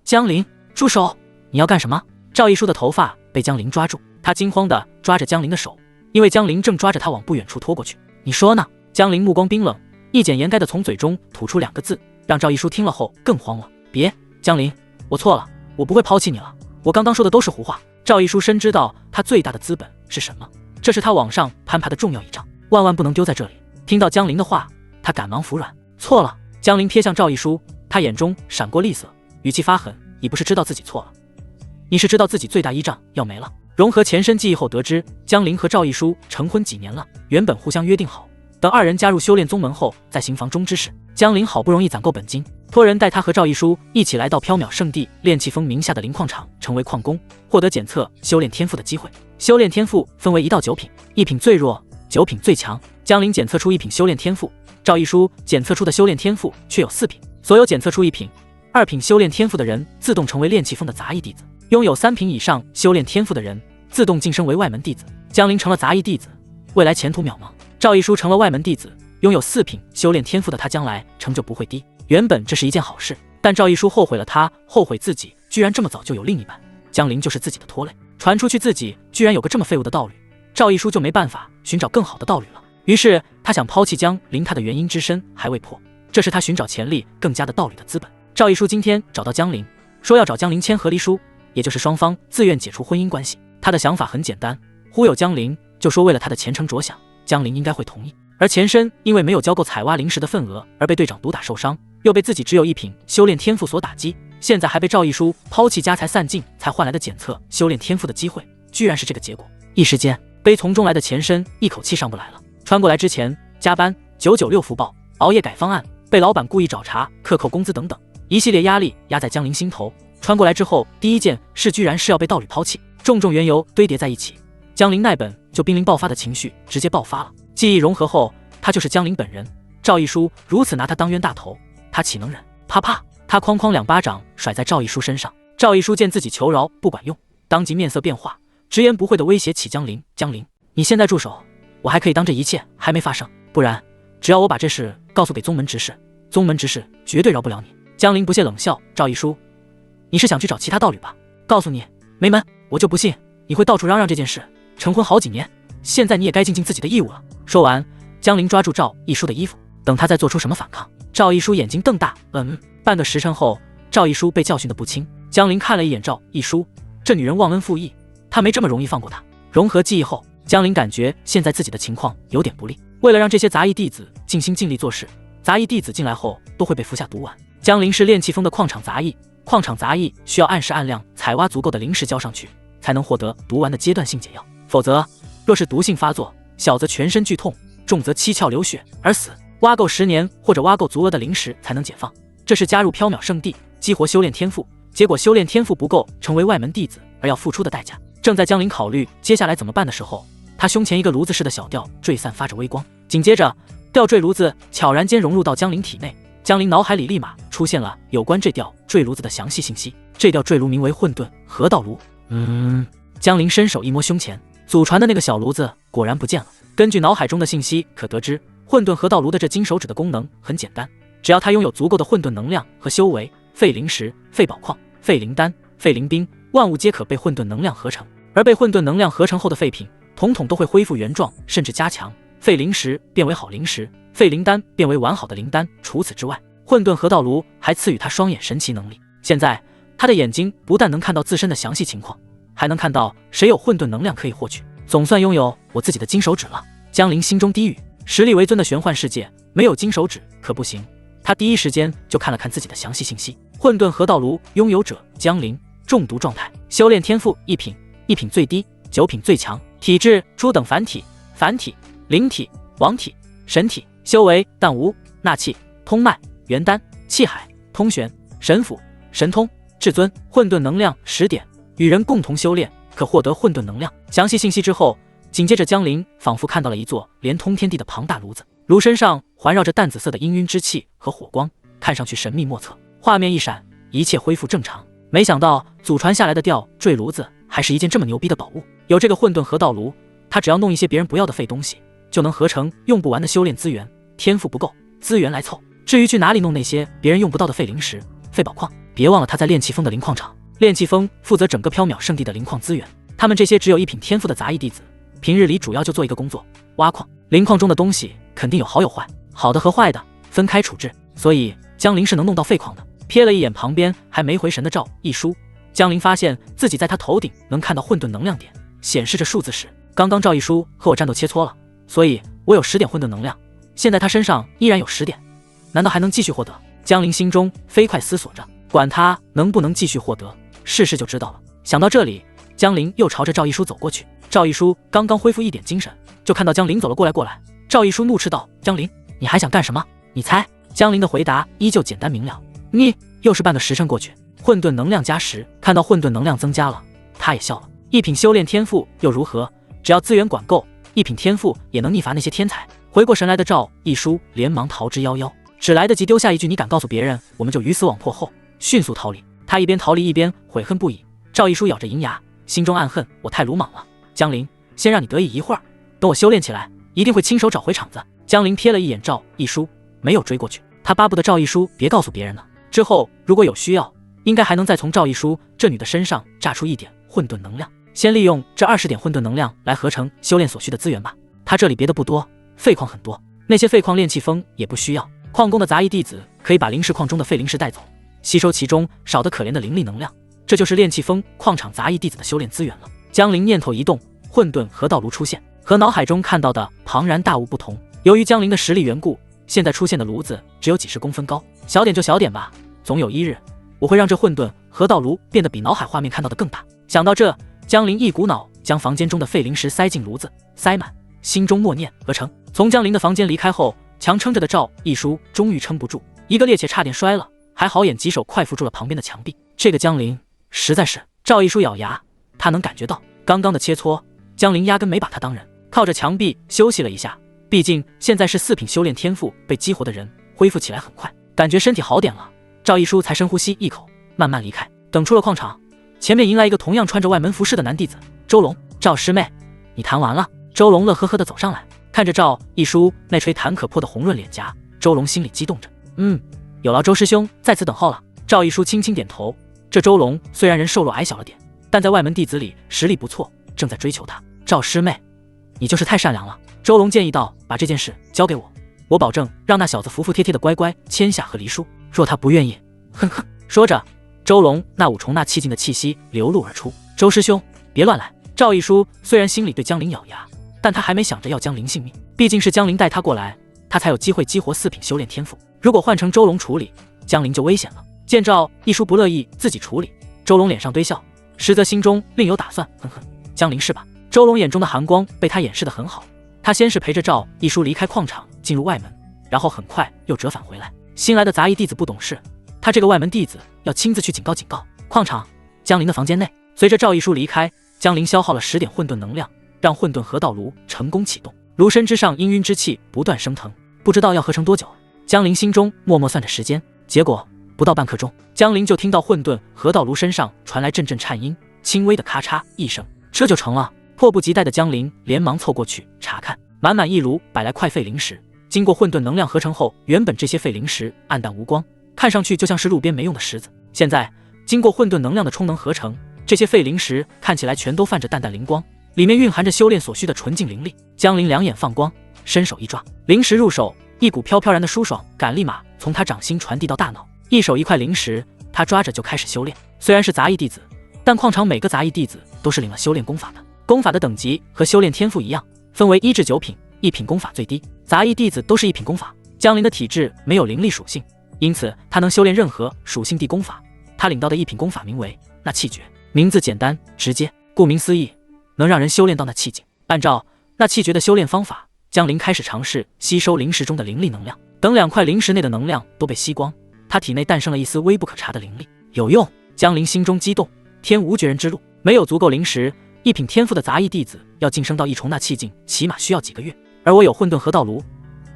江林，住手！你要干什么？赵一书的头发被江林抓住，他惊慌地抓着江林的手，因为江林正抓着他往不远处拖过去。你说呢？江林目光冰冷，一简言赅地从嘴中吐出2个字，让赵一书听了后更慌了。别，江林，我错了，我不会抛弃你了，我刚刚说的都是胡话。赵一书深知道他最大的资本是什么，这是他往上攀爬的重要一仗，万万不能丢在这里。听到江林的话，他赶忙服软。错了。江林瞥向赵一书，他眼中闪过厉色，语气发狠，你不是知道自己错了，你是知道自己最大依仗要没了。融合前身记忆后得知，江林和赵一书成婚几年了，原本互相约定好，等2人加入修炼宗门后再行房中之事。江林好不容易攒够本金，托人带他和赵一书一起来到缥缈圣地炼气峰名下的灵矿场，成为矿工，获得检测修炼天赋的机会。修炼天赋分为1到9品，1品最弱，9品最强。江林检测出1品修炼天赋，赵一书检测出的修炼天赋却有4品。所有检测出1品、2品修炼天赋的人自动成为炼气峰的杂役弟子，拥有3品以上修炼天赋的人自动晋升为外门弟子。江林成了杂役弟子，未来前途渺茫。赵一书成了外门弟子，拥有4品修炼天赋的他将来成就不会低。原本这是一件好事，但赵一书后悔了，他后悔自己居然这么早就有另一半，江林就是自己的拖累。传出去自己居然有个这么废物的道侣，赵一书就没办法寻找更好的道侣了。于是他想抛弃江林，他的原因之深还未破，这是他寻找潜力更佳的道侣的资本。赵一书今天找到江林，说要找江林签和离书，也就是双方自愿解除婚姻关系。他的想法很简单，忽悠江林，就说为了他的前程着想，江林应该会同意。而前身因为没有交够采挖灵石的份额而被队长毒打受伤，又被自己只有1品修炼天赋所打击，现在还被赵一书抛弃家财散尽才换来的检测修炼天赋的机会，居然是这个结果。一时间悲从中来的前身一口气上不来了。穿过来之前加班996福报，熬夜改方案，被老板故意找茬，克扣工资等等，一系列压力压在江林心头。穿过来之后第一件事居然是要被道侣抛弃，种种缘由堆叠在一起，江林那本就濒临爆发的情绪直接爆发了。记忆融合后，他就是江林本人。赵一书如此拿他当冤大头，他岂能忍？啪啪，他哐哐2巴掌甩在赵一书身上。赵一书见自己求饶不管用，当即面色变化，直言不讳地威胁起江林：江林，你现在住手，我还可以当这一切还没发生，不然只要我把这事告诉给宗门执事，宗门执事绝对饶不了你。江林不屑冷笑：赵一书，你是想去找其他道侣吧？告诉你没门，我就不信你会到处嚷嚷这件事。成婚好几年，现在你也该尽尽自己的义务了。说完，江林抓住赵一书的衣服，等他再做出什么反抗。赵一书眼睛瞪大，半个时辰后，赵一书被教训得不轻。江林看了一眼赵一书，这女人忘恩负义，他没这么容易放过她。融合记忆后，江林感觉现在自己的情况有点不利，为了让这些杂役弟子尽心尽力做事，杂役弟子进来后都会被服下毒丸。江林是炼气峰的矿场杂役，矿场杂役需要按时按量采挖足够的灵石交上去，才能获得毒丸的阶段性解药，否则若是毒性发作，小则全身剧痛，重则七窍流血而死。挖够10年或者挖够足额的灵石才能解放。这是加入缥缈圣地激活修炼天赋，结果修炼天赋不够成为外门弟子而要付出的代价。正在江林考虑接下来怎么办的时候，他胸前一个炉子似的小吊坠散发着微光，紧接着吊坠炉子悄然间融入到江林体内。江林脑海里立马出现了有关这吊坠炉子的详细信息。这吊坠炉名为混沌河道炉。江林伸手一摸胸前祖传的那个小炉子，果然不见了。根据脑海中的信息可得知，混沌河道炉的这金手指的功能很简单，只要它拥有足够的混沌能量和修为，废灵石、废宝矿、废灵丹、废灵冰，万物皆可被混沌能量合成。而被混沌能量合成后的废品，统统都会恢复原状，甚至加强。废灵石变为好灵石，废灵丹变为完好的灵丹。除此之外，混沌河道炉还赐予他双眼神奇能力。现在他的眼睛不但能看到自身的详细情况，还能看到谁有混沌能量可以获取。总算拥有我自己的金手指了。江林心中低语，实力为尊的玄幻世界没有金手指可不行。他第一时间就看了看自己的详细信息。混沌河道炉拥有者江林，中毒状态，修炼天赋1品，1品最低，9品最强，体质初等凡体、凡体、灵体、王体、神体，修为淡无、纳气、通脉、元丹、气海、通玄、神府、神通、至尊。混沌能量10点，与人共同修炼可获得混沌能量。详细信息之后，紧接着江林仿佛看到了一座连通天地的庞大炉子，炉身上环绕着淡紫色的氤氲之气和火光，看上去神秘莫测。画面一闪，一切恢复正常。没想到祖传下来的吊坠炉子还是一件这么牛逼的宝物。有这个混沌河道炉，他只要弄一些别人不要的废东西，就能合成用不完的修炼资源。天赋不够，资源来凑。至于去哪里弄那些别人用不到的废灵石、废宝矿，别忘了他在炼气峰的灵矿场。炼气峰负责整个缥缈圣地的灵矿资源，他们这些只有一品天赋的杂役弟子，平日里主要就做一个工作，挖矿。灵矿中的东西肯定有好有坏，好的和坏的分开处置，所以江林是能弄到废矿的。瞥了一眼旁边还没回神的赵一书，江林发现自己在他头顶能看到混沌能量点，显示着数字10。刚刚赵一书和我战斗切磋了，所以我有10点混沌能量，现在他身上依然有10点，难道还能继续获得？江林心中飞快思索着，管他能不能继续获得，试试就知道了。想到这里，江林又朝着赵一书走过去。赵一书刚刚恢复一点精神，就看到江林走了过来。赵一书怒斥道：“江林，你还想干什么？你猜？”江林的回答依旧简单明了：“你。”又是半个时辰过去，混沌能量加10，看到混沌能量增加了，他也笑了。一品修炼天赋又如何？只要资源管够，一品天赋也能逆伐那些天才。回过神来的赵一书连忙逃之夭夭，只来得及丢下一句：“你敢告诉别人，我们就鱼死网破。”后迅速逃离。他一边逃离一边悔恨不已。赵一书咬着银牙，心中暗恨：我太鲁莽了。江林，先让你得意一会儿，等我修炼起来，一定会亲手找回场子。江林瞥了一眼赵一书，没有追过去。他巴不得赵一书别告诉别人呢。之后如果有需要，应该还能再从赵一书这女的身上榨出一点混沌能量，先利用这20点混沌能量来合成修炼所需的资源吧。他这里别的不多，废矿很多，那些废矿炼气峰也不需要。矿工的杂役弟子可以把灵石矿中的废灵石带走，吸收其中少得可怜的灵力能量，这就是炼气峰矿场杂役弟子的修炼资源了。江林念头一动，混沌河道炉出现，和脑海中看到的庞然大物不同。由于江林的实力缘故，现在出现的炉子只有几十公分高，小点就小点吧，总有一日我会让这混沌河道炉变得比脑海画面看到的更大。想到这，江林一股脑将房间中的废灵石塞进炉子，塞满，心中默念而成。从江林的房间离开后，强撑着的赵一书终于撑不住，一个趔趄差点摔了，还好眼疾手快扶住了旁边的墙壁。这个江林实在是……赵一书咬牙，他能感觉到刚刚的切磋，江林压根没把他当人，靠着墙壁休息了一下。毕竟现在是4品修炼天赋被激活的人，恢复起来很快，感觉身体好点了。赵一书才深呼吸一口，慢慢离开。等出了矿场，前面迎来一个同样穿着外门服饰的男弟子周龙。赵师妹，你谈完了？周龙乐呵呵地走上来，看着赵一书那垂弹可破的红润脸颊，周龙心里激动着。有劳周师兄在此等候了。赵一书轻轻点头。这周龙虽然人瘦弱矮小了点，但在外门弟子里实力不错，正在追求他。赵师妹，你就是太善良了。周龙建议道：把这件事交给我，我保证让那小子服服帖帖的乖乖签下和离书。若他不愿意，哼哼。说着，周龙那五重纳气劲的气息流露而出。周师兄，别乱来。赵一书虽然心里对江林咬牙，但他还没想着要江林性命，毕竟是江林带他过来，他才有机会激活4品修炼天赋。如果换成周龙处理，江林就危险了。见赵一书不乐意自己处理，周龙脸上堆笑，实则心中另有打算。哼哼，江林是吧？周龙眼中的寒光被他掩饰得很好。他先是陪着赵一书离开矿场，进入外门，然后很快又折返回来。新来的杂役弟子不懂事，他这个外门弟子要亲自去警告。矿场，江林的房间内，随着赵一书离开，江林消耗了10点混沌能量，让混沌河道炉成功启动，炉身之上氤氲之气不断升腾，不知道要合成多久。江林心中默默算着时间，结果不到半刻钟，江林就听到混沌河道炉身上传来阵阵颤音，轻微的咔嚓一声，这就成了。迫不及待的江林连忙凑过去查看，满满一炉摆来块废灵石，经过混沌能量合成后，原本这些废灵石暗淡无光，看上去就像是路边没用的石子。现在经过混沌能量的充能合成，这些废灵石看起来全都泛着淡淡灵光，里面蕴含着修炼所需的纯净灵力。江林两眼放光，伸手一抓，灵石入手，一股飘飘然的舒爽感立马从他掌心传递到大脑，一手一块灵石，他抓着就开始修炼。虽然是杂役弟子，但矿场每个杂役弟子都是领了修炼功法的，功法的等级和修炼天赋一样，分为1至9品，1品功法最低，杂役弟子都是1品功法。江林的体质没有灵力属性，因此他能修炼任何属性地功法。他领到的1品功法名为纳气诀，名字简单直接，顾名思义，能让人修炼到那气境。按照纳气诀的修炼方法，江林开始尝试吸收灵石中的灵力能量。等2块灵石内的能量都被吸光，他体内诞生了一丝微不可察的灵力。有用！江林心中激动，天无绝人之路，没有足够灵石，1品天赋的杂役弟子要晋升到1重纳气境，起码需要几个月，而我有混沌河道炉，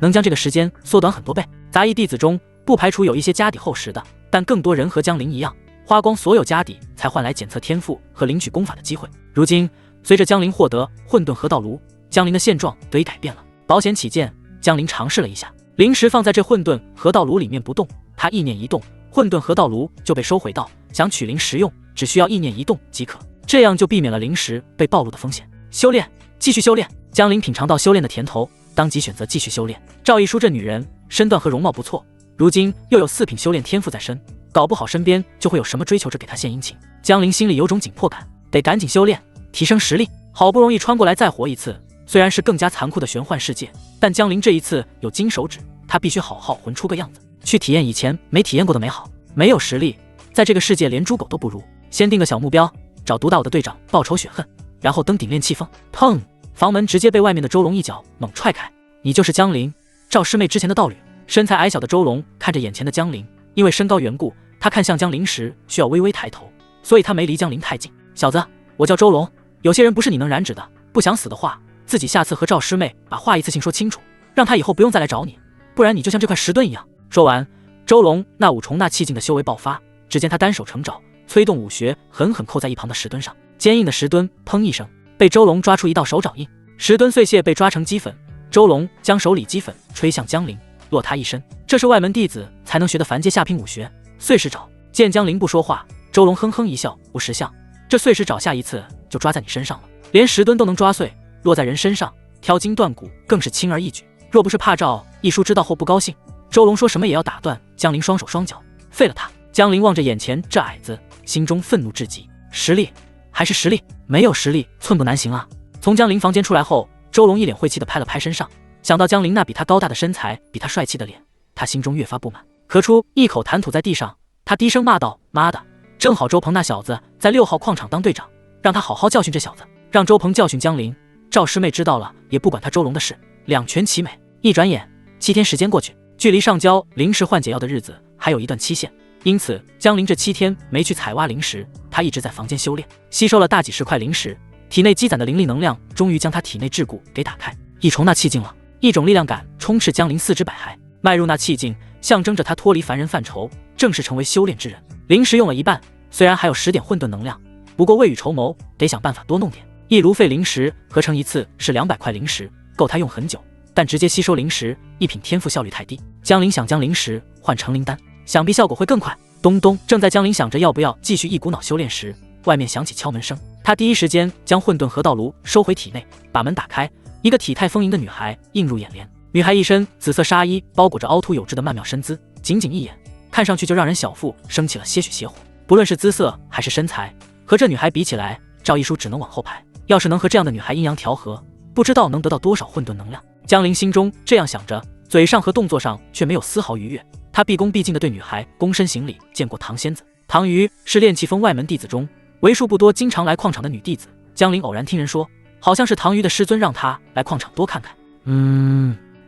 能将这个时间缩短很多倍。杂役弟子中不排除有一些家底厚实的，但更多人和江林一样，花光所有家底才换来检测天赋和领取功法的机会。如今随着江林获得混沌河道炉，江林的现状得以改变了。保险起见，江林尝试了一下，灵石放在这混沌河道炉里面不动，他意念一动，混沌河道炉就被收回到想取灵石用，只需要意念一动即可，这样就避免了灵石被暴露的风险。修炼，继续修炼。江陵品尝到修炼的甜头，当即选择继续修炼。赵一书这女人身段和容貌不错，如今又有4品修炼天赋在身，搞不好身边就会有什么追求者给她献殷勤。江陵心里有种紧迫感，得赶紧修炼，提升实力。好不容易穿过来再活一次，虽然是更加残酷的玄幻世界，但江陵这一次有金手指，她必须好好混出个样子，去体验以前没体验过的美好。没有实力，在这个世界连猪狗都不如。先定个小目标，找独岛的队长报仇雪恨，然后登顶练气风。砰！房门直接被外面的周龙一脚猛踹开。你就是江陵，赵师妹之前的道侣。身材矮小的周龙看着眼前的江陵，因为身高缘故，他看向江陵时需要微微抬头，所以他没离江陵太近。小子，我叫周龙，有些人不是你能染指的，不想死的话，自己下次和赵师妹把话一次性说清楚，让他以后不用再来找你，不然你就像这块石墩一样。说完，周龙那五重纳气境的修为爆发，只见他单手成爪，催动武穴，狠狠扣在一旁的石墩上。坚硬的石墩砰一声被周龙抓出一道手掌印，石墩碎屑被抓成齑粉。周龙将手里齑粉吹向江陵，落他一身。这是外门弟子才能学的凡阶下品武穴碎石爪。见江陵不说话，周龙哼哼一笑，无识相，这碎石爪下一次就抓在你身上了，连石墩都能抓碎，落在人身上挑筋断骨更是轻而易举。若不是怕赵一书知道后不高兴，周龙说什么也要打断江陵双手双脚，废了他。江陵望着眼前这矮子，心中愤怒至极。实力还是实力，没有实力寸步难行啊。从江陵房间出来后，周龙一脸晦气地拍了拍身上，想到江陵那比他高大的身材，比他帅气的脸，他心中越发不满，咳出一口痰吐在地上。他低声骂道：妈的，正好周鹏那小子在6号矿场当队长，让他好好教训这小子。让周鹏教训江陵，赵师妹知道了也不管他周龙的事，两全其美。一转眼7天时间过去，距离上交灵石换解药的日子还有一段期限，因此江陵这7天没去采挖灵石，他一直在房间修炼，吸收了大几十块灵石，体内积攒的灵力能量终于将他体内桎梏给打开，一重纳气境了。一种力量感充斥江陵四肢百骸，迈入那气境，象征着他脱离凡人范畴，正式成为修炼之人。灵石用了一半，虽然还有10点混沌能量，不过未雨绸缪，得想办法多弄点。一炉废灵石合成一次是200块灵石，够他用很久，但直接吸收灵石一品天赋效率太低。江陵想将灵石换成灵丹，想必效果会更快。咚咚，正在江陵想着要不要继续一股脑修炼时，外面响起敲门声。他第一时间将混沌河道炉收回体内，把门打开，一个体态丰盈的女孩映入眼帘。女孩一身紫色纱衣，包裹着凹凸有致的曼妙身姿，仅仅一眼看上去就让人小腹升起了些许邪火。不论是姿色还是身材，和这女孩比起来，赵一书只能往后排。要是能和这样的女孩阴阳调和，不知道能得到多少混沌能量。江陵心中这样想着，嘴上和动作上却没有丝毫逾越。他毕恭毕敬地对女孩躬身行礼，见过唐仙子。唐瑜是炼气峰外门弟子中为数不多经常来矿场的女弟子。江陵偶然听人说，好像是唐瑜的师尊让他来矿场多看看。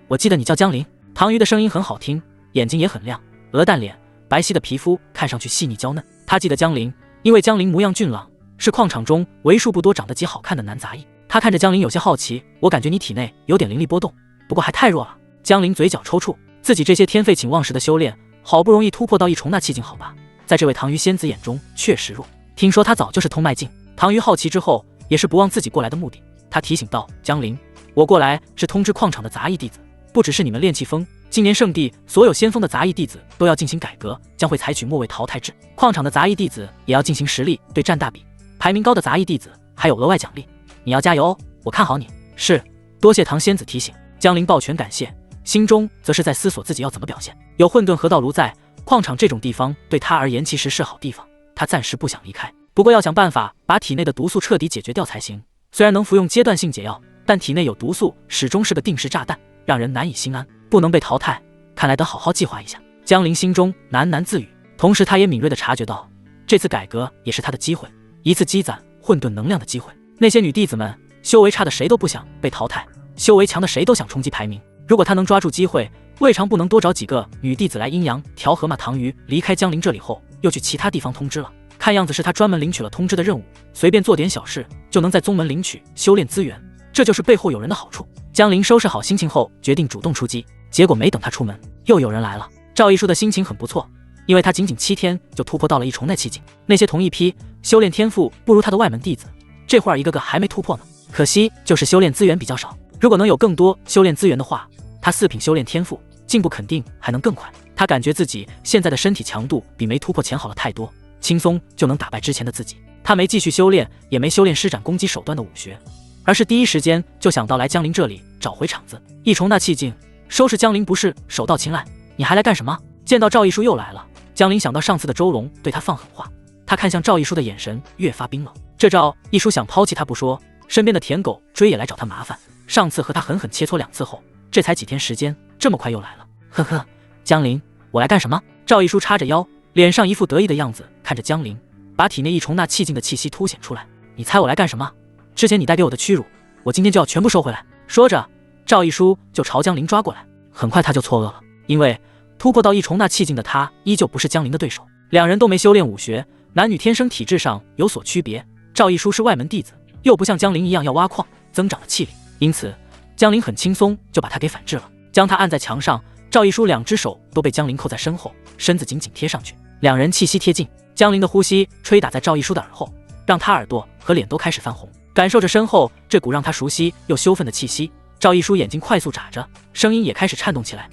我记得你叫江陵。唐瑜的声音很好听，眼睛也很亮，鹅蛋脸，白皙的皮肤看上去细腻娇嫩。他记得江陵，因为江陵模样俊朗，是矿场中为数不多长得极好看的男杂役。他看着江陵有些好奇，我感觉你体内有点灵力波动，不过还太弱了。江陵嘴角抽搐，自己这些天废寝忘食的修炼，好不容易突破到一重纳气境，好吧，在这位唐瑜仙子眼中确实弱。听说他早就是通脉境。唐瑜好奇之后，也是不忘自己过来的目的。他提醒道：江陵，我过来是通知矿场的杂役弟子，不只是你们炼气峰，今年圣地所有先锋的杂役弟子都要进行改革，将会采取末位淘汰制，矿场的杂役弟子也要进行实力对战大比，排名高的杂役弟子还有额外奖励，你要加油哦，我看好你。是，多谢唐仙子提醒。江陵抱拳感谢，心中则是在思索自己要怎么表现。有混沌河道炉在，矿场这种地方对他而言其实是好地方，他暂时不想离开，不过要想办法把体内的毒素彻底解决掉才行。虽然能服用阶段性解药，但体内有毒素始终是个定时炸弹，让人难以心安，不能被淘汰，看来得好好计划一下。江陵心中喃喃自语，同时他也敏锐地察觉到，这次改革也是他的机会，一次积攒混沌能量的机会。那些女弟子们修为差的谁都不想被淘汰，修为强的谁都想冲击排名。如果他能抓住机会，未尝不能多找几个女弟子来阴阳调和嘛。唐瑜离开江陵这里后，又去其他地方通知了，看样子是他专门领取了通知的任务，随便做点小事就能在宗门领取修炼资源，这就是背后有人的好处。江陵收拾好心情后，决定主动出击，结果没等他出门，又有人来了。赵一书的心情很不错，因为他仅仅7天就突破到了一重内气境，那些同一批修炼天赋不如他的外门弟子，这会儿一个个还没突破呢。可惜就是修炼资源比较少，如果能有更多修炼资源的话，他4品修炼天赋进步肯定还能更快。他他感觉自己现在的身体强度比没突破前好了太多，轻松就能打败之前的自己。他没继续修炼，也没修炼施展攻击手段的武学，而是第一时间就想到来江陵这里找回场子，一重那气劲，收拾江陵不是手到擒来？你还来干什么？见到赵一书又来了，江陵想到上次的周龙对他放狠话，他看向赵一书的眼神越发冰冷。这赵一书想抛弃他不说，身边的舔狗追也来找他麻烦，上次和他狠狠切磋2次后，这才几天时间，这么快又来了。呵呵，江陵，我来干什么？赵一书叉着腰，脸上一副得意的样子，看着江陵，把体内一重那气劲的气息凸显出来。你猜我来干什么？之前你带给我的屈辱，我今天就要全部收回来。说着，赵一书就朝江陵抓过来。很快他就错愕了，因为突破到一重那气劲的他依旧不是江陵的对手。两人都没修炼武学，男女天生体质上有所区别。赵一书是外门弟子，又不像江陵一样要挖矿增长了气力，因此江陵很轻松就把他给反制了，将他按在墙上。赵一书2只手都被江陵扣在身后，身子紧紧贴上去，两人气息贴近。江陵的呼吸吹打在赵一书的耳后，让他耳朵和脸都开始泛红。感受着身后这股让他熟悉又羞愤的气息，赵一书眼睛快速眨着，声音也开始颤动起来。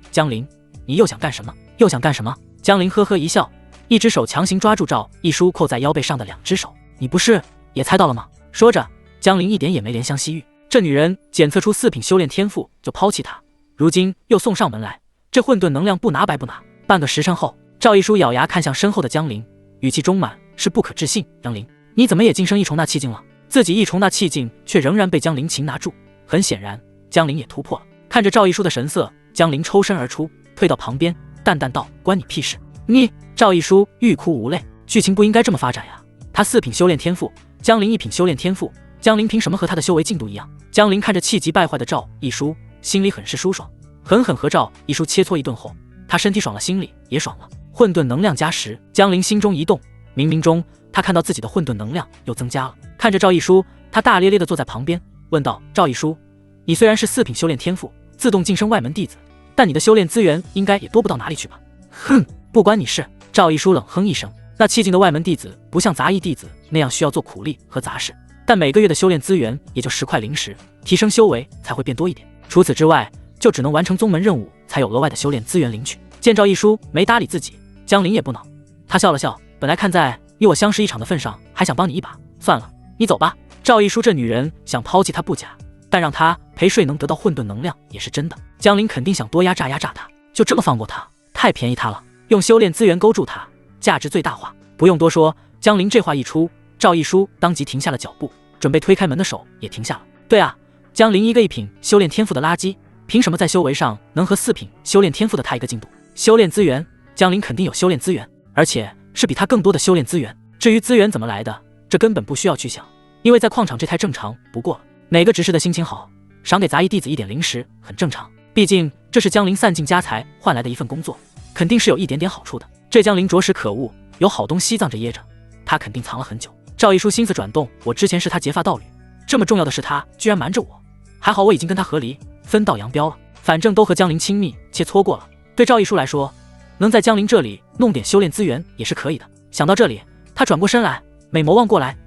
江陵，你又想干什么？又想干什么？江陵呵呵一笑，一只手强行抓住赵一书扣在腰背上的2只手。你不是也猜到了吗？说着，江陵一点也没怜香惜玉。这女人检测出4品修炼天赋就抛弃他，如今又送上门来，这混沌能量不拿白不拿。半个时辰后，赵一书咬牙看向身后的江陵，语气中满是不可置信。江陵，你怎么也晋升一重那气劲了？自己一重那气劲却仍然被江陵擒拿住，很显然江陵也突破了。看着赵一书的神色，江陵抽身而出，退到旁边，淡淡道：关你屁事。你赵一书欲哭无泪，剧情不应该这么发展呀。他4品修炼天赋，江陵1品修炼天赋，江陵凭什么和他的修为进度一样？江陵看着气急败坏的赵一书，心里很是舒爽，狠狠和赵一书切磋一顿后，他身体爽了，心里也爽了。混沌能量加10，江陵心中一动，冥冥中他看到自己的混沌能量又增加了。看着赵一书，他大咧咧地坐在旁边，问道：赵一书，你虽然是4品修炼天赋，自动晋升外门弟子，但你的修炼资源应该也多不到哪里去吧？哼，不关你事。赵一书冷哼一声，那气劲的外门弟子不像杂役弟子那样需要做苦力和杂事，但每个月的修炼资源也就10块零食，提升修为才会变多一点。除此之外，就只能完成宗门任务才有额外的修炼资源领取。见赵一书没搭理自己，江陵也不恼，他笑了笑，本来看在你我相识一场的份上，还想帮你一把，算了，你走吧。赵一书这女人想抛弃他不假，但让他陪睡能得到混沌能量也是真的。江陵肯定想多压榨压榨他，就这么放过他，太便宜他了。用修炼资源勾住他，价值最大化。不用多说，江陵这话一出，赵一书当即停下了脚步，准备推开门的手也停下了。对啊，江陵一个1品修炼天赋的垃圾，凭什么在修为上能和4品修炼天赋的他一个进度？修炼资源，江陵肯定有修炼资源，而且是比他更多的修炼资源。至于资源怎么来的，这根本不需要去想，因为在矿场这太正常不过了。哪个执事的心情好，赏给杂役弟子一点零食很正常，毕竟这是江陵散尽家财换来的一份工作，肯定是有一点点好处的。这江陵着实可恶，有好东西藏着掖着，他肯定藏了很久。赵一书心思转动，我之前是他结发道侣，这么重要的事他居然瞒着我，还好我已经跟他和离，分道扬镳了。反正都和江陵亲密切磋过了，对赵一书来说，能在江陵这里弄点修炼资源也是可以的。想到这里，他转过身来，美眸望过来，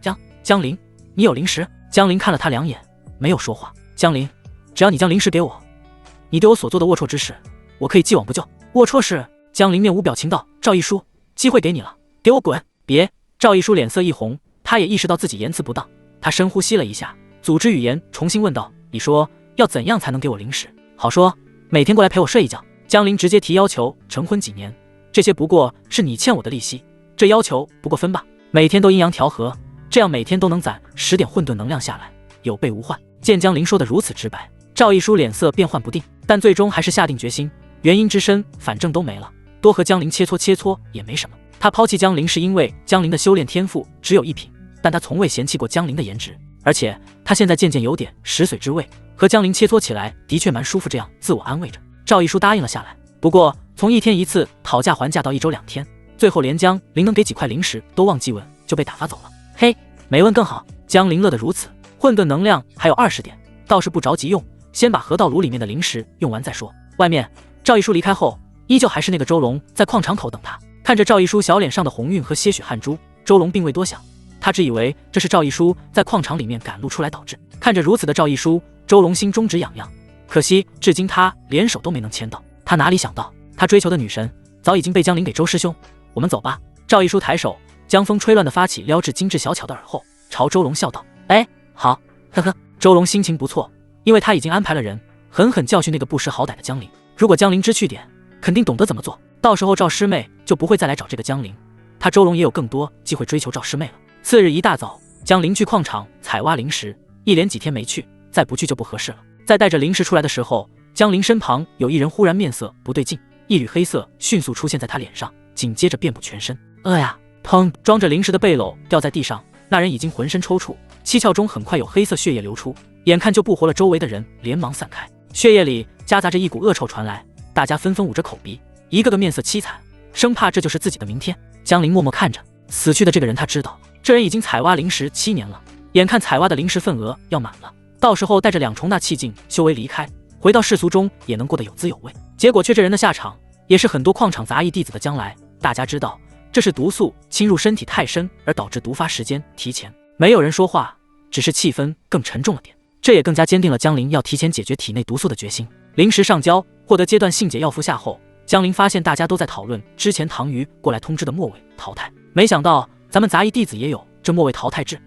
江陵，你有零食？江陵看了他2眼，没有说话。江陵，只要你将零食给我，你对我所做的龌龊之事，我可以既往不咎。龌龊事？江陵面无表情道：赵一书，机会给你了，给我滚！别！赵一书脸色一红，他也意识到自己言辞不当，他深呼吸了一下，组织语言重新问道：你说要怎样才能给我零食？好说，每天过来陪我睡一觉。江陵直接提要求，成婚几年，这些不过是你欠我的利息，这要求不过分吧？每天都阴阳调和，这样每天都能攒10点混沌能量下来，有备无患。见江陵说的如此直白，赵一书脸色变幻不定，但最终还是下定决心，原因之深反正都没了，多和江陵切磋切磋也没什么。他抛弃江陵是因为江陵的修炼天赋只有1品，但他从未嫌弃过江陵的颜值，而且他现在渐渐有点食髓知味，和江陵切磋起来的确蛮舒服，这样自我安慰着，赵一书答应了下来。不过从1天1次讨价还价到1周2天，最后连江陵能给几块零食都忘记问，就被打发走了。嘿，没问更好。江陵乐得如此，混沌能量还有20点，倒是不着急用，先把河道炉里面的零食用完再说。外面赵一书离开后，依旧还是那个周龙在矿场口等他。看着赵一书小脸上的红晕和些许汗珠，周龙并未多想，他只以为这是赵一书在矿场里面赶路出来导致。看着如此的赵一书，周龙心中直痒痒，可惜至今他连手都没能牵到。他哪里想到，他追求的女神早已经被江陵给周师兄，我们走吧。赵一书抬手，将风吹乱的发起撩至精致小巧的耳后，朝周龙笑道：“哎，好，呵呵。”周龙心情不错，因为他已经安排了人狠狠教训那个不识好歹的江陵。如果江陵知趣点，肯定懂得怎么做，到时候赵师妹就不会再来找这个江陵，他周龙也有更多机会追求赵师妹了。次日一大早，江陵去矿场采挖灵石，一连几天没去，再不去就不合适了。在带着灵石出来的时候，江陵身旁有一人忽然面色不对劲，一缕黑色迅速出现在他脸上，紧接着遍布全身。呀！砰！装着灵石的背篓掉在地上，那人已经浑身抽搐，七窍中很快有黑色血液流出，眼看就不活了。周围的人连忙散开，血液里夹杂着一股恶臭传来，大家纷纷捂着口鼻，一个个面色凄惨，生怕这就是自己的明天。江陵默默看着死去的这个人，他知道这人已经采挖灵石7年了，眼看采挖的灵石份额要满了，到时候带着2重大气境修为离开，回到世俗中也能过得有滋有味。结果却这人的下场也是很多矿场杂役弟子的将来。大家知道这是毒素侵入身体太深而导致毒发时间提前。没有人说话，只是气氛更沉重了点，这也更加坚定了江陵要提前解决体内毒素的决心。灵石上交，获得阶段性解药服下后，江陵发现大家都在讨论之前唐虞过来通知的末位淘汰，没想到咱们杂役弟子也有这末位淘汰制。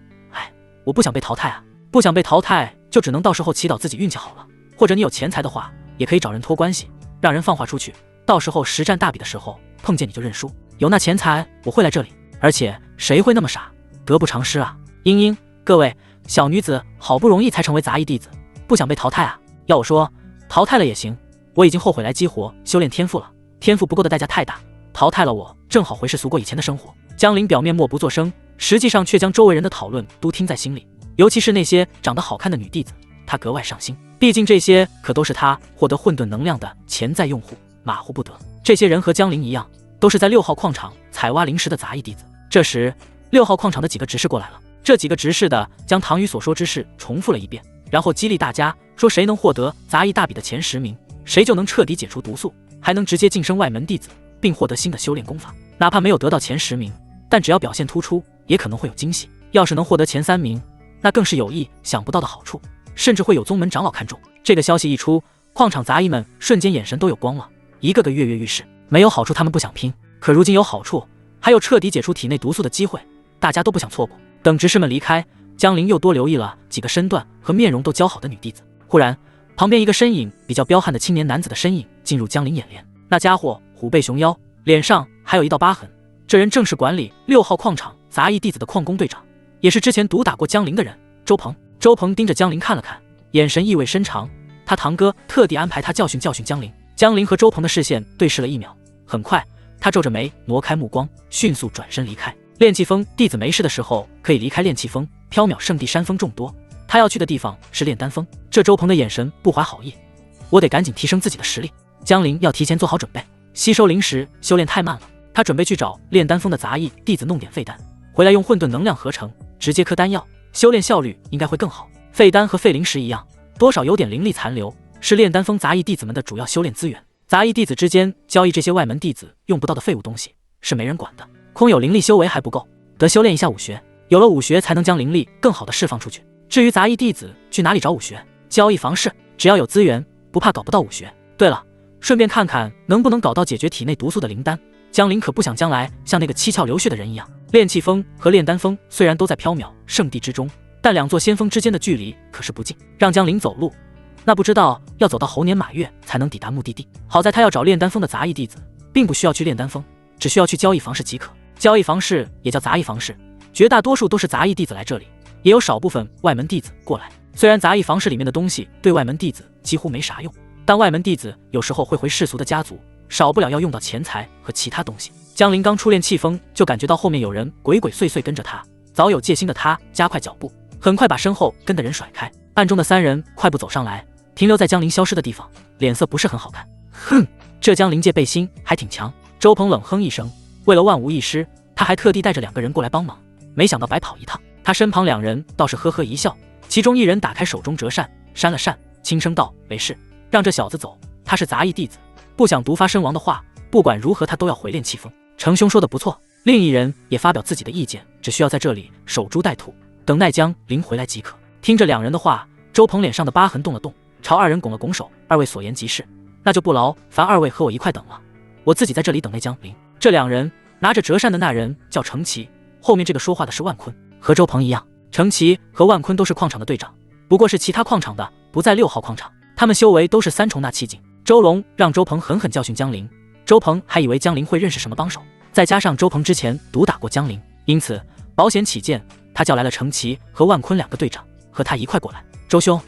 我不想被淘汰啊，不想被淘汰就只能到时候祈祷自己运气好了，或者你有钱财的话，也可以找人托关系，让人放话出去，到时候实战大比的时候碰见你就认输，有那钱财我会来这里，而且谁会那么傻，得不偿失啊。英英，各位小女子好不容易才成为杂役弟子，不想被淘汰啊。要我说，淘汰了也行，我已经后悔来激活修炼天赋了，天赋不够的代价太大，淘汰了我正好回世俗过以前的生活。江陵表面默不作声，实际上却将周围人的讨论都听在心里，尤其是那些长得好看的女弟子，他格外上心，毕竟这些可都是他获得混沌能量的潜在用户，马虎不得。这些人和江陵一样，都是在6号矿场采挖灵石的杂役弟子。这时6号矿场的几个执事过来了，这几个执事的将唐虞所说之事重复了一遍，然后激励大家说，谁能获得杂役大比的前10名，谁就能彻底解除毒素，还能直接晋升外门弟子，并获得新的修炼功法。哪怕没有得到前10名，但只要表现突出，也可能会有惊喜。要是能获得前3名，那更是有意想不到的好处，甚至会有宗门长老看中。这个消息一出，矿场杂役们瞬间眼神都有光了，一个个跃跃欲试。没有好处他们不想拼，可如今有好处，还有彻底解除体内毒素的机会，大家都不想错过。等执事们离开，江陵又多留意了几个身段和面容都姣好的女弟子。忽然旁边一个身影比较彪悍的青年男子的身影进入江陵眼帘，那家伙虎背熊腰，脸上还有一道疤痕，这人正是管理6号矿场杂役弟子的矿工队长，也是之前毒打过江陵的人周鹏。周鹏盯着江陵看了看，眼神意味深长，他堂哥特地安排他教训教训江陵。江陵和周鹏的视线对视了1秒，很快他皱着眉挪开目光，迅速转身离开。炼气峰弟子没事的时候可以离开炼气峰，缥缈圣地山峰众多，他要去的地方是炼丹峰。这周鹏的眼神不怀好意，我得赶紧提升自己的实力。江陵要提前做好准备，吸收灵石修炼太慢了，他准备去找炼丹峰的杂役弟子弄点废丹，回来用混沌能量合成，直接磕丹药，修炼效率应该会更好。废丹和废灵石一样，多少有点灵力残留，是炼丹峰杂役弟子们的主要修炼资源。杂役弟子之间交易这些外门弟子用不到的废物东西是没人管的，空有灵力修为还不够，得修炼一下武学，有了武学才能将灵力更好的释放出去。至于杂役弟子去哪里找武学，交易房市，只要有资源，不怕搞不到武学。对了，顺便看看能不能搞到解决体内毒素的灵丹。江陵可不想将来像那个七窍流血的人一样。炼气峰和炼丹峰虽然都在缥缈圣地之中，但2座先锋之间的距离可是不近，让江陵走路，那不知道要走到猴年马月才能抵达目的地。好在他要找炼丹峰的杂役弟子，并不需要去炼丹峰，只需要去交易房市即可。交易房市也叫杂役房市，绝大多数都是杂役弟子来这里，也有少部分外门弟子过来。虽然杂役房市里面的东西对外门弟子几乎没啥用，但外门弟子有时候会回世俗的家族，少不了要用到钱财和其他东西。江陵刚出炼气峰，就感觉到后面有人鬼鬼祟祟跟着他，早有戒心的他加快脚步，很快把身后跟的人甩开。暗中的3人快步走上来，停留在江陵消失的地方，脸色不是很好看。哼，这江陵界背心还挺强。周鹏冷哼一声，为了万无一失，他还特地带着2个人过来帮忙，没想到白跑一趟。他身旁2人倒是呵呵一笑，其中1人打开手中折扇，扇了扇，轻声道：“没事，让这小子走，他是杂役弟子，不想毒发身亡的话，不管如何他都要回炼气峰。”程兄说的不错。另1人也发表自己的意见，只需要在这里守株待兔，等待江陵回来即可。听着2人的话，周鹏脸上的疤痕动了动，朝2人拱了拱手：“2位所言极是，那就不劳烦2位和我一块等了。我自己在这里等那江陵。这两人拿着折扇的那人叫程奇，后面这个说话的是万坤。和周鹏一样，程奇和万坤都是矿场的队长，不过是其他矿场的，不在6号矿场。他们修为都是3重大气境。周龙让周鹏狠狠教训江陵，周鹏还以为江陵会认识什么帮手，再加上周鹏之前毒打过江陵，因此保险起见，他叫来了程奇和万坤2个队长，和他一块过来。周兄，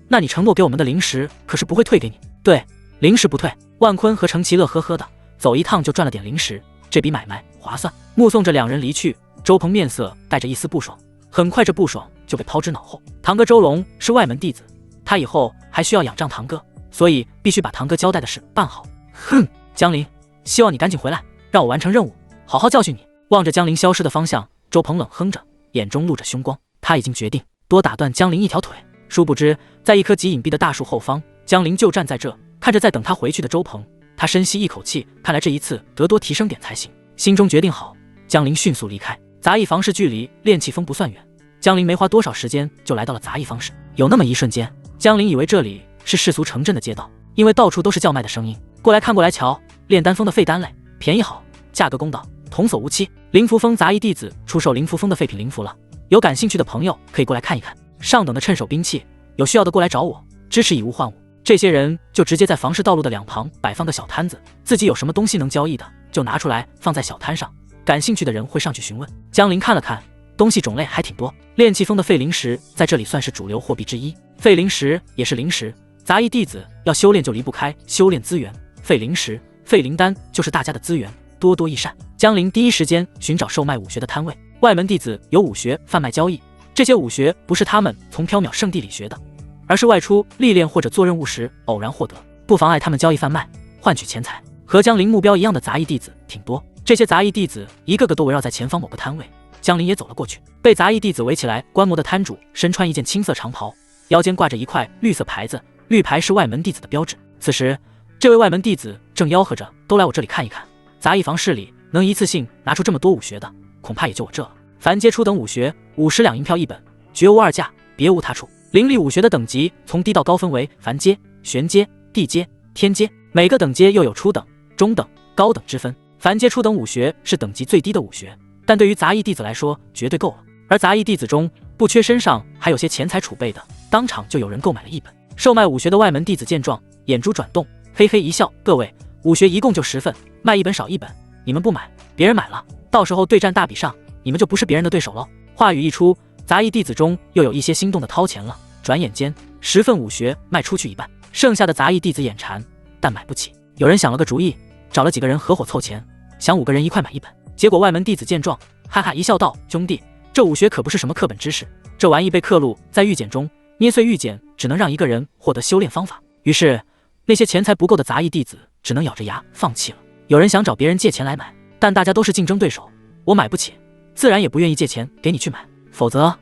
那你承诺给我们的零食可是不会退给你？对，零食不退。万坤和程奇乐呵呵的，走一趟就赚了点零食，这笔买卖划算。目送着2人离去，周鹏面色带着一丝不爽，很快这不爽就被抛之脑后。堂哥周龙是外门弟子，他以后还需要仰仗堂哥，所以必须把堂哥交代的事办好。哼，江陵，希望你赶紧回来，让我完成任务，好好教训你。望着江陵消失的方向，周鹏冷哼着，眼中露着凶光。他已经决定多打断江陵一条腿。殊不知，在一棵极隐蔽的大树后方，江陵就站在这，看着在等他回去的周鹏。他深吸一口气，看来这一次得多提升点才行。心中决定好，江陵迅速离开。杂役房室距离炼气峰不算远，江陵没花多少时间就来到了杂役方室。有那么一瞬间，江陵以为这里是世俗城镇的街道，因为到处都是叫卖的声音。过来看过来瞧，炼丹峰的废丹类，便宜好，价格公道，童叟无欺。灵符峰杂役弟子出售灵符峰的废品灵符了，有感兴趣的朋友可以过来看一看。上等的趁手兵器，有需要的过来找我，支持以物换物。这些人就直接在房市道路的2旁摆放个小摊子，自己有什么东西能交易的，就拿出来放在小摊上，感兴趣的人会上去询问。江陵看了看，东西种类还挺多。炼气峰的废灵石在这里算是主流货币之一，废灵石也是灵石，杂役弟子要修炼就离不开修炼资源，废灵石、废灵丹就是大家的资源，多多益善。江陵第一时间寻找售卖武学的摊位，外门弟子有武学贩卖交易，这些武学不是他们从缥缈圣地里学的，而是外出历练或者做任务时偶然获得，不妨碍他们交易贩卖，换取钱财。和江陵目标一样的杂役弟子挺多，这些杂役弟子一个个都围绕在前方某个摊位。江陵也走了过去，被杂役弟子围起来观摩的摊主身穿一件青色长袍，腰间挂着一块绿色牌子，绿牌是外门弟子的标志。此时，这位外门弟子正吆喝着：“都来我这里看一看，杂役房室里能一次性拿出这么多武学的，恐怕也就我这了。凡阶初等武学50两银票一本，绝无二价，别无他处。”灵力武学的等级从低到高分为凡阶、玄阶、地阶、天阶，每个等阶又有初等、中等、高等之分。凡阶初等武学是等级最低的武学，但对于杂役弟子来说绝对够了。而杂役弟子中不缺身上还有些钱财储备的，当场就有人购买了一本。售卖武学的外门弟子见状，眼珠转动，嘿嘿一笑：“各位，武学一共就10份，卖一本少一本，你们不买，别人买了，到时候对战大比上，你们就不是别人的对手了。”话语一出，杂役弟子中又有一些心动的掏钱了。转眼间，10份武学卖出去一半，剩下的杂役弟子眼馋，但买不起。有人想了个主意，找了几个人合伙凑钱，想5个人一块买一本。结果外门弟子见状，哈哈一笑道：“兄弟，这武学可不是什么课本知识，这玩意被刻录在玉简中，捏碎玉简只能让一个人获得修炼方法。”于是那些钱财不够的杂役弟子只能咬着牙放弃了。有人想找别人借钱来买，但大家都是竞争对手，我买不起，自然也不愿意借钱给你去买，否则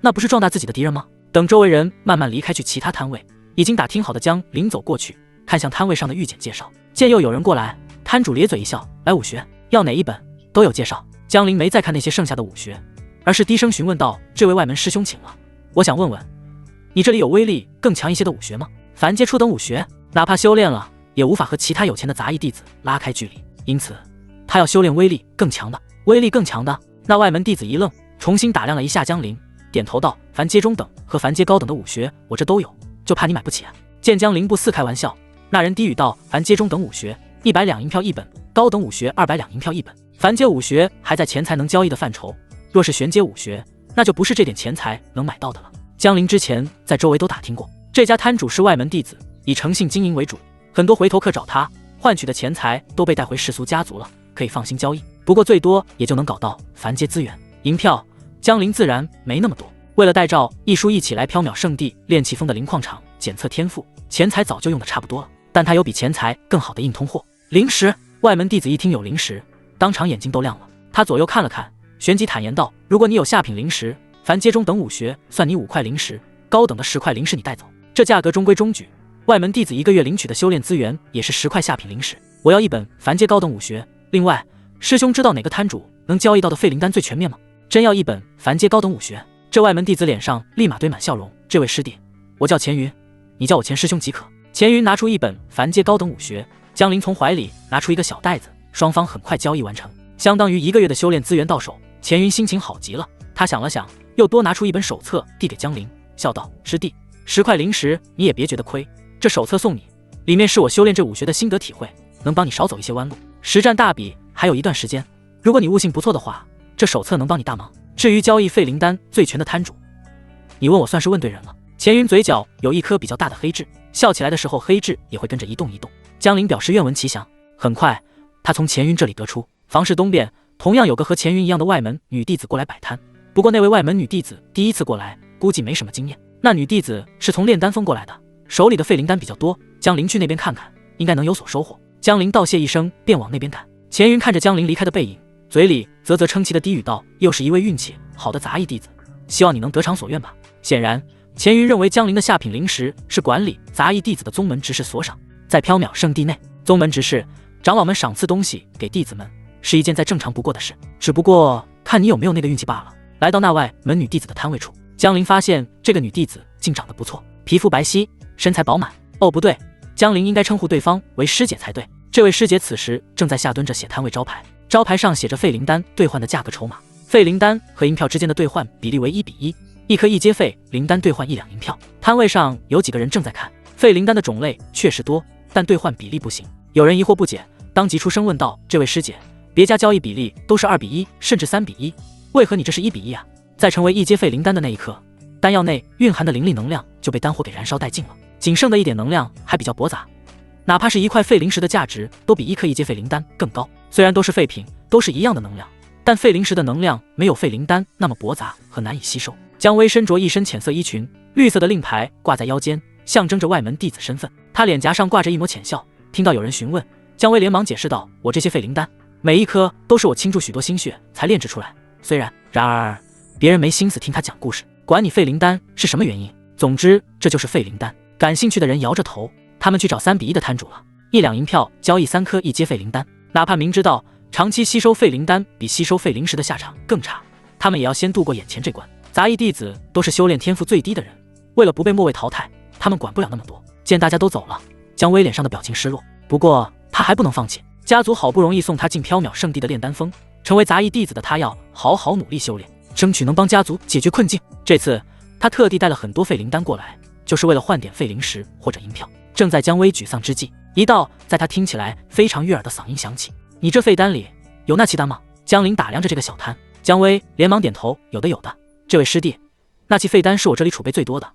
那不是壮大自己的敌人吗？等周围人慢慢离开去其他摊位，已经打听好的江临走过去，看向摊位上的玉简介绍，见又有人过来，摊主咧嘴一笑：“来武学，要哪一本？都有介绍。”江临没再看那些剩下的武学，而是低声询问道：“这位外门师兄请了，我想问问，你这里有威力更强一些的武学吗？凡阶初等武学，哪怕修炼了，也无法和其他有钱的杂役弟子拉开距离，因此他要修炼威力更强的。威力更强的？”那外门弟子一愣，重新打量了一下江临，点头道：“凡阶中等和凡阶高等的武学，我这都有，就怕你买不起啊。”见江陵不似开玩笑，那人低语道：“凡阶中等武学100两银票一本，高等武学200两银票一本。凡阶武学还在钱财能交易的范畴，若是玄阶武学，那就不是这点钱财能买到的了。”江陵之前在周围都打听过，这家摊主是外门弟子，以诚信经营为主，很多回头客找他换取的钱财都被带回世俗家族了，可以放心交易。不过最多也就能搞到凡阶资源，银票江陵自然没那么多。为了带赵一书一起来缥缈圣地炼气峰的灵矿场检测天赋，钱财早就用的差不多了，但他有比钱财更好的硬通货——灵石。外门弟子一听有灵石，当场眼睛都亮了。他左右看了看，旋即坦言道：“如果你有下品灵石，凡阶中等武学算你5块灵石，高等的10块灵石你带走，这价格中规中矩。外门弟子1个月领取的修炼资源也是10块下品灵石。我要一本凡阶高等武学。另外，师兄知道哪个摊主能交易到的废灵丹最全面吗？真要一本凡阶高等武学。”这外门弟子脸上立马堆满笑容：“这位师弟，我叫钱云，你叫我钱师兄即可。”钱云拿出一本凡阶高等武学，江林从怀里拿出一个小袋子，双方很快交易完成，相当于1个月的修炼资源到手。钱云心情好极了，他想了想，又多拿出一本手册递给江林，笑道：“师弟，10块灵石你也别觉得亏，这手册送你，里面是我修炼这武学的心得体会，能帮你少走一些弯路。实战大比还有一段时间，如果你悟性不错的话，这手册能帮你大忙。至于交易废灵丹最全的摊主，你问我算是问对人了。”钱云嘴角有一颗比较大的黑痣，笑起来的时候黑痣也会跟着一动一动。江林表示愿闻其详。很快，他从钱云这里得出，房市东边同样有个和钱云一样的外门女弟子过来摆摊，不过那位外门女弟子第一次过来，估计没什么经验。那女弟子是从炼丹峰过来的，手里的废灵丹比较多，江林去那边看看，应该能有所收获。江林道谢一声，便往那边赶。钱云看着江林离开的背影，嘴里啧啧称奇的低语道：“又是一位运气好的杂役弟子，希望你能得偿所愿吧。”显然，钱云认为江林的下品灵石是管理杂役弟子的宗门执事所赏。在缥缈圣地内，宗门执事、长老们赏赐东西给弟子们，是一件再正常不过的事，只不过看你有没有那个运气罢了。来到那外门女弟子的摊位处，江林发现这个女弟子竟长得不错，皮肤白皙，身材饱满。哦，不对，江林应该称呼对方为师姐才对。这位师姐此时正在下蹲着写摊位招牌，招牌上写着废灵丹兑换的价格筹码。废灵丹和银票之间的兑换比例为1:1，一颗1阶废灵丹兑换1两银票。摊位上有几个人正在看，废灵丹的种类确实多，但兑换比例不行。有人疑惑不解，当即出声问道：“这位师姐，别家交易比例都是2:1，甚至3:1，为何你这是1:1啊？”在成为1阶废灵丹的那一刻，丹药内蕴含的灵力能量就被丹火给燃烧殆尽了，仅剩的一点能量还比较驳杂，哪怕是1块废灵石的价值都比1颗1阶废灵丹更高。虽然都是废品，都是一样的能量，但废灵石的能量没有废灵丹那么驳杂和难以吸收。江威身着一身浅色衣裙，绿色的令牌挂在腰间，象征着外门弟子身份。他脸颊上挂着一抹浅笑，听到有人询问，江威连忙解释道：“我这些废灵丹，每一颗都是我倾注许多心血才炼制出来。然而别人没心思听他讲故事，管你废灵丹是什么原因，总之这就是废灵丹。”感兴趣的人摇着头，他们去找3:1的摊主了，1两银票交易3颗1阶废灵丹。哪怕明知道长期吸收废灵丹比吸收废灵石的下场更差，他们也要先度过眼前这关。杂役弟子都是修炼天赋最低的人，为了不被末位淘汰，他们管不了那么多。见大家都走了，江威脸上的表情失落，不过他还不能放弃。家族好不容易送他进缥缈圣地的炼丹峰，成为杂役弟子的他要好好努力修炼，争取能帮家族解决困境。这次他特地带了很多废灵丹过来，就是为了换点废灵石或者银票。正在江威沮丧之际，一道在他听起来非常悦耳的嗓音响起：“你这废丹里有纳气丹吗？”江林打量着这个小摊，江威连忙点头：“有的有的，这位师弟，纳气废丹是我这里储备最多的，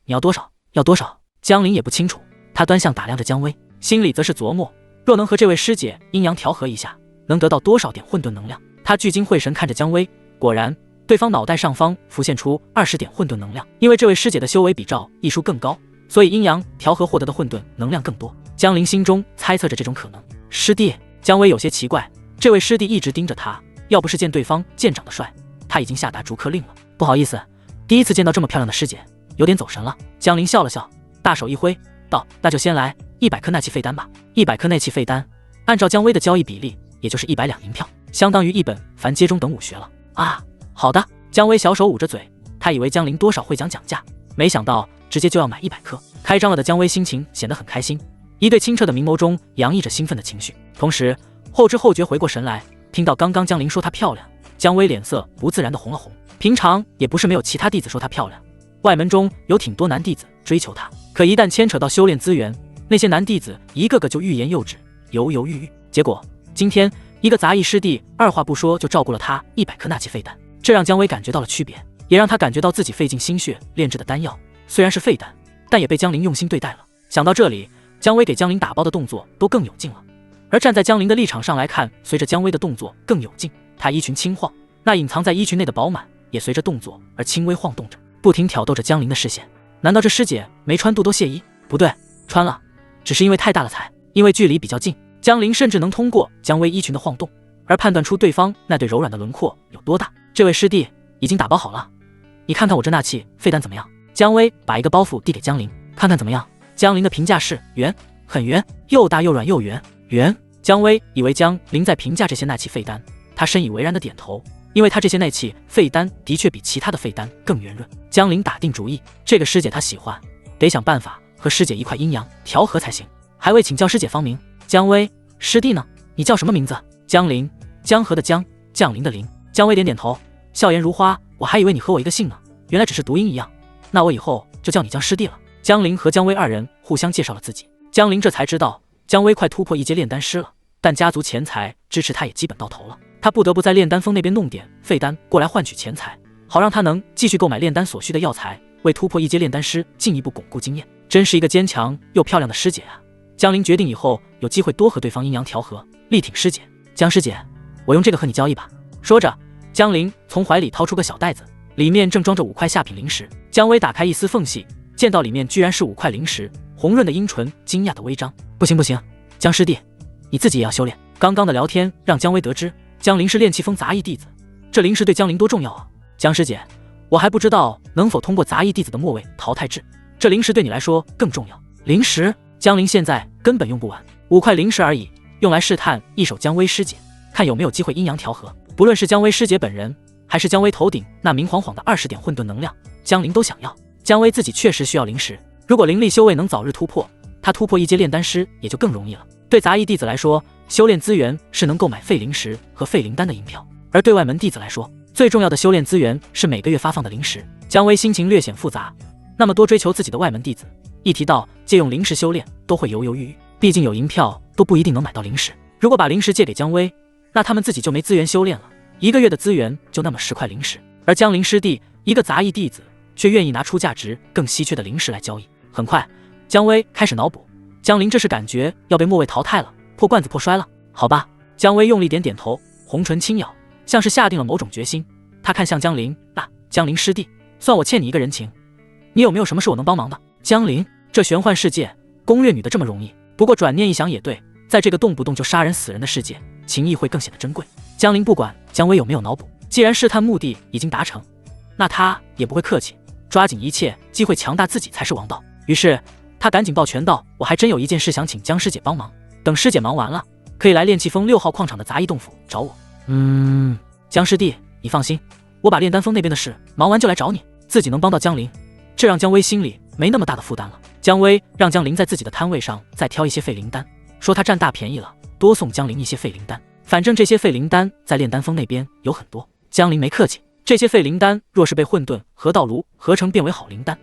你要多少？要多少？”江林也不清楚，他端详打量着江威，心里则是琢磨，若能和这位师姐阴阳调和一下，能得到多少点混沌能量。他聚精会神看着江威，果然对方脑袋上方浮现出20点混沌能量。因为这位师姐的修为比赵一书更高，所以阴阳调和获得的混沌能量更多。江林心中猜测着这种可能。师弟，江威有些奇怪，这位师弟一直盯着他，要不是见对方剑长得帅，他已经下达逐客令了。不好意思，第一次见到这么漂亮的师姐，有点走神了。江林笑了笑，大手一挥道：“那就先来100颗纳气废丹吧。”100颗纳气废丹，按照江威的交易比例，也就是100两银票，相当于一本凡阶中等武学了。啊，好的。江威小手捂着嘴，他以为江林多少会讲讲价，没想到直接就要买100颗。开张了的江威心情显得很开心，一对清澈的明眸中洋溢着兴奋的情绪，同时后知后觉回过神来，听到刚刚江林说她漂亮，江威脸色不自然的红了红。平常也不是没有其他弟子说她漂亮，外门中有挺多男弟子追求她，可一旦牵扯到修炼资源，那些男弟子一个个就欲言又止，犹犹豫豫。结果今天一个杂役师弟二话不说就照顾了他100颗纳气废丹，这让江威感觉到了区别，也让他感觉到自己费尽心血炼制的丹药虽然是废丹，但也被江林用心对待了。想到这里，江威给江林打包的动作都更有劲了。而站在江林的立场上来看，随着江威的动作更有劲，他衣裙轻晃，那隐藏在衣裙内的饱满也随着动作而轻微晃动着，不停挑逗着江林的视线。难道这师姐没穿肚兜亵衣？不对，穿了，只是因为太大了才。因为距离比较近，江林甚至能通过江威衣裙的晃动而判断出对方那对柔软的轮廓有多大。这位师弟已经打包好了，你看看我这纳气废丹怎么样？江威把一个包袱递给江林，看看怎么样？江林的评价是圆，很圆，又大又软又圆。圆。江威以为江林在评价这些纳气废丹，他深以为然的点头，因为他这些纳气废丹的确比其他的废丹更圆润。江林打定主意，这个师姐他喜欢，得想办法和师姐一块阴阳调和才行。还未请教师姐芳名。姜威，师弟呢？你叫什么名字？江陵，江河的江，降临的临。姜威点点头，笑颜如花。我还以为你和我一个姓呢，原来只是读音一样。那我以后就叫你江师弟了。江陵和姜威二人互相介绍了自己，江陵这才知道姜威快突破1阶炼丹师了，但家族钱财支持他也基本到头了，他不得不在炼丹峰那边弄点废丹过来换取钱财，好让他能继续购买炼丹所需的药材，为突破1阶炼丹师进一步巩固经验。真是一个坚强又漂亮的师姐啊！江陵决定以后有机会多和对方阴阳调和，力挺师姐。江师姐，我用这个和你交易吧。说着，江陵从怀里掏出个小袋子，里面正装着5块下品灵石。姜威打开一丝缝隙，见到里面居然是5块灵石，红润的阴唇惊讶的微张。不行不行，江师弟，你自己也要修炼。刚刚的聊天让姜威得知江陵是炼气峰杂役弟子，这灵石对江陵多重要啊！江师姐，我还不知道能否通过杂役弟子的末位淘汰制，这灵石对你来说更重要。灵石，江陵现在根本用不完，5块灵石而已，用来试探一手姜威师姐，看有没有机会阴阳调和。不论是姜威师姐本人，还是姜威头顶那明晃晃的20点混沌能量，江陵都想要。姜威自己确实需要灵石，如果灵力修为能早日突破，他突破1阶炼丹师也就更容易了。对杂役弟子来说，修炼资源是能购买废灵石和废灵丹的银票，而对外门弟子来说，最重要的修炼资源是每个月发放的灵石。姜威心情略显复杂，那么多追求自己的外门弟子，一提到借用灵石修炼都会犹犹豫豫，毕竟有银票都不一定能买到灵石。如果把灵石借给姜威，那他们自己就没资源修炼了，1个月的资源就那么10块灵石，而江陵师弟一个杂役弟子却愿意拿出价值更稀缺的灵石来交易。很快，姜威开始脑补，江陵这是感觉要被末位淘汰了，破罐子破摔了。好吧，姜威用力点点头，红唇轻咬，像是下定了某种决心。他看向江陵，江陵师弟，算我欠你一个人情，你有没有什么事我能帮忙的？江陵，这玄幻世界攻略女的这么容易？不过转念一想也对，在这个动不动就杀人死人的世界，情谊会更显得珍贵。江陵不管姜威有没有脑补，既然试探目的已经达成，那他也不会客气，抓紧一切机会强大自己才是王道。于是他赶紧抱拳道，我还真有一件事想请江师姐帮忙，等师姐忙完了，可以来炼气峰6号矿场的杂役洞府找我。江师弟你放心，我把炼丹峰那边的事忙完就来找你，自己能帮到江陵，这让姜威心里没那么大的负担了。姜威让江陵在自己的摊位上再挑一些废灵丹，说他占大便宜了，多送江陵一些废灵丹，反正这些废灵丹在炼丹峰那边有很多。江陵没客气，这些废灵丹若是被混沌和道炉合成变为好灵丹，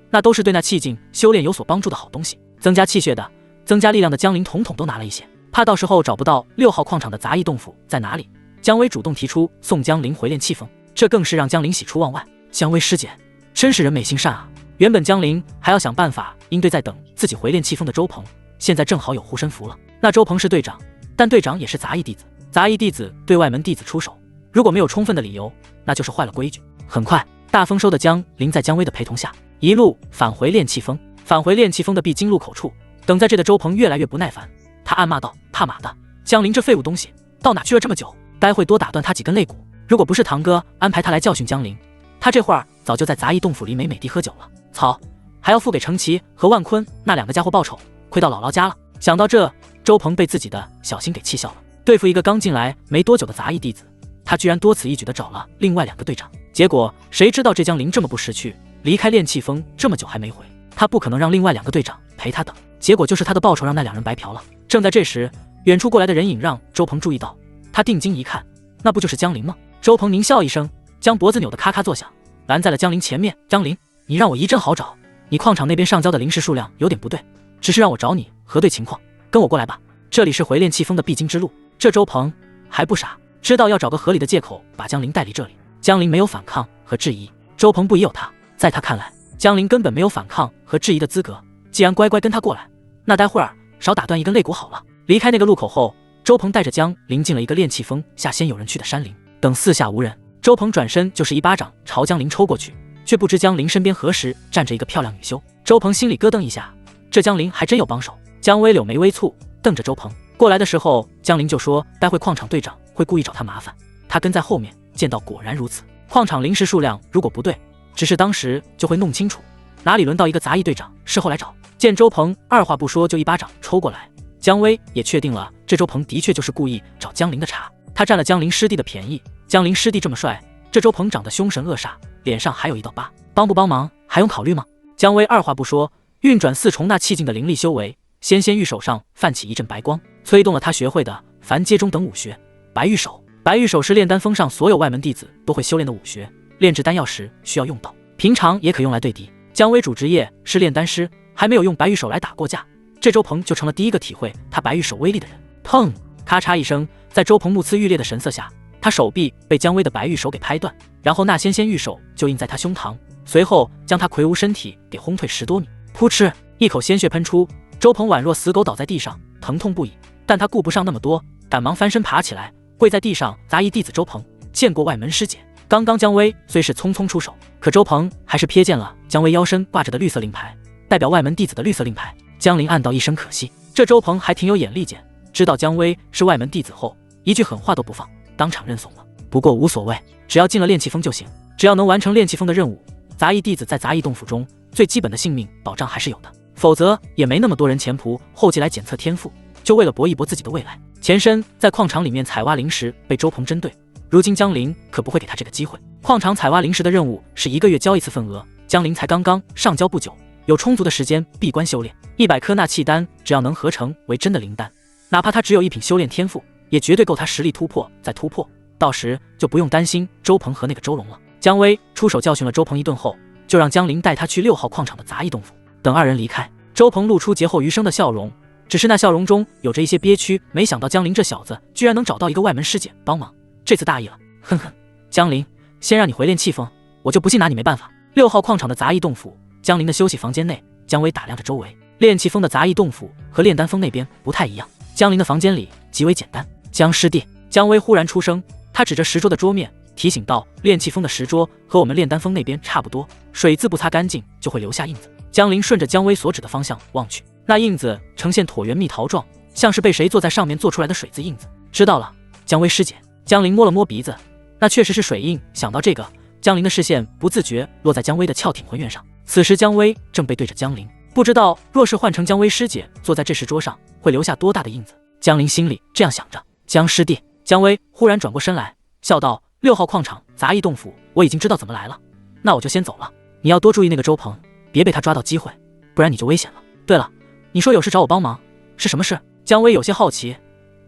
那都是对那气境修炼有所帮助的好东西，增加气血的，增加力量的。江陵统统都拿了一些，怕到时候找不到6号矿场的杂役洞府在哪里，姜威主动提出送江陵回炼气峰，这更是让江陵喜出望外。姜威师姐真是人美心善啊！原本江陵还要想办法应对在等自己回炼气峰的周鹏，现在正好有护身符了。那周鹏是队长，但队长也是杂役弟子，杂役弟子对外门弟子出手，如果没有充分的理由，那就是坏了规矩。很快，大丰收的江陵在姜威的陪同下，一路返回炼气峰。返回炼气峰的必经路口处，等在这的周鹏越来越不耐烦，他暗骂道：他妈的，江陵这废物东西到哪去了这么久？待会多打断他几根肋骨。如果不是堂哥安排他来教训江陵，他这会儿早就在杂役洞府里美美地喝酒了。操，还要付给程奇和万坤那2个家伙报酬，亏到姥姥家了。想到这，周鹏被自己的小心给气笑了。对付一个刚进来没多久的杂役弟子，他居然多此一举地找了另外2个队长。结果谁知道这江陵这么不识趣，离开炼气峰这么久还没回，他不可能让另外2个队长陪他等。结果就是他的报酬让那2人白嫖了。正在这时，远处过来的人影让周鹏注意到，他定睛一看，那不就是江陵吗？周鹏狞笑一声，将脖子扭得咔咔作响，拦在了江陵前面。江陵，你让我一阵好找，你矿场那边上交的灵石数量有点不对，只是让我找你核对情况，跟我过来吧。这里是回炼气峰的必经之路。这周鹏还不傻，知道要找个合理的借口把江陵带离这里。江陵没有反抗和质疑，周鹏不疑有他，在他看来，江陵根本没有反抗和质疑的资格，既然乖乖跟他过来，那待会儿少打断一根肋骨好了。离开那个路口后，周鹏带着江陵进了一个炼气峰下鲜有人去的山林。等四下无人，周鹏转身就是一巴掌朝江陵抽过去，却不知江陵身边何时站着一个漂亮女修。周鹏心里咯噔一下，这江陵还真有帮手。江威柳眉微蹙，瞪着周鹏。过来的时候，江陵就说待会矿场队长会故意找他麻烦，他跟在后面见到果然如此。矿场灵石数量如果不对，只是当时就会弄清楚，哪里轮到一个杂役队长事后来找。见周鹏二话不说就一巴掌抽过来，姜威也确定了这周鹏的确就是故意找江陵的茬，他占了江陵师弟的便宜。江陵师弟这么帅，这周鹏长得凶神恶煞，脸上还有一道疤，帮不帮忙还用考虑吗？姜威二话不说，运转4重那气境的灵力修为，纤纤玉手上泛起一阵白光，催动了他学会的凡阶中等武学白玉手。白玉手是炼丹峰上所有外门弟子都会修炼的武学，炼制丹药时需要用到，平常也可用来对敌。姜维主职业是炼丹师，还没有用白玉手来打过架，这周鹏就成了第一个体会他白玉手威力的人。砰！咔嚓一声，在周鹏目眦欲裂的神色下，他手臂被姜维的白玉手给拍断，然后那纤纤玉手就印在他胸膛，随后将他魁梧身体给轰退10多米。噗嗤，一口鲜血喷出，周鹏宛若死狗倒在地上，疼痛不已。但他顾不上那么多，赶忙翻身爬起来，跪在地上。杂役弟子周鹏见过外门师姐。刚刚姜维虽是匆匆出手，可周鹏还是瞥见了姜维腰身挂着的绿色令牌，代表外门弟子的绿色令牌。江林暗道一声可惜，这周鹏还挺有眼力见，知道姜维是外门弟子后，一句狠话都不放，当场认怂了。不过无所谓，只要进了炼气峰就行，只要能完成炼气峰的任务，杂役弟子在杂役洞府中最基本的性命保障还是有的，否则也没那么多人前仆后继来检测天赋，就为了搏一搏自己的未来。前身在矿场里面采挖灵石被周鹏针对，如今江林可不会给他这个机会。矿场采挖灵石的任务是1个月交1次份额，江林才刚刚上交不久，有充足的时间闭关修炼。100颗纳气丹只要能合成为真的灵丹，哪怕他只有1品修炼天赋，也绝对够他实力突破再突破，到时就不用担心周鹏和那个周龙了。姜维出手教训了周鹏一顿后，就让江林带他去6号矿场的杂役洞府。等2人离开，周鹏露出劫后余生的笑容，只是那笑容中有着一些憋屈，没想到江林这小子居然能找到一个外门师姐帮忙，这次大意了。哼哼，江林，先让你回炼气峰，我就不信拿你没办法。6号矿场的杂役洞府，江林的休息房间内，姜维打量着周围。炼气峰的杂役洞府和炼丹峰那边不太一样，江林的房间里极为简单。姜师弟，姜维忽然出声，他指着石桌的桌面提醒道，炼气峰的石桌和我们炼丹峰那边差不多，水渍不擦干净就会留下印子。江林顺着姜维所指的方向望去，那印子呈现椭圆蜜桃状，像是被谁坐在上面做出来的水渍印子。知道了，姜维师姐。江林摸了摸鼻子，那确实是水印。想到这个，江林的视线不自觉落在姜维的翘挺浑圆上。此时姜维正背对着江林，不知道若是换成姜维师姐坐在这石桌上，会留下多大的印子。江林心里这样想着。姜师弟，姜维忽然转过身来，笑道：6号矿场杂役洞府，我已经知道怎么来了，那我就先走了。你要多注意那个周鹏，别被他抓到机会，不然你就危险了。对了，你说有事找我帮忙，是什么事？姜维有些好奇，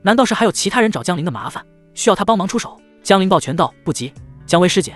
难道是还有其他人找江林的麻烦，需要他帮忙出手？江林抱拳道：不急，姜维师姐，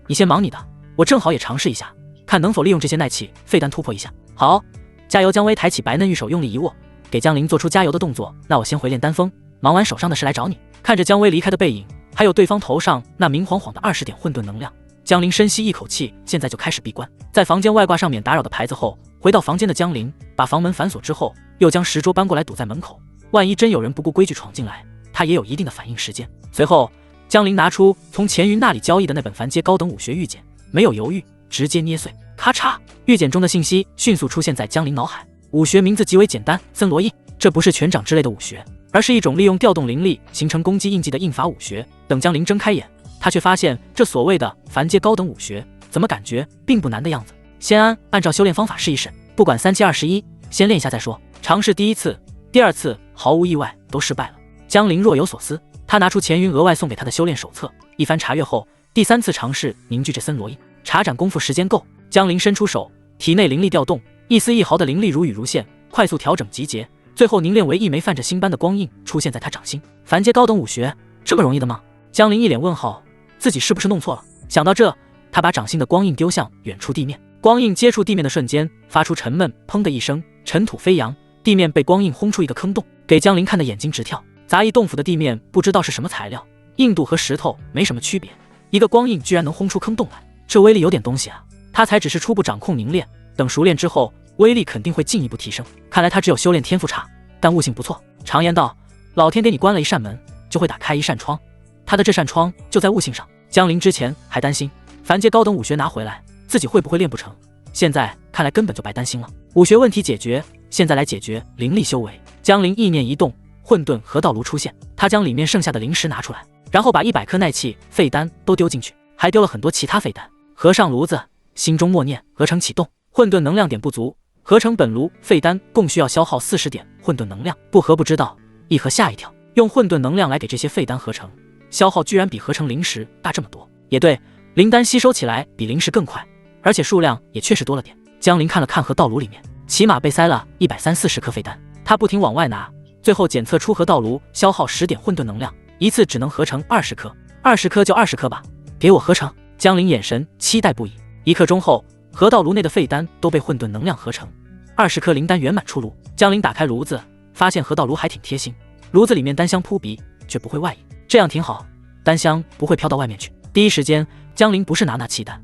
你先忙你的，我正好也尝试一下，看能否利用这些耐气废丹突破一下。好，加油！姜维抬起白嫩玉手，用力一握，给江林做出加油的动作。那我先回炼丹峰，忙完手上的事来找你。看着姜维离开的背影，还有对方头上那明晃晃的20点混沌能量，江林深吸一口气，现在就开始闭关。在房间外挂上免打扰的牌子后，回到房间的江林把房门反锁之后，又将石桌搬过来堵在门口，万一真有人不顾规矩闯进来，他也有一定的反应时间。随后江林拿出从钱云那里交易的那本凡阶高等武学玉简，没有犹豫，直接捏碎。咔嚓，玉简中的信息迅速出现在江林脑海。武学名字极为简单，森罗印。这不是拳掌之类的武学，而是一种利用调动灵力形成攻击印记的印法武学。等江林睁开眼，他却发现这所谓的凡阶高等武学怎么感觉并不难的样子。先按照修炼方法试一试，不管3七21，先练一下再说。尝试第1次、第2次毫无意外都失败了。江林若有所思，他拿出钱云额外送给他的修炼手册，一番查阅后，第3次尝试凝聚这森罗印。查展功夫时间够，江林伸出手，体内灵力调动，一丝一毫的灵力如雨如线，快速调整集结，最后凝练为一枚泛着星般的光印出现在他掌心。凡阶高等武学这么容易的吗？江林一脸问号，自己是不是弄错了？想到这，他把掌心的光印丢向远处地面，光印接触地面的瞬间发出沉闷砰的一声，尘土飞扬，地面被光印轰出一个坑洞，给江林看得眼睛直跳。杂役洞府的地面不知道是什么材料，硬度和石头没什么区别，一个光印居然能轰出坑洞来，这威力有点东西啊。他才只是初步掌控凝练，等熟练之后威力肯定会进一步提升。看来他只有修炼天赋差，但悟性不错。常言道，老天给你关了一扇门，就会打开一扇窗，他的这扇窗就在悟性上。江林之前还担心凡阶高等武学拿回来自己会不会练不成，现在看来根本就白担心了。武学问题解决，现在来解决灵力修为。江林意念一动，混沌河道炉出现，他将里面剩下的灵石拿出来，然后把100颗耐气废丹都丢进去，还丢了很多其他废丹。合上炉子，心中默念合成启动。混沌能量点不足，合成本炉废丹共需要消耗40点混沌能量。不合不知道，一合吓一跳，用混沌能量来给这些废丹合成，消耗居然比合成灵石大这么多。也对，灵丹吸收起来比灵石更快，而且数量也确实多了点。江林看了看河道炉里面，起码被塞了130-140颗废丹，他不停往外拿，最后检测出河道炉消耗10点混沌能量，一次只能合成20颗，20颗就20颗吧，给我合成。江林眼神期待不已。1刻钟后，河道炉内的废丹都被混沌能量合成，20颗灵丹圆满出炉。江林打开炉子，发现河道炉还挺贴心，炉子里面丹香扑鼻，却不会外溢，这样挺好，丹香不会飘到外面去。第一时间，江林不是拿那气丹，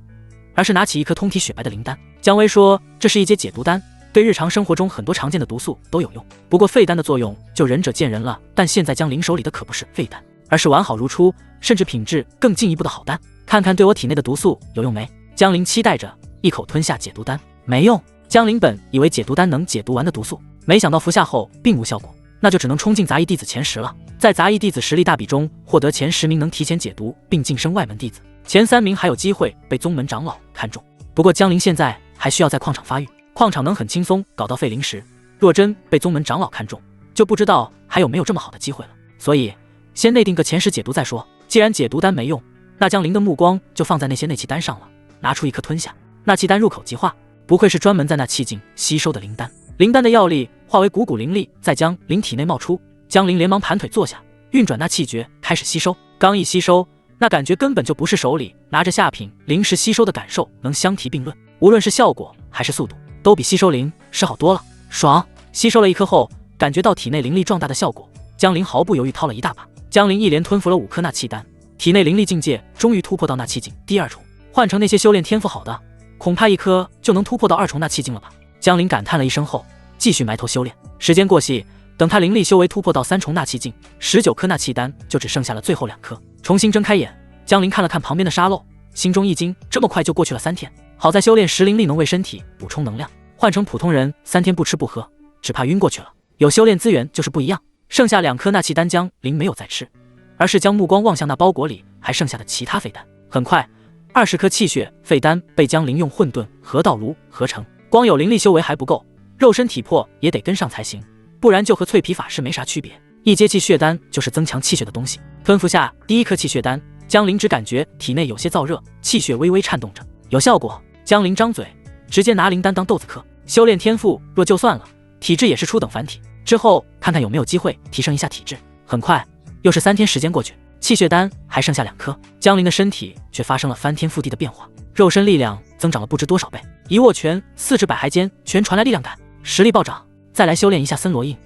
而是拿起一颗通体雪白的灵丹。姜薇说，这是一阶解毒丹，对日常生活中很多常见的毒素都有用。不过废丹的作用就仁者见仁了，但现在江林手里的可不是废丹，而是完好如初，甚至品质更进一步的好丹。看看对我体内的毒素有用没？江林期待着，一口吞下解毒丹，没用。江林本以为解毒丹能解毒完的毒素，没想到服下后并无效果，那就只能冲进杂役弟子前10了。在杂役弟子实力大比中获得前10名能提前解毒并晋升外门弟子，前3名还有机会被宗门长老看中。不过江林现在还需要在矿场发育，矿场能很轻松搞到废灵石，若真被宗门长老看中，就不知道还有没有这么好的机会了。所以先内定个前10解毒再说。既然解毒丹没用，那江林的目光就放在那些内气丹上了，拿出一颗吞下。那气丹入口即化，不愧是专门在那气境吸收的灵丹。灵丹的药力化为股股灵力在江林体内冒出，江林连忙盘腿坐下，运转那气诀开始吸收。刚一吸收，那感觉根本就不是手里拿着下品灵石吸收的感受能相提并论，无论是效果还是速度，都比吸收灵石好多了。爽！吸收了1颗后，感觉到体内灵力壮大的效果，江林毫不犹豫掏了一大把。江林一连吞服了5颗那气丹，体内灵力境界终于突破到那气境第2重。换成那些修炼天赋好的，恐怕1颗就能突破到2重那气境了吧。江林感叹了一声后，继续埋头修炼。时间过隙，等他灵力修为突破到3重那气境，19颗那气丹就只剩下了最后2颗。重新睁开眼，江林看了看旁边的沙漏，心中一惊，这么快就过去了3天。好在修炼时灵力能为身体补充能量，换成普通人3天不吃不喝，只怕晕过去了。有修炼资源就是不一样。剩下2颗那气丹，江林没有再吃，而是将目光望向那包裹里还剩下的其他废丹。很快，20颗气血废丹被江林用混沌河道炉合成。光有灵力修为还不够，肉身体魄也得跟上才行，不然就和淬皮法师没啥区别。一阶气血丹就是增强气血的东西。吞服下第1颗气血丹，江林只感觉体内有些燥热，气血微微颤动着，有效果。江林张嘴，直接拿灵丹当豆子嗑。修炼天赋若就算了，体质也是初等凡体，之后看看有没有机会提升一下体质。很快又是3天时间过去，气血丹还剩下2颗，江林的身体却发生了翻天覆地的变化，肉身力量增长了不知多少倍。一握拳，4指百骸间全传来力量感，实力暴涨。再来修炼一下森罗印，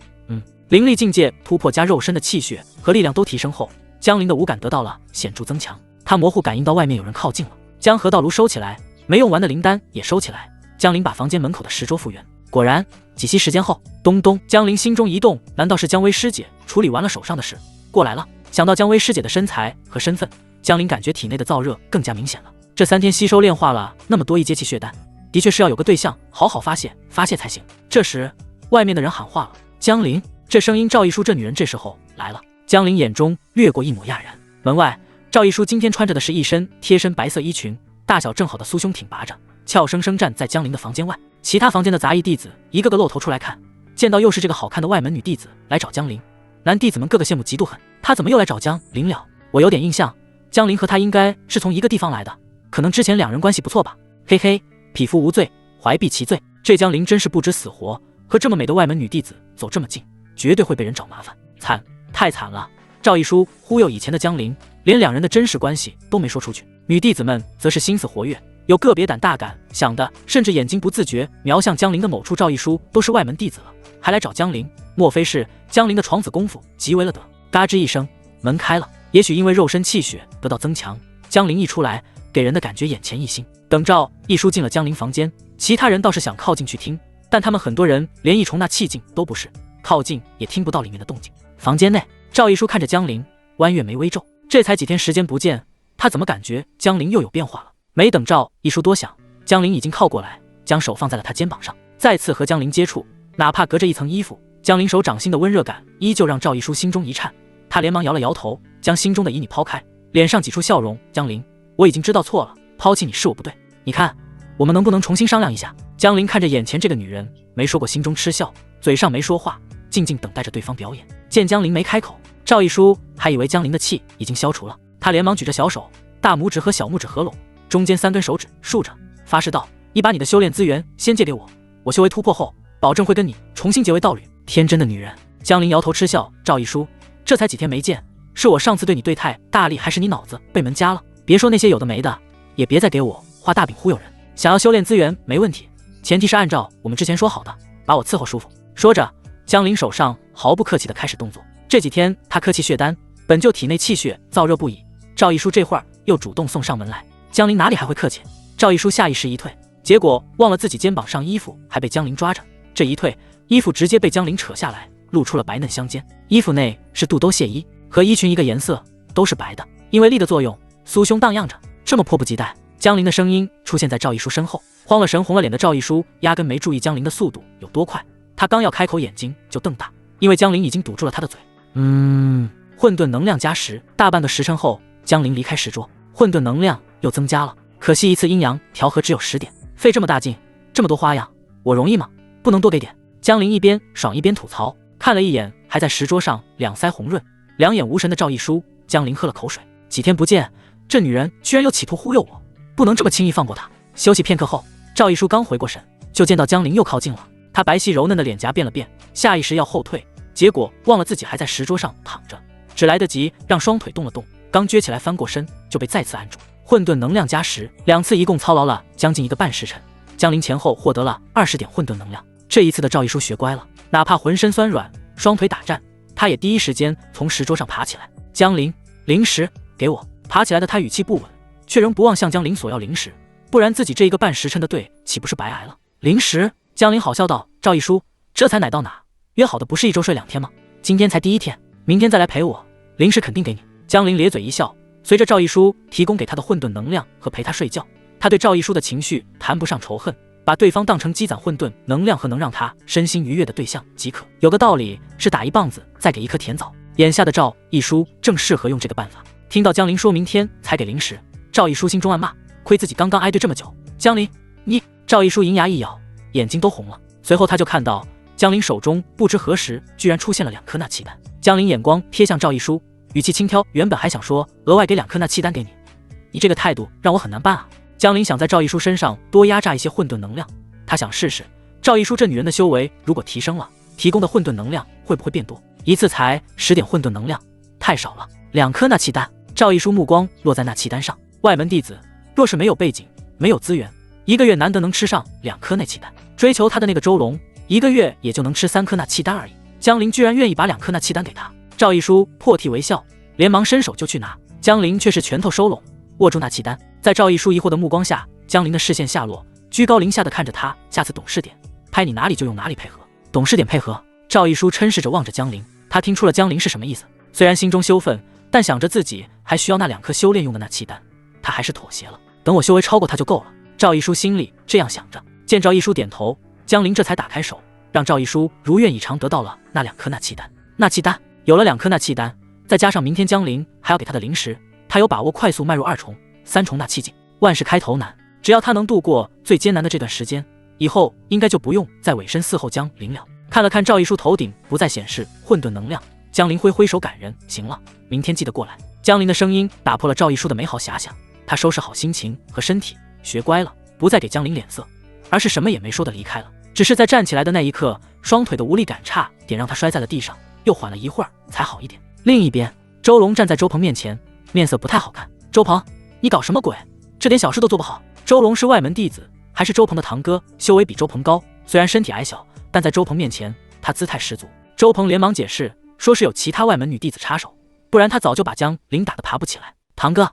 灵力境界突破加肉身的气血和力量都提升后，江林的五感得到了显著增强。他模糊感应到外面有人靠近了，将河道炉收起来，没用完的灵丹也收起来。江林把房间门口的石桌复原，果然几息时间后，咚咚，江林心中一动，难道是姜薇师姐处理完了手上的事过来了？想到姜薇师姐的身材和身份，江林感觉体内的燥热更加明显了。这3天吸收炼化了那么多一阶气血丹，的确是要有个对象好好发泄才行。这时外面的人喊话了，江林。这声音赵一书这女人这时候来了。江林眼中掠过一抹讶然。门外赵一书今天穿着的是一身贴身白色衣裙，大小正好的酥胸挺拔着，俏生生站在江林的房间外。其他房间的杂役弟子一个个露头出来看，见到又是这个好看的外门女弟子来找江林，男弟子们个个羡慕嫉妒恨。她怎么又来找江林了？我有点印象，江林和她应该是从一个地方来的，可能之前2人关系不错吧。嘿嘿，匹夫无罪，怀璧其罪。这江林真是不知死活，和这么美的外门女弟子走这么近，绝对会被人找麻烦。惨，太惨了！赵一书忽悠以前的江林，连2人的真实关系都没说出去。女弟子们则是心思活跃，有个别胆大敢想的，甚至眼睛不自觉瞄向江林的某处。赵一书都是外门弟子了，还来找江林，莫非是江林的床子功夫极为了得？嘎吱一声，门开了。也许因为肉身气血得到增强，江林一出来，给人的感觉眼前一新。等赵一书进了江林房间，其他人倒是想靠近去听，但他们很多人连一重那气境都不是，靠近也听不到里面的动静。房间内，赵一书看着江林，弯月眉微皱。这才几天时间不见，他怎么感觉江林又有变化了？没等赵一书多想，江林已经靠过来，将手放在了他肩膀上，再次和江林接触。哪怕隔着一层衣服，江林手掌心的温热感依旧让赵一书心中一颤。他连忙摇了摇头，将心中的旖旎抛开，脸上挤出笑容。江林，我已经知道错了，抛弃你是我不对，你看我们能不能重新商量一下？江林看着眼前这个女人，没说过心中嗤笑，嘴上没说话，静静等待着对方表演。见江林没开口，赵一书还以为江林的气已经消除了，他连忙举着小手，大拇指和小拇指合拢，中间3根手指竖着，发誓道：你把你的修炼资源先借给我，我修为突破后保证会跟你重新结为道侣。天真的女人。江林摇头嗤笑，赵一书，这才几天没见，是我上次对你对太大力，还是你脑子被门夹了？别说那些有的没的，也别再给我画大饼忽悠人。想要修炼资源没问题，前提是按照我们之前说好的，把我伺候舒服。说着，江林手上毫不客气地开始动作。这几天他磕气血丹，本就体内气血燥热不已，赵一书这会儿又主动送上门来，江林哪里还会客气？赵一书下意识一退，结果忘了自己肩膀上衣服还被江林抓着，这一退，衣服直接被江林扯下来，露出了白嫩香肩。衣服内是肚兜亵衣，和衣裙一个颜色，都是白的，因为力的作用，酥胸荡漾着。这么迫不及待，江林的声音出现在赵一书身后。慌了神红了脸的赵一书压根没注意江林的速度有多快，他刚要开口，眼睛就瞪大，因为江林已经堵住了他的嘴。混沌能量加10，大半个时辰后，江林离开石桌，混沌能量又增加了。可惜一次阴阳调和只有10点，费这么大劲，这么多花样，我容易吗？不能多给点。江林一边爽一边吐槽，看了一眼还在石桌上两腮红润、两眼无神的赵一书，江林喝了口水。几天不见，这女人居然又企图忽悠我，不能这么轻易放过她。休息片刻后，赵一书刚回过神，就见到江林又靠近了。他白皙柔嫩的脸颊变了变，下意识要后退，结果忘了自己还在石桌上躺着，只来得及让双腿动了动，刚撅起来翻过身，就被再次按住。混沌能量加10，两次一共操劳了将近1个半时辰，江林前后获得了20点混沌能量。这一次的赵一书学乖了，哪怕浑身酸软，双腿打颤，他也第一时间从石桌上爬起来。江林，灵石给我！爬起来的他语气不稳，却仍不忘向江林索要灵石，不然自己这1个半时辰的队岂不是白挨了？灵石！江林好笑道：“赵一书，这才哪到哪？约好的不是1周睡2天吗？今天才第1天，明天再来陪我，灵石肯定给你。”江林咧嘴一笑，随着赵一书提供给他的混沌能量和陪他睡觉，他对赵一书的情绪谈不上仇恨，把对方当成积攒混沌能量和能让他身心愉悦的对象即可。有个道理是打1棒子再给1颗甜枣，眼下的赵一书正适合用这个办法。听到江林说明天才给灵石，赵一书心中暗骂，亏自己刚刚挨对这么久。江林，你……赵一书银牙一咬，眼睛都红了。随后他就看到江林手中不知何时居然出现了2颗纳气丹。江林眼光瞥向赵一书，语气轻佻，原本还想说额外给2颗纳气丹给你，你这个态度让我很难办啊。江林想在赵一书身上多压榨一些混沌能量，他想试试赵一书这女人的修为如果提升了，提供的混沌能量会不会变多。一次才10点混沌能量，太少了。2颗纳气丹，赵一书目光落在纳气丹上。外门弟子若是没有背景，没有资源，1个月难得能吃上2颗纳气丹，追求他的那个周龙1个月也就能吃3颗纳气丹而已。江林居然愿意把2颗纳气丹给他，赵一书破涕为笑，连忙伸手就去拿。江林却是拳头收拢，握住纳气丹。在赵一书疑惑的目光下，江林的视线下落，居高临下的看着他，下次懂事点，拍你哪里就用哪里配合，懂事点配合。赵一书嗔视着望着江林，他听出了江林是什么意思，虽然心中羞愤，但想着自己还需要那2颗修炼用的纳气丹，他还是妥协了，等我修为超过他就够了。赵一书心里这样想着，见赵一书点头，江林这才打开手，让赵一书如愿以偿得到了那2颗纳气丹。纳气丹有了2颗纳气丹，再加上明天江林还要给他的灵石，他有把握快速迈入2重、3重纳气境。万事开头难，只要他能度过最艰难的这段时间，以后应该就不用再委身伺候江林了。看了看赵一书头顶不再显示混沌能量，江林挥挥手感人，行了，明天记得过来。江林的声音打破了赵一书的美好遐想，他收拾好心情和身体，学乖了，不再给江林脸色，而是什么也没说的离开了。只是在站起来的那一刻，双腿的无力感差点让他摔在了地上，又缓了一会儿才好一点。另一边，周龙站在周鹏面前，面色不太好看。周鹏，你搞什么鬼？这点小事都做不好。周龙是外门弟子，还是周鹏的堂哥，修为比周鹏高，虽然身体矮小，但在周鹏面前他姿态十足。周鹏连忙解释说是有其他外门女弟子插手，不然他早就把江林打得爬不起来。堂哥，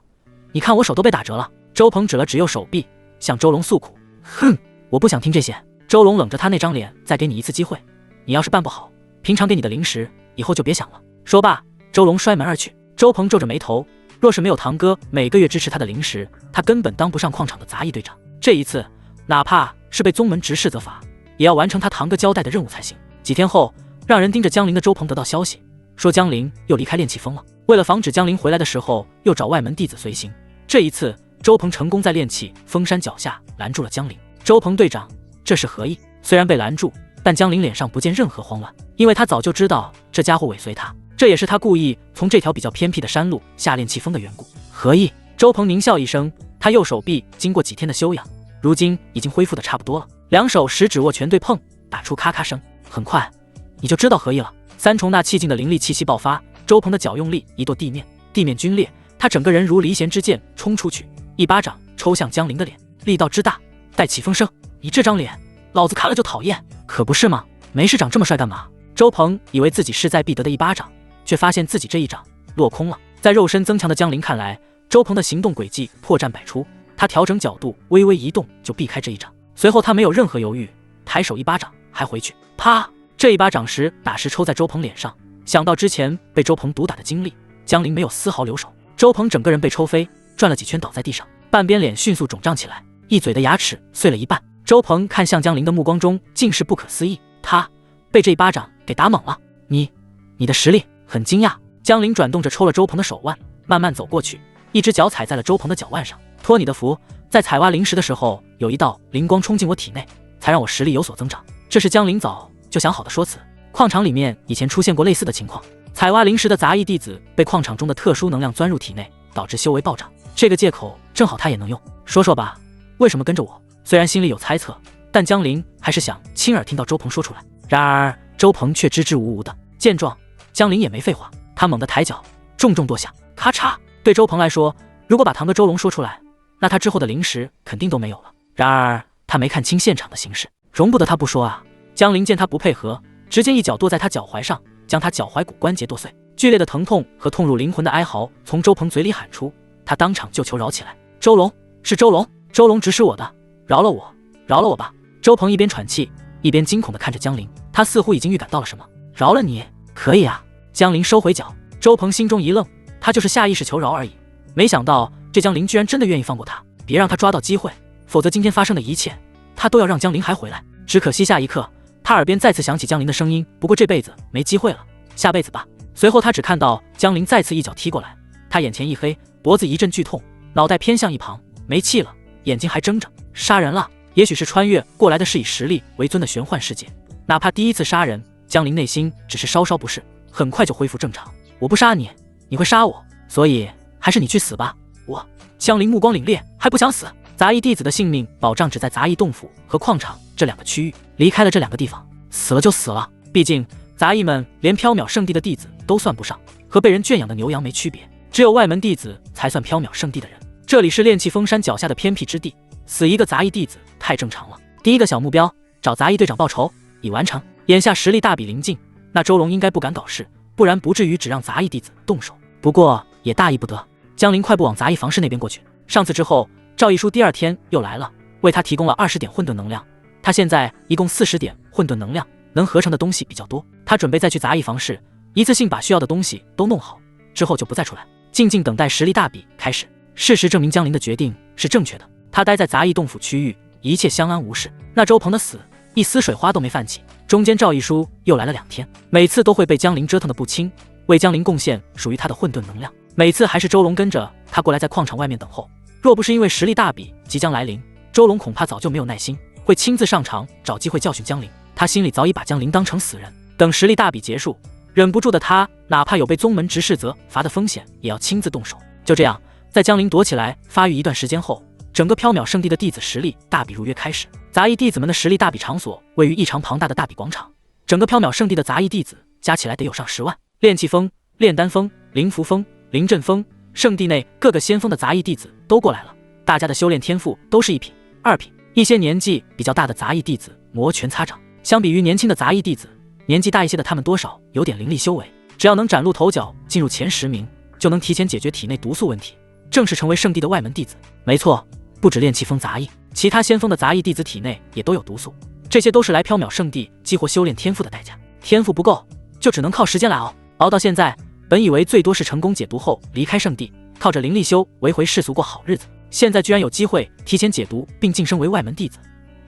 你看我手都被打折了。周鹏指了指右手臂，向周龙诉苦。哼，我不想听这些。周龙冷着他那张脸，再给你一次机会，你要是办不好，平常给你的零食以后就别想了。说罢，周龙摔门而去。周鹏皱着眉头，若是没有堂哥每个月支持他的零食，他根本当不上矿场的杂役队长。这一次，哪怕是被宗门执事责罚，也要完成他堂哥交代的任务才行。几天后，让人盯着江林的周鹏得到消息，说江林又离开炼气峰了。为了防止江林回来的时候又找外门弟子随行，这一次周鹏成功在炼气峰山脚下拦住了江林。周鹏队长，这是何意？虽然被拦住，但江林脸上不见任何慌乱，因为他早就知道这家伙尾随他，这也是他故意从这条比较偏僻的山路下炼气峰的缘故。何意？周鹏狞笑一声，他右手臂经过几天的休养，如今已经恢复的差不多了，两手食指握拳对碰，打出咔咔声。很快，你就知道何意了。三重那气劲的灵力气息爆发，周鹏的脚用力一跺地面，地面皲裂，他整个人如离弦之箭冲出去，一巴掌抽向江灵的脸，力道之大，带起风声。你这张脸，老子看了就讨厌，可不是吗？没事长这么帅干嘛？周鹏以为自己势在必得的一巴掌，却发现自己这一掌落空了。在肉身增强的江灵看来，周鹏的行动轨迹破绽百出，他调整角度，微微一动就避开这一掌。随后他没有任何犹豫，抬手一巴掌还回去，啪！这一巴掌时打时抽在周鹏脸上。想到之前被周鹏毒打的经历，江灵没有丝毫留手。周鹏整个人被抽飞，转了几圈倒在地上，半边脸迅速肿胀起来，一嘴的牙齿碎了一半。周鹏看向江灵的目光中尽是不可思议，他被这一巴掌给打懵了。你的实力很惊讶。江灵转动着抽了周鹏的手腕，慢慢走过去，一只脚踩在了周鹏的脚腕上。托你的福，在采挖灵石的时候，有一道灵光冲进我体内，才让我实力有所增长。这是江灵早就想好的说辞。矿场里面以前出现过类似的情况，采挖灵石的杂役弟子被矿场中的特殊能量钻入体内，导致修为暴涨。这个借口正好他也能用。说说吧，为什么跟着我？虽然心里有猜测，但江灵还是想亲耳听到周鹏说出来。然而周鹏却支支吾吾的。见状，江灵也没废话，他猛地抬脚，重重跺下，咔嚓。对周鹏来说，如果把堂哥周龙说出来，那他之后的灵石肯定都没有了。然而他没看清现场的形势，容不得他不说啊。江灵见他不配合，直接一脚跺在他脚踝上，将他脚踝骨关节跺碎。剧烈的疼痛和痛入灵魂的哀嚎从周鹏嘴里喊出，他当场就求饶起来。周龙，是周龙，周龙指使我的，饶了我，饶了我吧。周鹏一边喘气，一边惊恐地看着江灵，他似乎已经预感到了什么。饶了你，可以啊。江灵收回脚，周鹏心中一愣，他就是下意识求饶而已，没想到这江灵居然真的愿意放过他。别让他抓到机会，否则今天发生的一切，他都要让江灵还回来。只可惜下一刻，他耳边再次响起江灵的声音，不过这辈子没机会了，下辈子吧。随后他只看到江灵再次一脚踢过来，他眼前一黑，脖子一阵剧痛，脑袋偏向一旁，没气了，眼睛还睁着。杀人了！也许是穿越过来的是以实力为尊的玄幻世界，哪怕第一次杀人，江灵内心只是稍稍不适，很快就恢复正常。我不杀你，你会杀我，所以还是你去死吧。我……江灵目光凛冽，还不想死？杂役弟子的性命保障只在杂役洞府和矿场这两个区域，离开了这两个地方，死了就死了。毕竟杂役们连缥缈圣地的弟子都算不上，和被人圈养的牛羊没区别，只有外门弟子才算缥缈圣地的人。这里是炼气峰山脚下的偏僻之地，死一个杂役弟子太正常了。第一个小目标，找杂役队长报仇，已完成。眼下实力大比临近，那周龙应该不敢搞事，不然不至于只让杂役弟子动手。不过也大意不得。江灵快步往杂役房室那边过去。上次之后，赵一书第二天又来了，为他提供了20点混沌能量。他现在一共40点混沌能量，能合成的东西比较多。他准备再去杂役房室，一次性把需要的东西都弄好，之后就不再出来，静静等待实力大比开始。事实证明江灵的决定是正确的，他待在杂役洞府区域，一切相安无事。那周鹏的死，一丝水花都没泛起。中间赵一书又来了2天，每次都会被江灵折腾得不轻，为江灵贡献属于他的混沌能量。每次还是周龙跟着他过来，在矿场外面等候。若不是因为实力大比即将来临，周龙恐怕早就没有耐心，会亲自上场找机会教训江灵。他心里早已把江灵当成死人。等实力大比结束，忍不住的他哪怕有被宗门执事责罚的风险，也要亲自动手。就这样，在江灵躲起来发育一段时间后，整个缥缈圣地的弟子实力大比如约开始。杂役弟子们的实力大比场所位于异常庞大的大比广场，整个缥缈圣地的杂役弟子加起来得有上10万。炼气峰、炼丹峰、灵符峰、灵阵峰，圣地内各个先锋的杂役弟子都过来了，大家的修炼天赋都是1品、2品。一些年纪比较大的杂役弟子摩拳擦掌，相比于年轻的杂役弟子，年纪大一些的他们多少有点灵力修为，只要能崭露头角进入前10名，就能提前解决体内毒素问题，正式成为圣地的外门弟子。没错，不止炼气峰杂役，其他先锋的杂役弟子体内也都有毒素，这些都是来缥缈圣地激活修炼天赋的代价。天赋不够，就只能靠时间来熬。熬到现在，本以为最多是成功解毒后离开圣地，靠着灵力修为回世俗过好日子，现在居然有机会提前解毒并晋升为外门弟子，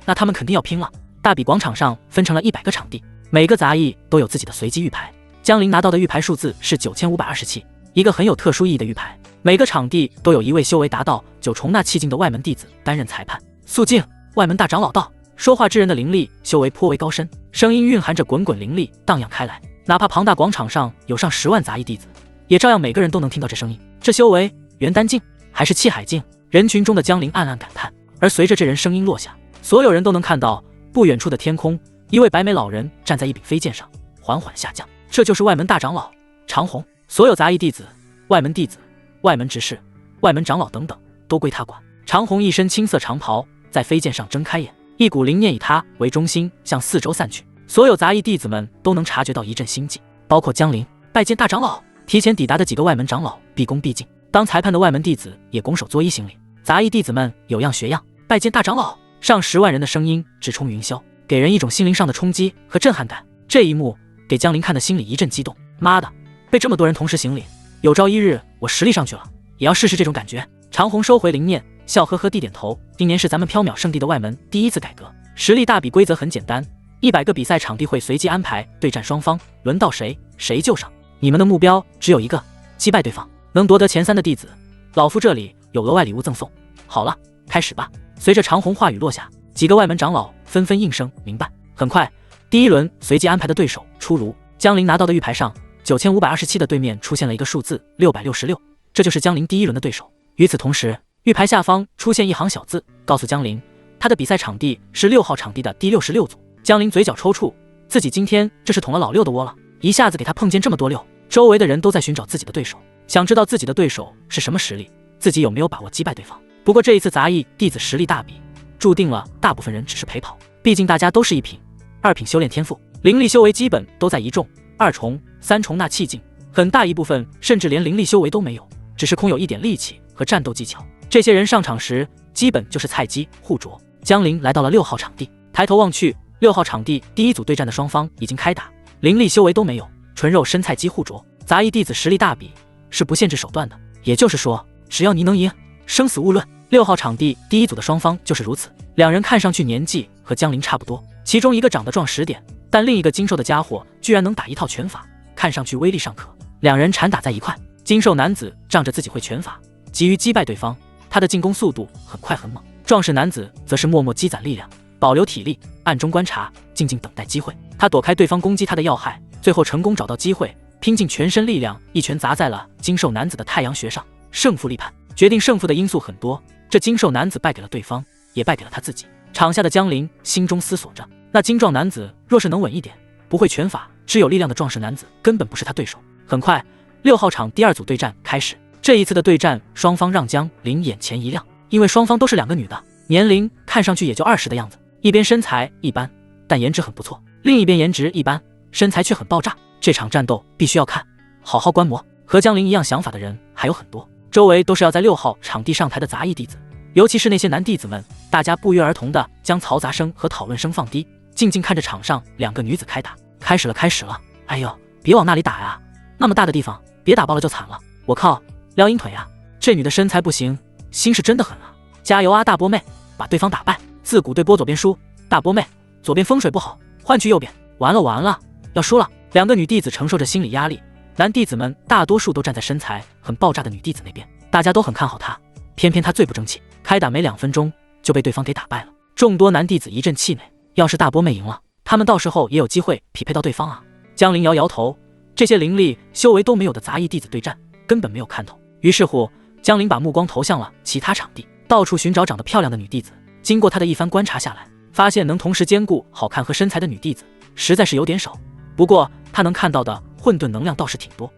那他们肯定要拼了。大比广场上分成了100个场地，每个杂役都有自己的随机玉牌。江灵拿到的玉牌数字是9527，一个很有特殊意义的玉牌。每个场地都有一位修为达到9重那气境的外门弟子担任裁判。肃静！外门大长老道。说话之人的灵力修为颇为高深，声音蕴含着滚滚灵力荡漾开来，哪怕庞大广场上有上10万杂役弟子，也照样每个人都能听到这声音。这修为元丹境还是气海境？人群中的江灵暗暗感叹。而随着这人声音落下，所有人都能看到不远处的天空，一位白眉老人站在一柄飞剑上，缓缓下降。这就是外门大长老长虹，所有杂役弟子、外门弟子、外门执事、外门长老等等都归他管。长虹一身青色长袍，在飞剑上睁开眼，一股灵念以他为中心向四周散去。所有杂役弟子们都能察觉到一阵心悸，包括江陵。拜见大长老！提前抵达的几个外门长老毕恭毕敬，当裁判的外门弟子也拱手作揖行礼。杂役弟子们有样学样，拜见大长老！上10万人的声音直冲云霄，给人一种心灵上的冲击和震撼感。这一幕给江陵看的心里一阵激动，妈的，被这么多人同时行礼，有朝一日我实力上去了，也要试试这种感觉。长虹收回灵念，笑呵呵地点头。今年是咱们缥缈圣地的外门第一次改革，实力大比规则很简单，100个比赛场地会随机安排对战双方，轮到谁就上。你们的目标只有一个，击败对方，能夺得前3的弟子，老夫这里有额外礼物赠送。好了，开始吧。随着长虹话语落下，几个外门长老纷纷应声明白。很快，第一轮随机安排的对手出炉。江陵拿到的玉牌上9527的对面出现了一个数字666，这就是江陵第一轮的对手。与此同时，玉牌下方出现一行小字，告诉江陵他的比赛场地是6号场地的第66组。江陵嘴角抽搐，自己今天这是捅了老6的窝了，一下子给他碰见这么多6。周围的人都在寻找自己的对手，想知道自己的对手是什么实力，自己有没有把握击败对方。不过这一次杂役弟子实力大比，注定了大部分人只是陪跑，毕竟大家都是1品、2品修炼天赋，灵力修为基本都在1重、2重、3重那气境，很大一部分甚至连灵力修为都没有，只是空有一点力气和战斗技巧。这些人上场时基本就是菜鸡互啄。江陵来到了6号场地，抬头望去，6号场地第一组对战的双方已经开打，灵力修为都没有，纯肉身菜鸡互啄。杂役弟子实力大比，是不限制手段的，也就是说，只要你能赢，生死勿论。6号场地第一组的双方就是如此，两人看上去年纪和江陵差不多，其中一个长得壮10点，但另一个精瘦的家伙居然能打一套拳法，看上去威力尚可。两人缠打在一块，精瘦男子仗着自己会拳法，急于击败对方，他的进攻速度很快很猛。壮士男子则是默默积攒力量，保留体力，暗中观察，静静等待机会。他躲开对方攻击他的要害，最后成功找到机会，拼尽全身力量，一拳砸在了精瘦男子的太阳穴上。胜负立判，决定胜负的因素很多，这精瘦男子败给了对方，也败给了他自己。场下的江陵心中思索着，那精壮男子若是能稳一点，不会拳法，只有力量的壮士男子根本不是他对手。很快，6号场第2组对战开始。这一次的对战，双方让江陵眼前一亮，因为双方都是2个女的，年龄看上去也就20的样子，一边身材一般，但颜值很不错，另一边颜值一般，身材却很爆炸。这场战斗必须要看，好好观摩。和江陵一样想法的人还有很多，周围都是要在6号场地上台的杂役弟子，尤其是那些男弟子们，大家不约而同的将嘈杂声和讨论声放低，静静看着场上2个女子开打。开始了！哎呦，别往那里打呀，那么大的地方，别打爆了就惨了。我靠，撩阴腿啊！这女的身材不行，心是真的狠啊！加油啊，大波妹，把对方打败。自古对波左边输，大波妹，左边风水不好，换去右边。完了，要输了。2个女弟子承受着心理压力，男弟子们大多数都站在身材很爆炸的女弟子那边，大家都很看好她，偏偏她最不争气，开打没2分钟就被对方给打败了。众多男弟子一阵气馁，要是大波妹赢了，他们到时候也有机会匹配到对方啊。江陵摇摇头，这些灵力修为都没有的杂役弟子对战根本没有看头。于是乎，江陵把目光投向了其他场地，到处寻找长得漂亮的女弟子。经过他的一番观察下来，发现能同时兼顾好看和身材的女弟子实在是有点少，不过他能看到的混沌能量倒是挺多。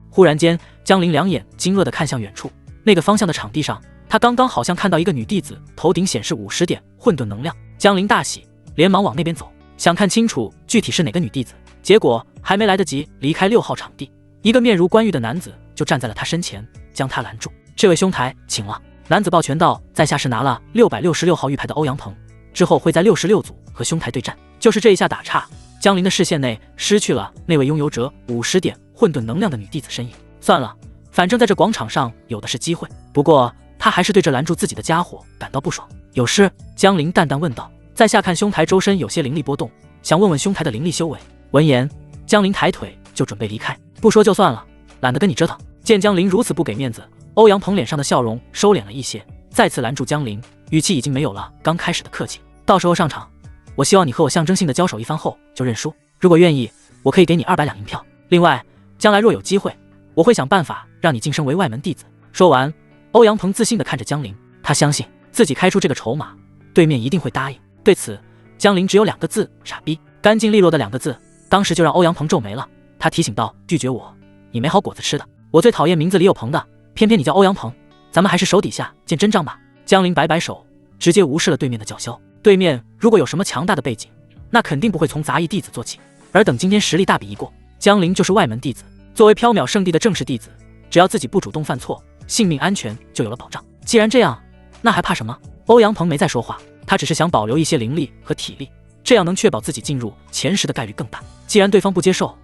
忽然间，江陵2眼惊愕地看向远处那个方向的场地上，他刚刚好像看到一个女弟子头顶显示50点混沌能量。江陵大喜，连忙往那边走，想看清楚具体是哪个女弟子。结果还没来得及离开6号场地，一个面如冠玉的男子就站在了他身前，将他拦住。这位兄台，请了。男子抱拳道，在下是拿了666号玉牌的欧阳鹏，之后会在66组和兄台对战。就是这一下打岔，江陵的视线内失去了那位拥有着50点混沌能量的女弟子身影。算了，反正在这广场上有的是机会。不过他还是对这拦住自己的家伙感到不爽。有事？江陵淡淡问道。在下看兄台周身有些灵力波动，想问问兄台的灵力修为。闻言，江陵抬腿就准备离开，不说就算了，懒得跟你折腾。见江陵如此不给面子，欧阳鹏脸上的笑容收敛了一些，再次拦住江陵，语气已经没有了刚开始的客气。到时候上场，我希望你和我象征性的交手一番后就认输，如果愿意，我可以给你200两银票。另外，将来若有机会，我会想办法让你晋升为外门弟子。说完，欧阳鹏自信地看着江陵，他相信自己开出这个筹码，对面一定会答应。对此，江陵只有2个字：傻逼。干净利落的2个字，当时就让欧阳鹏皱眉了。他提醒道：“拒绝我，你没好果子吃的。我最讨厌名字里有鹏的，偏偏你叫欧阳鹏，咱们还是手底下见真章吧。”江林摆摆手，直接无视了对面的叫嚣。对面如果有什么强大的背景，那肯定不会从杂役弟子做起，而等今天实力大比一过，江林就是外门弟子。作为缥缈圣地的正式弟子，只要自己不主动犯错，性命安全就有了保障。既然这样，那还怕什么？欧阳鹏没再说话，他只是想保留一些灵力和体力，这样能确保自己进入前10的概率更大。既然对方不接受，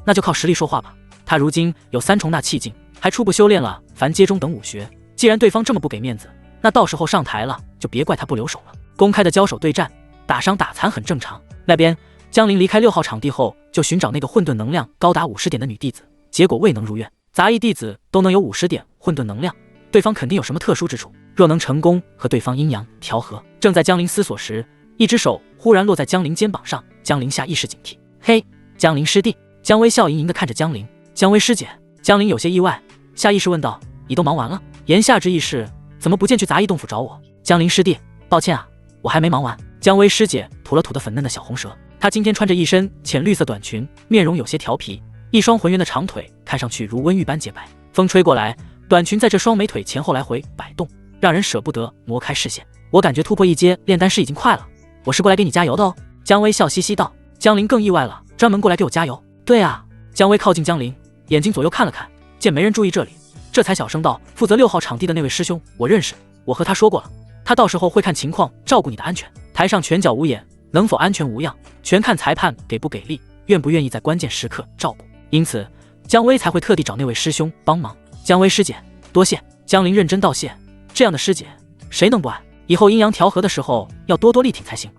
那就靠实力说话吧。他如今有3重纳气境，还初步修炼了凡阶中等武学。既然对方这么不给面子，那到时候上台了，就别怪他不留手了。公开的交手对战，打伤打残很正常。那边江林离开6号场地后，就寻找那个混沌能量高达50点的女弟子，结果未能如愿。杂役弟子都能有50点混沌能量，对方肯定有什么特殊之处。若能成功和对方阴阳调和，正在江林思索时，一只手忽然落在江林肩膀上，江林下意识警惕。嘿，江林师弟。江威笑盈盈地看着江林。江威师姐。江林有些意外，下意识问道：“你都忙完了？”言下之意是怎么不见去杂役洞府找我？江林师弟，抱歉啊，我还没忙完。江威师姐吐了吐的粉嫩的小红舌，她今天穿着一身浅绿色短裙，面容有些调皮，一双浑圆的长腿看上去如温玉般洁白。风吹过来，短裙在这双美腿前后来回摆动，让人舍不得挪开视线。我感觉突破一阶炼丹师已经快了，我是过来给你加油的哦。江威笑嘻嘻道。江林更意外了，专门过来给我加油？对啊。江威靠近江林，眼睛左右看了看，见没人注意这里，这才小声道：“负责6号场地的那位师兄，我认识，我和他说过了，他到时候会看情况照顾你的安全。台上拳脚无眼，能否安全无恙，全看裁判给不给力，愿不愿意在关键时刻照顾。因此，江威才会特地找那位师兄帮忙。江威师姐，多谢。”江林认真道谢，这样的师姐谁能不爱？以后阴阳调和的时候要多多力挺才行。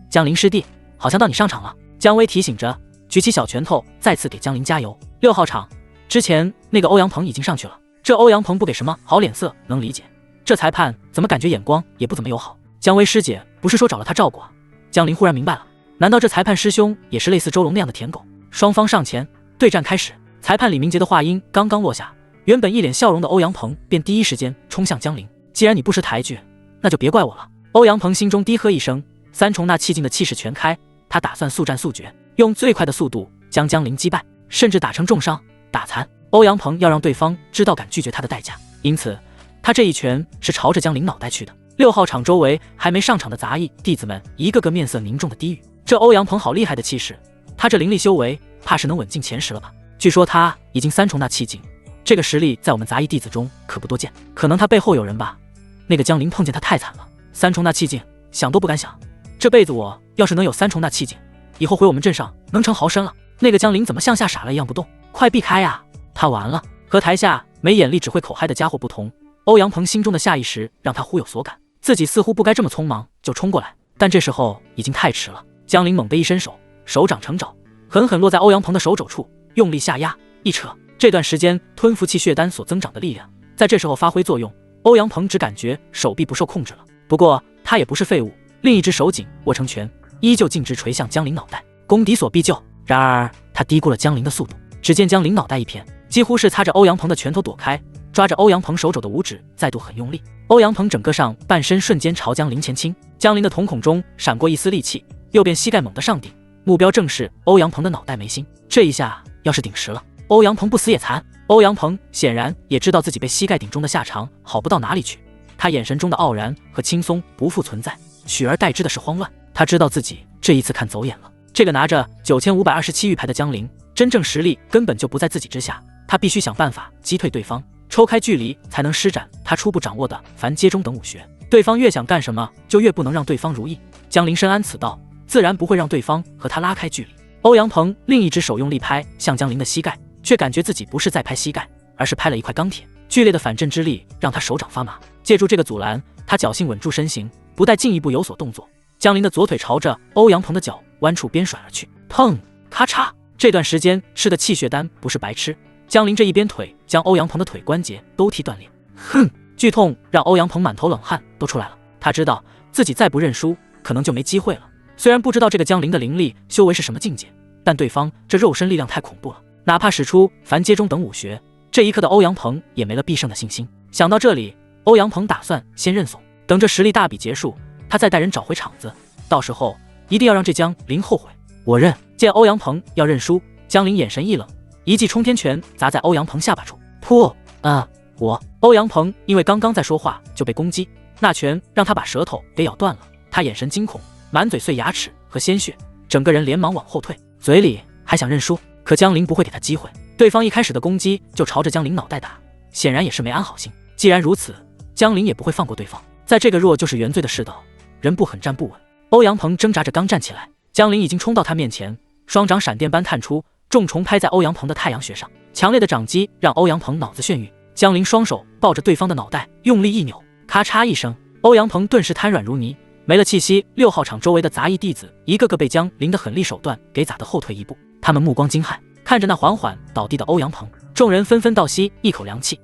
江林师弟，好像到你上场了。江威提醒着，举起小拳头，再次给江林加油。6号场之前那个欧阳鹏已经上去了，这欧阳鹏不给什么好脸色能理解，这裁判怎么感觉眼光也不怎么友好？江威师姐不是说找了他照顾啊？江林忽然明白了，难道这裁判师兄也是类似周龙那样的舔狗？双方上前，对战开始。裁判李明杰的话音刚刚落下，原本一脸笑容的欧阳鹏便第一时间冲向江林。既然你不识抬举，那就别怪我了。欧阳鹏心中低喝一声，3重纳气境的气势全开，他打算速战速决，用最快的速度将江林击败，甚至打成重伤打残。欧阳鹏要让对方知道敢拒绝他的代价，因此他这一拳是朝着江林脑袋去的。6号场周围还没上场的杂役弟子们一个个面色凝重的低语，这欧阳鹏好厉害的气势，他这灵力修为怕是能稳进前10了吧？据说他已经3重纳气境，这个实力在我们杂役弟子中可不多见，可能他背后有人吧。那个江林碰见他太惨了，3重纳气境想都不敢想，这辈子我要是能有3重纳气境，以后回我们镇上能成豪绅了。那个江林怎么像吓傻了一样不动？快避开呀！他完了。和台下没眼力只会口嗨的家伙不同，欧阳鹏心中的下意识让他忽有所感，自己似乎不该这么匆忙就冲过来，但这时候已经太迟了。江林猛地一伸手，手掌成爪，狠狠落在欧阳鹏的手肘处，用力下压一扯，这段时间吞服气血丹所增长的力量在这时候发挥作用，欧阳鹏只感觉手臂不受控制了。不过他也不是废物，另一只手紧握成拳，依旧径直垂向江林脑袋，攻敌所必救。然而他低估了江林的速度，只见江林脑袋一偏，几乎是擦着欧阳鹏的拳头躲开，抓着欧阳鹏手肘的五指再度很用力，欧阳鹏整个上半身瞬间朝江林前倾。江林的瞳孔中闪过一丝戾气，右边膝盖猛地上顶，目标正是欧阳鹏的脑袋眉心。这一下要是顶实了，欧阳鹏不死也残。欧阳鹏显然也知道自己被膝盖顶中的下场好不到哪里去，他眼神中的傲然和轻松不复存在，取而代之的是慌乱。他知道自己这一次看走眼了，这个拿着9527玉牌的江林，真正实力根本就不在自己之下，他必须想办法击退对方，抽开距离才能施展他初步掌握的凡阶中等武学。对方越想干什么，就越不能让对方如意。江林深谙此道，自然不会让对方和他拉开距离。欧阳鹏另一只手用力拍向江林的膝盖，却感觉自己不是在拍膝盖，而是拍了一块钢铁，剧烈的反震之力让他手掌发麻。借助这个阻拦，他侥幸稳住身形，不待进一步有所动作，江林的左腿朝着欧阳鹏的脚弯处边甩而去。砰！咔嚓！这段时间吃的气血丹不是白吃，江林这一边腿将欧阳鹏的腿关节都踢断裂。哼！剧痛让欧阳鹏满头冷汗都出来了，他知道自己再不认输，可能就没机会了。虽然不知道这个江林的灵力修为是什么境界，但对方这肉身力量太恐怖了，哪怕使出凡阶中等武学，这一刻的欧阳鹏也没了必胜的信心。想到这里，欧阳鹏打算先认怂，等这实力大比结束，他再带人找回场子，到时候一定要让这江林后悔。我认。见欧阳鹏要认输，江陵眼神一冷，一记冲天拳砸在欧阳鹏下巴处。噗！欧阳鹏因为刚刚在说话就被攻击，那拳让他把舌头给咬断了。他眼神惊恐，满嘴碎牙齿和鲜血，整个人连忙往后退，嘴里还想认输，可江陵不会给他机会。对方一开始的攻击就朝着江陵脑袋打，显然也是没安好心。既然如此，江陵也不会放过对方。在这个弱就是原罪的世道，人不狠站不稳。欧阳鹏挣扎着刚站起来，江陵已经冲到他面前，双掌闪电般探出，重重拍在欧阳鹏的太阳穴上。强烈的掌击让欧阳鹏脑子眩晕，江陵双手抱着对方的脑袋，用力一扭，咔嚓一声，欧阳鹏顿时瘫软如泥，没了气息。6号场周围的杂役弟子一个个被江陵的狠厉手段给砸得后退一步，他们目光惊骇，看着那缓缓倒地的欧阳鹏，众人纷纷倒吸一口凉气。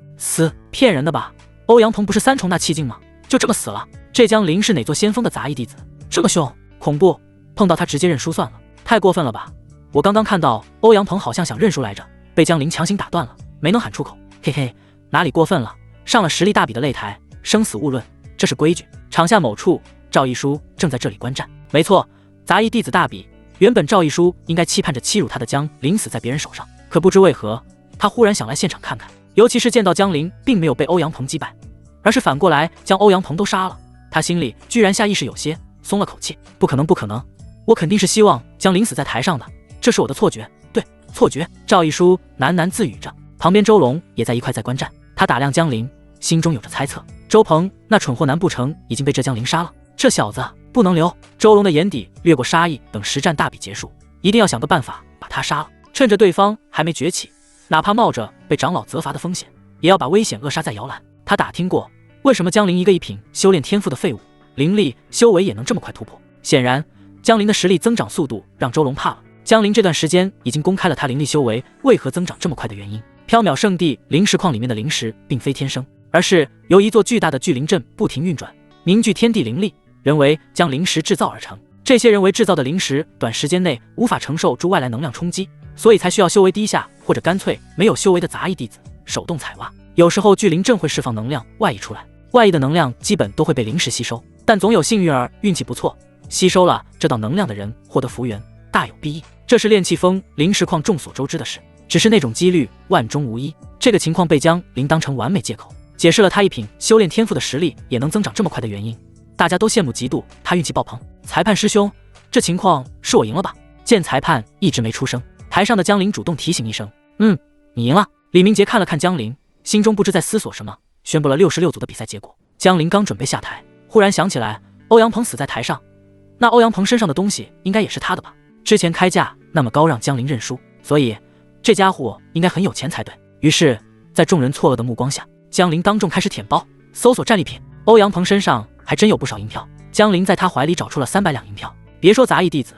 骗人的吧？欧阳鹏不是3重那气境吗？就这么死了？这江陵是哪座先锋的杂役弟子？这么凶，恐怖，碰到他直接认输算了，太过分了吧？我刚刚看到欧阳鹏好像想认输来着，被江陵强行打断了，没能喊出口。嘿嘿，哪里过分了？上了实力大比的擂台，生死勿论，这是规矩。场下某处，赵一书正在这里观战。没错，杂役弟子大比，原本赵一书应该期盼着欺辱他的江陵死在别人手上，可不知为何，他忽然想来现场看看。尤其是见到江陵并没有被欧阳鹏击败，而是反过来将欧阳鹏都杀了，他心里居然下意识有些松了口气。不可能，我肯定是希望江陵死在台上的，这是我的错觉，对，错觉。赵一书喃喃自语着，旁边周龙也在一块在观战，他打量江陵，心中有着猜测。周鹏那蠢货难不成已经被这江陵杀了？这小子不能留。周龙的眼底掠过杀意，等实战大比结束，一定要想个办法把他杀了，趁着对方还没崛起，哪怕冒着被长老责罚的风险，也要把危险扼杀在摇篮。他打听过，为什么江陵一个一品修炼天赋的废物，灵力修为也能这么快突破。显然，江陵的实力增长速度让周龙怕了。江陵这段时间已经公开了他灵力修为为何增长这么快的原因。缥缈圣地灵石矿里面的灵石并非天生，而是由一座巨大的聚灵阵不停运转，凝聚天地灵力，人为将灵石制造而成。这些人为制造的灵石短时间内无法承受住外来能量冲击，所以才需要修为低下或者干脆没有修为的杂役弟子手动采挖。有时候聚灵阵会释放能量外溢出来，外溢的能量基本都会被灵石吸收，但总有幸运儿运气不错，吸收了这道能量的人获得福缘，大有裨益。这是炼气峰灵石矿众所周知的事，只是那种几率万中无一。这个情况被江陵当成完美借口，解释了他一品修炼天赋的实力也能增长这么快的原因。大家都羡慕嫉妒他运气爆棚。裁判师兄，这情况是我赢了吧？见裁判一直没出声，台上的江陵主动提醒一声：“你赢了。”李明杰看了看江陵，心中不知在思索什么，宣布了66组的比赛结果。江陵刚准备下台，忽然想起来欧阳鹏死在台上，那欧阳鹏身上的东西应该也是他的吧？之前开价那么高让江陵认输，所以这家伙应该很有钱才对。于是，在众人错愕的目光下，江陵当众开始舔包，搜索战利品。欧阳鹏身上还真有不少银票，江陵在他怀里找出了300两银票。别说杂役弟子，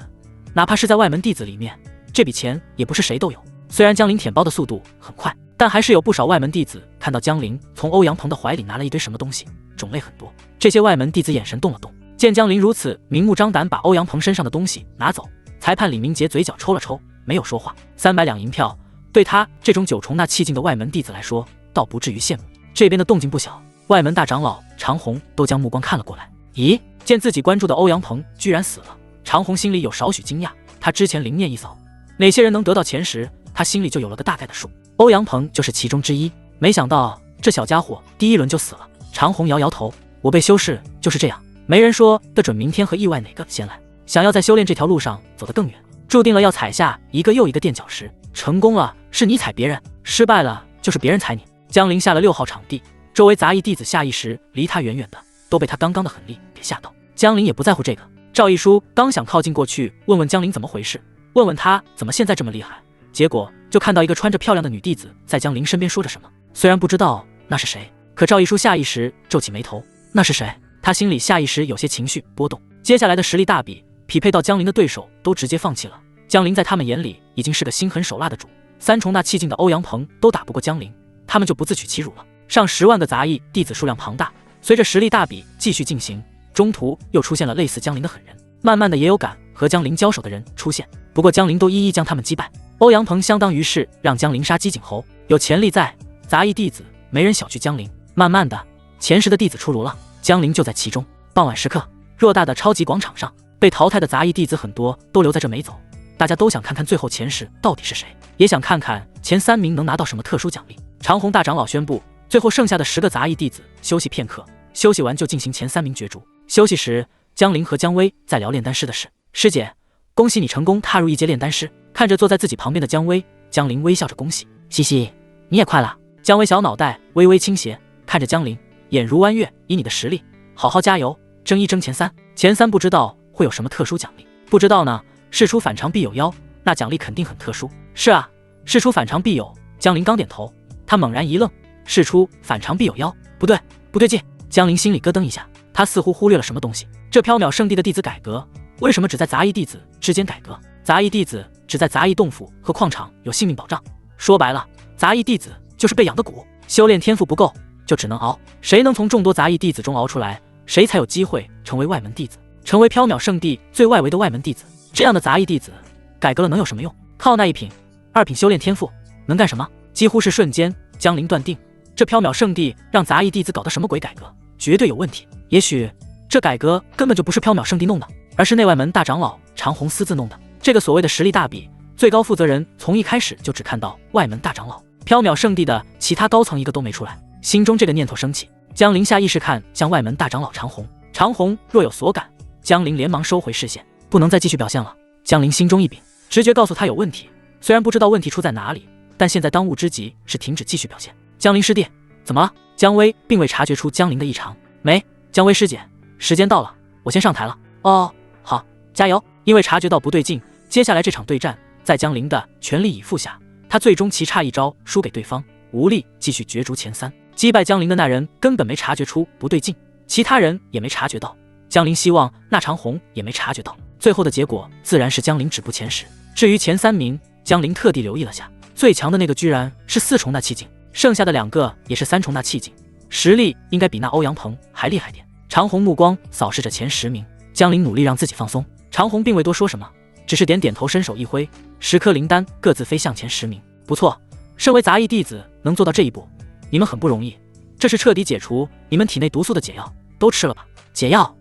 哪怕是在外门弟子里面，这笔钱也不是谁都有。虽然江陵舔包的速度很快，但还是有不少外门弟子看到江陵从欧阳鹏的怀里拿了一堆什么东西，种类很多。这些外门弟子眼神动了动，见江陵如此明目张胆把欧阳鹏身上的东西拿走，裁判李明杰嘴角抽了抽，没有说话。300两银票对他这种9重那气境的外门弟子来说，倒不至于羡慕。这边的动静不小，外门大长老长虹都将目光看了过来。咦，见自己关注的欧阳鹏居然死了，长虹心里有少许惊讶。他之前灵念一扫，哪些人能得到钱时，他心里就有了个大概的数。欧阳鹏就是其中之一，没想到这小家伙第1轮就死了。长虹摇摇头，我辈修士就是这样，没人说得准明天和意外哪个先来。想要在修炼这条路上走得更远，注定了要踩下一个又一个垫脚石。成功了是你踩别人，失败了就是别人踩你。江陵下了6号场地，周围杂役弟子下意识离他远远的，都被他刚刚的狠力给吓到。江陵也不在乎这个，赵一书刚想靠近过去问问江陵怎么回事，问问他怎么现在这么厉害，结果就看到一个穿着漂亮的女弟子在江陵身边说着什么。虽然不知道那是谁，可赵一书下意识皱起眉头，那是谁？他心里下意识有些情绪波动。接下来的实力大比，匹配到江陵的对手都直接放弃了。江陵在他们眼里已经是个心狠手辣的主，3重那气境的欧阳鹏都打不过江陵，他们就不自取其辱了。上10万个杂役弟子数量庞大，随着实力大比继续进行，中途又出现了类似江陵的狠人，慢慢的也有敢和江陵交手的人出现，不过江陵都一一将他们击败。欧阳鹏相当于是让江陵杀鸡儆猴，有潜力在，杂役弟子没人小觑江陵。慢慢的，前10的弟子出炉了，江陵就在其中。傍晚时刻，偌大的超级广场上，被淘汰的杂役弟子很多都留在这没走，大家都想看看最后前10到底是谁，也想看看前3名能拿到什么特殊奖励。长虹大长老宣布，最后剩下的10个杂役弟子休息片刻，休息完就进行前3名角逐。休息时，江灵和姜薇在聊炼丹师的事。师姐，恭喜你成功踏入1阶炼丹师。看着坐在自己旁边的姜薇，江灵微笑着恭喜。嘻嘻，你也快了。姜薇小脑袋微微倾斜，看着江灵，眼如弯月，以你的实力，好好加油，争一争前3。前3不知道会有什么特殊奖励，不知道呢。事出反常必有妖，那奖励肯定很特殊。是啊，事出反常必有。江灵刚点头，他猛然一愣，事出反常必有妖，不对，不对劲。江灵心里咯噔一下，他似乎忽略了什么东西。这缥缈圣地的弟子改革，为什么只在杂役弟子之间改革？杂役弟子只在杂役洞府和矿场有性命保障。说白了，杂役弟子就是被养的蛊，修炼天赋不够就只能熬。谁能从众多杂役弟子中熬出来，谁才有机会成为外门弟子，成为缥缈圣地最外围的外门弟子。这样的杂役弟子改革了能有什么用？靠那1品、2品修炼天赋能干什么？几乎是瞬间，江灵断定这缥缈圣地让杂役弟子搞的什么鬼改革，绝对有问题。也许这改革根本就不是缥缈圣地弄的，而是内外门大长老长虹私自弄的。这个所谓的实力大比，最高负责人从一开始就只看到外门大长老，缥缈圣地的其他高层一个都没出来。心中这个念头升起，江灵下意识看向外门大长老长虹。长虹若有所感，江灵连忙收回视线，不能再继续表现了。江灵心中一屏，直觉告诉他有问题，虽然不知道问题出在哪里，但现在当务之急是停止继续表现。江灵师弟，怎么了？姜薇并未察觉出江灵的异常。没，姜薇师姐，时间到了，我先上台了。哦，好，加油。因为察觉到不对劲，接下来这场对战在江灵的全力以赴下，他最终棋差一招输给对方，无力继续角逐前3。击败江灵的那人根本没察觉出不对劲，其他人也没察觉到，江灵希望那长虹也没察觉到。最后的结果自然是江灵止步前10。至于前3名，江灵特地留意了下，最强的那个居然是4重大气境，剩下的2个也是3重大气境，实力应该比那欧阳鹏还厉害点。长虹目光扫视着前10名，江灵努力让自己放松。长虹并未多说什么，只是点点头，伸手一挥，10颗灵丹各自飞向前10名。不错，身为杂役弟子能做到这一步，你们很不容易。这是彻底解除你们体内毒素的解药，都吃了吧。解药？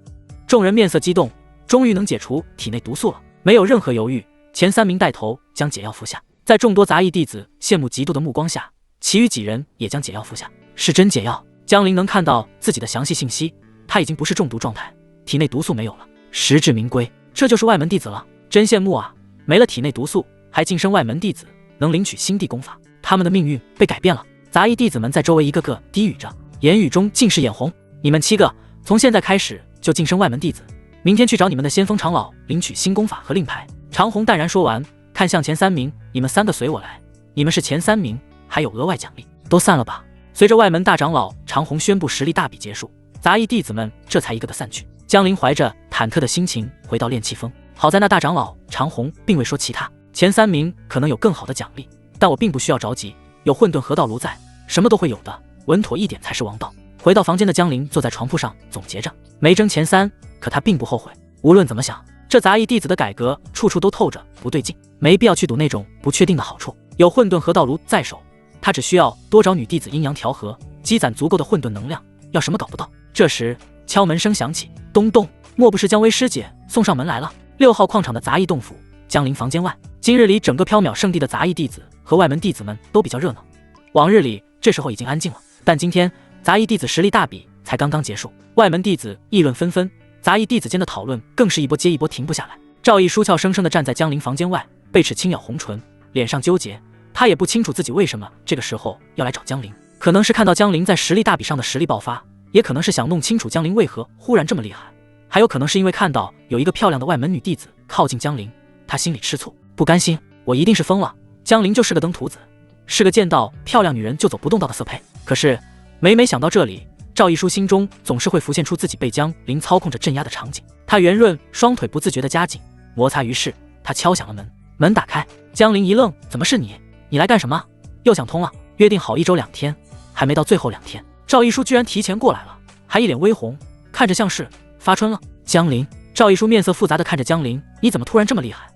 众人面色激动，终于能解除体内毒素了。没有任何犹豫，前3名带头将解药服下。在众多杂役弟子羡慕嫉妒的目光下，其余几人也将解药服下。是真解药。江灵能看到自己的详细信息，他已经不是中毒状态，体内毒素没有了，实至名归。这就是外门弟子了，真羡慕啊！没了体内毒素，还晋升外门弟子，能领取星地功法，他们的命运被改变了。杂役弟子们在周围一个个低语着，言语中尽是眼红。你们7个，从现在开始就晋升外门弟子，明天去找你们的先锋长老领取新功法和令牌。长虹淡然说完，看向前3名，你们3个随我来，你们是前3名，还有额外奖励，都散了吧。随着外门大长老长虹宣布实力大比结束，杂役弟子们这才一个个散去。江灵怀着忐忑的心情回到炼气峰，好在那大长老长虹并未说其他，前3名可能有更好的奖励，但我并不需要着急，有混沌河道炉在，什么都会有的，稳妥一点才是王道。回到房间的江灵坐在床铺上总结着，没争前3，可他并不后悔。无论怎么想，这杂役弟子的改革处处都透着不对劲，没必要去赌那种不确定的好处。有混沌河道炉在手，他只需要多找女弟子阴阳调和，积攒足够的混沌能量，要什么搞不到。这时敲门声响起，咚咚，莫不是姜薇师姐送上门来了？6号矿场的杂役洞府，江灵房间外，今日里整个缥缈圣地的杂役弟子和外门弟子们都比较热闹。往日里这时候已经安静了，但今天杂役弟子实力大比才刚刚结束，外门弟子议论纷纷，杂役弟子间的讨论更是一波接一波，停不下来。赵毅书俏生生地站在江灵房间外，贝齿轻咬红唇，脸上纠结。他也不清楚自己为什么这个时候要来找江灵，可能是看到江灵在实力大比上的实力爆发，也可能是想弄清楚江灵为何忽然这么厉害，还有可能是因为看到有一个漂亮的外门女弟子靠近江灵，他心里吃醋，不甘心，我一定是疯了。江灵就是个登徒子，是个见到漂亮女人就走不动道的色胚。可是每每想到这里，赵一书心中总是会浮现出自己被江灵操控着镇压的场景。他圆润双腿不自觉地夹紧摩擦，于是他敲响了门。门打开，江灵一愣，怎么是你？你来干什么？又想通了？约定好1周2天，还没到最后2天，赵一书居然提前过来了，还一脸微红，看着像是发春了。江灵，赵一书面色复杂地看着江灵，你怎么突然这么厉害？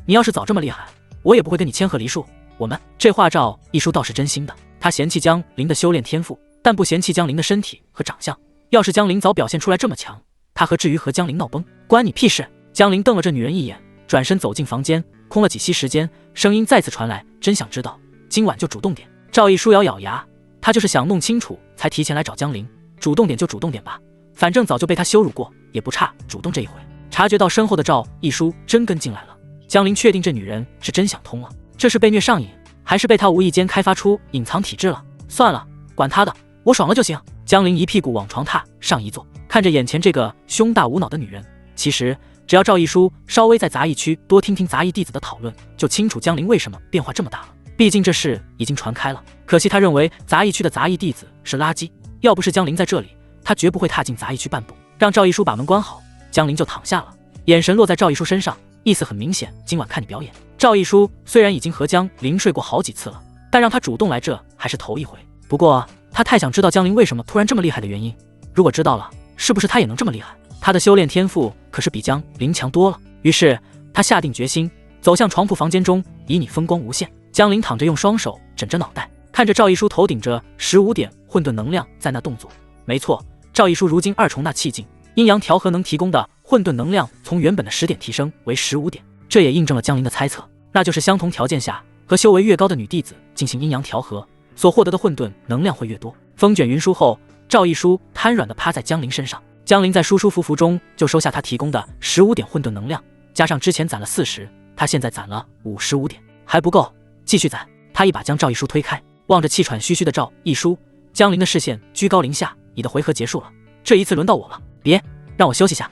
你要是早这么厉害，我也不会跟你千和梨树。我们这话赵一书倒是真心的，他嫌弃江灵的修炼天赋，但不嫌弃江灵的身体和长相。要是江灵早表现出来这么强，他何至于和江灵闹崩？关你屁事！江灵瞪了这女人一眼，转身走进房间，空了几息时间，声音再次传来：“真想知道，今晚就主动点。”赵一书咬牙，他就是想弄清楚，才提前来找江陵。主动点就主动点吧，反正早就被他羞辱过，也不差主动这一回。察觉到身后的赵一书真跟进来了，江陵确定这女人是真想通了，这是被虐上瘾，还是被他无意间开发出隐藏体质了？算了，管他的，我爽了就行。江陵一屁股往床榻上一坐，看着眼前这个胸大无脑的女人，其实只要赵一书稍微在杂役区多听听杂役弟子的讨论，就清楚江陵为什么变化这么大了。毕竟这事已经传开了，可惜他认为杂役区的杂役弟子是垃圾，要不是江陵在这里，他绝不会踏进杂役区半步。让赵一书把门关好，江陵就躺下了，眼神落在赵一书身上，意思很明显，今晚看你表演。赵一书虽然已经和江陵睡过好几次了，但让他主动来这还是头一回。不过他太想知道江陵为什么突然这么厉害的原因，如果知道了，是不是他也能这么厉害？他的修炼天赋可是比江陵强多了。于是他下定决心，走向床铺房间中，以你风光无限。江陵躺着，用双手枕着脑袋，看着赵一书头顶着15点混沌能量在那动作。没错，赵一书如今2重那气境，阴阳调和能提供的混沌能量从原本的10点提升为15点，这也印证了江陵的猜测，那就是相同条件下和修为越高的女弟子进行阴阳调和，所获得的混沌能量会越多。风卷云舒后，赵一书瘫软地趴在江陵身上，江陵在舒舒服服中就收下他提供的15点混沌能量，加上之前攒了40，他现在攒了55点，还不够，继续攒。他一把将赵一书推开，望着气喘吁吁的赵一书，江陵的视线居高临下：“你的回合结束了，这一次轮到我了，别让我休息下。”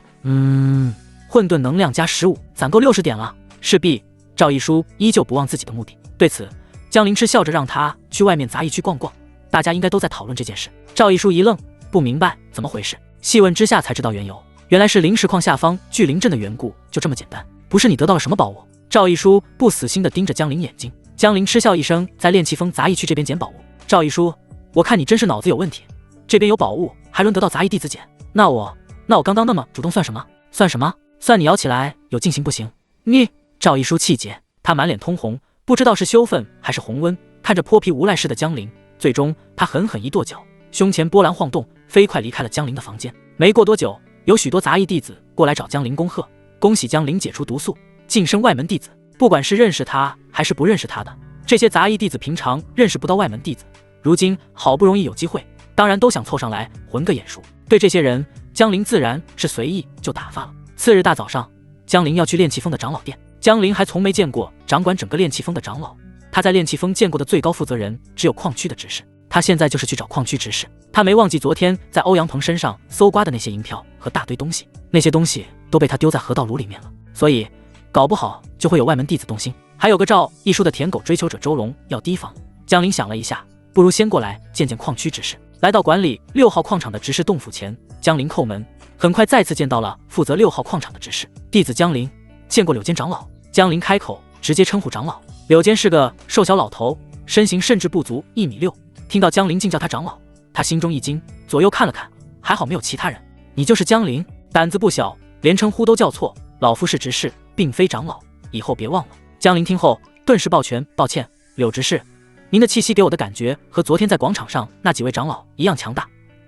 混沌能量加15，攒够60点了。势必赵一书依旧不忘自己的目的。对此，江陵嗤笑着让他去外面杂役区逛逛，大家应该都在讨论这件事。赵一书一愣，不明白怎么回事，细问之下才知道缘由，原来是灵石矿下方聚灵阵的缘故，就这么简单。不是你得到了什么宝物？赵一书不死心地盯着江陵眼睛。江陵嗤笑一声，在炼气峰杂役区这边捡宝物。赵一书，我看你真是脑子有问题，这边有宝物还轮得到杂役弟子捡？那我刚刚那么主动算什么？算什么？算你摇起来有进行不行？你！赵一书气结，他满脸通红，不知道是羞愤还是红温，看着泼皮无赖似的江陵，最终他狠狠一跺脚，胸前波澜晃动，飞快离开了江陵的房间。没过多久，有许多杂役弟子过来找江陵恭贺，恭喜江陵解除毒素，晋升外门弟子。不管是认识他还是不认识他的，这些杂役弟子平常认识不到外门弟子，如今好不容易有机会，当然都想凑上来混个眼熟。对这些人，江陵自然是随意就打发了。次日大早上，江陵要去炼气峰的长老殿。江陵还从没见过掌管整个炼气峰的长老，他在炼气峰见过的最高负责人只有矿区的执事，他现在就是去找矿区执事。他没忘记昨天在欧阳鹏身上搜刮的那些银票和大堆东西，那些东西都被他丢在河道炉里面了，所以搞不好就会有外门弟子动心。还有个赵一书的舔狗追求者周龙要提防。江陵想了一下，不如先过来见见矿区执事。来到管理6号矿场的执事洞府前，江陵叩门，很快再次见到了负责6号矿场的执事。弟子江陵，见过柳间长老。江陵开口直接称呼长老。柳间是个瘦小老头，身形甚至不足1.6米，听到江陵竟叫他长老，他心中一惊，左右看了看，还好没有其他人。你就是江陵？胆子不小，连称呼都叫错。老夫是执事，并非长老，以后别忘了。江陵听后顿时抱拳，抱歉，柳执事，您的气息给我的感觉和昨天在广场上那几位长老一样强大，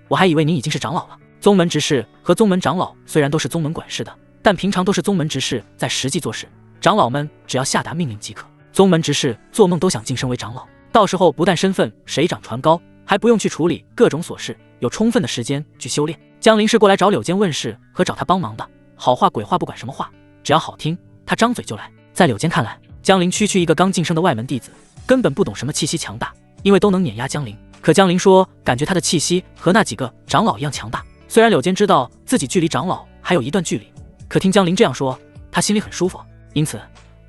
我还以为您已经是长老了。宗门执事和宗门长老虽然都是宗门管事的，但平常都是宗门执事在实际做事，长老们只要下达命令即可。宗门执事做梦都想晋升为长老，到时候不但身份水涨船高，还不用去处理各种琐事，有充分的时间去修炼。江陵是过来找柳间问事和找他帮忙的，好话鬼话不管什么话，只要好听，他张嘴就来。在柳间看来，江陵区区一个刚晋升的外门弟子，根本不懂什么气息强大，因为都能碾压江陵。可江陵说，感觉他的气息和那几个长老一样强大。虽然柳间知道自己距离长老还有一段距离，可听江陵这样说，他心里很舒服。因此，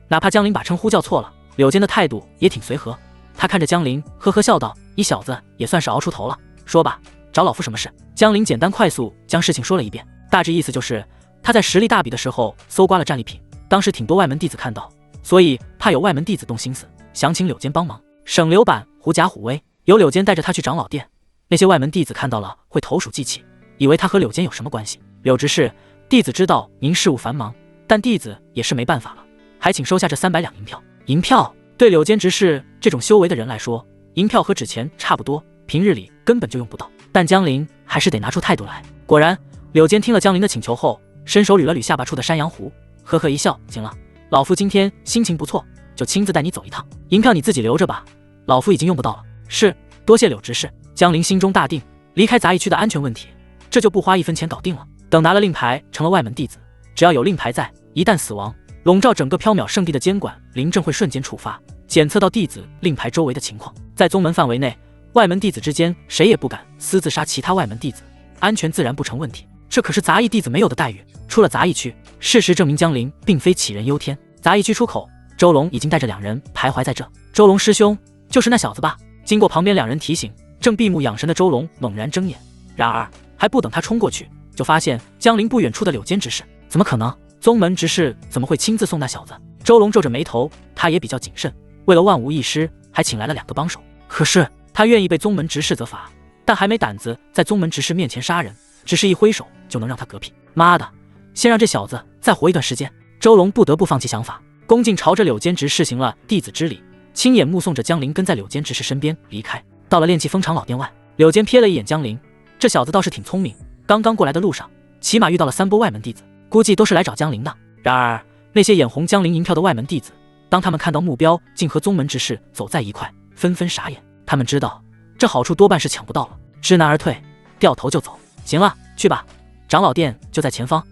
哪怕江陵把称呼叫错了，柳间的态度也挺随和。他看着江陵，呵呵笑道：“你小子也算是熬出头了。说吧，找老夫什么事？”江陵简单快速将事情说了一遍，大致意思就是他在实力大比的时候搜刮了战利品，当时挺多外门弟子看到，所以怕有外门弟子动心思，想请柳间帮忙。省流版狐假虎威，由柳间带着他去长老殿，那些外门弟子看到了会投鼠忌器，以为他和柳间有什么关系。柳执事，弟子知道您事务繁忙，但弟子也是没办法了，还请收下这300两银票。银票对柳间执事这种修为的人来说，银票和纸钱差不多，平日里根本就用不到，但江陵还是得拿出态度来。果然，柳间听了江陵的请求后，伸手捋了捋下巴处的山羊胡，呵呵一笑：“行了，老夫今天心情不错，就亲自带你走一趟，银票你自己留着吧，老夫已经用不到了。是，多谢柳执事。江陵心中大定，离开杂役区的安全问题，这就不花1分钱搞定了。等拿了令牌，成了外门弟子，只要有令牌在，一旦死亡，笼罩整个缥缈圣地的监管灵阵会瞬间触发，检测到弟子令牌周围的情况。在宗门范围内，外门弟子之间谁也不敢私自杀其他外门弟子，安全自然不成问题。这可是杂役弟子没有的待遇。出了杂役区，事实证明江陵并非杞人忧天。杂役区出口，周龙已经带着2人徘徊在这。周龙师兄，就是那小子吧？经过旁边2人提醒，正闭目养神的周龙猛然睁眼，然而还不等他冲过去，就发现江陵不远处的柳间执事。怎么可能？宗门执事怎么会亲自送那小子？周龙皱着眉头，他也比较谨慎，为了万无一失，还请来了2个帮手。可是他愿意被宗门执事责罚，但还没胆子在宗门执事面前杀人，只是一挥手就能让他嗝屁。妈的，先让这小子再活一段时间。周龙不得不放弃想法，恭敬朝着柳间执事行了弟子之礼，亲眼目送着江陵跟在柳间执事身边离开。到了炼气风长老殿外，柳间瞥了一眼江陵，这小子倒是挺聪明，刚刚过来的路上起码遇到了3波外门弟子，估计都是来找江陵的。然而那些眼红江陵银票的外门弟子，当他们看到目标竟和宗门执事走在一块，纷纷傻眼。他们知道这好处多半是抢不到了，知难而退，掉头就走。行了，去吧，长老殿就在前方，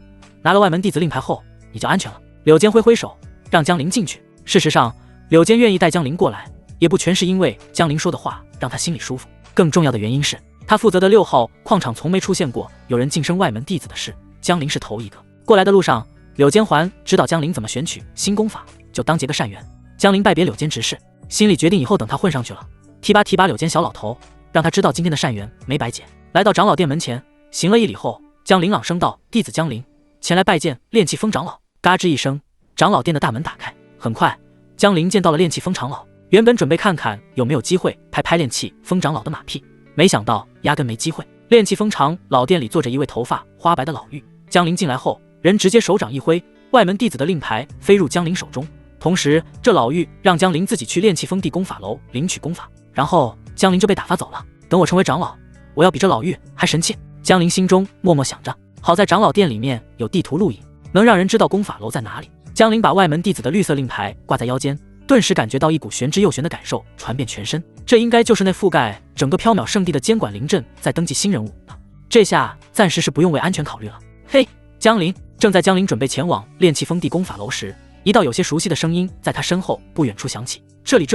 拿了外门弟子令牌后你就安全了。柳间挥挥手让江陵进去。事实上柳间愿意带江陵过来，也不全是因为江陵说的话让他心里舒服，更重要的原因是他负责的6号矿场从没出现过有人晋升外门弟子的事，江陵是头一个。过来的路上，柳间环指导江陵怎么选取新功法，就当结个善缘。江陵拜别柳间执事，心里决定以后等他混上去了，提拔柳间小老头，让他知道今天的善缘没白结。来到长老殿门前，行了一礼后，江陵朗声道：“弟子江陵前来拜见炼气风长老。”嘎吱一声，长老殿的大门打开。很快，江陵见到了炼气风长老。原本准备看看有没有机会拍炼气风长老的马屁，没想到压根没机会。炼气风长老殿里坐着一位头发花白的老妪。江陵进来后，人直接手掌一挥，外门弟子的令牌飞入江陵手中。同时，这老妪让江陵自己去炼气风地功法楼领取功法，然后江陵就被打发走了。等我成为长老，我要比这老妪还神气。江陵心中默默想着。好在长老殿里面有地图录影，能让人知道功法楼在哪里。江陵把外门弟子的绿色令牌挂在腰间，顿时感觉到一股玄之又玄的感受传遍全身。这应该就是那覆盖整个缥缈圣地的监管灵阵在登记新人物了。这下暂时是不用为安全考虑了。嘿，江陵！正在江陵准备前往炼气风地功法楼时，一道有些熟悉的声音在他身后不远处响起。这里，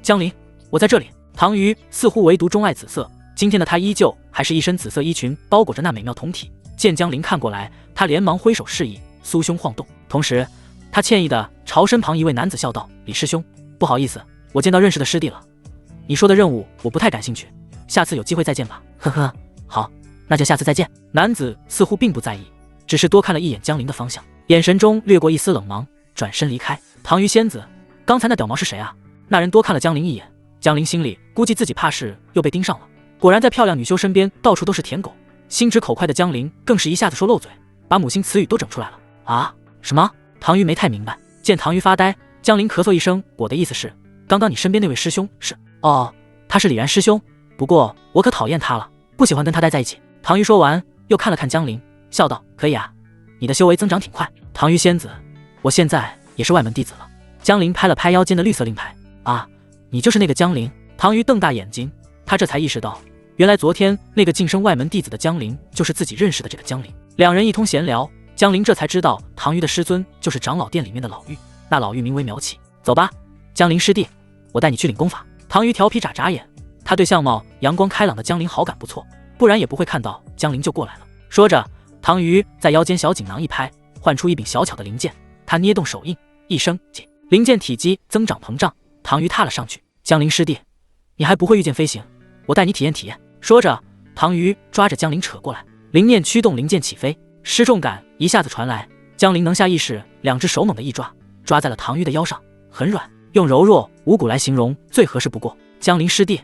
江陵，我在这里。唐瑜似乎唯独钟爱紫色，今天的他依旧还是一身紫色衣裙包裹着那美妙酮体。见江陵看过来，他连忙挥手示意，酥胸晃动，同时他歉意地朝身旁一位男子笑道：“李师兄，不好意思，我见到认识的师弟了。你说的任务我不太感兴趣，下次有机会再见吧。”呵呵，好，那就下次再见。男子似乎并不在意，只是多看了一眼江陵的方向，眼神中掠过一丝冷芒，转身离开。唐瑜仙子，刚才那屌毛是谁啊？那人多看了江陵一眼，江陵心里估计自己怕是又被盯上了。果然在漂亮女修身边到处都是舔狗，心直口快的江陵更是一下子说漏嘴，把母性词语都整出来了。啊？什么？唐瑜没太明白。见唐瑜发呆，江陵咳嗽一声，我的意思是，刚刚你身边那位师兄是……哦，他是李然师兄，不过我可讨厌他了，不喜欢跟他待在一起。唐瑜说完，又看了看江陵，笑道：“可以啊，你的修为增长挺快。唐瑜仙子，我现在也是外门弟子了。”江陵拍了拍腰间的绿色令牌，啊，你就是那个江陵？唐瑜瞪大眼睛，他这才意识到，原来昨天那个晋升外门弟子的江陵，就是自己认识的这个江陵。两人一通闲聊，江陵这才知道唐瑜的师尊就是长老殿里面的老妪，那老妪名为苗启。走吧，江陵师弟，我带你去领功法。唐瑜调皮眨眨眼，他对相貌阳光开朗的江陵好感不错，不然也不会看到江陵就过来了。说着，唐瑜在腰间小锦囊一拍，唤出一柄小巧的灵剑，他捏动手印，一声紧，灵剑体积增长膨胀，唐瑜踏了上去。江陵师弟，你还不会御剑飞行，我带你体验体验。说着，唐瑜抓着江陵扯过来，灵念驱动灵剑起飞，失重感一下子传来，江陵能下意识，两只手猛地一抓，抓在了唐瑜的腰上，很软，用柔弱无骨来形容最合适不过。江陵师弟，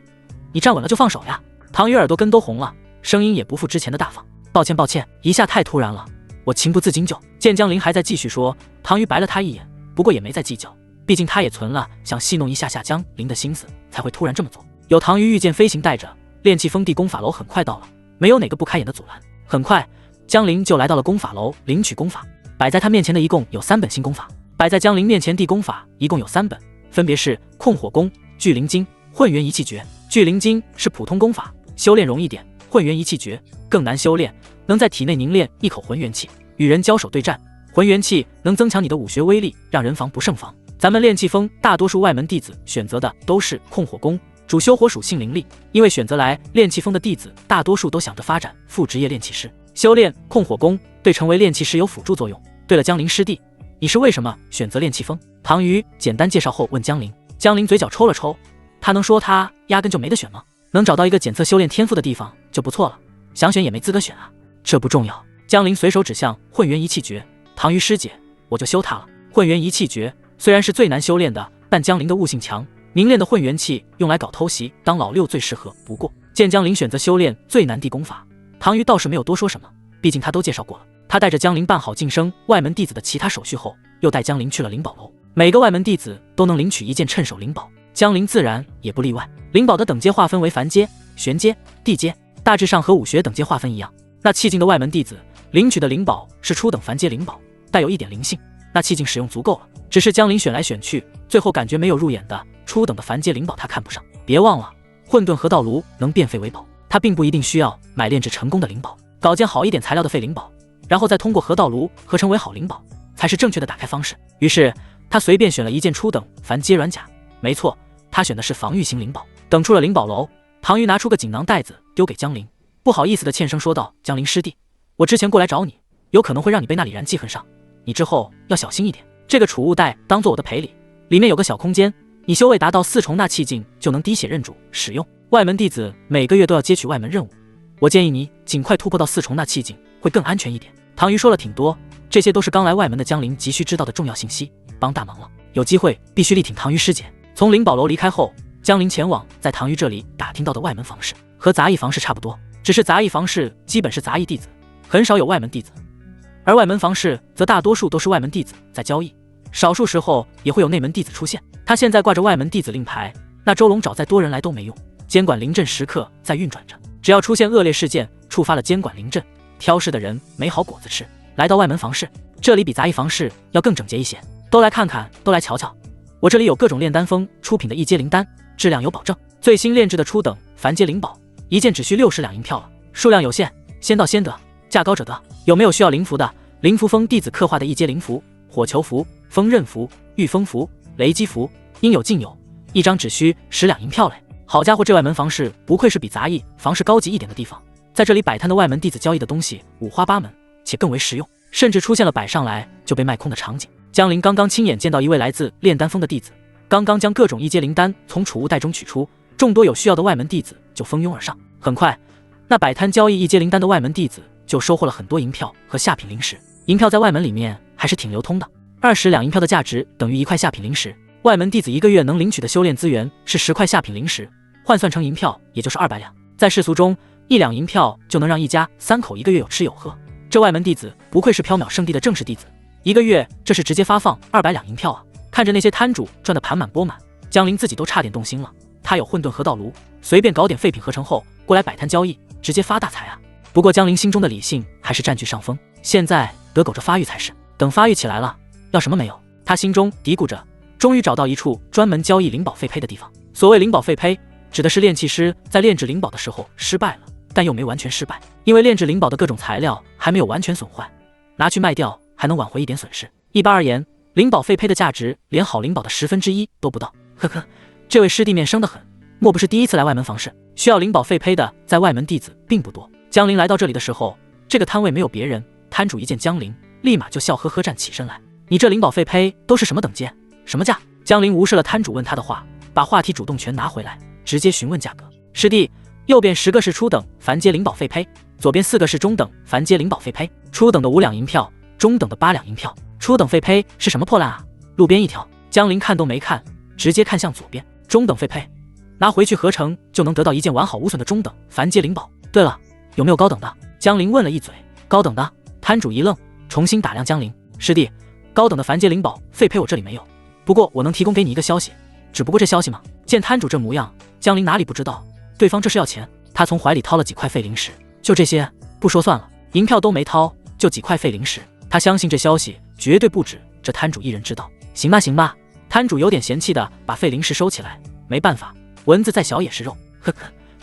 你站稳了就放手呀。唐瑜耳朵根都红了，声音也不复之前的大方。抱歉，一下太突然了，我情不自禁就……见江陵还在继续说，唐瑜白了他一眼，不过也没再计较，毕竟他也存了想戏弄一下江陵的心思，才会突然这么做。有唐瑜御剑飞行带着，炼气封地功法楼很快到了，没有哪个不开眼的阻拦。很快，江陵就来到了功法楼领取功法，摆在他面前的一共有3本新功法。摆在江陵面前地功法一共有3本，分别是控火功、聚灵经、混元一气诀。聚灵经是普通功法，修炼容易点，混元一气诀更难修炼，能在体内凝练一口混元气，与人交手对战，混元气能增强你的武学威力，让人防不胜防。咱们炼气峰大多数外门弟子选择的都是控火功，主修火属性灵力，因为选择来炼气峰的弟子大多数都想着发展副职业炼气师，修炼控火功对成为炼气师有辅助作用。对了，江陵师弟，你是为什么选择炼气峰？唐虞简单介绍后问江陵。江陵嘴角抽了抽，他能说他压根就没得选吗？能找到一个检测修炼天赋的地方就不错了，想选也没资格选啊。这不重要。江陵随手指向混元一气诀，唐虞师姐，我就修它了。混元一气诀虽然是最难修炼的，但江陵的悟性强，凝练的混元气用来搞偷袭当老六最适合不过。见江陵选择修炼最难地功法，唐虞倒是没有多说什么，毕竟他都介绍过了。他带着江陵办好晋升外门弟子的其他手续后，又带江陵去了灵宝楼。每个外门弟子都能领取一件趁手灵宝，江陵自然也不例外。灵宝的等阶划分为凡阶、玄阶、地阶，大致上和武学等阶划分一样。那气境的外门弟子领取的灵宝是初等凡阶灵宝，带有一点灵性，那气境使用足够了。只是江陵选来选去，最后感觉没有入眼的初等的凡阶灵宝他看不上。别忘了，混沌河道炉能变废为宝，他并不一定需要买炼制成功的灵宝，搞件好一点材料的废灵宝，然后再通过河道炉合成为好灵宝，才是正确的打开方式。于是他随便选了一件初等凡阶软甲，没错，他选的是防御型灵宝。等出了灵宝楼，唐虞拿出个锦囊袋子丢给江陵，不好意思的欠声说道：“江陵师弟，我之前过来找你，有可能会让你被那里然记恨上，你之后要小心一点。这个储物袋当做我的赔礼，里面有个小空间，你修为达到4重那气境就能滴血认主使用。外门弟子每个月都要接取外门任务，我建议你尽快突破到4重那气境，会更安全一点。”唐虞说了挺多，这些都是刚来外门的江陵急需知道的重要信息，帮大忙了。有机会必须力挺唐虞师姐。从灵宝楼离开后，江陵前往在唐虞这里打听到的外门房室，和杂役房室差不多，只是杂役房室基本是杂役弟子，很少有外门弟子，而外门房室则大多数都是外门弟子在交易，少数时候也会有内门弟子出现。他现在挂着外门弟子令牌，那周龙找再多人来都没用，监管灵阵时刻在运转着，只要出现恶劣事件，触发了监管灵阵，挑事的人没好果子吃。来到外门房室，这里比杂役房室要更整洁一些，都来看看，都来瞧瞧，我这里有各种炼丹峰出品的一阶灵丹，质量有保证，最新炼制的初等凡阶灵宝，一件只需60两银票了，数量有限，先到先得，价高者得。有没有需要灵符的？灵符峰弟子刻画的一阶灵符，火球符、风刃符、御风符、雷击符，应有尽有，一张只需10两银票嘞。好家伙，这外门房室不愧是比杂役房室高级一点的地方，在这里摆摊的外门弟子交易的东西五花八门，且更为实用，甚至出现了摆上来就被卖空的场景。江陵刚刚亲眼见到一位来自炼丹峰的弟子，刚刚将各种一阶灵丹从储物袋中取出，众多有需要的外门弟子就蜂拥而上。很快，那摆摊交易一阶灵丹的外门弟子就收获了很多银票和下品灵石。银票在外门里面还是挺流通的，20两银票的价值等于1块下品灵石。外门弟子一个月能领取的修炼资源是10块下品灵石，换算成银票也就是200两。在世俗中，1两银票就能让一家3口一个月有吃有喝。这外门弟子不愧是缥缈圣地的正式弟子，一个月这是直接发放200两银票啊！看着那些摊主赚得盘满钵满，江陵自己都差点动心了。他有混沌河道炉，随便搞点废品合成后过来摆摊交易，直接发大财啊！不过江陵心中的理性还是占据上风，现在得苟着发育才是，等发育起来了，要什么没有？他心中嘀咕着，终于找到一处专门交易灵宝废胚的地方。所谓灵宝废胚，指的是炼器师在炼制灵宝的时候失败了，但又没完全失败，因为炼制灵宝的各种材料还没有完全损坏，拿去卖掉还能挽回一点损失。一般而言，灵宝废胚的价值连好灵宝的1/10都不到。呵呵，这位师弟面生得很，莫不是第一次来外门房室？需要灵宝废胚的在外门弟子并不多。江陵来到这里的时候，这个摊位没有别人，摊主一见江陵，立马就笑呵呵站起身来。你这灵宝废胚都是什么等阶？什么价？江陵无视了摊主问他的话，把话题主动权拿回来，直接询问价格。师弟，右边10个是初等凡阶灵宝废胚，左边4个是中等凡阶灵宝废胚。初等的5两银票，中等的8两银票。初等废胚是什么破烂啊？路边一条。江陵看都没看，直接看向左边。中等废胚，拿回去合成就能得到一件完好无损的中等凡阶灵宝。对了，有没有高等的？江陵问了一嘴。高等的？摊主一愣，重新打量江陵。师弟，高等的凡阶灵宝废胚我这里没有，不过我能提供给你一个消息。只不过这消息嘛，见摊主这模样，江陵哪里不知道对方这是要钱。他从怀里掏了几块废灵石，就这些，不说算了，银票都没掏，就几块废灵石。他相信这消息绝对不止这摊主一人知道。行吧行吧，摊主有点嫌弃的把废灵石收起来。没办法，蚊子再小也是肉。呵呵，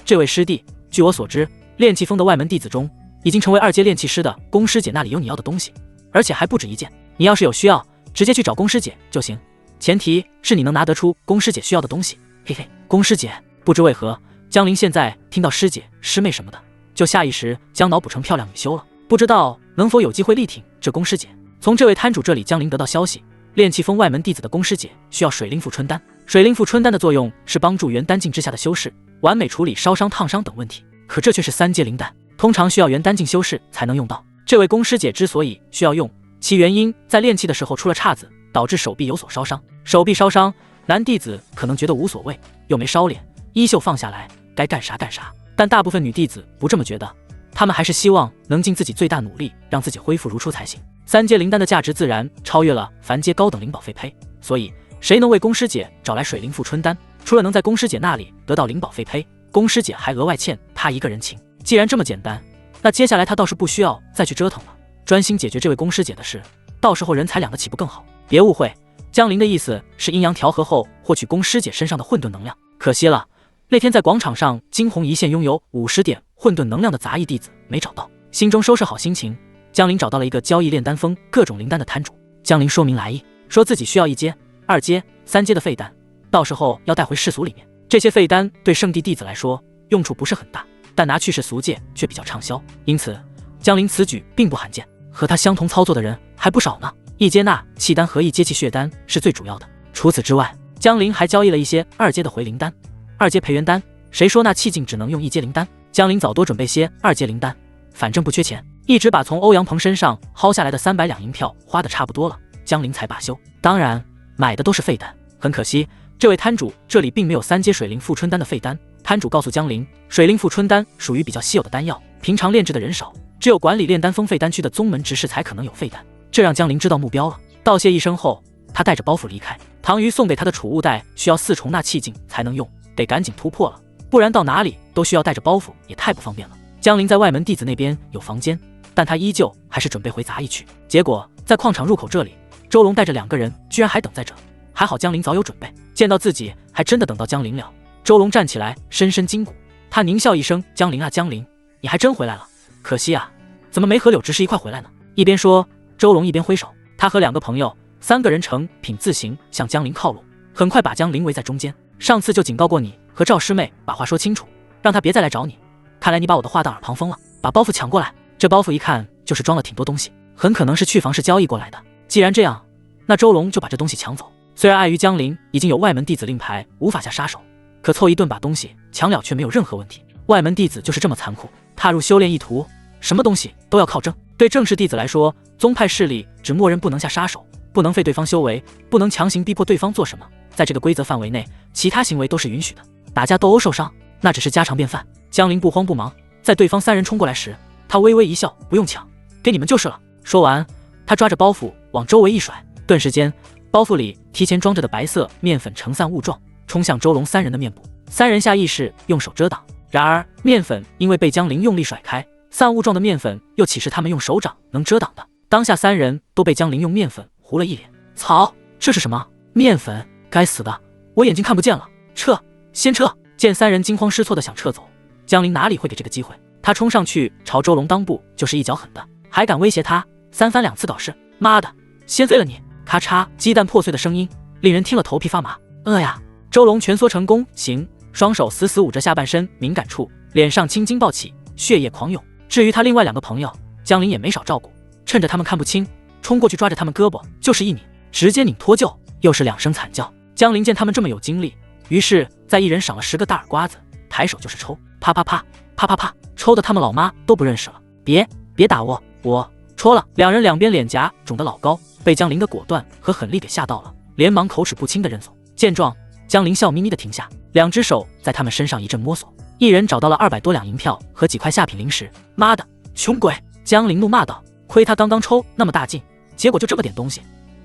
这位师弟，据我所知，炼气峰的外门弟子中，已经成为2阶炼气师的宫师姐那里有你要的东西，而且还不止一件。你要是有需要，直接去找宫师姐就行，前提是你能拿得出宫师姐需要的东西。嘿嘿，宫师姐，不知为何，江林现在听到师姐、师妹什么的，就下意识将脑补成漂亮女修了。不知道能否有机会力挺这宫师姐。从这位摊主这里，江林得到消息，炼气峰外门弟子的宫师姐需要水灵附春丹。水灵附春丹的作用是帮助元丹境之下的修士完美处理烧伤、烫伤等问题，可这却是3阶灵丹，通常需要元丹境修士才能用到。这位宫师姐之所以需要用，其原因在炼气的时候出了岔子，导致手臂有所烧伤。手臂烧伤，男弟子可能觉得无所谓，又没烧脸，衣袖放下来，该干啥干啥。但大部分女弟子不这么觉得，她们还是希望能尽自己最大努力，让自己恢复如初才行。3阶灵丹的价值自然超越了凡阶高等灵宝废胚，所以谁能为宫师姐找来水灵附春丹，除了能在宫师姐那里得到灵宝废胚，宫师姐还额外欠她一个人情。既然这么简单，那接下来她倒是不需要再去折腾了，专心解决这位宫师姐的事，到时候人财两得岂不更好？别误会，江林的意思是阴阳调和后获取宫师姐身上的混沌能量。可惜了，那天在广场上惊鸿一现拥有50点混沌能量的杂役弟子没找到。心中收拾好心情，江林找到了一个交易炼丹峰各种灵丹的摊主。江林说明来意，说自己需要1阶、2阶、3阶的废丹，到时候要带回世俗里面。这些废丹对圣地弟子来说用处不是很大，但拿去世俗界却比较畅销，因此江林此举并不罕见。和他相同操作的人还不少呢。1阶那气丹和1阶气血丹是最主要的，除此之外，江林还交易了一些2阶的回灵丹、2阶培元丹。谁说那气境只能用1阶灵丹？江林早多准备些2阶灵丹，反正不缺钱，一直把从欧阳鹏身上薅下来的300两银票花的差不多了，江林才罢休。当然，买的都是废丹。很可惜，这位摊主这里并没有3阶水灵附春丹的废丹。摊主告诉江林，水灵附春丹属于比较稀有的丹药，平常炼制的人少，只有管理炼丹峰废丹区的宗门执事才可能有废丹。这让江林知道目标了。道谢一声后，他带着包袱离开。唐瑜送给他的储物袋需要4重纳气境才能用，得赶紧突破了，不然到哪里都需要带着包袱，也太不方便了。江林在外门弟子那边有房间，但他依旧还是准备回杂役去。结果在矿场入口这里，周龙带着2个人居然还等在这，还好江林早有准备，见到自己还真的等到江林了。周龙站起来深深筋骨，他狞笑一声，江林啊江林，你还真回来了，可惜啊，怎么没和柳执事一块回来呢？一边说，周龙一边挥手，他和2个朋友3个人成品字形向江林靠拢，很快把江林围在中间。上次就警告过你和赵师妹把话说清楚，让他别再来找你，看来你把我的话当耳旁风了，把包袱抢过来。这包袱一看就是装了挺多东西，很可能是去房市交易过来的。既然这样，那周龙就把这东西抢走。虽然碍于江林已经有外门弟子令牌，无法下杀手，可凑一顿把东西抢了却没有任何问题。外门弟子就是这么残酷，踏入修炼一途，什么东西都要靠正。对正式弟子来说，宗派势力只默认不能下杀手，不能废对方修为，不能强行逼迫对方做什么，在这个规则范围内，其他行为都是允许的。打架斗殴受伤，那只是家常便饭。江林不慌不忙，在对方3人冲过来时，他微微一笑，不用抢，给你们就是了。说完，他抓着包袱往周围一甩，顿时间，包袱里提前装着的白色面粉成散雾状，冲向周龙3人的面部。3人下意识用手遮挡，然而面粉因为被江林用力甩开，散雾状的面粉又岂是他们用手掌能遮挡的？当下3人都被江林用面粉糊了一脸。操，这是什么？面粉？该死的，我眼睛看不见了！撤，先撤！见3人惊慌失措的想撤走，江林哪里会给这个机会？他冲上去朝周龙裆部就是一脚狠的，还敢威胁他，3番2次搞事！妈的，先废了你！咔嚓，鸡蛋破碎的声音令人听了头皮发麻。呀！周龙蜷缩成弓形，双手死死捂着下半身敏感处，脸上青筋暴起，血液狂涌。至于他另外2个朋友，江林也没少照顾，趁着他们看不清，冲过去抓着他们胳膊就是一拧，直接拧脱臼，又是2声惨叫。江林见他们这么有精力，于是在一人赏了10个大耳刮子，抬手就是抽，啪啪啪啪啪啪，抽的他们老妈都不认识了。别打我，我戳了。2人两边脸颊肿得老高，被江林的果断和狠力给吓到了，连忙口齿不清的认怂。见状，江林笑眯眯的停下，2只手在他们身上一阵摸索，一人找到了200多两银票和几块下品零食。妈的，穷鬼！江林怒骂道：“亏他刚刚抽那么大劲，结果就这么点东西，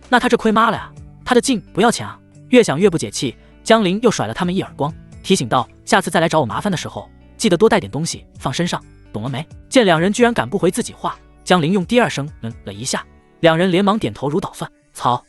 那他这亏妈了呀！他的劲不要钱啊！”越想越不解气，江林又甩了他们一耳光，提醒道：“下次再来找我麻烦的时候，记得多带点东西放身上，懂了没？”见2人居然赶不回自己话，江林用第2声了一下，2人连忙点头如捣蒜。操，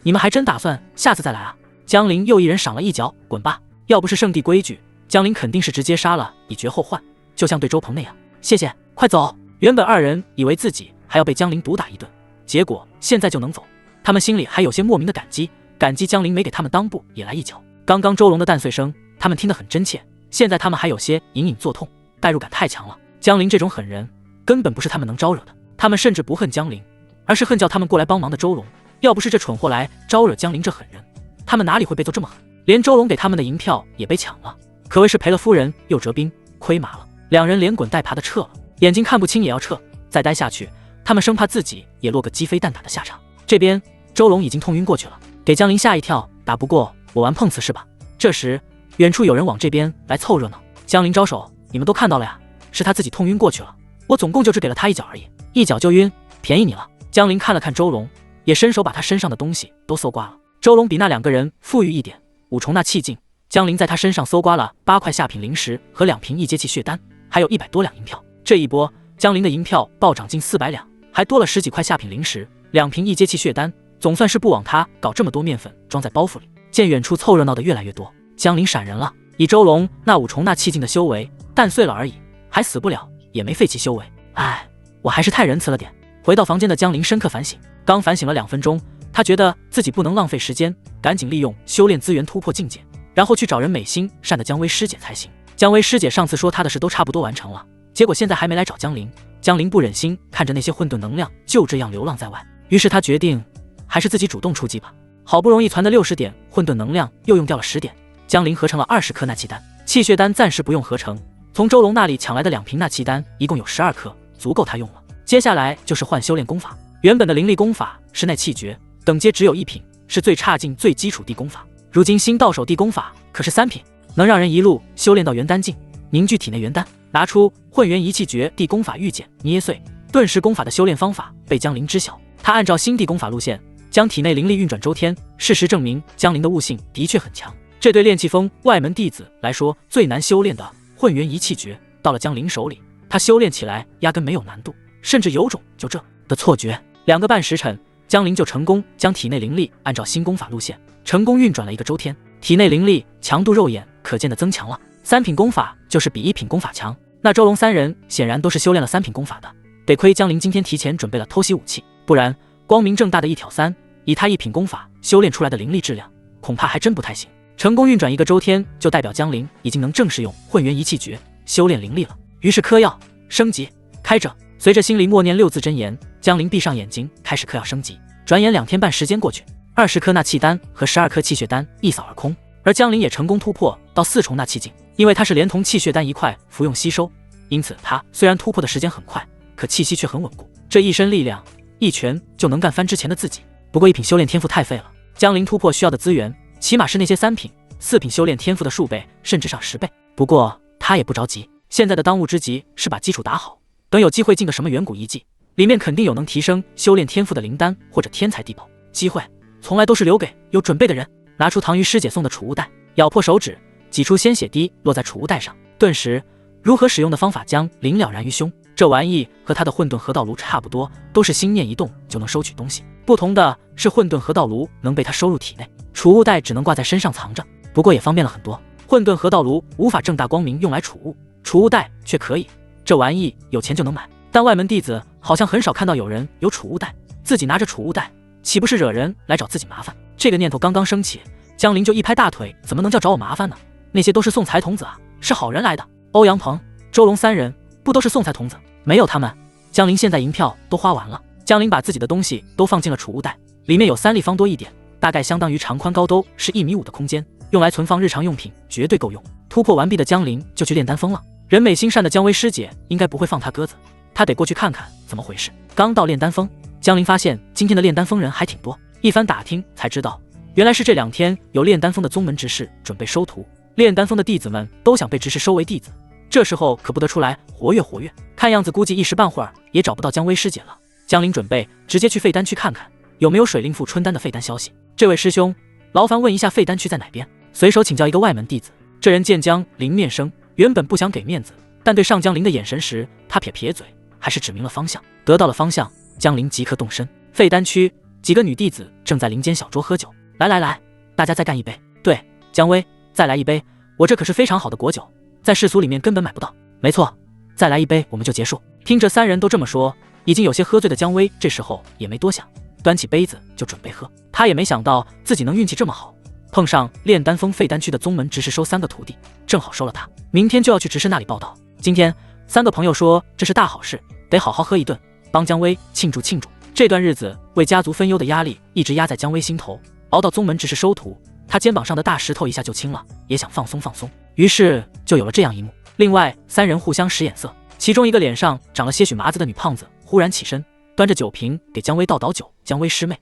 你们还真打算下次再来啊？江陵又一人赏了一脚，滚吧！要不是圣地规矩，江陵肯定是直接杀了以绝后患，就像对周鹏那样。谢谢，快走！原本二人以为自己还要被江陵毒打一顿，结果现在就能走，他们心里还有些莫名的感激，感激江陵没给他们当部也来一脚。刚刚周龙的蛋碎声，他们听得很真切，现在他们还有些隐隐作痛，代入感太强了。江陵这种狠人根本不是他们能招惹的，他们甚至不恨江陵，而是恨叫他们过来帮忙的周龙。要不是这蠢货来招惹江陵这狠人，他们哪里会被揍这么狠？连周龙给他们的银票也被抢了，可谓是赔了夫人又折兵，亏麻了。两人连滚带爬的撤了，眼睛看不清也要撤，再待下去他们生怕自己也落个鸡飞蛋打的下场。这边周龙已经痛晕过去了，给江陵吓一跳，打不过我玩碰瓷是吧？这时远处有人往这边来凑热闹，江陵招手，你们都看到了呀，是他自己痛晕过去了，我总共就只给了他一脚而已，一脚就晕，便宜你了。江陵看了看周龙，也伸手把他身上的东西都搜刮了。周龙比那两个人富裕一点，五重纳气境，江陵在他身上搜刮了8块下品灵石和2瓶异阶气血丹，还有100多两银票。这一波江陵的银票暴涨近400两，还多了10几块下品灵石，2瓶异阶气血丹，总算是不枉他搞这么多面粉装在包袱里。见远处凑热闹的越来越多，江陵闪人了，以周龙那5重纳气境的修为，蛋碎了而已，还死不了，也没废弃修为。唉，我还是太仁慈了点。回到房间的江陵深刻反省，刚反省了2分钟，他觉得自己不能浪费时间，赶紧利用修炼资源突破境界，然后去找人美心善的姜薇师姐才行。姜薇师姐上次说她的事都差不多完成了，结果现在还没来找江陵。江陵不忍心看着那些混沌能量就这样流浪在外，于是他决定还是自己主动出击吧。好不容易攒的60点混沌能量又用掉了10点，江陵合成了20颗纳气丹，气血丹暂时不用合成，从周龙那里抢来的2瓶纳气丹一共有12颗，足够他用了。接下来就是换修炼功法，原本的灵力功法是耐气诀，等阶只有1品，是最差劲最基础地功法。如今新到手地功法可是3品，能让人一路修炼到元丹境，凝聚体内元丹。拿出混元一气诀地功法，玉简捏碎，顿时功法的修炼方法被江陵知晓。他按照新地功法路线，将体内灵力运转周天。事实证明，江陵的悟性的确很强。这对炼气峰外门弟子来说最难修炼的混元一气诀，到了江陵手里，他修炼起来压根没有难度，甚至有种就这的错觉。2个半时辰，江陵就成功将体内灵力按照新功法路线成功运转了1个周天，体内灵力强度肉眼可见的增强了。3品功法就是比1品功法强，那周龙3人显然都是修炼了3品功法的，得亏江陵今天提前准备了偷袭武器，不然光明正大的一挑3，以他1品功法修炼出来的灵力质量，恐怕还真不太行。成功运转1个周天，就代表江陵已经能正式用混元一气诀修炼灵力了。于是嗑药升级开着，随着心里默念6字真言，江陵闭上眼睛开始嗑药升级。转眼2天半时间过去，20颗纳气丹和12颗气血丹一扫而空，而江陵也成功突破到4重纳气境。因为他是连同气血丹一块服用吸收，因此他虽然突破的时间很快，可气息却很稳固，这一身力量一拳就能干翻之前的自己。不过1品修炼天赋太废了，江陵突破需要的资源起码是那些3品、4品修炼天赋的数倍，甚至上10倍。不过他也不着急，现在的当务之急是把基础打好，等有机会进个什么远古遗迹，里面肯定有能提升修炼天赋的灵丹或者天才地宝。机会从来都是留给有准备的人。拿出唐鱼师姐送的储物袋，咬破手指，挤出鲜血滴落在储物袋上，顿时如何使用的方法将灵了然于胸。这玩意和他的混沌河道炉差不多，都是心念一动就能收取东西，不同的是混沌河道炉能被他收入体内，储物袋只能挂在身上藏着，不过也方便了很多。混沌河道炉无法正大光明用来储物，储物袋却可以，这玩意有钱就能买。但外门弟子好像很少看到有人有储物袋，自己拿着储物袋岂不是惹人来找自己麻烦？这个念头刚刚升起，江陵就一拍大腿，怎么能叫找我麻烦呢？那些都是送财童子啊，是好人来的。欧阳鹏、周龙3人不都是送财童子？没有他们，江陵现在银票都花完了。江陵把自己的东西都放进了储物袋，里面有3立方多一点，大概相当于长宽高都是1.5米的空间，用来存放日常用品绝对够用。突破完毕的江陵就去炼丹峰了。人美心善的姜薇师姐应该不会放他鸽子，他得过去看看怎么回事。刚到炼丹峰，江陵发现今天的炼丹峰人还挺多，一番打听才知道，原来是这2天有炼丹峰的宗门执事准备收徒，炼丹峰的弟子们都想被执事收为弟子，这时候可不得出来活跃活跃。看样子估计一时半会儿也找不到姜薇师姐了。江陵准备直接去废丹区看看有没有水令赋春丹的废丹消息。这位师兄，劳烦问一下废丹区在哪边？随手请教一个外门弟子。这人见江陵面生，原本不想给面子，但对上江陵的眼神时，他撇撇嘴，还是指明了方向。得到了方向，江陵即刻动身。废丹区几个女弟子正在林间小桌喝酒。来来来，大家再干一杯。对，姜薇，再来一杯，我这可是非常好的果酒，在世俗里面根本买不到。没错，再来一杯我们就结束。听着三人都这么说，已经有些喝醉的姜薇这时候也没多想，端起杯子就准备喝。他也没想到自己能运气这么好，碰上炼丹峰废丹区的宗门执事收3个徒弟，正好收了他，明天就要去执事那里报道。今天3个朋友说这是大好事，得好好喝一顿，帮姜薇庆祝庆祝。这段日子为家族分忧的压力一直压在姜薇心头，熬到宗门执事收徒，他肩膀上的大石头一下就轻了，也想放松放松，于是就有了这样一幕。另外3人互相使眼色，其中一个脸上长了些许麻子的女胖子忽然起身，端着酒瓶给姜薇倒酒。姜薇师妹，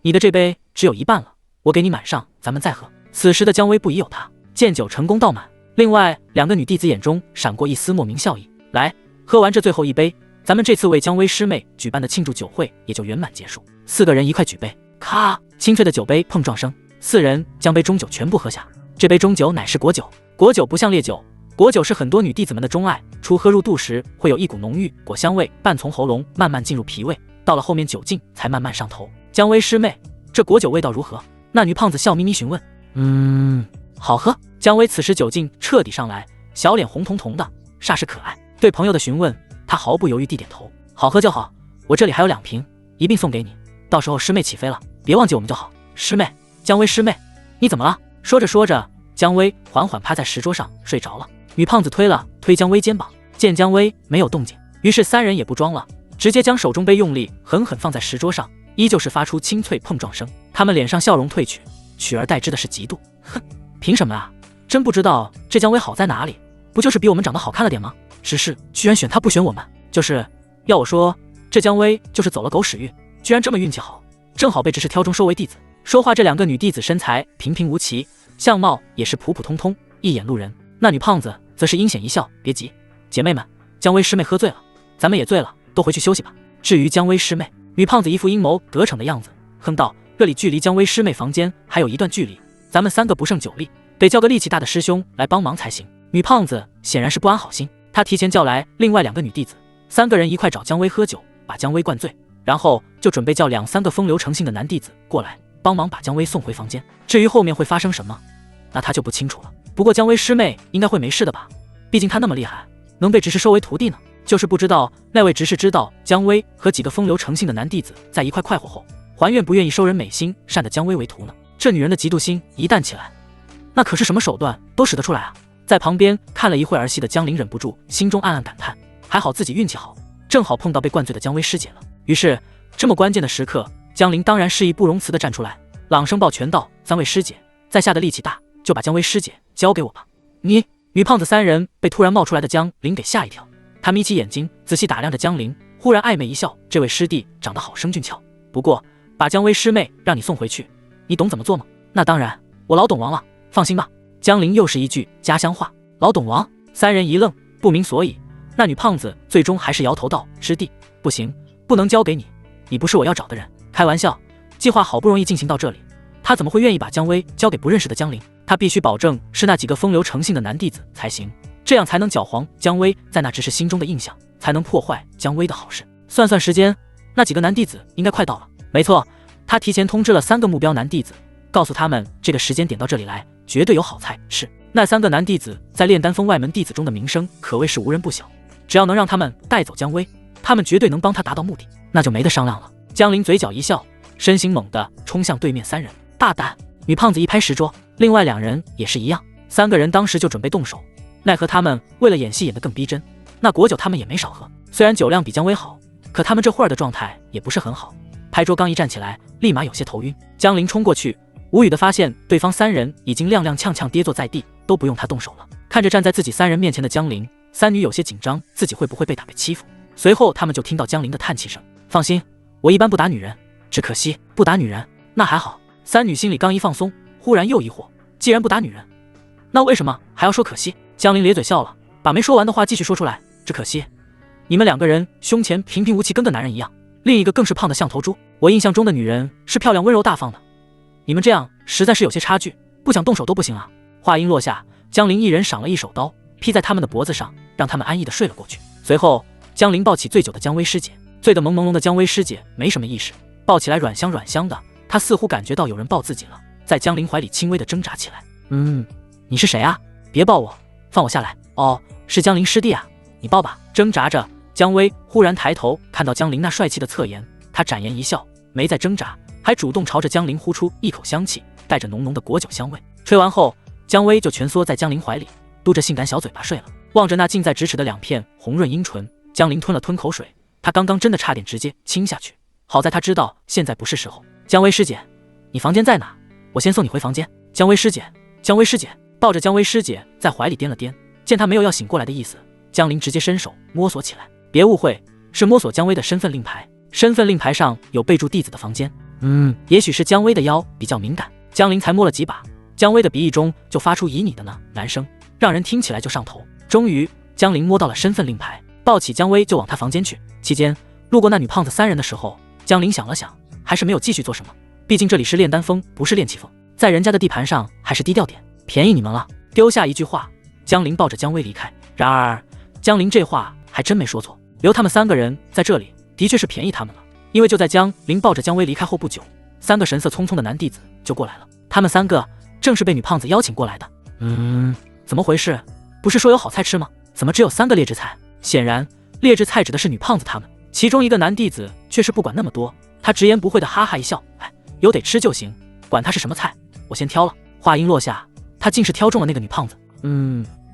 你的这杯只有一半了，我给你满上，咱们再喝。此时的姜薇不疑有他，见酒成功倒满。另外2个女弟子眼中闪过一丝莫名笑意，来，喝完这最后一杯，咱们这次为姜薇师妹举办的庆祝酒会也就圆满结束。4个人一块举杯，咔，清脆的酒杯碰撞声，4人将杯中酒全部喝下。这杯中酒乃是果酒，果酒不像烈酒，果酒是很多女弟子们的钟爱，初喝入肚时会有一股浓郁果香味伴从喉咙慢慢进入脾胃，到了后面酒劲才慢慢上头。姜薇师妹，这果酒味道如何？那女胖子笑眯眯询问。好喝。姜薇此时酒劲彻底上来，小脸红彤彤的，煞是可爱。对朋友的询问，她毫不犹豫地点头。好喝就好，我这里还有2瓶，一并送给你，到时候师妹起飞了，别忘记我们就好。师妹，姜薇师妹，你怎么了？说着说着，姜薇缓缓趴在石桌上睡着了。女胖子推了推姜薇肩膀，见姜薇没有动静，于是3人也不装了，直接将手中杯用力狠狠放在石桌上，依旧是发出清脆碰撞声。他们脸上笑容褪去，取而代之的是嫉妒。哼，凭什么啊？真不知道这姜薇好在哪里，不就是比我们长得好看了点吗？只是居然选她不选我们，就是要我说，这姜薇就是走了狗屎运，居然这么运气好，正好被执事挑中收为弟子。说话这2个女弟子身材平平无奇，相貌也是普普通通，一眼路人。那女胖子则是阴险一笑，别急，姐妹们，姜薇师妹喝醉了，咱们也醉了，都回去休息吧。至于姜薇师妹，女胖子一副阴谋得逞的样子，哼道，这里距离姜薇师妹房间还有一段距离，咱们3个不胜酒力，得叫个力气大的师兄来帮忙才行。女胖子显然是不安好心，她提前叫来另外2个女弟子，3个人一块找姜薇喝酒，把姜薇灌醉，然后就准备叫2、3个风流成性的男弟子过来帮忙把姜薇送回房间。至于后面会发生什么，那他就不清楚了。不过姜薇师妹应该会没事的吧，毕竟她那么厉害，能被执事收为徒弟呢。就是不知道那位执事知道姜薇和几个风流成性的男弟子在一块快活后，还愿不愿意收人美心善的姜薇为徒呢？这女人的嫉妒心一旦起来，那可是什么手段都使得出来啊。在旁边看了一会儿戏的姜玲忍不住心中暗暗感叹，还好自己运气好，正好碰到被灌醉的姜薇师姐了。于是这么关键的时刻，姜玲当然示意不容辞地站出来，朗声抱拳道：“3位师姐，在下的力气大，就把姜薇师姐交给我吧。”你女胖子3人被突然冒出来的姜玲给吓一跳，她眯起眼睛仔细打量着姜玲，忽然暧昧一笑：“这位师弟长得好生俊俏，不过把姜薇师妹让你送回去，你懂怎么做吗？”“那当然，我老懂王了，放心吧。”姜玲又是一句家乡话。老懂王，3人一愣，不明所以。那女胖子最终还是摇头道：“师弟，不行，不能交给你，你不是我要找的人。开玩笑，计划好不容易进行到这里，他怎么会愿意把姜薇交给不认识的姜玲？他必须保证是那几个风流成性的男弟子才行，这样才能搅黄姜薇在那执事心中的印象，才能破坏姜薇的好事。算算时间，那几个男弟子应该快到了。没错，他提前通知了3个目标男弟子，告诉他们这个时间点到这里来，绝对有好菜吃。那3个男弟子在炼丹峰外门弟子中的名声可谓是无人不晓，只要能让他们带走姜薇，他们绝对能帮他达到目的，那就没得商量了。姜玲嘴角一笑，身形猛地冲向对面3人，大胆！女胖子一拍石桌，另外2人也是一样，3个人当时就准备动手，奈何他们为了演戏演得更逼真，那果酒他们也没少喝。虽然酒量比姜薇好，可他们这会儿的状态也不是很好，拍桌刚一站起来，立马有些头晕。姜玲冲过去，无语地发现对方3人已经踉踉跄跄跌坐在地，都不用他动手了。看着站在自己3人面前的姜玲，3女有些紧张，自己会不会被打被欺负。随后他们就听到姜玲的叹气声：“放心，我一般不打女人，只可惜不打女人那还好。”3女心里刚一放松，忽然又疑惑：既然不打女人，那为什么还要说可惜？姜玲咧嘴笑了，把没说完的话继续说出来：“只可惜你们2个人胸前平平无奇，跟个男人一样，另一个更是胖得像头猪。我印象中的女人是漂亮温柔大方的，你们这样实在是有些差距，不想动手都不行啊。”话音落下，姜玲一人赏了一手刀，劈在他们的脖子上，让他们安逸地睡了过去。随后姜玲抱起醉酒的姜薇师姐，醉得朦朦胧的姜薇师姐没什么意识，抱起来软香软香的，他似乎感觉到有人抱自己了，在江林怀里轻微的挣扎起来。你是谁啊？别抱我，放我下来。哦，是江林师弟啊，你抱吧。挣扎着，江威忽然抬头看到江林那帅气的侧颜，他展颜一笑，没再挣扎，还主动朝着江林呼出一口香气，带着浓浓的果酒香味。吹完后，江威就蜷缩在江林怀里，嘟着性感小嘴巴睡了。望着那近在咫尺的两片红润阴唇，江林吞了吞口水，他刚刚真的差点直接亲下去，好在他知道现在不是时候。江威师姐，你房间在哪？我先送你回房间。江威师姐，江威师姐，抱着江威师姐在怀里颠了颠，见他没有要醒过来的意思，江林直接伸手摸索起来。别误会，是摸索江威的身份令牌，身份令牌上有备注弟子的房间。也许是江威的腰比较敏感，江林才摸了几把，江威的鼻翼中就发出旖旎的呢男声，让人听起来就上头。终于，江林摸到了身份令牌，抱起江威就往他房间去。期间路过那女胖子三人的时候，江林想了想，还是没有继续做什么，毕竟这里是炼丹峰，不是炼气峰，在人家的地盘上还是低调点，便宜你们了。丢下一句话，江林抱着江威离开。然而江林这话还真没说错，留他们三个人在这里的确是便宜他们了，因为就在江林抱着江威离开后不久，三个神色匆匆的男弟子就过来了。他们三个正是被女胖子邀请过来的。怎么回事？不是说有好菜吃吗？怎么只有3个劣质菜？显然劣质菜指的是女胖子他们。其中一个男弟子却是不管那么多，他直言不讳的哈哈一笑，有得吃就行，管他是什么菜，我先挑了。话音落下，他竟是挑中了那个女胖子。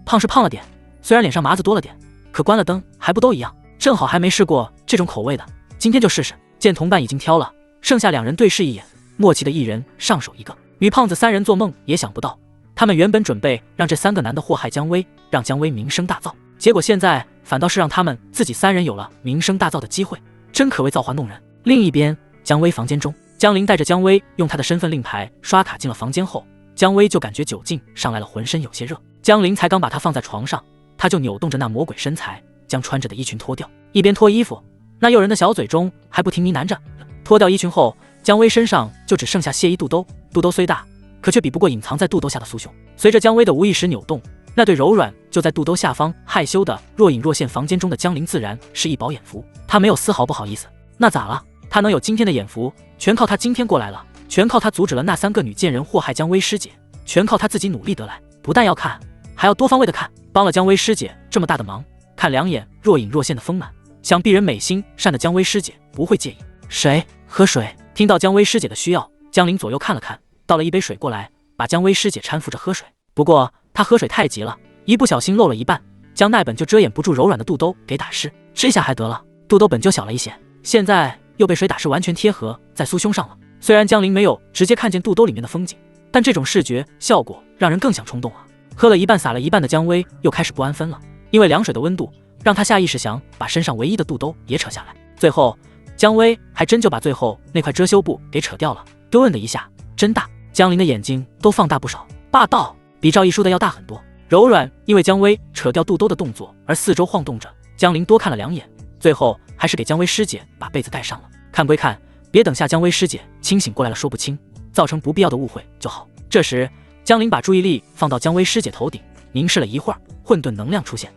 胖是胖了点，虽然脸上麻子多了点，可关了灯还不都一样，正好还没试过这种口味的，今天就试试。见同伴已经挑了，剩下2人对视一眼，默契的一人上手一个。女胖子3人做梦也想不到，他们原本准备让这3个男的祸害江威，让江威名声大噪，结果现在反倒是让他们自己3人有了名声大噪的机会，真可谓造化弄人。另一边，江威房间中，江林带着江威用他的身份令牌刷卡进了房间后，江威就感觉酒劲上来了，浑身有些热。江林才刚把他放在床上，他就扭动着那魔鬼身材，将穿着的衣裙脱掉，一边脱衣服，那诱人的小嘴中还不停呢喃着。脱掉衣裙后，江威身上就只剩下亵衣肚兜，肚兜虽大，可却比不过隐藏在肚兜下的酥胸。随着江威的无意识扭动，那对柔软就在肚兜下方害羞的若隐若现房间中的江林自然是一饱眼福，他没有丝毫不好意思。那咋了？他能有今天的眼福，全靠他今天过来了，全靠他阻止了那3个女贱人祸害江威师姐，全靠他自己努力得来。不但要看，还要多方位的看，帮了江威师姐这么大的忙，看2眼若隐若现的丰满，想必人美心善的江威师姐不会介意。谁？喝水。听到江威师姐的需要，江林左右看了看，倒了一杯水过来，把江威师姐搀扶着喝水。不过他喝水太急了，一不小心漏了一半，将那本就遮掩不住柔软的肚兜给打湿。这下还得了，肚兜本就小了一些，现在又被水打湿，完全贴合在酥胸上了。虽然江林没有直接看见肚兜里面的风景，但这种视觉效果让人更想冲动啊。喝了一半洒了一半的江威又开始不安分了，因为凉水的温度让他下意识想把身上唯一的肚兜也扯下来。最后江威还真就把最后那块遮羞布给扯掉了，丢摁的一下真大，江林的眼睛都放大不少，霸道，比赵一书的要大很多。柔软因为江威扯掉肚兜的动作而四周晃动着，江林多看了2眼，最后还是给江威师姐把被子盖上了。看归看，别等下江威师姐清醒过来了说不清，造成不必要的误会就好。这时江林把注意力放到江威师姐头顶，凝视了一会儿，混沌能量出现，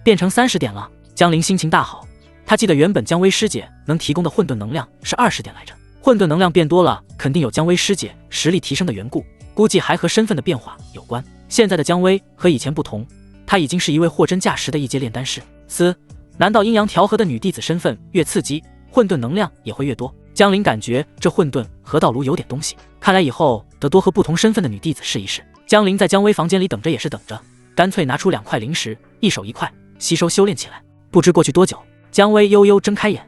变成30点了。江林心情大好，他记得原本江威师姐能提供的混沌能量是20点来着，混沌能量变多了，肯定有江威师姐实力提升的缘故，估计还和身份的变化有关。现在的江威和以前不同，他已经是一位货真价实的1阶炼丹师。难道阴阳调和的女弟子身份越刺激，混沌能量也会越多？江林感觉这混沌河道炉有点东西，看来以后得多和不同身份的女弟子试一试。江林在江威房间里等着也是等着，干脆拿出2块灵石，一手1块，吸收修炼起来。不知过去多久，江威悠悠睁开眼，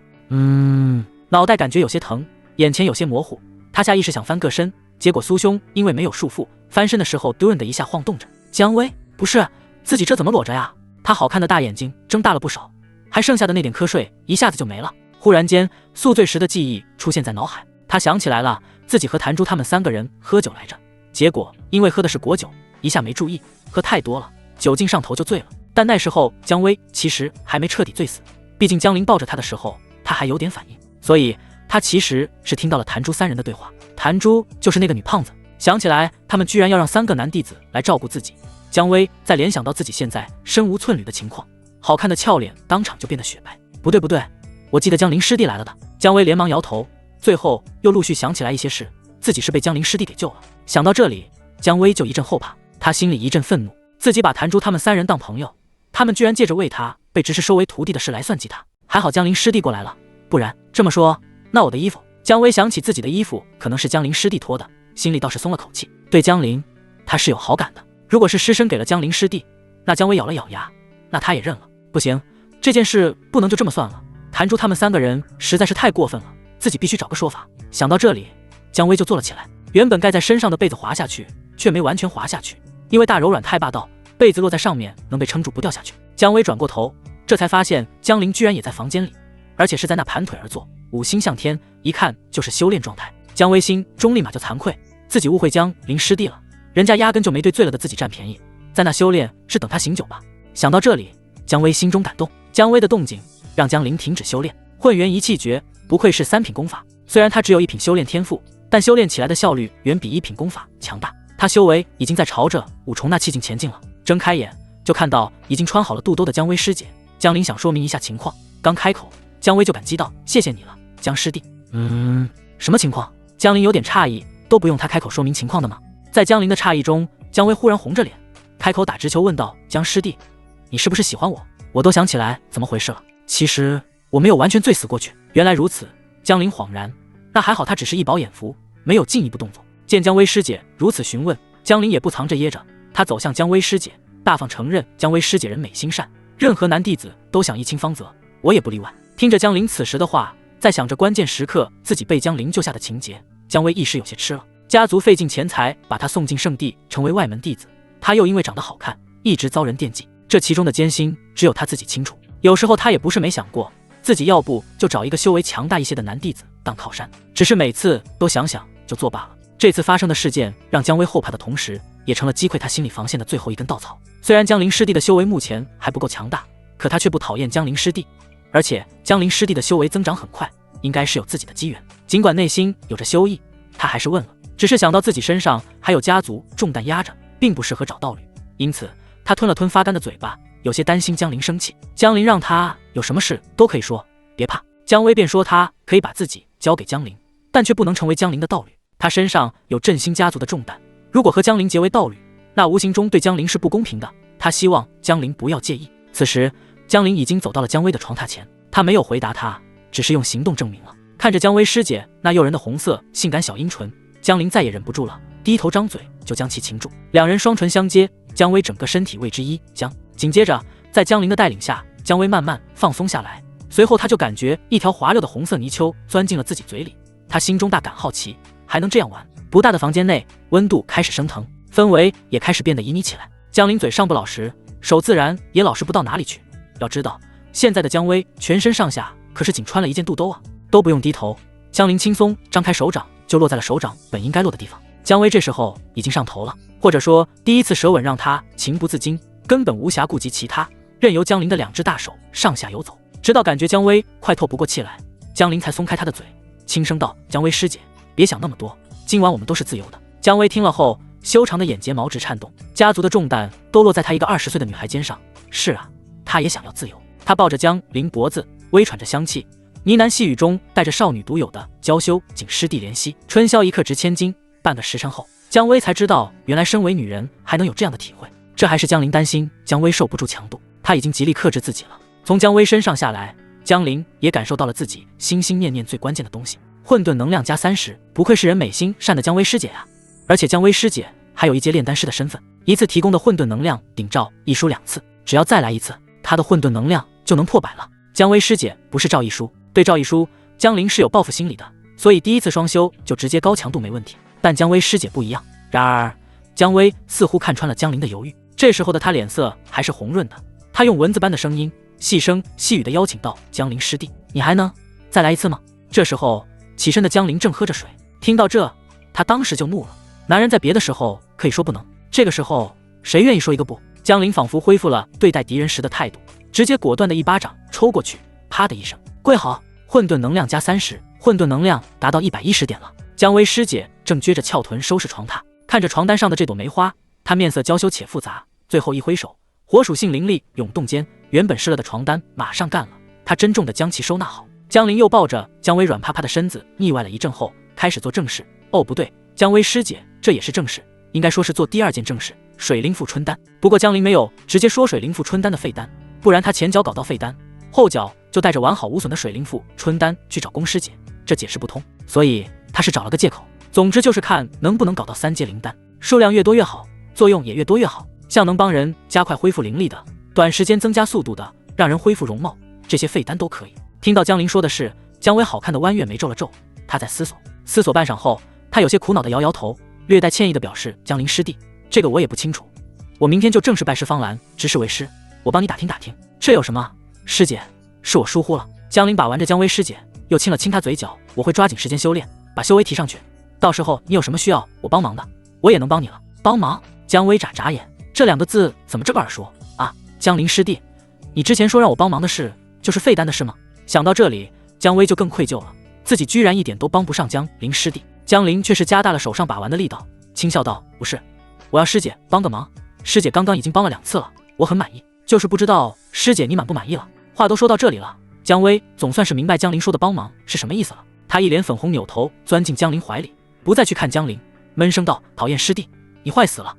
脑袋感觉有些疼，眼前有些模糊，他下意识想翻个身，结果酥胸因为没有束缚，翻身的时候丢人的一下晃动着。江威，不是，自己这怎么裸着呀？他好看的大眼睛睁大了不少，还剩下的那点瞌睡一下子就没了。忽然间宿醉时的记忆出现在脑海，他想起来了，自己和谭珠他们3个人喝酒来着，结果因为喝的是果酒，一下没注意，喝太多了，酒劲上头就醉了。但那时候江威其实还没彻底醉死，毕竟江林抱着他的时候他还有点反应，所以他其实是听到了谭珠3人的对话。谭珠就是那个女胖子，想起来他们居然要让3个男弟子来照顾自己，江威再联想到自己现在身无寸缕的情况，好看的俏脸当场就变得雪白。不对，我记得江林师弟来了的。江威连忙摇头，最后又陆续想起来一些事，自己是被江陵师弟给救了。想到这里，姜薇就一阵后怕，他心里一阵愤怒，自己把谭珠他们3人当朋友，他们居然借着为他被执事收为徒弟的事来算计他。还好江陵师弟过来了，不然这么说，那我的衣服……姜薇想起自己的衣服可能是江陵师弟脱的，心里倒是松了口气。对江陵，他是有好感的。如果是师生给了江陵师弟，那姜薇咬了咬牙，那他也认了。不行，这件事不能就这么算了。谭珠他们3个人实在是太过分了，自己必须找个说法。想到这里，姜薇就坐了起来。原本盖在身上的被子滑下去，却没完全滑下去，因为大柔软太霸道，被子落在上面能被撑住不掉下去。姜薇转过头，这才发现江陵居然也在房间里，而且是在那盘腿而坐，五心向天，一看就是修炼状态。姜薇心中立马就惭愧，自己误会江陵师弟了，人家压根就没对醉了的自己占便宜，在那修炼是等他醒酒吧。想到这里，姜薇心中感动。姜薇的动静让江陵停止修炼。混元一气诀不愧是3品功法，虽然他只有1品修炼天赋，但修炼起来的效率远比1品功法强大。他修为已经在朝着5重那气境前进了。睁开眼就看到已经穿好了肚兜的姜薇师姐。江陵想说明一下情况，刚开口，姜薇就感激道：“谢谢你了，姜师弟。”什么情况？江陵有点诧异，都不用他开口说明情况的吗？在江陵的诧异中，姜薇忽然红着脸，开口打直球问道：“姜师弟，你是不是喜欢我？我都想起来怎么回事了。其实我没有完全醉死过去。”原来如此，江陵恍然。那还好，他只是一饱眼福，没有进一步动作。见姜薇师姐如此询问，江陵也不藏着掖着，他走向姜薇师姐，大方承认姜薇师姐人美心善，任何男弟子都想一清方泽，我也不例外。听着江陵此时的话，在想着关键时刻自己被江陵救下的情节，姜薇一时有些吃了。家族费尽钱财把他送进圣地，成为外门弟子，他又因为长得好看，一直遭人惦记，这其中的艰辛只有他自己清楚。有时候他也不是没想过，自己要不就找一个修为强大一些的男弟子当靠山，只是每次都想想就作罢了。这次发生的事件让姜薇后怕的同时，也成了击溃他心理防线的最后一根稻草。虽然江陵师弟的修为目前还不够强大，可他却不讨厌江陵师弟，而且江陵师弟的修为增长很快，应该是有自己的机缘。尽管内心有着羞意，他还是问了，只是想到自己身上还有家族重担压着，并不适合找道侣，因此他吞了吞发干的嘴巴，有些担心江陵生气。江陵让他有什么事都可以说，别怕。姜薇便说他可以把自己交给江陵，但却不能成为江陵的道侣。他身上有振兴家族的重担，如果和江陵结为道侣，那无形中对江陵是不公平的。他希望江陵不要介意。此时江陵已经走到了姜薇的床榻前，他没有回答他，只是用行动证明了。看着姜薇师姐那诱人的红色性感小阴唇，江陵再也忍不住了，低头张嘴就将其擒住。两人双唇相接，姜薇整个身体为之一僵。紧接着在江陵的带领下，姜薇慢慢放松下来，随后他就感觉一条滑溜的红色泥鳅钻进了自己嘴里，他心中大感好奇，还能这样玩？不大的房间内温度开始升腾，氛围也开始变得旖旎起来。江陵嘴上不老实，手自然也老实不到哪里去。要知道现在的姜薇全身上下可是仅穿了一件肚兜啊，都不用低头，江陵轻松张开手掌就落在了手掌本应该落的地方。姜薇这时候已经上头了，或者说第一次舌吻让他情不自禁，根本无暇顾及其他，任由江陵的2只大手上下游走，直到感觉姜薇快透不过气来，江陵才松开他的嘴，轻声道：“姜薇师姐，别想那么多，今晚我们都是自由的。”姜薇听了后，修长的眼睫毛直颤动，家族的重担都落在她一个20岁的女孩肩上。是啊，她也想要自由。她抱着江陵脖子，微喘着香气，呢喃细语中带着少女独有的娇羞。仅师弟怜惜，春宵一刻值千金。半个时辰后，姜薇才知道，原来身为女人还能有这样的体会。这还是江陵担心姜薇受不住强度，他已经极力克制自己了。从姜薇身上下来，江陵也感受到了自己心心念念最关键的东西——混沌能量加30。不愧是人美心善的姜薇师姐啊！而且姜薇师姐还有一阶炼丹师的身份，一次提供的混沌能量顶赵一书2次，只要再来一次，她的混沌能量就能破100了。姜薇师姐不是赵一书，对赵一书，江陵是有报复心理的，所以第一次双修就直接高强度没问题。但姜薇师姐不一样。然而姜薇似乎看穿了江陵的犹豫，这时候的她脸色还是红润的，她用蚊子般的声音细声细语地邀请道：“江陵师弟，你还能再来一次吗？”这时候起身的江陵正喝着水，听到这，他当时就怒了。男人在别的时候可以说不能，这个时候谁愿意说一个不？江陵仿佛恢复了对待敌人时的态度，直接果断的一巴掌抽过去，啪的一声，跪好！混沌能量加30，混沌能量达到110点了。姜薇师姐正撅着翘臀收拾床榻，看着床单上的这朵梅花，她面色娇羞且复杂，最后一挥手，火属性灵力涌动间，原本湿了的床单马上干了，她珍重地将其收纳好。江林又抱着姜薇软趴趴的身子腻歪了一阵后，开始做正事。哦，不对，姜薇师姐，这也是正事，应该说是做第二件正事，水灵赋春丹。不过江林没有直接说水灵赋春丹的废丹，不然他前脚搞到废丹，后脚就带着完好无损的水灵赋春丹去找龚师姐，这解释不通，所以他是找了个借口。总之就是看能不能搞到3阶灵丹，数量越多越好，作用也越多越好，像能帮人加快恢复灵力的，短时间增加速度的，让人恢复容貌，这些废丹都可以。听到江林说的是，姜薇好看的弯月眉皱了皱，他在思索半晌后，他有些苦恼的摇摇头，略带歉意的表示：江林师弟，这个我也不清楚，我明天就正式拜师方兰，执事为师，我帮你打听打听。这有什么？师姐，是我疏忽了。江林把玩着姜薇师姐，又亲了亲她嘴角，我会抓紧时间修炼，把修为提上去，到时候你有什么需要我帮忙的，我也能帮你了。帮忙？姜薇眨眨眼，这2个字怎么这么耳熟啊？江林师弟，你之前说让我帮忙的事，就是废丹的事吗？想到这里，姜薇就更愧疚了，自己居然一点都帮不上江林师弟。江林却是加大了手上把玩的力道，轻笑道：不是，我要师姐帮个忙，师姐刚刚已经帮了2次了，我很满意，就是不知道师姐你满不满意了。话都说到这里了，姜薇总算是明白江林说的帮忙是什么意思了。她一脸粉红，扭头钻进江林怀里，不再去看江林，闷声道：讨厌师弟，你坏死了。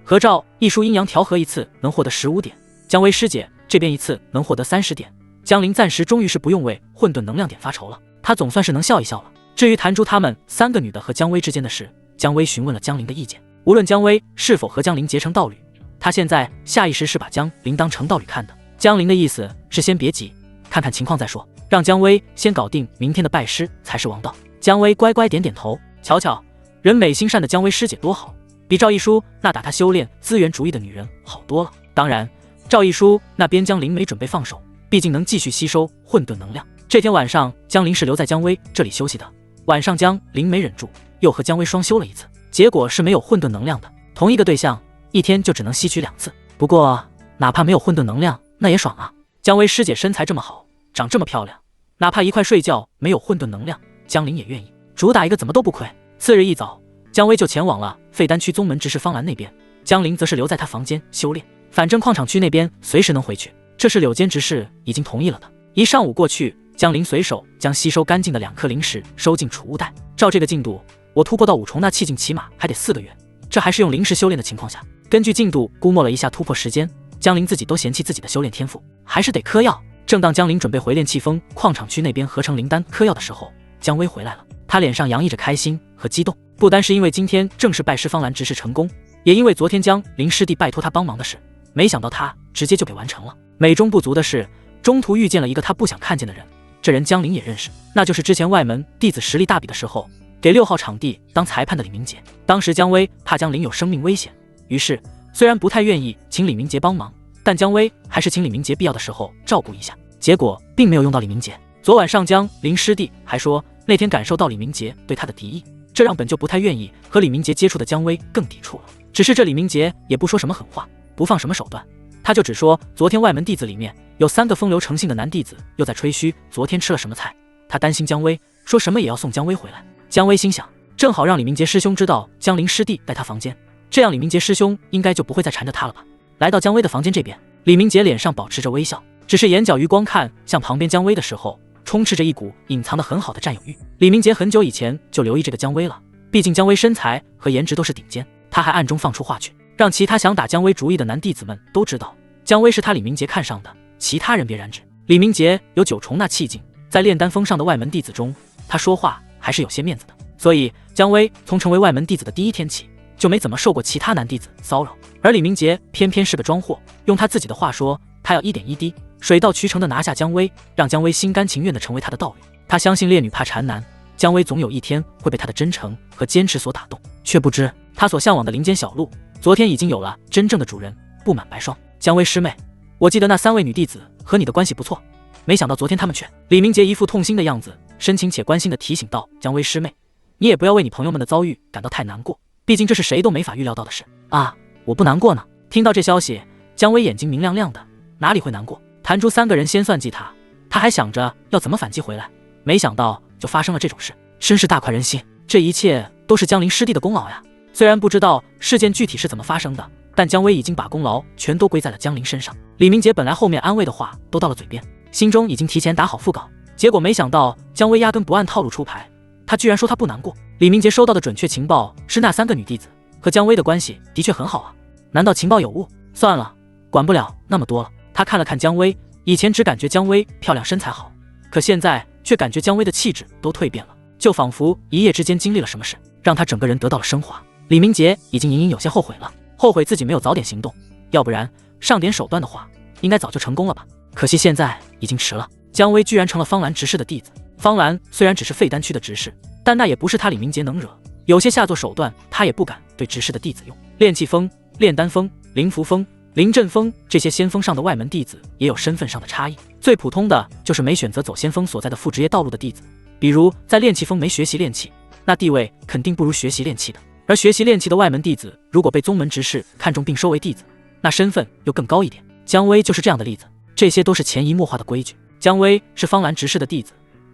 合照一书阴阳调和一次能获得15点，姜薇师姐这边一次能获得30点。江林暂时终于是不用为混沌能量点发愁了，他总算是能笑一笑了。至于弹珠他们3个女的和姜薇之间的事，姜薇询问了江林的意见。无论姜薇是否和江林结成道侣，他现在下意识是把江林当成道侣看的。江林的意思是先别急，看看情况再说，让姜薇先搞定明天的拜师才是王道。姜薇乖乖点点头，瞧瞧，人美心善的姜薇师姐多好，比赵一书那打他修炼资源主义的女人好多了。当然，赵一书那边江林没准备放手，毕竟能继续吸收混沌能量。这天晚上，江林是留在姜薇这里休息的。晚上江林没忍住，又和姜薇双修了一次，结果是没有混沌能量的。同一个对象，一天就只能吸取2次。不过，哪怕没有混沌能量，那也爽啊！姜薇师姐身材这么好，长这么漂亮，哪怕一块睡觉没有混沌能量，江林也愿意。主打一个怎么都不亏。次日一早，姜薇就前往了废丹区宗门执事方兰那边，江林则是留在他房间修炼。反正矿场区那边随时能回去，这是柳间执事已经同意了的。一上午过去，江林随手将吸收干净的2颗灵石收进储物袋。照这个进度，我突破到5重那气境起码还得4个月，这还是用灵石修炼的情况下。根据进度估摸了一下突破时间，江林自己都嫌弃自己的修炼天赋，还是得嗑药。正当江林准备回炼气峰矿场区那边合成灵丹嗑药的时候，姜薇回来了。她脸上洋溢着开心和激动，不单是因为今天正式拜师方兰执事成功，也因为昨天江林师弟拜托他帮忙的事，没想到他直接就给完成了。美中不足的是，中途遇见了一个他不想看见的人，这人江林也认识，那就是之前外门弟子实力大比的时候给6号场地当裁判的李明杰。当时姜薇怕江林有生命危险，于是虽然不太愿意请李明杰帮忙，但姜薇还是请李明杰必要的时候照顾一下，结果并没有用到李明杰。昨晚上江林师弟还说那天感受到李明杰对他的敌意，这让本就不太愿意和李明杰接触的姜薇更抵触了。只是这李明杰也不说什么狠话，不放什么手段，他就只说昨天外门弟子里面有3个风流成性的男弟子又在吹嘘昨天吃了什么菜，他担心姜薇，说什么也要送姜薇回来。姜薇心想，正好让李明杰师兄知道江林师弟带他房间，这样李明杰师兄应该就不会再缠着他了吧。来到姜薇的房间这边，李明杰脸上保持着微笑，只是眼角余光看向旁边姜薇的时候，充斥着一股隐藏得很好的占有欲。李明杰很久以前就留意这个姜薇了，毕竟姜薇身材和颜值都是顶尖，他还暗中放出话去，让其他想打姜薇主意的男弟子们都知道姜薇是他李明杰看上的，其他人别染指。李明杰有9重那气境，在炼丹峰上的外门弟子中，他说话还是有些面子的，所以姜薇从成为外门弟子的第1天起就没怎么受过其他男弟子骚扰。而李明杰偏偏是个装货，用他自己的话说，他要一点一滴水到渠成的拿下姜薇，让姜薇心甘情愿的成为他的道侣。他相信烈女怕缠男，姜薇总有一天会被他的真诚和坚持所打动，却不知他所向往的林间小路昨天已经有了真正的主人，不满白霜。姜薇师妹，我记得那3位女弟子和你的关系不错，没想到昨天他们却……李明杰一副痛心的样子，深情且关心的提醒道：姜薇师妹，你也不要为你朋友们的遭遇感到太难过，毕竟这是谁都没法预料到的事啊。我不难过呢。听到这消息，姜薇眼睛明亮亮的，哪里会难过？弹珠3个人先算计他还想着要怎么反击回来，没想到就发生了这种事，真是大快人心。这一切都是江林师弟的功劳呀。虽然不知道事件具体是怎么发生的，但姜薇已经把功劳全都归在了江林身上。李明杰本来后面安慰的话都到了嘴边，心中已经提前打好腹稿，结果没想到姜薇压根不按套路出牌，他居然说他不难过。李明杰收到的准确情报是那3个女弟子和姜薇的关系的确很好啊，难道情报有误？算了，管不了那么多了。他看了看姜薇，以前只感觉姜薇漂亮身材好，可现在却感觉姜薇的气质都蜕变了，就仿佛一夜之间经历了什么事，让他整个人得到了升华。李明杰已经隐隐有些后悔了，后悔自己没有早点行动，要不然上点手段的话，应该早就成功了吧。可惜现在已经迟了。姜薇居然成了方兰执事的弟子。方兰虽然只是废丹区的执事，但那也不是他李明杰能惹，有些下作手段他也不敢对执事的弟子用。炼气峰、炼丹峰、灵符峰、灵阵峰这些先锋上的外门弟子也有身份上的差异，最普通的就是没选择走先锋所在的副职业道路的弟子，比如在炼气峰没学习炼气，那地位肯定不如学习炼气的，而学习炼气的外门弟子如果被宗门执事看中并收为弟子，那身份又更高一点。姜薇就是这样的例子，这些都是潜移默化的规矩。姜薇是方兰执事的弟子，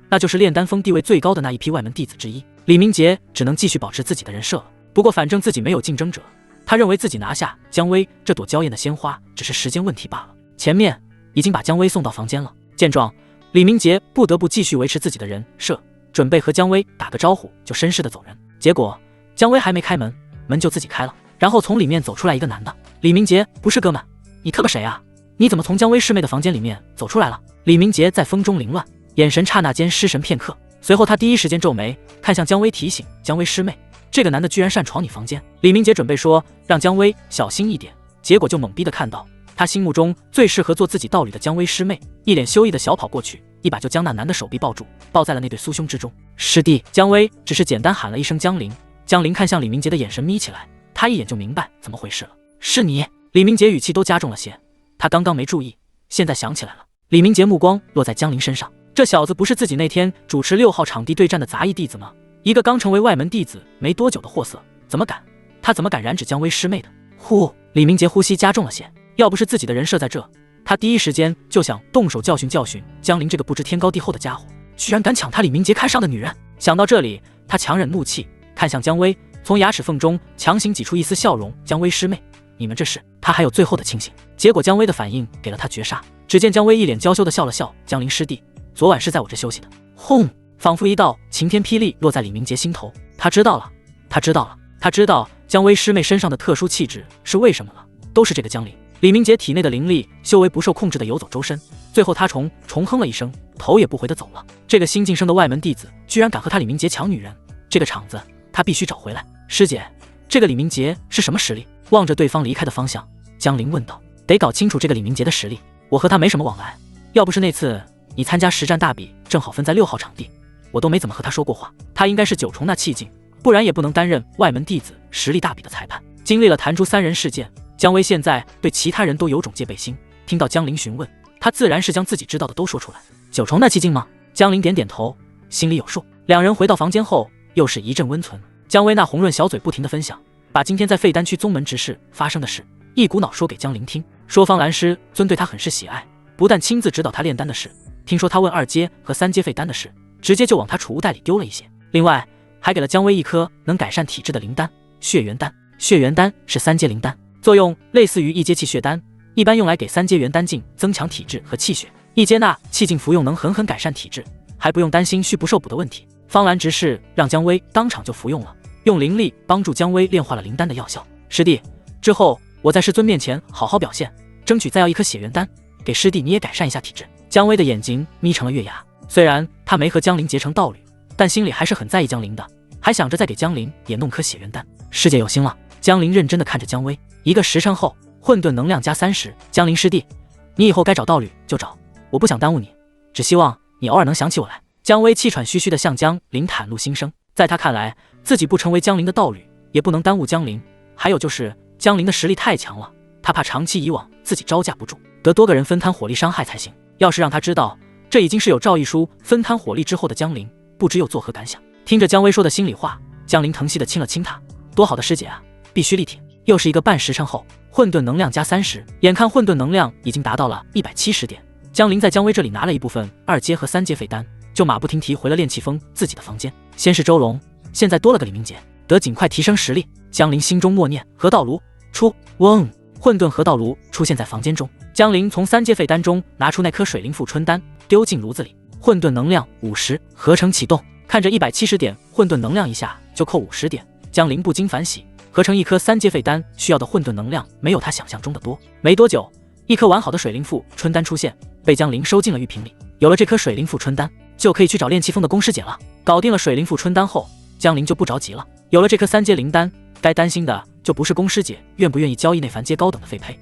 那就是炼丹峰地位最高的那一批外门弟子之一。李明杰只能继续保持自己的人设了，不过反正自己没有竞争者，他认为自己拿下姜薇这朵娇艳的鲜花只是时间问题罢了。前面已经把姜薇送到房间了，见状，李明杰不得不继续维持自己的人设，准备和姜薇打个招呼就绅士的走人。结果姜薇还没开门，门就自己开了，然后从里面走出来一个男的。李明杰，不是哥们，你特个谁啊？你怎么从姜薇师妹的房间里面走出来了？李明杰在风中凌乱，眼神刹那间失神片刻，随后他第一时间皱眉看向姜薇，提醒姜薇师妹，这个男的居然擅闯你房间。李明杰准备说让姜薇小心一点，结果就懵逼的看到他心目中最适合做自己道侣的姜薇师妹一脸羞意的小跑过去，一把就将那男的手臂抱住，抱在了那对酥胸之中。师弟。姜薇只是简单喊了一声姜灵，姜灵看向李明杰的眼神眯起来，他一眼就明白怎么回事了。是你。李明杰语气都加重了些，他刚刚没注意，现在想起来了。李明杰目光落在姜灵身上，这小子不是自己那天主持6号场地对战的杂役弟子吗？一个刚成为外门弟子没多久的货色，怎么敢？他怎么敢染指姜薇师妹的？呼！李明杰呼吸加重了些，要不是自己的人设在这，他第一时间就想动手教训教训姜灵这个不知天高地厚的家伙，居然敢抢他李明杰看上的女人。想到这里，他强忍怒气，看向姜薇，从牙齿缝中强行挤出一丝笑容。姜薇师妹，你们这是？他还有最后的清醒，结果姜薇的反应给了他绝杀。只见姜薇一脸娇羞的笑了笑，姜灵师弟，昨晚是在我这休息的。轰！仿佛一道晴天霹雳落在李明杰心头，他知道了，他知道了，他知道姜薇师妹身上的特殊气质是为什么了，都是这个姜灵。李明杰体内的灵力修为不受控制的游走周身，最后他重哼了一声，头也不回的走了。这个新晋升的外门弟子居然敢和他李明杰抢女人，这个场子他必须找回来。师姐，这个李明杰是什么实力？望着对方离开的方向，姜灵问道。得搞清楚这个李明杰的实力，我和他没什么往来，要不是那次你参加实战大比正好分在6号场地，我都没怎么和他说过话。他应该是9重那气境，不然也不能担任外门弟子实力大比的裁判。经历了弹珠3人事件，姜薇现在对其他人都有种戒备心，听到姜灵询问，他自然是将自己知道的都说出来。9重那气境吗？姜灵点点头，心里有数。两人回到房间后，又是一阵温存。姜薇那红润小嘴不停地分享，把今天在废丹区宗门执事发生的事一股脑说给姜灵听，说方兰师尊对他很是喜爱，不但亲自指导他炼丹的事，听说他问2阶和3阶废丹的事，直接就往他储物袋里丢了一些。另外还给了姜薇一颗能改善体质的灵丹血元丹。血元丹是3阶灵丹，作用类似于1阶气血丹，一般用来给3阶元丹境增强体质和气血，1阶那气境服用能狠狠改善体质，还不用担心虚不受补的问题。方兰执事让姜薇当场就服用了，用灵力帮助姜薇炼化了灵丹的药效。师弟，之后我在师尊面前好好表现，争取再要一颗血元丹，给师弟你也改善一下体质。姜薇的眼睛眯成了月牙，虽然他没和姜灵结成道侣，但心里还是很在意姜灵的，还想着再给姜灵也弄颗血元丹。师姐有心了。姜灵认真地看着姜薇。1个时辰后，混沌能量加30。姜灵师弟，你以后该找道侣就找，我不想耽误你，只希望你偶尔能想起我来。姜薇气喘吁吁地向姜灵袒露心声，在他看来，自己不成为姜灵的道侣，也不能耽误姜灵。还有就是姜灵的实力太强了，他怕长期以往自己招架不住，得多个人分摊火力伤害才行。要是让他知道这已经是有赵一书分摊火力之后的姜灵，不知又作何感想。听着姜薇说的心里话，姜灵疼惜地亲了亲他，多好的师姐啊，必须力挺。又是1个半时辰后，混沌能量加30，眼看混沌能量已经达到了170点，姜灵在姜薇这里拿了一部分2阶和3阶废丹，就马不停蹄回了炼气峰自己的房间。先是周龙，现在多了个李明杰，得尽快提升实力。姜灵心中默念，河道炉出。嗡！混沌河道炉出现在房间中，姜灵从3阶废丹中拿出那颗水灵富春丹，丢进炉子里。混沌能量50，合成启动。看着170点混沌能量，一下就扣50点，江陵不禁反喜。合成一颗3阶废丹需要的混沌能量没有他想象中的多。没多久，一颗完好的水灵腹春丹出现，被江陵收进了玉瓶里。有了这颗水灵腹春丹，就可以去找炼气峰的宫师姐了。搞定了水灵腹春丹后，江陵就不着急了。有了这颗3阶灵丹，该担心的就不是宫师姐愿不愿意交易那凡阶高等的废胚，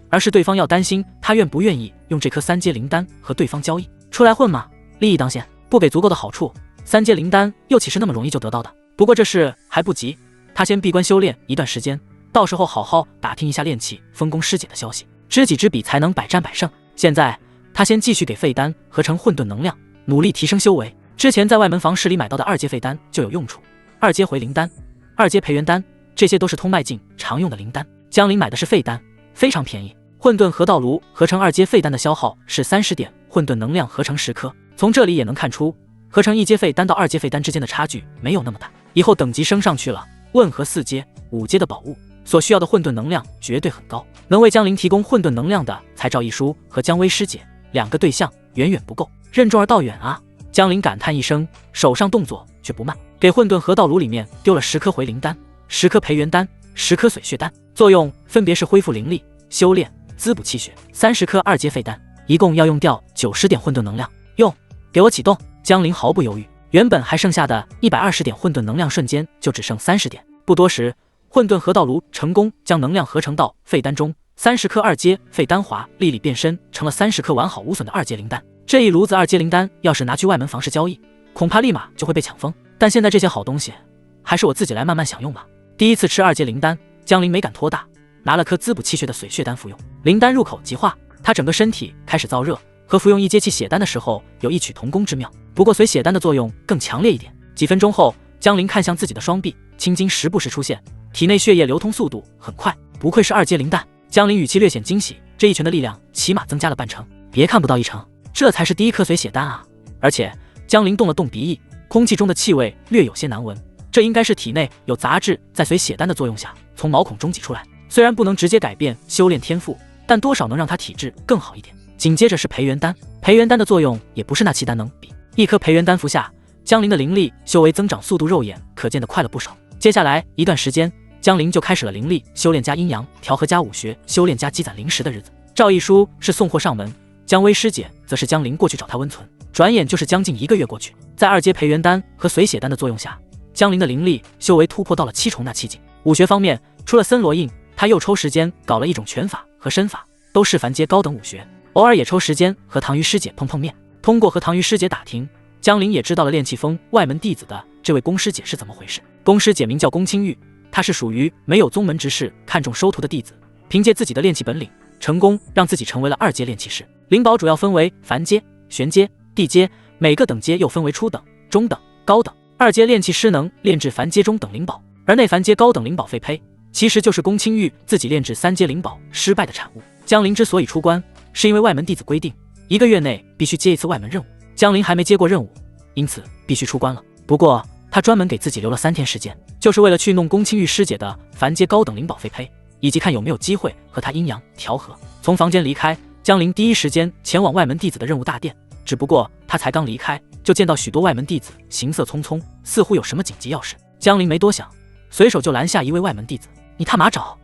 而是对方要担心他愿不愿意用这颗3阶灵丹和对方交易。出来混嘛，利益当先，不给足够的好处，3阶灵丹又岂是那么容易就得到的？不过这事还不急，他先闭关修炼一段时间，到时候好好打听一下炼气峰宫师姐的消息，知己知彼才能百战百胜。现在他先继续给废丹合成混沌能量，努力提升修为。之前在外门房市里买到的2阶废丹就有用处，2阶回灵丹、2阶培元丹，这些都是通脉境常用的灵丹。江陵买的是废丹，非常便宜。混沌河道炉合成2阶废丹的消耗是30点，混沌能量合成10颗。从这里也能看出，合成1阶废丹到2阶废丹之间的差距没有那么大。以后等级升上去了，问和4阶、5阶的宝物所需要的混沌能量绝对很高。能为江陵提供混沌能量的才赵一书和江薇师姐2个对象远远不够，任重而道远啊！江陵感叹一声，手上动作却不慢，给混沌河道炉里面丢了10颗回灵丹、10颗培元丹、10颗髓血丹，作用分别是恢复灵力、修炼、滋补气血。30颗2阶废丹，一共要用掉90点混沌能量。用，给我启动！江陵毫不犹豫，原本还剩下的120点混沌能量瞬间就只剩30点。不多时，混沌河道炉成功将能量合成到废丹中，30颗2阶废丹华粒粒变身成了30颗完好无损的2阶灵丹。这一炉子2阶灵丹要是拿去外门房市交易，恐怕立马就会被抢疯。但现在这些好东西，还是我自己来慢慢享用吧。第一次吃2阶灵丹，江陵没敢拖大，拿了颗滋补气血的髓血丹服用。灵丹入口即化，他整个身体开始燥热，和服用1阶气血丹的时候有异曲同工之妙。不过髓血丹的作用更强烈一点。几分钟后，江陵看向自己的双臂，青筋时不时出现，体内血液流通速度很快，不愧是2阶灵丹。江陵语气略显惊喜，这一拳的力量起码增加了半成，别看不到1成，这才是第1颗髓血丹啊！而且江陵动了动鼻翼，空气中的气味略有些难闻，这应该是体内有杂质在髓血丹的作用下从毛孔中挤出来，虽然不能直接改变修炼天赋，但多少能让他体质更好一点。紧接着是培元丹，培元丹的作用也不是那气丹能比，一颗培元丹服下，江陵的灵力修为增长速度肉眼可见的快了不少。接下来一段时间，江陵就开始了灵力修炼加阴阳调和加武学修炼加积攒灵石的日子。赵一书是送货上门，江薇师姐则是江陵过去找他温存。转眼就是将近1个月过去，在2阶培元丹和髓血丹的作用下，江陵的灵力修为突破到了7重那气境。武学方面，除了森罗印，他又抽时间搞了一种拳法和身法，都是凡阶高等武学。偶尔也抽时间和唐瑜师姐碰碰面。通过和唐瑜师姐打听，江陵也知道了炼气峰外门弟子的这位宫师姐是怎么回事。宫师姐名叫宫清玉，她是属于没有宗门执事看重收徒的弟子，凭借自己的炼气本领，成功让自己成为了2阶炼气师。灵宝主要分为凡阶、玄阶、地阶，每个等阶又分为初等、中等、高等。2阶炼气师能炼制凡阶中等灵宝，而内凡阶高等灵宝废胚，其实就是宫清玉自己炼制3阶灵宝失败的产物。江陵之所以出关，是因为外门弟子规定1个月内必须接1次外门任务，江陵还没接过任务，因此必须出关了。不过他专门给自己留了3天时间，就是为了去弄宫清玉师姐的凡阶高等灵宝废胚，以及看有没有机会和他阴阳调和。从房间离开，江陵第一时间前往外门弟子的任务大殿，只不过他才刚离开，就见到许多外门弟子行色匆匆，似乎有什么紧急要事。江陵没多想，随手就拦下一位外门弟子：“你他妈找？”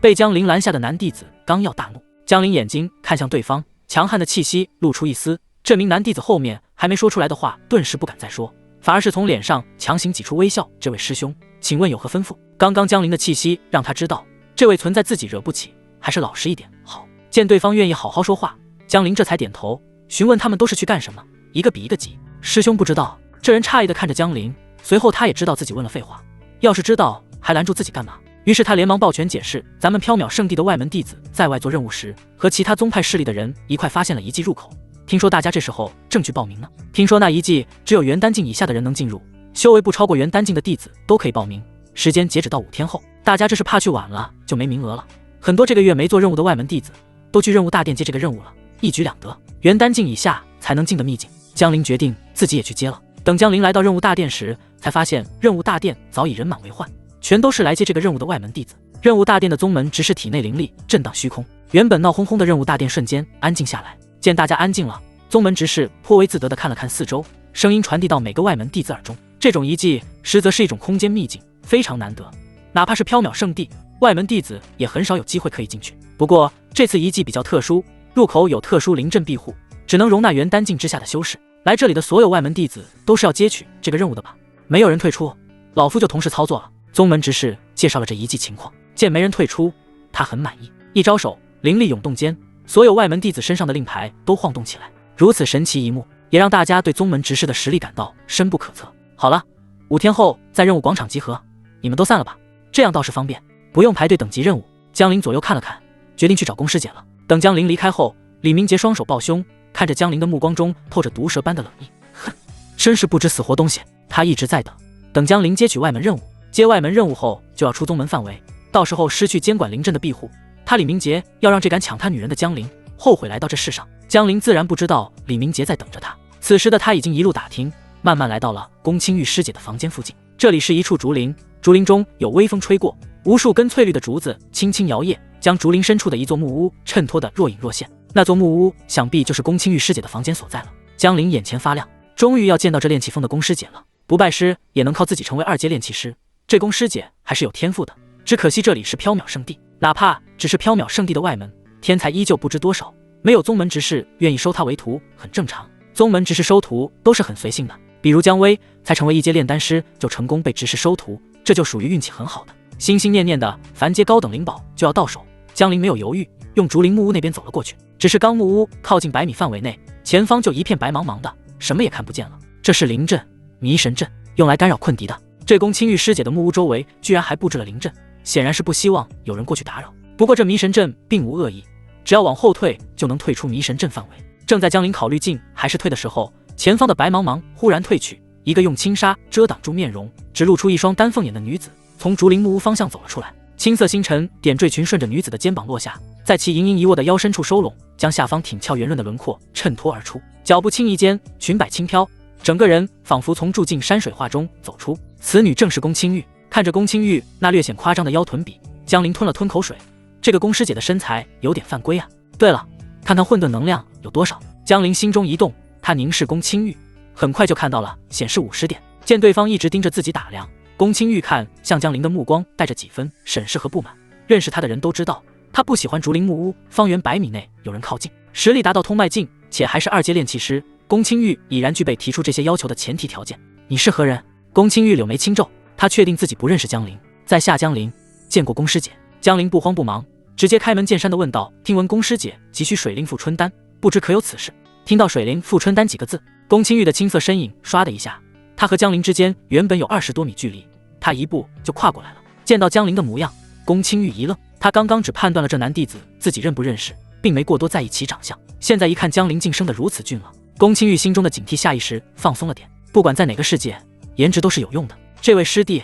被江陵拦下的男弟子刚要大怒，江陵眼睛看向对方，强悍的气息露出一丝，这名男弟子后面还没说出来的话顿时不敢再说，反而是从脸上强行挤出微笑：“这位师兄，请问有何吩咐？”刚刚江陵的气息让他知道，这位存在自己惹不起，还是老实一点好。见对方愿意好好说话，江陵这才点头，询问他们都是去干什么，一个比一个急。师兄不知道。这人诧异的看着江陵，随后他也知道自己问了废话，要是知道还拦住自己干嘛？于是他连忙抱拳解释：“咱们缥缈圣地的外门弟子在外做任务时，和其他宗派势力的人一块发现了遗迹入口，听说大家这时候正去报名呢。听说那遗迹只有元丹境以下的人能进入，修为不超过元丹境的弟子都可以报名，时间截止到5天后。大家这是怕去晚了就没名额了，很多这个月没做任务的外门弟子都去任务大殿接这个任务了，一举两得。元丹境以下才能进的秘境，江陵决定自己也去接了。等江陵来到任务大殿时，才发现任务大殿早已人满为患，全都是来接这个任务的外门弟子。任务大殿的宗门只是体内灵力震荡虚空，原本闹哄哄的任务大殿瞬间安静下来。见大家安静了，宗门执事颇为自得地看了看四周，声音传递到每个外门弟子耳中。这种遗迹实则是一种空间秘境，非常难得，哪怕是缥缈圣地，外门弟子也很少有机会可以进去。不过这次遗迹比较特殊，入口有特殊灵阵庇护，只能容纳元丹境之下的修士。来这里的所有外门弟子都是要接取这个任务的吧？没有人退出，老夫就同时操作了。宗门执事介绍了这遗迹情况，见没人退出，他很满意，一招手，灵力涌动间，所有外门弟子身上的令牌都晃动起来。如此神奇一幕，也让大家对宗门执事的实力感到深不可测。好了，5天后在任务广场集合，你们都散了吧，这样倒是方便，不用排队等级任务。江林左右看了看，决定去找宫师姐了。等江林离开后，李明杰双手抱胸，看着江林的目光中透着毒蛇般的冷意。哼，真是不知死活东西。他一直在等江林接取外门任务，接外门任务后就要出宗门范围，到时候失去监管灵阵的庇护，他李明杰要让这敢抢他女人的江林后悔来到这世上。江林自然不知道李明杰在等着他，此时的他已经一路打听，慢慢来到了宫青玉师姐的房间附近。这里是一处竹林，竹林中有微风吹过，无数根翠绿的竹子轻轻摇曳，将竹林深处的一座木屋衬托得若隐若现。那座木屋想必就是宫青玉师姐的房间所在了。江林眼前发亮，终于要见到这练气风的宫师姐了，不拜师也能靠自己成为2阶炼气师，这宫师姐还是有天赋的。只可惜这里是缥缈圣地，哪怕只是缥缈圣地的外门，天才依旧不知多少，没有宗门执事愿意收他为徒很正常。宗门执事收徒都是很随性的，比如姜薇才成为1阶炼丹师就成功被执事收徒，这就属于运气很好的。心心念念的凡阶高等灵宝就要到手，江林没有犹豫，用竹林木屋那边走了过去。只是刚木屋靠近100米范围内，前方就一片白茫茫的，什么也看不见了。这是灵阵，迷神阵，用来干扰困敌的。这宫青玉师姐的木屋周围居然还布置了灵阵，显然是不希望有人过去打扰。不过这迷神阵并无恶意，只要往后退就能退出迷神阵范围。正在江林考虑进还是退的时候，前方的白茫茫忽然退去，一个用轻纱遮挡住面容，只露出一双丹凤眼的女子从竹林木屋方向走了出来。青色星辰点缀裙顺着女子的肩膀落下，在其盈盈一握的腰深处收拢，将下方挺翘圆润的轮廓衬托而出。脚步轻移间，裙摆轻飘，整个人仿佛从住进山水画中走出。此女正是宫青玉。看着宫青玉那略显夸张的腰臀比，江林吞了吞口水，这个宫师姐的身材有点犯规啊。对了，看看混沌能量有多少。江林心中一动，他凝视宫青玉，很快就看到了显示50点。见对方一直盯着自己打量，宫青玉看向江林的目光带着几分审视和不满。认识他的人都知道，他不喜欢竹林木屋方圆100米内有人靠近。实力达到通脉境，且还是2阶炼气师，宫青玉已然具备提出这些要求的前提条件。你是何人？宫青玉柳眉轻皱，他确定自己不认识江林，在下江林，见过宫师姐。江林不慌不忙，直接开门见山地问道：听闻宫师姐急需水灵复春丹，不知可有此事？听到水灵复春丹几个字，宫青玉的青色身影唰的一下，他和江林之间原本有20多米距离，他一步就跨过来了。见到江林的模样，宫青玉一愣，他刚刚只判断了这男弟子自己认不认识，并没过多在意其长相，现在一看江林竟生得如此俊朗，宫青玉心中的警惕下意识放松了点。不管在哪个世界，颜值都是有用的。这位师弟，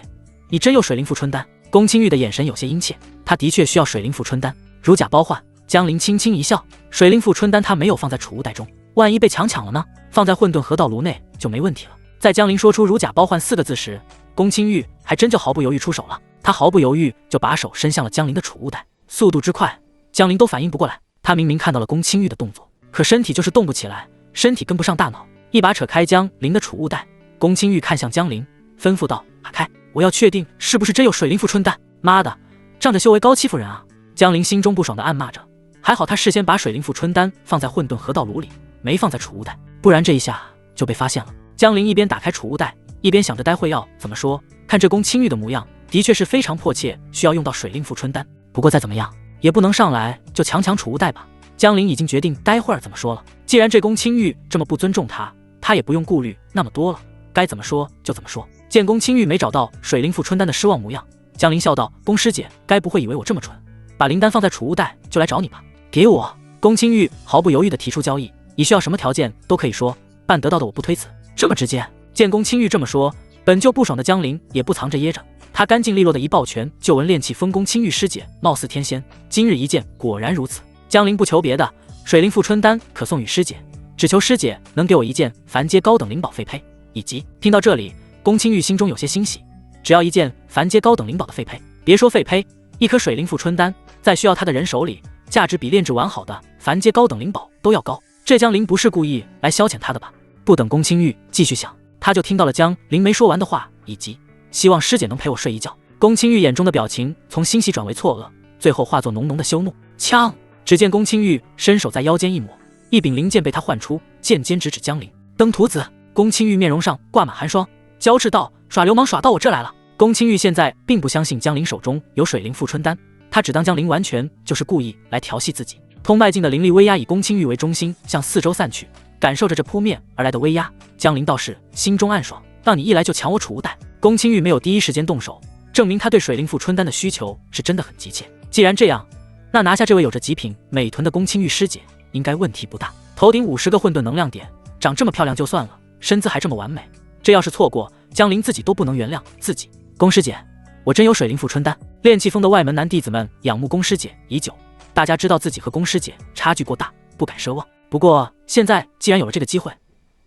你真有水灵复春丹？宫青玉的眼神有些殷切，他的确需要水灵复春丹，如假包换。江林轻轻一笑，水灵复春丹他没有放在储物袋中，万一被抢了呢？放在混沌河道炉内就没问题了。在江林说出如假包换4个字时，宫青玉还真就毫不犹豫出手了。他毫不犹豫就把手伸向了江林的储物袋，速度之快，江林都反应不过来。他明明看到了宫青玉的动作，可身体就是动不起来，身体跟不上大脑，一把扯开江林的储物袋。宫青玉看向江林，吩咐道：打开，我要确定是不是真有水灵复春丹。妈的，仗着修为高欺负人啊！江林心中不爽的暗骂着，还好他事先把水灵复春丹放在混沌河道炉里，没放在储物袋，不然这一下就被发现了。江林一边打开储物袋，一边想着待会要怎么说。看这宫青玉的模样，的确是非常迫切需要用到水灵复春丹，不过再怎么样也不能上来就强储物袋吧。江林已经决定待会儿怎么说了，既然这宫青玉这么不尊重他，他也不用顾虑那么多了，该怎么说就怎么说。见宫青玉没找到水灵复春丹的失望模样，江林笑道：宫师姐该不会以为我这么蠢，把灵丹放在储物袋就来找你吧？给我！宫青玉毫不犹豫地提出交易，你需要什么条件都可以说，办得到的我不推辞。这么直接。见宫青玉这么说，本就不爽的江林也不藏着掖着，他干净利落的一抱拳，就闻炼气风宫青玉师姐貌似天仙，今日一见果然如此。江林不求别的，水灵复春丹可送与师姐，只求师姐能给我一件凡阶高等灵宝废胚，以及……听到这里，宫青玉心中有些欣喜，只要一件凡阶高等灵宝的废胚，别说废胚，一颗水灵复春丹，在需要他的人手里，价值比炼制完好的凡阶高等灵宝都要高。这江林不是故意来消遣他的吧？不等宫青玉继续想，他就听到了江林没说完的话，以及希望师姐能陪我睡一觉。宫青玉眼中的表情从欣喜转为错愕，最后化作浓浓的羞怒。枪！只见宫青玉伸手在腰间一抹，一柄灵剑被他唤出，剑尖直指江林。登徒子！宫青玉面容上挂满寒霜，娇斥道：“耍流氓耍到我这来了！”宫青玉现在并不相信江林手中有水灵复春丹，他只当江林完全就是故意来调戏自己。通脉境的灵力威压以宫青玉为中心向四周散去，感受着这扑面而来的威压，江林倒是心中暗爽，让你一来就抢我储物袋。宫青玉没有第一时间动手，证明他对水灵复春丹的需求是真的很急切。既然这样，那拿下这位有着极品美臀的宫青玉师姐应该问题不大。头顶50个混沌能量点，长这么漂亮就算了，身姿还这么完美，这要是错过，江林自己都不能原谅自己。宫师姐，我真有水灵复春丹。炼气峰的外门男弟子们仰慕宫师姐已久，大家知道自己和宫师姐差距过大，不敢奢望。不过现在既然有了这个机会，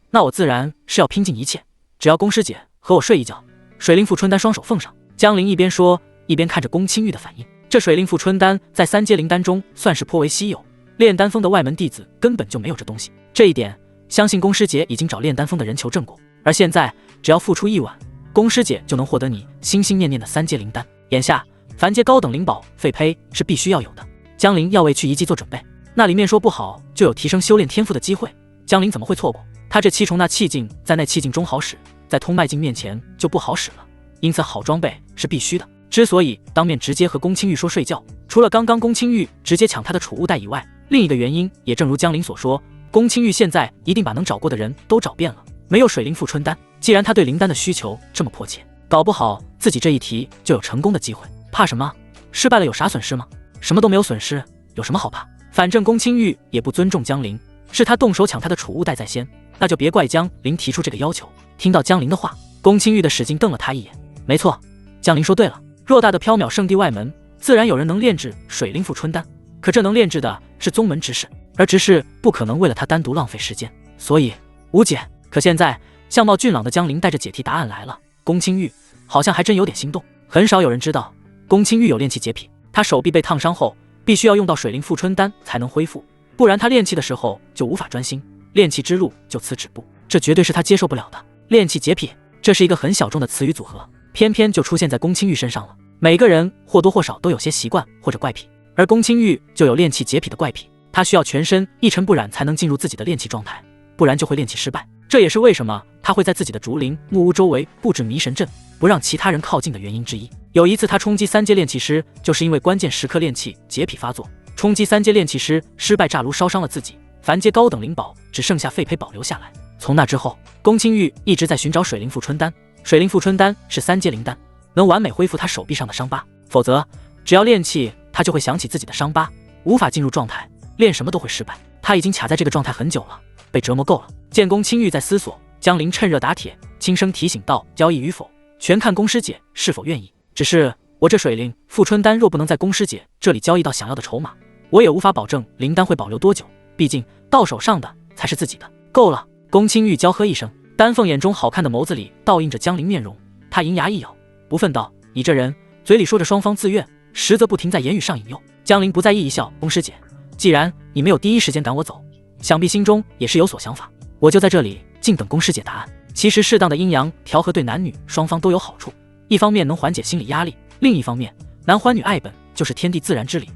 那我自然是要拼尽一切，只要宫师姐和我睡一觉，水灵复春丹双手奉上。江林一边说，一边看着宫青玉的反应。这水灵复春丹在3阶灵丹中算是颇为稀有，炼丹峰的外门弟子根本就没有这东西，这一点相信宫师姐已经找炼丹峰的人求证过。而现在只要付出1碗，宫师姐就能获得你心心念念的3阶灵丹。眼下凡阶高等灵宝废胚是必须要有的，江林要为去遗迹做准备，那里面说不好就有提升修炼天赋的机会，江林怎么会错过？他这7重那气境在那气境中好使，在通脉境面前就不好使了，因此好装备是必须的。之所以当面直接和宫青玉说睡觉，除了刚刚宫青玉直接抢他的储物袋以外，另一个原因也正如江林所说，宫青玉现在一定把能找过的人都找遍了，没有水灵复春丹。既然他对灵丹的需求这么迫切，搞不好自己这一题就有成功的机会。怕什么？失败了有啥损失吗？什么都没有损失，有什么好怕？反正宫青玉也不尊重江林，是他动手抢他的储物袋在先，那就别怪江林提出这个要求。听到江林的话，宫青玉的使劲瞪了他一眼。没错，江林说对了，偌大的缥缈圣地外门，自然有人能炼制水灵复春丹，可这能炼制的是宗门执事，而执事不可能为了他单独浪费时间，所以无解。可现在相貌俊朗的江林带着解题答案来了，宫青玉好像还真有点心动。很少有人知道宫青玉有炼气洁癖，他手臂被烫伤后必须要用到水灵复春丹才能恢复，不然他炼气的时候就无法专心，炼气之路就此止步，这绝对是他接受不了的。炼气洁癖，这是一个很小众的词语组合，偏偏就出现在宫青玉身上了。每个人或多或少都有些习惯或者怪癖，而宫青玉就有炼气洁癖的怪癖，他需要全身一尘不染才能进入自己的炼气状态，不然就会炼气失败。这也是为什么他会在自己的竹林木屋周围布置迷神阵，不让其他人靠近的原因之一。有一次他冲击3阶炼气师，就是因为关键时刻炼气洁癖发作，冲击3阶炼气师失败炸炉烧伤了自己，凡阶高等灵宝只剩下废胚保留下来。从那之后，宫青玉一直在寻找水灵复春丹。水灵复春丹是3阶灵丹，能完美恢复他手臂上的伤疤，否则只要炼气他就会想起自己的伤疤，无法进入状态，练什么都会失败。他已经卡在这个状态很久了，被折磨够了。见宫青玉在思索，江林趁热打铁，轻声提醒道：“交易与否，全看宫师姐是否愿意。只是我这水灵复春丹若不能在宫师姐这里交易到想要的筹码，我也无法保证灵丹会保留多久，毕竟到手上的才是自己的。够了！”宫青玉娇喝一声，丹凤眼中好看的眸子里倒映着江林面容，他银牙一咬，不忿道：“你这人嘴里说着双方自愿，实则不停在言语上引诱。”江林不在意一笑：“宫师姐，既然你没有第一时间赶我走，想必心中也是有所想法，我就在这里静等宫师姐答案。其实适当的阴阳调和对男女双方都有好处，一方面能缓解心理压力，另一方面男欢女爱本就是天地自然之理。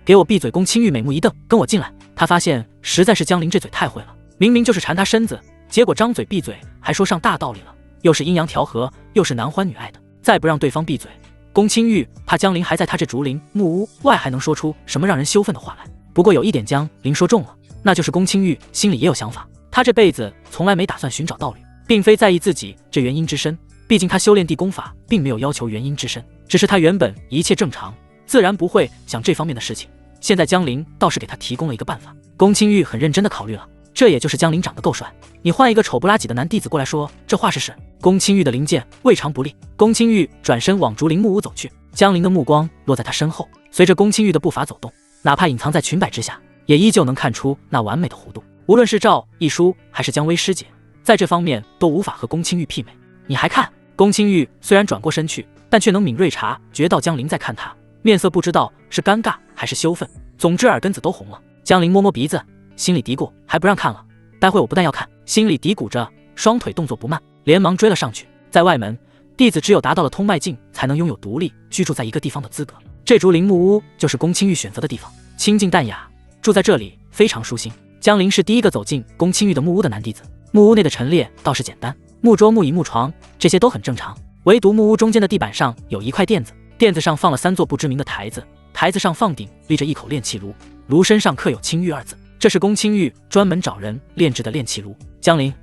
给我闭嘴！”宫青玉美目一瞪：“跟我进来！”他发现实在是江林这嘴太会了，明明就是缠他身子，结果张嘴闭嘴还说上大道理了，又是阴阳调和，又是男欢女爱的，再不让对方闭嘴，宫青玉怕江林还在他这竹林木屋外还能说出什么让人羞愤的话来。不过有一点江林说中了，那就是宫青玉心里也有想法，他这辈子从来没打算寻找道侣，并非在意自己这元阴之身，毕竟他修炼地功法并没有要求元阴之身，只是他原本一切正常，自然不会想这方面的事情。现在江林倒是给他提供了一个办法。宫青玉很认真地考虑了，这也就是江林长得够帅，你换一个丑不拉几的男弟子过来说这话试试。宫青玉的灵剑未尝不利。宫青玉转身往竹林木屋走去，江林的目光落在他身后，随着宫青玉的步伐走动，哪怕隐藏在裙摆之下，也依旧能看出那完美的弧度。无论是赵一书还是江薇师姐，在这方面都无法和宫青玉媲美。你还看？宫青玉虽然转过身去，但却能敏锐察觉到江林在看他，面色不知道是尴尬还是羞愤，总之耳根子都红了。江林摸摸鼻子，心里嘀咕还不让看了，待会我不但要看，心里嘀咕着，双腿动作不慢，连忙追了上去。在外门，弟子只有达到了通脉境，才能拥有独立居住在一个地方的资格。这竹林木屋就是宫青玉选择的地方，清静淡雅，住在这里非常舒心。江林是第一个走进宫青玉的木屋的男弟子。木屋内的陈列倒是简单，木桌、木椅、木床这些都很正常，唯独木屋中间的地板上有一块垫子，垫子上放了3座不知名的台子，台子上放顶立着一口炼气炉，炉身上刻有青玉2字，这是宫青玉专门找人炼制的炼气炉。江林，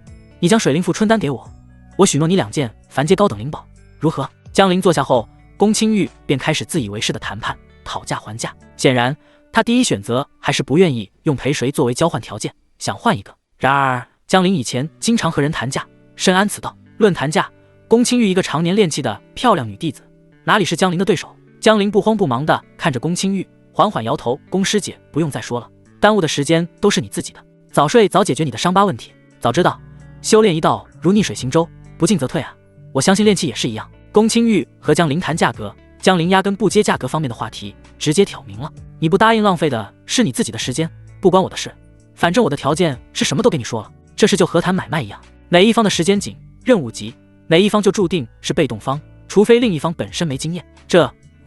你将水灵赋春丹给我，我许诺你2件凡阶高等灵宝，如何？江林坐下后，宫青玉便开始自以为是的谈判，讨价还价。显然他第一选择还是不愿意用陪谁作为交换条件，想换一个。然而江林以前经常和人谈价，深谙此道。论谈价，宫青玉一个常年练气的漂亮女弟子，哪里是江林的对手？江林不慌不忙地看着宫青玉，缓缓摇头：“宫师姐，不用再说了，耽误的时间都是你自己的，早睡早解决你的伤疤问题。早知道修炼一道如逆水行舟，不进则退啊！我相信练气也是一样。”宫青玉和江林谈价格，江林压根不接价格方面的话题，直接挑明了：“你不答应，浪费的是你自己的时间，不关我的事。反正我的条件是什么都给你说了，这事就和谈买卖一样，哪一方的时间紧，任务急，哪一方就注定是被动方，除非另一方本身没经验。”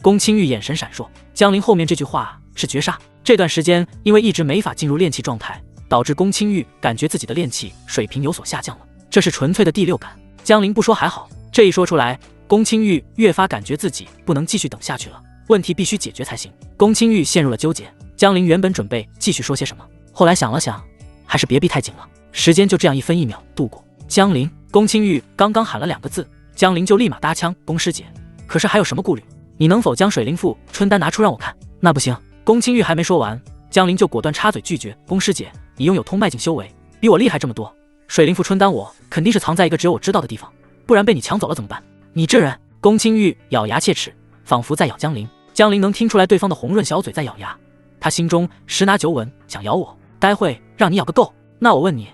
宫青玉眼神闪烁，江林后面这句话是绝杀。这段时间因为一直没法进入炼气状态，导致宫青玉感觉自己的炼气水平有所下降了，这是纯粹的第六感。江林不说还好，这一说出来，宫青玉越发感觉自己不能继续等下去了，问题必须解决才行。宫青玉陷入了纠结，江林原本准备继续说些什么，后来想了想，还是别逼太紧了，时间就这样1分1秒度过。江林，宫青玉刚刚喊了2个字，江林就立马搭腔：“宫师姐，可是还有什么顾虑？你能否将水灵赋春丹拿出让我看？”“那不行。”宫青玉还没说完，江林就果断插嘴拒绝：“宫师姐，你拥有通脉境修为，比我厉害这么多，水灵赋春丹我肯定是藏在一个只有我知道的地方，不然被你抢走了怎么办？你这人！”宫青玉咬牙切齿，仿佛在咬江林。江林能听出来对方的红润小嘴在咬牙，他心中十拿9稳，想咬我，待会让你咬个够。那我问你，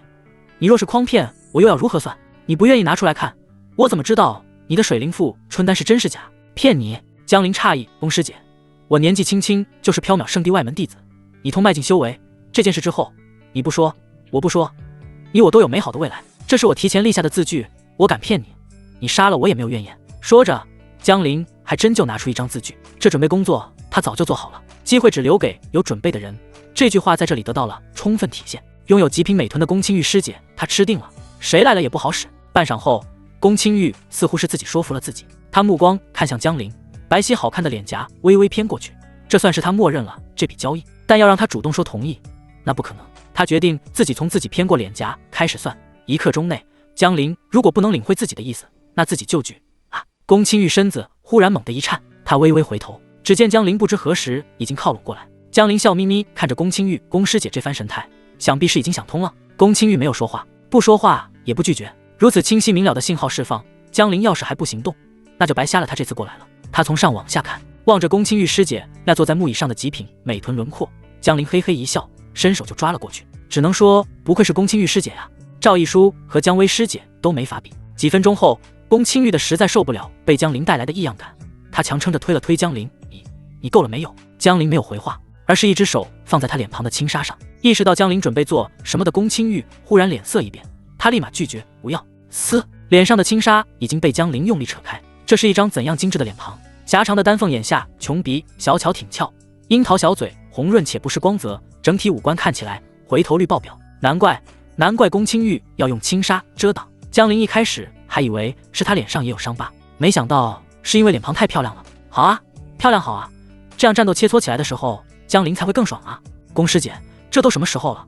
你若是诓骗我，又要如何算？你不愿意拿出来看，我怎么知道你的水灵赋春丹是真是假？骗你！江林诧异：“宫师姐，我年纪轻轻就是缥缈圣地外门弟子，你通脉境修为这件事之后，你不说，我不说，你我都有美好的未来。这是我提前立下的字据，我敢骗你，你杀了我也没有怨言。”说着，江林还真就拿出一张字据，这准备工作他早就做好了，机会只留给有准备的人。这句话在这里得到了充分体现。拥有极品美臀的宫青玉师姐，她吃定了，谁来了也不好使。半晌后，宫青玉似乎是自己说服了自己，他目光看向江林，白皙好看的脸颊微微偏过去，这算是他默认了这笔交易。但要让他主动说同意，那不可能。他决定自己从自己偏过脸颊开始算，1刻钟内，江林如果不能领会自己的意思，那自己就拒。宫青玉身子忽然猛地一颤，他微微回头，只见江林不知何时已经靠拢过来。江林笑眯眯看着宫青玉：“宫师姐这番神态，想必是已经想通了。”宫青玉没有说话，不说话也不拒绝，如此清晰明了的信号释放，江林要是还不行动，那就白瞎了他这次过来了。他从上往下看，望着宫青玉师姐那坐在木椅上的极品美臀轮廓，江林嘿嘿一笑，伸手就抓了过去。只能说不愧是宫青玉师姐呀，赵一书和江薇师姐都没法比。几分钟后，宫青玉的实在受不了被江林带来的异样感，他强撑着推了推江林：“你够了没有？”江林没有回话，而是一只手放在他脸庞的轻纱上。意识到江林准备做什么的宫青玉忽然脸色一变，他立马拒绝：“不要！”嘶，脸上的轻纱已经被江林用力扯开。这是一张怎样精致的脸庞？狭长的丹凤眼下，琼鼻，小巧挺翘，樱桃小嘴，红润且不失光泽，整体五官看起来回头率爆表。难怪宫青玉要用轻纱遮挡。江林一开始还以为是他脸上也有伤疤，没想到是因为脸庞太漂亮了。好啊，漂亮好啊，这样战斗切磋起来的时候，江林才会更爽啊。宫师姐，这都什么时候了，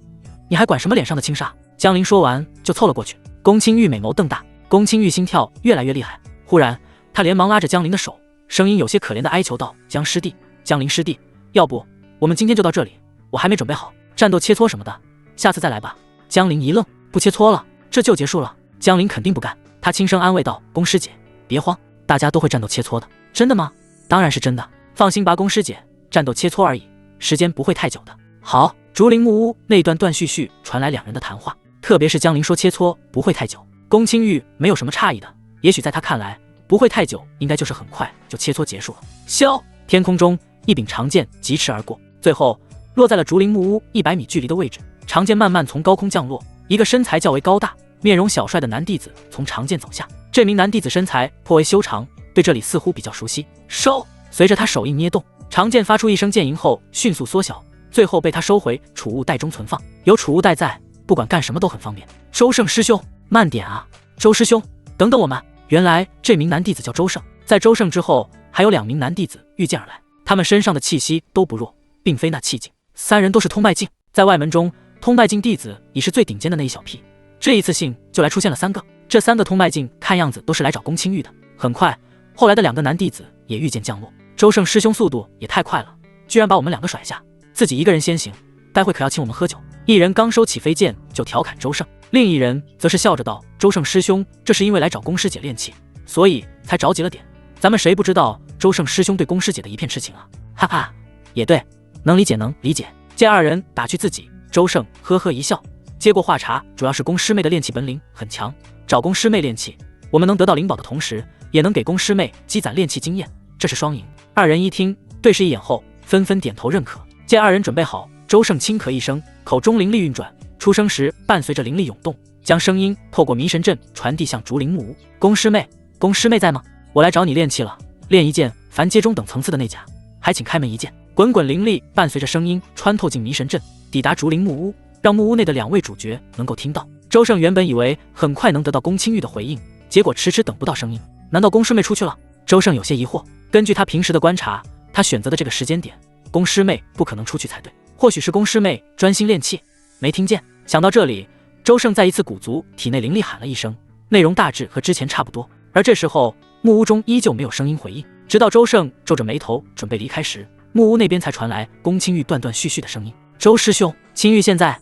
你还管什么脸上的轻纱？江林说完就凑了过去。宫青玉美眸瞪大，宫青玉心跳越来越厉害。忽然他连忙拉着江林的手，声音有些可怜的哀求道：“江师弟，江林师弟，要不我们今天就到这里，我还没准备好战斗切磋什么的，下次再来吧。”江林一愣，不切磋了，这就结束了？江林肯定不干，他轻声安慰道：“宫师姐，别慌，大家都会战斗切磋的。”真的吗？当然是真的，放心吧，宫师姐，战斗切磋而已，时间不会太久的。好。竹林木屋那段断续续传来两人的谈话，特别是江林说切磋不会太久，宫青玉没有什么诧异的，也许在他看来，不会太久应该就是很快就切磋结束了。萧，天空中一柄长剑疾驰而过，最后落在了竹林木屋100米距离的位置。长剑慢慢从高空降落，一个身材较为高大、面容小帅的男弟子从长剑走下。这名男弟子身材颇为修长，对这里似乎比较熟悉。收！随着他手印捏动，长剑发出一声剑吟后迅速缩小，最后被他收回储物袋中存放。有储物袋在，不管干什么都很方便。周胜师兄，慢点啊！周师兄，等等我们！原来这名男弟子叫周胜，在周胜之后还有2名男弟子御剑而来，他们身上的气息都不弱，并非那气境。3人都是通拜境，在外门中，通拜境弟子已是最顶尖的那一小批。这一次性就来出现了3个，这3个通拜境看样子都是来找宫青玉的。很快，后来的2个男弟子也御剑降落。周胜师兄速度也太快了，居然把我们2个甩下，自己一个人先行，待会可要请我们喝酒。一人刚收起飞剑就调侃周胜，另一人则是笑着道：“周胜师兄，这是因为来找宫师姐练气，所以才着急了点。咱们谁不知道周胜师兄对宫师姐的一片痴情啊？”哈哈，也对，能理解能理解。见2人打趣自己，周胜呵呵一笑，接过话茬，主要是宫师妹的练气本领很强，找宫师妹练气，我们能得到灵宝的同时，也能给宫师妹积攒练气经验，这是双赢。2人一听，对视一眼后，纷纷点头认可。见2人准备好，周胜轻咳一声，口中灵力运转，出声时伴随着灵力涌动，将声音透过迷神阵传递向竹林木屋。宫师妹，宫师妹在吗？我来找你练气了，练一件凡阶中等层次的内甲，还请开门一见。滚滚灵力伴随着声音穿透进迷神阵，抵达竹林木屋，让木屋内的2位主角能够听到。周胜原本以为很快能得到宫青玉的回应，结果迟迟等不到声音。难道宫师妹出去了？周胜有些疑惑。根据他平时的观察，他选择的这个时间点，宫师妹不可能出去才对。或许是宫师妹专心练气，没听见。想到这里，周胜再一次鼓足体内灵力喊了一声，内容大致和之前差不多。而这时候，木屋中依旧没有声音回应，直到周胜皱着眉头准备离开时，木屋那边才传来宫青玉断断续续的声音：“周师兄，青玉现在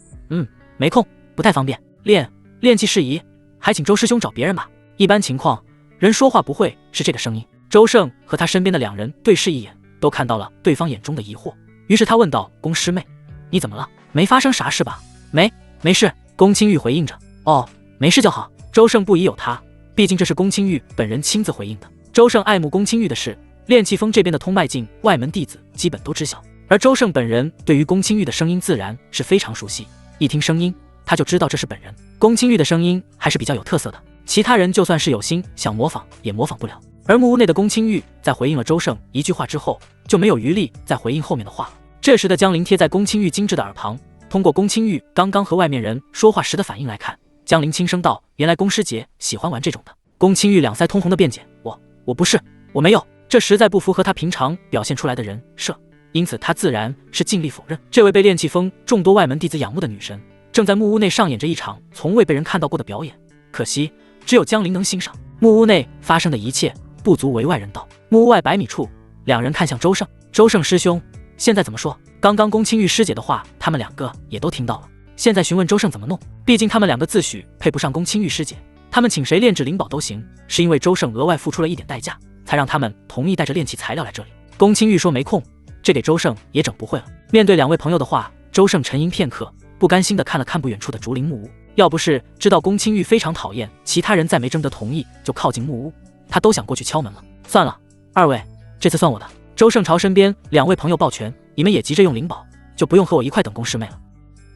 没空，不太方便练气事宜，还请周师兄找别人吧。”一般情况，人说话不会是这个声音。周胜和他身边的2人对视一眼，都看到了对方眼中的疑惑，于是他问道：“宫师妹，你怎么了？没发生啥事吧？”“没事。”宫青玉回应着。“哦，没事就好。”周胜不疑有他，毕竟这是宫青玉本人亲自回应的。周胜爱慕宫青玉的事，炼气峰这边的通脉境外门弟子基本都知晓，而周胜本人对于宫青玉的声音自然是非常熟悉，一听声音他就知道这是本人。宫青玉的声音还是比较有特色的，其他人就算是有心想模仿也模仿不了。而木屋内的宫青玉在回应了周胜一句话之后，就没有余力再回应后面的话了。这时的江陵贴在宫青玉精致的耳旁，通过宫青玉刚刚和外面人说话时的反应来看，江陵轻声道：“原来宫师姐喜欢玩这种的。”宫青玉2腮通红的辩解：“我不是，我没有。”这实在不符合他平常表现出来的人设，因此他自然是尽力否认。这位被炼气峰众多外门弟子仰慕的女神，正在木屋内上演着一场从未被人看到过的表演，可惜只有江陵能欣赏。木屋内发生的一切不足为外人道。木屋外100米处，2人看向周胜：“周胜师兄，现在怎么说？”刚刚宫青玉师姐的话，他们2个也都听到了。现在询问周胜怎么弄，毕竟他们2个自诩配不上宫青玉师姐，他们请谁炼制灵宝都行，是因为周胜额外付出了一点代价，才让他们同意带着炼器材料来这里。宫青玉说没空，这给周胜也整不会了。面对2位朋友的话，周胜沉吟片刻，不甘心地看了看不远处的竹林木屋。要不是知道宫青玉非常讨厌其他人再没征得同意就靠近木屋，他都想过去敲门了。算了，2位，这次算我的。周胜朝身边2位朋友抱拳：“你们也急着用灵宝，就不用和我一块等宫师妹了。”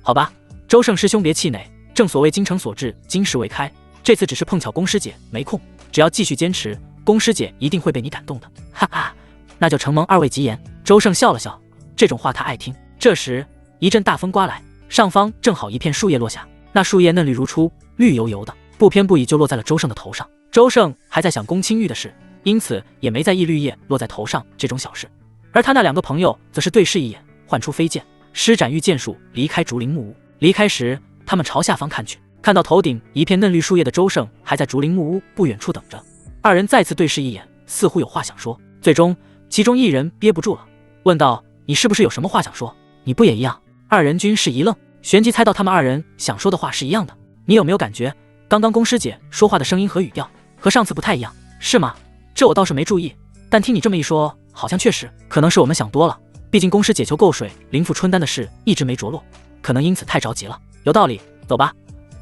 好吧，周胜师兄别气馁，正所谓精诚所至，金石为开。这次只是碰巧宫师姐没空，只要继续坚持，宫师姐一定会被你感动的。哈哈，那就承蒙2位吉言。周胜笑了笑，这种话他爱听。这时一阵大风刮来，上方正好一片树叶落下，那树叶嫩绿如初，绿油油的，不偏不倚就落在了周胜的头上。周胜还在想宫青玉的事，因此也没在意绿叶落在头上这种小事。而他那2个朋友则是对视一眼，唤出飞剑，施展御剑术离开竹林木屋。离开时，他们朝下方看去，看到头顶一片嫩绿树叶的周胜还在竹林木屋不远处等着。2人再次对视一眼，似乎有话想说。最终其中一人憋不住了，问道：“你是不是有什么话想说？你不也一样？”2人均是一愣，旋即猜到他们2人想说的话是一样的。你有没有感觉刚刚宫师姐说话的声音和语调和上次不太一样，是吗？这我倒是没注意，但听你这么一说，好像确实。可能是我们想多了，毕竟宫师姐求够水灵附春丹的事一直没着落，可能因此太着急了。有道理，走吧，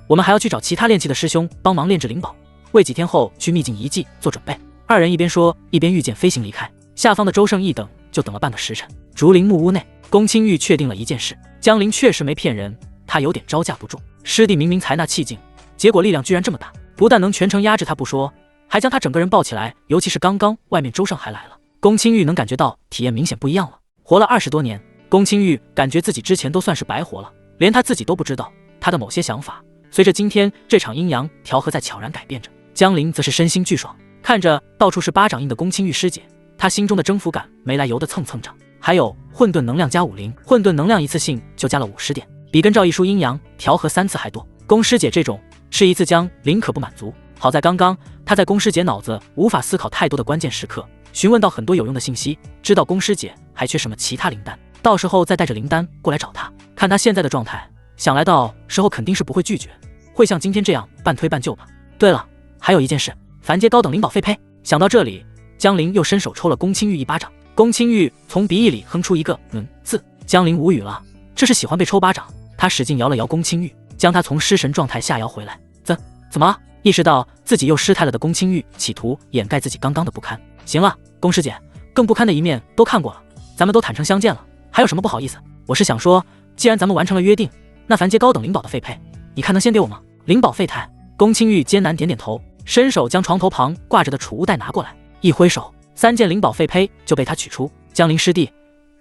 我们还要去找其他炼气的师兄帮忙炼制灵宝，为几天后去秘境遗迹做准备。2人一边说一边御剑飞行离开。下方的周胜一等就等了半个时辰。竹林木屋内，宫青玉确定了一件事，江陵确实没骗人，他有点招架不住。师弟明明财纳气劲，结果力量居然这么大，不但能全程压制他不说，还将他整个人抱起来。尤其是刚刚外面周胜还来了，宫青玉能感觉到体验明显不一样了。活了20多年，宫青玉感觉自己之前都算是白活了，连他自己都不知道他的某些想法随着今天这场阴阳调和在悄然改变着。江林则是身心俱爽，看着到处是巴掌印的宫青玉师姐，他心中的征服感没来由的蹭蹭涨。还有混沌能量加50，混沌能量一次性就加了50点，比跟赵一书阴阳调和3次还多。宫师姐这种是一次江林可不满足，好在刚刚他在宫师姐脑子无法思考太多的关键时刻，询问到很多有用的信息，知道宫师姐还缺什么其他灵丹，到时候再带着灵丹过来找他。看他现在的状态，想来到时候肯定是不会拒绝，会像今天这样半推半就吧。对了，还有一件事，凡阶高等灵宝废胚。想到这里，江林又伸手抽了宫青玉一巴掌。宫青玉从鼻翼里哼出一个字，江林无语了，这是喜欢被抽巴掌。他使劲摇了摇宫青玉，将他从失神状态下摇回来。怎么了？意识到自己又失态了的宫青玉企图掩盖自己刚刚的不堪。行了，宫师姐，更不堪的一面都看过了，咱们都坦诚相见了，还有什么不好意思？我是想说，既然咱们完成了约定，那凡阶高等灵宝的废胚，你看能先给我吗？灵宝废胎。宫青玉艰难点点头，伸手将床头旁挂着的储物袋拿过来，一挥手，3件灵宝废胚就被他取出。江林师弟，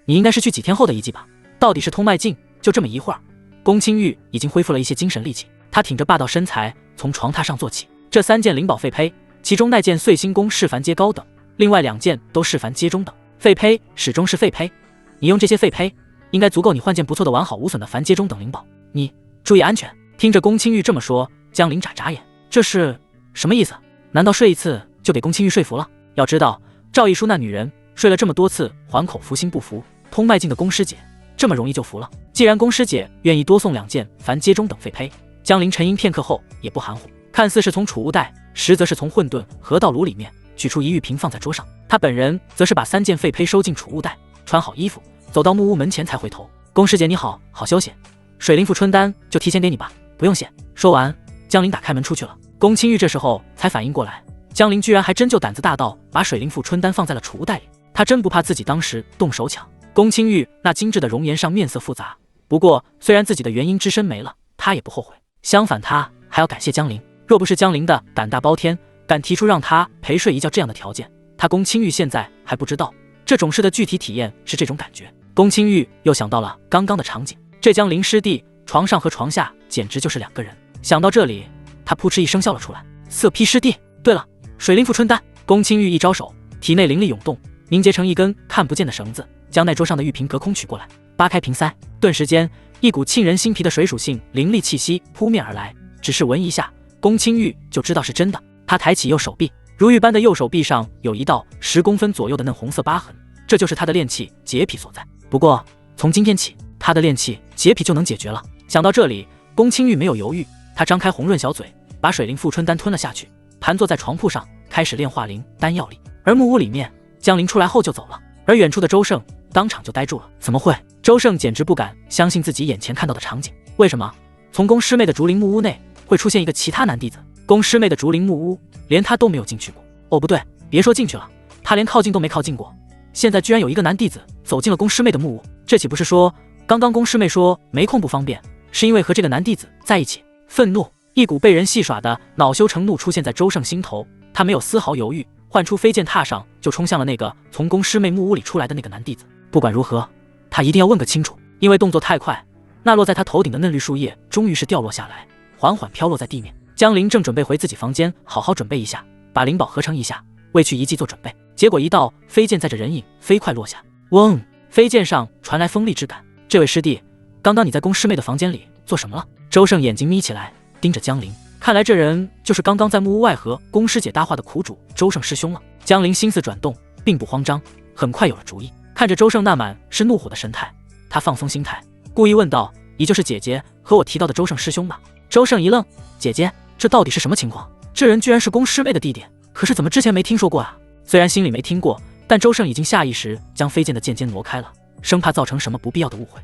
你应该是去几天后的遗迹吧？到底是通脉镜，就这么一会儿，宫青玉已经恢复了一些精神力气，他挺着霸道身材从床榻上坐起。这3件灵宝废胚，其中那件碎星宫是凡阶高等，另外2件都是凡阶中等。废胚始终是废胚，你用这些废胚应该足够你换件不错的完好无损的凡阶中等灵宝，你注意安全。听着宫青玉这么说，江林眨眨眼，这是什么意思？难道睡一次就给宫青玉说服了？要知道赵一书那女人睡了这么多次，还口服心不服，通脉镜的宫师姐这么容易就服了。既然宫师姐愿意多送2件凡阶中等废胚，江林沉吟片刻后也不含糊，看似是从储物袋，实则是从混沌河道炉里面取出一玉瓶放在桌上。他本人则是把3件废胚收进储物袋，穿好衣服走到木屋门前才回头。宫师姐你好，好休息，水灵赋春丹就提前给你吧，不用谢。说完，江林打开门出去了。宫青玉这时候才反应过来，江林居然还真就胆子大到把水灵赋春丹放在了储物袋里，他真不怕自己当时动手抢。宫青玉那精致的容颜上面色复杂，不过虽然自己的元婴之身没了，他也不后悔，相反他还要感谢江林。若不是江林的胆大包天，敢提出让他陪睡一觉这样的条件，他宫青玉现在还不知道这种事的具体体验是这种感觉。宫青玉又想到了刚刚的场景，这江林师弟床上和床下简直就是2个人。想到这里，他扑哧一声笑了出来。色批师弟，对了，水灵赋春丹。宫青玉一招手，体内灵力涌动，凝结成一根看不见的绳子，将那桌上的玉瓶隔空取过来，扒开瓶塞，顿时间一股沁人心脾的水属性灵力气息扑面而来，只是闻一下，宫青玉就知道是真的。他抬起右手臂，如玉般的右手臂上有一道10公分左右的嫩红色疤痕，这就是他的炼气洁癖所在。不过从今天起，他的炼气洁癖就能解决了。想到这里，宫青玉没有犹豫，他张开红润小嘴，把水灵赋春丹吞了下去，盘坐在床铺上开始炼化灵丹药力。而木屋里面，江林出来后就走了，而远处的周胜当场就呆住了。怎么会？周胜简直不敢相信自己眼前看到的场景。为什么从宫师妹的竹林木屋内会出现一个其他男弟子？宫师妹的竹林木屋连他都没有进去过。哦不对，别说进去了，他连靠近都没靠近过，现在居然有一个男弟子走进了宫师妹的木屋，这岂不是说刚刚宫师妹说没空不方便，是因为和这个男弟子在一起？愤怒，一股被人戏耍的恼羞成怒出现在周胜心头，他没有丝毫犹豫，唤出飞剑踏上就冲向了那个从宫师妹木屋里出来的那个男弟子。不管如何，他一定要问个清楚。因为动作太快，那落在他头顶的嫩绿树叶终于是掉落下来，缓缓飘落在地面。江林正准备回自己房间好好准备一下，把灵宝合成一下，为去遗迹做准备，结果一道飞剑载着人影飞快落下，嗡，飞剑上传来锋利之感。这位师弟，刚刚你在宫师妹的房间里做什么了？周胜眼睛眯起来盯着江林，看来这人就是刚刚在木屋外和宫师姐搭话的苦主周胜师兄了。江林心思转动，并不慌张，很快有了主意。看着周胜那满是怒火的神态，他放松心态，故意问道：你就是姐姐和我提到的周胜师兄吧？周胜一愣，姐姐，这到底是什么情况？这人居然是宫师妹的弟弟，可是怎么之前没听说过啊？虽然心里没听过，但周胜已经下意识将飞剑的剑尖挪开了，生怕造成什么不必要的误会。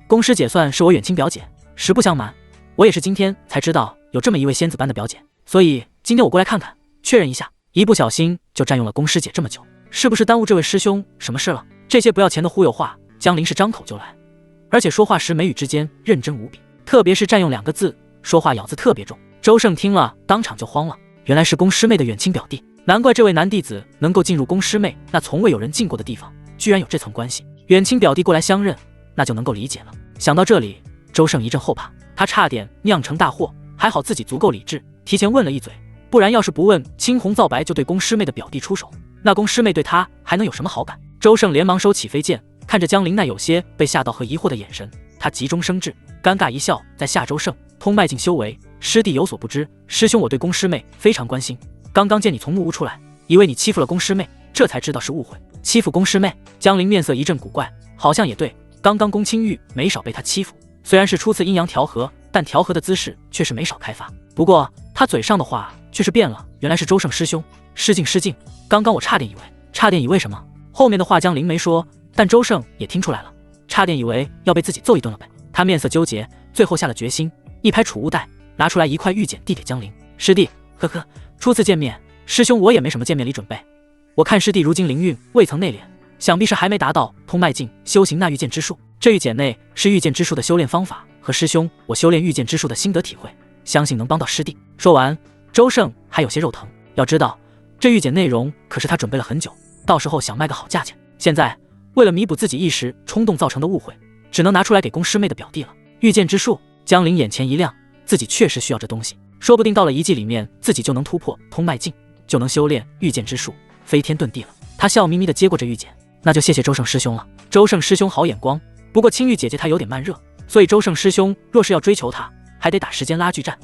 宫师姐算是我远亲表姐，实不相瞒，我也是今天才知道有这么一位仙子般的表姐，所以今天我过来看看，确认一下。一不小心就占用了宫师姐这么久，是不是耽误这位师兄什么事了？这些不要钱的忽悠话，江林是张口就来，而且说话时眉宇之间认真无比。特别是占用2个字，说话咬字特别重。周胜听了当场就慌了，原来是宫师妹的远亲表弟，难怪这位男弟子能够进入宫师妹那从未有人进过的地方，居然有这层关系。远亲表弟过来相认，那就能够理解了。想到这里，周胜一阵后怕，他差点酿成大祸，还好自己足够理智，提前问了一嘴，不然要是不问青红皂白就对宫师妹的表弟出手，那宫师妹对他还能有什么好感？周胜连忙收起飞剑，看着江陵那有些被吓到和疑惑的眼神，他急中生智，尴尬一笑，在下周胜，通脉境修为，师弟有所不知，师兄我对宫师妹非常关心，刚刚见你从木屋出来，以为你欺负了宫师妹，这才知道是误会。欺负宫师妹？江陵面色一阵古怪，好像也对，刚刚宫青玉没少被他欺负，虽然是初次阴阳调和，但调和的姿势却是没少开发。不过他嘴上的话却是变了，原来是周胜师兄，失敬失敬，刚刚我差点以为什么？后面的话江陵没说，但周胜也听出来了，差点以为要被自己揍一顿了呗。他面色纠结，最后下了决心，一拍储物袋，拿出来一块玉简递给江陵。师弟，呵呵，初次见面，师兄我也没什么见面礼准备。我看师弟如今灵运未曾内敛，想必是还没达到通脉境修行那御剑之术。这玉简内是御剑之术的修炼方法和师兄我修炼御剑之术的心得体会，相信能帮到师弟。说完，周胜还有些肉疼。要知道，这玉简内容可是他准备了很久，到时候想卖个好价钱。现在为了弥补自己一时冲动造成的误会，只能拿出来给宫师妹的表弟了。御剑之术，江陵眼前一亮，自己确实需要这东西，说不定到了遗迹里面，自己就能突破通脉境，就能修炼御剑之术，飞天遁地了。他笑眯眯地接过这玉简，那就谢谢周胜师兄了。周胜师兄好眼光，不过青玉姐姐她有点慢热，所以周胜师兄若是要追求她，还得打时间拉锯战，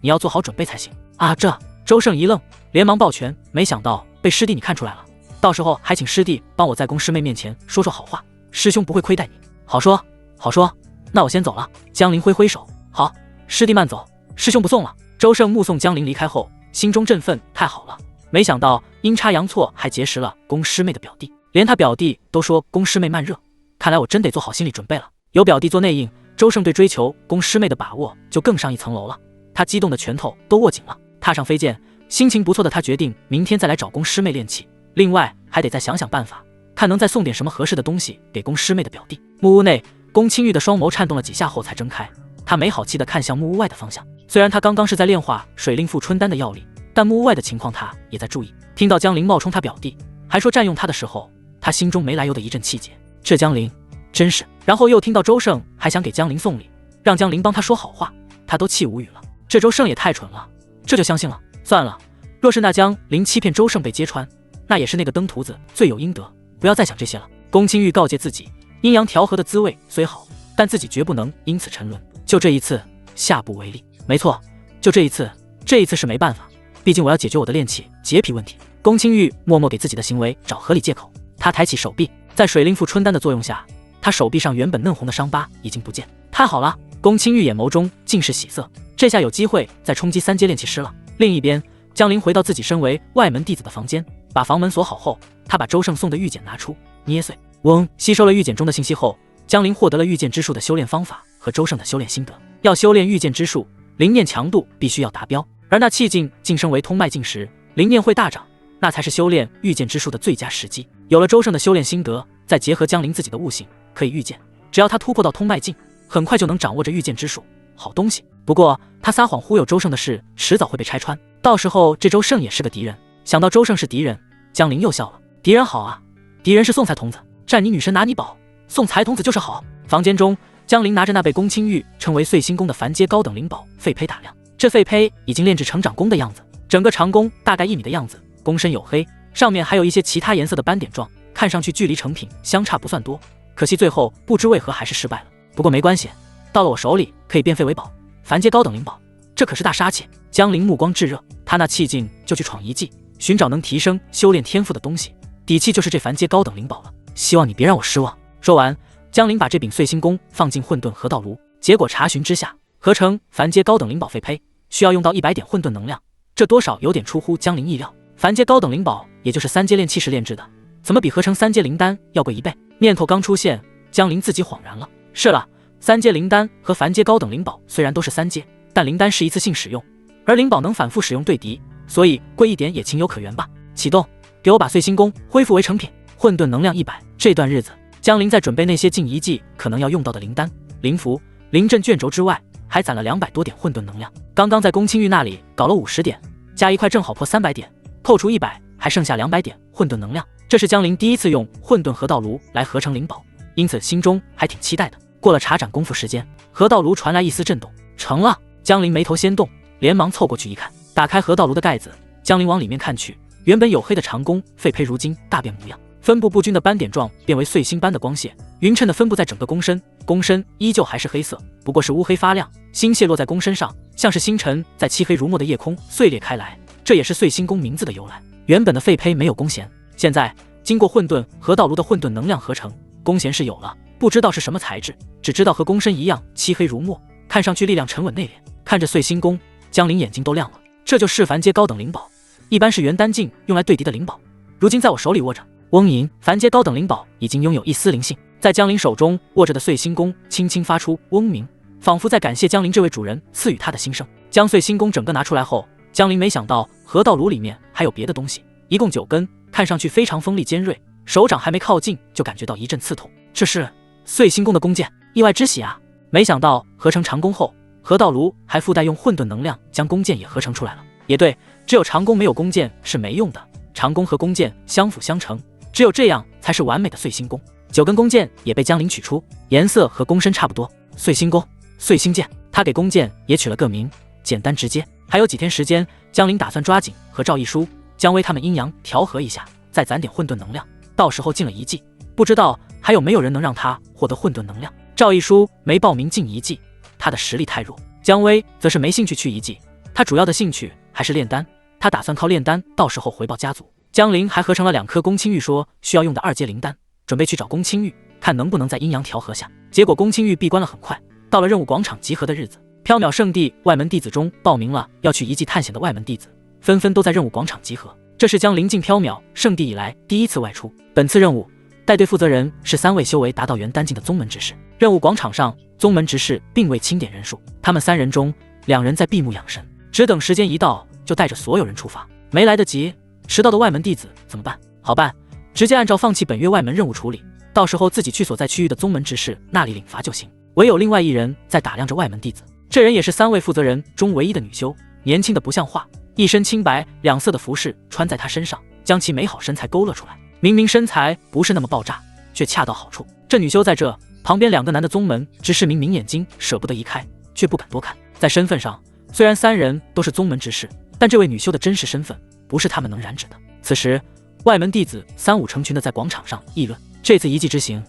你要做好准备才行啊。这周胜一愣，连忙抱拳，没想到被师弟你看出来了，到时候还请师弟帮我在宫师妹面前说说好话，师兄不会亏待你。好说好说，那我先走了。江陵挥挥手，好，师弟慢走，师兄不送了。周胜目送江陵离开后，心中振奋，太好了，没想到阴差阳错还结识了宫师妹的表弟，连他表弟都说宫师妹慢热，看来我真得做好心理准备了。有表弟做内应，周胜对追求宫师妹的把握就更上一层楼了，他激动的拳头都握紧了。踏上飞剑，心情不错的他决定明天再来找宫师妹练气，另外还得再想想办法，看能再送点什么合适的东西给宫师妹的表弟。木屋内，宫青玉的双眸颤动了几下后才睁开，他没好气地看向木屋外的方向。虽然他刚刚是在炼化水令富春丹的药力，但木屋外的情况他也在注意。听到江陵冒充他表弟，还说占用他的时候，他心中没来由的一阵气结，这江陵真是。然后又听到周胜还想给江陵送礼，让江陵帮他说好话，他都气无语了。这周胜也太蠢了，这就相信了。算了，若是那江陵欺骗周胜被揭穿，那也是那个登徒子罪有应得，不要再想这些了。宫青玉告诫自己，阴阳调和的滋味虽好，但自己绝不能因此沉沦，就这一次，下不为例。没错，就这一次，这一次是没办法，毕竟我要解决我的炼气洁癖问题。宫青玉默默给自己的行为找合理借口，他抬起手臂，在水令富春丹的作用下，他手臂上原本嫩红的伤疤已经不见。太好了，宫青玉眼眸中尽是喜色，这下有机会再冲击3阶炼气师了。另一边，江陵回到自己身为外门弟子的房间，把房门锁好后，他把周胜送的玉简拿出，捏碎，嗡，吸收了玉简中的信息后，江陵获得了御剑之术的修炼方法和周胜的修炼心得。要修炼御剑之术，灵念强度必须要达标，而那气境晋升为通脉境时，灵念会大涨，那才是修炼御剑之术的最佳时机。有了周胜的修炼心得，再结合江陵自己的悟性，可以预见，只要他突破到通脉境，很快就能掌握着御剑之术，好东西。不过他撒谎忽悠周胜的事，迟早会被拆穿，到时候这周胜也是个敌人。想到周胜是敌人，江陵又笑了。敌人好啊，敌人是送财童子，占你女神拿你宝，送财童子就是好。房间中，江陵拿着那被宫青玉称为碎星宫的凡阶高等灵宝废胚打量，这废胚已经炼制成长弓的样子，整个长弓大概1米的样子，弓身黝黑，上面还有一些其他颜色的斑点状，看上去距离成品相差不算多。可惜最后不知为何还是失败了。不过没关系，到了我手里可以变废为宝。凡阶高等灵宝，这可是大杀器。江陵目光炙热，他那气劲就去闯遗迹，寻找能提升修炼天赋的东西，底气就是这凡阶高等灵宝了。希望你别让我失望。说完，江陵把这柄碎星弓放进混沌合道炉，结果查询之下，合成凡阶高等灵宝废胚需要用到100点混沌能量，这多少有点出乎江陵意料。凡阶高等灵宝也就是3阶炼气时炼制的，怎么比合成3阶灵丹要贵1倍？念头刚出现，江陵自己恍然了。是了，3阶灵丹和凡阶高等灵宝虽然都是3阶，但灵丹是一次性使用，而灵宝能反复使用对敌，所以贵一点也情有可原吧。启动，给我把碎星弓恢复为成品，混沌能量100。这段日子，江陵在准备那些进遗迹可能要用到的灵丹、灵符、灵阵卷轴之外，还攒了200多点混沌能量。刚刚在宫青玉那里搞了50点，加一块正好破300点，扣除100，还剩下200点混沌能量。这是江陵第一次用混沌河道炉来合成灵宝，因此心中还挺期待的。过了茶盏功夫时间，河道炉传来一丝震动，成了。江陵眉头先动，连忙凑过去一看，打开河道炉的盖子，江陵往里面看去，原本黝黑的长弓废胚如今大变模样，分布不均的斑点状变为碎星般的光线，匀称的分布在整个弓身，弓身依旧还是黑色，不过是乌黑发亮，星屑落在弓身上，像是星辰在漆黑如墨的夜空碎裂开来，这也是碎星弓名字的由来。原本的废胚没有弓弦，现在经过混沌河道炉的混沌能量合成，弓弦是有了，不知道是什么材质，只知道和弓身一样漆黑如墨，看上去力量沉稳内敛。看着碎星弓，江陵眼睛都亮了，这就是凡阶高等灵宝，一般是元丹境用来对敌的灵宝，如今在我手里握着，嗡吟，凡阶高等灵宝已经拥有一丝灵性。在江陵手中握着的碎星弓轻轻发出嗡鸣，仿佛在感谢江陵这位主人赐予他的新生。将碎星弓整个拿出来后，江陵没想到河道炉里面还有别的东西，一共9根，看上去非常锋利尖锐，手掌还没靠近就感觉到一阵刺痛。这是碎星弓的弓箭，意外之喜啊！没想到合成长弓后，河道炉还附带用混沌能量将弓箭也合成出来了。也对，只有长弓没有弓箭是没用的，长弓和弓箭相辅相成，只有这样才是完美的碎星弓。9根弓箭也被江陵取出，颜色和弓身差不多，碎星弓、碎星箭。他给弓箭也取了个名，简单直接。还有几天时间，江陵打算抓紧和赵一书、姜薇他们阴阳调和一下，再攒点混沌能量，到时候进了一技，不知道还有没有人能让他获得混沌能量。赵一书没报名进一技，他的实力太弱，姜薇则是没兴趣去一技，他主要的兴趣还是炼丹，他打算靠炼丹到时候回报家族。江陵还合成了2颗宫青玉说需要用的2阶灵丹，准备去找宫青玉，看能不能在阴阳调和下。结果宫青玉闭关了很快，到了任务广场集合的日子，缥缈圣地外门弟子中报名了要去一技探险的外门弟子，纷纷都在任务广场集合。这是江陵进缥缈圣地以来第一次外出。本次任务带队负责人是3位修为达到元丹境的宗门执事。任务广场上，宗门执事并未清点人数，他们3人中2人在闭目养神，只等时间一到就带着所有人出发。没来得及，迟到的外门弟子怎么办？好办，直接按照放弃本月外门任务处理，到时候自己去所在区域的宗门执事那里领罚就行。唯有另外1人在打量着外门弟子，这人也是3位负责人中唯一的女修，年轻的不像话，一身青白2色的服饰穿在她身上，将其美好身材勾勒出来。明明身材不是那么爆炸，却恰到好处。这女修在这旁边2个男的宗门执事明明眼睛舍不得移开，却不敢多看。在身份上，虽然3人都是宗门执事，但这位女修的真实身份不是他们能染指的。此时，外门弟子3、5成群的在广场上议论：这次一技之行，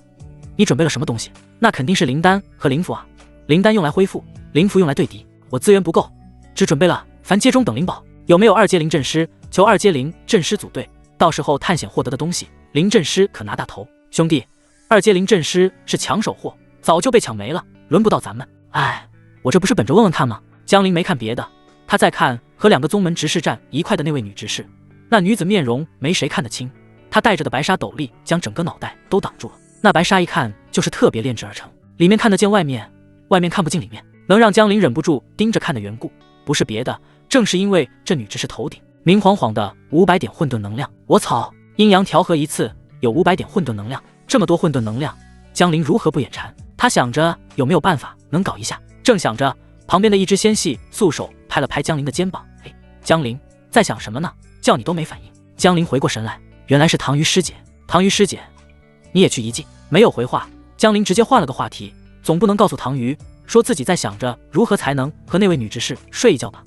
你准备了什么东西？那肯定是灵丹和灵符啊！灵丹用来恢复，灵符用来对敌。我资源不够，只准备了凡阶中等灵宝。有没有2阶灵阵师？求2阶灵阵师组队，到时候探险获得的东西，灵阵师可拿大头。兄弟，2阶灵阵师是抢手货，早就被抢没了，轮不到咱们。哎，我这不是本着问问看吗？江陵没看别的，他在看和2个宗门执事站一块的那位女执事。那女子面容没谁看得清，她戴着的白纱斗笠将整个脑袋都挡住了。那白纱一看就是特别炼制而成，里面看得见外面，外面看不进里面。能让江陵忍不住盯着看的缘故，不是别的，正是因为这女执事头顶明晃晃的500点混沌能量。我操，阴阳调和一次有500点混沌能量，这么多混沌能量，江陵如何不眼馋？他想着有没有办法能搞一下。正想着，旁边的一只纤细素手拍了拍江陵的肩膀。嘿，江陵，在想什么呢？叫你都没反应。江陵回过神来，原来是唐鱼师姐。唐鱼师姐，你也去一技？没有回话，江陵直接换了个话题，总不能告诉唐鱼说自己在想着如何才能和那位女执事睡一觉吧。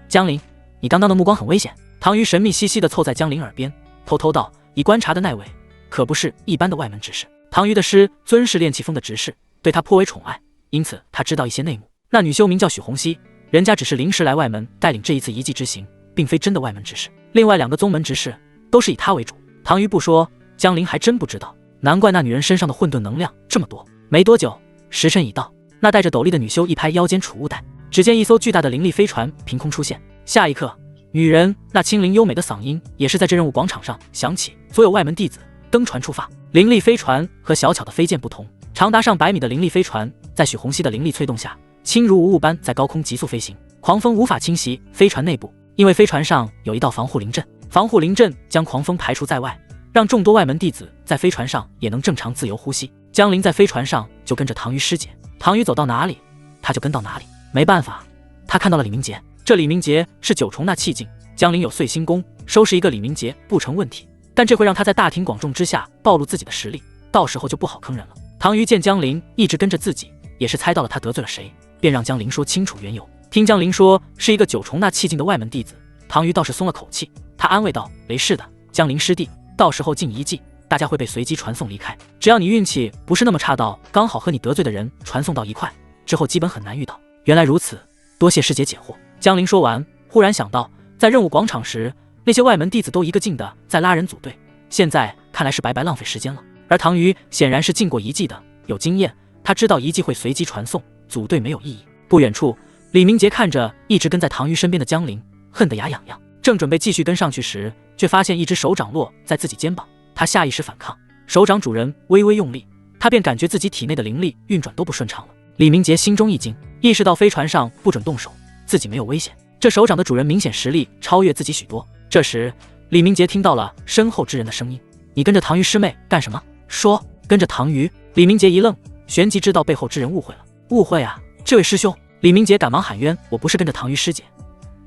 江陵，你刚刚的目光很危险。唐鱼神秘兮兮地凑在江陵耳边，偷偷道：已观察的那位可不是一般的外门执事。唐鱼的师尊是炼气峰的执事，对他颇为宠爱，因此他知道一些内幕。那女修名叫许红熙，人家只是临时来外门带领这一次一技之行，并非真的外门执事。另外2个宗门执事都是以他为主。唐鱼不说，江陵还真不知道，难怪那女人身上的混沌能量这么多。没多久，时辰已到，那戴着斗笠的女修一拍腰间储物袋，只见一艘巨大的灵力飞船凭空出现。下一刻，女人那清灵优美的嗓音也是在这任务广场上响起。所有外门弟子登船出发。灵力飞船和小巧的飞剑不同，长达上100米的灵力飞船在许红熙的灵力催动下，轻如无物般在高空急速飞行，狂风无法侵袭飞船内部，因为飞船上有一道防护灵阵，防护灵阵将狂风排除在外，让众多外门弟子在飞船上也能正常自由呼吸。江陵在飞船上就跟着唐鱼师姐，唐鱼走到哪里，他就跟到哪里。没办法，他看到了李明杰。这李明杰是9重那气境，江陵有碎星功，收拾一个李明杰不成问题，但这会让他在大庭广众之下暴露自己的实力，到时候就不好坑人了。唐瑜见江陵一直跟着自己，也是猜到了他得罪了谁，便让江陵说清楚缘由。听江陵说是一个9重那气境的外门弟子，唐瑜倒是松了口气，他安慰道：没事的，江陵师弟，到时候进遗迹，大家会被随机传送离开，只要你运气不是那么差到刚好和你得罪的人传送到一块，之后基本很难遇到。原来如此，多谢师姐解惑。江陵说完，忽然想到在任务广场时，那些外门弟子都一个劲的在拉人组队，现在看来是白白浪费时间了。而唐瑜显然是进过遗迹的，有经验，他知道遗迹会随机传送，组队没有意义。不远处，李明杰看着一直跟在唐瑜身边的江陵，恨得牙痒痒，正准备继续跟上去时，却发现一只手掌落在自己肩膀，他下意识反抗，手掌主人微微用力，他便感觉自己体内的灵力运转都不顺畅了。李明杰心中一惊，意识到飞船上不准动手，自己没有危险，这手掌的主人明显实力超越自己许多。这时李明杰听到了身后之人的声音：你跟着唐瑜师妹干什么？说跟着唐瑜。李明杰一愣，旋即知道背后之人误会了。误会啊，这位师兄！李明杰赶忙喊冤：我不是跟着唐瑜师姐，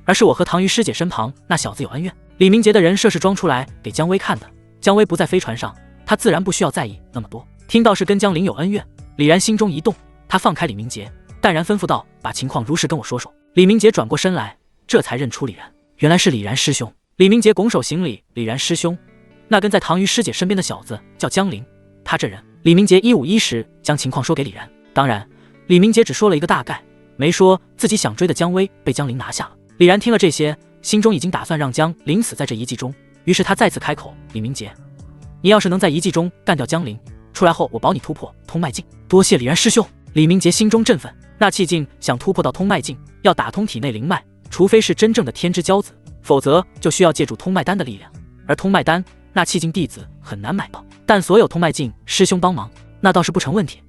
而是我和唐瑜师姐身旁那小子有恩怨。李明杰的人设是装出来给姜薇看的，姜薇不在飞船上，他自然不需要在意那么多。听到是跟江陵有恩怨，李然心中一动，他放开李明杰，淡然吩咐道：把情况如实跟我说说。李明杰转过身来，这才认出李然，原来是李然师兄。李明杰拱手行礼：李然师兄，那跟在唐瑜师姐身边的小子叫江陵，他这人……李明杰一五一十将情况说给李然。当然李明杰只说了一个大概，没说自己想追的姜薇被江陵拿下了。李然听了这些，心中已经打算让江陵死在这遗迹中，于是他再次开口：李明杰，你要是能在遗迹中干掉江陵，出来后我保你突破通脉境。多谢李然师兄。李明杰心中振奋，那气境想突破到通脉境，要打通体内灵脉，除非是真正的天之骄子，否则就需要借助通脉丹的力量，而通脉丹那气境弟子很难买到，但所有通脉境师兄帮忙，那倒是不成问题。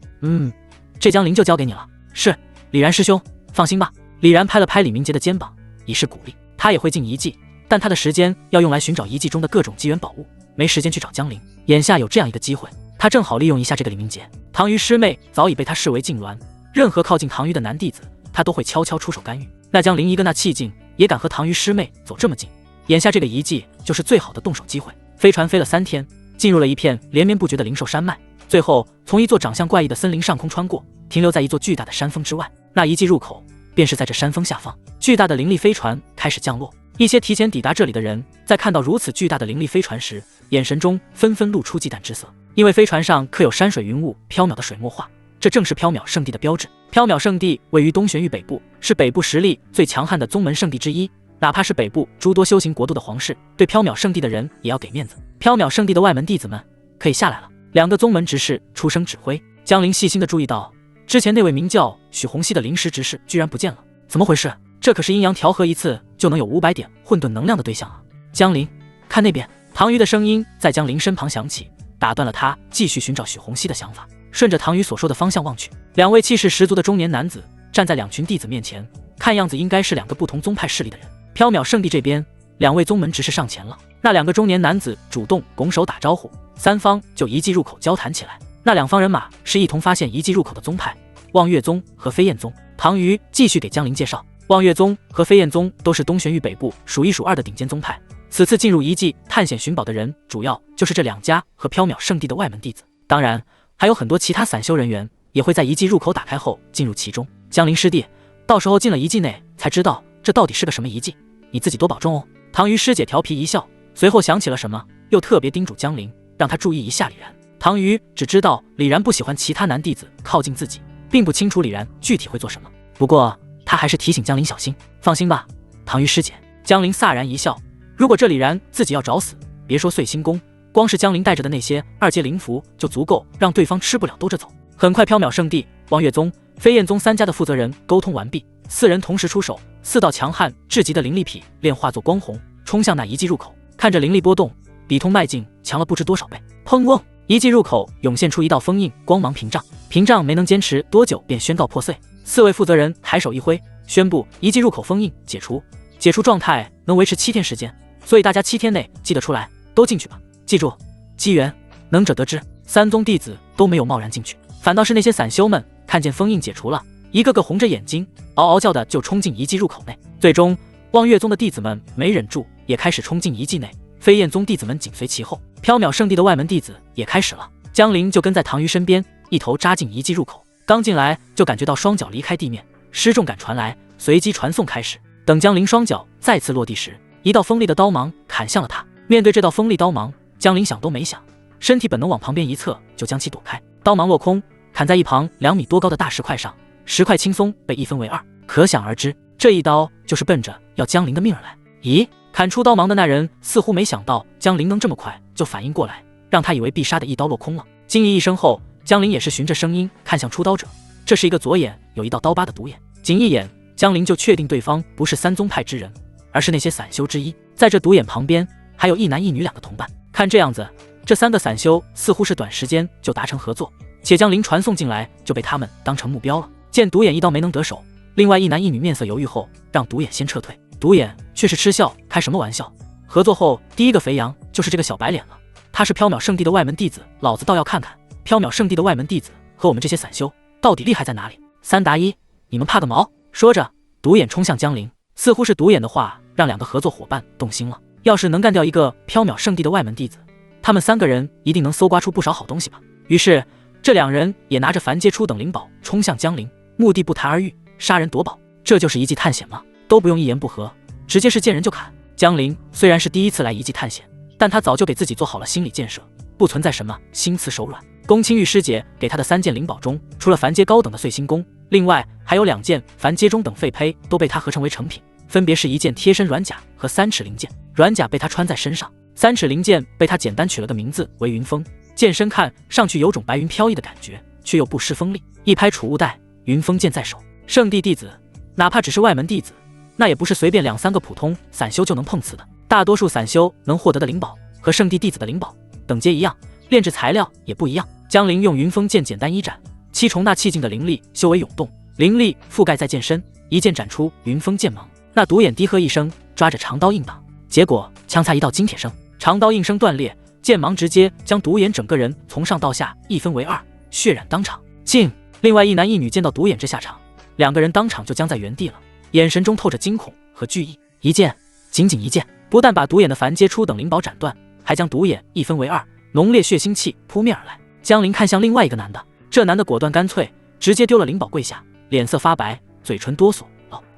这江陵就交给你了。是，李然师兄，放心吧。李然拍了拍李明杰的肩膀，以示鼓励。他也会进遗迹，但他的时间要用来寻找遗迹中的各种机缘宝物，没时间去找江陵。眼下有这样一个机会，他正好利用一下这个李明杰。唐瑜师妹早已被他视为禁臠，任何靠近唐瑜的男弟子，他都会悄悄出手干预。那江陵一个那气境也敢和唐瑜师妹走这么近，眼下这个遗迹就是最好的动手机会。飞船飞了3天，进入了一片连绵不绝的灵兽山脉，最后从一座长相怪异的森林上空穿过，停留在一座巨大的山峰之外。那遗迹入口便是在这山峰下方。巨大的灵力飞船开始降落，一些提前抵达这里的人在看到如此巨大的灵力飞船时，眼神中纷纷露出忌惮之色，因为飞船上刻有山水云雾缥缈的水墨画，这正是缥缈圣地的标志。缥缈圣地位于东玄域北部，是北部实力最强悍的宗门圣地之一，哪怕是北部诸多修行国度的皇室，对缥缈圣地的人也要给面子。缥缈圣地的外门弟子们可以下来了。2个宗门执事出声指挥。江陵细心地注意到，之前那位名叫许洪熙的灵石执事居然不见了，怎么回事？这可是阴阳调和一次就能有500点混沌能量的对象啊！江陵，看那边！唐瑜的声音在江陵身旁响起，打断了他继续寻找许洪熙的想法。顺着唐瑜所说的方向望去，2位气势十足的中年男子站在2群弟子面前，看样子应该是2个不同宗派势力的人。缥缈圣地这边，2位宗门执事上前了，那2个中年男子主动拱手打招呼，3方就遗迹入口交谈起来。那2方人马是一同发现遗迹入口的宗派，望月宗和飞燕宗。唐瑜继续给江陵介绍，望月宗和飞燕宗都是东玄域北部数1数2的顶尖宗派，此次进入遗迹探险寻宝的人，主要就是这2家和缥缈圣地的外门弟子，当然还有很多其他散修人员也会在遗迹入口打开后进入其中。江陵师弟，到时候进了遗迹内才知道这到底是个什么遗迹，你自己多保重哦。唐瑜师姐调皮一笑，随后想起了什么，又特别叮嘱江陵，让他注意一下李然。唐瑜只知道李然不喜欢其他男弟子靠近自己，并不清楚李然具体会做什么，不过他还是提醒江陵小心。放心吧，唐瑜师姐。江陵飒然一笑，如果这李然自己要找死，别说碎星宫，光是江陵带着的那些2阶灵符就足够让对方吃不了兜着走。很快缥缈圣地、望月宗、飞燕宗3家的负责人沟通完毕，4人同时出手，4道强悍至极的灵力匹炼化作光虹，冲向那遗迹入口。看着灵力波动，比通脉境强了不知多少倍。砰嗡！遗迹入口涌现出一道封印光芒屏障，屏障没能坚持多久便宣告破碎。4位负责人抬手一挥，宣布遗迹入口封印解除，解除状态能维持7天时间，所以大家7天内记得出来都进去吧。记住，机缘能者得之。3宗弟子都没有贸然进去，反倒是那些散修们看见封印解除了，一个个红着眼睛，嗷嗷叫的就冲进遗迹入口内。最终，望月宗的弟子们没忍住，也开始冲进遗迹内。飞燕宗弟子们紧随其后，缥缈圣地的外门弟子也开始了。江陵就跟在唐虞身边，一头扎进遗迹入口。刚进来就感觉到双脚离开地面，失重感传来，随即传送开始。等江陵双脚再次落地时，一道锋利的刀芒砍向了他。面对这道锋利刀芒，江陵想都没想，身体本能往旁边一侧，就将其躲开。刀芒落空，砍在一旁2米多高的大石块上，石块轻松被一分为2。可想而知，这一刀就是奔着要江陵的命而来。咦，砍出刀芒的那人似乎没想到江陵能这么快就反应过来，让他以为必杀的一刀落空了。惊异一声后，江陵也是循着声音看向出刀者，这是一个左眼有一道刀疤的独眼。仅一眼，江陵就确定对方不是三宗派之人，而是那些散修之一。在这独眼旁边还有一男一女2个同伴，看这样子，这3个散修似乎是短时间就达成合作，且江陵传送进来就被他们当成目标了。见独眼一刀没能得手，另外一男一女面色犹豫后，让独眼先撤退。独眼却是嗤笑，开什么玩笑？合作后第一个肥羊就是这个小白脸了，他是缥缈圣地的外门弟子，老子倒要看看缥缈圣地的外门弟子和我们这些散修到底厉害在哪里。3打1，你们怕个毛？说着，独眼冲向江陵，似乎是独眼的话让2个合作伙伴动心了。要是能干掉一个缥缈圣地的外门弟子，他们3个人一定能搜刮出不少好东西吧。于是这2人也拿着凡阶初等灵宝冲向江陵，目的不谈而喻，杀人夺宝。这就是遗迹探险吗？都不用一言不合，直接是见人就砍。江陵虽然是第一次来遗迹探险，但他早就给自己做好了心理建设，不存在什么心慈手软。宫青玉师姐给他的3件灵宝中，除了凡阶高等的碎星弓，另外还有2件凡阶中等废胚都被他合成为成品，分别是1件贴身软甲和3尺灵剑。软甲被他穿在身上，3尺灵剑被他简单取了个名字为云风，剑身看上去有种白云飘逸的感觉，却又不失锋利。一拍储物袋，云风剑在手。圣地弟子哪怕只是外门弟子，那也不是随便2-3个普通散修就能碰瓷的。大多数散修能获得的灵宝和圣地弟子的灵宝等阶一样，炼制材料也不一样。江陵用云风剑简单一斩，7重那气境的灵力修为涌动，灵力覆盖在剑身，一剑斩出云风剑芒。那独眼低喝一声，抓着长刀硬挡，结果枪擦一道金铁声，长刀应声断裂，剑芒直接将独眼整个人从上到下一分为2，血染当场。静！另外一男一女见到独眼这下场，2个人当场就僵在原地了，眼神中透着惊恐和惧意。一剑，仅仅一剑，不但把独眼的凡阶初等灵宝斩断，还将独眼一分为2，浓烈血腥气扑面而来。江陵看向另外一个男的，这男的果断干脆，直接丢了灵宝跪下，脸色发白，嘴唇哆嗦。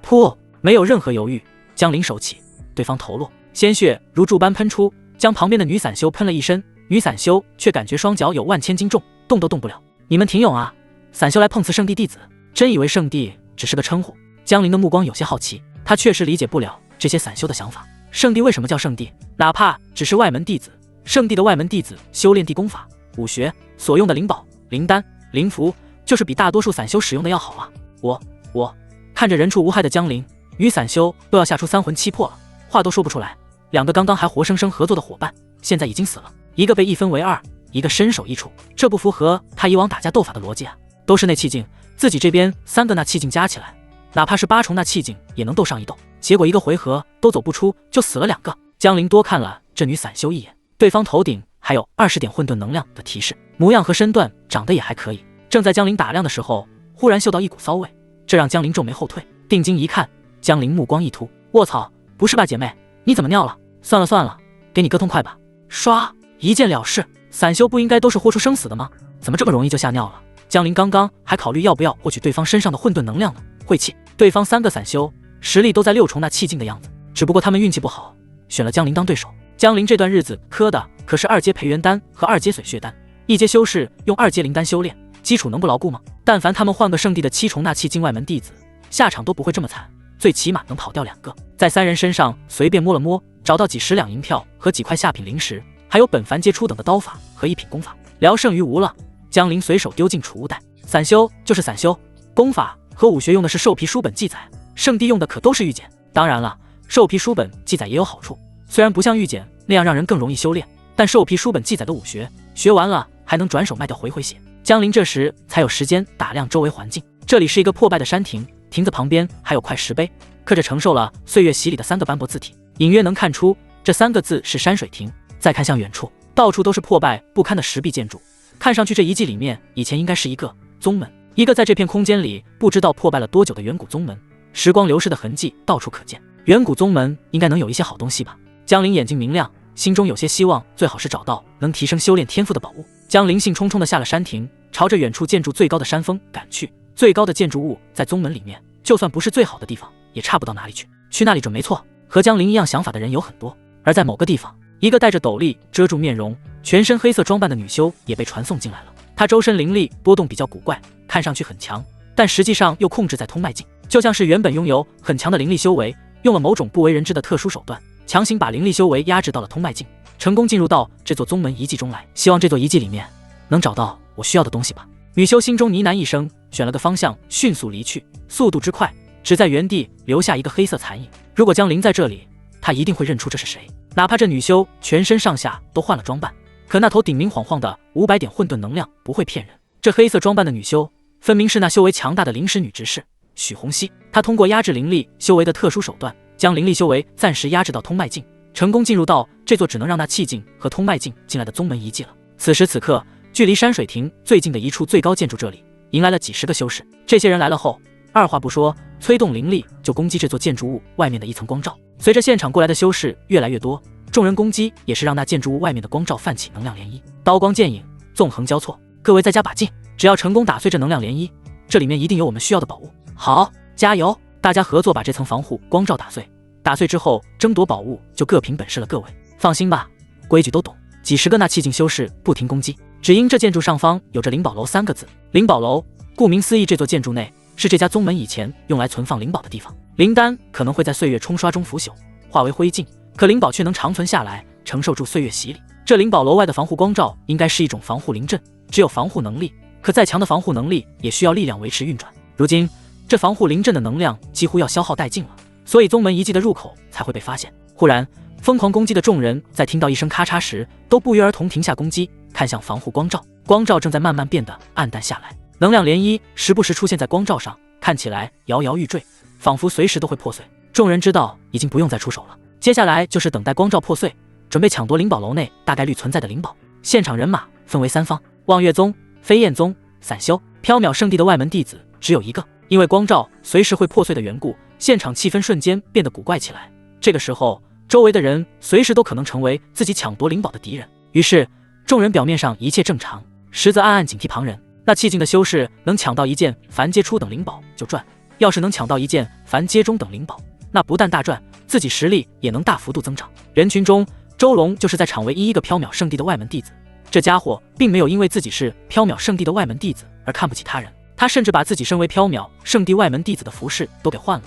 噗！没有任何犹豫，江陵手起，对方头落，鲜血如注般喷出，将旁边的女散修喷了一身。女散修却感觉双脚有万千斤重，动都动不了。你们挺勇啊，散修来碰瓷圣地弟子，真以为圣地只是个称呼？江陵的目光有些好奇，他确实理解不了这些散修的想法。圣地为什么叫圣地？哪怕只是外门弟子，圣地的外门弟子修炼地功法、武学所用的灵宝、灵丹、灵符，就是比大多数散修使用的要好啊。我看着人畜无害的江陵，女散修都要吓出3魂7魄了，话都说不出来。2个刚刚还活生生合作的伙伴，现在已经死了，一个被一分为2，一个身首异处，这不符合他以往打架斗法的逻辑啊。都是那气境，自己这边3个那气境加起来，哪怕是8重那气境也能斗上一斗，结果一个回合都走不出，就死了2个。江陵多看了这女散修一眼，对方头顶还有20点混沌能量的提示，模样和身段长得也还可以。正在江陵打量的时候，忽然嗅到一股骚味，这让江陵皱眉后退，定睛一看，江陵目光一突，卧槽，不是吧姐妹，你怎么尿了？算了，给你割痛快吧，唰，一剑了事。散修不应该都是豁出生死的吗？怎么这么容易就吓尿了？江陵刚刚还考虑要不要获取对方身上的混沌能量呢，晦气。对方3个散修实力都在6重那气境的样子，只不过他们运气不好，选了江陵当对手。江陵这段日子磕的可是2阶培元丹和2阶髓血丹，1阶修士用2阶灵丹修炼，基础能不牢固吗？但凡他们换个圣地的7重那气境外门弟子，下场都不会这么惨，最起码能跑掉2个。在3人身上随便摸了摸，找到几10两银票和几块下品灵石，还有本凡阶初等的刀法和1品功法，聊胜于无了。江陵随手丢进储物袋，散修就是散修，功法和武学用的是兽皮书本记载，圣地用的可都是玉简。当然了，兽皮书本记载也有好处，虽然不像玉简那样让人更容易修炼，但兽皮书本记载的武学学完了还能转手卖掉回血。江陵这时才有时间打量周围环境，这里是一个破败的山亭，亭子旁边还有块石碑，刻着承受了岁月洗礼的3个斑驳字体，隐约能看出这3个字是山水亭。再看向远处，到处都是破败不堪的石壁建筑，看上去这遗迹里面以前应该是一个宗门，一个在这片空间里不知道破败了多久的远古宗门，时光流逝的痕迹到处可见。远古宗门应该能有一些好东西吧？江陵眼睛明亮，心中有些希望，最好是找到能提升修炼天赋的宝物。江陵兴冲冲地下了山亭，朝着远处建筑最高的山峰赶去。最高的建筑物在宗门里面，就算不是最好的地方，也差不到哪里去。去那里准没错。和江陵一样想法的人有很多，而在某个地方，一个戴着斗笠遮住面容、全身黑色装扮的女修也被传送进来了。她周身灵力波动比较古怪，看上去很强，但实际上又控制在通脉境，就像是原本拥有很强的灵力修为，用了某种不为人知的特殊手段，强行把灵力修为压制到了通脉境，成功进入到这座宗门遗迹中来。希望这座遗迹里面能找到我需要的东西吧。女修心中呢喃一声，选了个方向，迅速离去，速度之快，只在原地留下一个黑色残影。如果江陵在这里，她一定会认出这是谁。哪怕这女修全身上下都换了装扮，可那头顶明晃晃的500点混沌能量不会骗人。这黑色装扮的女修，分明是那修为强大的灵石女执事许红熙。她通过压制灵力修为的特殊手段，将灵力修为暂时压制到通脉境，成功进入到这座只能让她气境和通脉境进来的宗门遗迹了。此时此刻，距离山水亭最近的一处最高建筑这里，迎来了几十个修士。这些人来了后，二话不说，催动灵力就攻击这座建筑物外面的一层光罩。随着现场过来的修士越来越多，众人攻击也是让那建筑物外面的光罩泛起能量涟漪，刀光剑影纵横交错。各位再加把劲，只要成功打碎这能量涟漪，这里面一定有我们需要的宝物。好，加油！大家合作把这层防护光罩打碎，打碎之后争夺宝物就各凭本事了。各位放心吧，规矩都懂。几十个那气境修士不停攻击，只因这建筑上方有着灵宝楼3个字。灵宝楼顾名思义，这座建筑内是这家宗门以前用来存放灵宝的地方。灵丹可能会在岁月冲刷中腐朽，化为灰烬，可灵宝却能长存下来，承受住岁月洗礼。这灵宝楼外的防护光罩应该是一种防护灵阵，只有防护能力，可再强的防护能力也需要力量维持运转。如今这防护灵阵的能量几乎要消耗殆尽了，所以宗门遗迹的入口才会被发现。忽然，疯狂攻击的众人在听到一声咔嚓时，都不约而同停下攻击，看向防护光罩。光罩正在慢慢变得暗淡下来，能量涟漪时不时出现在光罩上，看起来摇摇欲坠，仿佛随时都会破碎。众人知道已经不用再出手了，接下来就是等待光罩破碎，准备抢夺灵宝楼内大概率存在的灵宝。现场人马分为3方，望月宗、飞燕宗、散修。缥缈圣地的外门弟子只有一个，因为光罩随时会破碎的缘故，现场气氛瞬间变得古怪起来。这个时候，周围的人随时都可能成为自己抢夺灵宝的敌人。于是众人表面上一切正常，实则暗暗警惕旁人。那气境的修士能抢到一件凡阶初等灵宝就赚，要是能抢到一件凡阶中等灵宝，那不但大赚，自己实力也能大幅度增长。人群中，周龙就是在场唯一一个缥缈圣地的外门弟子。这家伙并没有因为自己是缥缈圣地的外门弟子而看不起他人，他甚至把自己身为缥缈圣地外门弟子的服饰都给换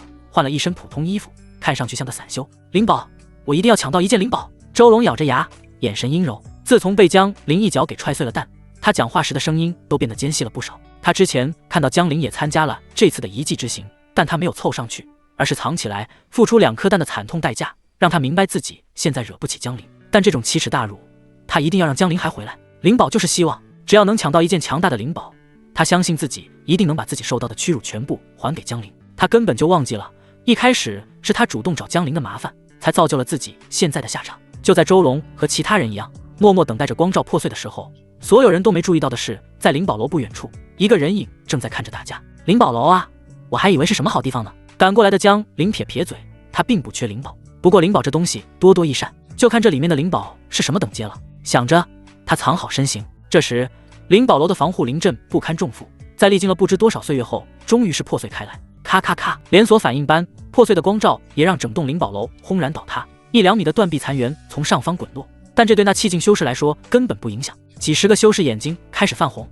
了一身普通衣服，看上去像个散修。灵宝，我一定要抢到一件灵宝！周龙咬着牙，眼神阴柔。自从被江陵一脚给踹碎了蛋，他讲话时的声音都变得尖细了不少。他之前看到江陵也参加了这次的遗迹之行，但他没有凑上去，而是藏起来，付出2颗蛋的惨痛代价，让他明白自己现在惹不起江陵。但这种奇耻大辱，他一定要让江陵还回来。灵宝就是希望，只要能抢到一件强大的灵宝，他相信自己一定能把自己受到的屈辱全部还给江陵。他根本就忘记了，一开始是他主动找江陵的麻烦，才造就了自己现在的下场。就在周龙和其他人一样默默等待着光罩破碎的时候，所有人都没注意到的是，在灵宝楼不远处，一个人影正在看着大家。灵宝楼啊，我还以为是什么好地方呢。赶过来的江陵撇撇嘴，他并不缺灵宝，不过灵宝这东西多多益善，就看这里面的灵宝是什么等阶了。想着，他藏好身形。这时，灵宝楼的防护灵阵不堪重负，在历经了不知多少岁月后，终于是破碎开来。咔咔咔，连锁反应般破碎的光罩也让整栋灵宝楼轰然倒塌，1、2米的断壁残垣从上方滚落。但这对那气境修士来说根本不影响。几十个修士眼睛开始泛红，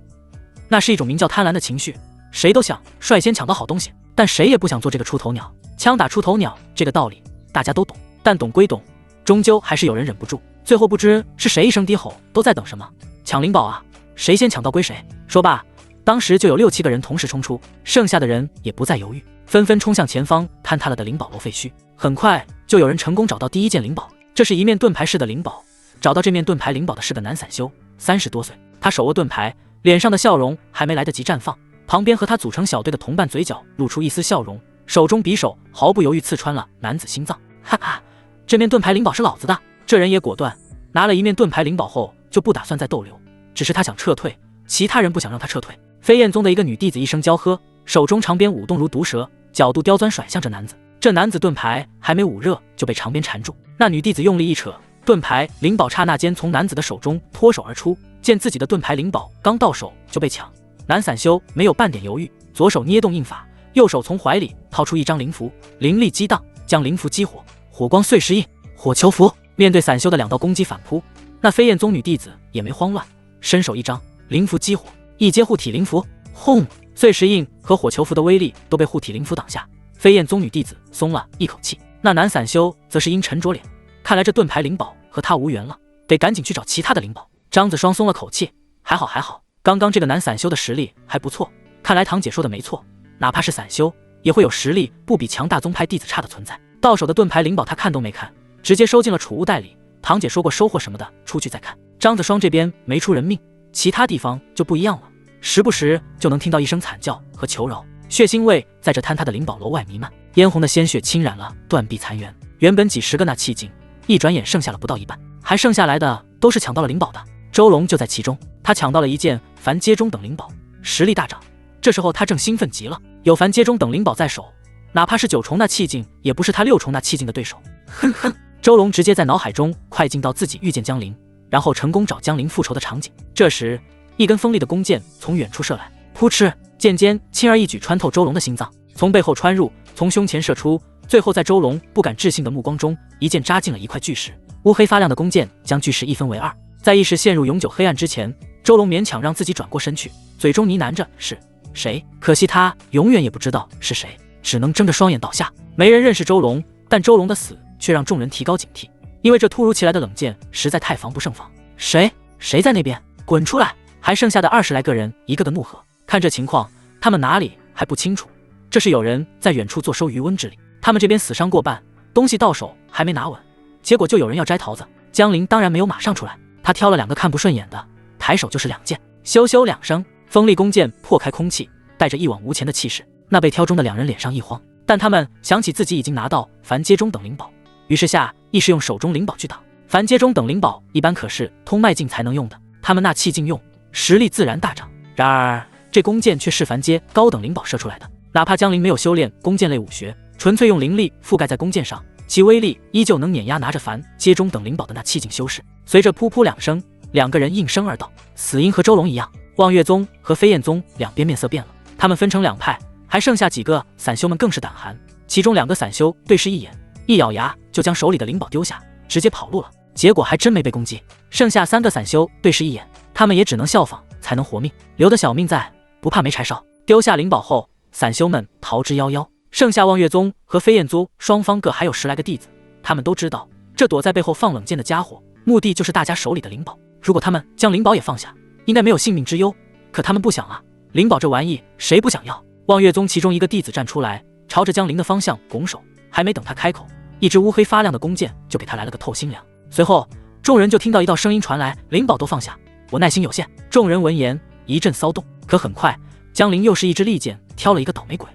那是一种名叫贪婪的情绪。谁都想率先抢到好东西，但谁也不想做这个出头鸟。枪打出头鸟这个道理大家都懂，但懂归懂，终究还是有人忍不住。最后不知是谁一声低吼，都在等什么？抢灵宝啊！谁先抢到归谁。说罢，当时就有6、7个人同时冲出，剩下的人也不再犹豫，纷纷冲向前方坍塌了的灵宝楼废墟。很快就有人成功找到第一件灵宝，这是一面盾牌式的灵宝。找到这面盾牌灵宝的是个男散修，30多岁，他手握盾牌，脸上的笑容还没来得及绽放，旁边和他组成小队的同伴嘴角露出一丝笑容，手中匕首毫不犹豫刺穿了男子心脏。哈哈，这面盾牌灵宝是老子的。这人也果断，拿了一面盾牌灵宝后就不打算再逗留，只是他想撤退，其他人不想让他撤退。飞燕宗的一个女弟子一声娇喝，手中长鞭舞动如毒蛇，角度刁钻甩向这男子。这男子盾牌还没捂热就被长鞭缠住，那女弟子用力一扯，盾牌灵宝刹那间从男子的手中脱手而出，见自己的盾牌灵宝刚到手就被抢，男散修没有半点犹豫，左手捏动印法，右手从怀里掏出一张灵符，灵力激荡，将灵符激活，火光碎石印，火球符。面对散修的2道攻击反扑，那飞燕宗女弟子也没慌乱，伸手一张，灵符激活，一接护体灵符，轰！碎石印和火球符的威力都被护体灵符挡下，飞燕宗女弟子松了一口气。那男散修则是阴沉着脸，看来这盾牌灵宝和他无缘了，得赶紧去找其他的灵宝。张子双松了口气，还好，刚刚这个男散修的实力还不错，看来堂姐说的没错，哪怕是散修，也会有实力不比强大宗派弟子差的存在。到手的盾牌灵宝他看都没看，直接收进了储物袋里。堂姐说过收获什么的出去再看。张子双这边没出人命，其他地方就不一样了，时不时就能听到一声惨叫和求饶，血腥味在这坍塌的灵宝楼外弥漫，嫣红的鲜血侵染了断壁残垣。原本几十个那气境，一转眼剩下了不到一半，还剩下来的都是抢到了灵宝的。周龙就在其中，他抢到了一件凡阶中等灵宝，实力大涨。这时候他正兴奋极了，有凡阶中等灵宝在手，哪怕是9重那气境，也不是他6重那气境的对手。哼哼，周龙直接在脑海中快进到自己遇见江陵，然后成功找江陵复仇的场景。这时，一根锋利的弓箭从远处射来，扑哧，箭尖轻而易举穿透周龙的心脏，从背后穿入，从胸前射出，最后在周龙不敢置信的目光中，一箭扎进了一块巨石。乌黑发亮的弓箭将巨石一分为2，在意识陷入永久黑暗之前，周龙勉强让自己转过身去，嘴中呢喃着是谁，可惜他永远也不知道是谁，只能睁着双眼倒下。没人认识周龙，但周龙的死却让众人提高警惕，因为这突如其来的冷箭实在太防不胜防。谁在那边？滚出来！还剩下的20来个人一个个怒喝。看这情况，他们哪里还不清楚，这是有人在远处坐收渔翁之利。他们这边死伤过半，东西到手还没拿稳，结果就有人要摘桃子。江陵当然没有马上出来，他挑了2个看不顺眼的，抬手就是2箭，咻咻2声，锋利弓箭破开空气，带着一往无前的气势。那被挑中的2人脸上一慌，但他们想起自己已经拿到凡阶中等灵宝，于是下意识用手中灵宝去挡。凡阶中等灵宝一般可是通脉境才能用的，他们那气境用，实力自然大涨。然而这弓箭却是凡阶高等灵宝射出来的，哪怕江陵没有修炼弓箭类武学，纯粹用灵力覆盖在弓箭上，其威力依旧能碾压拿着凡阶中等灵宝的那气境修士。随着噗噗2声，2个人应声而倒。死因和周龙一样，望月宗和飞燕宗两边面色变了，他们分成2派，还剩下几个散修们更是胆寒。其中2个散修对视一眼，一咬牙就将手里的灵宝丢下，直接跑路了。结果还真没被攻击。剩下3个散修对视一眼，他们也只能效仿才能活命，留的小命在，不怕没柴烧。丢下灵宝后，散修们逃之夭夭。剩下望月宗和飞燕宗双方各还有10来个弟子，他们都知道这躲在背后放冷箭的家伙目的就是大家手里的灵宝，如果他们将灵宝也放下，应该没有性命之忧。可他们不想啊，灵宝这玩意谁不想要？望月宗其中一个弟子站出来，朝着江陵的方向拱手，还没等他开口，一支乌黑发亮的弓箭就给他来了个透心凉。随后众人就听到一道声音传来，灵宝都放下，我耐心有限。众人闻言一阵骚动，可很快江陵又是一支利箭挑了一个倒霉鬼。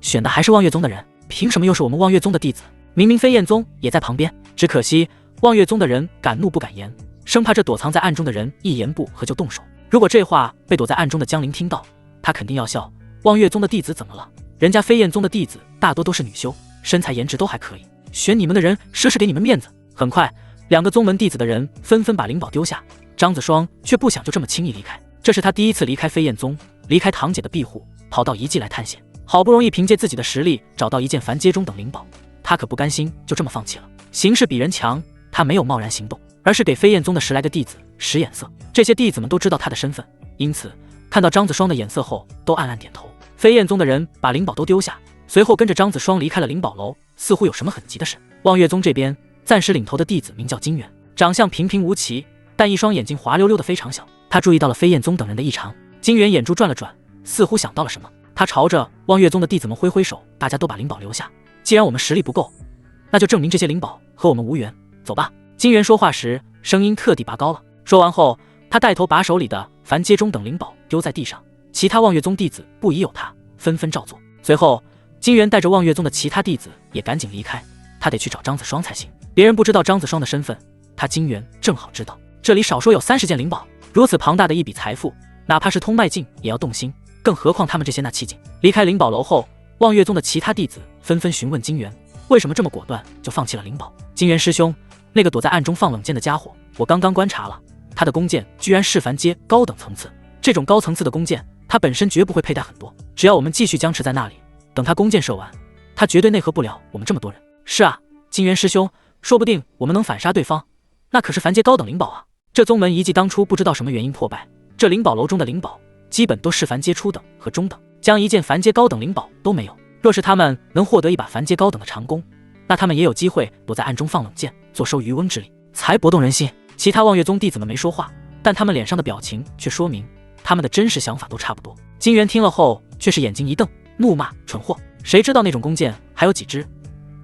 选的还是望月宗的人，凭什么又是我们望月宗的弟子？明明飞燕宗也在旁边，只可惜望月宗的人敢怒不敢言，生怕这躲藏在暗中的人一言不合就动手。如果这话被躲在暗中的江陵听到，他肯定要笑，望月宗的弟子怎么了？人家飞燕宗的弟子大多都是女修，身材颜值都还可以，选你们的人奢侈给你们面子。很快2个宗门弟子的人纷纷把灵宝丢下，张子双却不想就这么轻易离开，这是他第一次离开飞燕宗，离开堂姐的庇护，跑到遗迹来探险。好不容易凭借自己的实力找到一件凡阶中等灵宝，他可不甘心就这么放弃了。形势比人强，他没有贸然行动，而是给飞燕宗的10来个弟子使眼色。这些弟子们都知道他的身份，因此看到张子双的眼色后都暗暗点头。飞燕宗的人把灵宝都丢下，随后跟着张子双离开了灵宝楼，似乎有什么很急的事。望月宗这边暂时领头的弟子名叫金元，长相平平无奇，但一双眼睛滑溜溜的非常小。他注意到了飞燕宗等人的异常，金元眼珠转了转，似乎想到了什么，他朝着望月宗的弟子们挥挥手，大家都把灵宝留下，既然我们实力不够，那就证明这些灵宝和我们无缘，走吧。金元说话时声音特地拔高了，说完后他带头把手里的凡阶中等灵宝丢在地上，其他望月宗弟子不疑有他，纷纷照做。随后金元带着望月宗的其他弟子也赶紧离开，他得去找张子双才行。别人不知道张子双的身份，他金元正好知道。这里少说有30件灵宝，如此庞大的一笔财富，哪怕是通脉境也要动心，更何况他们这些纳气境。离开灵宝楼后，望月宗的其他弟子纷纷询问金元，为什么这么果断就放弃了灵宝？金元师兄，那个躲在暗中放冷箭的家伙，我刚刚观察了，他的弓箭居然是凡阶高等层次。这种高层次的弓箭，他本身绝不会佩戴很多，只要我们继续僵持在那里，等他弓箭射完，他绝对内合不了我们这么多人。是啊，金元师兄，说不定我们能反杀对方，那可是凡阶高等灵宝啊！这宗门遗迹当初不知道什么原因破败，这灵宝楼中的灵宝基本都是凡阶初等和中等，将一件凡阶高等灵宝都没有。若是他们能获得一把凡阶高等的长弓，那他们也有机会躲在暗中放冷箭，坐收渔翁之利，才搏动人心。其他望月宗弟子们没说话，但他们脸上的表情却说明他们的真实想法都差不多。金元听了后却是眼睛一瞪，怒骂蠢货，谁知道那种弓箭还有几支？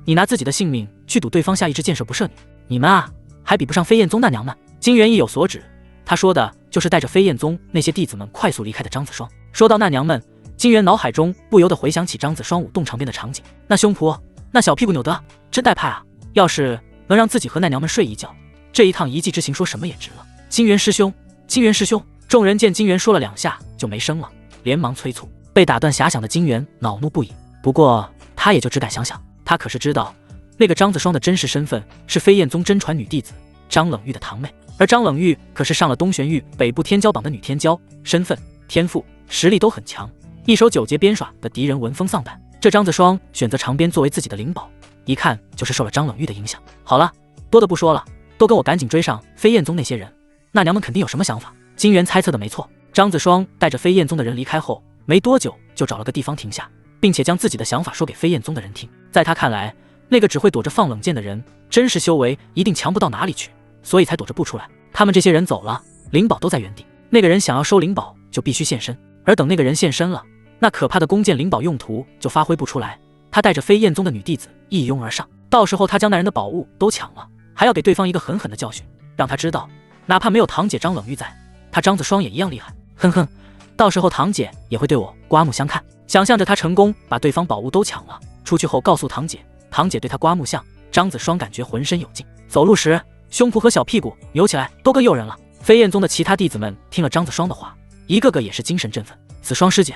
你拿自己的性命去赌对方下一支箭射不射你？你们啊，还比不上飞燕宗那娘们。金元意有所指，他说的就是带着飞燕宗那些弟子们快速离开的张子双。说到那娘们，金元脑海中不由得回想起张子双舞动场边的场景，那胸脯，那小屁股扭得真带派啊！要是能让自己和那娘们睡一觉，这一趟遗迹之行说什么也值了。金元师兄，金元师兄！众人见金元说了2下就没声了，连忙催促。被打断遐想的金元恼怒不已，不过他也就只敢想想，他可是知道那个张子双的真实身份是飞燕宗真传女弟子张冷玉的堂妹，而张冷玉可是上了东玄域北部天骄榜的女天骄，身份、天赋、实力都很强，一手9节鞭耍的敌人闻风丧胆。这张子双选择长鞭作为自己的灵宝，一看就是受了张冷玉的影响。好了，多的不说了，都跟我赶紧追上飞燕宗那些人，那娘们肯定有什么想法。金元猜测的没错，张子双带着飞燕宗的人离开后，没多久就找了个地方停下，并且将自己的想法说给飞燕宗的人听。在他看来，那个只会躲着放冷箭的人，真实修为一定强不到哪里去，所以才躲着不出来。他们这些人走了，灵宝都在原地。那个人想要收灵宝，就必须现身，而等那个人现身了，那可怕的弓箭灵宝用途就发挥不出来。他带着飞燕宗的女弟子一拥而上，到时候他将那人的宝物都抢了，还要给对方一个狠狠的教训，让他知道，哪怕没有堂姐张冷玉在，他张子双也一样厉害。哼哼，到时候堂姐也会对我刮目相看。想象着他成功把对方宝物都抢了，出去后告诉堂姐，堂姐对他刮目相，张子双感觉浑身有劲，走路时胸脯和小屁股扭起来都更诱人了。飞燕宗的其他弟子们听了张子双的话，一个个也是精神振奋。子双师姐，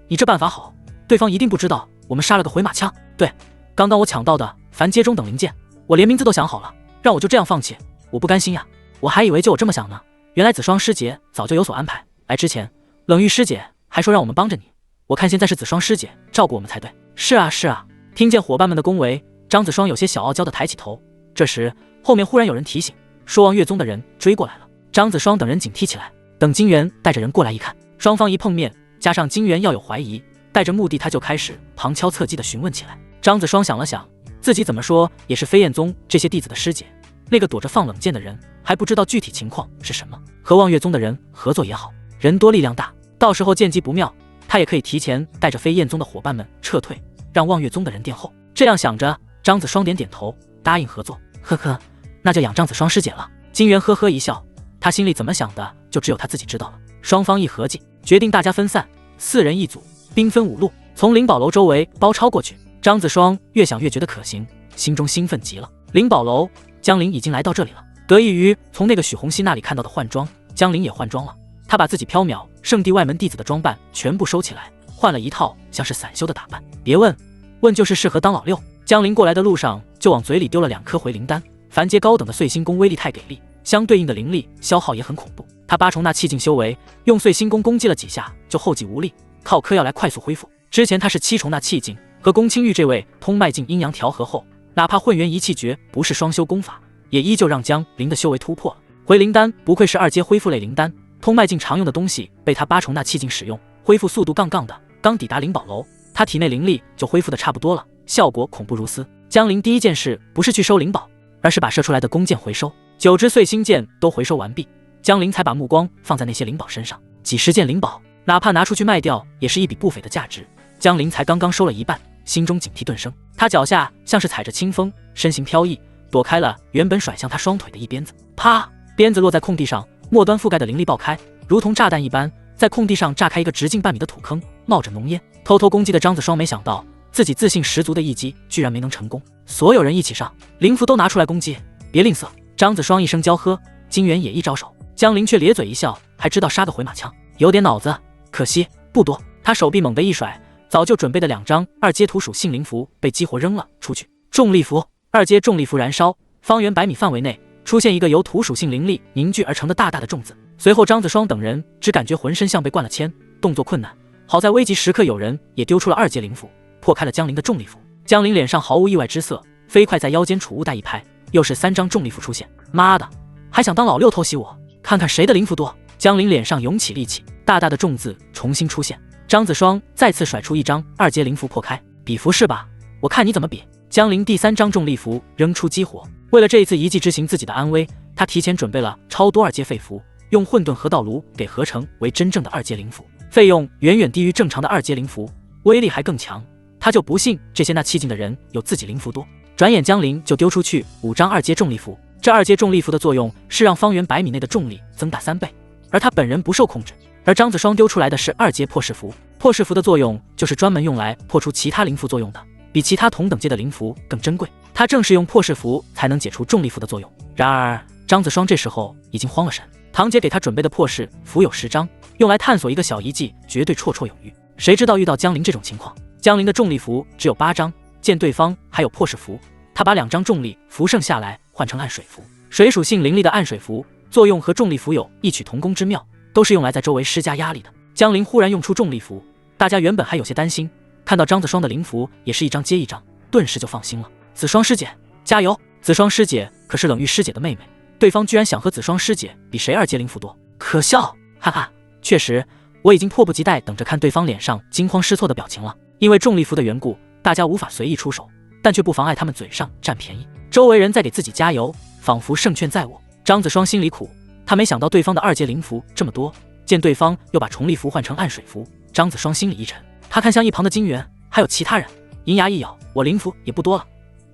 你这办法好，对方一定不知道我们杀了个回马枪。对，刚刚我抢到的凡阶中等灵剑，我连名字都想好了，让我就这样放弃，我不甘心呀。我还以为就我这么想呢，原来子双师姐早就有所安排。来之前，冷玉师姐还说让我们帮着你，我看现在是子双师姐照顾我们才对。是啊是啊，听见伙伴们的恭维，张子双有些小傲娇的抬起头。这时后面忽然有人提醒，说望月宗的人追过来了。张子双等人警惕起来，等金元带着人过来一看，双方一碰面，加上金元要有怀疑，带着目的他就开始旁敲侧击的询问起来。张子双想了想，自己怎么说也是飞燕宗这些弟子的师姐，那个躲着放冷箭的人还不知道具体情况是什么，和望月宗的人合作也好，人多力量大，到时候见机不妙，他也可以提前带着飞燕宗的伙伴们撤退，让望月宗的人殿后。这样想着，张子双点点头，答应合作。呵呵，那就养张子双师姐了。金元呵呵一笑，他心里怎么想的就只有他自己知道了。双方一合计，决定大家分散，4人一组，兵分5路，从灵宝楼周围包抄过去。张子双越想越觉得可行，心中兴奋极了。灵宝楼，江陵已经来到这里了。得益于从那个许红熙那里看到的换装，江陵也换装了。他把自己缥缈圣地外门弟子的装扮全部收起来，换了一套像是散修的打扮。别问，问就是适合当老六。江陵过来的路上就往嘴里丢了2颗回灵丹。凡阶高等的碎星功威力太给力，相对应的灵力消耗也很恐怖。他8重那气境修为，用碎星功攻击了几下就后继无力，靠嗑药来快速恢复。之前他是7重那气境，和宫青玉这位通脉境阴阳调和后，哪怕混元一气诀不是双修功法，也依旧让江陵的修为突破了。回灵丹不愧是2阶恢复类灵丹，通脉境常用的东西被他8重那气境使用，恢复速度杠杠的。刚抵达灵宝楼，他体内灵力就恢复的差不多了，效果恐怖如斯。江陵第一件事不是去收灵宝，而是把射出来的弓箭回收。9支碎星剑都回收完毕，江陵才把目光放在那些灵宝身上。几十件灵宝，哪怕拿出去卖掉，也是一笔不菲的价值。江陵才刚刚收了一半，心中警惕顿生。他脚下像是踩着清风，身形飘逸，躲开了原本甩向他双腿的一鞭子。啪！鞭子落在空地上，末端覆盖的灵力爆开，如同炸弹一般，在空地上炸开一个直径半米的土坑，冒着浓烟。偷偷攻击的张子双没想到，自己自信十足的一击居然没能成功。所有人一起上，灵符都拿出来攻击，别吝啬！张子双一声娇喝，金元也一招手，江陵却咧嘴一笑，还知道杀个回马枪。有点脑子，可惜不多。他手臂猛地一甩，早就准备的2张2阶土属性灵符被激活扔了出去。重力符，2阶重力符燃烧，方圆100米范围内出现一个由土属性灵力凝聚而成的大大的种子。随后张子双等人只感觉浑身像被灌了铅，动作困难。好在危急时刻有人也丢出了2阶灵符，破开了江灵的重力符。江灵脸上毫无意外之色，飞快在腰间储物袋一拍，又是3张重力符出现。妈的，还想当老六偷袭我？看看谁的灵符多！江灵脸上涌起戾气，大大的重字重新出现。张子双再次甩出1张2阶灵符破开，比符是吧？我看你怎么比！江灵第3张重力符扔出激活。为了这一次一计执行自己的安危，他提前准备了超多2阶废符，用混沌河道炉给合成为真正的2阶灵符，费用远远低于正常的2阶灵符，威力还更强。他就不信这些那气劲的人有自己灵符多。转眼江灵就丢出去5张2阶重力符，这2阶重力符的作用是让方圆100米内的重力增大3倍，而他本人不受控制。而张子双丢出来的是2阶破势符，破势符的作用就是专门用来破除其他灵符作用的，比其他同等阶的灵符更珍贵。他正是用破势符才能解除重力符的作用。然而张子双这时候已经慌了神，堂姐给他准备的破势符有10张，用来探索一个小遗迹绝对绰绰有余。谁知道遇到江灵这种情况，江灵的重力符只有8张，见对方还有破势符，他把2张重力符剩下来换成暗水符。水属性灵力的暗水符作用和重力符有异曲同工之妙，都是用来在周围施加压力的。江灵忽然用出重力符，大家原本还有些担心，看到张子双的灵符也是1张接1张，顿时就放心了。子双师姐加油！子双师姐可是冷玉师姐的妹妹，对方居然想和子双师姐比谁2阶灵符多，可笑！哈哈，确实，我已经迫不及待等着看对方脸上惊慌失措的表情了。因为重力符的缘故，大家无法随意出手，但却不妨碍他们嘴上占便宜，周围人在给自己加油，仿佛胜券在握。张子双心里苦，他没想到对方的2阶灵符这么多，见对方又把重力符换成暗水符，张子双心里一沉。他看向一旁的金元，还有其他人，银牙一咬，我灵符也不多了，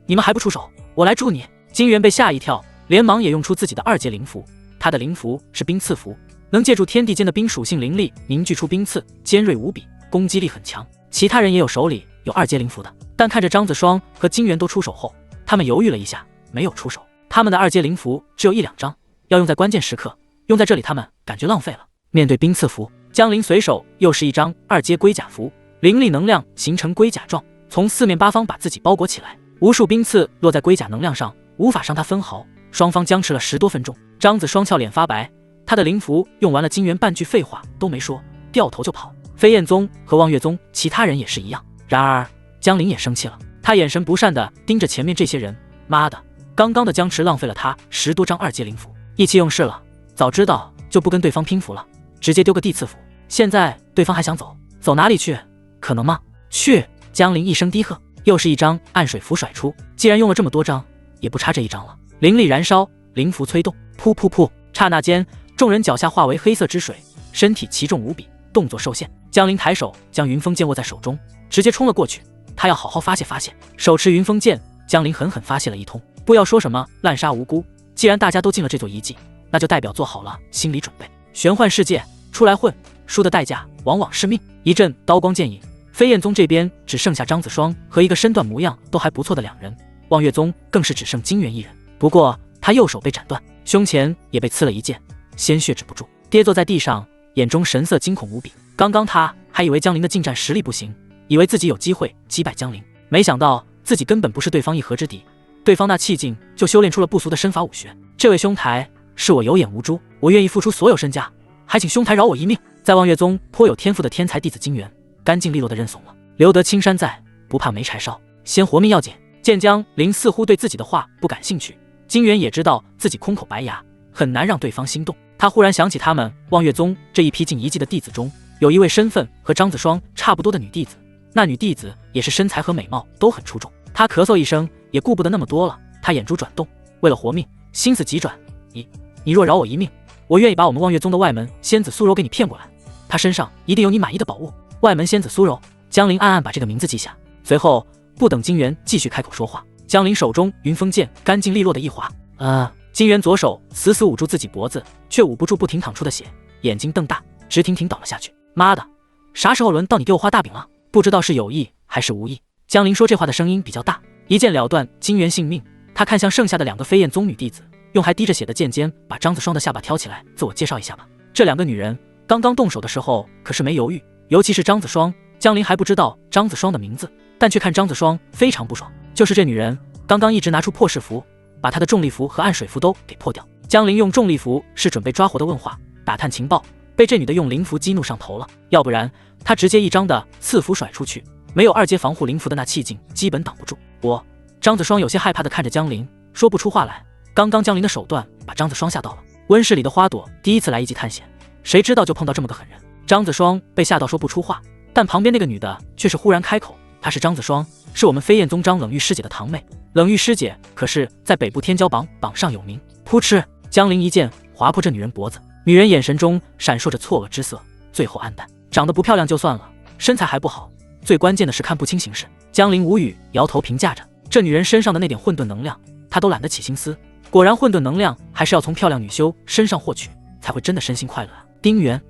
你们还不出手，我来助你！金元被吓一跳，连忙也用出自己的2阶灵符。他的灵符是冰刺符，能借助天地间的冰属性灵力凝聚出冰刺，尖锐无比，攻击力很强。其他人也有手里有2阶灵符的，但看着张子双和金元都出手后，他们犹豫了一下，没有出手。他们的2阶灵符只有1-2张，要用在关键时刻，用在这里他们感觉浪费了。面对冰刺符，江灵随手又是1张2阶龟甲符，灵力能量形成龟甲状，从4面8方把自己包裹起来，无数冰刺落在龟甲能量上，无法伤他分毫。双方僵持了10多分钟，张子双俏脸发白，他的灵符用完了，金元半句废话都没说，掉头就跑。飞燕宗和望月宗其他人也是一样。然而江灵也生气了，他眼神不善地盯着前面这些人，妈的，刚刚的僵持浪费了他10多张2阶灵符，意气用事了。早知道就不跟对方拼符了，直接丢个地刺符。现在对方还想走，走哪里去？可能吗？去！江灵一声低喝，又是1张暗水符甩出。既然用了这么多张，也不差这1张了。灵力燃烧，灵符催动，噗噗噗！刹那间，众人脚下化为黑色之水，身体奇重无比，动作受限。江灵抬手将云风剑握在手中，直接冲了过去。他要好好发泄发泄。手持云风剑，江灵狠狠发泄了一通。不要说什么滥杀无辜，既然大家都进了这座遗迹，那就代表做好了心理准备。玄幻世界，出来混，输的代价往往是命。一阵刀光剑影，飞燕宗这边只剩下张子双和一个身段模样都还不错的2人，望月宗更是只剩金元1人。不过他右手被斩断，胸前也被刺了1剑，鲜血止不住，跌坐在地上，眼中神色惊恐无比。刚刚他还以为江灵的近战实力不行，以为自己有机会击败江灵，没想到自己根本不是对方一合之敌。对方那气劲就修炼出了不俗的身法武学。这位兄台，是我有眼无珠，我愿意付出所有身家，还请兄台饶我一命。在望月宗颇有天赋的天才弟子金元干净利落的认怂了。留得青山在，不怕没柴烧，先活命要紧。见江灵似乎对自己的话不感兴趣，金元也知道自己空口白牙，很难让对方心动。他忽然想起他们望月宗这一批进遗迹的弟子中，有一位身份和张子双差不多的女弟子，那女弟子也是身材和美貌都很出众。他咳嗽一声，也顾不得那么多了，他眼珠转动，为了活命，心思急转。你若饶我一命，我愿意把我们望月宗的外门仙子苏柔给你骗过来，她身上一定有你满意的宝物。外门仙子苏柔，江灵暗暗把这个名字记下。随后不等金元继续开口说话，江灵手中云风剑干净利落的一划，金元左手死死捂住自己脖子，却捂不住不停淌出的血，眼睛瞪大，直挺挺倒了下去。妈的，啥时候轮到你给我画大饼了？不知道是有意还是无意。江灵说这话的声音比较大，一剑了断金元性命。他看向剩下的2个飞燕宗女弟子，用还滴着血的剑尖把张子双的下巴挑起来，自我介绍一下吧。这2个女人刚刚动手的时候可是没犹豫，尤其是张子双。江林还不知道张子双的名字，但却看张子双非常不爽，就是这女人刚刚一直拿出破式符，把她的重力符和暗水符都给破掉。江林用重力符是准备抓活的问话，打探情报，被这女的用灵符激怒上头了，要不然她直接一张的刺符甩出去，没有2阶防护灵符的那气劲基本挡不住。张子双有些害怕的看着江林，说不出话来。刚刚江林的手段把张子双吓到了。温室里的花朵第一次来一级探险，谁知道就碰到这么个狠人。张子双被吓到说不出话，但旁边那个女的却是忽然开口，她是张子双，是我们飞燕宗张冷玉师姐的堂妹。冷玉师姐可是在北部天骄榜上有名。噗嗤，江林一剑划破这女人脖子，女人眼神中闪烁着错愕之色，最后黯淡。长得不漂亮就算了，身材还不好，最关键的是看不清形势。江林无语，摇头评价着这女人身上的那点混沌能量，他都懒得起心思。果然混沌能量还是要从漂亮女修身上获取，才会真的身心快乐啊。丁原，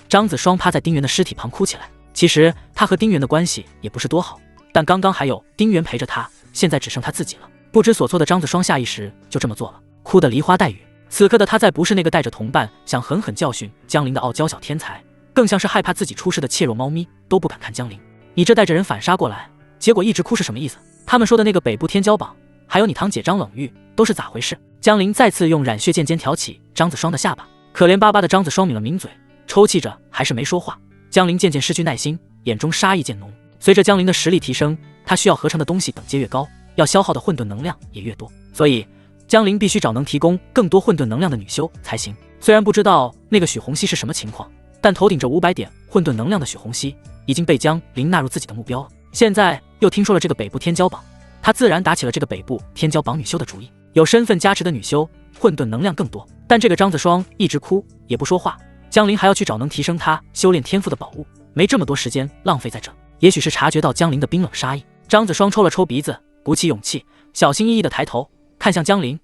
张子双趴在丁原的尸体旁哭起来。其实他和丁原的关系也不是多好，但刚刚还有丁原陪着他，现在只剩他自己了。不知所措的张子双下意识就这么做了，哭得梨花带雨。此刻的他再不是那个带着同伴想狠狠教训江林的傲娇小天才，更像是害怕自己出事的怯弱猫咪，都不敢看江林。你这带着人反杀过来，结果一直哭是什么意思？他们说的那个北部天骄榜，还有你堂姐张冷玉，都是咋回事？江林再次用染血剑尖挑起张子双的下巴，可怜巴巴的张子双抿了抿嘴，抽泣着还是没说话。江林渐渐失去耐心，眼中杀意渐浓。随着江林的实力提升，他需要合成的东西等阶越高，要消耗的混沌能量也越多，所以江林必须找能提供更多混沌能量的女修才行。虽然不知道那个许红熙是什么情况，但头顶着500点混沌能量的许红熙已经被江林纳入自己的目标了。现在又听说了这个北部天骄榜，他自然打起了这个北部天骄榜女修的主意。有身份加持的女修，混沌能量更多。但这个张子双一直哭也不说话，江林还要去找能提升他修炼天赋的宝物，没这么多时间浪费在这。也许是察觉到江林的冰冷杀意，张子双抽了抽鼻子，鼓起勇气，小心翼翼地抬头看向江林，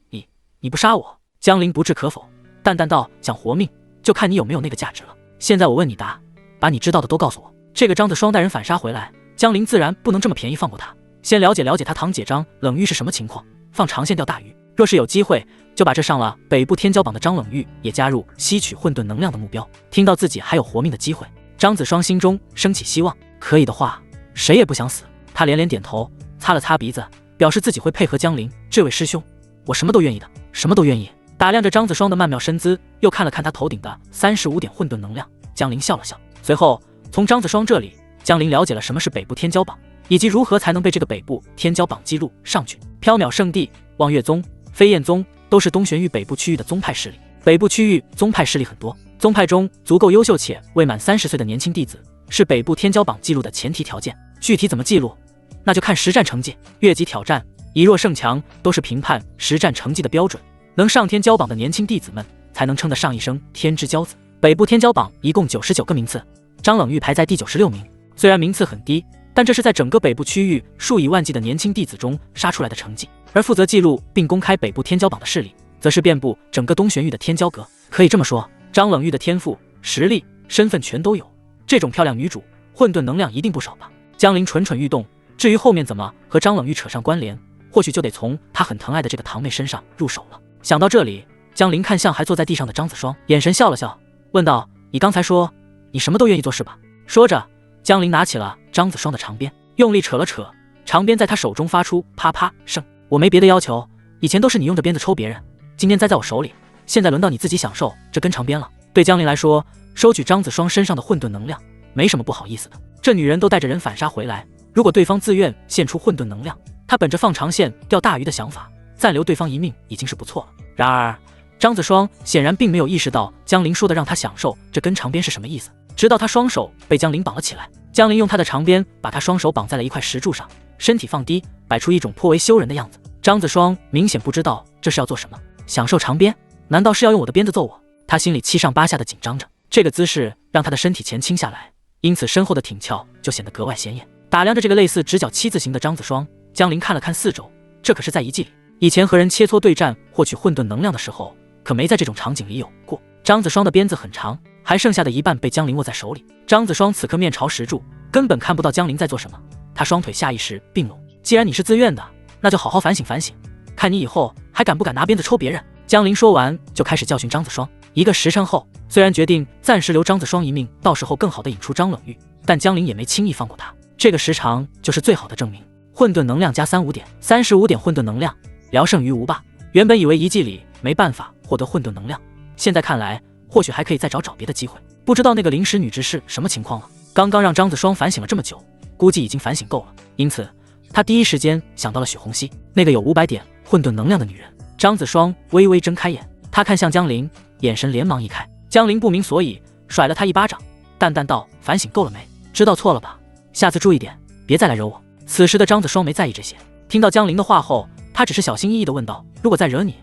你不杀我？江林不置可否，淡淡道，想活命就看你有没有那个价值了。现在我问你答，把你知道的都告诉我。这个张子双带人反杀回来，江林自然不能这么便宜放过他，先了解了解他堂姐张冷玉是什么情况，放长线钓大鱼。若是有机会，就把这上了北部天骄榜的张冷玉也加入吸取混沌能量的目标。听到自己还有活命的机会，张子双心中升起希望。可以的话，谁也不想死。他连连点头，擦了擦鼻子，表示自己会配合江林。这位师兄，我什么都愿意的，什么都愿意。打量着张子双的曼妙身姿，又看了看他头顶的35点混沌能量，江林笑了笑。随后从张子双这里，江林了解了什么是北部天骄榜，以及如何才能被这个北部天骄榜记录上去。缥缈圣地、望月宗、飞燕宗都是东玄域北部区域的宗派势力。北部区域宗派势力很多，宗派中足够优秀且未满30岁的年轻弟子是北部天骄榜记录的前提条件。具体怎么记录，那就看实战成绩、越级挑战、以弱胜强都是评判实战成绩的标准。能上天骄榜的年轻弟子们才能称得上一声天之骄子。北部天骄榜一共99个名次，张冷玉排在第96名。虽然名次很低，但这是在整个北部区域数以万计的年轻弟子中杀出来的成绩。而负责记录并公开北部天骄榜的势力，则是遍布整个东玄域的天骄阁。可以这么说，张冷玉的天赋、实力、身份全都有。这种漂亮女主，混沌能量一定不少吧？江林蠢蠢欲动。至于后面怎么和张冷玉扯上关联，或许就得从他很疼爱的这个堂妹身上入手了。想到这里，江林看向还坐在地上的张子双，眼神笑了笑，问道：“你刚才说你什么都愿意做是吧？”说着，江林拿起了张子双的长鞭，用力扯了扯，长鞭在他手中发出啪啪声。我没别的要求，以前都是你用着鞭子抽别人，今天栽在我手里，现在轮到你自己享受这根长鞭了。对江林来说，收取张子双身上的混沌能量没什么不好意思的。这女人都带着人反杀回来，如果对方自愿献出混沌能量，他本着放长线钓大鱼的想法，暂留对方一命已经是不错了。然而张子双显然并没有意识到江林说的让他享受这根长鞭是什么意思，直到他双手被江林绑了起来，江林用他的长鞭把他双手绑在了一块石柱上，身体放低，摆出一种颇为羞人的样子。张子双明显不知道这是要做什么，享受长鞭？难道是要用我的鞭子揍我？他心里七上八下的紧张着，这个姿势让他的身体前倾下来，因此身后的挺翘就显得格外显眼。打量着这个类似直角七字形的张子双，江林看了看四周，这可是在遗迹里，以前和人切磋对战获取混沌能量的时候，可没在这种场景里有过。张子双的鞭子很长，还剩下的一半被江林握在手里。张子双此刻面朝石柱，根本看不到江林在做什么，他双腿下意识并拢。既然你是自愿的，那就好好反省反省，看你以后还敢不敢拿鞭子抽别人。江林说完就开始教训张子双， 1个时辰后，虽然决定暂时留张子双一命，到时候更好的引出张冷玉，但江陵也没轻易放过他。这个时长就是最好的证明。混沌能量加35点，35点混沌能量，聊胜于无吧。原本以为一季里没办法获得混沌能量，现在看来或许还可以再找别的机会。不知道那个临时女执事什么情况了？刚刚让张子双反省了这么久，估计已经反省够了，因此他第一时间想到了许红熙，那个有500点混沌能量的女人。张子双微微睁开眼，他看向江陵，眼神连忙一开。江陵不明所以，甩了他一巴掌，淡淡道：“反省够了没？知道错了吧？下次注意点，别再来惹我。”此时的张子双没在意这些，听到江陵的话后，他只是小心翼翼地问道：“如果再惹你，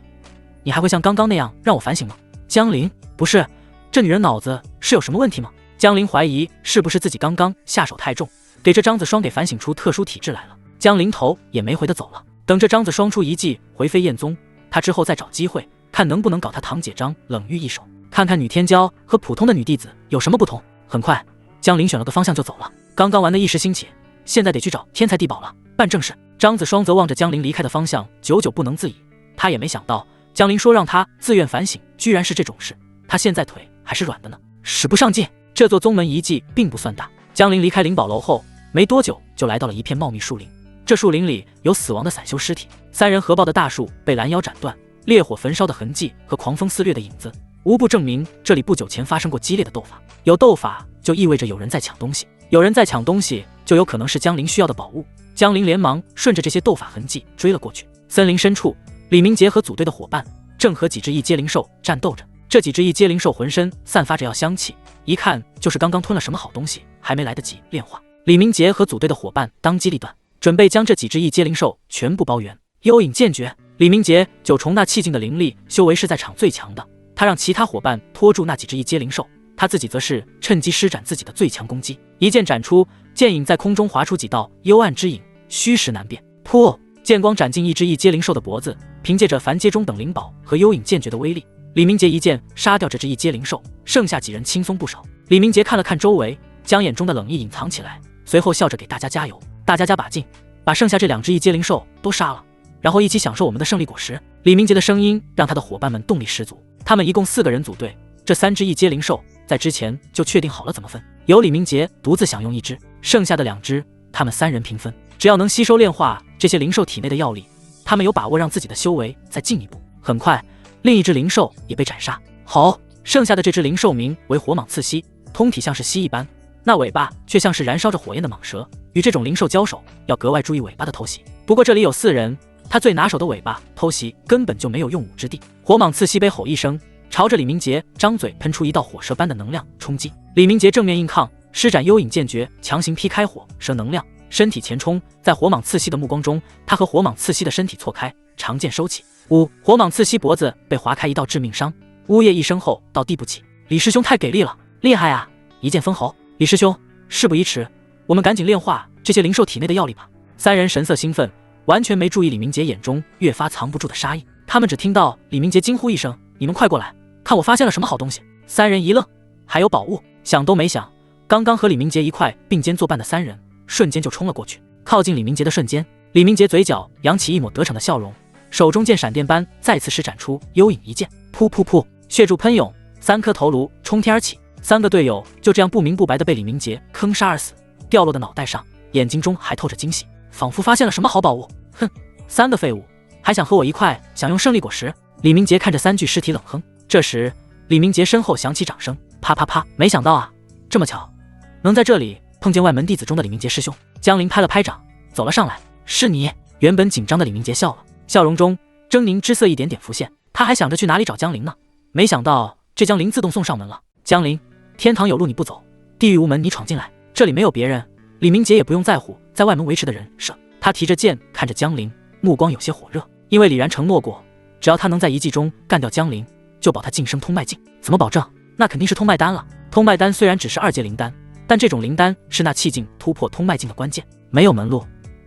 你还会像刚刚那样让我反省吗？”江陵，不是，这女人脑子是有什么问题吗？江陵怀疑是不是自己刚刚下手太重，给这张子双给反省出特殊体质来了。江陵头也没回的走了。等着张子双出遗迹回飞燕宗，他之后再找机会，看能不能搞他堂姐张冷玉一手，看看女天骄和普通的女弟子有什么不同。很快，江陵选了个方向就走了。刚刚玩的一时兴起，现在得去找天才地宝了，办正事。张子双则望着江陵离开的方向，久久不能自已。他也没想到江陵说让他自愿反省，居然是这种事。他现在腿还是软的呢，使不上劲。这座宗门遗迹并不算大，江陵离开灵宝楼后没多久，就来到了一片茂密树林。这树林里有死亡的散修尸体，3人合抱的大树被拦腰斩断，烈火焚烧的痕迹和狂风肆虐的影子，无不证明这里不久前发生过激烈的斗法。有斗法就意味着有人在抢东西，有人在抢东西就有可能是江陵需要的宝物。江陵连忙顺着这些斗法痕迹追了过去。森林深处，李明杰和组队的伙伴正和几只异阶灵兽战斗着。这几只异阶灵兽浑身散发着药香气，一看就是刚刚吞了什么好东西，还没来得及炼化。李明杰和组队的伙伴当机立断，准备将这几只异阶灵兽全部包圆。幽影剑诀，李明杰9重那气境的灵力修为是在场最强的，他让其他伙伴拖住那几只异阶灵兽，他自己则是趁机施展自己的最强攻击。一剑斩出，剑影在空中划出几道幽暗之影，虚实难辨。噗！剑光斩进一只异阶灵兽的脖子。凭借着凡阶中等灵宝和幽影剑诀的威力，李明杰一剑杀掉这只异阶灵兽，剩下几人轻松不少。李明杰看了看周围，将眼中的冷意隐藏起来，随后笑着给大家加油：“大家加把劲，把剩下这2只异阶灵兽都杀了，然后一起享受我们的胜利果实。”李明杰的声音让他的伙伴们动力十足。他们一共4个人组队，这3只异阶灵兽在之前就确定好了怎么分，由李明杰独自享用1只，剩下的2只他们3人平分。只要能吸收炼化这些灵兽体内的药力，他们有把握让自己的修为再进一步。很快，另一只灵兽也被斩杀。好，剩下的这只灵兽名为火蟒刺蜥，通体像是蜥一般，那尾巴却像是燃烧着火焰的蟒蛇。与这种灵兽交手，要格外注意尾巴的偷袭。不过这里有4人，他最拿手的尾巴偷袭根本就没有用武之地。火蟒刺蜥悲吼一声，朝着李明杰张嘴喷出一道火蛇般的能量冲击。李明杰正面硬抗，施展幽影剑诀，强行劈开火蛇能量，身体前冲。在火蟒刺蜥的目光中，他和火蟒刺蜥的身体错开，长剑收起。呜！火蟒刺蜥脖子被划开一道致命伤，呜咽一声后倒地不起。李师兄太给力了，厉害啊！一剑封喉。李师兄，事不宜迟，我们赶紧炼化这些灵兽体内的药力吧。3人神色兴奋，完全没注意李明杰眼中越发藏不住的杀意。他们只听到李明杰惊呼一声：“你们快过来，看我发现了什么好东西！” 3人一愣，还有宝物？想都没想，刚刚和李明杰一块并肩作伴的3人瞬间就冲了过去。靠近李明杰的瞬间，李明杰嘴角扬起一抹得逞的笑容，手中剑闪电般再次施展出幽影一剑。噗噗噗，血柱喷涌，3颗头颅冲天而起，3个队友就这样不明不白地被李明杰坑杀而死。掉落的脑袋上，眼睛中还透着惊喜，仿佛发现了什么好宝物。哼，3个废物，还想和我一块享用胜利果实？李明杰看着3具尸体冷哼。这时，李明杰身后响起掌声，啪啪啪！没想到啊，这么巧，能在这里碰见外门弟子中的李明杰师兄。江陵拍了拍掌，走了上来。是你？原本紧张的李明杰笑了，笑容中狰狞之色一点点浮现。他还想着去哪里找江陵呢，没想到这江陵自动送上门了。江陵，天堂有路你不走，地狱无门你闯进来，这里没有别人。李明杰也不用在乎在外门维持的人设，他提着剑看着江陵，目光有些火热，因为李然承诺过，只要他能在一记中干掉江陵，就保他晋升通脉境。怎么保证？那肯定是通脉丹了。通脉丹虽然只是2阶灵丹，但这种灵丹是那气境突破通脉境的关键，没有门路，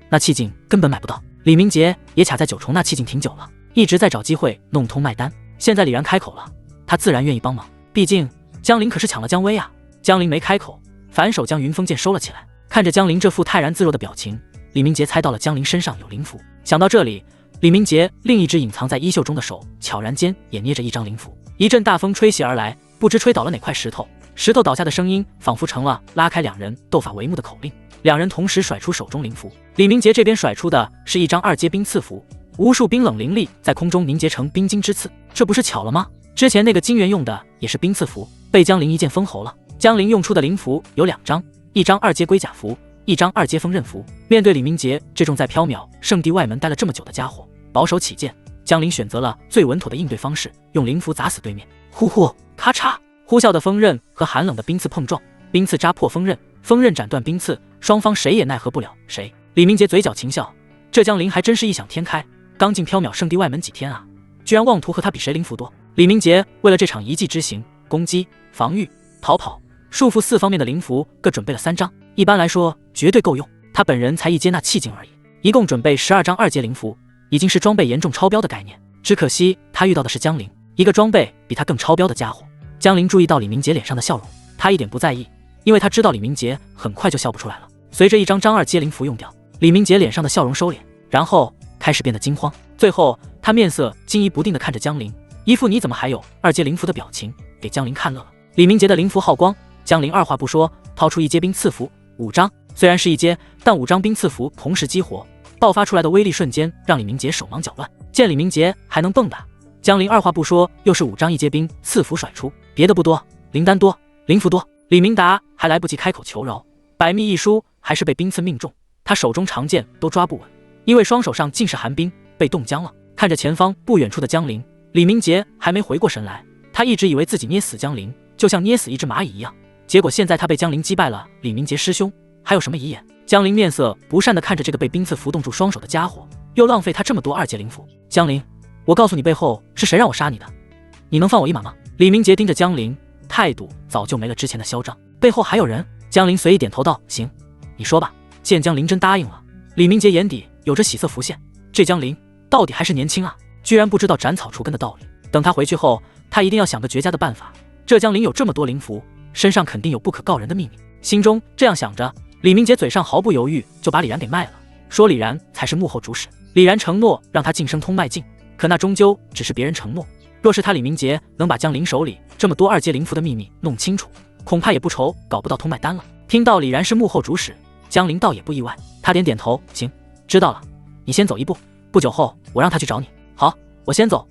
那气境根本买不到。李明杰也卡在9重那气境挺久了，一直在找机会弄通脉丹。现在李然开口了，他自然愿意帮忙，毕竟江陵可是抢了江威啊。江陵没开口，反手将云峰剑收了起来。看着江陵这副泰然自若的表情，李明杰猜到了江陵身上有灵符。想到这里，李明杰另一只隐藏在衣袖中的手悄然间也捏着一张灵符。一阵大风吹袭而来，不知吹倒了哪块石头，石头倒下的声音仿佛成了拉开两人斗法帷幕的口令。两人同时甩出手中灵符，李明杰这边甩出的是一张2阶冰刺符，无数冰冷灵力在空中凝结成冰晶之刺，这不是巧了吗？之前那个金元用的也是冰刺符，被江陵一剑封喉了。江陵用出的灵符有2张，一张2阶龟甲符，一张2阶锋刃符。面对李明杰这种在缥缈圣地外门待了这么久的家伙，保守起见，江陵选择了最稳妥的应对方式，用灵符砸死对面。呼呼，咔嚓，呼啸的锋刃和寒冷的冰刺碰撞，冰刺扎破锋刃，锋刃斩断冰刺，双方谁也奈何不了谁。李明杰嘴角轻笑，这江陵还真是异想天开，刚进缥缈圣地外门几天啊，居然妄图和他比谁灵符多。李明杰为了这场一计之行，攻击、防御、逃跑、束缚4方面的灵符各准备了3张，一般来说绝对够用，他本人才一接纳气境而已，一共准备12张2阶灵符，已经是装备严重超标的概念。只可惜他遇到的是江陵，一个装备比他更超标的家伙。江陵注意到李明杰脸上的笑容，他一点不在意，因为他知道李明杰很快就笑不出来了。随着一张2阶灵符用掉，李明杰脸上的笑容收敛，然后开始变得惊慌，最后他面色惊疑不定地看着江陵，一副你怎么还有2阶灵符的表情，给江陵看乐了。李明杰的灵符耗光，江陵二话不说掏出1阶冰刺符5张，虽然是1阶，但5张冰刺符同时激活，爆发出来的威力瞬间让李明杰手忙脚乱。见李明杰还能蹦跶，江陵二话不说又是5张1阶冰刺符甩出，别的不多，灵丹多，灵符多。李明达还来不及开口求饶，百密一疏还是被冰刺命中，他手中长剑都抓不稳，因为双手上尽是寒冰，被冻僵了。看着前方不远处的江陵，李明杰还没回过神来，他一直以为自己捏死江陵就像捏死一只蚂蚁一样，结果现在他被江陵击败了。李明杰师兄还有什么遗言？江陵面色不善地看着这个被冰刺符冻住双手的家伙，又浪费他这么多2阶灵符。江陵，我告诉你背后是谁让我杀你的，你能放我一马吗？李明杰盯着江陵，态度早就没了之前的嚣张。背后还有人？江陵随意点头道，行，你说吧。见江陵真答应了，李明杰眼底有着喜色浮现，这江陵到底还是年轻啊，居然不知道斩草除根的道理。等他回去后，他一定要想个绝佳的办法。这江陵有这么多灵符，身上肯定有不可告人的秘密。心中这样想着，李明杰嘴上毫不犹豫就把李然给卖了，说李然才是幕后主使。李然承诺让他晋升通脉境，可那终究只是别人承诺，若是他李明杰能把江陵手里这么多2阶灵符的秘密弄清楚，恐怕也不愁搞不到通脉丹了。听到李然是幕后主使，江陵倒也不意外，他点点头，行，知道了，你先走一步，不久后我让他去找你。好，我先走。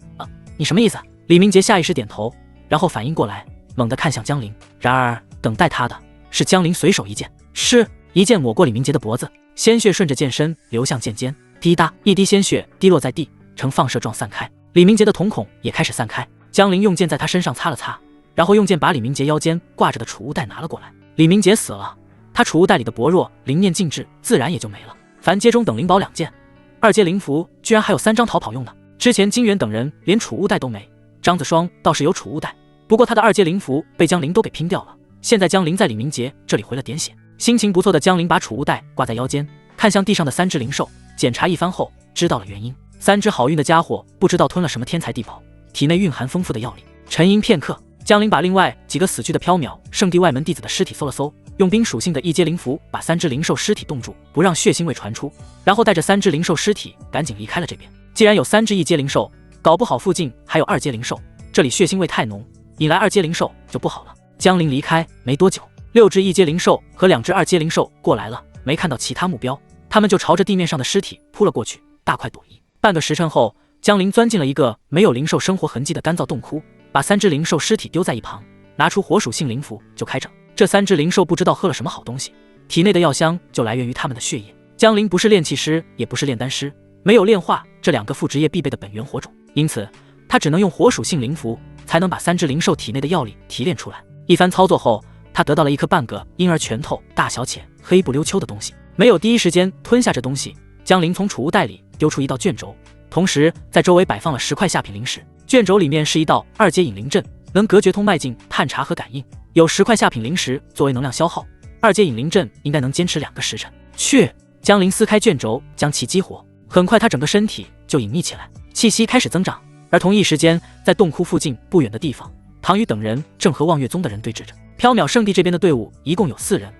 你什么意思？李明杰下意识点头，然后反应过来，猛地看向江陵。然而等待他的是江陵随手一剑，是一剑抹过李明杰的脖子，鲜血顺着剑身流向剑尖，滴答，一滴鲜血滴落在地，呈放射状散开。李明杰的瞳孔也开始散开。江陵用剑在他身上擦了擦，然后用剑把李明杰腰间挂着的储物袋拿了过来。李明杰死了，他储物袋里的薄弱灵念静置自然也就没了。凡阶中等灵宝2件，2阶灵符居然还有3张逃跑用的。之前金元等人连储物袋都没，张子双倒是有储物袋，不过他的2阶灵符被江陵都给拼掉了。现在江陵在李明杰这里回了点血，心情不错的江陵把储物袋挂在腰间，看向地上的3只灵兽，检查一番后知道了原因。3只好运的家伙不知道吞了什么天才地宝，体内蕴含丰富的药力。沉吟片刻，江陵把另外几个死去的缥缈圣地外门弟子的尸体搜了搜，用冰属性的1阶灵符把3只灵兽尸体冻住，不让血腥味传出，然后带着3只灵兽尸体赶紧离开了这边。既然有3只1阶灵兽，搞不好附近还有2阶灵兽，这里血腥味太浓，引来2阶灵兽就不好了。江陵离开没多久，6只1阶灵兽和2只2阶灵兽过来了，没看到其他目标，他们就朝着地面上的尸体扑了过去，大快朵颐。半个时辰后，江陵钻进了一个没有灵兽生活痕迹的干燥洞窟，把3只灵兽尸体丢在一旁，拿出火属性灵符就开整。这3只灵兽不知道喝了什么好东西，体内的药香就来源于他们的血液。江陵不是炼器师，也不是炼丹师，没有炼化这2个副职业必备的本源火种，因此他只能用火属性灵符才能把3只灵兽体内的药力提炼出来。一番操作后，他得到了一颗半个婴儿拳头大小且黑不溜秋的东西，没有第一时间吞下这东西。江陵从储物袋里丢出一道卷轴，同时在周围摆放了10块下品灵石。卷轴里面是一道2阶引灵阵，能隔绝通脉境探查和感应，有10块下品灵石作为能量消耗，2阶引灵阵应该能坚持2个时辰。去！江陵撕开卷轴将其激活，很快他整个身体就隐匿起来，气息开始增长。而同一时间，在洞窟附近不远的地方，唐宇等人正和望月宗的人对峙着。缥缈圣地这边的队伍一共有4人，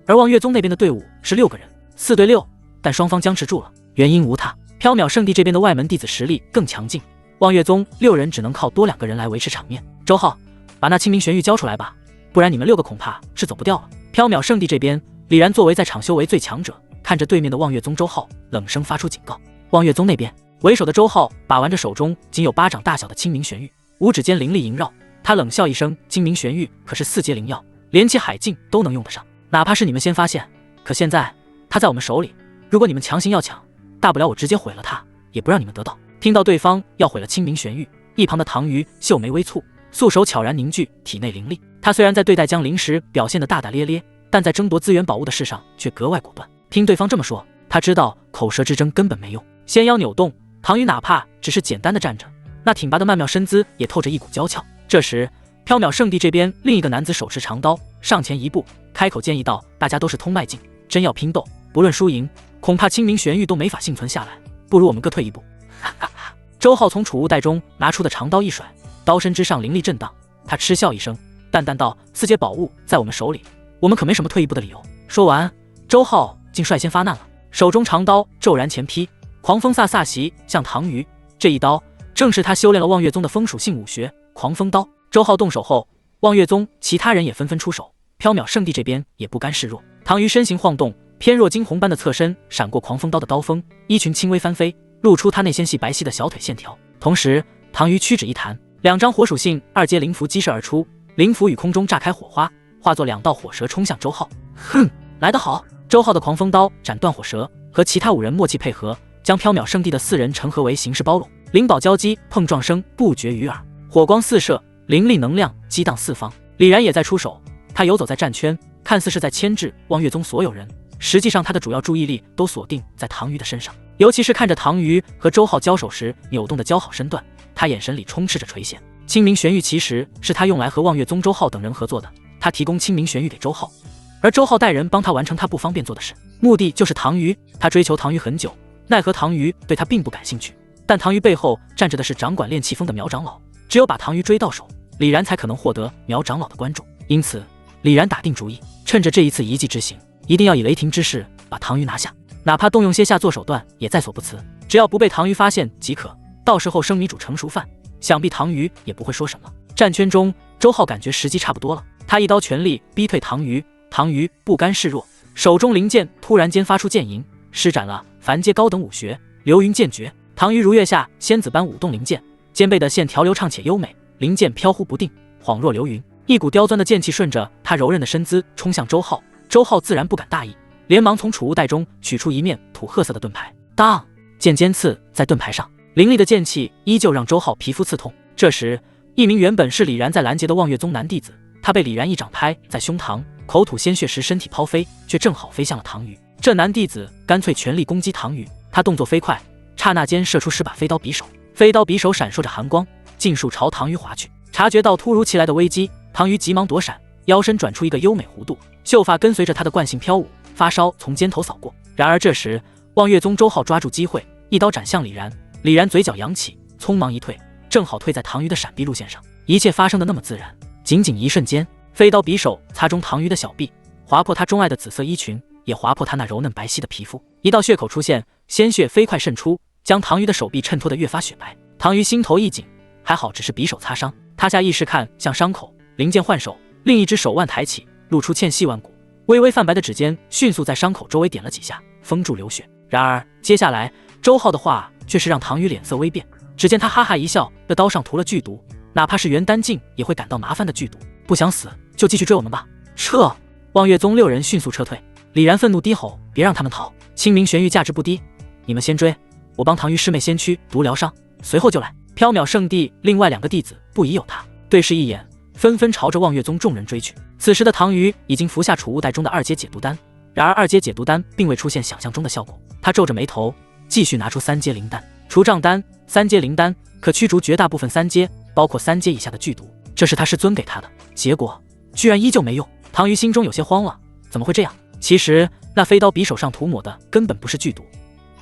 而望月宗那边的队伍是6个人，4对6，但双方僵持住了。原因无他，缥缈圣地这边的外门弟子实力更强劲，望月宗6人只能靠多2个人来维持场面。周浩，把那清明玄玉交出来吧，不然你们6个恐怕是走不掉了。缥缈圣地这边，李然作为在场修为最强者，看着对面的望月宗周浩，冷声发出警告。望月宗那边，为首的周浩把玩着手中仅有巴掌大小的清明玄玉，五指间灵力萦绕，他冷笑一声：清明玄玉可是4阶灵药，连其海境都能用得上，哪怕是你们先发现，可现在他在我们手里，如果你们强行要抢，大不了我直接毁了他，也不让你们得到。听到对方要毁了清明玄玉，一旁的唐虞秀眉微蹙，素手悄然凝聚体内灵力。他虽然在对待江灵时表现得大大咧咧，但在争夺资源宝物的事上却格外果断。听对方这么说，他知道口舌之争根本没用。纤腰扭动，唐虞哪怕只是简单的站着，那挺拔的曼妙身姿也透着一股娇俏。这时缥缈圣地这边另一个男子手持长刀上前一步，开口建议道：大家都是通脉境，真要拼斗，不论输赢，恐怕清明玄玉都没法幸存下来，不如我们各退一步。哈哈哈！周浩从储物袋中拿出的长刀一甩，刀身之上灵力震荡，他嗤笑一声，淡淡道：4阶宝物在我们手里，我们可没什么退一步的理由。说完，周浩竟率先发难了，手中长刀骤然前劈，狂风飒飒袭向唐虞。这一刀正是他修炼了望月宗的风属性武学狂风刀。周浩动手后，望月宗其他人也纷纷出手，缥缈圣地这边也不甘示弱。唐虞身形晃动，偏若惊鸿般的侧身闪过狂风刀的刀锋，衣裙轻微翻飞，露出他那纤细白皙的小腿线条。同时，唐虞屈指一弹，2张火属性2阶灵符激射而出，灵符与空中炸开火花，化作2道火蛇冲向周浩。哼，来得好！周浩的狂风刀斩断火蛇，和其他5人默契配合，将缥缈圣地的4人成合为形式包拢。灵宝交击，碰撞声不绝于耳，火光四射，灵力能量激荡四方。李然也在出手，他游走在战圈，看似是在牵制望月宗所有人，实际上他的主要注意力都锁定在唐虞的身上，尤其是看着唐虞和周浩交手时扭动的姣好身段，他眼神里充斥着垂涎。清明玄玉其实是他用来和望月宗周浩等人合作的，他提供清明玄玉给周浩，而周浩带人帮他完成他不方便做的事，目的就是唐虞。他追求唐虞很久，奈何唐虞对他并不感兴趣，但唐虞背后站着的是掌管炼气风的苗长老，只有把唐虞追到手，李然才可能获得苗长老的关注。因此李然打定主意，趁着这一次一计之行，一定要以雷霆之势把唐虞拿下，哪怕动用些下作手段也在所不辞，只要不被唐虞发现即可，到时候生米煮成熟饭，想必唐虞也不会说什么。战圈中，周浩感觉时机差不多了，他一刀全力逼退唐虞，唐虞不甘示弱，手中灵剑突然间发出剑吟，施展了凡阶高等武学流云剑诀。唐虞如月下仙子般舞动灵剑，肩背的线条流畅且优美，灵剑飘忽不定，恍若流云，一股刁钻的剑气顺着他柔韧的身姿冲向周浩。周浩自然不敢大意，连忙从储物袋中取出一面土褐色的盾牌，当，剑尖刺在盾牌上，凌厉的剑气依旧让周浩皮肤刺痛。这时，一名原本是李然在拦截的望月宗男弟子，他被李然一掌拍在胸膛，口吐鲜血时身体抛飞，却正好飞向了唐虞。这男弟子干脆全力攻击唐虞，他动作飞快，刹那间射出10把飞刀匕首，飞刀匕首闪烁着寒光，尽数朝唐虞划去。察觉到突如其来的危机，唐虞急忙躲闪，腰身转出一个优美弧度，秀发跟随着他的惯性飘舞，发梢从肩头扫过。然而这时，望月宗周浩抓住机会，一刀斩向李然。李然嘴角扬起，匆忙一退，正好退在唐虞的闪避路线上。一切发生的那么自然，仅仅一瞬间，飞刀匕首擦中唐虞的小臂，划破他钟爱的紫色衣裙，也划破他那柔嫩白皙的皮肤。一道血口出现，鲜血飞快渗出，将唐虞的手臂衬托得越发雪白。唐虞心头一紧，还好只是匕首擦伤，他下意识看向伤口，灵剑换手，另一只手腕抬起，露出纤细腕骨，微微泛白的指尖迅速在伤口周围点了几下，封住流血。然而接下来周浩的话却是让唐虞脸色微变，只见他哈哈一笑，这刀上涂了剧毒，哪怕是元丹境也会感到麻烦的剧毒，不想死就继续追我们吧，撤！望月宗6人迅速撤退。李然愤怒低吼：别让他们逃，清明玄玉价值不低，你们先追，我帮唐虞师妹先驱毒疗伤，随后就来。缥缈圣地另外2个弟子不疑有他，对视一眼，纷纷朝着望月宗众人追去。此时的唐虞已经服下储物袋中的2阶解毒丹，然而2阶解毒丹并未出现想象中的效果，他皱着眉头，继续拿出3阶灵丹。除障丹，3阶灵丹可驱逐绝大部分3阶，包括3阶以下的剧毒，这是他师尊给他的，结果居然依旧没用。唐虞心中有些慌了，怎么会这样？其实那飞刀匕首上涂抹的根本不是剧毒，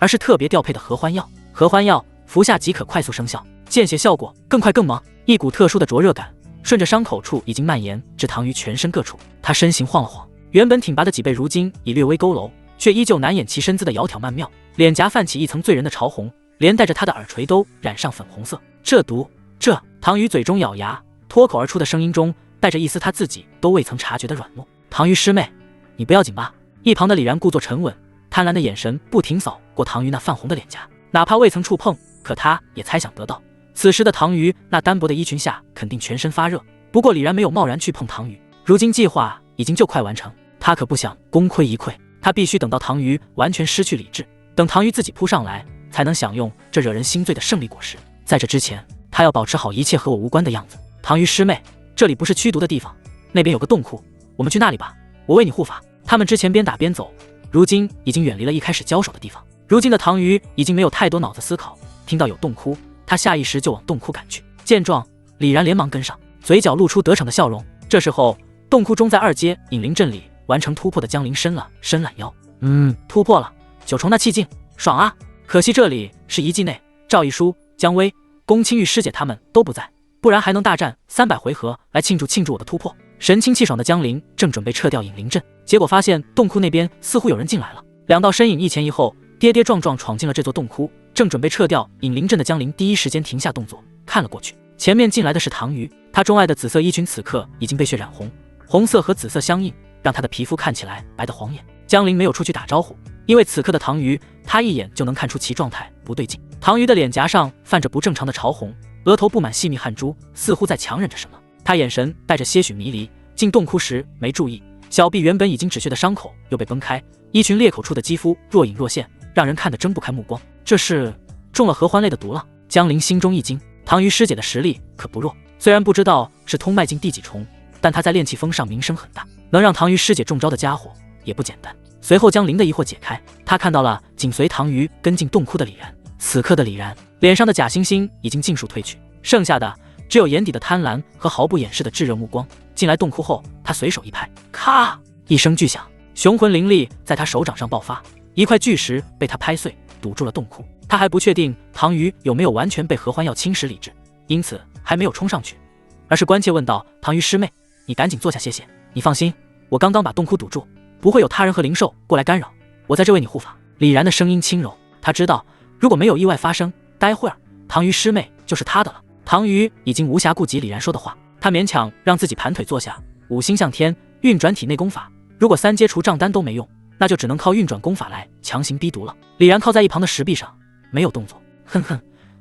而是特别调配的合欢药。合欢药服下即可快速生效，见血效果更快更猛，一股特殊的灼热感顺着伤口处已经蔓延至唐虞全身各处。他身形晃了晃，原本挺拔的脊背如今已略微佝偻，却依旧难掩其身姿的窈窕曼妙，脸颊泛起一层醉人的潮红，连带着他的耳垂都染上粉红色。这毒，这……唐鱼嘴中咬牙，脱口而出的声音中带着一丝他自己都未曾察觉的软糯。唐鱼师妹，你不要紧吧？一旁的李然故作沉稳，贪婪的眼神不停扫过唐鱼那泛红的脸颊，哪怕未曾触碰，可他也猜想得到，此时的唐鱼那单薄的衣裙下肯定全身发热。不过李然没有贸然去碰唐鱼，如今计划已经就快完成，他可不想功亏一篑，他必须等到唐鱼完全失去理智，等唐鱼自己扑上来，才能享用这惹人心醉的胜利果实。在这之前，他要保持好一切和我无关的样子。唐鱼师妹，这里不是驱毒的地方，那边有个洞窟，我们去那里吧，我为你护法。他们之前边打边走，如今已经远离了一开始交手的地方。如今的唐鱼已经没有太多脑子思考，听到有洞窟，他下意识就往洞窟赶去。见状，李然连忙跟上，嘴角露出得逞的笑容。这时候，洞窟中在2阶引灵阵里完成突破的江灵伸了伸懒腰，突破了，9重那气劲，爽啊！可惜这里是遗迹内，赵一书、姜薇、宫青玉师姐他们都不在，不然还能大战300回合来庆祝我的突破。神清气爽的江灵正准备撤掉引灵阵，结果发现洞窟那边似乎有人进来了。2道身影一前一后，跌跌撞撞闯进了这座洞窟。正准备撤掉引灵阵的江灵第一时间停下动作，看了过去，前面进来的是唐鱼。他钟爱的紫色衣裙此刻已经被血染红，红色和紫色相映，让他的皮肤看起来白得晃眼。江灵没有出去打招呼，因为此刻的唐鱼，他一眼就能看出其状态不对劲。唐鱼的脸颊上泛着不正常的潮红，额头布满细密汗珠，似乎在强忍着什么。他眼神带着些许迷离，进洞窟时没注意，小臂原本已经止血的伤口又被崩开，衣裙裂口处的肌肤若隐若现，让人看得睁不开目光。这是中了合欢类的毒了。江灵心中一惊，唐鱼师姐的实力可不弱，虽然不知道是通脉境第几重，但她在炼气峰上名声很大，能让唐鱼师姐中招的家伙也不简单。随后江灵的疑惑解开，他看到了紧随唐鱼跟进洞窟的李然。此刻的李然脸上的假惺惺已经尽数褪去，剩下的只有眼底的贪婪和毫不掩饰的炙热目光。进来洞窟后，他随手一拍，咔一声巨响，雄浑灵力在他手掌上爆发，一块巨石被他拍碎，堵住了洞窟。他还不确定唐鱼有没有完全被合欢药侵蚀理智，因此还没有冲上去，而是关切问道：唐鱼师妹，你赶紧坐下歇歇，你放心，我刚刚把洞窟堵住，不会有他人和灵兽过来干扰，我在这为你护法。李然的声音轻柔，他知道如果没有意外发生，待会儿唐鱼师妹就是他的了。唐鱼已经无暇顾及李然说的话，他勉强让自己盘腿坐下，五星向天，运转体内功法。如果3阶除障丹都没用，那就只能靠运转功法来强行逼毒了。李然靠在一旁的石壁上，没有动作。哼哼，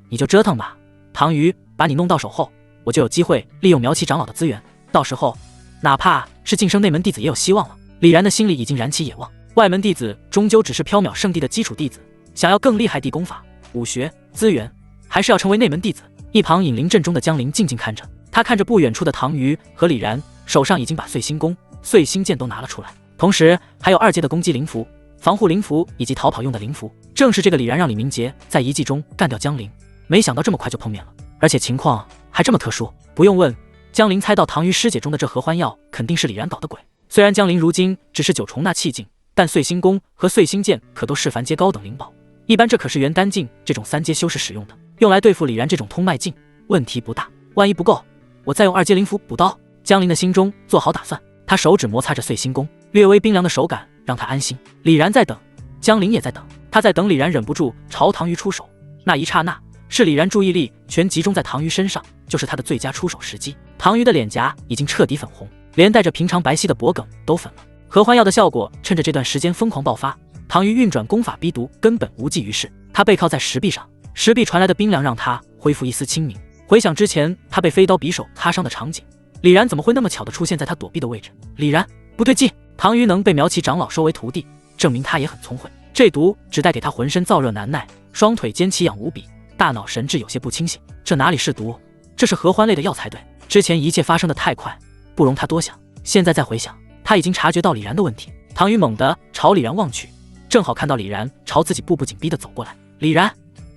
你就折腾吧。唐鱼把你弄到手后，我就有机会利用苗旗长老的资源，到时候哪怕是晋升内门弟子也有希望了。李然的心里已经燃起野望，外门弟子终究只是缥缈圣地的基础弟子，想要更厉害地功法、武学、资源，还是要成为内门弟子。一旁引灵阵中的江灵静静看着，他看着不远处的唐鱼和李然，手上已经把碎星弓、碎星剑都拿了出来，同时还有2阶的攻击灵符、防护灵符以及逃跑用的灵符。正是这个李然让李明杰在遗迹中干掉江灵，没想到这么快就碰面了，而且情况还这么特殊。不用问，江灵猜到唐鱼师姐中的这合欢药肯定是李然搞的鬼。虽然江灵如今只是9重那气境，但碎星弓和碎星剑可都是凡阶高等灵宝，一般这可是元丹境这种3阶修士使用的，用来对付李然这种通脉境问题不大。万一不够，我再用2阶灵符补刀。江灵的心中做好打算，他手指摩擦着碎星弓，略微冰凉的手感让他安心。李然在等，江灵也在等，他在等李然忍不住朝唐鱼出手。那一刹那，是李然注意力全集中在唐鱼身上，就是他的最佳出手时机。唐鱼的脸颊已经彻底粉红，连带着平常白皙的脖颈都粉了。合欢药的效果趁着这段时间疯狂爆发，唐鱼运转功法逼毒根本无济于事。他背靠在石壁上，石壁传来的冰凉让他恢复一丝清明。回想之前他被飞刀匕首擦伤的场景，李然怎么会那么巧地出现在他躲避的位置？李然不对劲，唐鱼能被苗旗长老收为徒弟，证明他也很聪慧。这毒只带给他浑身燥热难耐，双腿尖起痒无比，大脑神志有些不清醒。这哪里是毒，这是合欢类的药才对。之前一切发生的太快，不容他多想。现在再回想，他已经察觉到李然的问题。唐鱼猛地朝李然望去，正好看到李然朝自己步步紧逼地走过来。李然，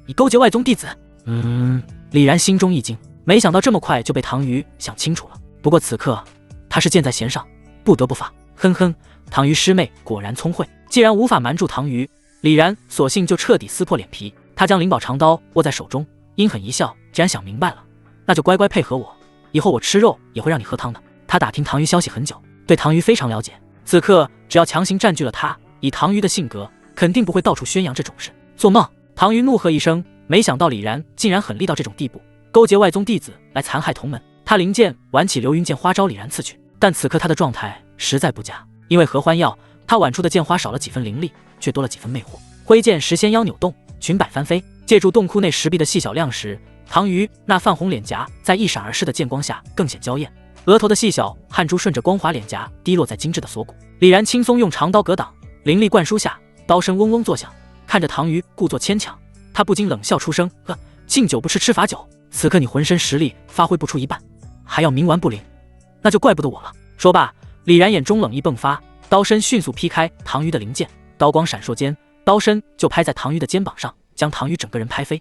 你勾结外宗弟子？李然心中一惊，没想到这么快就被唐鱼想清楚了。不过此刻他是箭在弦上，不得不发。哼哼，唐鱼师妹果然聪慧。既然无法瞒住唐鱼，李然索性就彻底撕破脸皮。他将灵宝长刀握在手中，阴狠一笑，既然想明白了，那就乖乖配合我，以后我吃肉也会让你喝汤的。他打听唐鱼消息很久，对唐鱼非常了解，此刻只要强行占据了他，以唐鱼的性格，肯定不会到处宣扬这种事。做梦！唐鱼怒喝一声，没想到李然竟然狠厉到这种地步，勾结外宗弟子来残害同门。他灵剑挽起流云剑花招李然刺去，但此刻他的状态实在不佳，因为合欢药，他挽出的剑花少了几分灵力，却多了几分魅惑。挥剑时纤腰扭动，裙摆翻飞，借助洞窟内石壁的细小亮时，唐鱼那泛红脸颊在一闪而逝的剑光下更显娇艳，额头的细小汗珠顺着光滑脸颊滴落在精致的锁骨。李然轻松用长刀格挡，灵力灌输下，刀声嗡嗡作响。看着唐鱼故作牵强，他不禁冷笑出声：“呵，敬酒不吃吃罚酒，此刻你浑身实力发挥不出一半，还要冥顽不灵，那就怪不得我了。”说罢，李然眼中冷意迸发，刀身迅速劈开唐鱼的灵剑，刀光闪烁间，刀身就拍在唐鱼的肩膀上，将唐鱼整个人拍飞。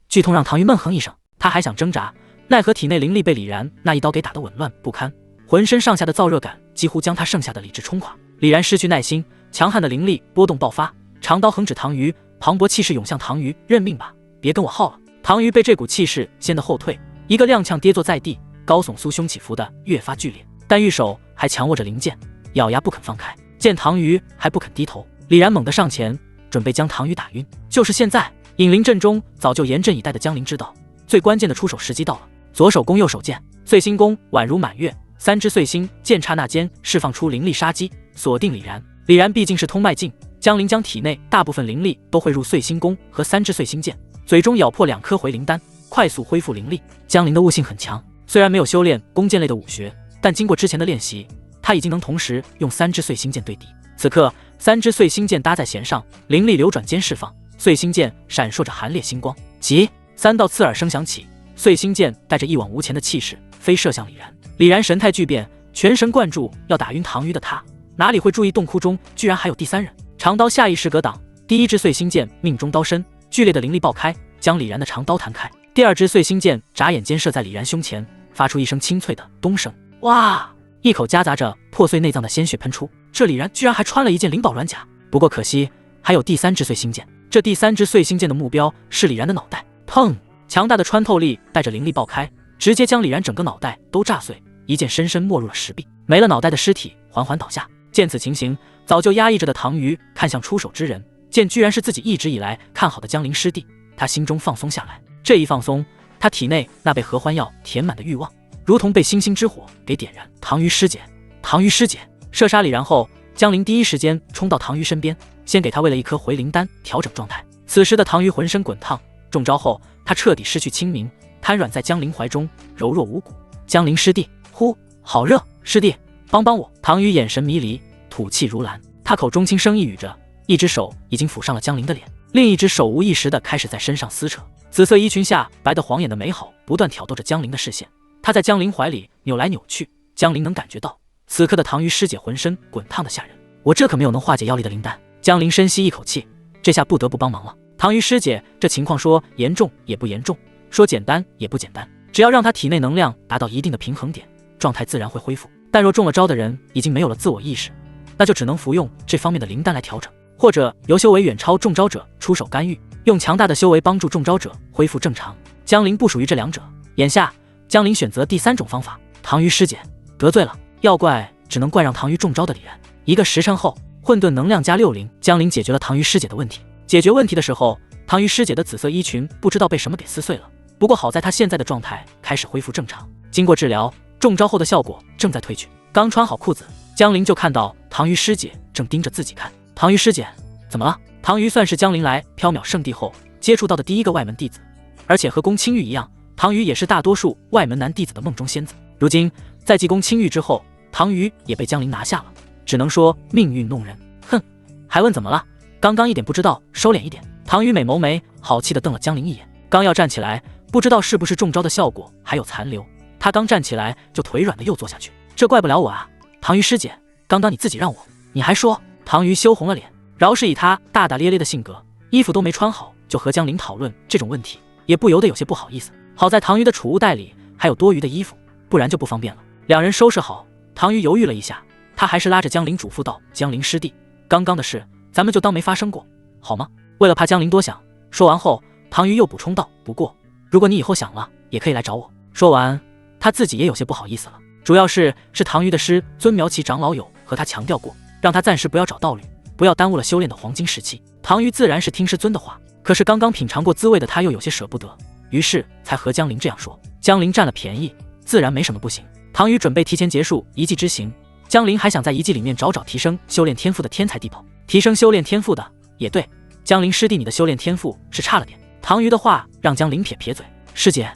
剧痛让唐鱼闷哼一声，他还想挣扎，奈何体内灵力被李然那一刀给打得紊乱不堪，浑身上下的燥热感几乎将他剩下的理智冲垮。李然失去耐心，强悍的灵力波动爆发，长刀横指唐鱼，磅礴气势涌向唐鱼：“认命吧，别跟我耗了。”唐鱼被这股气势掀得后退，一个踉跄跌坐在地，高耸酥胸起伏的越发剧烈，但玉手还强握着灵剑，咬牙不肯放开。见唐鱼还不肯低头，李然猛地上前，准备将唐鱼打晕。就是现在，引灵阵中早就严阵以待的江陵知道，最关键的出手时机到了。左手攻右手剑，碎星弓宛如满月，3支碎星剑刹那间释放出灵力杀机，锁定李然。李然毕竟是通脉境，江陵将体内大部分灵力都汇入碎星弓和3支碎星剑，嘴中咬破2颗回灵丹，快速恢复灵力。江陵的悟性很强，虽然没有修炼弓箭类的武学，但经过之前的练习，他已经能同时用3支碎星剑对敌。此刻3支碎星剑搭在弦上，灵力流转间释放，碎星剑闪烁着寒冽星光。急！3道刺耳声响起，碎星剑带着一往无前的气势飞射向李然。李然神态巨变，全神贯注要打晕唐鱼的他，哪里会注意洞窟中居然还有第3人？长刀下意识格挡，第1支碎星剑命中刀身，剧烈的灵力爆开，将李然的长刀弹开。第2支碎星剑眨眼间射在李然胸前，发出一声清脆的咚声。哇！一口夹杂着破碎内脏的鲜血喷出，这李然居然还穿了一件灵宝软甲。不过可惜还有第3支碎星剑，这第3支碎星剑的目标是李然的脑袋。砰！强大的穿透力带着灵力爆开，直接将李然整个脑袋都炸碎，一剑深深没入了石壁，没了脑袋的尸体缓缓倒下。见此情形，早就压抑着的唐鱼看向出手之人，见居然是自己一直以来看好的江陵师弟，他心中放松下来。这一放松，他体内那被合欢药填满的欲望如同被星星之火给点燃。唐鱼师姐，唐鱼师姐！射杀李然后，江陵第一时间冲到唐鱼身边，先给他喂了一颗回灵丹调整状态。此时的唐鱼浑身滚烫，中招后他彻底失去清明，瘫软在江陵怀中，柔弱无骨。江陵师弟，呼，好热，师弟帮帮我！唐鱼眼神迷离，吐气如兰，他口中轻声一语着，一只手已经抚上了江陵的脸，另一只手无意识地开始在身上撕扯。紫色衣裙下白得晃眼的美好不断挑逗着江陵的视线，他在江陵怀里扭来扭去，江陵能感觉到此刻的唐鱼师姐浑身滚烫的吓人。我这可没有能化解妖力的灵丹。江陵深吸一口气，这下不得不帮忙了。唐鱼师姐，这情况说严重也不严重，说简单也不简单，只要让他体内能量达到一定的平衡点，状态自然会恢复。但若中了招的人已经没有了自我意识，那就只能服用这方面的灵丹来调整，或者由修为远超中招者出手干预，用强大的修为帮助中招者恢复正常。江陵不属于这两者，眼下江陵选择第3种方法。唐鱼师姐得罪了，要怪只能怪让唐鱼中招的李然。1个时辰后，混沌能量加60，江陵解决了唐鱼师姐的问题。解决问题的时候，唐鱼师姐的紫色衣裙不知道被什么给撕碎了，不过好在她现在的状态开始恢复正常。经过治疗，中招后的效果正在褪去。刚穿好裤子，江陵就看到唐鱼师姐正盯着自己看。唐鱼师姐怎么了？唐鱼算是江陵来缥缈圣地后接触到的第1个外门弟子，而且和宫青玉一样，唐鱼也是大多数外门男弟子的梦中仙子。如今在继宫青玉之后，唐鱼也被江陵拿下了，只能说命运弄人。哼，还问怎么了？刚刚一点不知道，收敛一点。唐鱼美眸眉好气地瞪了江陵一眼，刚要站起来，不知道是不是中招的效果还有残留，他刚站起来就腿软的又坐下去。这怪不了我啊，唐鱼师姐，刚刚你自己让我，你还说。唐鱼羞红了脸，饶是以他大大咧咧的性格，衣服都没穿好就和江陵讨论这种问题，也不由得有些不好意思。好在唐鱼的储物袋里还有多余的衣服，不然就不方便了。两人收拾好，唐鱼犹豫了一下，他还是拉着江陵嘱咐道：江陵师弟，刚刚的事咱们就当没发生过，好吗？为了怕江陵多想，说完后唐鱼又补充道：不过如果你以后想了也可以来找我。说完他自己也有些不好意思了，主要是唐鱼的师尊苗旗长老有和他强调过，让他暂时不要找道侣，不要耽误了修炼的黄金时期。唐鱼自然是听师尊的话，可是刚刚品尝过滋味的他又有些舍不得，于是才和江陵这样说。江陵占了便宜，自然没什么不行。唐虞准备提前结束遗迹之行，江陵还想在遗迹里面找提升修炼天赋的天才地宝。提升修炼天赋的也对，江陵师弟你的修炼天赋是差了点。唐虞的话让江陵撇撇嘴，师姐，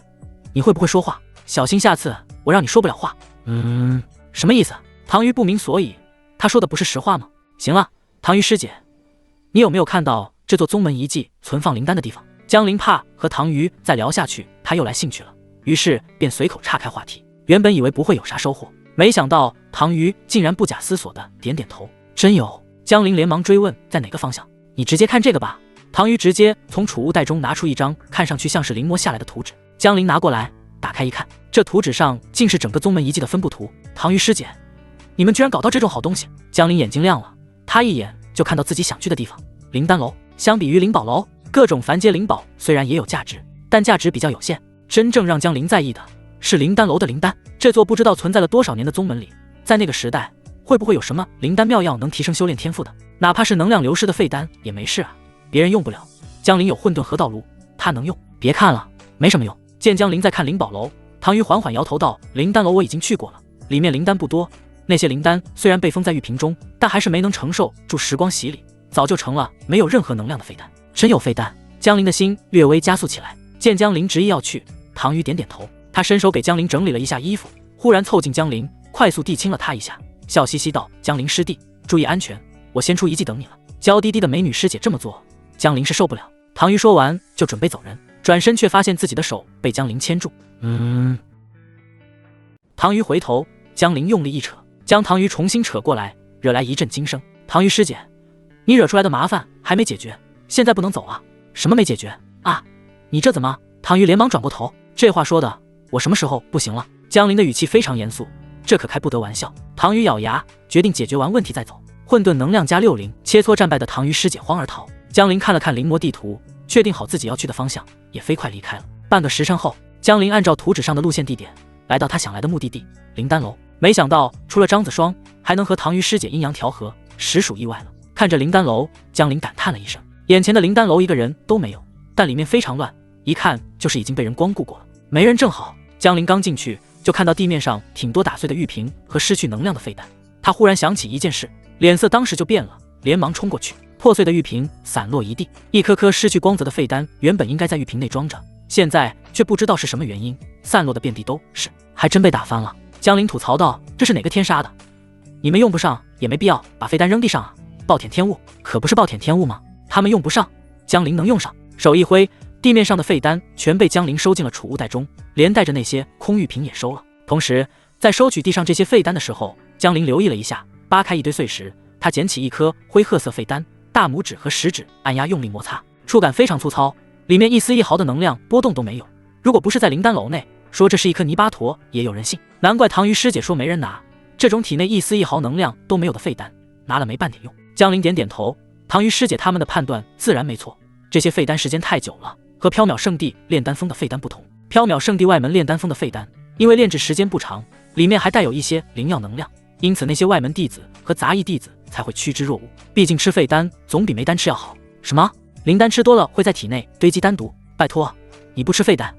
你会不会说话？小心下次我让你说不了话。什么意思？唐虞不明所以，他说的不是实话吗？行了，唐虞师姐，你有没有看到这座宗门遗迹存放灵丹的地方？江陵怕和唐虞再聊下去他又来兴趣了，于是便随口岔开话题。原本以为不会有啥收获，没想到唐虞竟然不假思索的点点头，真有。江陵连忙追问在哪个方向。你直接看这个吧。唐虞直接从储物袋中拿出一张看上去像是临摹下来的图纸，江陵拿过来打开一看，这图纸上竟是整个宗门遗迹的分布图。唐虞师姐，你们居然搞到这种好东西！江陵眼睛亮了，他一眼就看到自己想去的地方——灵丹楼。相比于灵宝楼，各种凡阶灵宝虽然也有价值，但价值比较有限。真正让江陵在意的是灵丹楼的灵丹。这座不知道存在了多少年的宗门里，在那个时代会不会有什么灵丹妙药能提升修炼天赋的？哪怕是能量流失的废丹也没事啊，别人用不了，江陵有混沌河道炉，他能用。别看了，没什么用。见江陵在看灵宝楼，唐虞缓缓摇头道：灵丹楼我已经去过了，里面灵丹不多，那些灵丹虽然被封在玉瓶中，但还是没能承受住时光洗礼，早就成了没有任何能量的废丹。真有废丹，江陵的心略微加速起来。见江陵执意要去，唐虞点点头，他伸手给江陵整理了一下衣服，忽然凑近江陵，快速地亲了他一下，笑嘻嘻道：江陵师弟，注意安全，我先出遗迹等你了。娇滴滴的美女师姐这么做，江陵是受不了。唐虞说完就准备走人，转身却发现自己的手被江陵牵住。唐虞回头，江陵用力一扯，将唐虞重新扯过来，惹来一阵惊声。唐虞师姐，你惹出来的麻烦还没解决，现在不能走啊？什么没解决啊？你这怎么？唐虞连忙转过头，这话说的我什么时候不行了？江陵的语气非常严肃，这可开不得玩笑。唐虞咬牙决定解决完问题再走。混沌能量加60，切磋战败的唐虞师姐慌而逃。江陵看了看临摹地图，确定好自己要去的方向，也飞快离开了。半个时辰后，江陵按照图纸上的路线地点来到他想来的目的地灵丹楼。没想到除了张子双，还能和唐虞师姐阴阳调和，实属意外了。看着灵丹楼，江陵感叹了一声，眼前的灵丹楼一个人都没有，但里面非常乱，一看就是已经被人光顾过了。没人正好，江陵刚进去就看到地面上挺多打碎的玉瓶和失去能量的废丹。他忽然想起一件事，脸色当时就变了，连忙冲过去。破碎的玉瓶散落一地，一颗颗失去光泽的废丹原本应该在玉瓶内装着，现在却不知道是什么原因散落的遍地都是，还真被打翻了。江陵吐槽道：这是哪个天杀的？你们用不上也没必要把废丹扔地上啊！暴殄天物，可不是暴殄天物吗？他们用不上，江陵能用上。手一挥，地面上的废丹全被江陵收进了储物袋中，连带着那些空玉瓶也收了。同时在收取地上这些废丹的时候，江陵留意了一下，扒开一堆碎石，他捡起一颗灰褐色废丹，大拇指和食指按压用力摩擦，触感非常粗糙，里面一丝一毫的能量波动都没有。如果不是在灵丹楼内，说这是一颗泥巴坨也有人信。难怪唐虞师姐说没人拿，这种体内一丝一毫能量都没有的废丹，拿了没半点用。江陵点点头，唐虞师姐他们的判断自然没错，这些废丹时间太久了，和缥缈圣地炼丹峰的废丹不同。缥缈圣地外门炼丹峰的废丹，因为炼制时间不长，里面还带有一些灵药能量，因此那些外门弟子和杂役弟子才会趋之若鹜。毕竟吃废丹总比没丹吃要好。什么？灵丹吃多了会在体内堆积丹毒？拜托，你不吃废丹，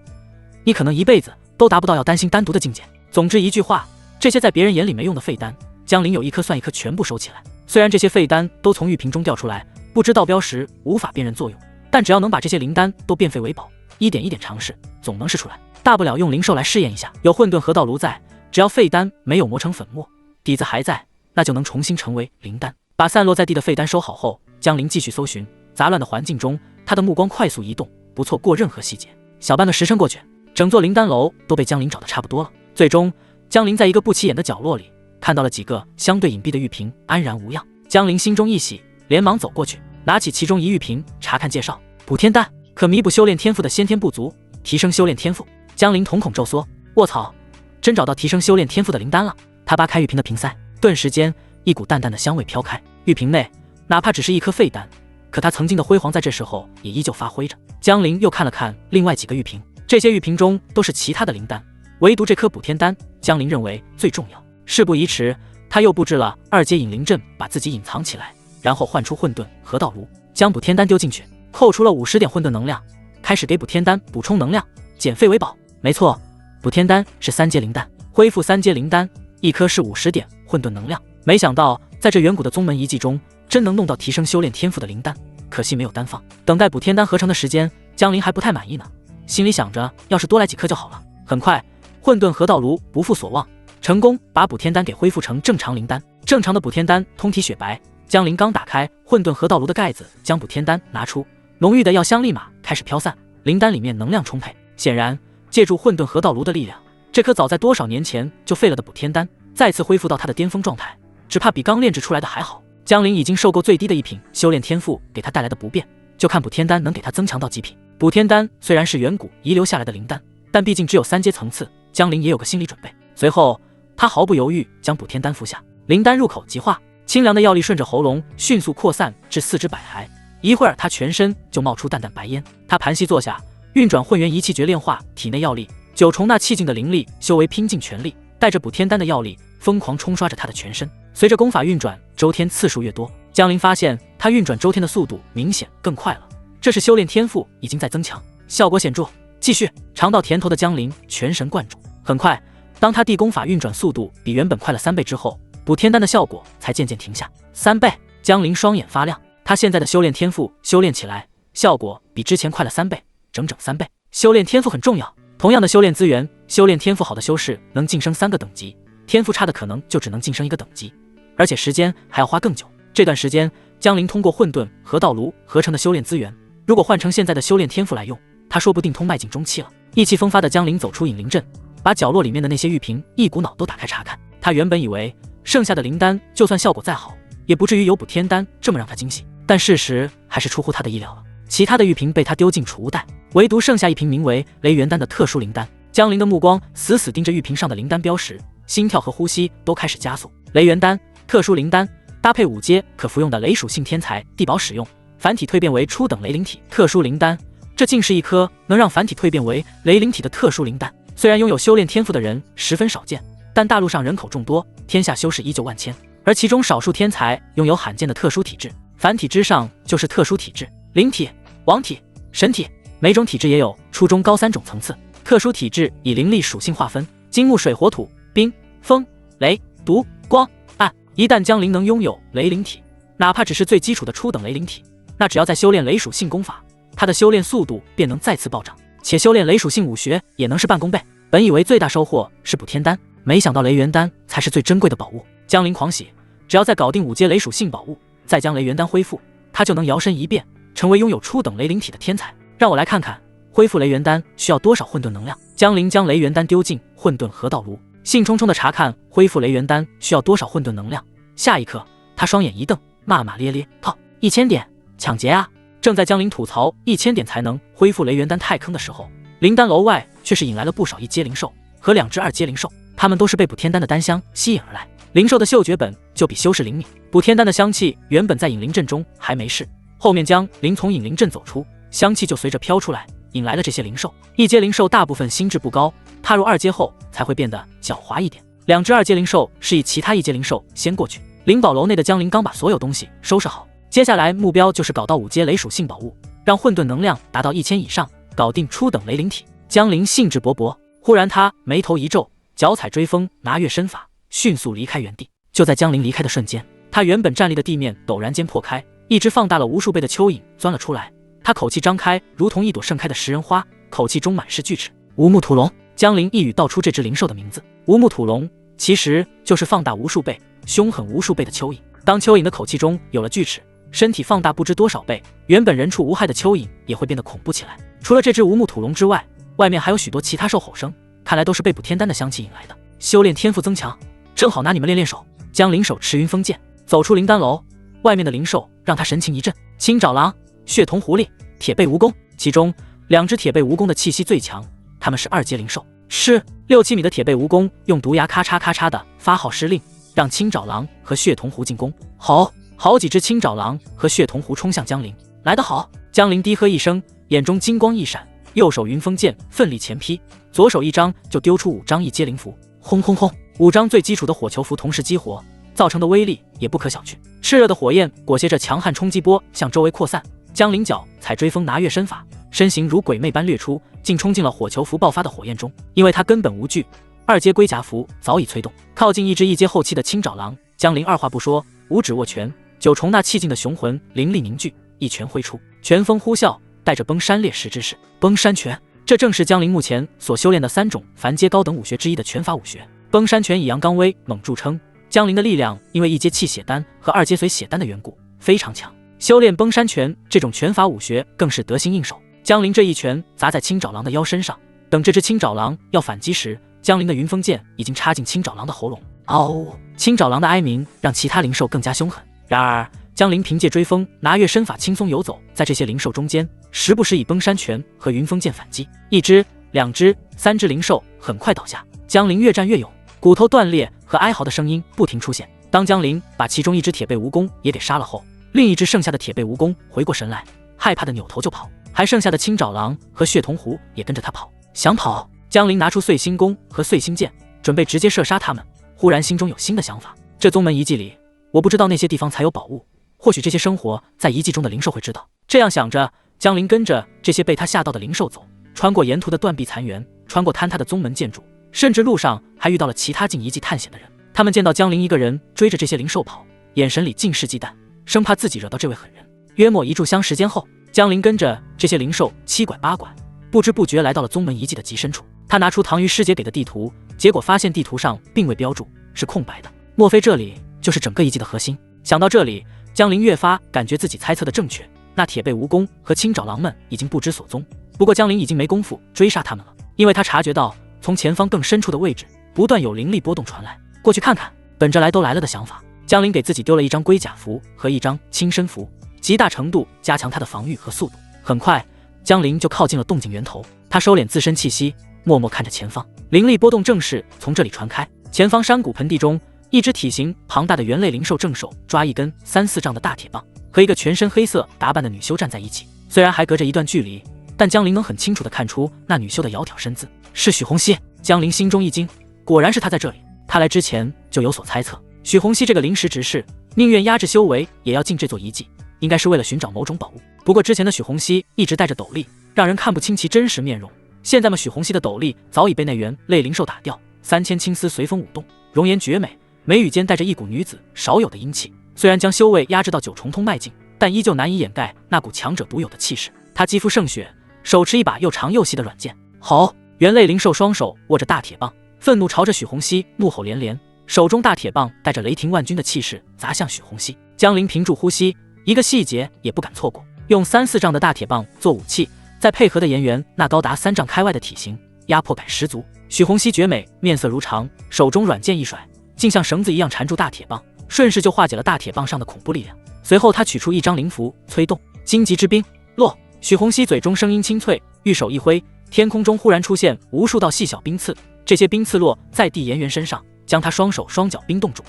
你可能一辈子都达不到要担心丹毒的境界。总之一句话，这些在别人眼里没用的废丹，江陵有一颗算一颗全部收起来。虽然这些废丹都从玉瓶中掉出来，不知道标时无法辨认作用，但只要能把这些灵丹都变废为宝，一点一点尝试，总能试出来。大不了用灵兽来试验一下。有混沌河道炉在，只要废丹没有磨成粉末，底子还在，那就能重新成为灵丹。把散落在地的废丹收好后，江陵继续搜寻。杂乱的环境中，他的目光快速移动，不错过任何细节。小半个时辰过去，整座灵丹楼都被江陵找得差不多了。最终，江陵在一个不起眼的角落里看到了几个相对隐蔽的玉瓶，安然无恙。江陵心中一喜，连忙走过去，拿起其中一玉瓶查看介绍：补天丹，可弥补修炼天赋的先天不足，提升修炼天赋。江陵瞳孔骤缩，卧槽，真找到提升修炼天赋的灵丹了。他扒开玉瓶的瓶塞，顿时间一股淡淡的香味飘开。玉瓶内哪怕只是一颗废丹，可他曾经的辉煌在这时候也依旧发挥着。江陵又看了看另外几个玉瓶，这些玉瓶中都是其他的灵丹，唯独这颗补天丹，江陵认为最重要。事不宜迟，他又布置了2阶引灵阵，把自己隐藏起来，然后唤出混沌河道炉，将补天丹丢进去，扣除了50点混沌能量，开始给补天丹补充能量。减废为宝。没错，补天丹是3阶灵丹，恢复3阶灵丹，一颗是50点混沌能量。没想到在这远古的宗门遗迹中，真能弄到提升修炼天赋的灵丹，可惜没有丹放。等待补天丹合成的时间，江林还不太满意呢，心里想着要是多来几颗就好了。很快，混沌河道炉不负所望，成功把补天丹给恢复成正常灵丹。正常的补天丹通体雪白，江林刚打开混沌河道炉的盖子，将补天丹拿出，浓郁的药香立马开始飘散，灵丹里面能量充沛。显然，借助混沌河道炉的力量，这颗早在多少年前就废了的补天丹再次恢复到它的巅峰状态，只怕比刚炼制出来的还好。江林已经受够最低的一品修炼天赋给他带来的不便，就看补天丹能给他增强到几品。补天丹虽然是远古遗留下来的灵丹，但毕竟只有3阶层次，江林也有个心理准备。随后，他毫不犹豫将补天丹服下，灵丹入口即化，清凉的药力顺着喉咙迅速扩散至4肢百骸，一会儿他全身就冒出淡淡白烟。他盘膝坐下，运转混元仪气诀炼化体内药力，9重那气境的灵力修为拼尽全力，带着补天丹的药力疯狂冲刷着他的全身。随着功法运转周天次数越多，江林发现他运转周天的速度明显更快了，这是修炼天赋已经在增强，效果显著。继续，尝到甜头的江林全神贯注。很快，当他地功法运转速度比原本快了3倍之后，补天丹的效果才渐渐停下。3倍，江林双眼发亮，他现在的修炼天赋修炼起来效果比之前快了3倍，整整3倍。修炼天赋很重要，同样的修炼资源，修炼天赋好的修士能晋升3个等级，天赋差的可能就只能晋升1个等级，而且时间还要花更久。这段时间，江林通过混沌河道炉合成的修炼资源，如果换成现在的修炼天赋来用，他说不定通迈进中期了。意气风发的江林走出隐灵阵，把角落里面的那些玉瓶一股脑都打开查看。他原本以为剩下的灵丹就算效果再好，也不至于有补天丹这么让他惊喜，但事实还是出乎他的意料了。其他的玉瓶被他丢进储物袋，唯独剩下一瓶名为雷元丹的特殊灵丹。江林的目光死死盯着玉瓶上的灵丹标识，心跳和呼吸都开始加速。雷元丹，特殊灵丹，搭配5阶可服用的雷属性天材地宝使用，凡体蜕变为初等雷灵体。特殊灵丹，这竟是一颗能让凡体蜕变为雷灵体的特殊灵丹。虽然拥有修炼天赋的人十分少见，但大陆上人口众多，天下修士依旧万千，而其中少数天才拥有罕见的特殊体质。凡体之上就是特殊体质，灵体、王体、神体，每种体质也有初中高3种层次。特殊体质以灵力属性划分，金木水火土冰风雷毒光暗。一旦江林能拥有雷灵体，哪怕只是最基础的初等雷灵体，那只要再修炼雷属性功法，他的修炼速度便能再次暴涨，且修炼雷属性武学也能是半功倍。本以为最大收获是补天丹，没想到雷元丹才是最珍贵的宝物。江林狂喜，只要再搞定5阶雷属性宝物，再将雷元丹恢复，他就能摇身一变成为拥有初等雷灵体的天才。让我来看看恢复雷元丹需要多少混沌能量。江林将雷元丹丢进混沌河道炉，兴冲冲地查看恢复雷元丹需要多少混沌能量。下一刻，他双眼一瞪，骂骂咧咧：“靠，1000点，抢劫啊！”正在江林吐槽1000点才能恢复雷元丹太坑的时候，灵丹楼外却是引来了不少1阶灵兽和2只2阶灵兽，他们都是被补天丹的丹香吸引而来。灵兽的嗅觉本就比修士灵敏，补天丹的香气原本在隐灵阵中还没事，后面江林从隐灵阵走出，香气就随着飘出来，引来了这些灵兽。1阶灵兽大部分心智不高，踏入2阶后才会变得狡猾一点。2只2阶灵兽是以其他1阶灵兽先过去。灵宝楼内的江林刚把所有东西收拾好，接下来目标就是搞到5阶雷属性宝物，让混沌能量达到1000以上，搞定初等雷灵体。江林兴致勃勃，忽然他眉头一皱，脚踩追风拿月身法，迅速离开原地。就在江林离开的瞬间，他原本站立的地面陡然间破开，一只放大了无数倍的蚯蚓钻了出来。他口气张开，如同一朵盛开的食人花，口气中满是锯齿。无目土龙。江林一语道出这只灵兽的名字。无目土龙其实就是放大无数倍、凶狠无数倍的蚯蚓。当蚯蚓的口气中有了锯齿，身体放大不知多少倍，原本人畜无害的蚯蚓也会变得恐怖起来。除了这只无目土龙之外，外面还有许多其他兽吼声，看来都是被补天丹的香气引来的。修炼天赋增强，正好拿你们练练手。江林手持云风剑，走出灵丹楼，外面的灵兽让他神情一震。青爪狼、血瞳狐狸、铁背蜈蚣，其中2只铁背蜈蚣的气息最强，他们是2阶灵兽。是6-7米的铁背蜈蚣用毒牙咔嚓咔嚓的发号施令，让青爪狼和血瞳狐进攻。好几只青爪狼和血瞳狐冲向江林。来得好！江林低喝一声，眼中金光一闪，右手云风剑奋力前劈，左手一张就丢出5张1阶灵符。轰轰轰！5张最基础的火球符同时激活，造成的威力也不可小觑。炽热的火焰裹挟着强悍冲击波向周围扩散。江林脚踩追风拿月身法，身形如鬼魅般掠出，竟冲进了火球符爆发的火焰中。因为他根本无惧，二阶龟甲符早已催动，靠近一只一阶后期的青爪狼。江陵二话不说，五指握拳，9重那气劲的雄魂灵力凝聚，一拳挥出，拳风呼啸，带着崩山裂石之势。崩山拳，这正是江陵目前所修炼的3种凡阶高等武学之一的拳法武学。崩山拳以阳刚威猛著称，江陵的力量因为1阶气血丹和2阶随血丹的缘故非常强。修炼崩山拳这种拳法武学更是得心应手。江陵这一拳砸在青爪狼的腰身上，等这只青爪狼要反击时，江陵的云风剑已经插进青爪狼的喉咙。嗷！青爪狼的哀鸣让其他灵兽更加凶狠。然而江陵凭借追风拿月身法轻松游走在这些灵兽中间，时不时以崩山拳和云风剑反击。1只、2只、3只灵兽很快倒下，江陵越战越勇，骨头断裂和哀嚎的声音不停出现。当江陵把其中1只铁背蜈蚣也给杀了后，另一只剩下的铁背蜈蚣回过神来，害怕的扭头就跑，还剩下的青爪狼和血瞳狐也跟着他跑。想跑，江陵拿出碎星弓和碎星剑，准备直接射杀他们。忽然心中有新的想法，这宗门遗迹里，我不知道那些地方才有宝物，或许这些生活在遗迹中的灵兽会知道。这样想着，江陵跟着这些被他吓到的灵兽走，穿过沿途的断壁残垣，穿过坍塌的宗门建筑，甚至路上还遇到了其他进遗迹探险的人。他们见到江陵一个人追着这些灵兽跑，眼神里尽是忌惮，生怕自己惹到这位狠人。约莫1炷香时间后，江陵跟着这些灵兽7拐8拐，不知不觉来到了宗门遗迹的极深处。他拿出唐鱼师姐给的地图，结果发现地图上并未标注，是空白的。莫非这里就是整个遗迹的核心？想到这里，江陵越发感觉自己猜测的正确。那铁背蜈蚣和青爪狼们已经不知所踪，不过江陵已经没工夫追杀他们了，因为他察觉到从前方更深处的位置不断有灵力波动传来。过去看看。本着来都来了的想法，江陵给自己丢了1张龟甲符和1张轻身符，极大程度加强他的防御和速度。很快，江陵就靠近了动静源头，他收敛自身气息，默默看着前方。灵力波动正是从这里传开。前方山谷盆地中，一只体型庞大的猿类灵兽正手抓一根3、4丈的大铁棒，和一个全身黑色打扮的女修站在一起。虽然还隔着一段距离，但江陵能很清楚地看出那女修的窈窕身姿，是许红熙。江陵心中一惊，果然是她在这里。他来之前就有所猜测，许红熙这个临时执事宁愿压制修为也要进这座遗迹，应该是为了寻找某种宝物。不过之前的许红熙一直戴着斗笠，让人看不清其真实面容。现在许红熙的斗笠早已被那猿类灵兽打掉，3000青丝随风舞动，容颜绝美，眉宇间带着一股女子少有的英气。虽然将修为压制到9重通迈境，但依旧难以掩盖那股强者独有的气势。他肌肤胜雪，手持一把又长又细的软剑。好！猿类灵兽双手握着大铁棒，愤怒朝着许红熙怒吼连连，手中大铁棒带着雷霆万钧的气势砸向许红熙。江陵屏住呼吸，一个细节也不敢错过，用3、4丈的大铁棒做武器，再配合的岩猿那高达3丈开外的体型，压迫感十足。许红熙绝美，面色如常，手中软剑一甩，竟像绳子一样缠住大铁棒，顺势就化解了大铁棒上的恐怖力量。随后他取出1张灵符，催动荆棘之冰落。许红熙嘴中声音清脆，玉手一挥，天空中忽然出现无数道细小冰刺，这些冰刺落在地岩猿身上，将他双手双脚冰冻住。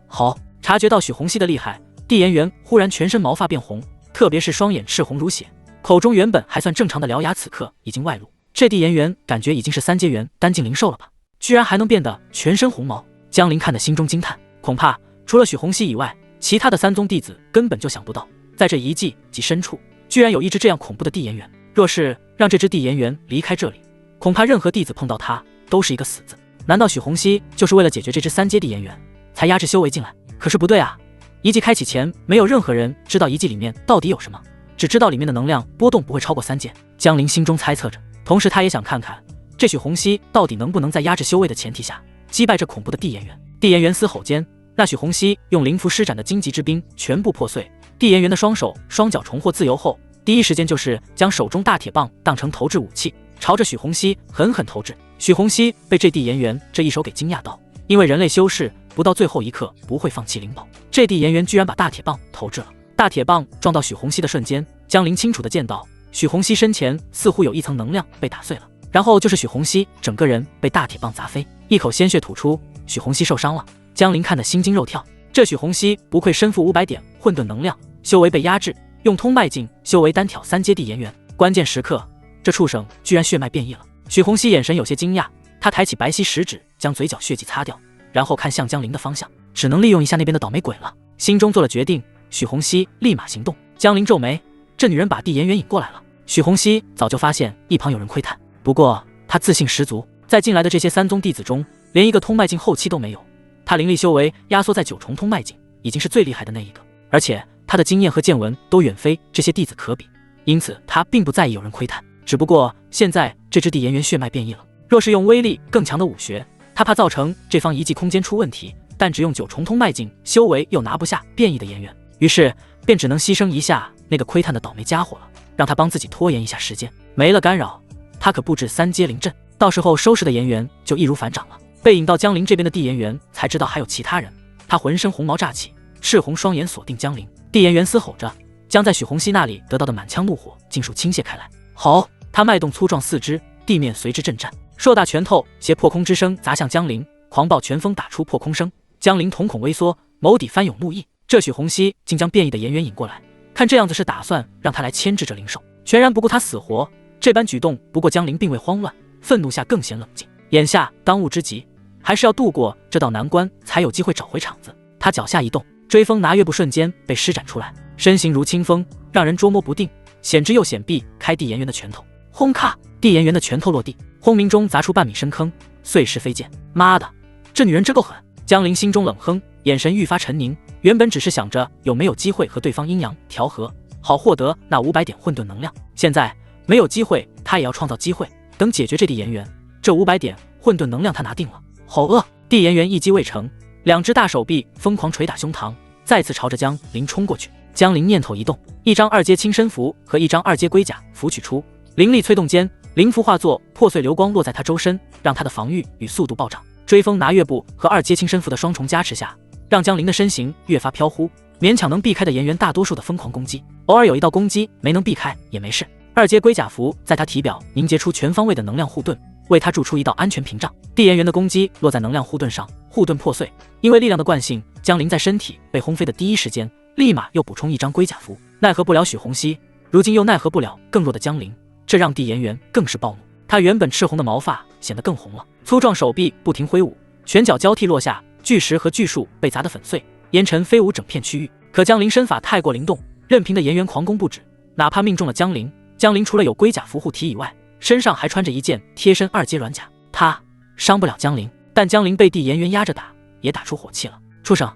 好！察觉到许红熙的厉害，地岩猿忽然全身毛发变红，特别是双眼赤红如血，口中原本还算正常的獠牙此刻已经外露。这地岩猿感觉已经是3阶元单境灵兽了吧，居然还能变得全身红毛。江陵看得心中惊叹，恐怕除了许红熙以外，其他的3宗弟子根本就想不到，在这遗迹及深处居然有一只这样恐怖的地岩猿。若是让这只地岩猿离开这里，恐怕任何弟子碰到它都是一个死字。难道许红熙就是为了解决这只3阶地岩猿才压制修为进来？可是不对啊，遗迹开启前没有任何人知道遗迹里面到底有什么，只知道里面的能量波动不会超过3阶。江陵心中猜测着，同时他也想看看这许红熙到底能不能在压制修为的前提下击败这恐怖的地岩猿。地岩猿嘶吼间，那许红熙用灵符施展的荆棘之冰全部破碎，地岩猿的双手双脚重获自由后，第一时间就是将手中大铁棒当成投掷武器，朝着许红熙狠狠投掷。许红熙被这地岩猿这一手给惊讶到，因为人类修士不到最后一刻不会放弃灵宝，这地岩猿居然把大铁棒投掷了。大铁棒撞到许红熙的瞬间，江陵清楚地见到许红熙身前似乎有一层能量被打碎了，然后就是许红熙整个人被大铁棒砸飞，一口鲜血吐出，许红熙受伤了。江陵看得心惊肉跳，这许红熙不愧身负500点混沌能量，修为被压制，用通脉境修为单挑3阶地岩猿，关键时刻这畜生居然血脉变异了。许红熙眼神有些惊讶，他抬起白皙食指将嘴角血迹擦掉，然后看向江陵的方向，只能利用一下那边的倒霉鬼了。心中做了决定，许红熙立马行动。江陵皱眉，这女人把地岩猿引过来了，许洪熙早就发现一旁有人窥探，不过他自信十足，在进来的这些三宗弟子中，连一个通脉境后期都没有。他灵力修为压缩在9重通脉境，已经是最厉害的那一个，而且他的经验和见闻都远非这些弟子可比，因此他并不在意有人窥探。只不过现在这只地炎元血脉变异了，若是用威力更强的武学，他怕造成这方遗迹空间出问题，但只用9重通脉境修为又拿不下变异的炎元，于是便只能牺牲一下那个窥探的倒霉家伙了，让他帮自己拖延一下时间。没了干扰，他可布置3阶灵阵，到时候收拾的炎元就易如反掌了。被引到江陵这边的地炎元才知道还有其他人，他浑身红毛乍起，赤红双眼锁定江陵。地炎元嘶吼着，将在许洪熙那里得到的满腔怒火尽数倾泻开来。好！他迈动粗壮四肢，地面随之震颤，硕大拳头携破空之声砸向江陵，狂暴拳风打出破空声。江陵瞳孔微缩，眸底翻涌怒意。这许洪熙竟将变异的炎元引过来，看这样子是打算让他来牵制这灵兽，全然不顾他死活。这般举动，不过江陵并未慌乱，愤怒下更显冷静。眼下当务之急，还是要渡过这道难关，才有机会找回场子。他脚下一动，追风拿月步瞬间被施展出来，身形如清风，让人捉摸不定，险之又险，避开地炎元的拳头。轰咔！地炎元的拳头落地，轰鸣中砸出半米深坑，碎尸飞溅。妈的，这女人真够狠！江陵心中冷哼，眼神愈发沉凝。原本只是想着有没有机会和对方阴阳调和，好获得那500点混沌能量。现在没有机会，他也要创造机会。等解决这地炎元，这500点混沌能量他拿定了。好饿！地炎元一击未成，2只大手臂疯狂捶打胸膛，再次朝着江陵冲过去。江陵念头一动，一张2阶轻身符和一张2阶龟甲符取出，灵力催动间，灵符化作破碎流光落在他周身，让他的防御与速度暴涨。追风拿月步和2阶轻身符的双重加持下，让江陵的身形越发飘忽，勉强能避开的炎元大多数的疯狂攻击，偶尔有一道攻击没能避开也没事。2阶龟甲符在他体表凝结出全方位的能量护盾，为他筑出一道安全屏障。地炎元的攻击落在能量护盾上，护盾破碎。因为力量的惯性，江陵在身体被轰飞的第一时间，立马又补充一张龟甲符，奈何不了许洪熙，如今又奈何不了更弱的江陵，这让地炎元更是暴怒。他原本赤红的毛发显得更红了，粗壮手臂不停挥舞，拳脚交替落下，巨石和巨树被砸得粉碎，烟尘飞舞整片区域。可江陵身法太过灵动，任凭的炎元狂攻不止，哪怕命中了江陵，江陵除了有龟甲符护体以外，身上还穿着一件贴身2阶软甲，他伤不了江陵。但江陵被地炎元压着打，也打出火气了。畜生，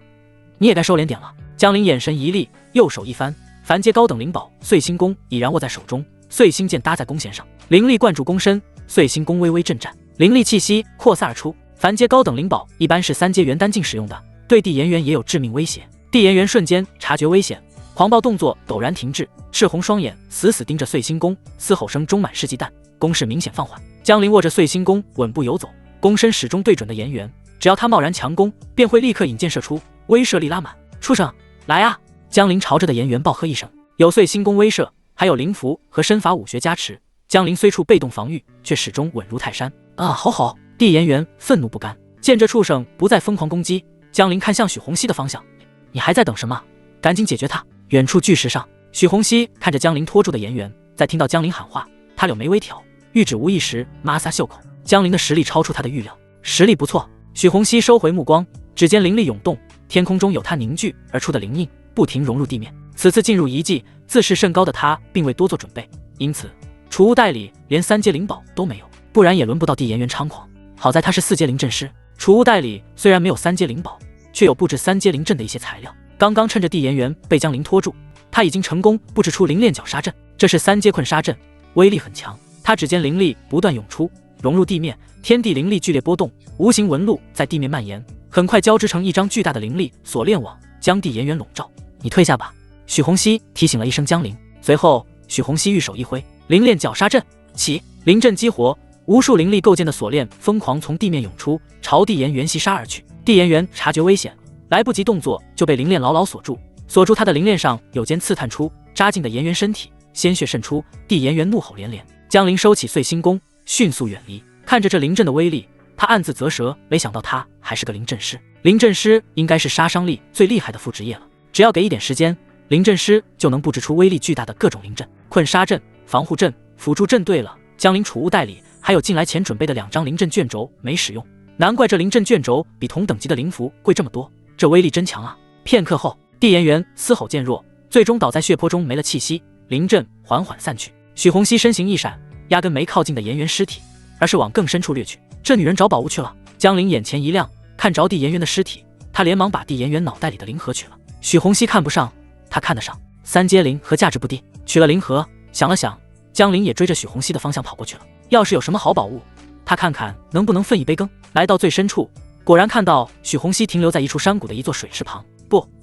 你也该收敛点了。江陵眼神一厉，右手一翻，凡阶高等灵宝碎星弓已然握在手中，碎星剑搭在弓弦上，灵力灌注弓身，碎星弓微微震颤，灵力气息扩散而出。凡阶高等灵宝一般是3阶元丹境使用的，对地炎元也有致命威胁。地炎元瞬间察觉危险，狂暴动作陡然停滞，赤红双眼死死盯着碎星弓，嘶吼声中满是忌惮，攻势明显放缓。江陵握着碎星弓稳步游走，弓身始终对准的炎元，只要他贸然强攻，便会立刻引箭射出，威慑力拉满。畜生，来啊！江陵朝着的炎元暴喝一声，有碎星弓威慑，还有灵符和身法武学加持，江陵虽处被动防御，却始终稳如泰山。好！地炎元愤怒不甘，见这畜生不再疯狂攻击，江陵看向许洪熙的方向，你还在等什么？赶紧解决他！远处巨石上，许洪熙看着江陵拖住的炎元，在听到江陵喊话，他柳眉微挑，欲止无意时抹撒袖口。江陵的实力超出他的预料，实力不错。许洪熙收回目光，指尖灵力涌动，天空中有他凝聚而出的灵印，不停融入地面。此次进入遗迹，自视甚高的他并未多做准备，因此储物袋里连3阶灵宝都没有，不然也轮不到地炎元猖狂。好在他是4阶灵阵师，储物袋里虽然没有3阶灵宝，却有布置3阶灵阵的一些材料。刚刚趁着地炎元被江陵拖住，他已经成功布置出灵链绞杀阵，这是3阶困杀阵，威力很强。他指尖灵力不断涌出，融入地面，天地灵力剧烈波动，无形纹路在地面蔓延，很快交织成一张巨大的灵力锁链网，将地炎元笼罩。你退下吧，许洪熙提醒了一声江陵，随后许洪熙玉手一挥，灵链绞杀阵起，灵阵激活，无数灵力构建的锁链疯狂从地面涌出，朝地炎元袭杀而去。地炎元察觉危险，来不及动作就被灵链牢牢锁住，锁住他的灵链上有尖刺探出，扎进的炎元身体，鲜血渗出，地炎元怒吼连连。江陵收起碎星弓，迅速远离。看着这灵阵的威力，他暗自啧舌，没想到他还是个灵阵师。灵阵师应该是杀伤力最厉害的副职业了，只要给一点时间，灵阵师就能布置出威力巨大的各种灵阵、困杀阵、防护阵、辅助阵。对了，江陵储物袋里还有进来前准备的2张灵阵卷轴没使用，难怪这灵阵卷轴比同等级的灵符贵这么多，这威力真强啊！片刻后，地炎元嘶吼渐弱，最终倒在血泊中没了气息，灵阵缓缓散去。许洪熙身形一闪，压根没靠近的颜渊尸体，而是往更深处掠去。这女人找宝物去了。江陵眼前一亮，看着地颜渊的尸体，他连忙把地颜渊脑袋里的灵核取了。许洪熙看不上，他看得上。3阶灵核价值不低，取了灵核，想了想，江陵也追着许洪熙的方向跑过去了。要是有什么好宝物，他看看能不能分一杯羹。来到最深处，果然看到许洪熙停留在一处山谷的一座水池旁。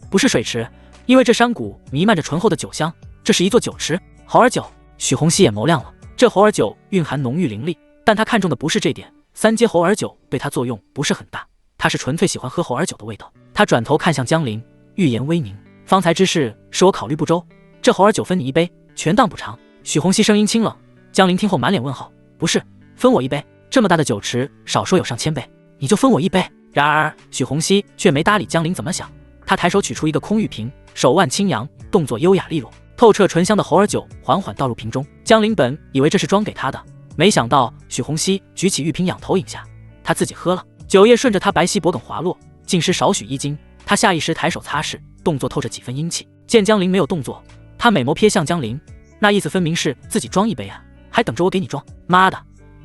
不是水池，因为这山谷弥漫着醇厚的酒香，这是一座酒池，猴儿酒。许洪熙眼眸亮了，这猴儿酒蕴含浓郁灵力，但他看中的不是这点。3阶猴儿酒对他作用不是很大，他是纯粹喜欢喝猴儿酒的味道。他转头看向江陵，欲言微凝，方才之事是我考虑不周，这猴儿酒分你一杯，全当补偿。许洪熙声音清冷，江陵听后满脸问号，不是分我一杯？这么大的酒池，少说有上千杯，你就分我一杯？然而许洪熙却没搭理江陵怎么想，他抬手取出一个空玉瓶，手腕轻扬，动作优雅利落，透彻醇香的猴儿酒缓缓倒入瓶中。江陵本以为这是装给他的，没想到许洪熙举起玉瓶仰头饮下，他自己喝了，酒液顺着他白皙脖颈滑落，浸湿少许衣襟。他下意识抬手擦拭，动作透着几分英气。见江陵没有动作，他美眸瞥向江陵，那意思分明是自己装一杯啊，还等着我给你装？妈的，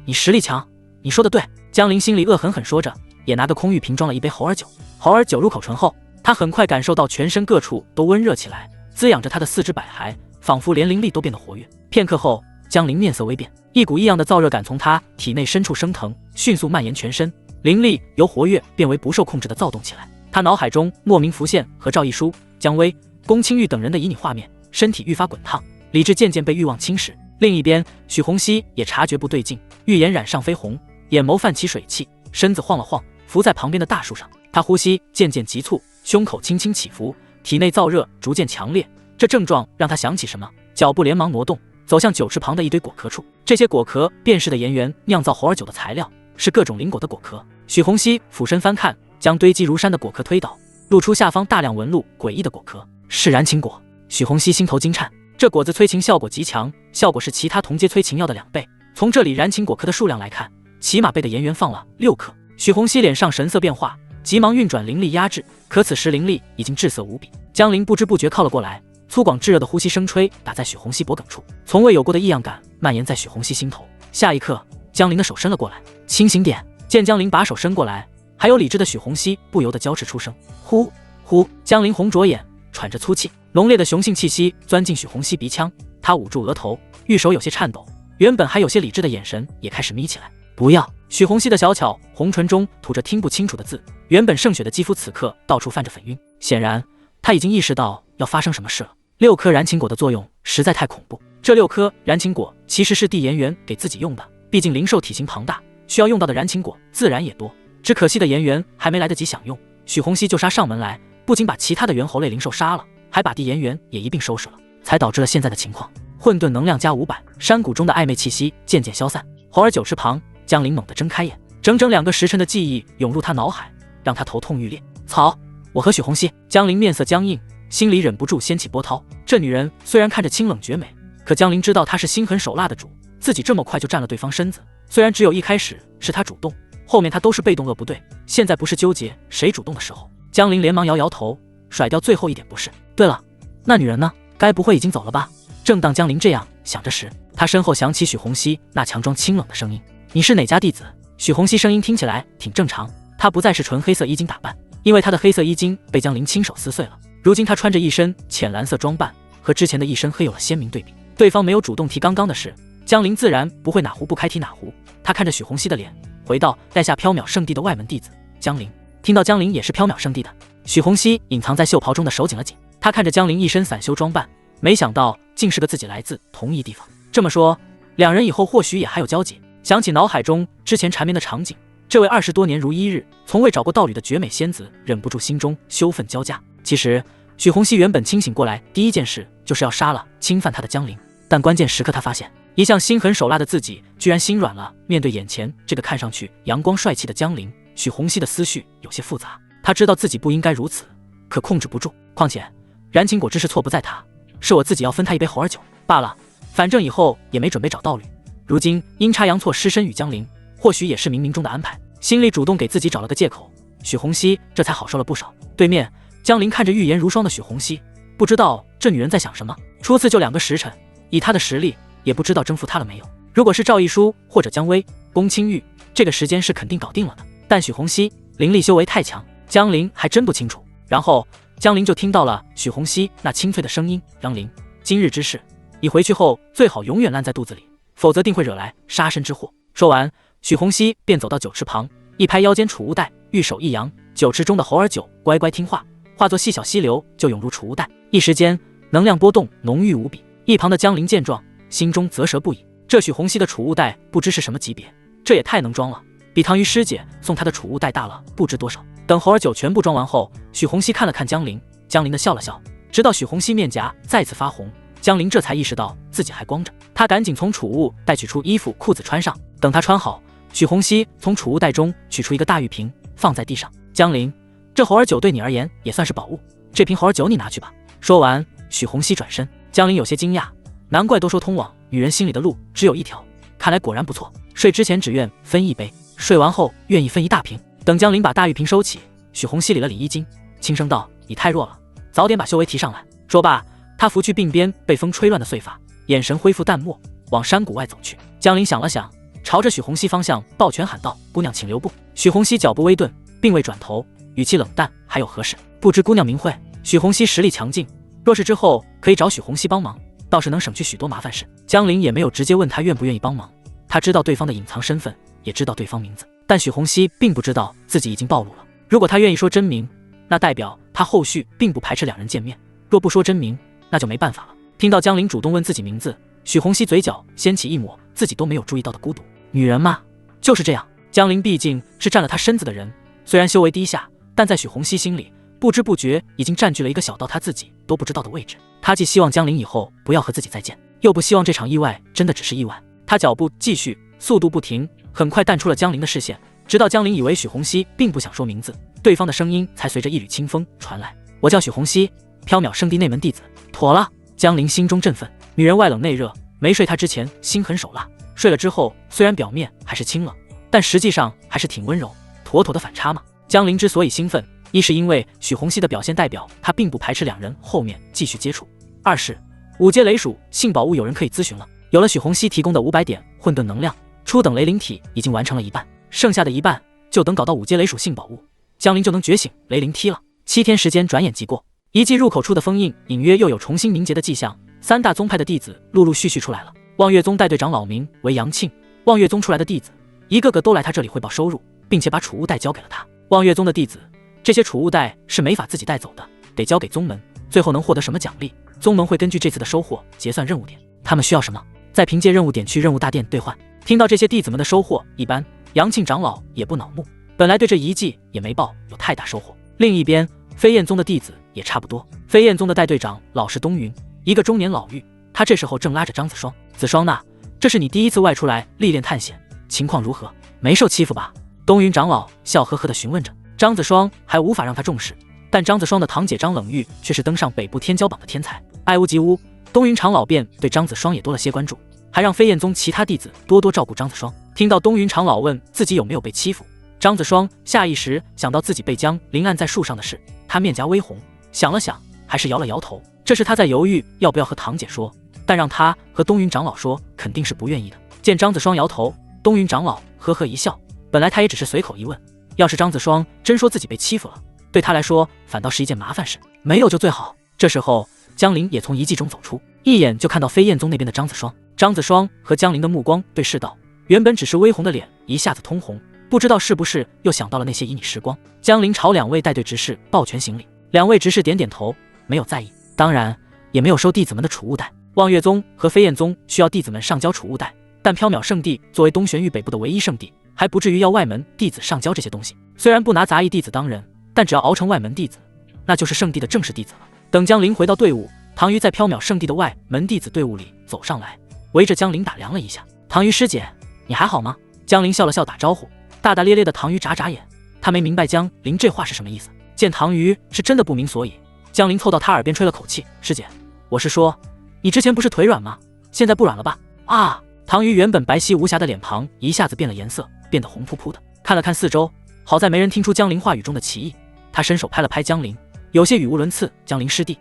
你实力强，你说的对。江陵心里恶狠狠说着，也拿个空玉瓶装了一杯猴儿酒。猴儿酒入口醇厚，他很快感受到全身各处都温热起来，滋养着他的四肢百骸，仿佛连灵力都变得活跃。片刻后，江陵面色微变，一股异样的燥热感从他体内深处升腾，迅速蔓延全身，灵力由活跃变为不受控制的躁动起来。他脑海中莫名浮现和赵一书、姜薇、宫清玉等人的旖旎画面，身体愈发滚烫，理智渐渐被欲望侵蚀。另一边，许洪熙也察觉不对劲，玉眼染上绯红，眼眸泛起水汽，身子晃了晃，伏在旁边的大树上。他呼吸渐渐急促，胸口轻轻起伏，体内燥热逐渐强烈。这症状让他想起什么，脚步连忙挪动，走向酒池旁的一堆果壳处。这些果壳便是的颜渊酿造猴儿酒的材料，是各种灵果的果壳。许洪熙俯身翻看，将堆积如山的果壳推倒，露出下方大量纹路诡异的果壳，是燃情果。许洪熙心头惊颤，这果子催情效果极强，效果是其他同阶催情药的2倍。从这里燃情果壳的数量来看，起码被的颜渊放了6颗。许洪熙脸上神色变化，急忙运转灵力压制，可此时灵力已经滞涩无比。江陵不知不觉靠了过来，粗犷炙热的呼吸声吹打在许洪熙脖颈处，从未有过的异样感蔓延在许洪熙心头。下一刻，江陵的手伸了过来，清醒点。见江陵把手伸过来，还有理智的许洪熙不由得娇斥出声，呼呼。江陵红着眼，喘着粗气，浓烈的雄性气息钻进许洪熙鼻腔，他捂住额头，玉手有些颤抖，原本还有些理智的眼神也开始眯起来。不要！许洪熙的小巧红唇中吐着听不清楚的字，原本胜雪的肌肤此刻到处泛着粉晕，显然他已经意识到要发生什么事了。6颗燃情果的作用实在太恐怖，这6颗燃情果其实是地颜渊给自己用的，毕竟灵兽体型庞大，需要用到的燃情果自然也多。只可惜的颜渊还没来得及享用，许洪熙就杀上门来，不仅把其他的猿猴类灵兽杀了，还把地颜渊也一并收拾了，才导致了现在的情况。混沌能量加500，山谷中的暧昧气息渐渐消散。猴儿酒池旁，江陵猛地睁开眼，整整2个时辰的记忆涌入他脑海，让他头痛欲裂。草，我和许洪熙。江陵面色僵硬，心里忍不住掀起波涛。这女人虽然看着清冷绝美，可江陵知道她是心狠手辣的主，自己这么快就占了对方身子，虽然只有一开始是他主动，后面他都是被动。不对，现在不是纠结谁主动的时候。江陵连忙摇摇头，甩掉最后一点不是。对了，那女人呢？该不会已经走了吧？正当江陵这样想着时，他身后响起许洪熙那强装清冷的声音：“你是哪家弟子？”许洪熙声音听起来挺正常，他不再是纯黑色衣襟打扮，因为他的黑色衣襟被江陵亲手撕碎了。如今他穿着一身浅蓝色装扮，和之前的一身黑有了鲜明对比。对方没有主动提刚刚的事，江陵自然不会哪壶不开提哪壶。他看着许洪熙的脸，回到带下缥缈圣地的外门弟子江陵。听到江陵也是缥缈圣地的，许洪熙隐藏在袖袍中的手紧了紧。他看着江陵一身散修装扮，没想到竟是个自己来自同一地方。这么说，两人以后或许也还有交集。想起脑海中之前缠绵的场景，这位20多年如一日，从未找过道侣的绝美仙子，忍不住心中羞愤交加。其实许洪熙原本清醒过来，第一件事就是要杀了侵犯他的江陵，但关键时刻他发现，一向心狠手辣的自己居然心软了。面对眼前这个看上去阳光帅气的江陵，许洪熙的思绪有些复杂。他知道自己不应该如此，可控制不住。况且燃情果之事错不在他，是我自己要分他一杯猴儿酒罢了。反正以后也没准备找道侣，如今阴差阳错失身与江陵，或许也是冥冥中的安排。心里主动给自己找了个借口，许洪熙这才好受了不少。对面江陵看着玉颜如霜的许洪熙，不知道这女人在想什么。初次就2个时辰，以她的实力，也不知道征服他了没有。如果是赵一书或者姜薇、宫青玉，这个时间是肯定搞定了的。但许洪熙灵力修为太强，江陵还真不清楚。然后江陵就听到了许洪熙那清脆的声音：“江陵，今日之事，你回去后最好永远烂在肚子里，否则定会惹来杀身之祸。”说完，许洪熙便走到酒池旁，一拍腰间储物袋，玉手一扬，酒池中的猴儿酒乖乖听话，化作细小溪流就涌入储物袋。一时间，能量波动浓郁无比。一旁的江陵见状，心中啧舌不已。这许洪熙的储物袋不知是什么级别，这也太能装了，比唐鱼师姐送他的储物袋大了不知多少。等猴儿酒全部装完后，许洪熙看了看江陵，江陵的笑了笑，直到许洪熙面颊再次发红，江陵这才意识到自己还光着。他赶紧从储物袋取出衣服裤子穿上，等他穿好，许洪熙从储物袋中取出一个大玉瓶放在地上：“江陵，这猴儿酒对你而言也算是宝物，这瓶猴儿酒你拿去吧。”说完，许洪熙转身。江陵有些惊讶，难怪都说通往女人心里的路只有一条，看来果然不错。睡之前只愿分一杯，睡完后愿意分一大瓶。等江陵把大玉瓶收起，许洪熙理了理衣襟，轻声道：“你太弱了，早点把修为提上来。”说罢，他拂去鬓边被风吹乱的碎发，眼神恢复淡漠，往山谷外走去。江陵想了想，朝着许洪熙方向抱拳喊道：“姑娘请留步。”许洪熙脚步微顿，并未转头，语气冷淡：“还有何事？不知姑娘名讳？”许洪熙实力强劲，若是之后可以找许洪熙帮忙，倒是能省去许多麻烦事。江陵也没有直接问他愿不愿意帮忙，他知道对方的隐藏身份，也知道对方名字，但许洪熙并不知道自己已经暴露了。如果他愿意说真名，那代表他后续并不排斥两人见面；若不说真名，那就没办法了。听到江陵主动问自己名字，许洪熙嘴角掀起一抹自己都没有注意到的孤独。女人嘛，就是这样。江陵毕竟是占了他身子的人，虽然修为低下，但在许洪熙心里，不知不觉已经占据了一个小到他自己都不知道的位置。他既希望江陵以后不要和自己再见，又不希望这场意外真的只是意外。他脚步继续，速度不停，很快淡出了江陵的视线，直到江陵以为许洪熙并不想说名字，对方的声音才随着一缕清风传来：“我叫许洪熙，缥缈圣地内门弟子。”妥了。江陵心中振奋，女人外冷内热，没睡她之前心狠手辣，睡了之后虽然表面还是清冷，但实际上还是挺温柔，妥妥的反差嘛。江陵之所以兴奋，一是因为许洪熙的表现代表他并不排斥两人后面继续接触，二是五阶雷属性宝物有人可以咨询了。有了许洪熙提供的500点混沌能量，初等雷灵体已经完成了一半，剩下的一半就等搞到5阶雷属性宝物，江陵就能觉醒雷灵梯了。7天时间转眼即过，遗迹入口处的封印隐约又有重新凝结的迹象，3大宗派的弟子陆陆续续出来了。望月宗带队长老名为杨庆，望月宗出来的弟子一个个都来他这里汇报收入，并且把储物袋交给了他。望月宗的弟子，这些储物袋是没法自己带走的，得交给宗门，最后能获得什么奖励，宗门会根据这次的收获结算任务点，他们需要什么，再凭借任务点去任务大殿兑换。听到这些弟子们的收获一般，杨庆长老也不恼怒，本来对这遗迹也没抱有太大收获。另一边，飞燕宗的弟子也差不多。飞燕宗的带队长老是东云，一个中年老妪，他这时候正拉着张子双：“子双呐，这是你第一次外出来历练探险，情况如何？没受欺负吧？”东云长老笑呵呵地询问着。张子双还无法让他重视，但张子双的堂姐张冷玉却是登上北部天骄榜的天才，爱屋及乌。东云长老便对张子双也多了些关注，还让飞燕宗其他弟子多多照顾张子双。听到东云长老问自己有没有被欺负，张子双下意识想到自己被江临按在树上的事，他面颊微红，想了想，还是摇了摇头。这是他在犹豫要不要和堂姐说，但让他和东云长老说，肯定是不愿意的。见张子双摇头，东云长老呵呵一笑，本来他也只是随口一问，要是张子双真说自己被欺负了，对他来说反倒是一件麻烦事，没有就最好。这时候江陵也从遗迹中走出，一眼就看到飞燕宗那边的张子双。张子双和江陵的目光对视到，原本只是微红的脸一下子通红，不知道是不是又想到了那些旖旎时光。江陵朝2位带队执事抱拳行礼，2位执事点点头，没有在意，当然也没有收弟子们的储物袋。望月宗和飞燕宗需要弟子们上交储物袋，但缥缈圣地作为东玄域北部的唯一圣地，还不至于要外门弟子上交这些东西。虽然不拿杂役弟子当人，但只要熬成外门弟子，那就是圣地的正式弟子了。等江陵回到队伍，唐鱼在缥缈圣地的外门弟子队伍里走上来，围着江陵打量了一下：“唐鱼师姐，你还好吗？”江陵笑了笑打招呼，大大咧咧的唐鱼眨眨眼，他没明白江陵这话是什么意思。见唐鱼是真的不明所以，江陵凑到他耳边吹了口气：“师姐，我是说，你之前不是腿软吗？现在不软了吧？”啊！唐鱼原本白皙无瑕的脸庞一下子变了颜色，变得红扑扑的。看了看四周，好在没人听出江陵话语中的歧义，他伸手拍了拍江陵，有些语无伦次：“江陵师弟，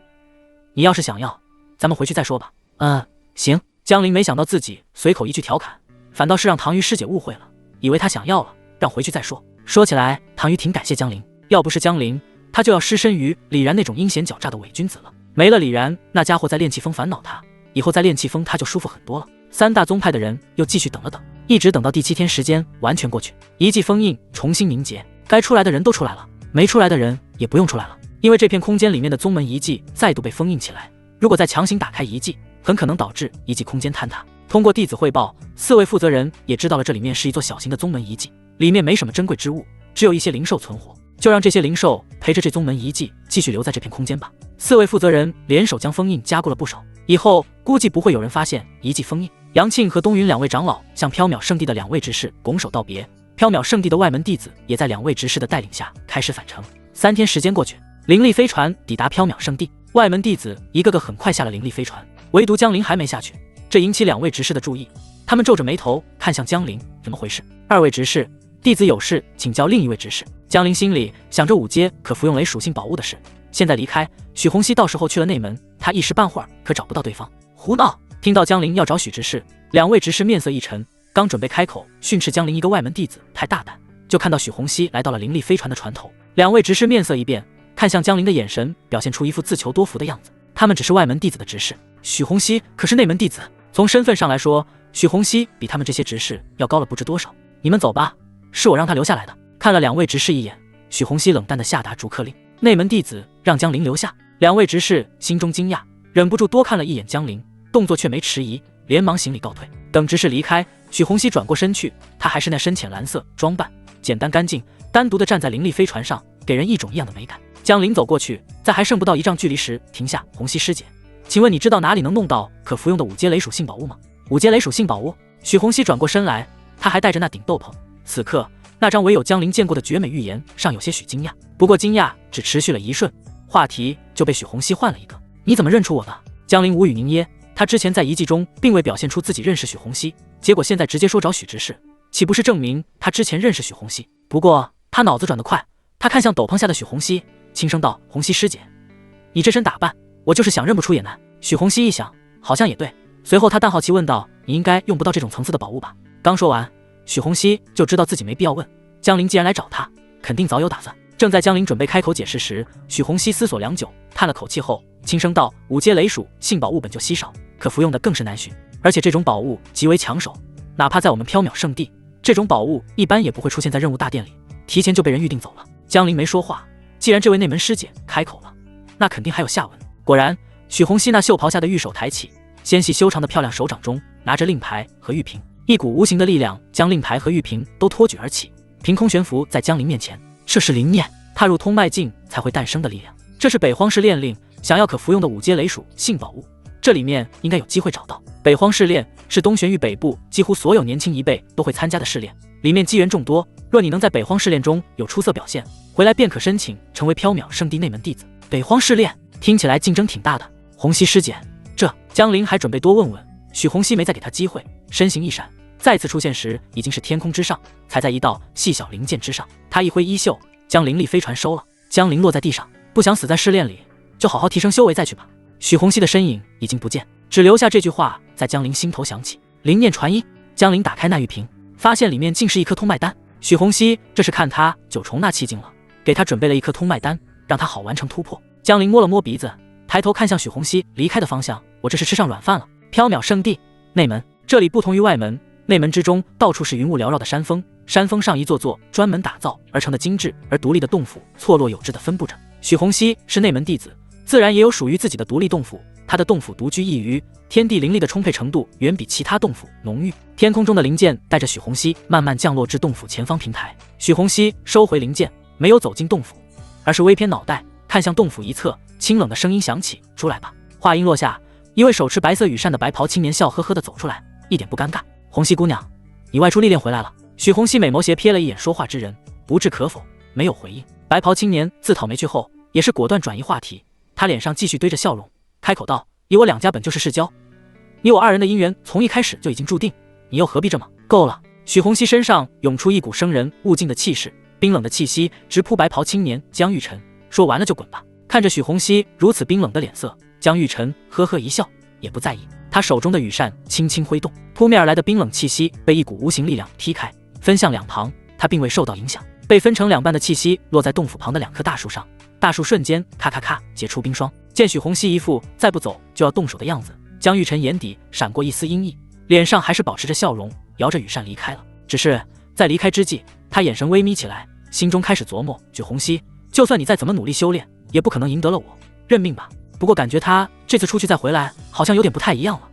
你要是想要，咱们回去再说吧。”行。江陵没想到自己随口一句调侃，反倒是让唐瑜师姐误会了，以为他想要了，让回去再说。说起来，唐瑜挺感谢江陵，要不是江陵，他就要失身于李然那种阴险狡诈的伪君子了。没了李然，那家伙在炼气峰烦恼他，以后在炼气峰他就舒服很多了。三大宗派的人又继续等了等，一直等到第7天时间完全过去，遗迹封印重新凝结，该出来的人都出来了，没出来的人也不用出来了，因为这片空间里面的宗门遗迹再度被封印起来，如果再强行打开遗迹，很可能导致遗迹空间坍塌。通过弟子汇报，4位负责人也知道了这里面是一座小型的宗门遗迹，里面没什么珍贵之物，只有一些灵兽存活，就让这些灵兽陪着这宗门遗迹继续留在这片空间吧。4位负责人联手将封印加固了不少，以后估计不会有人发现遗迹封印。杨庆和东云2位长老向缥缈圣地的2位执事拱手道别，缥缈圣地的外门弟子也在2位执事的带领下开始返程。3天时间过去，灵力飞船抵达缥缈圣地，外门弟子一个个很快下了灵力飞船，唯独江陵还没下去，这引起2位执事的注意，他们皱着眉头看向江陵，怎么回事？2位执事，弟子有事请教另一位执事。江陵心里想着5阶可服用雷属性宝物的事，现在离开许洪熙，到时候去了内门，他一时半会儿可找不到对方。胡闹！听到江陵要找许执事，2位执事面色一沉，刚准备开口训斥江陵一个外门弟子太大胆，就看到许洪熙来到了灵力飞船的船头。2位执事面色一变，看向江陵的眼神表现出一副自求多福的样子。他们只是外门弟子的执事，许洪熙可是内门弟子，从身份上来说，许洪熙比他们这些执事要高了不知多少。你们走吧，是我让他留下来的。看了2位执事一眼，许洪熙冷淡地下达逐客令，内门弟子让江陵留下。2位执事心中惊讶，忍不住多看了一眼江陵，动作却没迟疑，连忙行礼告退。等执事离开，许洪熙转过身去，他还是那深浅蓝色装扮，简单干净，单独的站在灵力飞船上，给人一种异样的美感。江陵走过去，在还剩不到1丈距离时停下，洪熙师姐，请问你知道哪里能弄到可服用的5阶雷属性宝物吗？5阶雷属性宝物？许洪熙转过身来，他还戴着那顶斗篷，此刻那张唯有江陵见过的绝美玉颜上有些许惊讶，不过惊讶只持续了一瞬，话题就被许洪熙换了一个。你怎么认出我的？江陵无语凝噎，他之前在遗迹中并未表现出自己认识许洪熙，结果现在直接说找许执事，岂不是证明他之前认识许洪熙？不过他脑子转得快，他看向斗篷下的许洪熙，轻声道：洪熙师姐，你这身打扮，我就是想认不出也难。许洪熙一想，好像也对，随后他淡好奇问道：你应该用不到这种层次的宝物吧？刚说完，许洪熙就知道自己没必要问，江陵既然来找他，肯定早有打算。正在江陵准备开口解释时，许洪熙思索良久，叹了口气后轻声道：5阶雷属性宝物本就稀少，可服用的更是难寻，而且这种宝物极为抢手，哪怕在我们缥缈圣地，这种宝物一般也不会出现在任务大殿里，提前就被人预定走了。江陵没说话，既然这位内门师姐开口了，那肯定还有下文。果然，许洪熙那袖袍下的玉手抬起，纤细修长的漂亮手掌中拿着令牌和玉瓶，一股无形的力量将令牌和玉瓶都托举而起，凭空悬浮在江陵面前。这是灵念，踏入通脉境才会诞生的力量，这是北荒市炼令想要可服用的5阶雷属性宝物，这里面应该有机会找到。北荒试炼是东玄域北部几乎所有年轻一辈都会参加的试炼，里面机缘众多，若你能在北荒试炼中有出色表现，回来便可申请成为缥缈圣地内门弟子。北荒试炼听起来竞争挺大的，洪熙师姐，这江陵还准备多问问，许洪熙没再给他机会，身形一闪，再次出现时已经是天空之上，踩在一道细小灵剑之上，他一挥衣袖，将灵力飞船收了。江陵落在地上，不想死在试炼里，就好好提升修为再去吧。许洪熙的身影已经不见，只留下这句话在江陵心头响起。灵念传音，江陵打开那玉瓶，发现里面竟是一颗通脉丹。许洪熙这是看他9重那气境了，给他准备了一颗通脉丹，让他好完成突破。江陵摸了摸鼻子，抬头看向许洪熙离开的方向，我这是吃上软饭了。缥缈圣地内门，这里不同于外门，内门之中到处是云雾缭绕的山峰，山峰上一座座专门打造而成的精致而独立的洞府错落有致地分布着。许洪熙是内门弟子，自然也有属于自己的独立洞府，他的洞府独居一隅，天地灵力的充沛程度远比其他洞府浓郁。天空中的灵剑带着许洪熙慢慢降落至洞府前方平台，许洪熙收回灵剑，没有走进洞府，而是微偏脑袋看向洞府一侧，清冷的声音响起：出来吧。话音落下，一位手持白色羽扇的白袍青年笑呵呵地走出来，一点不尴尬。洪熙姑娘，你外出历练回来了？许洪熙美眸斜瞥了一眼说话之人，不置可否，没有回应。白袍青年自讨没趣后，也是果断转移话题，他脸上继续堆着笑容，开口道：以我2家本就是世交，你我2人的姻缘从一开始就已经注定，你又何必这么……够了！许洪熙身上涌出一股生人勿近的气势，冰冷的气息直扑白袍青年江玉晨。说完了就滚吧。看着许洪熙如此冰冷的脸色，江玉晨呵呵一笑，也不在意。他手中的羽扇轻轻挥动，扑面而来的冰冷气息被一股无形力量踢开，分向两旁。他并未受到影响，被分成两半的气息落在洞府旁的2棵大树上，大树瞬间咔咔咔结出冰霜。见许洪熙一副再不走就要动手的样子，江玉晨眼底闪过一丝阴翳，脸上还是保持着笑容，摇着羽扇离开了。只是在离开之际，他眼神微眯起来，心中开始琢磨：许洪熙，就算你再怎么努力修炼，也不可能赢得了我，认命吧。不过感觉他这次出去再回来，好像有点不太一样了。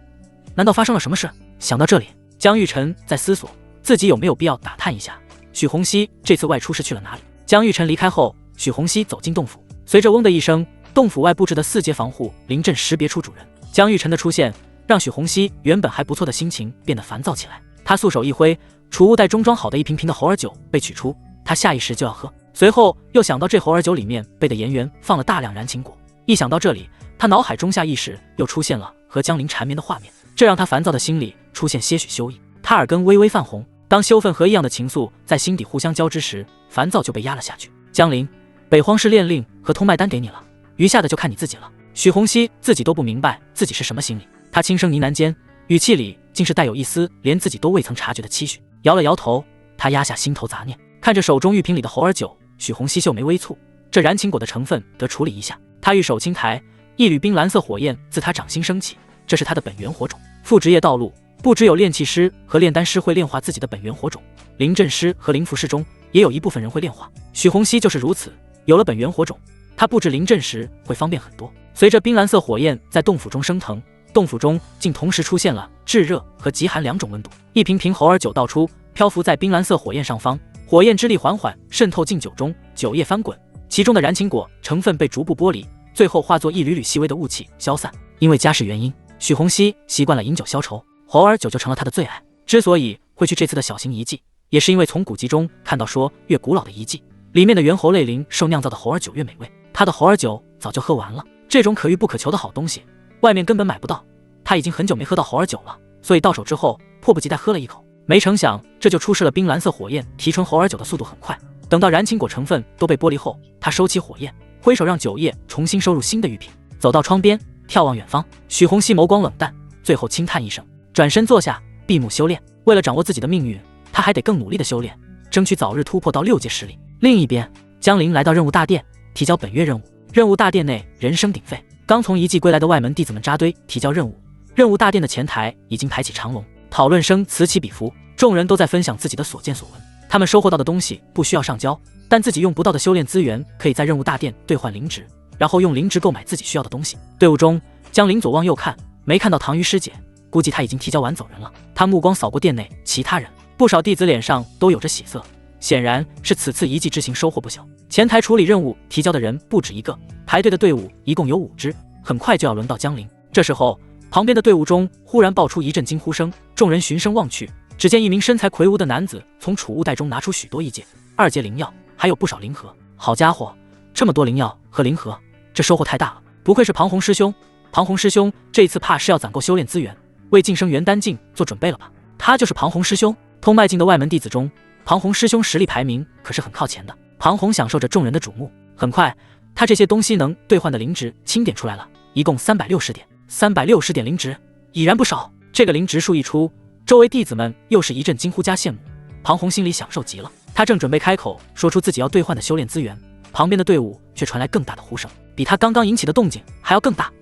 难道发生了什么事？想到这里，江玉晨在思索自己有没有必要打探一下许洪熙这次外出是去了哪里。江玉晨离开后，许洪熙走进洞府，随着嗡的一声，洞府外布置的4阶防护灵阵识别出主人。江玉晨的出现让许洪熙原本还不错的心情变得烦躁起来。他素手一挥，储物袋中装好的一瓶瓶的猴儿酒被取出，他下意识就要喝，随后又想到这猴儿酒里面备的盐源放了大量燃情果。一想到这里，他脑海中下意识又出现了和江林缠绵的画面，这让他烦躁的心里出现些许羞意。他耳根微微泛红，当羞愤和异样的情愫在心底互相交织时，烦躁就被压了下去。江林，北荒市炼令和通脉丹给你了，余下的就看你自己了。许洪熙自己都不明白自己是什么心理，他轻声呢喃间，语气里竟是带有一丝连自己都未曾察觉的期许。摇了摇头，他压下心头杂念，看着手中玉瓶里的猴儿酒，许洪熙秀眉微蹙，这燃情果的成分得处理一下。他玉手轻抬，一缕冰蓝色火焰自他掌心升起，这是他的本源火种。副职业道路不只有炼器师和炼丹师会炼化自己的本源火种，灵阵师和灵符师中也有一部分人会炼化。许洪熙就是如此，有了本源火种，他布置灵阵时会方便很多。随着冰蓝色火焰在洞府中升腾，洞府中竟同时出现了炙热和极寒2种温度。一瓶瓶猴儿酒倒出，漂浮在冰蓝色火焰上方，火焰之力缓缓渗透进酒中，酒液翻滚，其中的燃情果成分被逐步剥离，最后化作一缕缕细微的雾气消散。因为家世原因，许洪熙习惯了饮酒消愁，猴儿酒就成了他的最爱。之所以会去这次的小型遗迹，也是因为从古籍中看到说，越古老的遗迹里面的猿猴类灵兽酿造的猴儿酒越美味。他的猴儿酒早就喝完了，这种可遇不可求的好东西外面根本买不到，他已经很久没喝到猴儿酒了，所以到手之后迫不及待喝了一口。没成想这就出示了冰蓝色火焰提纯猴儿酒的速度很快，等到燃情果成分都被剥离后，他收起火焰，挥手让酒液重新收入新的玉瓶，走到窗边眺望远方。许洪熙眸光冷淡，最后轻叹一声，转身坐下，闭目修炼。为了掌握自己的命运，他还得更努力的修炼，争取早日突破到6阶实力。另一边，江林来到任务大殿，提交本月任务。任务大殿内人声鼎沸，刚从遗迹归来的外门弟子们扎堆提交任务。任务大殿的前台已经排起长龙，讨论声此起彼伏，众人都在分享自己的所见所闻。他们收获到的东西不需要上交，但自己用不到的修炼资源可以在任务大殿兑换灵值，然后用灵值购买自己需要的东西。队伍中，江林左望右看，没看到唐鱼师姐，估计她已经提交完走人了。他目光扫过殿内其他人，不少弟子脸上都有着喜色，显然是此次遗迹之行收获不小。前台处理任务提交的人不止一个，排队的队伍一共有5支，很快就要轮到江林。这时候，旁边的队伍中忽然爆出一阵惊呼声，众人循声望去，只见一名身材魁梧的男子从储物袋中拿出许多1阶、2阶灵药，还有不少灵盒。好家伙，这么多灵药和灵盒，这收获太大了！不愧是庞洪师兄，庞洪师兄这一次怕是要攒够修炼资源，为晋升元丹境做准备了吧？他就是庞洪师兄。通脉境的外门弟子中，庞洪师兄实力排名可是很靠前的。庞洪享受着众人的瞩目，很快，他这些东西能兑换的灵值清点出来了，一共360点。360点灵值，已然不少。这个灵值数一出，周围弟子们又是一阵惊呼加羡慕。庞洪心里享受极了，他正准备开口说出自己要兑换的修炼资源，旁边的队伍却传来更大的呼声，比他刚刚引起的动静还要更大。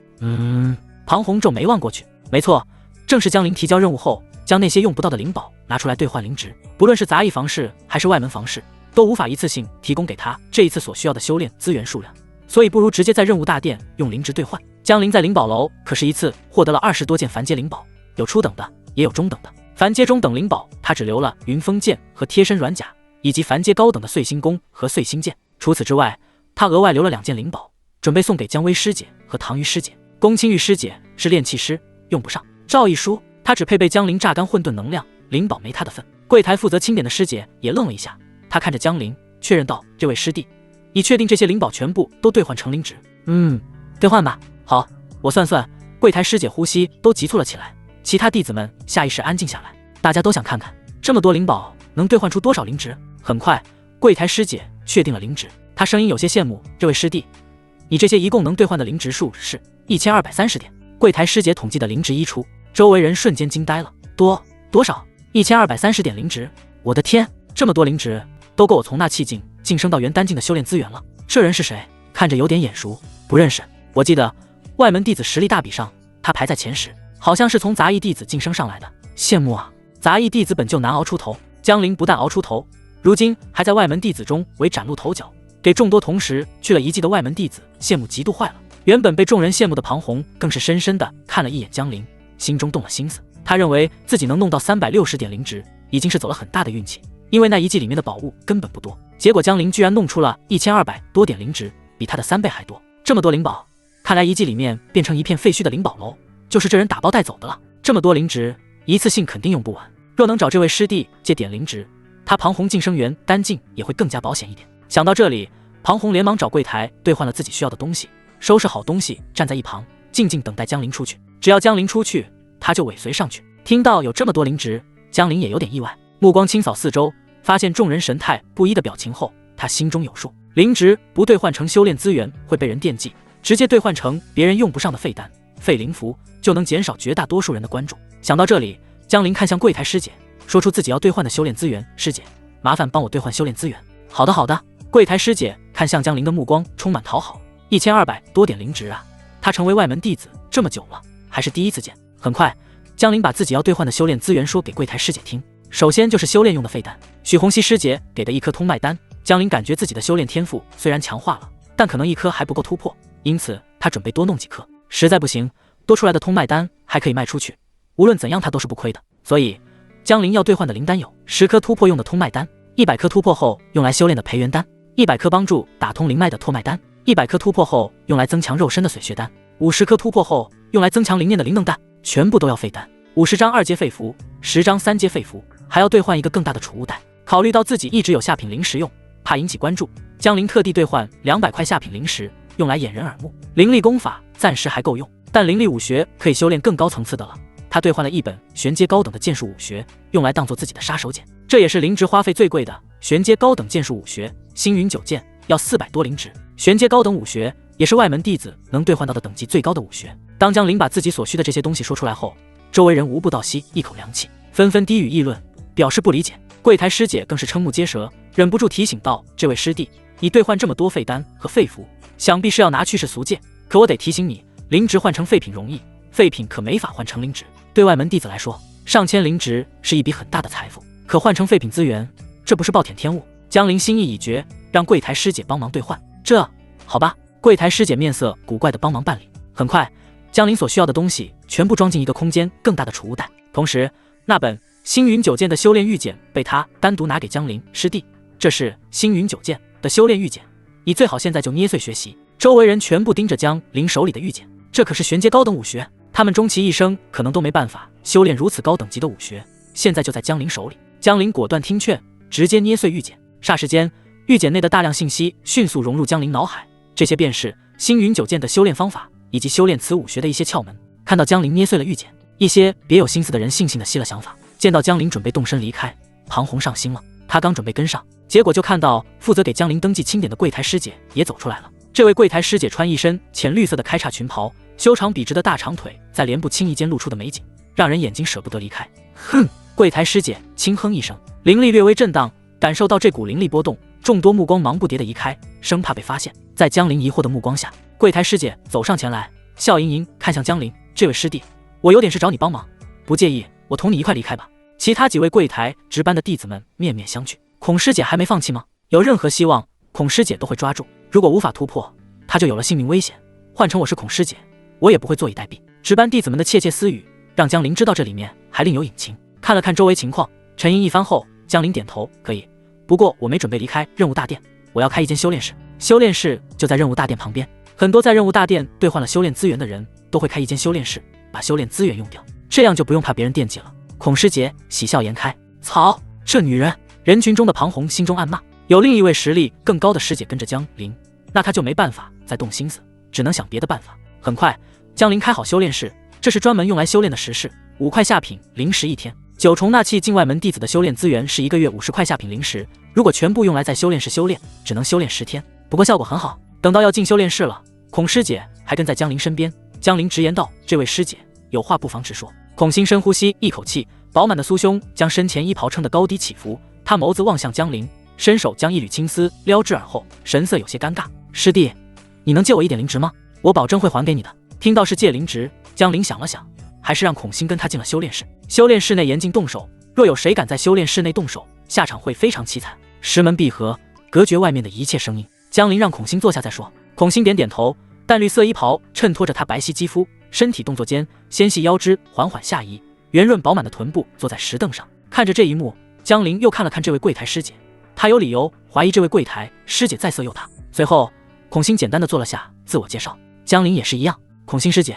庞洪皱眉望过去，没错，正是江林提交任务后，将那些用不到的灵宝拿出来兑换灵值，不论是杂役房室还是外门房室，都无法一次性提供给他这一次所需要的修炼资源数量，所以不如直接在任务大殿用灵值兑换。江林在灵宝楼可是一次获得了20多件凡阶灵宝，有初等的，也有中等的。凡阶中等灵宝，他只留了云风剑和贴身软甲，以及凡阶高等的碎星弓和碎星剑。除此之外，他额外留了2件灵宝，准备送给姜薇师姐和唐鱼师姐。宫青玉师姐是炼器师，用不上。赵一书，他只配备江林榨干混沌能量，灵宝没他的份。柜台负责清点的师姐也愣了一下，他看着江林，确认道：“这位师弟，你确定这些灵宝全部都兑换成灵值？”兑换吧。好，我算算。柜台师姐呼吸都急促了起来，其他弟子们下意识安静下来，大家都想看看这么多灵宝能兑换出多少灵值。很快，柜台师姐确定了灵值，她声音有些羡慕：“这位师弟，你这些一共能兑换的灵值数是1230点。”柜台师姐统计的灵值一出，周围人瞬间惊呆了。多少？1230点灵值！我的天，这么多灵值，都够我从纳气境晋升到元丹境的修炼资源了。这人是谁？看着有点眼熟，不认识。我记得外门弟子实力大比上，他排在前10，好像是从杂役弟子晋升上来的。羡慕啊！杂役弟子本就难熬出头，江陵不但熬出头，如今还在外门弟子中为崭露头角，给众多同时去了一季的外门弟子羡慕嫉妒坏了。原本被众人羡慕的庞红更是深深的看了一眼江陵，心中动了心思。他认为自己能弄到360点灵值，已经是走了很大的运气，因为那一季里面的宝物根本不多。结果江陵居然弄出了1200多点灵值，比他的3倍还多。这么多灵宝，看来一季里面变成一片废墟的灵宝楼，就是这人打包带走的了。这么多灵值，一次性肯定用不完。若能找这位师弟借点灵值，他庞红晋升元丹境也会更加保险一点。想到这里，庞红连忙找柜台兑换了自己需要的东西，收拾好东西，站在一旁静静等待江陵出去。只要江陵出去，他就尾随上去。听到有这么多灵值，江陵也有点意外，目光清扫四周，发现众人神态不一的表情后，他心中有数。灵值不兑换成修炼资源会被人惦记，直接兑换成别人用不上的废丹、废灵符，就能减少绝大多数人的关注。想到这里，江陵看向柜台师姐，说出自己要兑换的修炼资源。师姐，麻烦帮我兑换修炼资源。好的好的。柜台师姐看向江陵的目光充满讨好。1200多点灵值啊，他成为外门弟子这么久了，还是第一次见。很快，江陵把自己要兑换的修炼资源说给柜台师姐听。首先就是修炼用的废丹，许红熙师姐给的一颗通脉丹。江陵感觉自己的修炼天赋虽然强化了，但可能一颗还不够突破，因此他准备多弄几颗，实在不行，多出来的通脉丹还可以卖出去，无论怎样他都是不亏的。所以江陵要兑换的灵丹有10颗突破用的通脉丹，100颗突破后用来修炼的培元丹，100颗帮助打通灵脉的拓脉丹，100颗突破后用来增强肉身的髓血丹，50颗突破后用来增强灵念的灵能丹，全部都要废丹。50张2阶废符，10张3阶废符，还要兑换一个更大的储物袋。考虑到自己一直有下品灵石用，怕引起关注，江陵特地兑换200块下品灵石，用来掩人耳目。灵力功法暂时还够用，但灵力武学可以修炼更高层次的了。他兑换了一本玄阶高等的剑术武学，用来当做自己的杀手锏。这也是灵值花费最贵的玄阶高等剑术武学，星云九剑要400多灵值。玄阶高等武学也是外门弟子能兑换到的等级最高的武学。当江陵把自己所需的这些东西说出来后，周围人无不倒吸一口凉气，纷纷低语议论，表示不理解。柜台师姐更是瞠目结舌，忍不住提醒道：“这位师弟，你兑换这么多废丹和废符，想必是要拿去世俗界。可我得提醒你，灵值换成废品容易，废品可没法换成灵值。对外门弟子来说，上千灵值是一笔很大的财富，可换成废品资源，这不是暴殄天物。”江陵心意已决，让柜台师姐帮忙兑换。这好吧，柜台师姐面色古怪的帮忙办理。很快，江陵所需要的东西全部装进一个空间更大的储物袋，同时那本星云九剑的修炼玉简被他单独拿给江陵师弟，这是星云九剑的修炼玉简，你最好现在就捏碎学习。周围人全部盯着江陵手里的玉简，这可是玄阶高等武学，他们终其一生可能都没办法修炼如此高等级的武学，现在就在江陵手里。江陵果断听劝，直接捏碎玉简。霎时间，玉简内的大量信息迅速融入江陵脑海，这些便是星云九剑的修炼方法以及修炼此武学的一些窍门。看到江陵捏碎了玉简，一些别有心思的人悻悻地吸了想法。见到江陵准备动身离开，庞红上心了，他刚准备跟上，结果就看到负责给江陵登记清点的柜台师姐也走出来了。这位柜台师姐穿一身浅绿色的开叉裙袍，修长笔直的大长腿在帘布轻易间露出的美景，让人眼睛舍不得离开。哼！柜台师姐轻哼一声，灵力略微震荡，感受到这股灵力波动，众多目光忙不迭地移开，生怕被发现。在江陵疑惑的目光下，柜台师姐走上前来，笑盈盈看向江陵：“这位师弟，我有点事找你帮忙，不介意我同你一块离开吧。”其他几位柜台值班的弟子们面面相觑。孔师姐还没放弃吗？有任何希望，孔师姐都会抓住。如果无法突破，她就有了性命危险。换成我是孔师姐，我也不会坐以待毙。值班弟子们的窃窃私语，让江陵知道这里面还另有隐情。看了看周围情况，沉吟一番后，江陵点头：“可以，不过我没准备离开任务大殿，我要开一间修炼室。修炼室就在任务大殿旁边。很多在任务大殿兑换了修炼资源的人，都会开一间修炼室，把修炼资源用掉，这样就不用怕别人惦记了。”孔师姐喜笑颜开：“操，这女人！”人群中的庞红心中暗骂。有另一位实力更高的师姐跟着江陵，那他就没办法再动心思，只能想别的办法。很快，江陵开好修炼室，这是专门用来修炼的石室，5块下品灵石一天。9重纳气境外门弟子的修炼资源是1个月50块下品灵石，如果全部用来在修炼室修炼，只能修炼10天，不过效果很好。等到要进修炼室了，孔师姐还跟在江陵身边。江陵直言道：“这位师姐有话不妨直说，孔欣深呼吸一口气，饱满的酥胸将身前衣袍撑得高低起伏。他眸子望向江陵，伸手将一缕青丝撩至耳后，神色有些尴尬。师弟，你能借我一点灵植吗？我保证会还给你的。听到是借灵植，江陵想了想，还是让孔欣跟他进了修炼室。修炼室内严禁动手，若有谁敢在修炼室内动手，下场会非常凄惨。石门闭合，隔绝外面的一切声音。江陵让孔欣坐下再说。孔欣点点头，淡绿色衣袍衬托着她白皙肌肤，身体动作间纤细腰肢缓缓下移，圆润饱满的臀部坐在石凳上。看着这一幕，江陵又看了看这位柜台师姐，她有理由怀疑这位柜台师姐在色诱她。随后，孔欣简单的做了下自我介绍。江陵也是一样，孔欣师姐，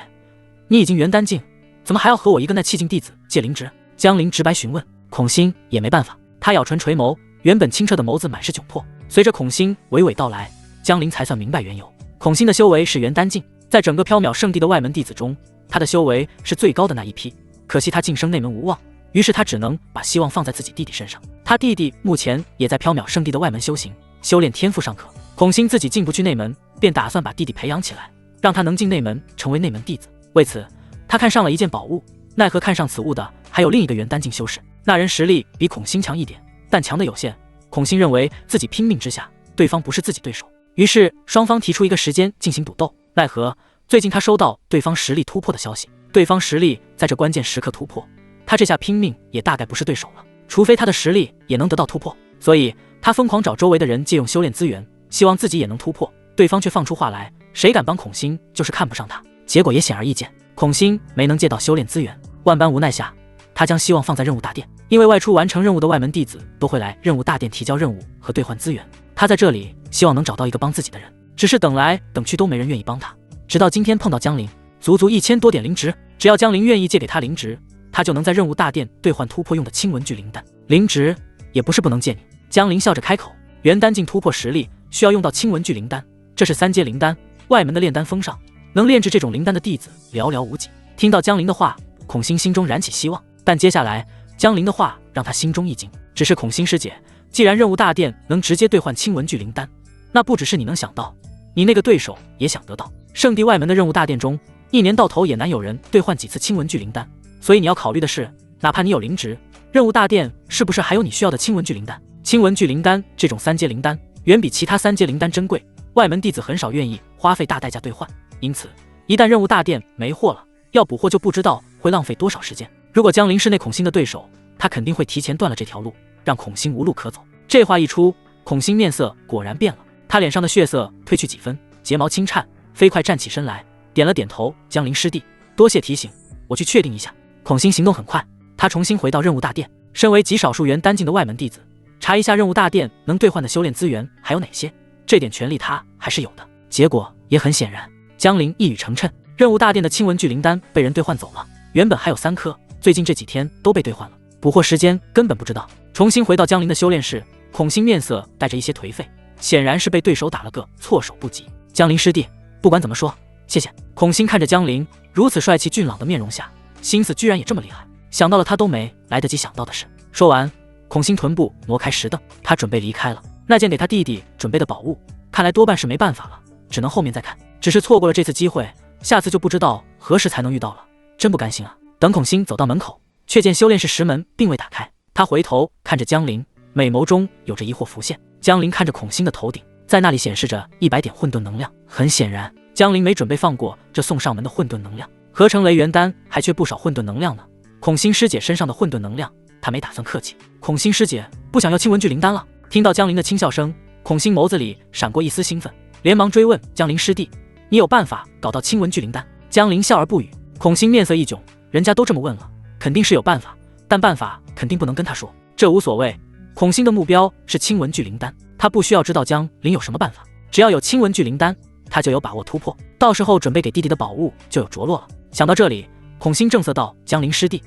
你已经元丹境，怎么还要和我一个那气境弟子借灵植？江陵直白询问。孔欣也没办法，他咬唇垂眸，原本清澈的眸子满是窘迫。随着孔欣娓娓道来，江陵才算明白缘由。孔欣的修为是元丹境，在整个缥缈圣地的外门弟子中，他的修为是最高的那一批。可惜他晋升内门无望，于是他只能把希望放在自己弟弟身上。他弟弟目前也在缥缈圣地的外门修行，修炼天赋尚可。孔欣自己进不去内门，便打算把弟弟培养起来，让他能进内门，成为内门弟子。为此，他看上了一件宝物，奈何看上此物的还有另一个元丹境修士。那人实力比孔欣强一点，但强的有限。孔欣认为自己拼命之下，对方不是自己对手，于是双方提出一个时间进行赌斗。奈何最近他收到对方实力突破的消息，对方实力在这关键时刻突破，他这下拼命也大概不是对手了，除非他的实力也能得到突破。所以他疯狂找周围的人借用修炼资源，希望自己也能突破。对方却放出话来，谁敢帮孔欣就是看不上他。结果也显而易见，孔欣没能借到修炼资源，万般无奈下，他将希望放在任务大殿，因为外出完成任务的外门弟子都会来任务大殿提交任务和兑换资源。他在这里希望能找到一个帮自己的人，只是等来等去都没人愿意帮他。直到今天碰到江陵，足足1000多点灵植，只要江陵愿意借给他灵植，他就能在任务大殿兑换突破用的青文具灵丹。灵植也不是不能借你。江陵笑着开口，元丹境突破实力需要用到青文具灵丹，这是3阶灵丹，外门的炼丹峰上能炼制这种灵丹的弟子寥寥无几。听到江陵的话，孔欣心中燃起希望，但接下来江陵的话让他心中一惊。只是孔欣师姐，既然任务大殿能直接兑换青文具灵丹，那不只是你能想到，你那个对手也想得到。圣地外门的任务大殿中，一年到头也难有人兑换几次青文具灵丹，所以你要考虑的是，哪怕你有灵植，任务大殿是不是还有你需要的青文具灵丹？青文具灵丹这种3阶灵丹远比其他3阶灵丹珍贵，外门弟子很少愿意花费大代价兑换，因此一旦任务大殿没货了，要补货就不知道会浪费多少时间。如果江陵是那孔欣的对手，他肯定会提前断了这条路，让孔欣无路可走。这话一出，孔欣面色果然变了，他脸上的血色褪去几分，睫毛轻颤，飞快站起身来，点了点头。江陵师弟，多谢提醒，我去确定一下。孔欣行动很快，他重新回到任务大殿，身为极少数元丹境的外门弟子，查一下任务大殿能兑换的修炼资源还有哪些，这点权利他还是有的。结果也很显然，江陵一语成谶，任务大殿的青文具灵丹被人兑换走了，原本还有3颗，最近这几天都被兑换了，补货时间根本不知道。重新回到江陵的修炼室，孔欣面色带着一些颓废，显然是被对手打了个措手不及。江陵师弟，不管怎么说，谢谢。孔欣看着江陵如此帅气俊朗的面容下，心思居然也这么厉害，想到了他都没来得及想到的事。说完，孔欣臀部挪开石凳，他准备离开了。那件给他弟弟准备的宝物，看来多半是没办法了，只能后面再看。只是错过了这次机会，下次就不知道何时才能遇到了，真不甘心啊。等孔欣走到门口，却见修炼室石门并未打开，他回头看着江陵，美眸中有着疑惑浮现。江陵看着孔欣的头顶，在那里显示着100点混沌能量，很显然江陵没准备放过这送上门的混沌能量，合成雷元丹还缺不少混沌能量呢。孔欣师姐身上的混沌能量，他没打算客气。孔欣师姐不想要青文具灵丹了？听到江陵的轻笑声，孔欣眸子里闪过一丝兴奋，连忙追问江陵师弟，你有办法搞到青文具灵丹？江陵笑而不语。孔欣面色一窘，人家都这么问了，肯定是有办法，但办法肯定不能跟他说，这无所谓。孔欣的目标是青文具灵丹，他不需要知道江陵有什么办法，只要有青文具灵丹，他就有把握突破，到时候准备给弟弟的宝物就有着落了。想到这里，孔欣正色道，江陵师弟，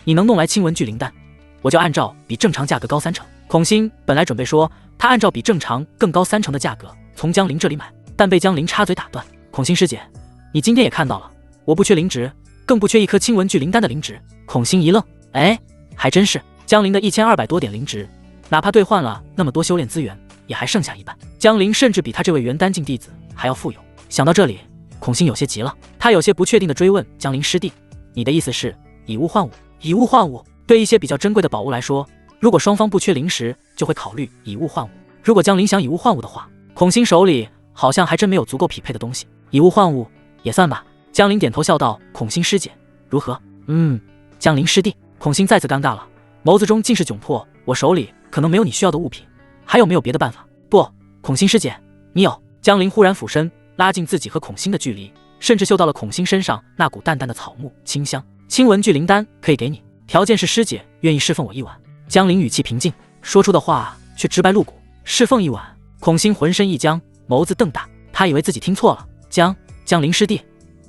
你能弄来青文具灵丹，我就按照比正常价格高3成。孔欣本来准备说他按照比正常更高3成的价格从江陵这里买，但被江陵插嘴打断。孔欣师姐，你今天也看到了，我不缺灵植，更不缺一颗青文具灵丹的灵植。孔欣一愣，哎，还真是。江陵的1200多点灵植，哪怕兑换了那么多修炼资源，也还剩下一半。江陵甚至比他这位元丹境弟子还要富有。想到这里，孔欣有些急了，他有些不确定的追问江陵师弟，你的意思是以物换物。以物换物，对一些比较珍贵的宝物来说，如果双方不缺零时，就会考虑以物换物。如果江林想以物换物的话，孔欣手里好像还真没有足够匹配的东西。以物换物也算吧。江林点头笑道：“孔欣师姐，如何？”江林师弟。孔欣再次尴尬了，眸子中尽是窘迫。我手里可能没有你需要的物品，还有没有别的办法？不，孔欣师姐，你有。江林忽然俯身，拉近自己和孔欣的距离，甚至嗅到了孔欣身上那股淡淡的草木清香。亲文具灵丹可以给你，条件是师姐愿意侍奉我一晚。江林语气平静，说出的话却直白露骨。侍奉一晚。孔欣浑身一僵，眸子瞪大，他以为自己听错了。江林师弟，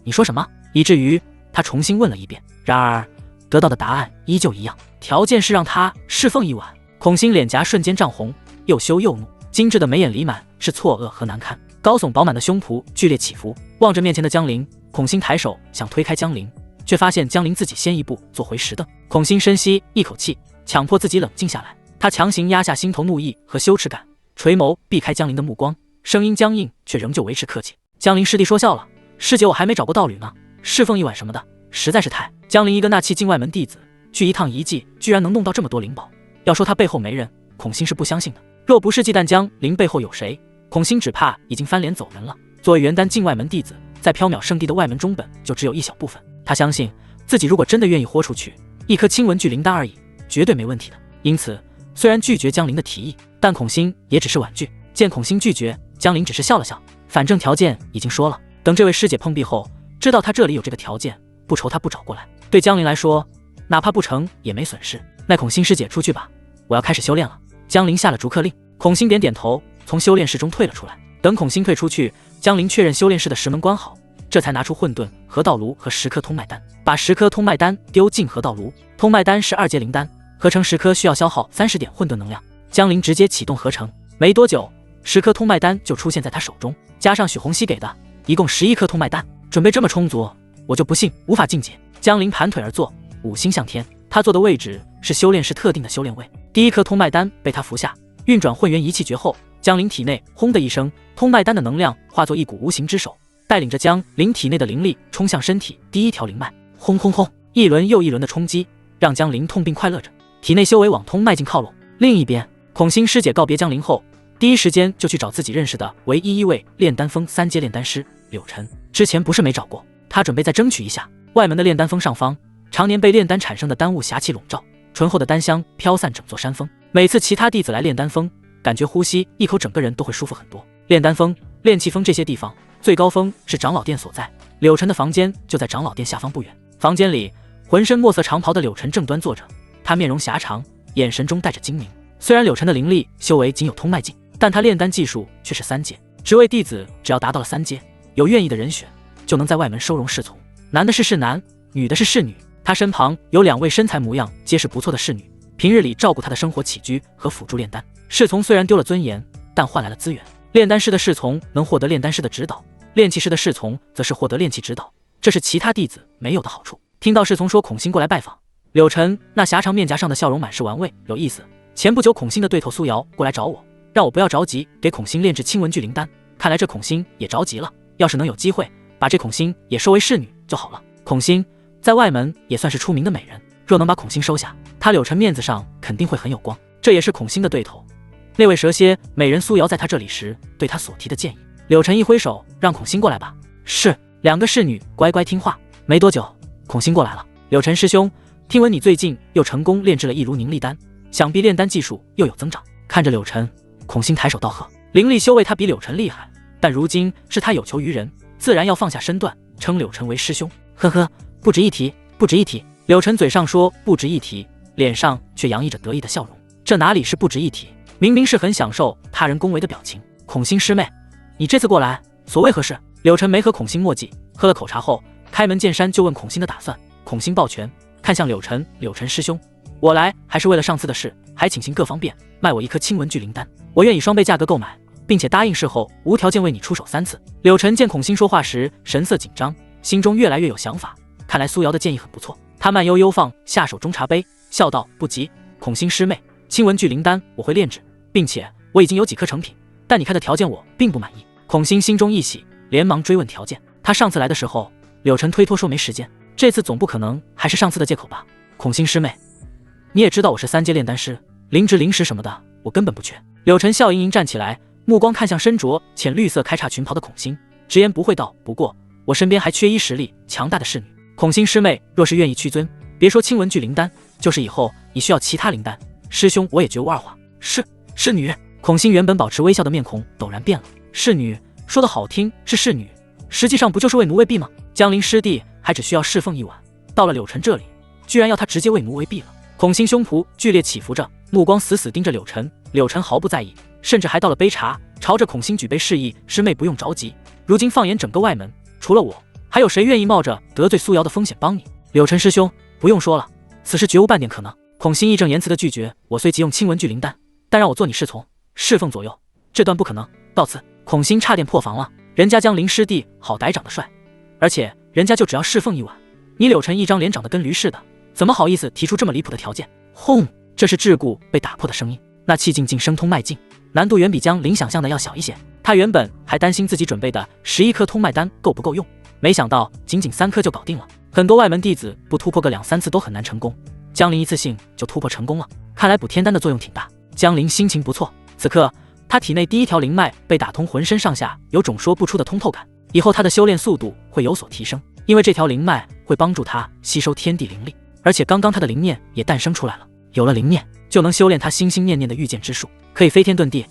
你说什么？以至于他重新问了一遍，然而得到的答案依旧一样，条件是让他侍奉一晚。孔欣脸颊瞬间涨红，又羞又怒，精致的眉眼里满是错愕和难堪，高耸饱满的胸脯剧烈起伏。望着面前的江林，孔欣抬手想推开江林，却发现江林自己先一步坐回石凳。孔欣深吸一口气，强迫自己冷静下来，他强行压下心头怒意和羞耻感，垂眸避开江林的目光，声音僵硬却仍旧维持客气。江林师弟说笑了，师姐我还没找过道侣呢，侍奉一晚什么的实在是太……江林一个纳气境外门弟子，去一趟遗迹居然能弄到这么多灵宝，要说他背后没人，孔欣是不相信的。若不是忌惮江林背后有谁，孔欣只怕已经翻脸走人了。作为元丹境外门弟子，在缥缈圣地的外门中本就只有一小部分，他相信自己如果真的愿意豁出去一颗亲文具灵丹而已，绝对没问题的。因此虽然拒绝江林的提议，但孔欣也只是婉拒。见孔欣拒绝，江林只是笑了笑，反正条件已经说了，等这位师姐碰壁后，知道他这里有这个条件，不愁他不找过来。对江林来说，哪怕不成也没损失。那孔欣师姐出去吧，我要开始修炼了。江林下了逐客令，孔欣点点头，从修炼室中退了出来。等孔欣退出去，江林确认修炼室的石门关好，这才拿出混沌河道炉和10颗通脉丹，把10颗通脉丹丢进河道炉。通脉丹是2阶灵丹，合成10颗需要消耗30点混沌能量。江林直接启动合成，没多久10颗通脉丹就出现在他手中，加上许红熙给的，一共11颗通脉丹。准备这么充足，我就不信无法进阶。江林盘腿而坐，五心向天。他坐的位置是修炼室特定的修炼位。第1颗通脉丹被他服下，运转混元仪器诀后，江林体内轰的一声，通脉丹的能量化作一股无形之手，带领着江林体内的灵力冲向身体第1条灵脉。轰轰轰，一轮又一轮的冲击，让江林痛并快乐着，体内修为往通脉境靠拢。另一边，孔欣师姐告别江林后，第一时间就去找自己认识的唯一一位炼丹峰3阶炼丹师柳晨。之前不是没找过，他准备再争取一下。外门的炼丹峰上方，常年被炼丹产生的丹雾霞气笼罩，醇厚的丹香飘散整座山峰。每次其他弟子来炼丹峰，感觉呼吸一口整个人都会舒服很多。炼丹峰、炼气峰这些地方，最高峰是长老殿所在，柳晨的房间就在长老殿下方不远。房间里，浑身墨色长袍的柳晨正端坐着，他面容狭长，眼神中带着精明。虽然柳晨的灵力修为仅有通脉境，但他炼丹技术却是3阶。职位弟子只要达到了3阶，有愿意的人选，就能在外门收容侍从。男的是侍男，女的是侍女。他身旁有2位身材模样皆是不错的侍女，平日里照顾他的生活起居和辅助炼丹。侍从虽然丢了尊严，但换来了资源。炼丹师的侍从能获得炼丹师的指导，炼气师的侍从则是获得炼气指导，这是其他弟子没有的好处。听到侍从说孔欣过来拜访，柳晨那狭长面颊上的笑容满是玩味，有意思。前不久孔欣的对头苏瑶过来找我，让我不要着急给孔欣炼制亲文具灵丹，看来这孔欣也着急了，要是能有机会把这孔欣也收为侍女就好了。孔欣在外门也算是出名的美人，若能把孔欣收下，他柳晨面子上肯定会很有光。这也是孔欣的对头，那位蛇蝎美人苏瑶在他这里时对他所提的建议。柳晨一挥手，让孔欣过来吧。是，2个侍女乖乖听话。没多久，孔欣过来了。柳晨师兄，听闻你最近又成功炼制了一炉凝力丹，想必炼丹技术又有增长。看着柳晨，孔欣抬手道贺。灵力修为他比柳晨厉害，但如今是他有求于人，自然要放下身段，称柳晨为师兄。呵呵，不值一提，不值一提。柳晨嘴上说不值一提，脸上却洋溢着得意的笑容。这哪里是不值一提，明明是很享受他人恭维的表情。孔欣师妹，你这次过来所谓何事？柳晨没和孔欣墨迹，喝了口茶后，开门见山就问孔欣的打算。孔欣抱拳看向柳晨，柳晨师兄，我来还是为了上次的事，还请行各方便，卖我1颗亲文具灵丹，我愿以双倍价格购买，并且答应事后无条件为你出手3次。柳晨见孔欣说话时神色紧张，心中越来越有想法，看来苏瑶的建议很不错。他慢悠悠放下手中茶杯，笑道：不急，孔欣师妹，亲文具灵丹我会炼制，并且我已经有几颗成品，但你开的条件我并不满意。孔欣心中一喜，连忙追问条件。他上次来的时候，柳晨推脱说没时间，这次总不可能还是上次的借口吧？孔心师妹，你也知道我是3阶炼丹师，灵芝灵石什么的我根本不缺。柳晨笑盈盈站起来，目光看向身着浅绿色开叉裙袍的孔心，直言不讳道：不过我身边还缺一实力强大的侍女。孔心师妹若是愿意屈尊，别说清文具灵丹，就是以后你需要其他灵丹，师兄我也绝无二话。侍女。孔心原本保持微笑的面孔陡然变了。侍女说的好听是侍女，实际上不就是为奴为婢吗？江陵师弟还只需要侍奉一晚，到了柳晨这里，居然要他直接为奴为婢了。孔心胸脯剧烈起伏着，目光死死盯着柳晨。柳晨毫不在意，甚至还倒了杯茶，朝着孔心举杯示意：师妹不用着急，如今放眼整个外门，除了我，还有谁愿意冒着得罪苏瑶的风险帮你？柳晨师兄，不用说了，此事绝无半点可能。孔心义正言辞地拒绝：我虽即用清文具灵丹，但让我做你侍从侍奉左右，这段不可能。到此，孔心差点破防了。人家江陵师弟好歹长得帅，而且人家就只要侍奉一晚，你柳晨一张脸长得跟驴似的，怎么好意思提出这么离谱的条件？轰！这是桎梏被打破的声音，那气劲生通脉劲，难度远比江陵想象的要小一些。他原本还担心自己准备的11颗通脉丹够不够用，没想到仅仅3颗就搞定了。很多外门弟子不突破个2、3次都很难成功，江陵一次性就突破成功了，看来补天丹的作用挺大。江陵心情不错，此刻他体内第1条灵脉被打通，浑身上下有种说不出的通透感。以后他的修炼速度会有所提升，因为这条灵脉会帮助他吸收天地灵力，而且刚刚他的灵念也诞生出来了。有了灵念，就能修炼他心心念念的御剑之术，可以飞天遁地。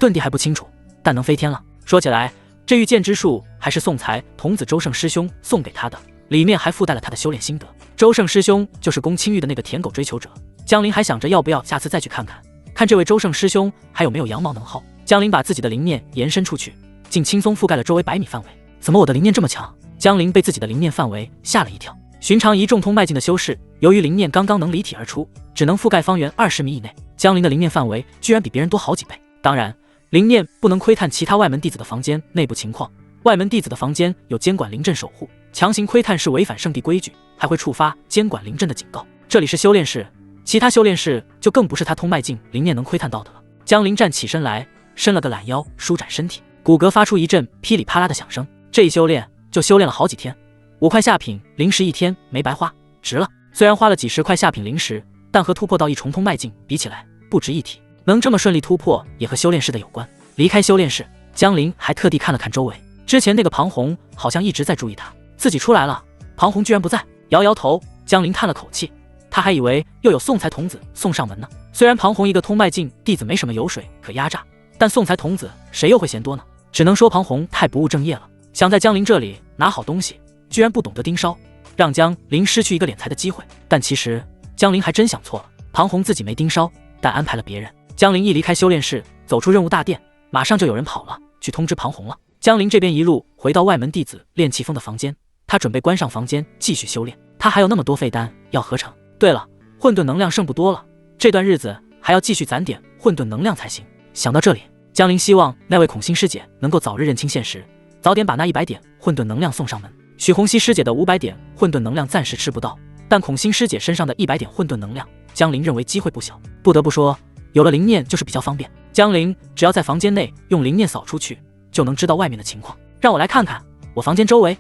遁地还不清楚，但能飞天了。说起来，这御剑之术还是宋才童子周胜师兄送给他的，里面还附带了他的修炼心得。周胜师兄就是宫青玉的那个舔狗追求者。江陵还想着要不要下次再去看看，看这位周胜师兄还有没有羊毛能薅。江陵把自己的灵念延伸出去，竟轻松覆盖了周围100米范围。怎么我的灵念这么强？江陵被自己的灵念范围吓了一跳。寻常一众通脉境的修士，由于灵念刚刚能离体而出，只能覆盖方圆20米以内。江陵的灵念范围居然比别人多好几倍。当然，灵念不能窥探其他外门弟子的房间内部情况，外门弟子的房间有监管灵阵守护，强行窥探是违反圣地规矩，还会触发监管灵阵的警告。这里是修炼室，其他修炼室就更不是他通脉境灵念能窥探到的了。江陵站起身来，伸了个懒腰，舒展身体，骨骼发出一阵噼里啪啦的响声。这一修炼就修炼了好几天，5块下品灵石1天没白花，值了。虽然花了几10块下品灵石，但和突破到1重通脉境比起来不值一提。能这么顺利突破也和修炼室的有关。离开修炼室，江陵还特地看了看周围，之前那个庞红好像一直在注意他，自己出来了，庞红居然不在。摇摇头，江陵叹了口气，他还以为又有宋才童子送上门呢。虽然庞红一个通脉境弟子没什么油水可压榨，但宋才童子谁又会嫌多呢？只能说庞红太不务正业了，想在江陵这里拿好东西，居然不懂得盯梢，让江陵失去一个敛财的机会。但其实江陵还真想错了，庞红自己没盯梢，但安排了别人。江陵一离开修炼室，走出任务大殿，马上就有人跑了去通知庞红了。江陵这边一路回到外门弟子练气风的房间，他准备关上房间继续修炼，他还有那么多废丹要合成。对了，混沌能量剩不多了，这段日子还要继续攒点混沌能量才行。想到这里，江陵希望那位孔心师姐能够早日认清现实，早点把那100点混沌能量送上门。许红熙师姐的500点混沌能量暂时吃不到，但孔心师姐身上的100点混沌能量，江陵认为机会不小。不得不说，有了灵念就是比较方便。江陵只要在房间内用灵念扫出去，就能知道外面的情况。让我来看看我房间周围。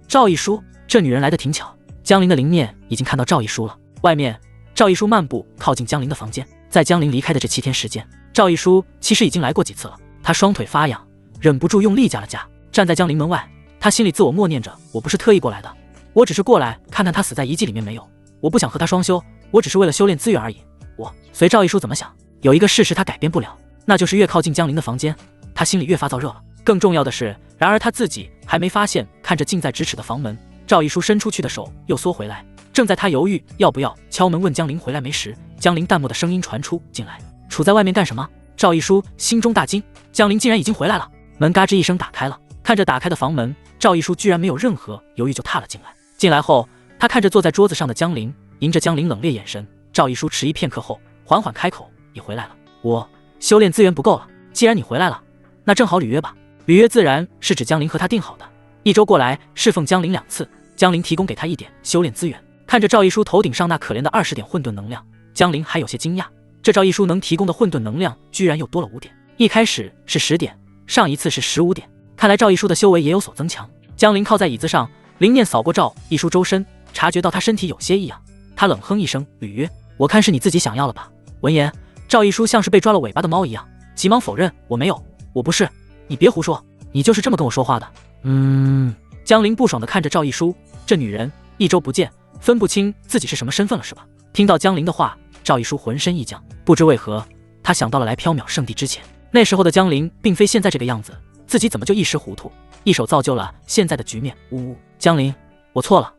赵一书，这女人来得挺巧。江陵的灵念已经看到赵一书了。外面，赵一书漫步靠近江陵的房间。在江陵离开的这7天时间，赵一书其实已经来过几次了。他双腿发痒，忍不住用力夹了夹，站在江陵门外。他心里自我默念着：我不是特意过来的，我只是过来看看他死在遗迹里面没有。我不想和他双修，我只是为了修炼资源而已。我随赵一书怎么想，有一个事实他改变不了，那就是越靠近江陵的房间，他心里越发燥热了。更重要的是，然而他自己还没发现，看着近在咫尺的房门，赵一书伸出去的手又缩回来。正在他犹豫要不要敲门问江陵回来没时，江陵淡漠的声音传出：进来。杵在外面干什么？赵一书心中大惊，江陵竟然已经回来了。门嘎吱一声打开了，看着打开的房门，赵一书居然没有任何犹豫就踏了进来。进来后，他看着坐在桌子上的江陵，迎着江陵冷冽眼神，赵一书迟疑片刻后缓缓开口：你回来了。我修炼资源不够了，既然你回来了，那正好履约吧。履约自然是指江陵和他定好的，1周过来侍奉江陵2次，江陵提供给他1点修炼资源。看着赵一书头顶上那可怜的20点混沌能量，江陵还有些惊讶，这赵一书能提供的混沌能量居然又多了5点，一开始是10点，上一次是15点，看来赵一书的修为也有所增强。江陵靠在椅子上，灵念扫过赵一书周身，察觉到他身体有些异样，他冷哼一声，吕曰：“我看是你自己想要了吧？”闻言，赵一书像是被抓了尾巴的猫一样，急忙否认：“我没有，我不是，你别胡说，你就是这么跟我说话的。”江林不爽地看着赵一书，这女人1周不见，分不清自己是什么身份了是吧？听到江林的话，赵一书浑身一僵，不知为何，他想到了来缥缈圣地之前，那时候的江林并非现在这个样子，自己怎么就一时糊涂，一手造就了现在的局面？江林，我错了，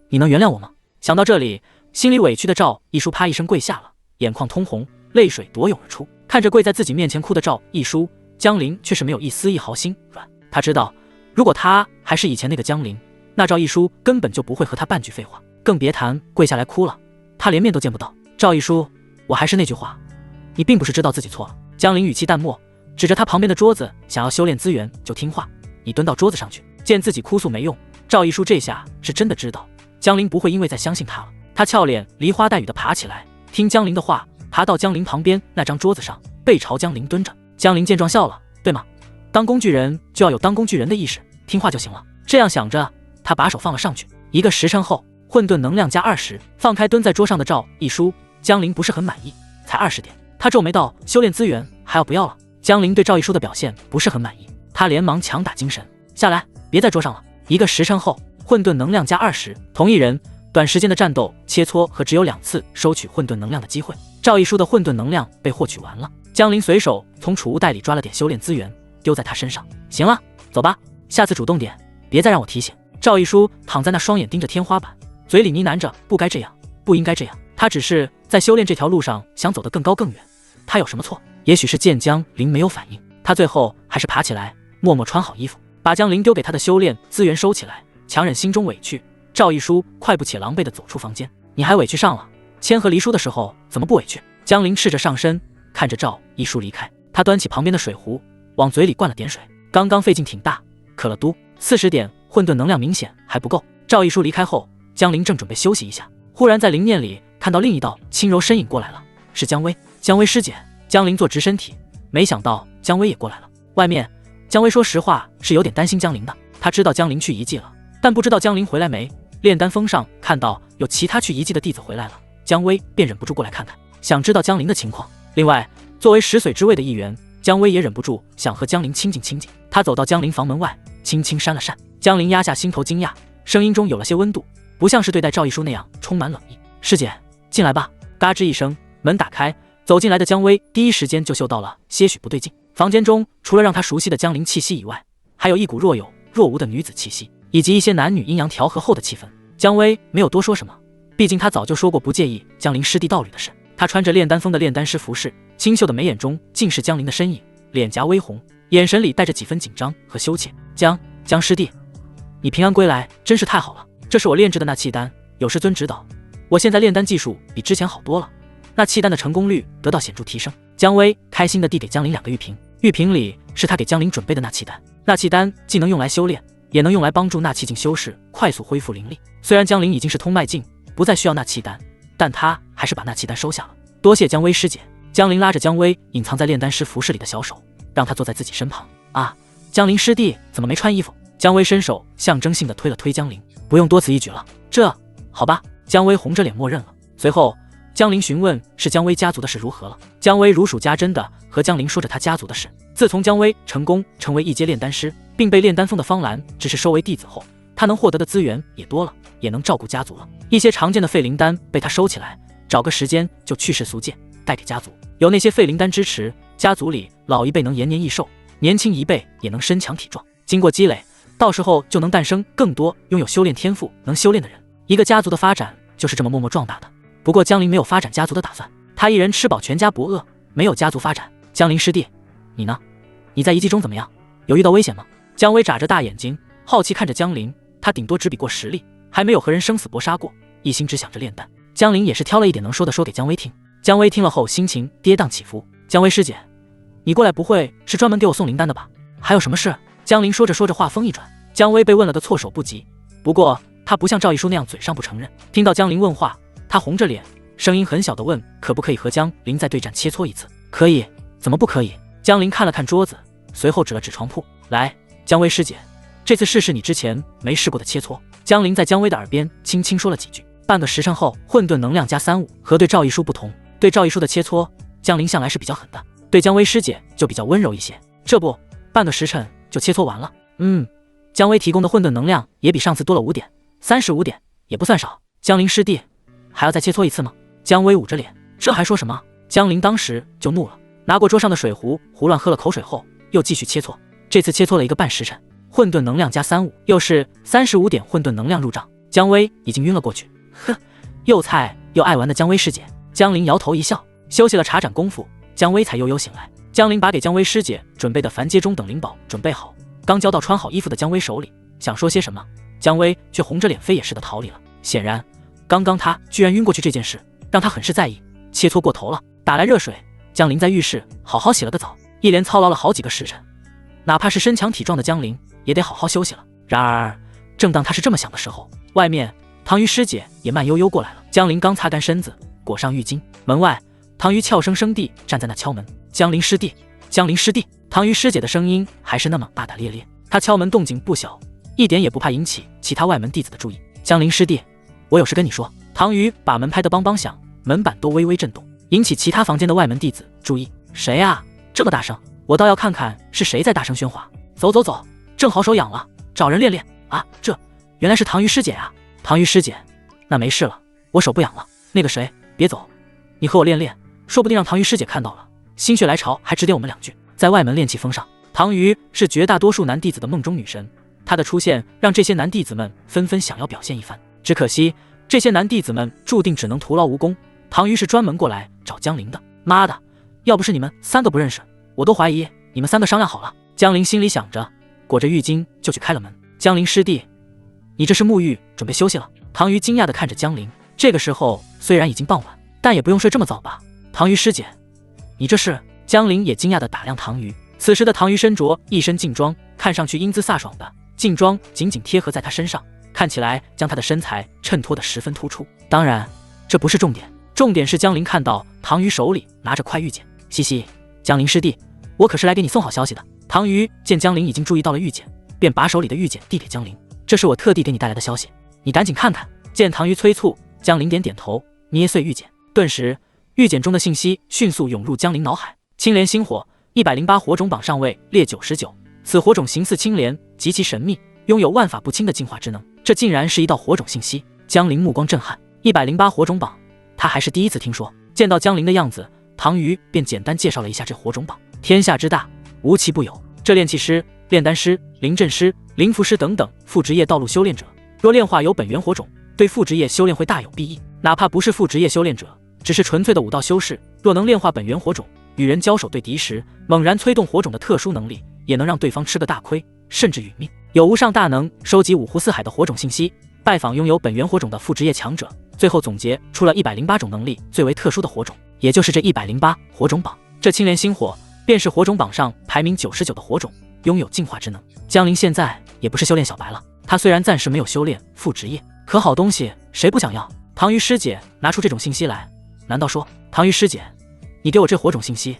你能原谅我吗？想到这里，心里委屈的赵一书啪一声跪下了，眼眶通红，泪水夺涌而出。看着跪在自己面前哭的赵一书，江林却是没有一丝一毫心软。他知道，如果他还是以前那个江林，那赵一书根本就不会和他半句废话，更别谈跪下来哭了，他连面都见不到。赵一书，我还是那句话，你并不是知道自己错了。江林语气淡漠，指着他旁边的桌子，想要修炼资源就听话，你蹲到桌子上去。见自己哭诉没用，赵一书这下是真的知道江林不会因为再相信他了。他俏脸梨花带雨的爬起来，听江林的话，爬到江林旁边那张桌子上，背朝江林蹲着。江林见状笑了，对吗？当工具人就要有当工具人的意识，听话就行了。这样想着，他把手放了上去。1个时辰后，混沌能量加20，放开蹲在桌上的赵一书。江林不是很满意，才20点，他皱眉道：“修炼资源还要不要了？”江林对赵一书的表现不是很满意，他连忙强打精神，下来，别在桌上了。1个时辰后，混沌能量加20，同一人短时间的战斗切磋和只有2次收取混沌能量的机会。赵一书的混沌能量被获取完了，江林随手从储物袋里抓了点修炼资源，丢在他身上。行了，走吧，下次主动点，别再让我提醒。赵一书躺在那，双眼盯着天花板，嘴里呢喃着：“不该这样，不应该这样。”他只是在修炼这条路上想走得更高更远，他有什么错？也许是见江林没有反应，他最后还是爬起来，默默穿好衣服，把江林丢给他的修炼资源收起来，强忍心中委屈。赵一书快步且狼狈地走出房间。你还委屈上了？签和离书的时候怎么不委屈？江林赤着上身，看着赵一书离开，他端起旁边的水壶，往嘴里灌了点水。刚刚费劲挺大，可了嘟，40点，混沌能量明显还不够。赵一书离开后，江林正准备休息一下，忽然在灵念里看到另一道轻柔身影过来了，是江薇。江薇师姐。江林坐直身体，没想到江薇也过来了。外面，江薇说实话是有点担心江林的，他知道江林去遗迹了，但不知道江林回来没。炼丹峰上看到有其他去遗迹的弟子回来了，江薇便忍不住过来看看，想知道江林的情况。另外，作为10水之位的一员，江薇也忍不住想和江林亲近亲近。他走到江林房门外，轻轻扇了扇。江林压下心头惊讶，声音中有了些温度，不像是对待赵一书那样充满冷意。师姐，进来吧。嘎吱一声，门打开，走进来的江薇第一时间就嗅到了些许不对劲。房间中除了让他熟悉的江林气息以外，还有一股若有若无的女子气息，以及一些男女阴阳调和后的气氛。江薇没有多说什么，毕竟他早就说过不介意江林师弟道侣的事。他穿着炼丹峰的炼丹师服饰，清秀的眉眼中尽是江林的身影，脸颊微红，眼神里带着几分紧张和羞怯。江师弟，你平安归来真是太好了，这是我炼制的那契丹，有师尊指导，我现在炼丹技术比之前好多了，那契丹的成功率得到显著提升。江薇开心地递给江林2个玉瓶，玉瓶里是他给江林准备的那契丹。那契丹既能用来修炼，也能用来帮助纳气境修士快速恢复灵力。虽然江林已经是通脉境，不再需要纳契丹，但他还是把纳契丹收下了。多谢江薇师姐。江林拉着江薇隐藏在炼丹师服饰里的小手，让他坐在自己身旁。啊，江林师弟怎么没穿衣服？江薇伸手象征性地推了推江林，不用多此一举了。这好吧。江薇红着脸默认了。随后江林询问是江薇家族的事如何了。江薇如数家珍地和江林说着他家族的事。自从江薇成功成为1阶炼丹师，并被炼丹峰的方兰只是收为弟子后，他能获得的资源也多了，也能照顾家族了。一些常见的废灵丹被他收起来，找个时间就去世俗界，带给家族。有那些废灵丹支持，家族里老一辈能延年益寿，年轻一辈也能身强体壮。经过积累，到时候就能诞生更多拥有修炼天赋能修炼的人。一个家族的发展就是这么默默壮大的。不过江林没有发展家族的打算，他一人吃饱全家不饿，没有家族发展。江林师弟，你呢？你在遗迹中怎么样？有遇到危险吗？江薇眨着大眼睛，好奇看着江林。他顶多只比过实力，还没有和人生死搏杀过，一心只想着炼丹。江林也是挑了一点能说的说给江薇听。江薇听了后心情跌宕起伏。江薇师姐，你过来不会是专门给我送灵丹的吧？还有什么事？江林说着说着话锋一转，江薇被问了个措手不及。不过他不像赵一书那样嘴上不承认。听到江林问话，他红着脸，声音很小的问可不可以和江林再对战切磋一次。可以，怎么不可以？江林看了看桌子，随后指了指床铺，来，江薇师姐，这次试试你之前没试过的切磋。江林在姜薇的耳边轻轻说了几句。半个时辰后，混沌能量加35和对赵一书不同，对赵一书的切磋，江林向来是比较狠的，对姜薇师姐就比较温柔一些。这不，半个时辰就切磋完了。姜薇提供的混沌能量也比上次多了5点，35点也不算少。江林师弟，还要再切磋一次吗？姜薇捂着脸，这还说什么？江林当时就怒了，拿过桌上的水壶，胡乱喝了口水后，又继续切磋。这次切磋了1个半时辰，混沌能量加35，又是35点混沌能量入账。姜薇已经晕了过去。哼，又菜又爱玩的姜薇师姐。江林摇头一笑，休息了茶盏功夫，姜薇才悠悠醒来。江林把给姜薇师姐准备的凡阶中等灵宝准备好，刚交到穿好衣服的姜薇手里，想说些什么，姜薇却红着脸飞也似的逃离了。显然，刚刚他居然晕过去这件事，让他很是在意，切磋过头了。打来热水，江林在浴室好好洗了个澡，一连操劳了好几个时辰，哪怕是身强体壮的江林，也得好好休息了。然而，正当他是这么想的时候，外面唐瑜师姐也慢悠悠过来了。江林刚擦干身子，裹上浴巾，门外唐瑜俏声声地站在那敲门。江林师弟，江林师弟。唐瑜师姐的声音还是那么大大咧咧，她敲门动静不小，一点也不怕引起其他外门弟子的注意。江林师弟，我有事跟你说。唐瑜把门拍得梆梆响，门板都微微震动，引起其他房间的外门弟子注意。谁啊？这么大声，我倒要看看是谁在大声喧哗。走走走，正好手痒了，找人练练啊。这原来是唐瑜师姐啊。唐瑜师姐，那没事了，我手不痒了。那个谁，别走，你和我练练，说不定让唐瑜师姐看到了，心血来潮还指点我们2句。在外门练气峰上，唐瑜是绝大多数男弟子的梦中女神，她的出现让这些男弟子们纷纷想要表现一番。只可惜这些男弟子们注定只能徒劳无功。唐瑜是专门过来找江林的。妈的，要不是你们3个不认识，我都怀疑你们3个商量好了。江林心里想着，裹着浴巾就去开了门。江林师弟，你这是沐浴准备休息了？唐瑜惊讶地看着江林。这个时候虽然已经傍晚，但也不用睡这么早吧？唐瑜师姐，你这是？江林也惊讶地打量唐瑜。此时的唐瑜身着一身劲装，看上去英姿飒爽的，劲装紧紧贴合在他身上，看起来将他的身材衬托得十分突出。当然这不是重点，重点是江林看到唐瑜手里拿着块玉简。嘻嘻，江林师弟，我可是来给你送好消息的。唐瑜见江林已经注意到了玉简，便把手里的玉简递给江林。这是我特地给你带来的消息，你赶紧看看。见唐瑜催促，江林点点头，捏碎玉简。顿时玉简中的信息迅速涌入江林脑海。青莲星火108火种榜上位列99，此火种形似青莲，极其神秘，拥有万法不侵的进化之能。这竟然是一道火种信息。江林目光震撼，108火种榜他还是第一次听说。见到江林的样子，唐瑜便简单介绍了一下这火种榜。天下之大，无奇不有，这炼气师、炼丹师、灵阵师、灵符师等等副职业道路修炼者，若炼化有本源火种，对副职业修炼会大有裨益。哪怕不是副职业修炼者，只是纯粹的武道修士，若能炼化本源火种，与人交手对敌时，猛然催动火种的特殊能力，也能让对方吃个大亏，甚至殒命。有无上大能收集五湖四海的火种信息，拜访拥有本源火种的副职业强者，最后总结出了108种能力最为特殊的火种，也就是这108火种榜。这青莲星火便是火种榜上排名99的火种，拥有进化之能。江林现在也不是修炼小白了，他虽然暂时没有修炼副职业，可好东西谁不想要？唐瑜师姐拿出这种信息来，难道说唐瑜师姐，你给我这火种信息，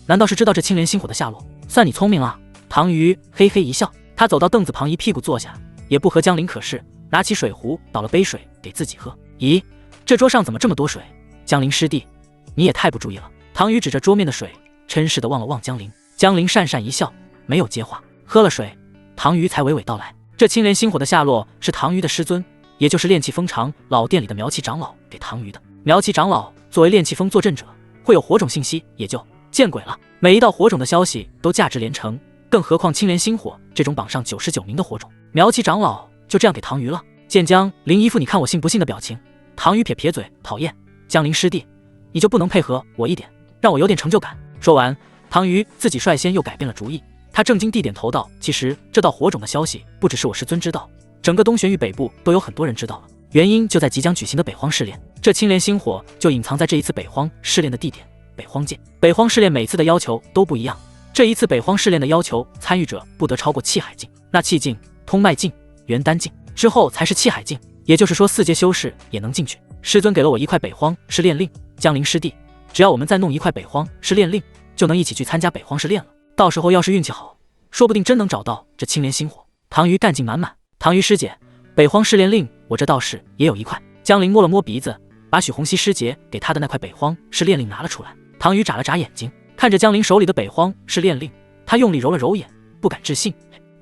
难道是知道这青莲星火的下落？算你聪明啊！唐瑜嘿嘿一笑，他走到凳子旁一屁股坐下，也不和江林可视，拿起水壶倒了杯水给自己喝。咦，这桌上怎么这么多水？江林师弟，你也太不注意了。唐瑜指着桌面的水，嗔视地望了望江林。江林讪讪一笑，没有接话。喝了水，唐瑜才娓娓道来，这青莲星火的下落是唐瑜的师尊，也就是炼气峰长老店里的苗气长老给唐瑜的。苗气长老作为炼气峰坐镇者，会有火种信息，也就见鬼了。每一道火种的消息都价值连城，更何况青莲星火这种榜上99名的火种，苗气长老就这样给唐瑜了。见江林一副你看我信不信的表情，唐瑜撇撇嘴，讨厌，江林师弟，你就不能配合我一点，让我有点成就感？说完，唐瑜自己率先又改变了主意，他正经地点头道，其实这道火种的消息不只是我师尊知道，整个东玄域北部都有很多人知道了。原因就在即将举行的北荒试炼，这青莲星火就隐藏在这一次北荒试炼的地点北荒界。北荒试炼每次的要求都不一样，这一次北荒试炼的要求，参与者不得超过气海境，那气境、通脉境、元丹境之后才是气海境，也就是说4阶修士也能进去。师尊给了我一块北荒试炼令，江林师弟，只要我们再弄一块北荒试炼令，就能一起去参加北荒试炼了。到时候要是运气好，说不定真能找到这青莲星火。唐瑜干劲满满，唐瑜师姐，北荒试炼令，我这倒是也有一块。江陵摸了摸鼻子，把许洪熙师姐给他的那块北荒试炼令拿了出来。唐宇眨了眨眼睛，看着江陵手里的北荒试炼令，他用力揉了揉眼，不敢置信：“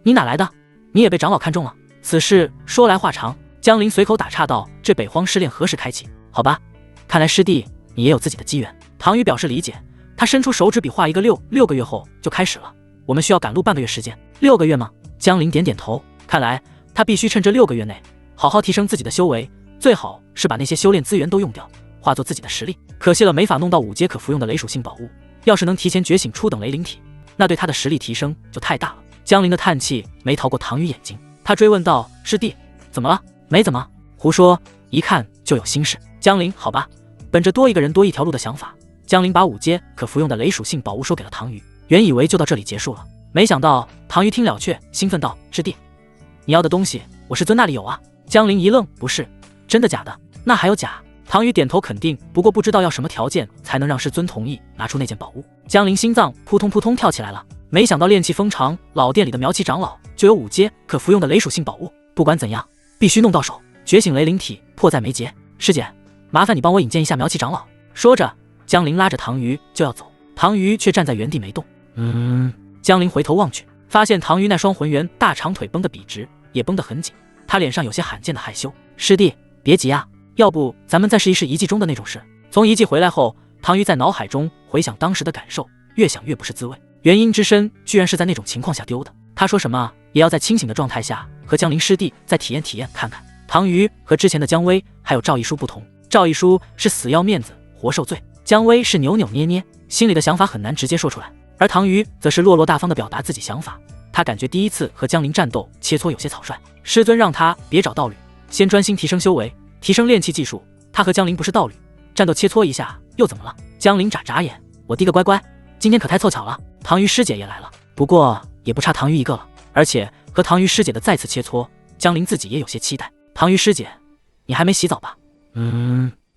你哪来的？你也被长老看中了？”此事说来话长，江陵随口打岔道：“这北荒试炼何时开启？好吧，看来师弟你也有自己的机缘。”唐宇表示理解，他伸出手指比划一个六个月后就开始了。我们需要赶路半个月时间。6个月吗？江陵点点头，看来他必须趁这6个月内好好提升自己的修为，最好是把那些修炼资源都用掉，化作自己的实力。可惜了，没法弄到5阶可服用的雷属性宝物。要是能提前觉醒初等雷灵体，那对他的实力提升就太大了。江陵的叹气没逃过唐宇眼睛，他追问道：“师弟，怎么了？”“没怎么。”“胡说，一看就有心事。”江陵：“好吧。”本着多一个人多一条路的想法，江陵把5阶可服用的雷属性宝物收给了唐宇。原以为就到这里结束了，没想到唐宇听了却兴奋道：“师弟，你要的东西我师尊那里有啊。”江陵一愣：“不是，真的假的？那还有假？”唐宇点头肯定，不过不知道要什么条件才能让师尊同意拿出那件宝物。江陵心脏扑通扑通跳起来了，没想到炼气风长老店里的苗旗长老就有5阶可服用的雷属性宝物，不管怎样必须弄到手，觉醒雷灵体迫在眉睫。师姐，麻烦你帮我引荐一下苗旗长老。说着，江陵拉着唐瑜就要走，唐瑜却站在原地没动。江陵回头望去，发现唐瑜那双浑圆大长腿绷得笔直，也绷得很紧，他脸上有些罕见的害羞。师弟，别急啊，要不咱们再试一试遗迹中的那种事。从遗迹回来后，唐瑜在脑海中回想当时的感受，越想越不是滋味。原因之深，居然是在那种情况下丢的。他说什么也要在清醒的状态下和江陵师弟再体验体验看看。唐瑜和之前的姜薇还有赵一书不同，赵一书是死要面子活受罪，姜薇是扭扭捏捏，心里的想法很难直接说出来，而唐瑜则是落落大方地表达自己想法。他感觉第一次和江陵战斗切磋有些草率，师尊让他别找道侣，先专心提升修为，提升炼气技术。他和江陵不是道侣，战斗切磋一下又怎么了？江陵眨眨眼，我弟个乖乖，今天可太凑巧了，唐瑜师姐也来了。不过也不差唐瑜一个了，而且和唐瑜师姐的再次切磋，江陵自己也有些期待。唐瑜师姐，你还没洗澡吧？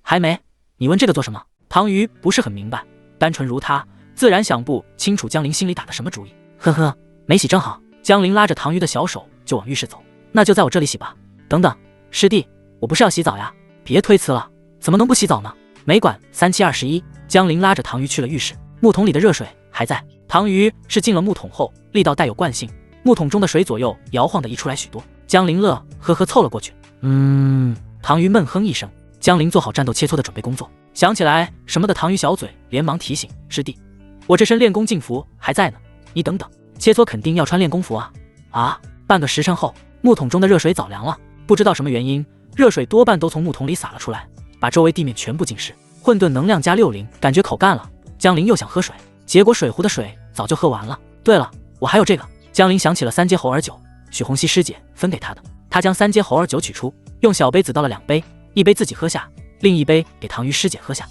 还没。你问这个做什么？唐瑜不是很明白，单纯如他，自然想不清楚江陵心里打的什么主意。呵呵，没洗正好。江陵拉着唐瑜的小手就往浴室走，那就在我这里洗吧。等等，师弟，我不是要洗澡呀，别推辞了，怎么能不洗澡呢？没管3七21，江陵拉着唐瑜去了浴室。木桶里的热水还在，唐瑜是进了木桶后，力道带有惯性，木桶中的水左右摇晃的溢出来许多。江陵乐呵呵凑了过去。唐瑜闷哼一声。江陵做好战斗切磋的准备工作，想起来什么的唐瑜小嘴连忙提醒：师弟，我这身练功劲服还在呢，你等等，切磋肯定要穿练功服啊。半个时辰后，木桶中的热水早凉了，不知道什么原因，热水多半都从木桶里洒了出来，把周围地面全部浸湿。混沌能量加60，感觉口干了。江陵又想喝水，结果水壶的水早就喝完了。对了，我还有这个。江陵想起了3阶猴儿酒，许红熙师姐分给他的，他将3阶猴儿酒取出，用小杯子倒了2杯，一杯自己喝下，另一杯给唐瑜师姐喝下。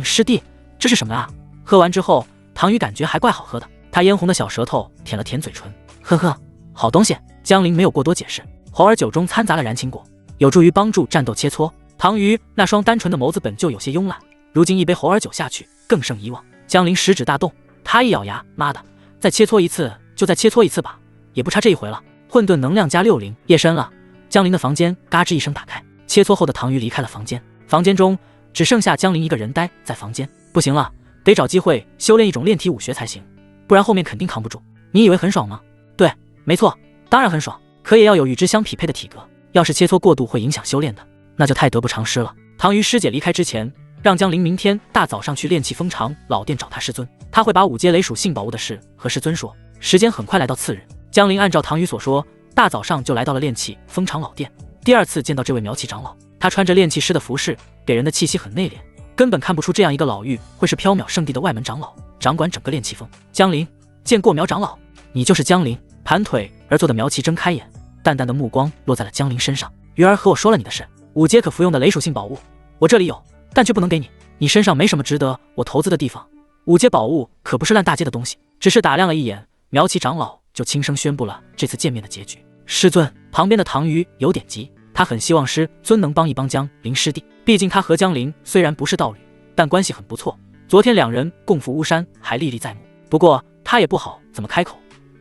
师弟，这是什么啊？喝完之后，唐瑜感觉还怪好喝的，他嫣红的小舌头舔了舔嘴唇，呵呵，好东西。江陵没有过多解释，猴儿酒中掺杂了燃情果，有助于帮助战斗切磋。唐瑜那双单纯的眸子本就有些慵懒，如今一杯猴儿酒下去，更胜以往。江陵食指大动，他一咬牙，妈的，再切磋一次就再切磋一次吧，也不差这一回了。混沌能量加60，夜深了，江陵的房间嘎吱一声打开，切磋后的唐瑜离开了房间，房间中只剩下江陵一个人待在房间。不行了，得找机会修炼一种炼体武学才行，不然后面肯定扛不住。你以为很爽吗？对，没错，当然很爽，可也要有与之相匹配的体格，要是切磋过度会影响修炼的，那就太得不偿失了。唐瑜师姐离开之前，让江陵明天大早上去炼气风长老店找他师尊，他会把5阶雷属性宝物的事和师尊说。时间很快来到次日，江陵按照唐瑜所说，大早上就来到了炼气风长老店。第2次见到这位苗旗长老，他穿着炼气师的服饰，给人的气息很内敛，根本看不出这样一个老妪会是缥缈圣地的外门长老，掌管整个炼气风。江陵见过苗长老。你就是江陵。盘腿而坐的苗旗睁开眼，淡淡的目光落在了江陵身上。鱼儿和我说了你的事，5阶可服用的雷属性宝物，我这里有，但却不能给你。你身上没什么值得我投资的地方，5阶宝物可不是烂大街的东西。只是打量了一眼，苗旗长老就轻声宣布了这次见面的结局。师尊。旁边的唐瑜有点急，他很希望师尊能帮一帮江陵师弟，毕竟他和江陵虽然不是道侣，但关系很不错。昨天2人共赴巫山，还历历在目。不过他也不好怎么开口，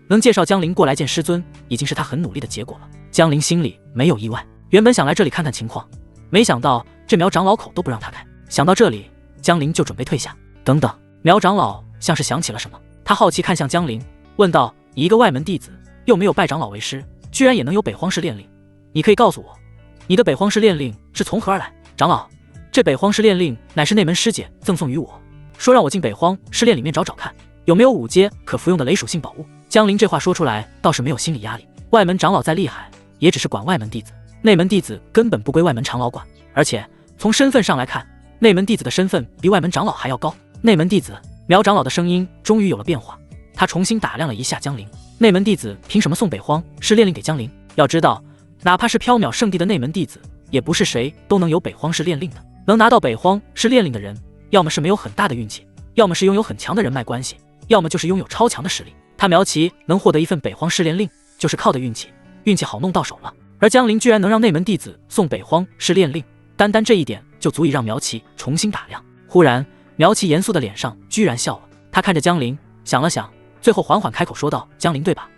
能介绍江陵过来见师尊，已经是他很努力的结果了。江陵心里没有意外，原本想来这里看看情况，没想到这苗长老口都不让他开。想到这里，江林就准备退下。等等，苗长老像是想起了什么，他好奇看向江林，问道：“一个外门弟子，又没有拜长老为师，居然也能有北荒市炼令？你可以告诉我，你的北荒市炼令是从何而来？”长老，这北荒市炼令乃是内门师姐赠送于我，说让我进北荒市炼里面找找看，有没有5阶可服用的雷属性宝物。江林这话说出来倒是没有心理压力，外门长老再厉害，也只是管外门弟子，内门弟子根本不归外门长老管。而且从身份上来看，内门弟子的身份比外门长老还要高。内门弟子，苗长老的声音终于有了变化，他重新打量了一下江林。内门弟子凭什么送北荒市炼令给江林？要知道，哪怕是缥缈圣地的内门弟子，也不是谁都能有北荒市炼令的。能拿到北荒市炼令的人，要么是没有很大的运气，要么是拥有很强的人脉关系，要么就是拥有超强的实力。他苗旗能获得一份北荒市炼令，就是靠的运气，运气好弄到手了。而江林居然能让内门弟子送北荒市炼令，单单这一点就足以让苗旗重新打量。忽然，苗旗严肃的脸上居然笑了，他看着江林，想了想，最后缓缓开口说道：“江林对吧？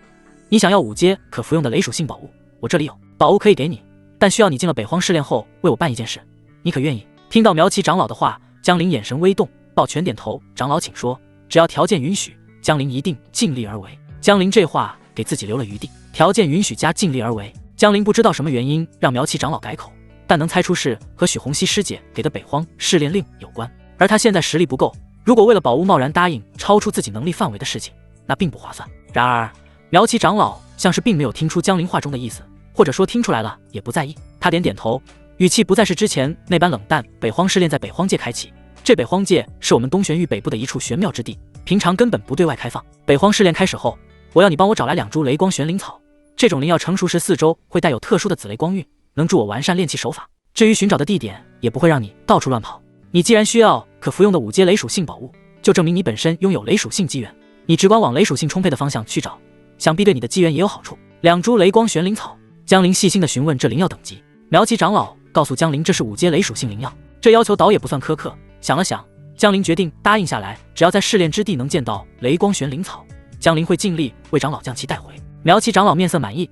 你想要5阶可服用的雷属性宝物，我这里有，宝物可以给你，但需要你进了北荒试炼后为我办一件事，你可愿意？”听到苗旗长老的话，江林眼神微动，抱拳点头：“长老请说，只要条件允许，江林一定尽力而为。”江林这话给自己留了余地，条件允许加尽力而为。江林不知道什么原因让苗旗长老改口，但能猜出是和许红熙师姐给的北荒试炼令有关。而他现在实力不够，如果为了宝物贸然答应超出自己能力范围的事情，那并不划算。然而苗旗长老像是并没有听出江林话中的意思，或者说听出来了也不在意，他点点头，语气不再是之前那般冷淡。北荒试炼在北荒界开启，这北荒界是我们东玄域北部的一处玄妙之地，平常根本不对外开放。北荒试炼开始后，我要你帮我找来2株雷光玄灵草，这种灵药成熟时4周会带有特殊的紫雷光晕，能助我完善炼器手法。至于寻找的地点，也不会让你到处乱跑。你既然需要可服用的5阶雷属性宝物，就证明你本身拥有雷属性机缘，你只管往雷属性充沛的方向去找，想必对你的机缘也有好处。2株雷光玄灵草，江林细心地询问这灵药等级。苗旗长老告诉江林这是5阶雷属性灵药，这要求倒也不算苛刻。想了想，江林决定答应下来，只要在试炼之地能见到雷光玄灵草，江林会尽力为长老将其带回。苗旗长老面色满意，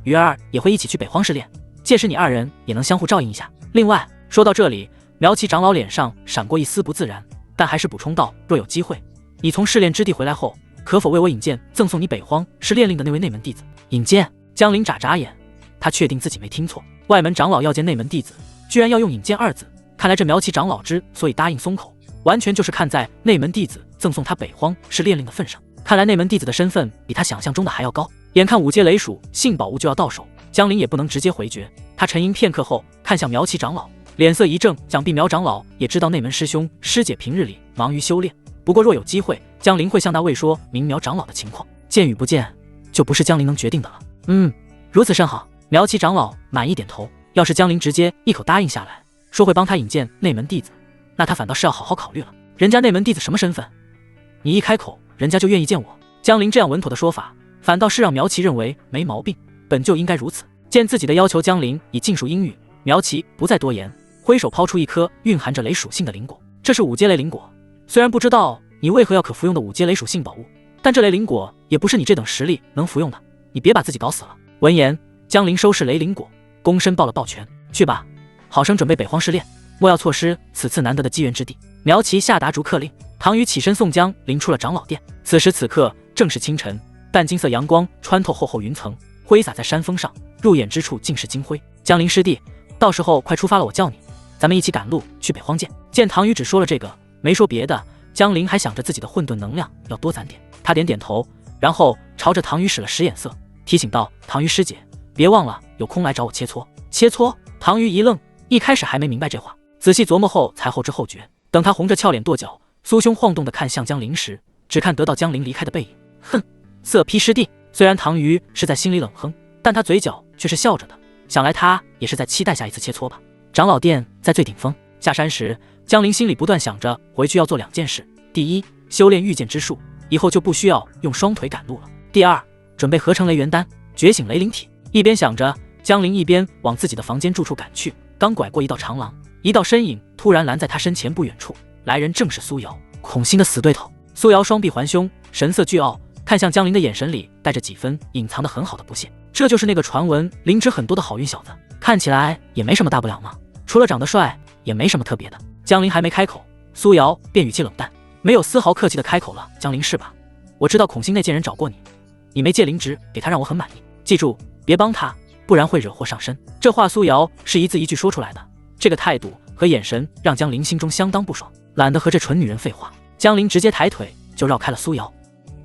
鱼儿也会一起去北荒试炼，届时你2人也能相互照应一下。另外，说到这里，苗旗长老脸上闪过一丝不自然，但还是补充道：“若有机会，你从试炼之地回来后，可否为我引荐赠送你北荒试炼令的那位内门弟子？”引荐？江林眨眨眼，他确定自己没听错，外门长老要见内门弟子，居然要用引荐2字。看来这苗旗长老之所以答应松口，完全就是看在内门弟子赠送他北荒试炼令的份上。看来内门弟子的身份比他想象中的还要高。眼看5阶雷属性宝物就要到手，江林也不能直接回绝。他沉吟片刻后，看向苗旗长老，脸色一正，想必苗长老也知道内门师兄师姐平日里忙于修炼，不过若有机会，江林会向他魏说明苗长老的情况。见与不见，就不是江林能决定的了。如此甚好。苗旗长老满意点头。要是江林直接一口答应下来，说会帮他引荐内门弟子，那他反倒是要好好考虑了。人家内门弟子什么身份？你一开口，人家就愿意见我。江林这样稳妥的说法，反倒是让苗旗认为没毛病，本就应该如此。见自己的要求江林已尽数应允，苗旗不再多言，挥手抛出一颗蕴含着雷属性的灵果。这是5阶雷灵果，虽然不知道你为何要可服用的5阶雷属性宝物，但这雷灵果也不是你这等实力能服用的，你别把自己搞死了。闻言，江林收拾雷灵果，躬身抱了抱拳：“去吧，好生准备北荒试炼，莫要错失此次难得的机缘之地。”苗旗下达逐客令，唐宇起身送江林出了长老殿。此时此刻正是清晨，淡金色阳光穿透厚厚云层，挥洒在山峰上，入眼之处尽是金辉。江林师弟，到时候快出发了，我叫你，咱们一起赶路去北荒见。见唐宇只说了这个，没说别的，江林还想着自己的混沌能量要多攒点。他点点头，然后朝着唐宇使了使眼色，提醒道：“唐宇师姐，别忘了有空来找我切磋。”切磋？唐宇一愣，一开始还没明白这话，仔细琢磨后才后知后觉。等他红着俏脸跺脚，酥胸晃动地看向江林时，只看得到江林离开的背影。哼，色批师弟。虽然唐瑜是在心里冷哼，但他嘴角却是笑着的，想来他也是在期待下一次切磋吧。长老殿在最顶峰，下山时，江林心里不断想着回去要做2件事：第一，修炼御剑之术，以后就不需要用双腿赶路了；第二，准备合成雷元丹，觉醒雷灵体。一边想着，江林一边往自己的房间住处赶去。刚拐过一道长廊，一道身影突然拦在他身前不远处，来人正是苏瑶，孔心的死对头。苏瑶双臂环胸，神色倨傲，看向江灵的眼神里带着几分隐藏的很好的不屑。这就是那个传闻灵芝很多的好运小子，看起来也没什么大不了嘛，除了长得帅也没什么特别的。江灵还没开口，苏瑶便语气冷淡，没有丝毫客气的开口了：江灵是吧？我知道孔欣那贱人找过你，你没借灵芝给他，让我很满意，记住别帮他，不然会惹祸上身。这话苏瑶是一字一句说出来的，这个态度和眼神让江灵心中相当不爽，懒得和这蠢女人废话。江灵直接抬腿就绕开了苏瑶。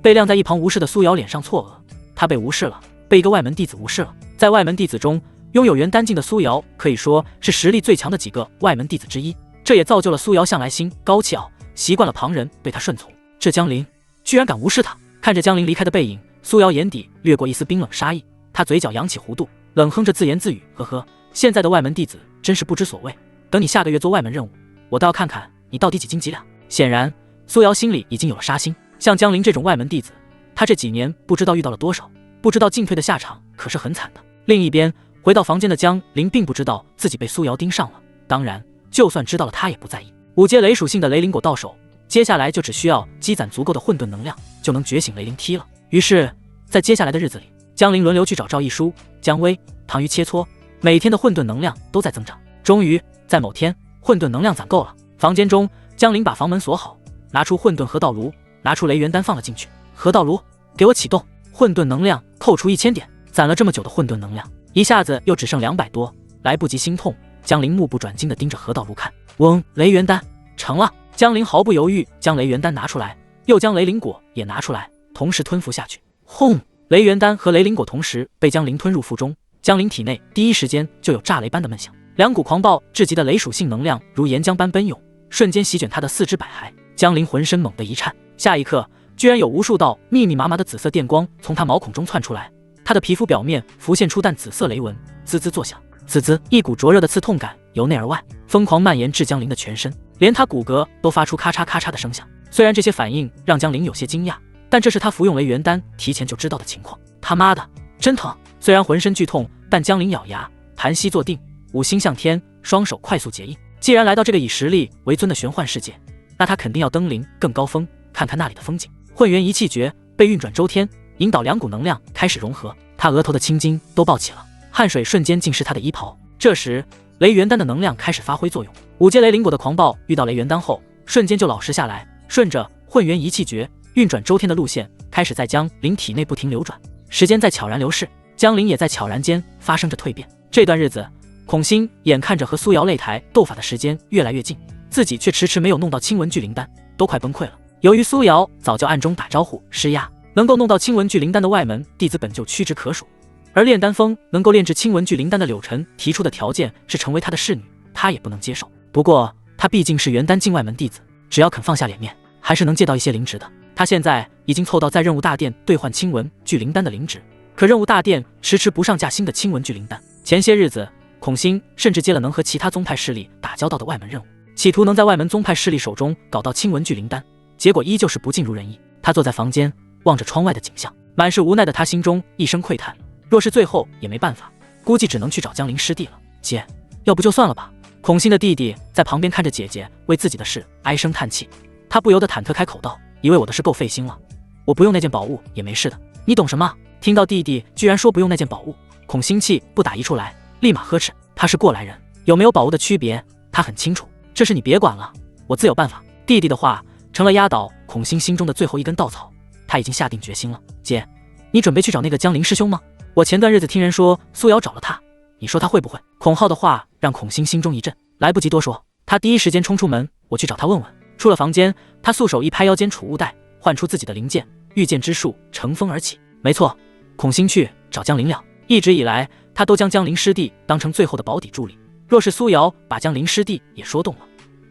被晾在一旁无视的苏瑶脸上错愕，她被无视了，被一个外门弟子无视了。在外门弟子中，拥有元丹境的苏瑶可以说是实力最强的几个外门弟子之一，这也造就了苏瑶向来心高气傲，习惯了旁人对她顺从。这江灵居然敢无视她！看着江灵离开的背影，苏瑶眼底掠过一丝冰冷杀意，她嘴角扬起弧度，冷哼着自言自语：呵呵，现在的外门弟子真是不知所谓，等你下个月做外门任务，我倒要看看你到底几斤几两。显然苏瑶心里已经有了杀心，像江灵这种外门弟子，他这几年不知道遇到了多少，不知道进退的下场可是很惨的。另一边回到房间的江灵并不知道自己被苏瑶盯上了，当然就算知道了他也不在意。5阶雷属性的雷灵果到手，接下来就只需要积攒足够的混沌能量就能觉醒雷灵梯了。于是在接下来的日子里，江灵轮流去找赵一书、姜薇、唐瑜切磋，每天的混沌能量都在增长。终于在某天，混沌能量攒够了，房间中江灵把房门锁好，拿出混沌河道炉，拿出雷元丹放了进去。河道炉给我启动，混沌能量扣除1000点，攒了这么久的混沌能量一下子又只剩200多，来不及心痛，江灵目不转睛地盯着河道炉看。嗡，雷元丹成了。江灵毫不犹豫将雷元丹拿出来，又将雷灵果也拿出来，同时吞服下去。轰！雷元丹和雷灵果同时被江灵吞入腹中，江灵体内第一时间就有炸雷般的闷响，两股狂暴至极的雷属性能量如岩浆般奔涌，瞬间席卷他的四肢百骸。江灵浑身猛地一颤，下一刻居然有无数道密密麻麻的紫色电光从他毛孔中窜出来，他的皮肤表面浮现出淡紫色雷纹，滋滋作响。滋滋，一股灼热的刺痛感由内而外疯狂蔓延至江灵的全身，连他骨骼都发出咔嚓咔嚓的声响。虽然这些反应让江灵有些惊讶，但这是他服用雷元丹提前就知道的情况。他妈的，真疼！虽然浑身剧痛，但江灵咬牙盘膝坐定，五心向天，双手快速结印。既然来到这个以实力为尊的玄幻世界，那他肯定要登临更高峰，看看那里的风景。混元一气诀被运转周天，引导两股能量开始融合，他额头的青筋都爆起了，汗水瞬间浸湿他的衣袍。这时雷元丹的能量开始发挥作用，5阶雷灵果的狂暴遇到雷元丹后瞬间就老实下来，顺着混元一气诀运转周天的路线开始在江灵体内不停流转。时间在悄然流逝，江灵也在悄然间发生着蜕变。这段日子，孔欣眼看着和苏瑶擂台斗法的时间越来越近，自己却迟迟没有弄到青文聚灵丹，都快崩溃了。由于苏瑶早就暗中打招呼施压，能够弄到青文聚灵丹的外门弟子本就屈指可数，而炼丹峰能够炼制青文聚灵丹的柳晨提出的条件是成为他的侍女，他也不能接受。不过他毕竟是元丹境外门弟子，只要肯放下脸面，还是能借到一些灵值的。他现在已经凑到在任务大殿兑换青文聚灵丹的灵值，可任务大殿迟迟不上架新的青文聚灵丹。前些日子，孔欣甚至接了能和其他宗派势力打交道的外门任务，企图能在外门宗派势力手中搞到青文聚灵丹，结果依旧是不尽如人意。他坐在房间，望着窗外的景象，满是无奈的他心中一声喟叹，若是最后也没办法，估计只能去找江灵师弟了。姐，要不就算了吧。孔欣的弟弟在旁边看着姐姐为自己的事唉声叹气，他不由得忐忑开口道：以为我的事够费心了，我不用那件宝物也没事的，你懂什么？听到弟弟居然说不用那件宝物，孔欣气不打一处来，立马呵斥：他是过来人，有没有宝物的区别他很清楚，这事你别管了，我自有办法。弟弟的话成了压倒孔欣心中的最后一根稻草，他已经下定决心了。姐，你准备去找那个江灵师兄吗？我前段日子听人说苏瑶找了他，你说他会不会？孔浩的话让孔欣心中一震，来不及多说，他第一时间冲出门，我去找他问问。出了房间，他素手一拍腰间储物袋，唤出自己的灵剑，御剑之术乘风而起。没错，孔欣去找江灵了。一直以来，他都将江灵师弟当成最后的保底助力，若是苏瑶把江灵师弟也说动了，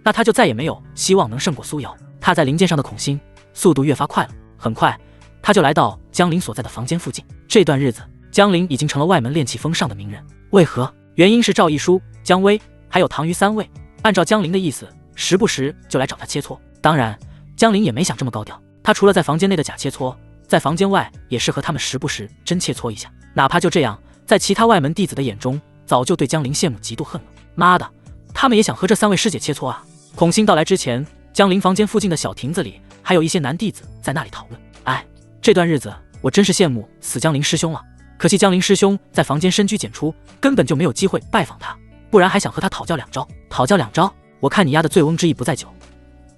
那他就再也没有希望能胜过苏瑶。踏在灵剑上的孔欣速度越发快了，很快他就来到江灵所在的房间附近。这段日子，江灵已经成了外门炼气峰上的名人。为何？原因是赵一书、姜薇还有唐瑜3位按照江灵的意思，时不时就来找他切磋。当然江灵也没想这么高调，他除了在房间内的假切磋，在房间外也是和他们时不时真切磋一下。哪怕就这样，在其他外门弟子的眼中早就对江灵羡慕嫉妒恨了。妈的，他们也想和这3位师姐切磋啊。孔欣到来之前，江灵房间附近的小亭子里还有一些男弟子在那里讨论。哎，这段日子我真是羡慕死江林师兄了。可惜江林师兄在房间深居简出，根本就没有机会拜访他，不然还想和他讨教两招。讨教两招？我看你丫的醉翁之意不在酒，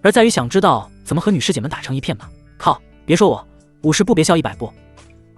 而在于想知道怎么和女师姐们打成一片吧。靠，别说我50步别笑100步，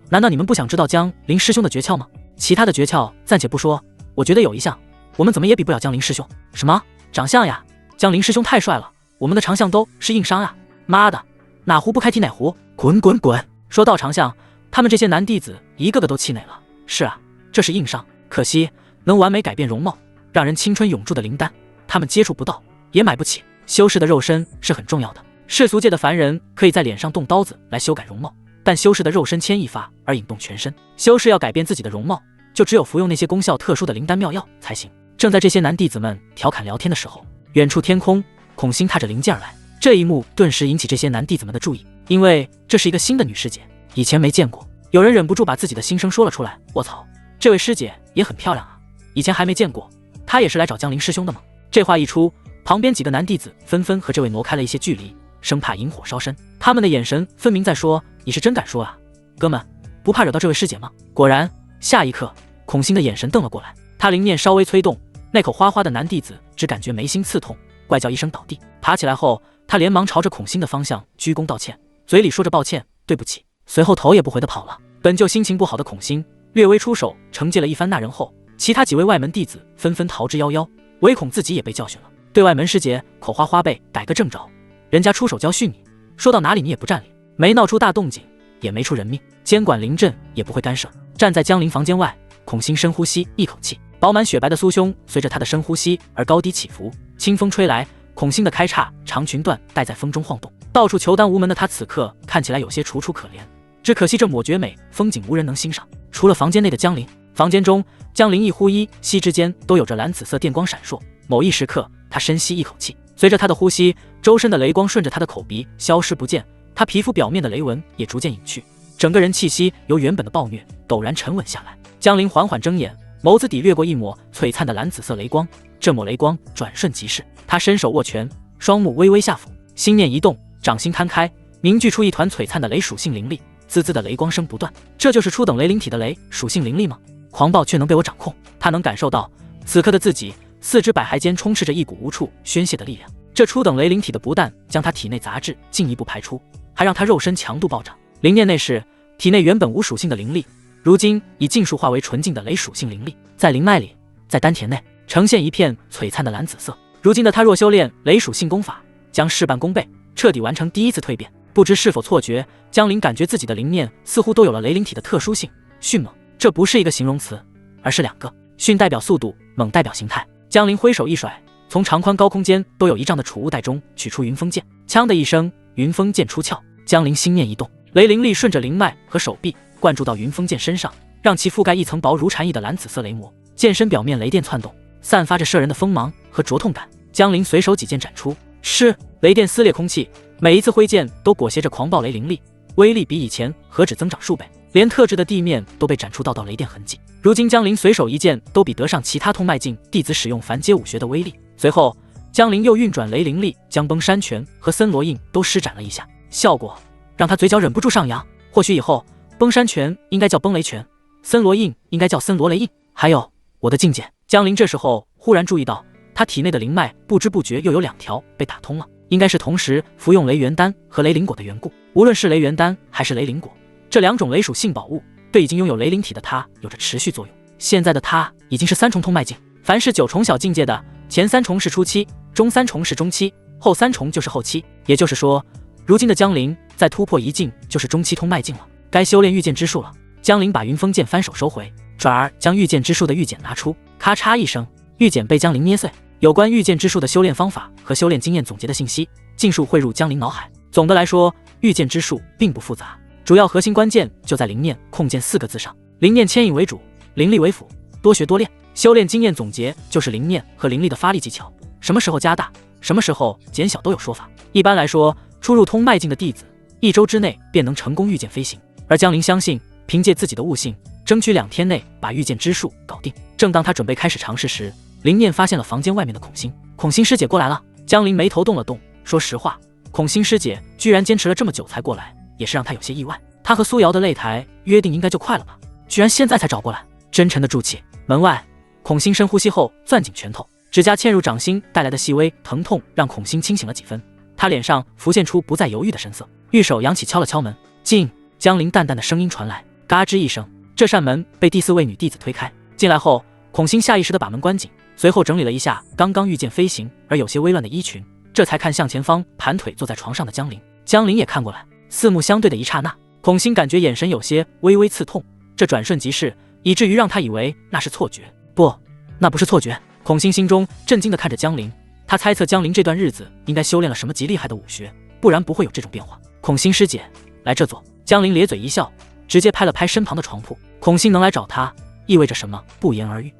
难道你们不想知道江林师兄的诀窍吗？其他的诀窍暂且不说，我觉得有一项，我们怎么也比不了江林师兄。什么？长相呀？江林师兄太帅了，我们的长相都是硬伤啊！妈的，哪壶不开提哪壶，滚滚滚！说到长相，他们这些男弟子一个个都气馁了。是啊，这是硬伤，可惜能完美改变容貌，让人青春永驻的灵丹，他们接触不到，也买不起。修士的肉身是很重要的，世俗界的凡人可以在脸上动刀子来修改容貌，但修士的肉身牵一发而引动全身。修士要改变自己的容貌，就只有服用那些功效特殊的灵丹妙药才行。正在这些男弟子们调侃聊天的时候，远处天空，孔欣踏着灵剑而来。这一幕顿时引起这些男弟子们的注意，因为这是一个新的女师姐，以前没见过。有人忍不住把自己的心声说了出来：卧槽，这位师姐也很漂亮啊，以前还没见过，她也是来找江林师兄的吗？这话一出，旁边几个男弟子纷纷和这位挪开了一些距离，生怕引火烧身。他们的眼神分明在说：你是真敢说啊，哥们，不怕惹到这位师姐吗？果然，下一刻，孔欣的眼神瞪了过来，他灵念稍微催动，那口花花的男弟子只感觉眉心刺痛，怪叫一声倒地。爬起来后，他连忙朝着孔欣的方向鞠躬道歉，嘴里说着抱歉、对不起，随后头也不回地跑了。本就心情不好的孔欣略微出手惩戒了一番那人后，其他几位外门弟子纷纷逃之夭夭，唯恐自己也被教训了。对外门师姐口花花辈改个正着，人家出手教训你，说到哪里你也不占理，没闹出大动静，也没出人命，监管灵阵也不会干涉。站在江林房间外，孔欣深呼吸一口气，饱满雪白的酥胸随着他的深呼吸而高低起伏，清风吹来，孔欣的开叉长裙缎带在风中晃动，到处求丹无门的他此刻看起来有些楚楚可怜。只可惜这抹绝美风景无人能欣赏，除了房间内的江林。房间中，江林一呼一吸之间都有着蓝紫色电光闪烁。某一时刻，他深吸一口气，随着他的呼吸，周身的雷光顺着他的口鼻消失不见，他皮肤表面的雷纹也逐渐隐去，整个人气息由原本的暴虐陡然沉稳下来。江林缓缓睁眼，眸子底掠过一抹璀璨的蓝紫色雷光，这抹雷光转瞬即逝。他伸手握拳，双目微微下俯，心念一动，掌心摊开，凝聚出一团璀璨的雷属性灵力，滋滋的雷光声不断。这就是初等雷灵体的雷属性灵力吗？狂暴却能被我掌控。他能感受到此刻的自己四肢百骸间充斥着一股无处宣泄的力量。这初等雷灵体的不但将他体内杂质进一步排出，还让他肉身强度暴涨。灵念内视，体内原本无属性的灵力，如今已尽数化为纯净的雷属性灵力，在灵脉里，在丹田内呈现一片璀璨的蓝紫色。如今的他若修炼雷属性功法，将事半功倍，彻底完成第一次蜕变。不知是否错觉，江林感觉自己的灵念似乎都有了雷灵体的特殊性。迅猛，这不是一个形容词，而是两个。迅代表速度，猛代表形态。江林挥手一甩，从长宽高空间都有1丈的储物袋中取出云锋剑，锵的一声，云锋剑出鞘。江林心念一动，雷灵力顺着灵脉和手臂灌注到云锋剑身上，让其覆盖一层薄如蝉翼的蓝紫色雷膜。剑身表面雷电窜动，散发着摄人的锋芒和灼痛感。江林随手几剑斩出，嗤，雷电撕裂空气，每一次挥剑都裹挟着狂暴雷灵力，威力比以前何止增长数倍，连特制的地面都被斩出道道雷电痕迹。如今江林随手一剑都比得上其他通脉境弟子使用凡阶武学的威力。随后江林又运转雷灵力，将崩山拳和森罗印都施展了一下，效果让他嘴角忍不住上扬。或许以后崩山拳应该叫崩雷拳，森罗印应该叫森罗雷印。还有我的境界。江林这时候忽然注意到，他体内的灵脉不知不觉又有2条被打通了，应该是同时服用雷元丹和雷灵果的缘故。无论是雷元丹还是雷灵果，这2种雷属性宝物对已经拥有雷灵体的他有着持续作用。现在的他已经是3重通脉境，凡是9重小境界的，前3重是初期，中3重是中期，后3重就是后期。也就是说，如今的江林再突破1境就是中期通脉境了，该修炼御剑之术了。江林把云锋剑翻手收回，转而将御剑之术的御剑拿出，咔嚓一声，御剑被江林捏碎。有关御剑之术的修炼方法和修炼经验总结的信息尽数汇入江林脑海。总的来说，御剑之术并不复杂，主要核心关键就在灵念控剑4个字上。灵念牵引为主，灵力为辅，多学多练。修炼经验总结就是灵念和灵力的发力技巧，什么时候加大，什么时候减小都有说法。一般来说，初入通脉境的弟子1周之内便能成功御剑飞行，而江林相信凭借自己的悟性，争取2天内把御剑之术搞定。正当他准备开始尝试时，灵念发现了房间外面的孔欣。孔欣师姐过来了。江林眉头动了动，说实话，孔欣师姐居然坚持了这么久才过来，也是让他有些意外。他和苏瑶的擂台约定应该就快了吧，居然现在才找过来，真沉得住气。门外，孔欣深呼吸后攥紧拳头，指甲嵌入掌心带来的细微疼痛让孔欣清醒了几分，他脸上浮现出不再犹豫的神色，玉手扬起敲了敲门。进。江陵淡淡的声音传来，嘎吱一声，这扇门被第4位女弟子推开。进来后，孔欣下意识地把门关紧，随后整理了一下刚刚御剑飞行而有些微乱的衣裙，这才看向前方盘腿坐在床上的江陵。江陵也看过来，四目相对的一刹那，孔欣感觉眼神有些微微刺痛，这转瞬即逝，以至于让他以为那是错觉。不，那不是错觉。孔欣心中震惊地看着江陵，他猜测江陵这段日子应该修炼了什么极厉害的武学，不然不会有这种变化。孔欣师姐，来这坐。江陵咧嘴一笑，直接拍了拍身旁的床铺。孔欣能来找他，意味着什么？不言而喻。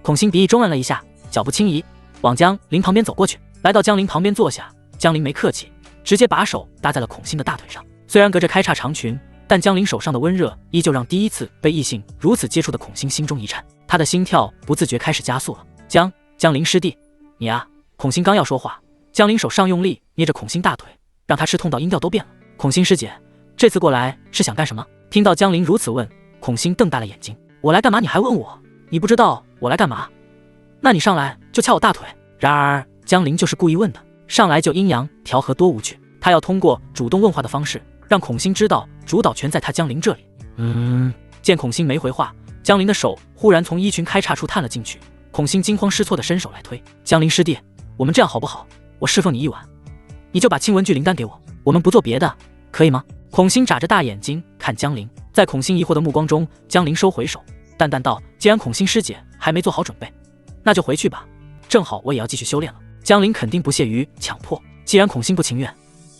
孔欣鼻翼中摁了一下，脚步轻移，往江陵旁边走过去。来到江陵旁边坐下，江陵没客气，直接把手搭在了孔欣的大腿上。虽然隔着开叉长裙，但江陵手上的温热依旧让第一次被异性如此接触的孔欣心中一颤，他的心跳不自觉开始加速了。江陵师弟，你啊！孔欣刚要说话，江陵手上用力捏着孔欣大腿，让他吃痛到音调都变了。孔欣师姐，这次过来是想干什么？听到江陵如此问，孔欣瞪大了眼睛。我来干嘛？你还问我？你不知道我来干嘛？那你上来就掐我大腿。然而江陵就是故意问的，上来就阴阳调和多无趣。他要通过主动问话的方式，让孔欣知道主导权在他江陵这里。见孔欣没回话，江陵的手忽然从衣裙开叉处探了进去。孔欣惊慌失措的伸手来推。江陵师弟，我们这样好不好？我侍奉你一晚，你就把清文聚灵丹给我，我们不做别的，可以吗？孔欣眨着大眼睛看江陵，在孔欣疑惑的目光中，江陵收回手，淡淡道：既然孔欣师姐还没做好准备，那就回去吧，正好我也要继续修炼了。江陵肯定不屑于强迫，既然孔欣不情愿，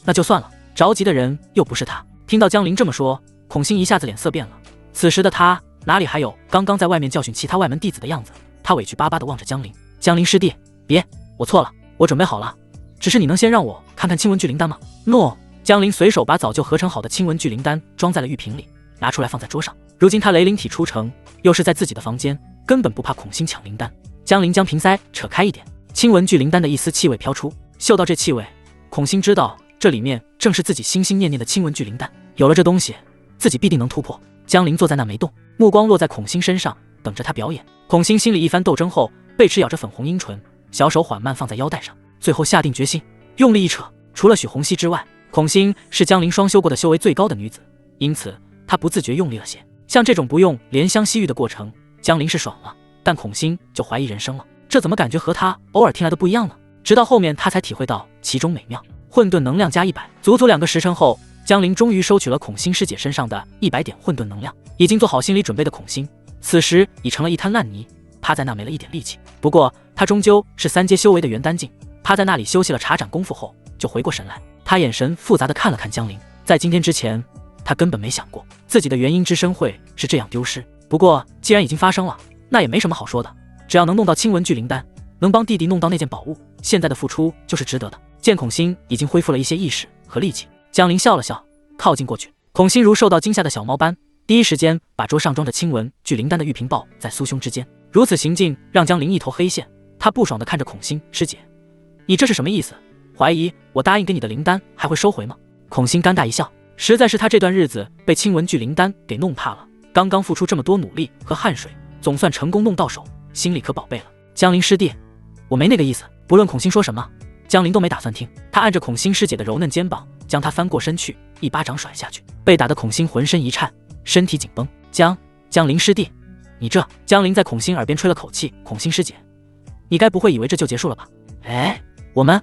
那就算了，着急的人又不是他。听到江陵这么说，孔欣一下子脸色变了，此时的他哪里还有刚刚在外面教训其他外门弟子的样子？他委屈巴巴地望着江陵，江陵师弟，别，我错了，我准备好了，只是你能先让我看看清文聚灵丹吗？诺。江陵随手把早就合成好的清文聚灵丹装在了玉瓶里，拿出来放在桌上。如今他雷灵体出城，又是在自己的房间，根本不怕孔欣抢灵丹。江陵将瓶塞扯开一点，清文聚灵丹的一丝气味飘出，嗅到这气味，孔欣知道这里面正是自己心心念念的清文聚灵丹。有了这东西，自己必定能突破。江陵坐在那没动，目光落在孔欣身上，等着他表演。孔欣心里一番斗争后，贝齿咬着粉红樱唇，小手缓慢放在腰带上，最后下定决心，用力一扯。除了许红熙之外，孔欣是江陵双修过的修为最高的女子，因此她不自觉用力了些。像这种不用怜香惜玉的过程，江陵是爽了，但孔欣就怀疑人生了，这怎么感觉和他偶尔听来的不一样呢？直到后面他才体会到其中美妙。混沌能量加100，足足2个时辰后，江陵终于收取了孔欣师姐身上的100点混沌能量。已经做好心理准备的孔欣，此时已成了一滩烂泥，趴在那没了一点力气。不过他终究是3阶修为的元丹境，趴在那里休息了茶盏功夫后，就回过神来。他眼神复杂地看了看江陵，在今天之前，他根本没想过自己的元婴之身会是这样丢失。不过既然已经发生了，那也没什么好说的，只要能弄到清文聚灵丹，能帮弟弟弄到那件宝物，现在的付出就是值得的。见孔欣已经恢复了一些意识和力气，江陵笑了笑，靠近过去。孔欣如受到惊吓的小猫般，第一时间把桌上装着清文聚灵丹的玉瓶抱在酥胸之间。如此行径让江陵一头黑线，他不爽地看着孔欣师姐，你这是什么意思？怀疑我答应给你的灵丹还会收回吗？孔欣尴尬一笑，实在是他这段日子被清文聚灵丹给弄怕了，刚刚付出这么多努力和汗水，总算成功弄到手，心里可宝贝了。江陵师弟，我没那个意思。不论孔欣说什么，江陵都没打算听。他按着孔欣师姐的柔嫩肩膀，将她翻过身去，一巴掌甩下去。被打的孔欣浑身一颤，身体紧绷。江陵师弟，你这……江陵在孔欣耳边吹了口气，孔欣师姐，你该不会以为这就结束了吧？哎，我们……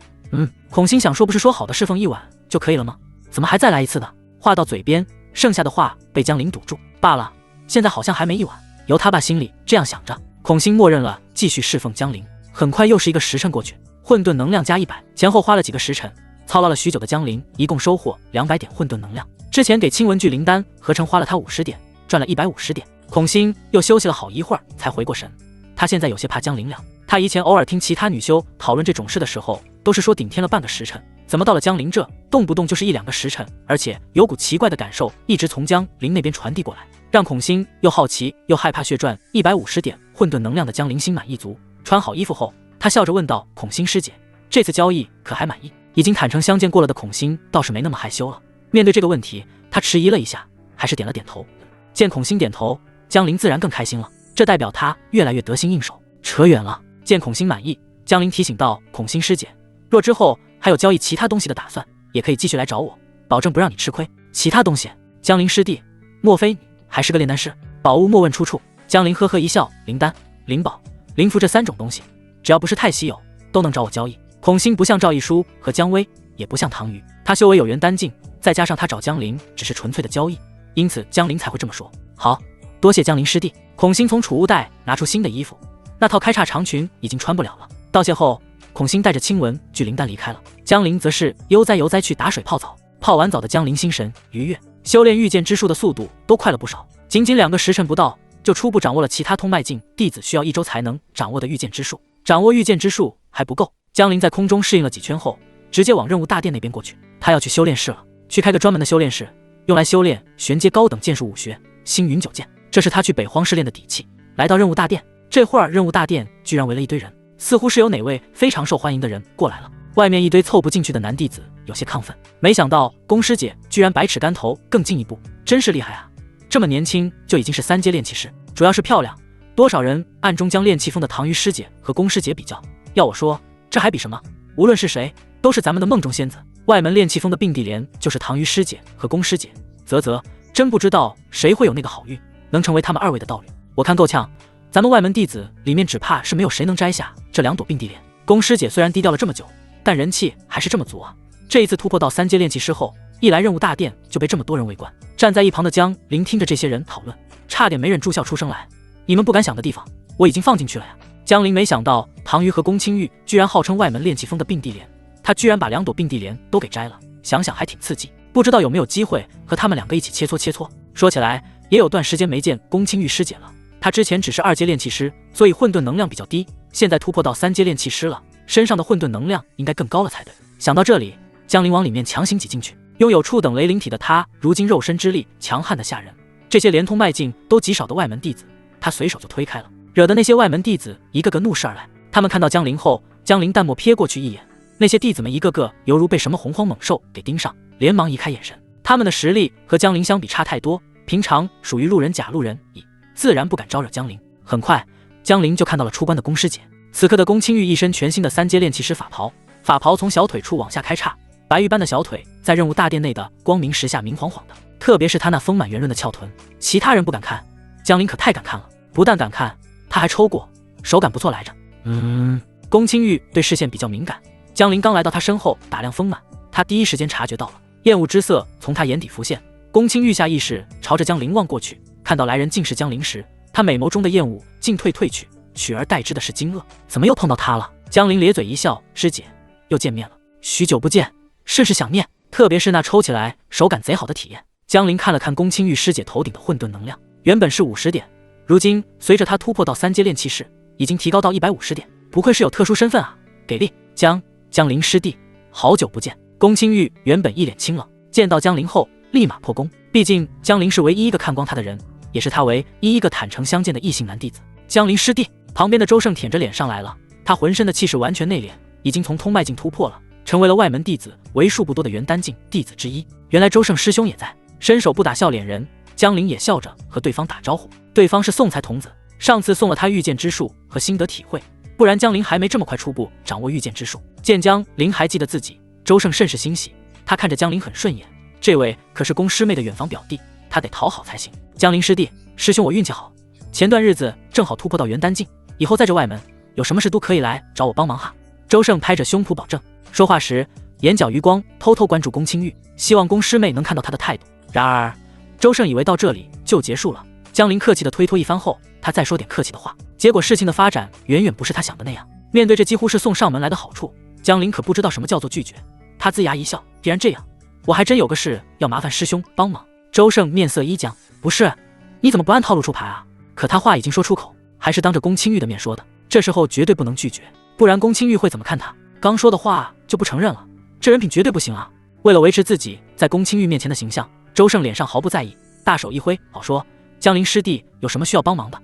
孔欣想说，不是说好的侍奉一晚就可以了吗？怎么还再来一次的？话到嘴边，剩下的话被江陵堵住。罢了，现在好像还没一晚。由他爸心里这样想着，孔欣默认了，继续侍奉江陵。很快又是1个时辰过去，混沌能量加100，前后花了几个时辰，操劳了许久的江陵一共收获200点混沌能量。之前给清文聚灵丹合成花了他50点，赚了150点。孔欣又休息了好一会儿才回过神，他现在有些怕江陵了。他以前偶尔听其他女修讨论这种事的时候，都是说顶天了半个时辰，怎么到了江陵这，动不动就是1-2个时辰，而且有股奇怪的感受一直从江陵那边传递过来，让孔欣又好奇又害怕血赚150点混沌能量的江陵心满意足。穿好衣服后，他笑着问道：孔欣师姐，这次交易可还满意？已经坦诚相见过了的孔欣倒是没那么害羞了。面对这个问题，他迟疑了一下，还是点了点头。见孔欣点头，江陵自然更开心了，这代表他越来越得心应手。扯远了。见孔欣满意，江陵提醒道：“孔欣师姐，若之后还有交易其他东西的打算，也可以继续来找我，保证不让你吃亏。”其他东西？江陵师弟，莫非你还是个炼丹师？宝物莫问出处。江陵呵呵一笑：“灵丹、灵宝、灵符这3种东西，只要不是太稀有，都能找我交易。”孔欣不像赵一书和姜薇，也不像唐瑜，他修为有元丹境，再加上他找江陵只是纯粹的交易，因此江陵才会这么说。好，多谢江陵师弟。孔欣从储物袋拿出新的衣服，那套开叉长裙已经穿不了了。道谢后，孔欣带着青文聚灵丹离开了。江陵则是悠哉悠哉去打水泡澡。泡完澡的江陵心神愉悦，修炼御剑之术的速度都快了不少。仅仅2个时辰不到，就初步掌握了其他通脉境弟子需要1周才能掌握的御剑之术。掌握御剑之术还不够，江陵在空中适应了几圈后，直接往任务大殿那边过去。他要去修炼室了，去开个专门的修炼室，用来修炼玄阶高等剑术武学星云九剑，这是他去北荒试炼的底气。来到任务大殿，这会儿任务大殿居然围了一堆人，似乎是有哪位非常受欢迎的人过来了。外面一堆凑不进去的男弟子有些亢奋，没想到宫师姐居然百尺竿头更进一步，真是厉害啊！这么年轻就已经是3阶炼气师，主要是漂亮。多少人暗中将炼气峰的唐瑜师姐和宫师姐比较，要我说这还比什么？无论是谁，都是咱们的梦中仙子。外门炼气峰的并蒂莲就是唐瑜师姐和宫师姐，真不知道谁会有那个好运，能成为他们2位的道侣。我看够呛，咱们外门弟子里面只怕是没有谁能摘下这2朵并蒂莲。宫师姐虽然低调了这么久，但人气还是这么足啊！这一次突破到3阶炼气师后，一来任务大殿就被这么多人围观。站在一旁的江聆听着这些人讨论，差点没忍住笑出声来。你们不敢想的地方，我已经放进去了呀！江陵没想到唐瑜和宫青玉居然号称外门炼气峰的并蒂莲，他居然把2朵并蒂莲都给摘了，想想还挺刺激。不知道有没有机会和他们2个一起切磋切磋。说起来，也有段时间没见宫青玉师姐了。她之前只是2阶炼气师，所以混沌能量比较低，现在突破到3阶炼气师了，身上的混沌能量应该更高了才对。想到这里，江陵往里面强行挤进去。拥有触等雷灵体的他，如今肉身之力强悍的吓人，这些连通脉境都极少的外门弟子，他随手就推开了，惹得那些外门弟子一个个怒视而来。他们看到江陵后，江陵淡漠瞥过去一眼，那些弟子们一个个犹如被什么洪荒猛兽给盯上，连忙移开眼神。他们的实力和江陵相比差太多，平常属于路人甲路人乙，自然不敢招惹江陵。很快，江陵就看到了出关的宫师姐。此刻的宫青玉一身全新的3阶炼气师法袍，法袍从小腿处往下开叉，白玉般的小腿在任务大殿内的光明石下明晃晃的，特别是她那丰满圆润的翘臀，其他人不敢看，江陵可太敢看了。不但敢看，他还抽过，手感不错来着。宫青玉对视线比较敏感，江陵刚来到他身后打量丰满，他第一时间察觉到了，厌恶之色从他眼底浮现。宫青玉下意识朝着江陵望过去，看到来人竟是江陵时，他美眸中的厌恶进退去，取而代之的是惊愕。怎么又碰到他了？江陵咧嘴一笑，师姐，又见面了，许久不见，甚是想念，特别是那抽起来手感贼好的体验。江陵看了看宫青玉师姐头顶的混沌能量，原本是50点，如今随着他突破到3阶炼气士，已经提高到150点，不愧是有特殊身份啊！给力！江陵师弟，好久不见。宫青玉原本一脸清冷，见到江陵后立马破功，毕竟江陵是唯一一个看光他的人，也是他唯一一个坦诚相见的异性男弟子。江陵师弟，旁边的周胜舔着脸上来了，他浑身的气势完全内敛，已经从通脉境突破了，成为了外门弟子为数不多的元丹境弟子之一。原来周胜师兄也在，伸手不打笑脸人，江陵也笑着和对方打招呼。对方是宋才童子，上次送了他御剑之术和心得体会，不然江陵还没这么快初步掌握御剑之术。见江陵还记得自己，周胜甚是欣喜，他看着江陵很顺眼，这位可是宫师妹的远房表弟，他得讨好才行。江陵师弟，师兄我运气好，前段日子正好突破到元丹境，以后在这外门有什么事都可以来找我帮忙哈。周胜拍着胸脯保证，说话时眼角余光偷偷关注宫青玉，希望宫师妹能看到他的态度。然而周胜以为到这里就结束了，江陵客气的推脱一番后，他再说点客气的话，结果事情的发展远远不是他想的那样。面对这几乎是送上门来的好处，江陵可不知道什么叫做拒绝，他龇牙一笑，既然这样，我还真有个事要麻烦师兄帮忙。周胜面色一僵，不是，你怎么不按套路出牌啊？可他话已经说出口，还是当着宫青玉的面说的，这时候绝对不能拒绝，不然宫青玉会怎么看他？刚说的话就不承认了，这人品绝对不行啊！为了维持自己在宫青玉面前的形象，周胜脸上毫不在意，大手一挥，好说，江陵师弟有什么需要帮忙的？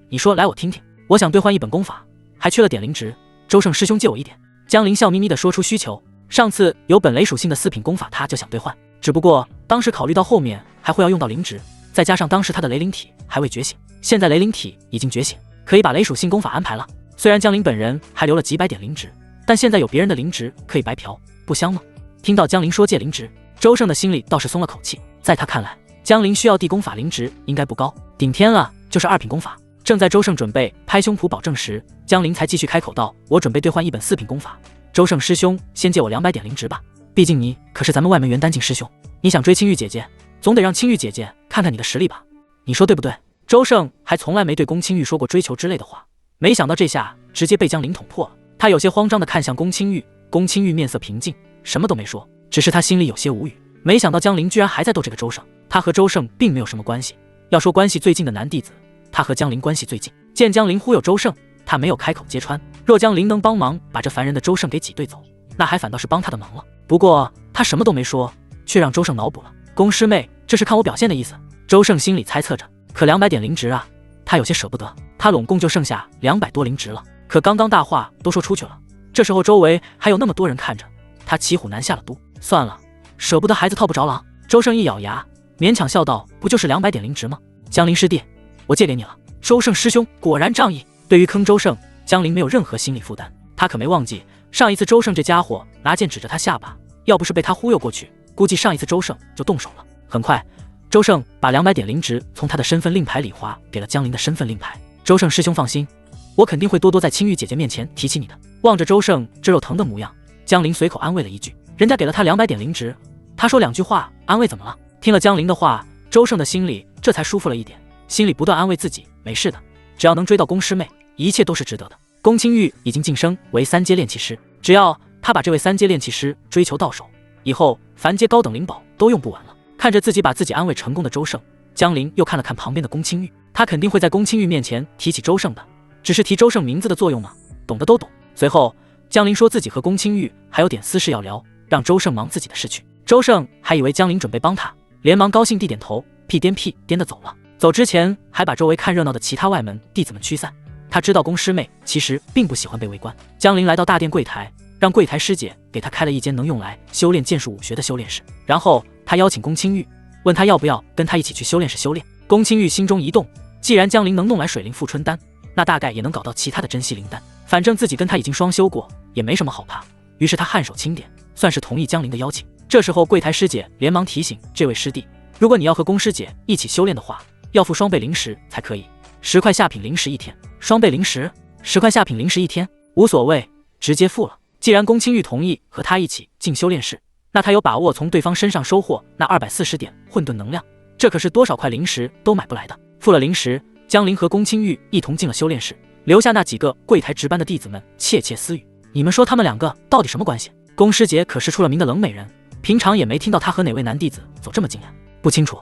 你说来我听听。我想兑换一本功法，还缺了点灵值，周胜师兄借我一点。江陵笑眯眯地说出需求，上次有本雷属性的4品功法他就想兑换，只不过当时考虑到后面还会要用到灵值，再加上当时他的雷灵体还未觉醒，现在雷灵体已经觉醒，可以把雷属性功法安排了。虽然江林本人还留了几百点灵值，但现在有别人的灵值可以白嫖，不香吗？听到江林说借灵值，周胜的心里倒是松了口气。在他看来，江林需要地功法灵值应该不高，顶天了就是2品功法。正在周胜准备拍胸脯保证时，江林才继续开口道：“我准备兑换一本4品功法，周胜师兄先借我200点灵值吧，毕竟你可是咱们外门元丹境师兄，你想追青玉姐姐，总得让青玉姐姐看看你的实力吧，你说对不对？”周胜还从来没对宫青玉说过追求之类的话，没想到这下直接被江林捅破了。他有些慌张地看向宫青玉，宫青玉面色平静，什么都没说，只是他心里有些无语。没想到江林居然还在逗这个周胜，他和周胜并没有什么关系。要说关系最近的男弟子，他和江林关系最近。见江林忽悠周胜，他没有开口揭穿。若江林能帮忙把这烦人的周胜给挤兑走，那还反倒是帮他的忙了。不过他什么都没说，却让周胜脑补了。宫师妹，这是看我表现的意思。周胜心里猜测着，可200点灵值啊，他有些舍不得。他拢共就剩下200多灵值了，可刚刚大话都说出去了，这时候周围还有那么多人看着，他骑虎难下了都。算了，舍不得孩子套不着狼。周胜一咬牙，勉强笑道：“不就是200点灵值吗？江林师弟，我借给你了。”周胜师兄果然仗义。对于坑周胜，江林没有任何心理负担，他可没忘记上一次周胜这家伙拿剑指着他下巴，要不是被他忽悠过去，估计上一次周胜就动手了。很快，周胜把200点灵值从他的身份令牌里划给了江林的身份令牌。周胜师兄放心，我肯定会多多在青玉姐姐面前提起你的。望着周胜这肉疼的模样，江林随口安慰了一句：“人家给了他200点灵值，他说2句话安慰怎么了？”听了江林的话，周胜的心里这才舒服了一点，心里不断安慰自己：没事的，只要能追到宫师妹，一切都是值得的。宫青玉已经晋升为3阶炼器师，只要他把这位3阶炼器师追求到手，以后凡阶高等灵宝都用不完了。看着自己把自己安慰成功的周胜，江林又看了看旁边的宫青玉，他肯定会在宫青玉面前提起周胜的，只是提周胜名字的作用嘛，懂的都懂。随后江林说自己和宫青玉还有点私事要聊，让周胜忙自己的事去。周胜还以为江林准备帮他，连忙高兴地点头，屁颠的走了。走之前还把周围看热闹的其他外门弟子们驱散。他知道宫师妹其实并不喜欢被围观。江林来到大殿柜台，让柜台师姐给他开了一间能用来修炼剑术武学的修炼室，然后他邀请宫青玉，问他要不要跟他一起去修炼室修炼。宫青玉心中一动，既然江林能弄来水灵富春丹，那大概也能搞到其他的珍稀灵丹，反正自己跟他已经双修过，也没什么好怕。于是他颔首钦点，算是同意江林的邀请。这时候柜台师姐连忙提醒这位师弟，如果你要和宫师姐一起修炼的话，要付双倍灵石才可以，10块下品灵石1天。双倍灵石，10块下品灵石1天，无所谓，直接付了。既然宫青玉同意和他一起进修炼室，那他有把握从对方身上收获那240点混沌能量，这可是多少块灵石都买不来的。付了灵石，江林和宫青玉一同进了修炼室，留下那几个柜台值班的弟子们窃窃私语：你们说他们2个到底什么关系？宫师姐可是出了名的冷美人，平常也没听到她和哪位男弟子走这么近呀。不清楚，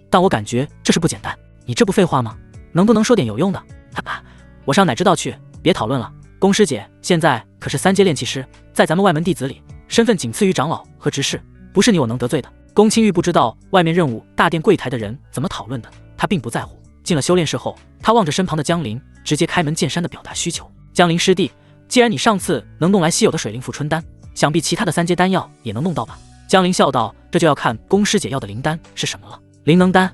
但我感觉这是不简单。你这不废话吗？能不能说点有用的？哈哈，我上哪知道去，别讨论了。宫师姐现在可是3阶炼器师，在咱们外门弟子里，身份仅次于长老和执事，不是你我能得罪的。宫青玉不知道外面任务大殿柜台的人怎么讨论的，他并不在乎。进了修炼室后，他望着身旁的江林，直接开门见山地表达需求：江林师弟，既然你上次能弄来稀有的水灵富春丹，想必其他的3阶丹药也能弄到吧？江林笑道：这就要看宫师姐要的灵丹是什么了。灵能丹，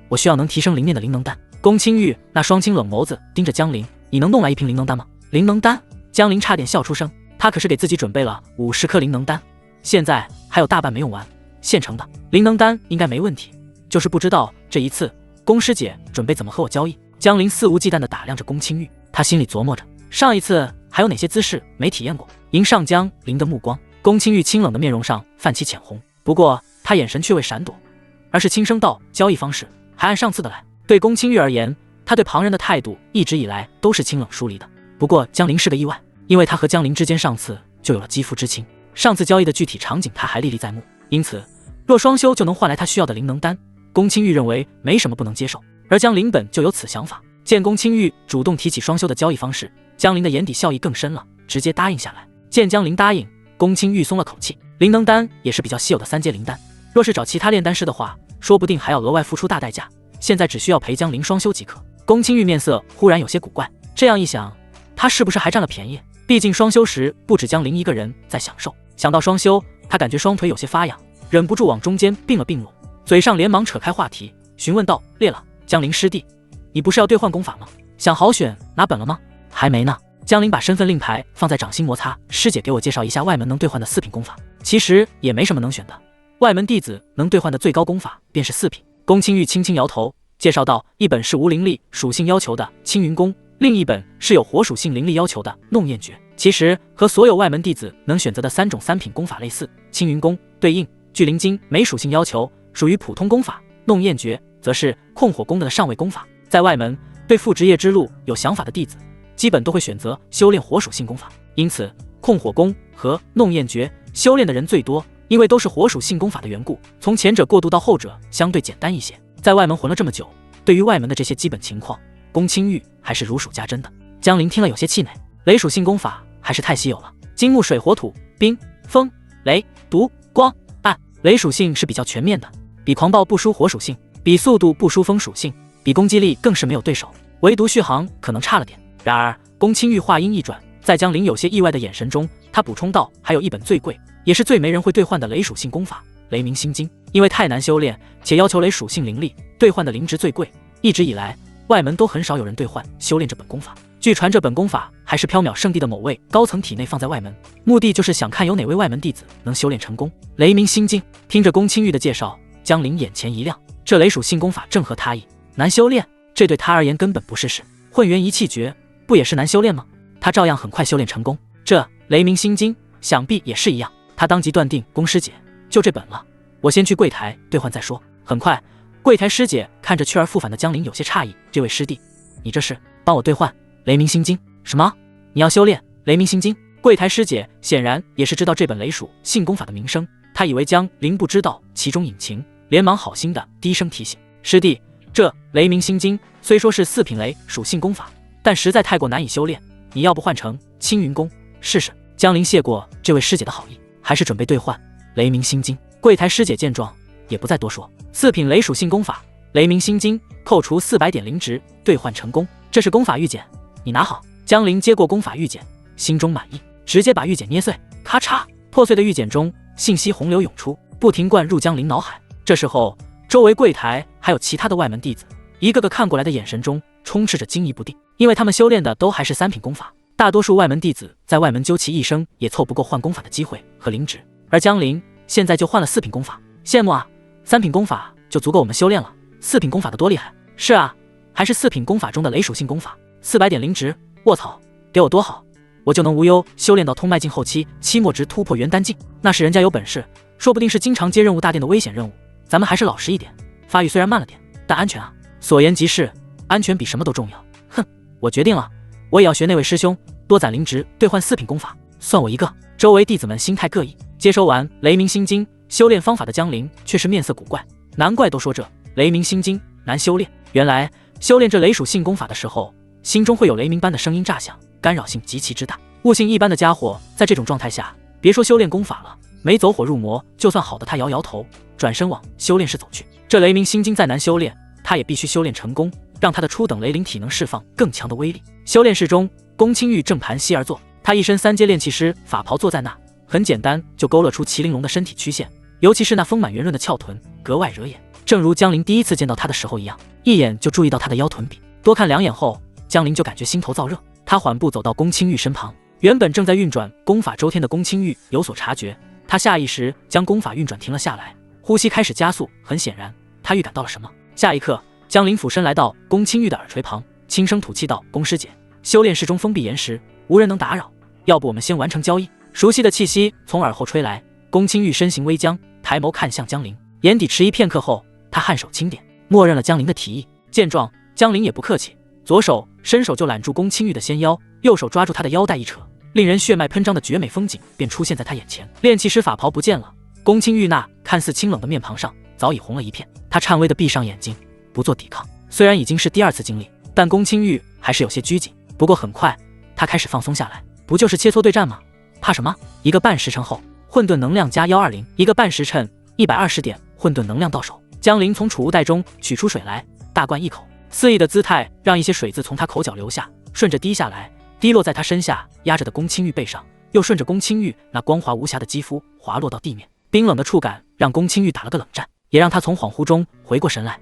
我需要能提升灵念的灵能丹。宫青玉那双青冷眸子盯着江林：你能弄来1瓶灵能丹吗？灵能丹？江林差点笑出声，他可是给自己准备了50颗灵能丹，现在还有大半没用完，现成的灵能丹应该没问题，就是不知道这一次宫师姐准备怎么和我交易。江林肆无忌惮地打量着宫青玉，他心里琢磨着上一次还有哪些姿势没体验过。迎上江林的目光，宫青玉清冷的面容上泛起浅红，不过他眼神却未闪躲，而是轻声道：交易方式还按上次的来。对宫青玉而言，他对旁人的态度一直以来都是清冷疏离的。不过江林是个意外，因为他和江林之间上次就有了肌肤之亲，上次交易的具体场景他还历历在目，因此若双修就能换来他需要的灵能丹，宫青玉认为没什么不能接受。而江林本就有此想法，见宫青玉主动提起双修的交易方式，江林的眼底笑意更深了，直接答应下来。见江林答应，宫青玉松了口气。灵能丹也是比较稀有的3阶灵丹，若是找其他炼丹师的话，说不定还要额外付出大代价，现在只需要陪江林双修即可。宫青玉面色忽然有些古怪，这样一想，他是不是还占了便宜？毕竟双修时不止江林一个人在享受。想到双修，他感觉双腿有些发痒，忍不住往中间并了并拢，嘴上连忙扯开话题，询问道：“烈了，江陵师弟，你不是要兑换功法吗？想好选拿本了吗？”还没呢。江陵把身份令牌放在掌心摩擦，师姐给我介绍一下外门能兑换的4品功法，其实也没什么能选的，外门弟子能兑换的最高功法便是4品。宫青玉轻轻摇头，介绍道：“一本是无灵力属性要求的青云功，另一本是有火属性灵力要求的弄焰诀。其实和所有外门弟子能选择的3种3品功法类似，青云功对应聚灵经没属性要求，属于普通功法；弄焰诀则是控火功的上位功法。在外门对副职业之路有想法的弟子，基本都会选择修炼火属性功法，因此控火功和弄焰诀修炼的人最多。因为都是火属性功法的缘故，从前者过渡到后者相对简单一些。在外门混了这么久，对于外门的这些基本情况，宫青玉还是如数家珍的。”江陵听了有些气馁，雷属性功法还是太稀有了，金木水火土冰风雷毒光暗，雷属性是比较全面的，比狂暴不输火属性，比速度不输风属性，比攻击力更是没有对手，唯独续航可能差了点。然而宫青玉话音一转，在江陵有些意外的眼神中，他补充道：“还有一本最贵也是最没人会兑换的雷属性功法雷鸣心经，因为太难修炼，且要求雷属性灵力，兑换的灵值最贵。一直以来外门都很少有人兑换修炼这本功法。据传这本功法还是缥缈圣地的某位高层体内放在外门，目的就是想看有哪位外门弟子能修炼成功。”雷鸣心经。听着宫青玉的介绍，江陵眼前一亮，这雷属性功法正合他意，难修炼，这对他而言根本不是事。混元一气诀不也是难修炼吗？他照样很快修炼成功。这雷鸣心经想必也是一样。他当即断定，宫师姐就这本了，我先去柜台兑换再说。很快，柜台师姐看着去而复返的江陵有些诧异：“这位师弟，你这是帮我兑换雷鸣心经？什么？你要修炼雷鸣心经？”柜台师姐显然也是知道这本雷属性功法的名声，她以为江陵不知道其中隐情，连忙好心的低声提醒：“师弟，这雷鸣心经虽说是4品雷属性功法，但实在太过难以修炼，你要不换成青云功试试？”江陵谢过这位师姐的好意，还是准备兑换雷鸣心经。柜台师姐见状也不再多说，4品雷属性功法雷鸣心经扣除400点灵值，兑换成功。这是功法玉简，你拿好。江陵接过功法玉简，心中满意，直接把玉简捏碎，咔嚓，破碎的玉简中信息洪流涌出，不停灌入江陵脑海。这时候周围柜台还有其他的外门弟子，一个个看过来的眼神中充斥着惊疑不定，因为他们修炼的都还是3品功法，大多数外门弟子在外门究其一生也凑不够换功法的机会和灵值，而江陵现在就换了4品功法，羡慕啊！3品功法就足够我们修炼了，4品功法的多厉害？是啊，还是4品功法中的雷属性功法，400点灵值，卧槽，给我多好，我就能无忧修炼到通脉境后期，期末值突破元丹境。那是人家有本事，说不定是经常接任务大殿的危险任务，咱们还是老实一点，发育虽然慢了点，但安全啊！所言极是，安全比什么都重要。哼，我决定了，我也要学那位师兄，多攒灵值兑换4品功法，算我一个。周围弟子们心态各异。接收完雷鸣心经修炼方法的江陵却是面色古怪，难怪都说这雷鸣心经难修炼，原来修炼这雷属性功法的时候，心中会有雷鸣般的声音炸响，干扰性极其之大。悟性一般的家伙在这种状态下，别说修炼功法了，没走火入魔，就算好的他摇摇头，转身往修炼室走去。这雷鸣心经再难修炼，他也必须修炼成功，让他的初等雷灵体能释放更强的威力。修炼室中，宫青玉正盘膝而坐，他一身3阶炼气师法袍坐在那，很简单就勾勒出麒麟龙的身体曲线，尤其是那丰满圆润的翘臀格外惹眼，正如江陵第一次见到他的时候一样，一眼就注意到他的腰臀比，多看2眼后，江陵就感觉心头燥热。他缓步走到宫青玉身旁，原本正在运转功法周天的宫青玉有所察觉，他下意识将功法运转停了下来，呼吸开始加速，很显然他预感到了什么。下一刻，江陵俯身来到宫青玉的耳垂旁，轻声吐气道：“宫师姐，修炼室中封闭严实，无人能打扰，要不我们先完成交易？”熟悉的气息从耳后吹来，宫青玉身形微僵，抬眸看向江陵，眼底迟疑片刻后，他颔首轻点，默认了江陵的提议。见状，江陵也不客气，左手伸手就揽住宫青玉的纤腰，右手抓住她的腰带一扯，令人血脉喷张的绝美风景便出现在他眼前。炼气师法袍不见了，宫青玉那看似清冷的面庞上早已红了一片，她颤巍地闭上眼睛，不做抵抗。虽然已经是第2次经历，但宫青玉还是有些拘谨。不过很快，她开始放松下来。不就是切磋对战吗？怕什么？一个半时辰后，混沌能量加120，一个半时辰120点混沌能量到手。江陵从储物袋中取出水来，大灌一口，肆意的姿态让一些水渍从他口角流下，顺着滴下来，滴落在他身下压着的宫青玉背上，又顺着宫青玉那光滑无瑕的肌肤滑落到地面。冰冷的触感让宫青玉打了个冷战，也让他从恍惚中回过神来。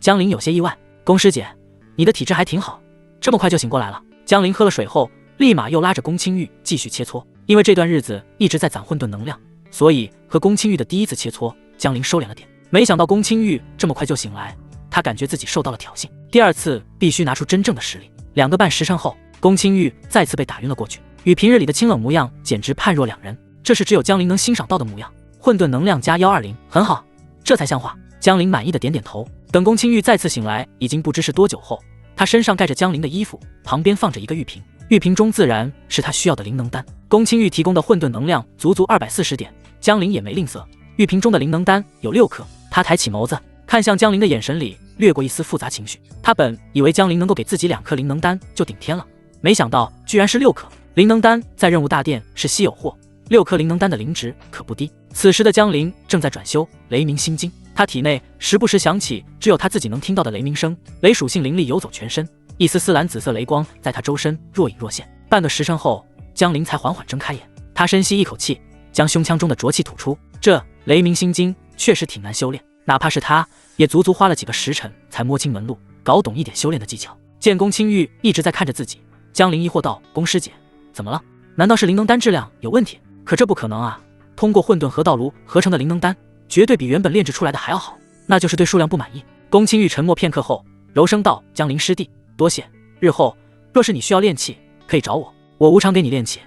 江林有些意外，宫师姐，你的体质还挺好，这么快就醒过来了。江林喝了水后，立马又拉着宫青玉继续切磋，因为这段日子一直在攒混沌能量，所以和宫青玉的第一次切磋，江林收敛了点。没想到宫青玉这么快就醒来，他感觉自己受到了挑衅，第二次必须拿出真正的实力。2个半时辰后，宫青玉再次被打晕了过去，与平日里的清冷模样简直判若两人，这是只有江林能欣赏到的模样。混沌能量加120，很好，这才像话。江林满意的点点头。等宫青玉再次醒来，已经不知是多久后，他身上盖着江林的衣服，旁边放着一个玉瓶，玉瓶中自然是他需要的灵能丹。宫青玉提供的混沌能量足240点，江林也没吝啬，玉瓶中的灵能丹有6颗。他抬起眸子看向江林的眼神里掠过一丝复杂情绪，他本以为江林能够给自己2颗灵能丹就顶天了，没想到居然是6颗。灵能丹在任务大殿是稀有货，6颗灵能丹的灵值可不低。此时的江林正在转修雷鸣心经，他体内时不时响起只有他自己能听到的雷鸣声，雷属性灵力游走全身，一丝丝蓝紫色雷光在他周身若隐若现。半个时辰后，江林才缓缓睁开眼，他深吸一口气，将胸腔中的浊气吐出。这雷鸣心经确实挺难修炼，哪怕是他也足足花了几个时辰才摸清门路，搞懂一点修炼的技巧。见宫青玉一直在看着自己，江林疑惑道：宫师姐，怎么了？难道是灵能丹质量有问题？可这不可能啊，通过混沌河道炉合成的灵能丹绝对比原本炼制出来的还要好，那就是对数量不满意。宫青玉沉默片刻后柔声道：江林师弟，多谢，日后若是你需要炼器可以找我，我无偿给你炼器，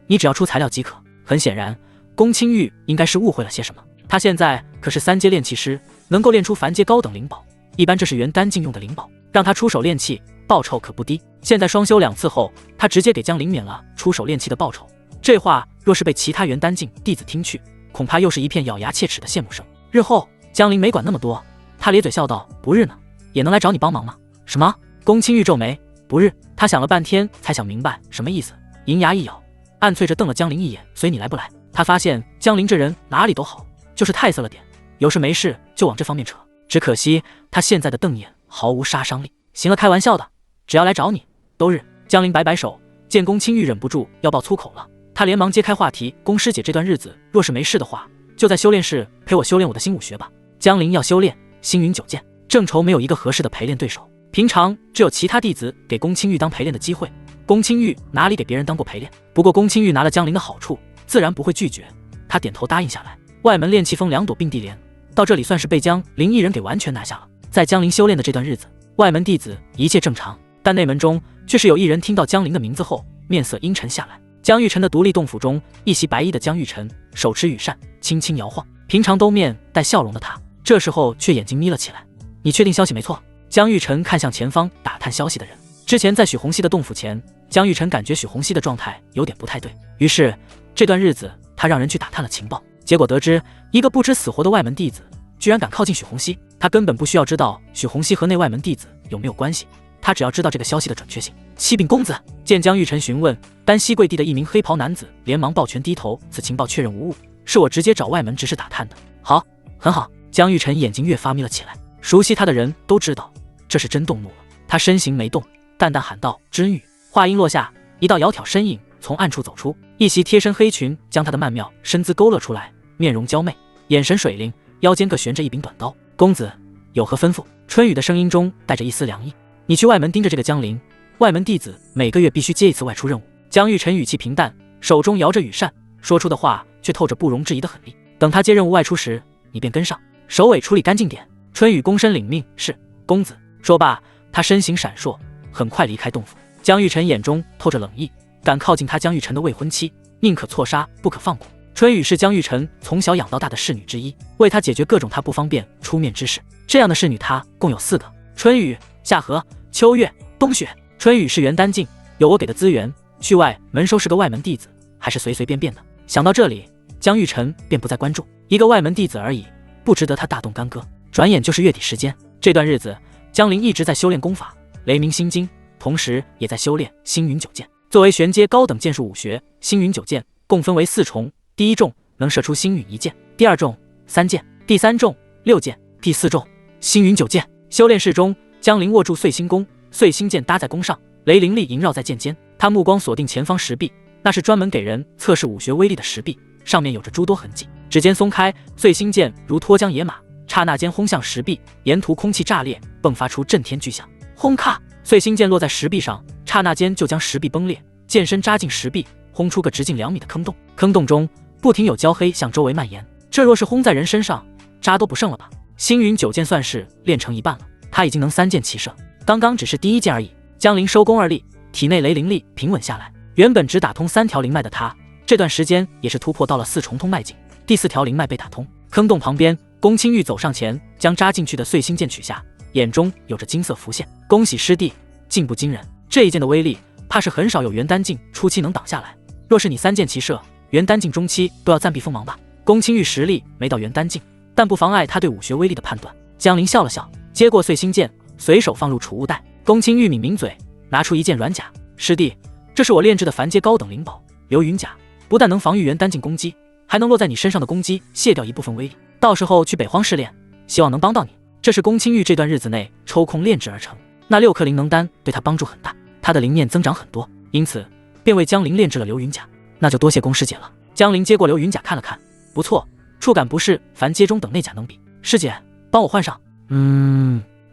你只要出材料即可。很显然宫青玉应该是误会了些什么，他现在可是3阶炼器师，能够炼出凡阶高等灵宝，一般这是元丹境用的灵宝，让他出手炼器报酬可不低。现在双修2次后，他直接给江林免了出手炼器的报酬，这话若是被其他元丹境弟子听去，恐怕又是一片咬牙切齿的羡慕声。日后江林没管那么多，他咧嘴笑道：不日呢，也能来找你帮忙吗？什么？宫青玉皱眉，不日。他想了半天才想明白什么意思，银牙一咬，暗啐着瞪了江林一眼，随你来不来？他发现江林这人哪里都好，就是太色了点，有事没事就往这方面扯，只可惜他现在的瞪眼毫无杀伤力。行了，开玩笑的，只要来找你都日。江林摆摆手，见宫青玉忍不住要爆粗口了，他连忙揭开话题：宫师姐这段日子若是没事的话，就在修炼室陪我修炼我的新武学吧。江林要修炼星云九剑，正愁没有一个合适的陪练对手，平常只有其他弟子给宫青玉当陪练的机会，宫青玉哪里给别人当过陪练？不过宫青玉拿了江林的好处，自然不会拒绝，他点头答应下来。外门炼气峰2朵并蒂莲到这里算是被江林一人给完全拿下了。在江林修炼的这段日子，外门弟子一切正常，但内门中却是有一人听到江林的名字后面色阴沉下来。江玉晨的独立洞府中，一袭白衣的江玉晨手持羽扇轻轻摇晃，平常都面带笑容的他这时候却眼睛眯了起来。你确定消息没错？江玉晨看向前方打探消息的人。之前在许红熙的洞府前，江玉晨感觉许红熙的状态有点不太对，于是这段日子他让人去打探了情报，结果得知一个不知死活的外门弟子居然敢靠近许红熙。他根本不需要知道许红熙和那外门弟子有没有关系，他只要知道这个消息的准确性。启禀公子，见江玉晨询问，单膝跪地的一名黑袍男子连忙抱拳低头，此情报确认无误，是我直接找外门执事打探的。好，很好。江玉晨眼睛越发眯了起来，熟悉他的人都知道这是真动怒了。他身形没动，淡淡喊道：真玉。话音落下，一道窈窕身影从暗处走出，一袭贴身黑裙将他的曼妙身姿勾勒出来，面容娇媚，眼神水灵，腰间各悬着一柄短刀。公子有何吩咐？春雨的声音中带着一丝凉意。你去外门盯着这个江林，外门弟子每个月必须接1次外出任务。江玉晨语气平淡，手中摇着羽扇，说出的话却透着不容置疑的狠厉。等他接任务外出时，你便跟上，首尾处理干净点。春雨躬身领命，是公子。说罢，他身形闪烁，很快离开洞府。江玉晨眼中透着冷意，敢靠近他江玉晨的未婚妻，宁可错杀不可放过。春雨是江玉晨从小养到大的侍女之一，为他解决各种他不方便出面之事。这样的侍女他共有4个：春雨、夏荷、秋月、冬雪。春雨是元丹境，有我给的资源，去外门收拾个外门弟子还是随随便便的。想到这里，江玉晨便不再关注，一个外门弟子而已，不值得他大动干戈。转眼就是月底时间，这段日子江林一直在修炼功法雷鸣心经，同时也在修炼星云九剑。作为玄阶高等剑术武学，星云九剑共分为4重，第1重能射出星陨1剑，第2重3剑，第3重6剑，第4重星云九剑。修炼室中，江林握住碎星弓，碎星剑搭在弓上，雷灵力萦绕在剑尖。他目光锁定前方石壁，那是专门给人测试武学威力的石壁，上面有着诸多痕迹。指尖松开，碎星剑如脱缰野马，刹那间轰向石壁，沿途空气炸裂，迸发出震天巨响。轰咔！碎星剑落在石壁上，刹那间就将石壁崩裂，剑身扎进石壁，轰出个直径2米的坑洞。坑洞中不停有焦黑向周围蔓延，这若是轰在人身上，渣都不剩了吧？星云9剑算是练成一半了，他已经能3剑齐射，刚刚只是第1剑而已。江陵收功而立，体内雷灵力平稳下来。原本只打通3条灵脉的他，这段时间也是突破到了4重通脉境，第4条灵脉被打通。坑洞旁边，宫青玉走上前，将扎进去的碎星剑取下，眼中有着金色浮现。恭喜师弟，进步惊人！这一剑的威力，怕是很少有元丹境初期能挡下来。若是你3剑齐射，元丹境中期都要暂避锋芒吧？宫青玉实力没到元丹境，但不妨碍他对武学威力的判断。江陵笑了笑，接过碎星剑，随手放入储物袋。宫青玉抿抿嘴，拿出一件软甲，师弟，这是我炼制的凡阶高等灵宝流云甲，不但能防御元丹境攻击，还能落在你身上的攻击卸掉一部分威力。到时候去北荒试炼，希望能帮到你。这是宫青玉这段日子内抽空炼制而成，那6颗灵能丹对他帮助很大，他的灵念增长很多，因此便为江陵炼制了流云甲。那就多谢宫师姐了。江陵接过流云甲看了看，不错，触感不是凡阶中等内甲能比。师姐，帮我换上。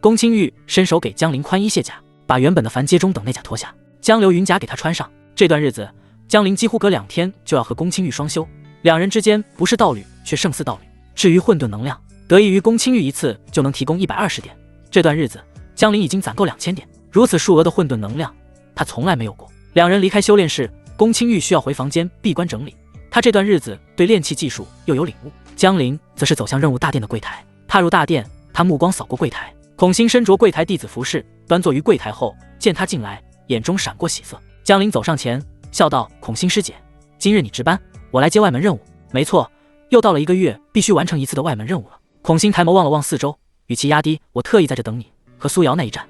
宫青玉伸手给江陵宽衣卸甲，把原本的凡阶中等内甲脱下，将流云甲给他穿上。这段日子，江陵几乎隔2天就要和宫青玉双修，两人之间不是道侣，却胜似道侣。至于混沌能量，得益于宫青玉一次就能提供120点，这段日子江陵已经攒够2000点，如此数额的混沌能量，他从来没有过。两人离开修炼室，宫青玉需要回房间闭关整理，他这段日子对炼器技术又有领悟。江陵则是走向任务大殿的柜台，踏入大殿，他目光扫过柜台，孔欣身着柜台弟子服饰，端坐于柜台后，见他进来，眼中闪过喜色。江陵走上前，笑道：“孔欣师姐，今日你值班，我来接外门任务。”没错，又到了1个月必须完成1次的外门任务了。孔欣抬眸望了望四周，语气压低：“我特意在这等你，和苏瑶那一战，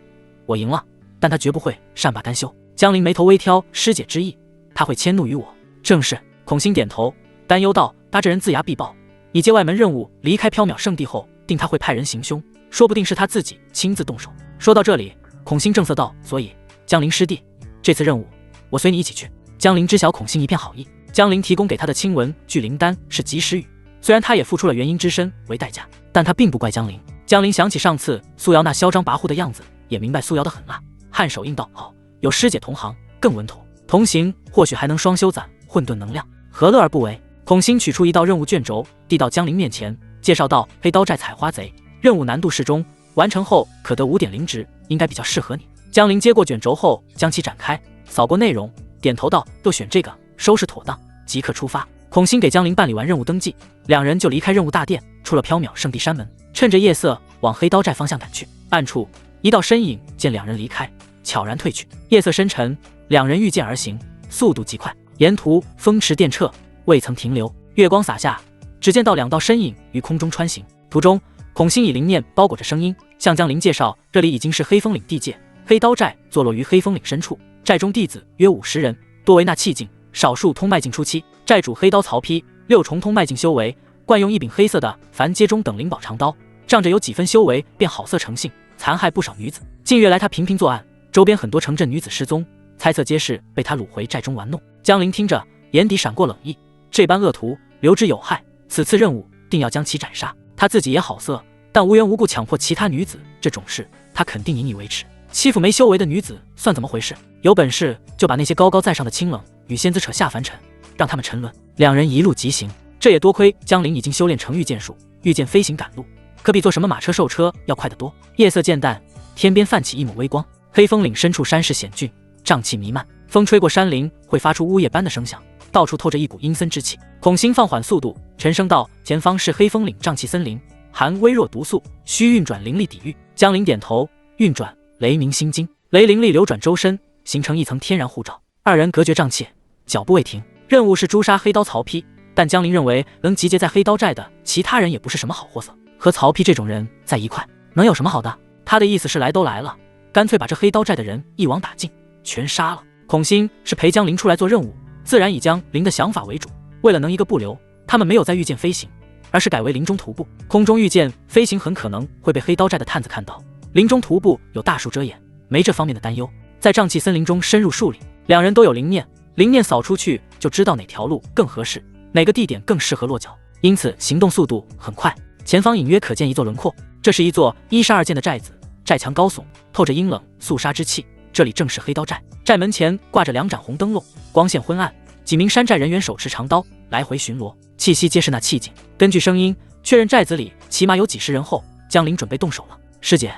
我赢了，但他绝不会善罢甘休。”江陵眉头微挑，师姐之意，他会迁怒于我。正是。孔欣点头，担忧道：“他这人眦牙必报，你接外门任务离开缥缈圣地后，定他会派人行凶，说不定是他自己亲自动手。”说到这里，孔欣正色道：“所以，江陵师弟，这次任务我随你一起去。”江陵知晓孔欣一片好意，江陵提供给他的清文聚灵丹是及时雨，虽然他也付出了元婴之身为代价，但他并不怪江陵。江陵想起上次苏瑶那嚣张跋扈的样子，也明白苏瑶的狠辣，颔首应道：“好，有师姐同行更稳妥，同行或许还能双修攒混沌能量，何乐而不为？”孔欣取出一道任务卷轴，递到江陵面前，介绍道：“黑刀寨采花贼，任务难度适中，完成后可得5点灵值，应该比较适合你。”江陵接过卷轴后，将其展开，扫过内容，点头道：“就选这个，收拾妥当，即刻出发。”孔欣给江陵办理完任务登记，两人就离开任务大殿，出了缥缈圣地山门，趁着夜色往黑刀寨方向赶去。暗处一道身影见两人离开，悄然退去。夜色深沉，两人御剑而行，速度极快，沿途风驰电掣，未曾停留。月光洒下，只见到2道身影于空中穿行。途中，孔欣以灵念包裹着声音，向江陵介绍，这里已经是黑风岭地界，黑刀寨坐落于黑风岭深处，寨中弟子约50人，多为纳气境，少数通脉境初期。寨主黑刀曹丕6重通脉境修为，惯用一柄黑色的凡阶中等灵宝长刀，仗着有几分修为，便好色成性，残害不少女子。近月来他频频作案，周边很多城镇女子失踪，猜测皆是被他掳回寨中玩弄。江陵听着，眼底闪过冷意，这般恶徒留之有害，此次任务定要将其斩杀。他自己也好色，但无缘无故强迫其他女子这种事，他肯定引以为耻。欺负没修为的女子算怎么回事？有本事就把那些高高在上的清冷与仙子扯下凡尘，让他们沉沦。两人一路疾行，这也多亏江陵已经修炼成御剑术，御剑飞行赶路可比坐什么马车兽车要快得多。夜色渐淡，天边泛起一抹微光，黑风岭深处山势险峻，瘴气弥漫，风吹过山林会发出呜咽般的声响，到处透着一股阴森之气。孔欣放缓速度，沉声道：“前方是黑风岭瘴气森林，含微弱毒素，需运转灵力抵御。”江陵点头，运转雷鸣心经，雷灵力流转周身，形成一层天然护罩。二人隔绝瘴气，脚步未停。任务是诛杀黑刀曹丕，但江陵认为能集结在黑刀寨的其他人也不是什么好货色，和曹丕这种人在一块能有什么好的？他的意思是来都来了，干脆把这黑刀寨的人一网打尽，全杀了。孔欣是陪江陵出来做任务，自然以江陵的想法为主。为了能一个不留，他们没有在御剑飞行，而是改为林中徒步。空中御剑飞行很可能会被黑刀寨的探子看到，林中徒步有大树遮掩，没这方面的担忧。在瘴气森林中深入数里，两人都有灵念，灵念扫出去就知道哪条路更合适，哪个地点更适合落脚。因此行动速度很快。前方隐约可见一座轮廓，这是一座112间的寨子，寨墙高耸，透着阴冷肃杀之气。这里正是黑刀寨，寨门前挂着2盏红灯笼，光线昏暗，几名山寨人员手持长刀来回巡逻，气息皆是那气劲。根据声音确认，寨子里起码有几十人后，江陵准备动手了。师姐，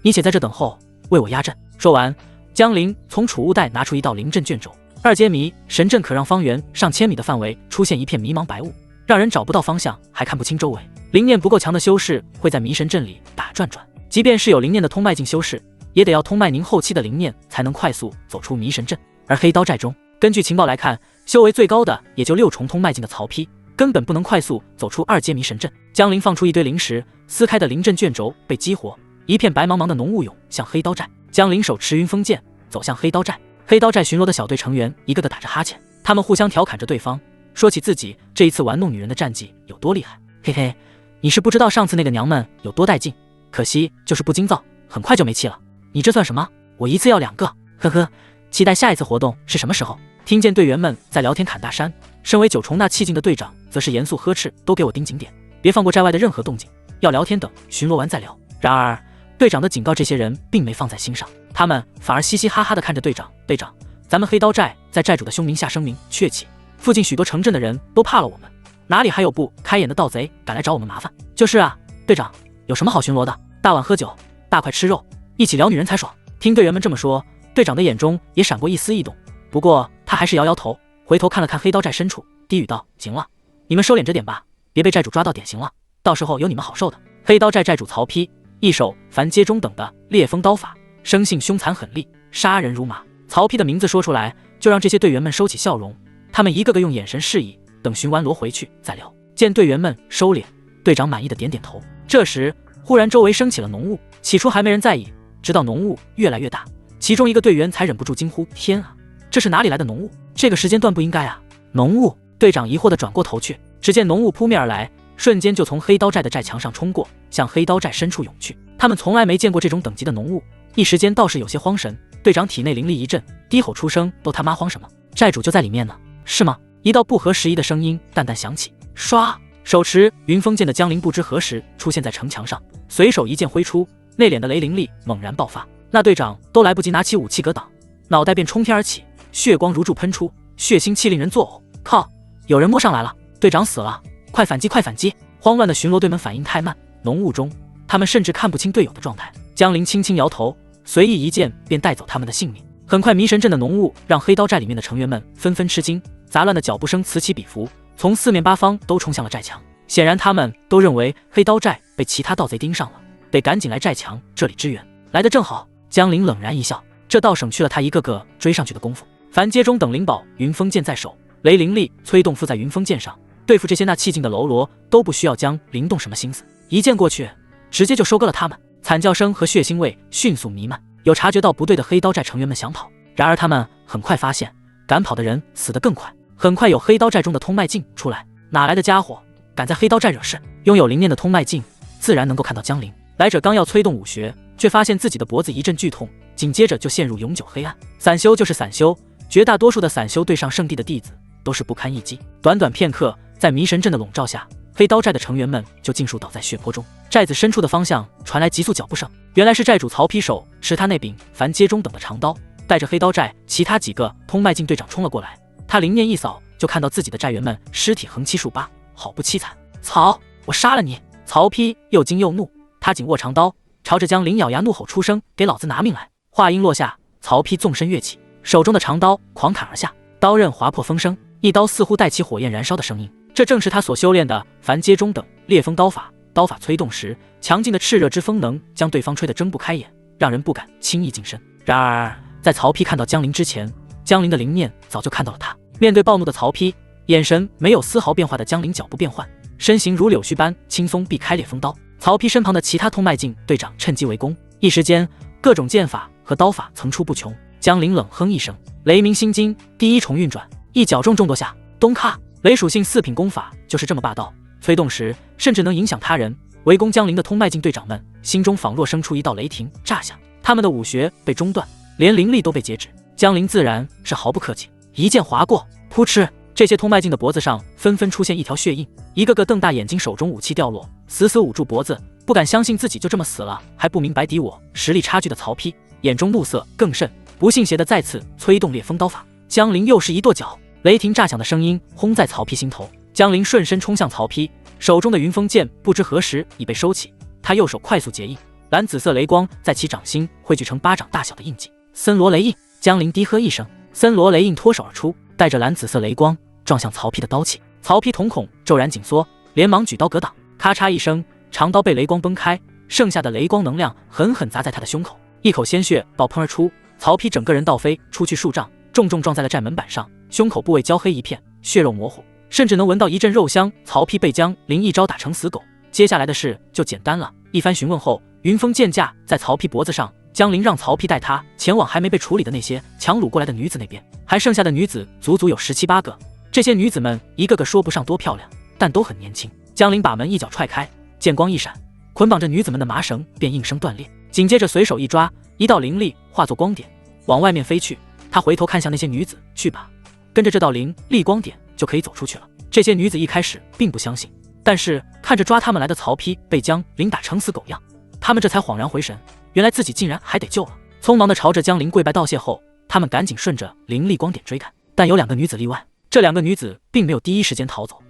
你且在这等候，为我压阵。说完，江陵从储物袋拿出一道灵阵卷轴，2阶迷神阵可让方圆上千米的范围出现一片迷茫白雾，让人找不到方向，还看不清周围。灵念不够强的修士会在迷神阵里打转转，即便是有灵念的通脉境修士，也得要通脉凝后期的灵念才能快速走出迷神阵。而黑刀寨中，根据情报来看，修为最高的也就6重通脉境的曹丕，根本不能快速走出2阶迷神阵。江陵放出一堆灵石，撕开的灵阵卷轴被激活，一片白茫茫的浓雾涌向黑刀寨。江陵手持云峰剑走向黑刀寨，黑刀寨巡逻的小队成员一个个打着哈欠，他们互相调侃着对方，说起自己这一次玩弄女人的战绩有多厉害。嘿嘿，你是不知道上次那个娘们有多带劲，可惜就是不经造，很快就没气了。你这算什么？我一次要2个，呵呵。期待下一次活动是什么时候？听见队员们在聊天侃大山，身为9重那气境的队长则是严肃呵斥，都给我盯紧点，别放过寨外的任何动静，要聊天等巡逻完再聊。然而队长的警告这些人并没放在心上，他们反而嘻嘻哈哈地看着队长。队长，咱们黑刀寨在寨主的凶名下声名鹊起，附近许多城镇的人都怕了我们，哪里还有不开眼的盗贼敢来找我们麻烦？就是啊，队长，有什么好巡逻的？大碗喝酒，大块吃肉，一起聊女人才爽。听队员们这么说，队长的眼中也闪过一丝异动，不过他还是摇摇头，回头看了看黑刀寨深处，低语道：行了，你们收敛着点吧，别被寨主抓到典型了，到时候有你们好受的。黑刀寨寨主曹丕一手凡阶中等的烈风刀法，生性凶残狠戾，杀人如麻。曹丕的名字说出来，就让这些队员们收起笑容，他们一个个用眼神示意，等巡完逻回去再聊。见队员们收敛，队长满意的点点头。这时忽然周围升起了浓雾，起初还没人在意，直到浓雾越来越大，其中一个队员才忍不住惊呼：天啊，这是哪里来的浓雾？这个时间段不应该啊！浓雾！队长疑惑地转过头去，只见浓雾扑面而来，瞬间就从黑刀寨的寨墙上冲过，向黑刀寨深处涌去。他们从来没见过这种等级的浓雾，一时间倒是有些慌神。队长体内灵力一震，低吼出声：都他妈慌什么？寨主就在里面呢，是吗？一道不合时宜的声音淡淡响起。唰，手持云峰剑的江陵不知何时出现在城墙上，随手一剑挥出，内敛的雷灵力猛然爆发。那队长都来不及拿起武器格挡，脑袋便冲天而起，血光如柱喷出，血腥气令人作呕。靠，有人摸上来了，队长死了，快反击快反击！慌乱的巡逻队们反应太慢，浓雾中他们甚至看不清队友的状态。江陵轻轻摇头，随意一剑便带走他们的性命。很快迷神阵的浓雾让黑刀寨里面的成员们纷纷吃惊，杂乱的脚步声此起彼伏，从四面八方都冲向了寨墙。显然他们都认为黑刀寨被其他盗贼盯上了，得赶紧来寨墙这里支援。来得正好，江陵冷然一笑，这倒省去了他一个个追上去的功夫。凡阶中等灵宝云峰剑在手，雷灵力催动附在云峰剑上，对付这些那气劲的喽啰都不需要江陵动什么心思，一剑过去直接就收割了他们。惨叫声和血腥味迅速弥漫，有察觉到不对的黑刀寨成员们想跑，然而他们很快发现赶跑的人死得更快。很快有黑刀寨中的通脉境出来，哪来的家伙敢在黑刀寨惹事？拥有灵念的通脉境自然能够看到江陵。来者刚要催动武学，却发现自己的脖子一阵剧痛，紧接着就陷入永久黑暗。散修就是散修，绝大多数的散修对上圣地的弟子都是不堪一击。短短片刻，在迷神阵的笼罩下，黑刀寨的成员们就尽数倒在血泊中。寨子深处的方向传来急速脚步声，原来是寨主曹丕手持他那柄凡阶中等的长刀，带着黑刀寨其他几个通脉境队长冲了过来。他灵念一扫，就看到自己的寨员们尸体横七竖八，好不凄惨。曹，我杀了你！曹丕又惊又怒，他紧握长刀，朝着江陵咬牙怒吼出声：给老子拿命来！话音落下，曹丕纵身跃起，手中的长刀狂砍而下，刀刃划破风声，一刀似乎带起火焰燃烧的声音。这正是他所修炼的凡阶中等烈风刀法。刀法催动时，强劲的炽热之风能将对方吹得睁不开眼，让人不敢轻易近身。然而在曹丕看到江陵之前，江陵的灵念早就看到了他。面对暴怒的曹丕，眼神没有丝毫变化的江陵脚步变换，身形如柳絮般轻松避开烈风刀。曹丕身旁的其他通脉境队长趁机围攻，一时间各种剑法和刀法层出不穷。江陵冷哼一声，雷鸣心经第一重运转，一脚重重跺下，咚咔！雷属性4品功法就是这么霸道，催动时甚至能影响他人。围攻江陵的通脉境队长们心中仿若生出一道雷霆炸响，他们的武学被中断，连灵力都被截止。江陵自然是毫不客气，一剑划过，扑哧！这些通脉镜的脖子上纷纷出现一条血印，一个个瞪大眼睛，手中武器掉落，死死捂住脖子，不敢相信自己就这么死了，还不明白敌我实力差距的曹丕，眼中怒色更甚，不信邪的再次催动烈风刀法。江陵又是一跺脚，雷霆炸响的声音轰在曹丕心头。江陵顺身冲向曹丕，手中的云风剑不知何时已被收起，他右手快速结印，蓝紫色雷光在其掌心汇聚成巴掌大小的印记。森罗雷印。江陵低喝一声，森罗雷印脱手而出，带着蓝紫色雷光撞向曹丕的刀气。曹丕瞳孔骤然紧缩，连忙举刀格挡，咔嚓一声，长刀被雷光崩开，剩下的雷光能量狠狠砸在他的胸口，一口鲜血爆喷而出。曹丕整个人倒飞出去数丈，重重撞在了寨门板上，胸口部位焦黑一片，血肉模糊，甚至能闻到一阵肉香。曹丕被江陵一招打成死狗，接下来的事就简单了。一番询问后，云风剑架在曹丕脖子上，江陵让曹丕带他前往还没被处理的那些强掳过来的女子那边，还剩下的女子足足有17、18个。这些女子们一个个说不上多漂亮，但都很年轻。江陵把门一脚踹开，剑光一闪，捆绑着女子们的麻绳便应声断裂，紧接着随手一抓，一道灵力化作光点往外面飞去。他回头看向那些女子，去吧，跟着这道灵力光点就可以走出去了。这些女子一开始并不相信，但是看着抓他们来的曹丕被江陵打成死狗样，他们这才恍然回神，原来自己竟然还得救了。匆忙地朝着江陵跪拜道谢后，他们赶紧顺着灵力光点追赶。但有2个女子例外，这2个女子并没有第一时间逃走，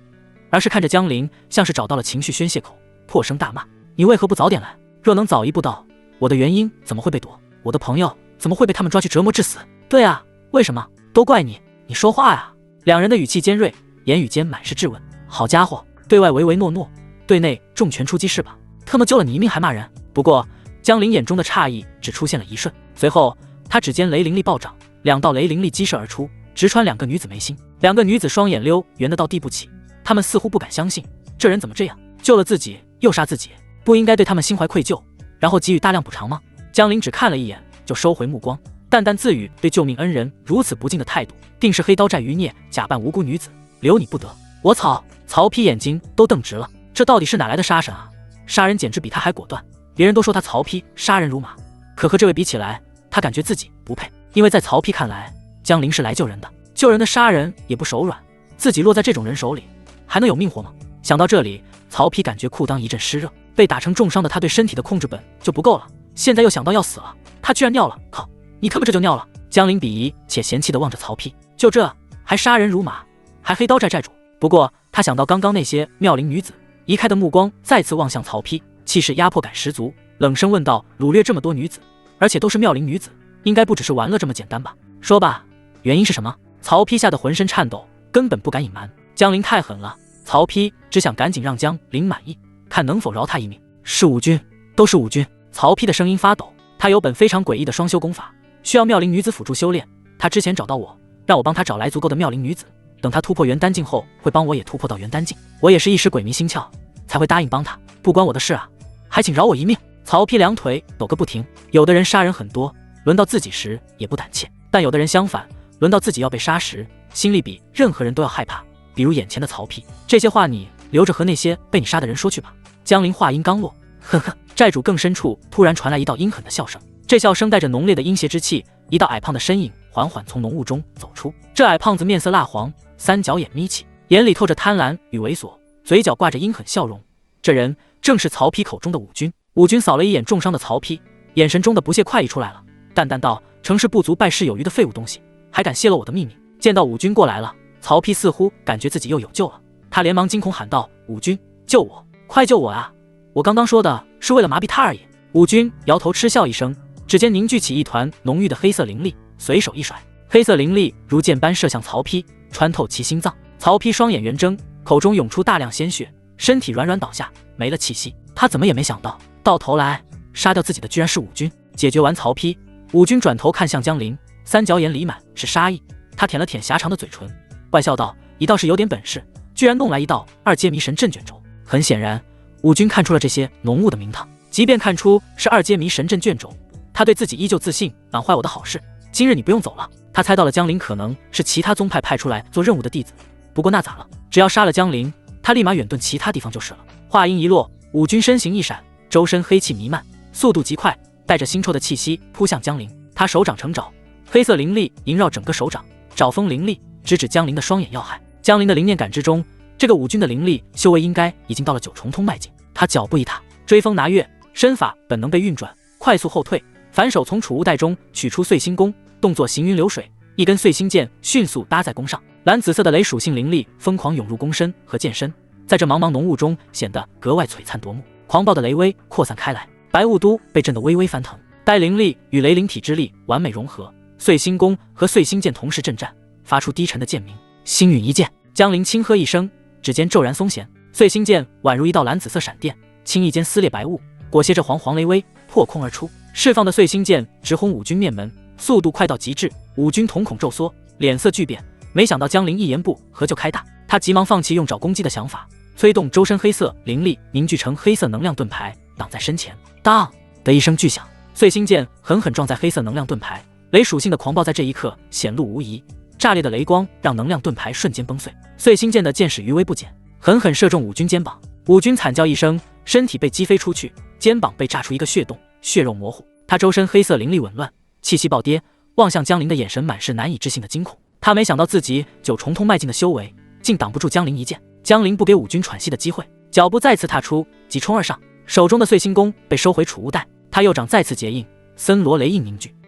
而是看着江陵，像是找到了情绪宣泄口，破声大骂：你为何不早点来？若能早一步到，我的元婴怎么会被夺？我的朋友怎么会被他们抓去折磨致死？对啊，为什么？都怪你，你说话呀！2人的语气尖锐，言语间满是质问。好家伙，对外唯唯诺诺，对内重拳出击是吧？特么救了你一命还骂人。不过江陵眼中的诧异只出现了一瞬，随后他指尖雷灵力暴涨，2道雷灵力激射而出，直穿2个女子眉心。2个女子双眼溜圆的到地不起，她们似乎不敢相信，这人怎么这样，救了自己又杀自己，不应该对他们心怀愧疚，然后给予大量补偿吗？江陵只看了一眼就收回目光，淡淡自语，对救命恩人如此不敬的态度，定是黑刀寨余孽假扮无辜女子，留你不得。我操！曹丕眼睛都瞪直了，这到底是哪来的杀神啊？杀人简直比他还果断。别人都说他曹丕杀人如麻，可和这位比起来，他感觉自己不配。因为在曹丕看来，江陵是来救人的，救人的杀人也不手软，自己落在这种人手里，还能有命活吗？想到这里，曹丕感觉裤裆一阵湿热，被打成重伤的他对身体的控制本就不够了，现在又想到要死了，他居然尿了！靠，你他妈这就尿了！江陵鄙夷且嫌弃地望着曹丕，就这还杀人如麻，还黑刀寨寨主。不过他想到刚刚那些妙龄女子，移开的目光再次望向曹丕，气势压迫感十足，冷声问道：掳掠这么多女子，而且都是妙龄女子，应该不只是玩乐这么简单吧？说吧，原因是什么？曹丕吓得浑身颤抖，根本不敢隐瞒。江陵太狠了，曹丕只想赶紧让江陵满意，看能否饶他一命。是武君，都是武君。曹丕的声音发抖，他有本非常诡异的双修功法，需要妙龄女子辅助修炼。他之前找到我，让我帮他找来足够的妙龄女子，等他突破元丹境后，会帮我也突破到元丹境。我也是一时鬼迷心窍，才会答应帮他，不关我的事啊，还请饶我一命。曹丕2腿抖个不停。有的人杀人很多，轮到自己时也不胆怯，但有的人相反，轮到自己要被杀时，心里比任何人都要害怕。比如眼前的曹丕，这些话你留着和那些被你杀的人说去吧。江陵话音刚落，呵呵，寨主更深处突然传来一道阴狠的笑声，这笑声带着浓烈的阴邪之气，一道矮胖的身影缓缓从浓雾中走出。这矮胖子面色蜡黄，三角眼眯起，眼里透着贪婪与猥琐，嘴角挂着阴狠笑容。这人正是曹丕口中的武君。武君扫了一眼重伤的曹丕，眼神中的不屑快意出来了，淡淡道：成事不足败事有余的废物东西，还敢泄露我的秘密。见到武君过来了，曹丕似乎感觉自己又有救了，他连忙惊恐喊道：武君，救我，快救我啊！我刚刚说的是为了麻痹他而已。武君摇头嗤笑一声，指尖凝聚起一团浓郁的黑色灵力，随手一甩，黑色灵力如箭般射向曹丕，穿透其心脏。曹丕双眼圆睁，口中涌出大量鲜血，身体软软倒下，没了气息。他怎么也没想到，到头来杀掉自己的居然是武君。解决完曹丕，武君转头看向江陵，三角眼里满是杀意。他舔了舔狭长的嘴唇，怪笑道：你倒是有点本事，居然弄来一道2阶迷神阵卷轴。很显然，武君看出了这些浓雾的名堂，即便看出是2阶迷神阵卷轴，他对自己依旧自信，枉坏我的好事，今日你不用走了。他猜到了江陵可能是其他宗派派出来做任务的弟子，不过那咋了？只要杀了江陵，他立马远遁其他地方就是了。话音一落，武君身形一闪，周身黑气弥漫，速度极快，带着腥臭的气息扑向江陵。他手掌成爪，黑色灵力萦绕整个手掌，爪锋凌厉，直指江陵的双眼要害。江陵的灵念感知中，这个武军的灵力修为应该已经到了9重通迈境。他脚步一踏，追风拿月，身法本能被运转，快速后退，反手从储物袋中取出碎星弓，动作行云流水，一根碎星剑迅速搭在弓上，蓝紫色的雷属性灵力疯狂涌入弓身和剑身，在这茫茫浓雾中显得格外璀璨夺目。狂暴的雷威扩散开来，白雾都被震得微微翻腾。待灵力与雷灵体之力完美融合，碎星弓和碎星剑同时震颤，发出低沉的剑鸣。星陨一剑，江陵轻喝一声，指尖骤然松弦，碎星剑宛如一道蓝紫色闪电，轻易间撕裂白雾，裹挟着黄黄雷威破空而出。释放的碎星剑直轰武军面门，速度快到极致，武军瞳孔骤缩，脸色巨变。没想到江陵一言不合就开大，他急忙放弃用爪攻击的想法，催动周身黑色灵力凝聚成黑色能量盾牌，挡在身前。当的一声巨响，碎星剑狠狠撞在黑色能量盾牌，雷属性的狂暴在这一刻显露无遗。炸裂的雷光让能量盾牌瞬间崩碎，碎星剑的箭矢余威不减，狠狠射中武军肩膀。武军惨叫一声，身体被击飞出去，肩膀被炸出一个血洞，血肉模糊。他周身黑色灵力紊乱，气息暴跌，望向江陵的眼神满是难以置信的惊恐。他没想到自己9重通迈进的修为竟挡不住江陵一剑。江陵不给武军喘息的机会，脚步再次踏出，急冲而上，手中的碎星弓被收回储物袋。他右掌再次结印，森罗雷印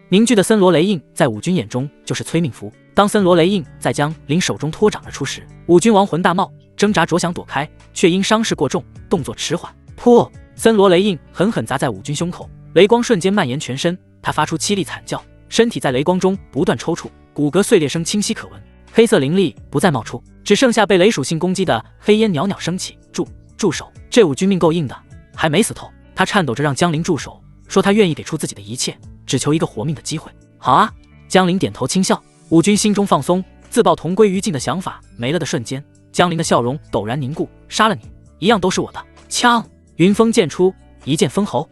凝聚的森罗雷印在武军眼中就是催命符。当森罗雷印在江陵手中脱掌而出时，武军亡魂大冒，挣扎着想躲开，却因伤势过重，动作迟缓。噗！森罗雷印狠狠砸在武军胸口，雷光瞬间蔓延全身，他发出凄厉惨叫，身体在雷光中不断抽搐，骨骼碎裂声清晰可闻。黑色灵力不再冒出，只剩下被雷属性攻击的黑烟袅袅升起。住手！这武军命够硬的，还没死透。他颤抖着让江陵住手，说他愿意给出自己的一切，只求一个活命的机会。好啊！江陵点头轻笑。武军心中放松，自爆同归于尽的想法没了的瞬间，江陵的笑容陡然凝固。杀了你，一样都是我的。枪！云风剑出，一剑封喉。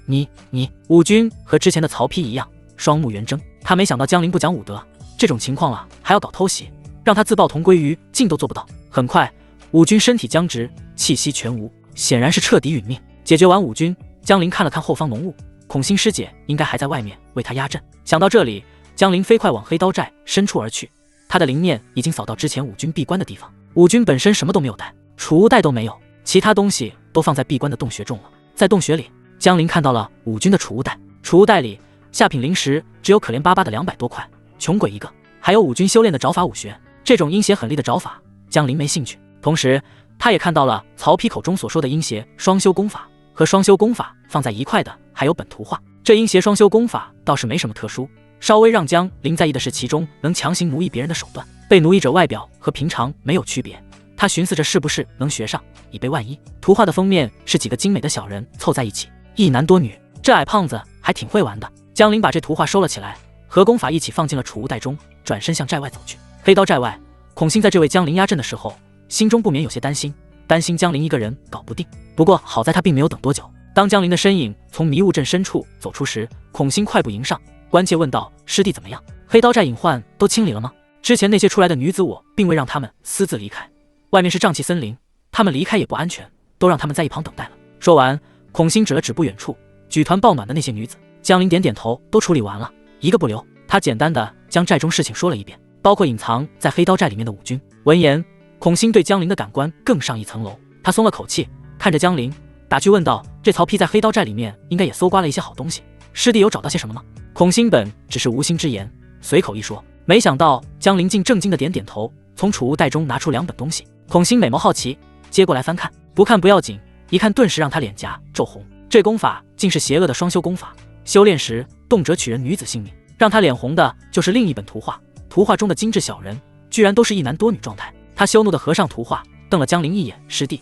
你武军和之前的曹丕一样，双目圆睁。他没想到江陵不讲武德，这种情况了还要搞偷袭，让他自爆同归于尽都做不到。很快，武军身体僵直，气息全无，显然是彻底殒命。解决完武军，江陵看了看后方浓雾，孔欣师姐应该还在外面为他压阵。想到这里，江陵飞快往黑刀寨深处而去。他的灵念已经扫到之前武军闭关的地方。武军本身什么都没有带，储物袋都没有，其他东西都放在闭关的洞穴中了。在洞穴里，江陵看到了武军的储物袋，储物袋里下品灵石只有可怜巴巴的200多块，穷鬼一个。还有武军修炼的爪法武学，这种阴邪狠厉的爪法，江陵没兴趣。同时，他也看到了曹丕口中所说的阴邪双修功法，和双修功法放在一块的还有本图画。这阴邪双修功法倒是没什么特殊，稍微让江陵在意的是其中能强行奴役别人的手段。被奴役者外表和平常没有区别，他寻思着是不是能学上，以备万一。图画的封面是几个精美的小人凑在一起，一男多女，这矮胖子还挺会玩的。江陵把这图画收了起来，和功法一起放进了储物袋中，转身向寨外走去。黑刀寨外，孔欣在这位江陵压阵的时候，心中不免有些担心江陵一个人搞不定。不过好在他并没有等多久，当江陵的身影从迷雾阵深处走出时，孔欣快步迎上，关切问道：“师弟怎么样？黑刀寨隐患都清理了吗？之前那些出来的女子，我并未让他们私自离开，外面是瘴气森林，他们离开也不安全，都让他们在一旁等待了。”说完，孔欣指了指不远处举团抱暖的那些女子。江陵点点头，都处理完了，一个不留。他简单的将寨中事情说了一遍，包括隐藏在黑刀寨里面的武军。闻言，孔欣对江陵的感官更上一层楼，他松了口气，看着江陵打趣问道：“这曹丕在黑刀寨里面应该也搜刮了一些好东西，师弟有找到些什么吗？”孔欣本只是无心之言，随口一说，没想到江陵竟正经的点点头，从储物袋中拿出2本东西。孔欣美眸好奇，接过来翻看，不看不要紧，一看顿时让他脸颊骤红。这功法竟是邪恶的双修功法，修炼时动辄取人女子性命。让他脸红的就是另一本图画，图画中的精致小人居然都是一男多女状态。他羞怒的合上图画，瞪了江陵一眼：“师弟，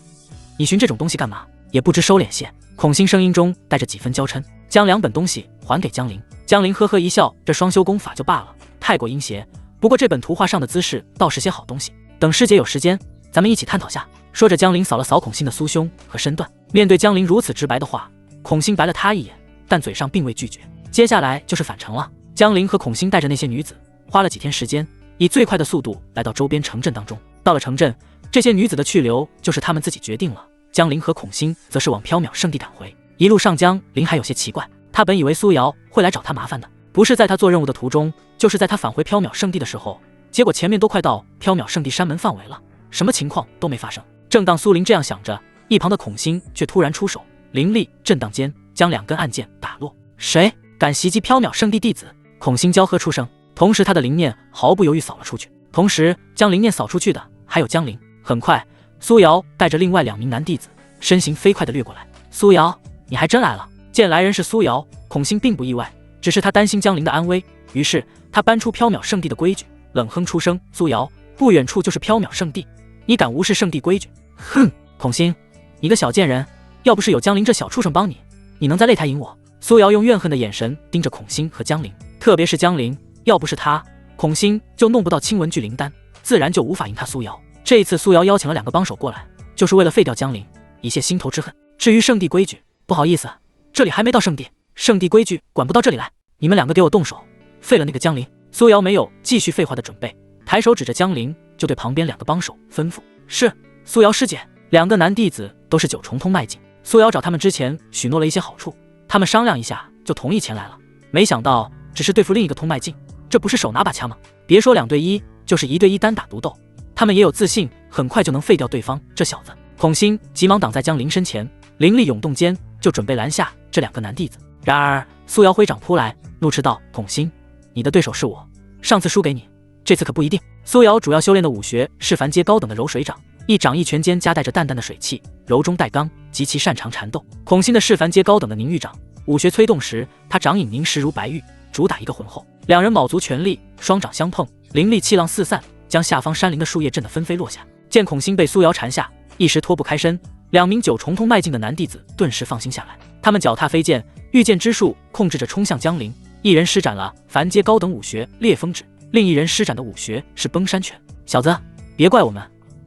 你寻这种东西干嘛？也不知收敛些。”孔欣声音中带着几分娇嗔，将2本东西还给江陵。江陵呵呵一笑，这双修功法就罢了，太过阴邪。不过这本图画上的姿势倒是些好东西，等师姐有时间，咱们一起探讨下。说着，江陵扫了扫孔欣的酥胸和身段。面对江陵如此直白的话，孔欣白了他一眼，但嘴上并未拒绝。接下来就是返程了。江陵和孔欣带着那些女子，花了几天时间，以最快的速度来到周边城镇当中。到了城镇，这些女子的去留就是他们自己决定了。江陵和孔欣则是往缥缈圣地赶回。一路上，江陵还有些奇怪，他本以为苏瑶会来找他麻烦的，不是在他做任务的途中，就是在他返回缥缈圣地的时候。结果前面都快到缥缈圣地山门范围了，什么情况都没发生。正当苏林这样想着，一旁的孔欣却突然出手，灵力震荡间将2根暗箭打落。谁敢袭击缥缈圣地弟子？孔欣娇喝出声，同时他的灵念毫不犹豫扫了出去，同时将灵念扫出去的还有江灵。很快，苏瑶带着另外2名男弟子身形飞快地掠过来。苏瑶，你还真来了！见来人是苏瑶，孔欣并不意外，只是他担心江灵的安危，于是他搬出缥缈圣地的规矩，冷哼出声：苏瑶，不远处就是缥缈圣地，你敢无视圣地规矩？哼！孔欣，你个小贱人，要不是有江灵这小畜生帮你，你能在擂台赢我？苏瑶用怨恨的眼神盯着孔欣和江灵，特别是江灵，要不是他，孔欣就弄不到清文聚灵丹，自然就无法赢他苏瑶。这一次苏瑶邀请了2个帮手过来，就是为了废掉江灵，以泄心头之恨。至于圣地规矩，不好意思，这里还没到圣地，圣地规矩管不到这里来，你们2个给我动手，废了那个江灵。苏瑶没有继续废话的准备，抬手指着江灵，就对旁边2个帮手吩咐：是，苏瑶师姐。2个男弟子都是9重通迈境，苏瑶找他们之前许诺了一些好处，他们商量一下就同意前来了。没想到只是对付另一个通迈境，这不是手拿把掐吗？别说2对1，就是1对1单打独斗，他们也有自信很快就能废掉对方这小子。孔欣急忙挡在江灵身前，灵力涌动间就准备拦下这2个男弟子。然而苏瑶挥掌扑来，怒斥道：孔欣，你的对手是我，上次输给你，这次可不一定。苏瑶主要修炼的武学是凡阶高等的柔水掌，一掌一拳间夹带着淡淡的水汽，柔中带刚，极其擅长缠斗。孔欣的是凡阶高等的凝玉掌，武学催动时，他掌影凝实如白玉，主打一个浑厚。2人卯足全力，双掌相碰，灵力气浪四散，将下方山林的树叶震得纷飞落下。见孔欣被苏瑶缠下，一时脱不开身，2名9重通迈境的男弟子顿时放心下来。他们脚踏飞剑，御剑之术控制着冲向江灵，一人施展了凡阶高等武学烈风指，另一人施展的武学是崩山拳。小子，别怪我们，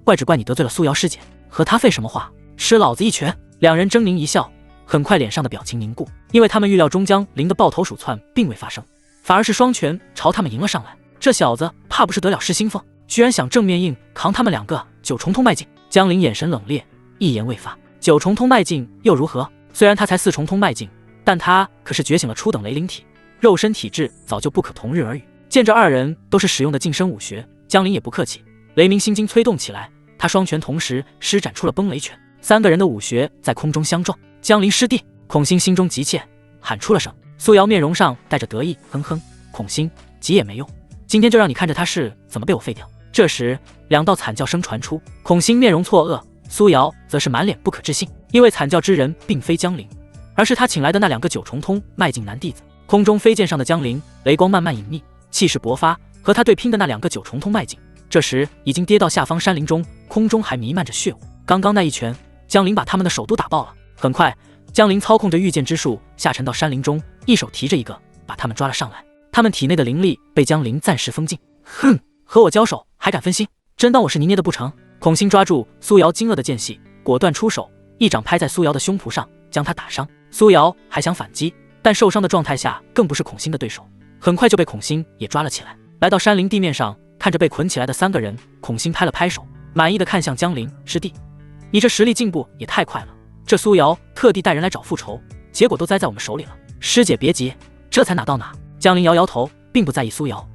怪只怪你得罪了苏瑶师姐，和她废什么话？吃老子一拳！2人狰狞一笑，很快脸上的表情凝固，因为他们预料中江灵的抱头鼠窜并未发生，反而是双拳朝他们迎了上来。这小子怕不是得了失心疯，居然想正面硬扛他们2个9重通迈境。江灵眼神冷冽，一言未发。9重通迈境又如何？虽然他才4重通迈境，但他可是觉醒了初等雷灵体，肉身体质早就不可同日而语。见这2人都是使用的近身武学，江灵也不客气，雷鸣心经催动起来，他双拳同时施展出了崩雷拳，3个人的武学在空中相撞。江灵师弟，孔欣心中急切，喊出了声。苏瑶面容上带着得意，哼哼，孔欣急也没用，今天就让你看着他是怎么被我废掉。这时2道惨叫声传出，孔欣面容错愕，苏瑶则是满脸不可置信，因为惨叫之人并非江灵，而是他请来的那2个9重通迈境男弟子。空中飞剑上的江灵，雷光慢慢隐匿，气势勃发，和他对拼的那2个9重通迈境，这时已经跌到下方山林中，空中还弥漫着血雾。刚刚那一拳，江灵把他们的首都打爆了。很快，江灵操控着御剑之术下沉到山林中，一手提着一个，把他们抓了上来。他们体内的灵力被江灵暂时封禁。哼，和我交手还敢分心？真当我是泥捏的不成？孔欣抓住苏瑶惊愕的间隙，果断出手，一掌拍在苏瑶的胸脯上，将他打伤。苏瑶还想反击，但受伤的状态下更不是孔欣的对手，很快就被孔欣也抓了起来。来到山林地面上，看着被捆起来的3个人，孔欣拍了拍手，满意的看向江灵师弟，你这实力进步也太快了，这苏瑶特地带人来找复仇，结果都栽在我们手里了。师姐别急，这才哪到哪。江灵摇摇头，并不在意苏瑶，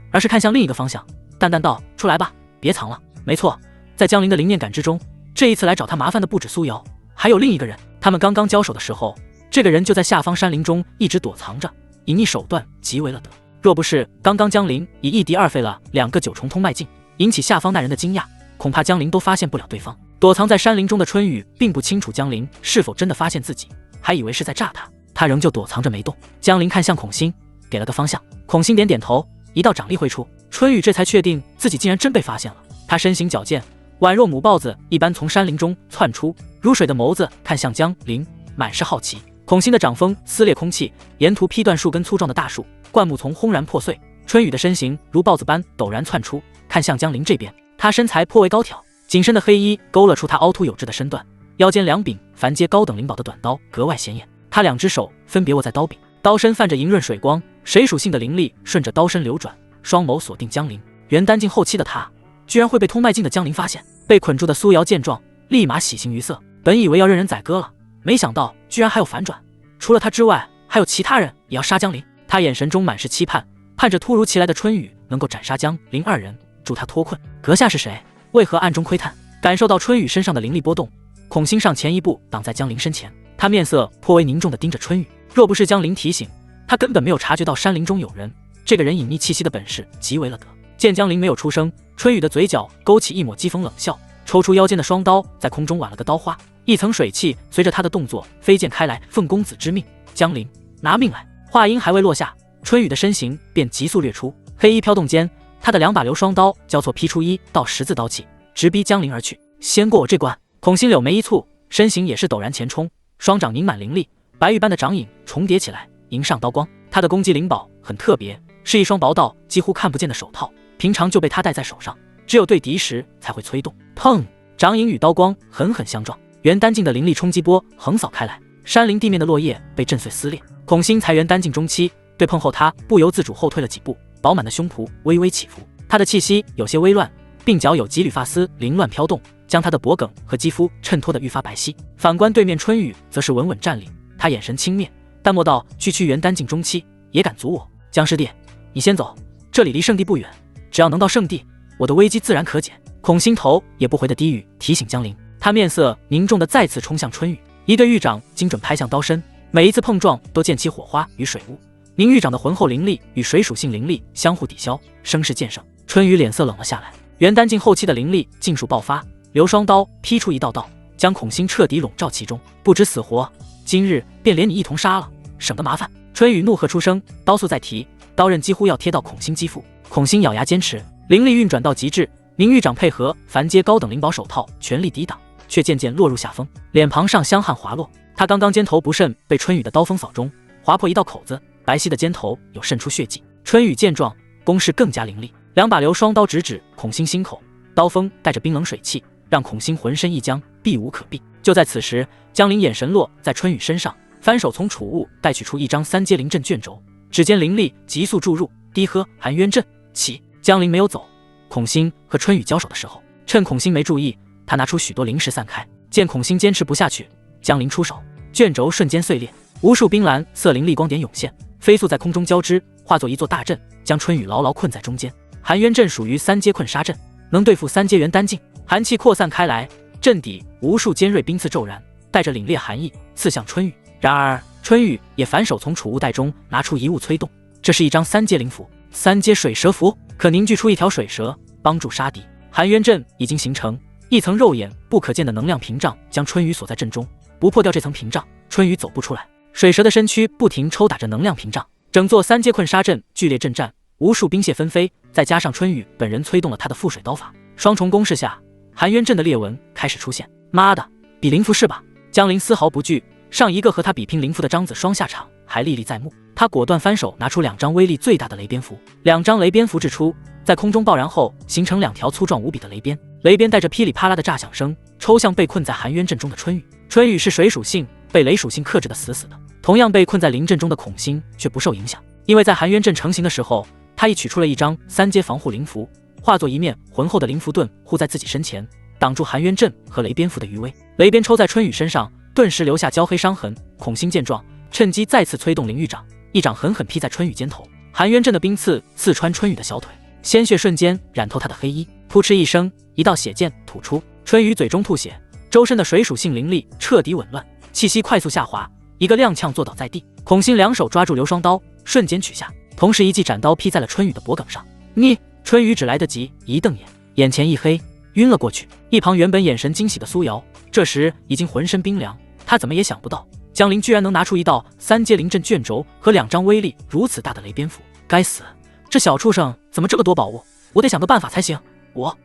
而是看向另一个方向，淡淡道：出来吧，别藏了。没错，在江灵的灵念感知中，这一次来找他麻烦的不止苏瑶，还有另一个人。他们刚刚交手的时候，这个人就在下方山林中一直躲藏着，隐匿手段极为了得。若不是刚刚江灵以一敌2废了2个9重通迈境，引起下方那人的惊讶，恐怕江灵都发现不了对方。躲藏在山林中的春雨并不清楚江灵是否真的发现自己，还以为是在诈他，他仍旧躲藏着没动。江灵看向孔欣，给了个方向。孔欣点点头，一道掌力挥出，春雨这才确定自己竟然真被发现了。他身形矫健，宛若母豹子一般从山林中窜出，如水的眸子看向江灵，满是好奇。孔欣的掌风撕裂空气，沿途劈断数根粗壮的大树，灌木丛轰然破碎。春雨的身形如豹子般陡然窜出，看向江灵这边。他身材颇为高挑，紧身的黑衣勾勒出他凹凸有致的身段，腰间2柄凡阶高等灵宝的短刀格外显眼。他2只手分别握在刀柄，刀身泛着莹润水光，水属性的灵力顺着刀身流转，双眸锁定江灵。元丹境后期的他，居然会被通脉境的江灵发现。被捆住的苏瑶见状，立马喜形于色，本以为要任人宰割了，没想到居然还有反转。除了他之外，还有其他人也要杀江灵。他眼神中满是期盼，盼着突如其来的春雨能够斩杀江灵2人，助他脱困。阁下是谁？为何暗中窥探？感受到春雨身上的灵力波动，孔心上前一步挡在江陵身前，他面色颇为凝重地盯着春雨。若不是江陵提醒，他根本没有察觉到山林中有人。这个人隐匿气息的本事极为了得。见江陵没有出声，春雨的嘴角勾起一抹讥讽冷笑，抽出腰间的双刀，在空中挽了个刀花，一层水汽随着他的动作飞溅开来。奉公子之命，江陵，拿命来！话音还未落下，春雨的身形便急速掠出，黑衣飘动间，他的2把流双刀交错劈出1道10字刀气，直逼江陵而去。先过我这关！孔心柳眉一蹙，身形也是陡然前冲，双掌凝满灵力，白玉般的掌影重叠起来，迎上刀光。他的攻击灵宝很特别，是一双薄到几乎看不见的手套，平常就被他戴在手上，只有对敌时才会催动。砰！掌影与刀光狠狠相撞，元丹境的灵力冲击波横扫开来，山林地面的落叶被震碎撕裂。孔心才元丹境中期，对碰后他不由自主后退了几步，饱满的胸脯微微起伏，他的气息有些微乱，鬓角有几缕发丝凌乱飘动，将他的脖颈和肌肤衬托得愈发白皙。反观对面春雨则是稳稳站立，他眼神轻蔑，淡漠道：区元丹境中期也敢阻我？江师弟，你先走，这里离圣地不远，只要能到圣地，我的危机自然可解。孔心头也不回的低语提醒江陵，他面色凝重的再次冲向春雨，一对玉掌精准拍向刀身，每一次碰撞都溅起火花与水雾。宁玉掌的浑厚灵力与水属性灵力相互抵消，声势渐盛。春雨脸色冷了下来，元丹境后期的灵力尽数爆发，流双刀劈出一道道，将孔心彻底笼罩其中，不知死活。今日便连你一同杀了，省得麻烦。春雨怒喝出声，刀速再提，刀刃几乎要贴到孔心肌肤。孔心咬牙坚持，灵力运转到极致，宁玉掌配合凡阶高等灵宝手套全力抵挡，却渐渐落入下风，脸庞上香汗滑落。他刚刚肩头不慎被春雨的刀锋扫中，划破一道口子，白皙的肩头有渗出血迹。春雨见状，攻势更加凌厉，2把流双刀直指孔心心口，刀锋带着冰冷水汽，让孔心浑身一僵，避无可避。就在此时，江陵眼神落在春雨身上，翻手从储物带取出一张3阶灵阵卷轴，指尖灵力急速注入，低喝含冤阵起。江陵没有走，孔心和春雨交手的时候，趁孔心没注意，他拿出许多灵石散开。见孔心坚持不下去，江陵出手，卷轴瞬间碎裂，无数冰蓝色灵力光点涌现，飞速在空中交织，化作一座大阵，将春雨牢牢困在中间。含冤阵属于3阶困杀阵，能对付3阶元丹境。寒气扩散开来，阵底无数尖锐冰刺骤然，带着凛冽寒意刺向春雨。然而春雨也反手从储物袋中拿出一物催动，这是一张3阶灵符，3阶水蛇符，可凝聚出一条水蛇，帮助杀敌。含冤阵已经形成，一层肉眼不可见的能量屏障将春雨锁在阵中，不破掉这层屏障，春雨走不出来。水蛇的身躯不停抽打着能量屏障，整座3阶困杀阵剧烈震战，无数冰屑纷飞，再加上春雨本人催动了他的覆水刀法，双重攻势下，含冤阵的裂纹开始出现。妈的，比灵符是吧？江陵丝毫不惧，上一个和他比拼灵符的张子双下场还历历在目。他果断翻手拿出2张威力最大的雷鞭符，2张雷鞭符掷出，在空中爆燃后形成2条粗壮无比的雷鞭，雷鞭带着噼里啪啦的炸响声，抽向被困在含冤阵中的春雨。春雨是水属性，被雷属性克制的死死的，同样被困在灵阵中的孔心却不受影响，因为在含冤阵成型的时候，他已取出了一张3阶防护灵符，化作一面浑厚的灵符盾护在自己身前，挡住含冤阵和雷鞭符的余威。雷鞭抽在春雨身上，顿时留下焦黑伤痕。孔心见状，趁机再次催动灵玉掌，一掌狠狠劈在春雨肩头，含冤阵的冰刺刺穿春雨的小腿，鲜血瞬间染透他的黑衣，扑哧一声，一道血溅吐出，春雨嘴中吐血，周身的水属性灵力彻底紊乱，气息快速下滑，一个踉跄坐倒在地。孔心2手抓住流双刀，瞬间取下，同时一记斩刀劈在了春雨的脖颈上。你！春雨只来得及一瞪眼，眼前一黑，晕了过去。一旁原本眼神惊喜的苏瑶，这时已经浑身冰凉，他怎么也想不到江陵居然能拿出一道3阶灵阵卷轴和2张威力如此大的雷鞭符。该死，这小畜生怎么这么多宝物？我得想个办法才行。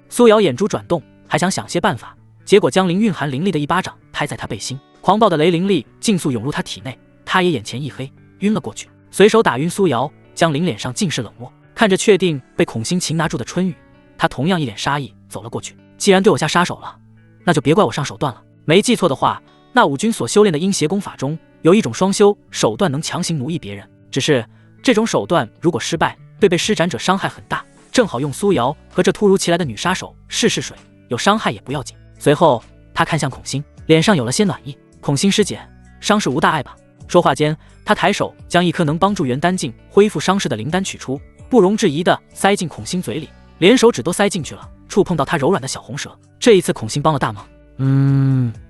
苏瑶眼珠转动，还想些办法，结果江陵蕴含灵力的一巴掌拍在他背心，狂暴的雷灵力尽速涌入他体内，他也眼前一黑，晕了过去。随手打晕苏瑶，江陵脸上尽是冷漠，看着确定被孔心擒拿住的春雨，他同样一脸杀意走了过去。既然对我下杀手了，那就别怪我上手段了。没记错的话，那武君所修炼的阴邪功法中有一种双修手段能强行奴役别人，只是这种手段如果失败，对被施展者伤害很大，正好用苏瑶和这突如其来的女杀手试水，有伤害也不要紧。随后他看向孔心，脸上有了些暖意。孔心师姐，伤势无大碍吧？说话间，他抬手将一颗能帮助元丹境恢复伤势的灵丹取出，不容置疑地塞进孔心嘴里，连手指都塞进去了，触碰到他柔软的小红舌。这一次孔欣帮了大忙。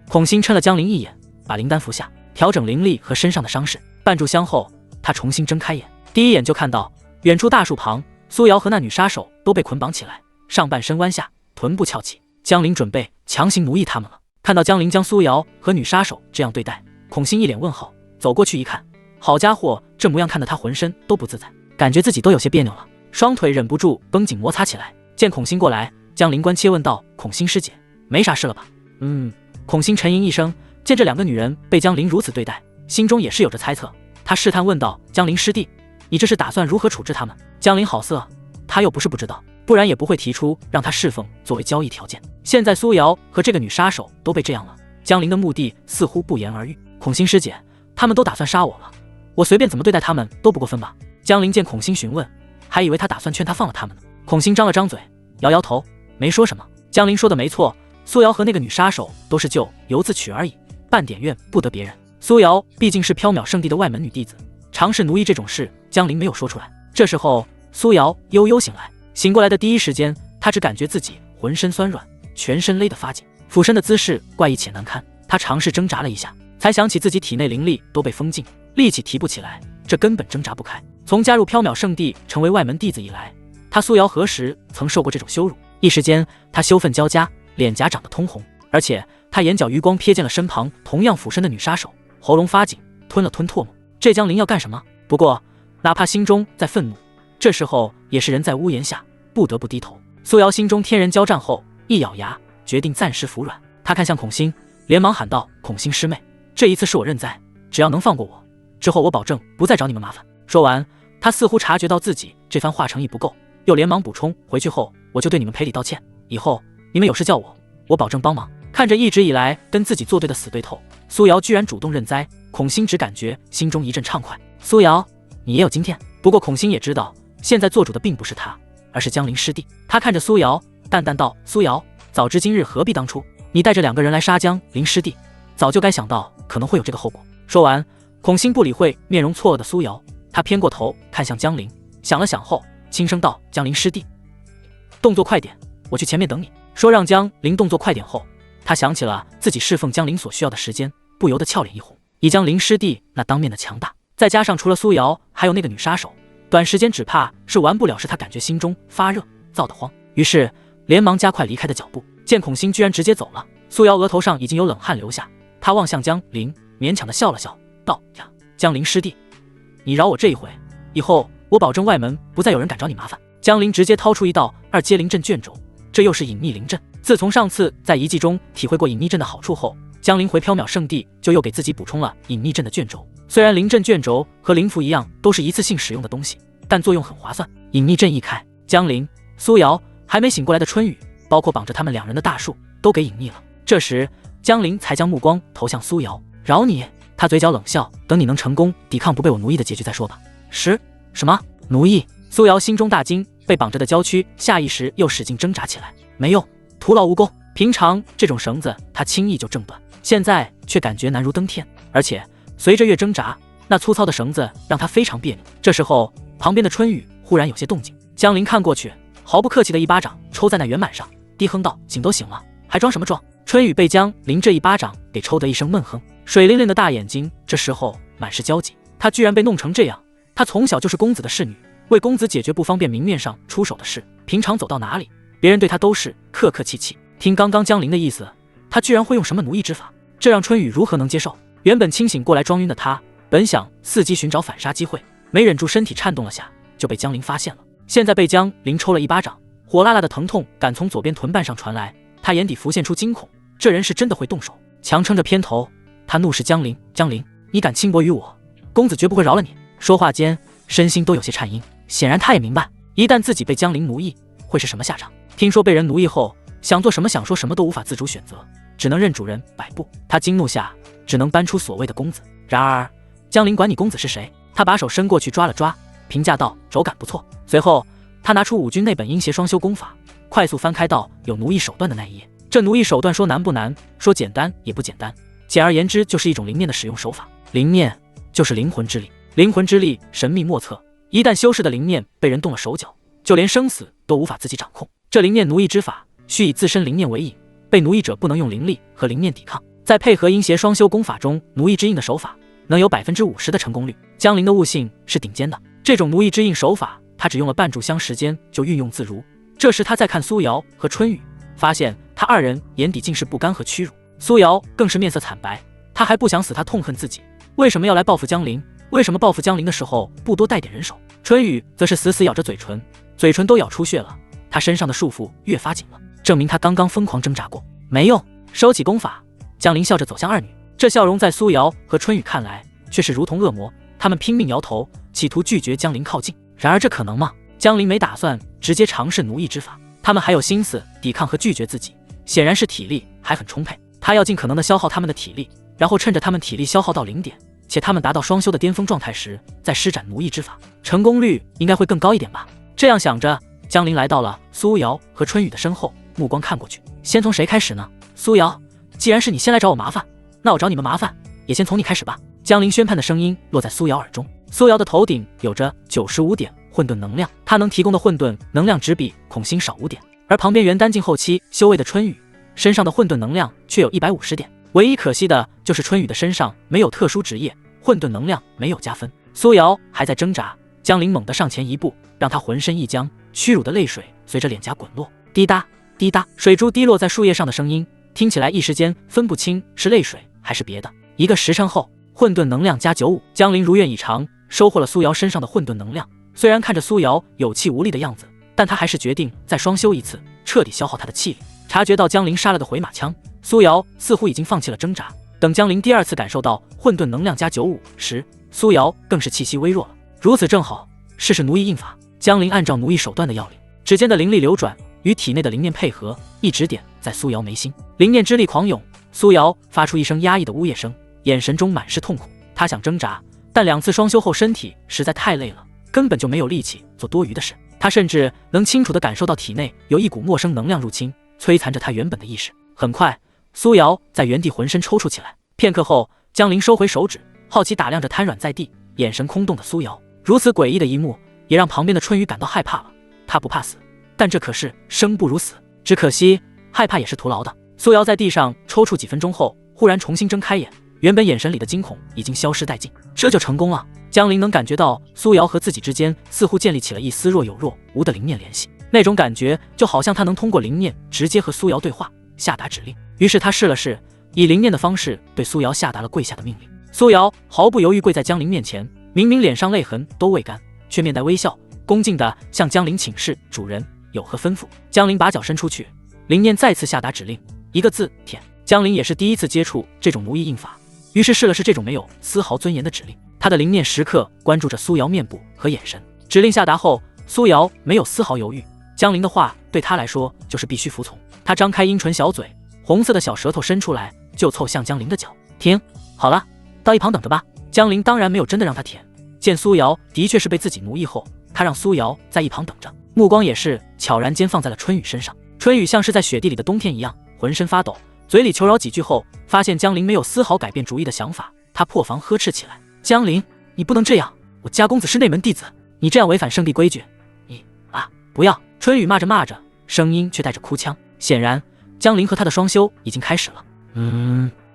孔欣嗔了江灵一眼，把灵丹服下，调整灵力和身上的伤势。半炷香后，他重新睁开眼，第一眼就看到远处大树旁，苏瑶和那女杀手都被捆绑起来，上半身弯下，臀部翘起。江灵准备强行奴役他们了。看到江灵将苏瑶和女杀手这样对待，孔欣一脸问号，走过去一看，好家伙，这模样看得他浑身都不自在，感觉自己都有些别扭了，双腿忍不住绷紧摩擦起来。见孔欣过来，江灵关切问道：“孔欣师姐，没啥事了吧？”孔欣沉吟一声，见这两个女人被江灵如此对待，心中也是有着猜测。他试探问道：“江灵师弟，你这是打算如何处置他们？”江灵好色，他又不是不知道，不然也不会提出让他侍奉作为交易条件。现在苏瑶和这个女杀手都被这样了，江灵的目的似乎不言而喻。孔欣师姐，他们都打算杀我了，我随便怎么对待他们都不过分吧？江灵见孔欣询问，还以为他打算劝他放了他们呢。孔欣张了张嘴，摇摇头，没说什么。江灵说的没错，苏瑶和那个女杀手都是就由自取而已，半点怨不得别人。苏瑶毕竟是缥缈圣地的外门女弟子，尝试奴役这种事，江灵没有说出来。这时候，苏瑶悠悠醒来，醒过来的第一时间，她只感觉自己浑身酸软，全身勒得发紧，俯身的姿势怪异且难堪。她尝试挣扎了一下，才想起自己体内灵力都被封禁，力气提不起来，这根本挣扎不开。从加入缥缈圣地成为外门弟子以来，她苏瑶何时曾受过这种羞辱？一时间，她羞愤交加，脸颊长得通红，而且她眼角余光瞥见了身旁同样俯身的女杀手，喉咙发紧，吞了吞唾沫。这江灵要干什么？不过哪怕心中在愤怒，这时候也是人在屋檐下，不得不低头。苏瑶心中天人交战后，一咬牙，决定暂时服软。她看向孔欣，连忙喊道：“孔欣师妹，这一次是我认栽，只要能放过我，之后我保证不再找你们麻烦。”说完，她似乎察觉到自己这番话诚意不够，又连忙补充：“回去后我就对你们赔礼道歉，以后你们有事叫我，我保证帮忙。”看着一直以来跟自己作对的死对头，苏瑶居然主动认栽，孔欣只感觉心中一阵畅快。苏瑶，你也有今天。不过孔欣也知道，现在做主的并不是他，而是江灵师弟。他看着苏瑶，淡淡道：“苏瑶，早知今日何必当初？你带着两个人来杀江灵师弟，早就该想到可能会有这个后果。”说完，孔欣不理会面容错愕的苏瑶，他偏过头看向江灵，想了想后，轻声道：“江灵师弟，动作快点，我去前面等你。”说让江灵动作快点后，他想起了自己侍奉江灵所需要的时间，不由得俏脸一红。以江灵师弟那当面的强大，再加上除了苏瑶还有那个女杀手，短时间只怕是完不了事。他感觉心中发热，燥得慌，于是连忙加快离开的脚步。见孔欣居然直接走了，苏瑶额头上已经有冷汗流下，他望向江灵，勉强的笑了笑，道：“呀，江灵师弟，你饶我这一回，以后我保证外门不再有人敢找你麻烦。”江灵直接掏出一道2阶灵阵卷轴，这又是隐匿灵阵。自从上次在遗迹中体会过隐匿阵的好处后，江灵回缥缈圣地就又给自己补充了隐匿阵的卷轴。虽然灵阵卷轴和灵符一样都是一次性使用的东西，但作用很划算。隐匿阵一开，江灵、苏瑶还没醒过来的春雨，包括绑着他们两人的大树都给隐匿了。这时江灵才将目光投向苏瑶：“饶你。”他嘴角冷笑：“等你能成功抵抗不被我奴役的结局再说吧。”什么奴役？苏瑶心中大惊，被绑着的娇躯下意识又使劲挣扎起来，没用，徒劳无功。平常这种绳子他轻易就挣断，现在却感觉难如登天，而且随着越挣扎，那粗糙的绳子让他非常别扭。这时候旁边的春雨忽然有些动静，江灵看过去，毫不客气的一巴掌抽在那圆满上，低哼道：“醒都醒了，还装什么装？”春雨被江灵这一巴掌给抽得一声闷哼，水灵灵的大眼睛这时候满是焦急，他居然被弄成这样。他从小就是公子的侍女，为公子解决不方便明面上出手的事，平常走到哪里，别人对他都是客客气气。听刚刚江灵的意思，他居然会用什么奴役之法，这让春雨如何能接受？原本清醒过来装晕的他，本想伺机寻找反杀机会，没忍住身体颤动了下，就被江灵发现了。现在被江灵抽了一巴掌，火辣辣的疼痛感从左边臀瓣上传来，他眼底浮现出惊恐，这人是真的会动手。强撑着偏头，他怒视江灵：“江灵，你敢轻薄于我，公子绝不会饶了你。”说话间身心都有些颤音，显然他也明白，一旦自己被江灵奴役，会是什么下场。听说被人奴役后，想做什么想说什么都无法自主选择，只能任主人摆布。他惊怒下，只能搬出所谓的公子。然而江灵管你公子是谁？他把手伸过去抓了抓，评价道：“手感不错。”随后他拿出武君那本阴邪双修功法，快速翻开到有奴役手段的那一页。这奴役手段说难不难，说简单也不简单，简而言之就是一种灵念的使用手法。灵念就是灵魂之力，灵魂之力神秘莫测，一旦修士的灵念被人动了手脚，就连生死都无法自己掌控。这灵念奴役之法，需以自身灵念为引，被奴役者不能用灵力和灵念抵抗。再配合阴邪双修功法中奴役之印的手法，能有50%的成功率。江灵的悟性是顶尖的，这种奴役之印手法，他只用了半炷香时间就运用自如。这时他再看苏瑶和春雨，发现他二人眼底尽是不甘和屈辱。苏瑶更是面色惨白，他还不想死，他痛恨自己为什么要来报复江灵，为什么报复江灵的时候不多带点人手。春雨则是死死咬着嘴唇，嘴唇都咬出血了，他身上的束缚越发紧了，证明他刚刚疯狂挣扎过，没用。收起功法，江灵笑着走向二女，这笑容在苏瑶和春雨看来却是如同恶魔，他们拼命摇头，企图拒绝江灵靠近。然而这可能吗？江灵没打算直接尝试奴役之法，他们还有心思抵抗和拒绝自己，显然是体力还很充沛。他要尽可能的消耗他们的体力，然后趁着他们体力消耗到0点，且他们达到双修的巅峰状态时，再施展奴役之法，成功率应该会更高一点吧。这样想着，江灵来到了苏瑶和春雨的身后，目光看过去，先从谁开始呢？苏瑶，既然是你先来找我麻烦，那我找你们麻烦也先从你开始吧。江灵宣判的声音落在苏瑶耳中。苏瑶的头顶有着95点混沌能量，她能提供的混沌能量只比孔星少5点，而旁边元丹境后期修为的春雨身上的混沌能量却有150点。唯一可惜的就是春雨的身上没有特殊职业，混沌能量没有加分。苏瑶还在挣扎，江灵猛地上前一步，让他浑身一僵，屈辱的泪水随着脸颊滚落，滴答滴答，水珠滴落在树叶上的声音听起来一时间分不清是泪水还是别的。1个时辰后，混沌能量加95，江灵如愿以偿收获了苏瑶身上的混沌能量。虽然看着苏瑶有气无力的样子，但他还是决定再双修一次，彻底消耗他的气力。察觉到江灵杀了的回马枪，苏瑶似乎已经放弃了挣扎。等江灵第2次感受到混沌能量加95时，苏瑶更是气息微弱了。如此正好，试试奴役印法。江灵按照奴役手段的要领，指尖的灵力流转与体内的灵念配合，一指点在苏瑶眉心，灵念之力狂涌。苏瑶发出一声压抑的呜咽声，眼神中满是痛苦。他想挣扎，但2次双修后身体实在太累了，根本就没有力气做多余的事。他甚至能清楚地感受到体内有一股陌生能量入侵，摧残着他原本的意识。很快，苏瑶在原地浑身抽搐起来。片刻后，江灵收回手指，好奇打量着瘫软在地、眼神空洞的苏瑶。如此诡异的一幕，也让旁边的春雨感到害怕了。他不怕死，但这可是生不如死。只可惜，害怕也是徒劳的。苏瑶在地上抽搐几分钟后，忽然重新睁开眼，原本眼神里的惊恐已经消失殆尽。这就成功了。江灵能感觉到苏瑶和自己之间似乎建立起了一丝若有若无的灵念联系，那种感觉就好像他能通过灵念直接和苏瑶对话，下达指令。于是他试了试，以灵念的方式对苏瑶下达了跪下的命令。苏瑶毫不犹豫跪在江灵面前，明明脸上泪痕都未干，却面带微笑，恭敬地向江灵请示：“主人有何吩咐？”江灵把脚伸出去，灵念再次下达指令：“1个字，舔。”江灵也是第一次接触这种奴役印法，于是试了试这种没有丝毫尊严的指令。他的灵念时刻关注着苏瑶面部和眼神。指令下达后，苏瑶没有丝毫犹豫，江灵的话对他来说就是必须服从。他张开阴唇小嘴，红色的小舌头伸出来，就凑向江灵的脚。停，好了，到一旁等着吧。江灵当然没有真的让他舔，见苏瑶的确是被自己奴役后，他让苏瑶在一旁等着，目光也是悄然间放在了春雨身上。春雨像是在雪地里的冬天一样，浑身发抖，嘴里求饶几句后，发现江灵没有丝毫改变主意的想法，他破防呵斥起来：“江灵，你不能这样，我家公子是内门弟子，你这样违反圣地规矩，你不要！”春雨骂着骂着，声音却带着哭腔。显然，江灵和他的双修已经开始了。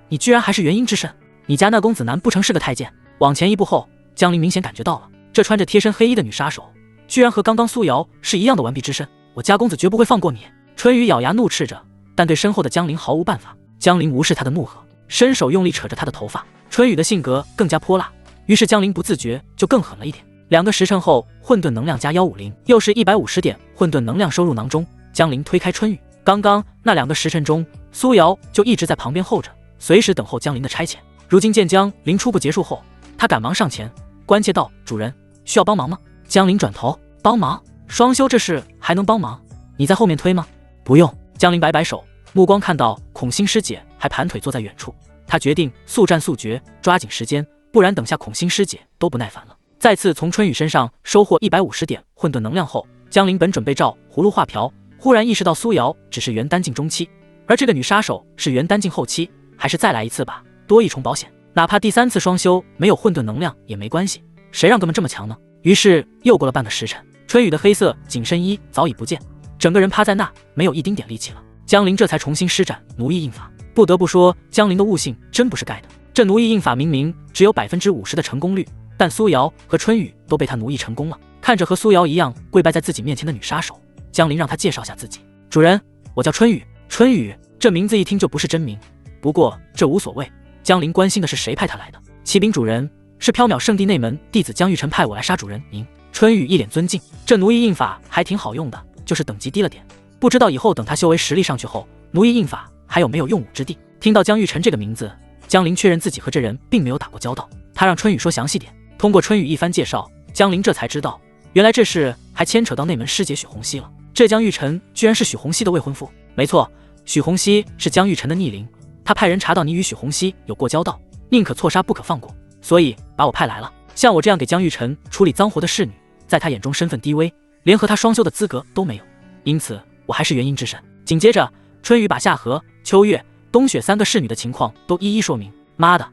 你居然还是元婴之身，你家那公子难不成是个太监？往前一步后，江灵明显感觉到了，这穿着贴身黑衣的女杀手，居然和刚刚苏瑶是一样的完璧之身，我家公子绝不会放过你！春雨咬牙怒斥着，但对身后的江灵毫无办法。江灵无视他的怒喝，伸手用力扯着他的头发。春雨的性格更加泼辣，于是江灵不自觉就更狠了一点。2个时辰后，混沌能量加150，又是150点混沌能量收入囊中。江灵推开春雨，刚刚那2个时辰中，苏瑶就一直在旁边候着，随时等候江灵的差遣。如今见江灵初步结束后，他赶忙上前，关切道：“主人，需要帮忙吗？”江灵转头：“帮忙？双修这事还能帮忙？你在后面推吗？”“不用。”江灵摆摆手，目光看到孔星师姐还盘腿坐在远处，他决定速战速决，抓紧时间，不然等下孔星师姐都不耐烦了。再次从春雨身上收获150点混沌能量后，江灵本准备照葫芦画瓢，忽然意识到苏瑶只是元丹境中期，而这个女杀手是元丹境后期，还是再来一次吧，多一重保险。哪怕第3次双修没有混沌能量也没关系，谁让哥们这么强呢？于是又过了半个时辰，春雨的黑色紧身衣早已不见，整个人趴在那，没有一丁点力气了。江陵这才重新施展奴役印法。不得不说，江陵的悟性真不是盖的。这奴役印法明明只有50%的成功率，但苏瑶和春雨都被他奴役成功了。看着和苏瑶一样跪拜在自己面前的女杀手，江陵让他介绍下自己：“主人，我叫春雨。”春雨这名字一听就不是真名，不过这无所谓。江陵关心的是谁派他来的。启禀主人，是缥缈圣地内门弟子江玉晨派我来杀主人您。春雨一脸尊敬，这奴役印法还挺好用的，就是等级低了点，不知道以后等他修为实力上去后，奴役印法还有没有用武之地。听到江玉晨这个名字，江陵确认自己和这人并没有打过交道，他让春雨说详细点。通过春雨一番介绍，江陵这才知道，原来这事还牵扯到内门师姐许红熙了。这江玉晨居然是许红熙的未婚夫。没错，许红熙是江玉晨的逆鳞，他派人查到你与许红熙有过交道，宁可错杀不可放过，所以把我派来了。像我这样给江玉晨处理脏活的侍女，在他眼中身份低微，连和他双修的资格都没有，因此我还是元婴之身。紧接着，春雨把夏荷、秋月、冬雪3个侍女的情况都一一说明。妈的，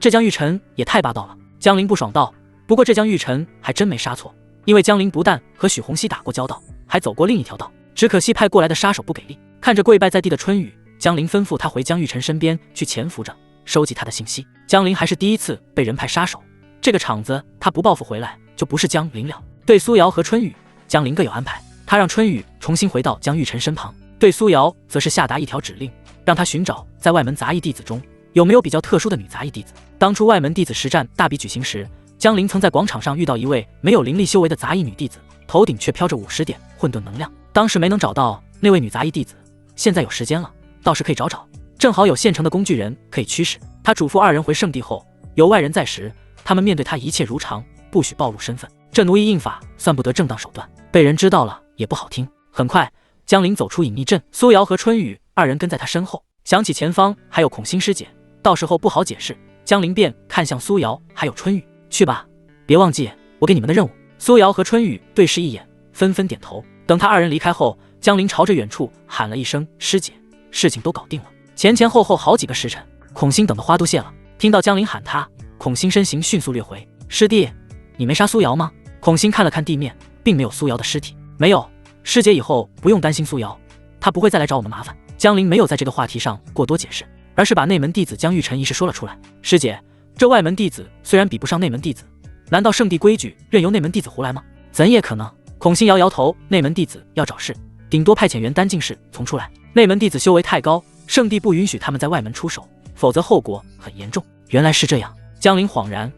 这江玉晨也太霸道了！江陵不爽道。不过这江玉晨还真没杀错，因为江陵不但和许红熙打过交道，还走过另一条道，只可惜派过来的杀手不给力。看着跪拜在地的春雨，江陵吩咐他回江玉晨身边去潜伏着，收集他的信息。江陵还是第一次被人派杀手，这个场子他不报复回来，就不是江陵了。对苏瑶和春雨，江陵各有安排。他让春雨重新回到江玉晨身旁，对苏瑶则是下达一条指令，让他寻找在外门杂役弟子中有没有比较特殊的女杂役弟子。当初外门弟子实战大比举行时，江陵曾在广场上遇到一位没有灵力修为的杂役女弟子，头顶却飘着50点混沌能量。当时没能找到那位女杂役弟子，现在有时间了，倒是可以找找，正好有现成的工具人可以驱使。他嘱咐2人回圣地后，有外人在时，他们面对他一切如常，不许暴露身份。这奴役印法算不得正当手段，被人知道了也不好听。很快，江陵走出隐秘阵，苏瑶和春雨2人跟在他身后。想起前方还有孔心师姐，到时候不好解释，江陵便看向苏瑶还有春雨：“去吧，别忘记我给你们的任务。”苏瑶和春雨对视一眼，纷纷点头。等他2人离开后，江陵朝着远处喊了一声：“师姐，事情都搞定了。”前后好几个时辰，孔心等的花都谢了。听到江陵喊他，孔心身形迅速掠回：“师弟，你没杀苏瑶吗？”孔心看了看地面，并没有苏瑶的尸体。没有，师姐以后不用担心苏瑶，她不会再来找我们麻烦。江陵没有在这个话题上过多解释，而是把内门弟子江玉晨一事说了出来。师姐，这外门弟子虽然比不上内门弟子，难道圣地规矩任由内门弟子胡来吗？怎也可能。孔心摇摇头，内门弟子要找事，顶多派遣元丹进士从出来。内门弟子修为太高，圣地不允许他们在外门出手，否则后果很严重。原来是这样，江陵恍然，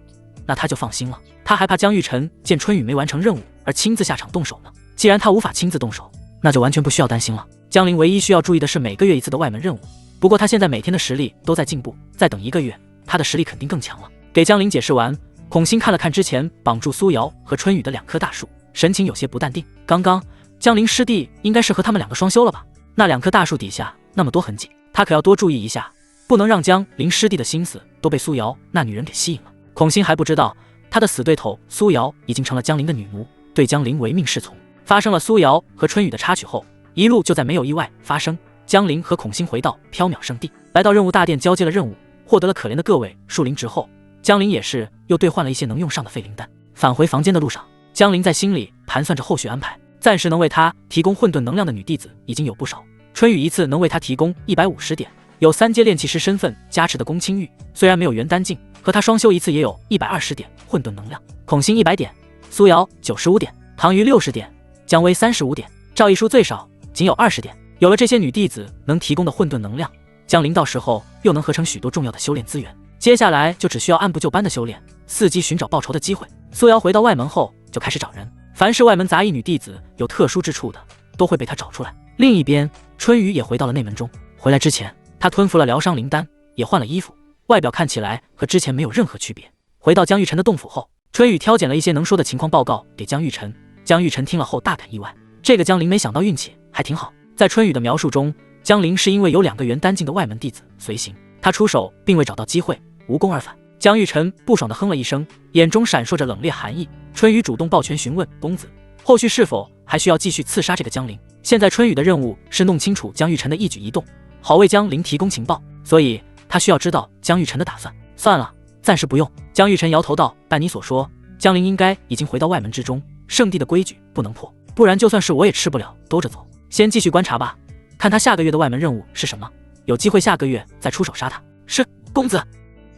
那他就放心了。他还怕江玉晨见春雨没完成任务而亲自下场动手呢。既然他无法亲自动手，那就完全不需要担心了。江陵唯一需要注意的是每个月1次的外门任务，不过他现在每天的实力都在进步，再等1个月，他的实力肯定更强了。给江陵解释完，孔心看了看之前绑住苏瑶和春雨的2棵大树，神情有些不淡定。刚刚江陵师弟应该是和他们2个双修了吧？那2棵大树底下那么多痕迹，他可要多注意一下，不能让江陵师弟的心思都被苏瑶那女人给吸引了。孔心还不知道，他的死对头苏瑶已经成了江陵的女奴，对江陵唯命是从。发生了苏瑶和春雨的插曲后，一路就在没有意外发生，江陵和孔心回到缥缈圣地，来到任务大殿交接了任务，获得了可怜的个位数灵值后，江陵也是又兑换了一些能用上的废灵丹。返回房间的路上，江陵在心里盘算着后续安排。暂时能为他提供混沌能量的女弟子已经有不少，春雨一次能为他提供150点，有3阶炼器师身份加持的宫青玉，虽然没有元丹境，和他双修一次也有120点混沌能量。孔心100点，苏瑶95点，唐瑜60点，姜薇35点，赵一书最少仅有20点。有了这些女弟子能提供的混沌能量，江陵到时候又能合成许多重要的修炼资源，接下来就只需要按部就班的修炼，伺机寻找报仇的机会。苏瑶回到外门后就开始找人，凡是外门杂役女弟子有特殊之处的，都会被他找出来。另一边，春雨也回到了内门中。回来之前，他吞服了疗伤灵丹，也换了衣服，外表看起来和之前没有任何区别。回到江玉晨的洞府后，春雨挑拣了一些能说的情况报告给江玉晨。江玉晨听了后大感意外，这个江陵没想到运气还挺好。在春雨的描述中，江陵是因为有2个元丹境的外门弟子随行，他出手并未找到机会，无功而返。江玉晨不爽地哼了一声，眼中闪烁着冷冽寒意。春雨主动抱拳询问公子，后续是否还需要继续刺杀这个江陵？现在春雨的任务是弄清楚江玉晨的一举一动，好为江陵提供情报，所以他需要知道江玉晨的打算。算了，暂时不用。江玉晨摇头道：“按你所说，江陵应该已经回到外门之中，圣地的规矩不能破，不然就算是我也吃不了兜着走。先继续观察吧，看他下个月的外门任务是什么，有机会下个月再出手杀他。是，公子。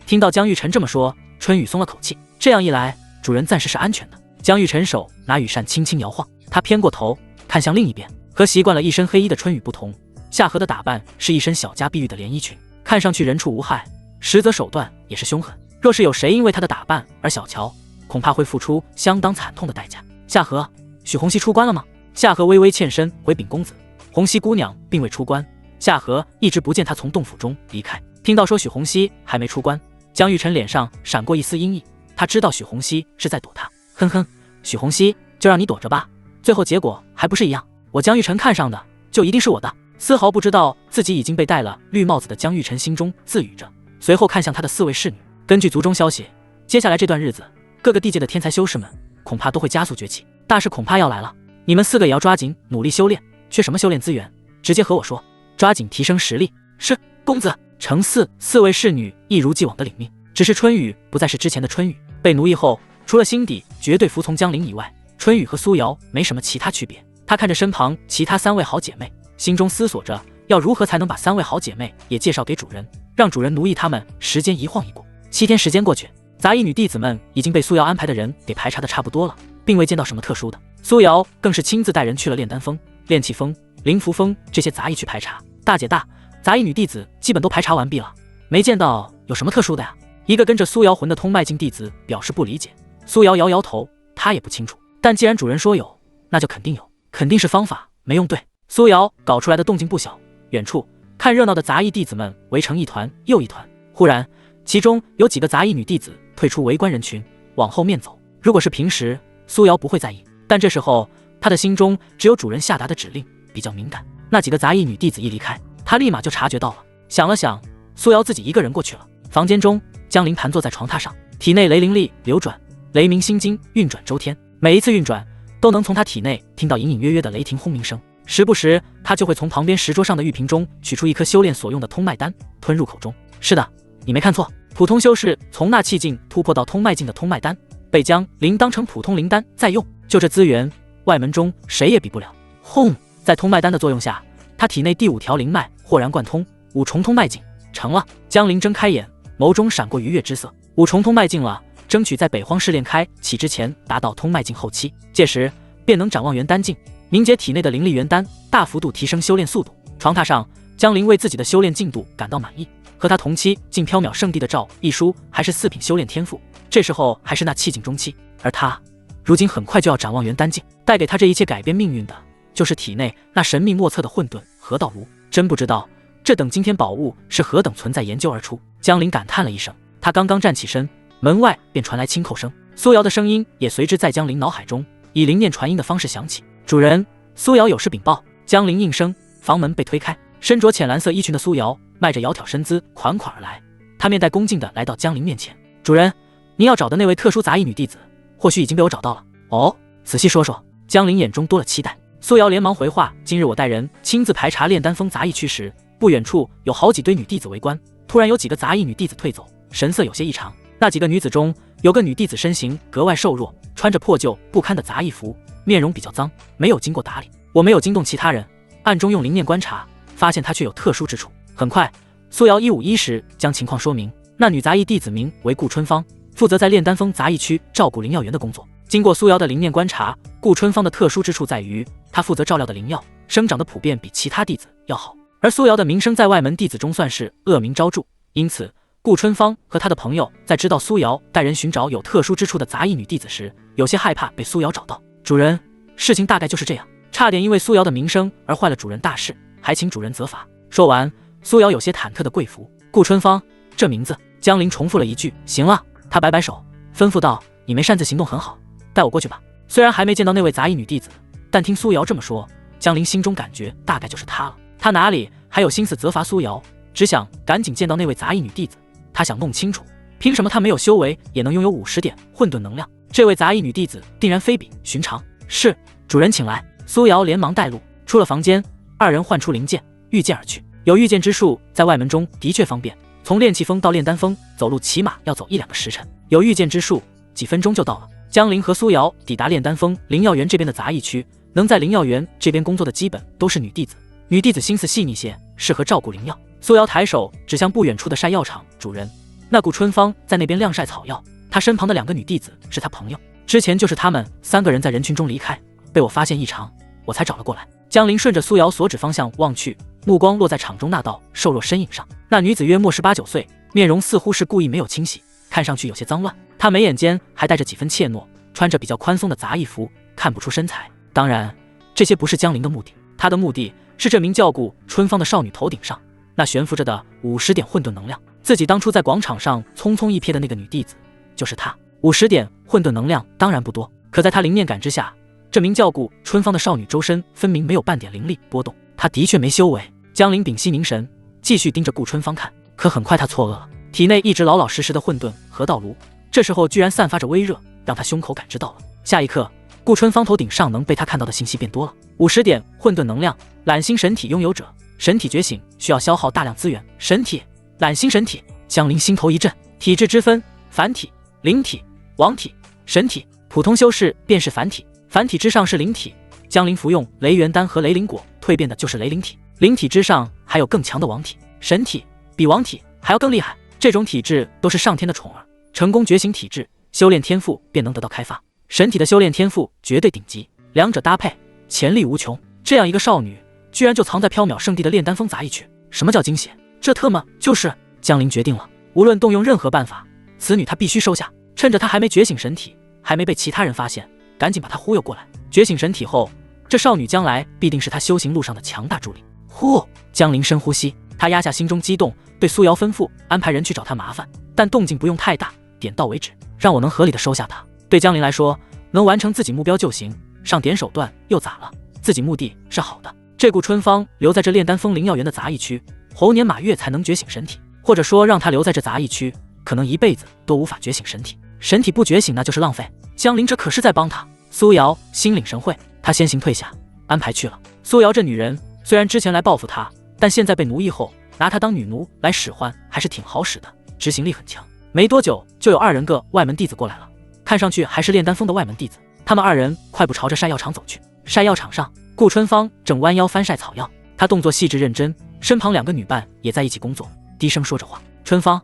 听到江玉晨这么说，春雨松了口气，这样一来，主人暂时是安全的。江玉晨手拿羽扇轻轻摇晃，他偏过头看向另一边，和习惯了一身黑衣的春雨不同，夏荷的打扮是一身小家碧玉的连衣裙，看上去人畜无害，实则手段也是凶狠。若是有谁因为她的打扮而小瞧，恐怕会付出相当惨痛的代价。夏荷，许红熙出关了吗？夏荷微微欠身回禀公子，红熙姑娘并未出关。夏荷一直不见她从洞府中离开，听到说许红熙还没出关，江玉晨脸上闪过一丝阴翳，他知道许红熙是在躲他。哼哼，许红熙就让你躲着吧，最后结果还不是一样？我江玉晨看上的就一定是我的。丝毫不知道自己已经被戴了绿帽子的江玉晨心中自语着，随后看向他的4位侍女。根据族中消息，接下来这段日子，各个地界的天才修士们恐怕都会加速崛起，大事恐怕要来了。你们4个也要抓紧努力修炼，缺什么修炼资源，直接和我说，抓紧提升实力。是，公子。程4位侍女一如既往的领命。只是春雨不再是之前的春雨，被奴役后，除了心底绝对服从江陵以外，春雨和苏瑶没什么其他区别。他看着身旁其他3位好姐妹，心中思索着要如何才能把3位好姐妹也介绍给主人，让主人奴役他们。时间一晃一过，7天时间过去，杂役女弟子们已经被苏瑶安排的人给排查的差不多了，并未见到什么特殊的。苏瑶更是亲自带人去了炼丹峰、炼气峰、灵符峰这些杂役去排查。大姐大，杂役女弟子基本都排查完毕了，没见到有什么特殊的呀？一个跟着苏瑶魂的通脉境弟子表示不理解。苏瑶摇摇头，他也不清楚，但既然主人说有，那就肯定有，肯定是方法没用对。苏瑶搞出来的动静不小，远处看热闹的杂役弟子们围成一团又一团。忽然，其中有几个杂役女弟子退出围观人群，往后面走。如果是平时，苏瑶不会在意，但这时候她的心中只有主人下达的指令比较敏感。那几个杂役女弟子一离开，她立马就察觉到了。想了想，苏瑶自己一个人过去了。房间中，江陵盘坐在床榻上，体内雷灵力流转，雷鸣心经运转周天，每一次运转都能从他体内听到隐隐约约的雷霆轰鸣声。时不时，他就会从旁边石桌上的玉瓶中取出一颗修炼所用的通脉丹，吞入口中。是的，你没看错，普通修士从纳气境突破到通脉境的通脉丹，被江陵当成普通灵丹再用，就这资源，外门中谁也比不了。轰！在通脉丹的作用下，他体内第5条灵脉豁然贯通，5重通脉境成了。江陵睁开眼，眸中闪过愉悦之色。5重通脉境了，争取在北荒试炼开启之前达到通脉境后期，届时便能展望元丹境，凝结体内的灵力元丹，大幅度提升修炼速度。床榻上，江陵为自己的修炼进度感到满意。和他同期进缥缈圣地的赵一书还是4品修炼天赋，这时候还是那气境中期，而他如今很快就要展望元丹境。带给他这一切改变命运的，就是体内那神秘莫测的混沌河道炉。真不知道这等惊天宝物是何等存在研究而出。江陵感叹了一声，他刚刚站起身，门外便传来轻叩声，苏瑶的声音也随之在江陵脑海中以灵念传音的方式响起。主人，苏瑶有事禀报。江陵应声，房门被推开，身着浅蓝色衣裙的苏瑶迈着窈窕身姿款款而来。她面带恭敬地来到江陵面前，主人，您要找的那位特殊杂役女弟子，或许已经被我找到了。哦，仔细说说。江陵眼中多了期待。苏瑶连忙回话，今日我带人亲自排查炼丹峰杂役区时，不远处有好几堆女弟子围观，突然有几个杂役女弟子退走，神色有些异常。那几个女子中有个女弟子身形格外瘦弱，穿着破旧不堪的杂役服，面容比较脏，没有经过打理。我没有惊动其他人，暗中用灵念观察，发现她却有特殊之处。很快，苏瑶151时将情况说明。那女杂役弟子名为顾春芳，负责在炼丹峰杂役区照顾灵药园的工作。经过苏瑶的灵念观察，顾春芳的特殊之处在于，她负责照料的灵药生长的普遍比其他弟子要好，而苏瑶的名声在外门弟子中算是恶名昭著，因此顾春芳和他的朋友在知道苏瑶带人寻找有特殊之处的杂役女弟子时，有些害怕被苏瑶找到。主人，事情大概就是这样，差点因为苏瑶的名声而坏了主人大事，还请主人责罚。说完，苏瑶有些忐忑的跪服。顾春芳这名字，江陵重复了一句。行了，他摆摆手，吩咐道，你没擅自行动很好，带我过去吧。虽然还没见到那位杂役女弟子，但听苏瑶这么说，江陵心中感觉大概就是她了。他哪里还有心思责罚苏瑶，只想赶紧见到那位杂役女弟子。他想弄清楚，凭什么她没有修为也能拥有50点混沌能量，这位杂役女弟子定然非比寻常。是，主人请来。苏瑶连忙带路，出了房间，二人唤出灵剑，御剑而去。有御剑之术，在外门中的确方便，从炼气峰到炼丹峰走路起码要走1-2个时辰，有御剑之术，几分钟就到了。江陵和苏瑶抵达炼丹峰灵药园这边的杂役区，能在灵药园这边工作的基本都是女弟子。女弟子心思细腻些，适合照顾灵药。苏瑶抬手指向不远处的晒药场，主人，那顾春芳在那边晾晒草药，她身旁的2个女弟子是她朋友，之前就是他们3个人在人群中离开，被我发现异常，我才找了过来。江陵顺着苏瑶所指方向望去，目光落在场中那道瘦弱身影上。那女子约莫18、19岁，面容似乎是故意没有清洗，看上去有些脏乱。她眉眼间还带着几分怯懦，穿着比较宽松的杂役服，看不出身材。当然，这些不是江陵的目的，他的目的是这名叫顾春芳的少女头顶上那悬浮着的50点混沌能量。自己当初在广场上匆匆一瞥的那个女弟子，就是她。50点混沌能量当然不多，可在他灵念感之下，这名叫顾春芳的少女周身分明没有半点灵力波动，她的确没修为。江陵屏息凝神，继续盯着顾春芳看，可很快他错愕了，体内一直老老实实的混沌河道炉，这时候居然散发着微热，让他胸口感知到了。下一刻，顾春芳头顶上能被他看到的信息变多了。50点混沌能量，揽星神体拥有者，神体觉醒需要消耗大量资源。神体，揽星神体。江陵心头一震，体质之分，凡体、灵体、王体、神体。普通修士便是凡体，凡体之上是灵体。江陵服用雷元丹和雷灵果蜕变的就是雷灵体，灵体之上还有更强的王体。神体比王体还要更厉害，这种体质都是上天的宠儿，成功觉醒体质，修炼天赋便能得到开发。神体的修炼天赋绝对顶级，两者搭配潜力无穷。这样一个少女居然就藏在缥缈圣地的炼丹峰杂役区，什么叫惊险？这特么就是江陵决定了，无论动用任何办法，此女他必须收下。趁着她还没觉醒神体，还没被其他人发现，赶紧把她忽悠过来。觉醒神体后，这少女将来必定是他修行路上的强大助力。呼，江陵深呼吸，他压下心中激动，对苏瑶吩咐安排人去找他麻烦，但动静不用太大，点到为止，让我能合理的收下他。对江陵来说，能完成自己目标就行，上点手段又咋了？自己目的是好的。这顾春芳留在这炼丹峰灵药园的杂役区，猴年马月才能觉醒神体，或者说让他留在这杂役区，可能一辈子都无法觉醒神体。神体不觉醒那就是浪费。江陵这可是在帮他。苏瑶心领神会，他先行退下，安排去了。苏瑶这女人虽然之前来报复他，但现在被奴役后，拿她当女奴来使唤还是挺好使的，执行力很强。没多久就有2人个外门弟子过来了，看上去还是炼丹峰的外门弟子。他们2人快步朝着晒药场走去。晒药场上，顾春芳正弯腰翻晒草药，她动作细致认真，身旁2个女伴也在一起工作，低声说着话。春芳，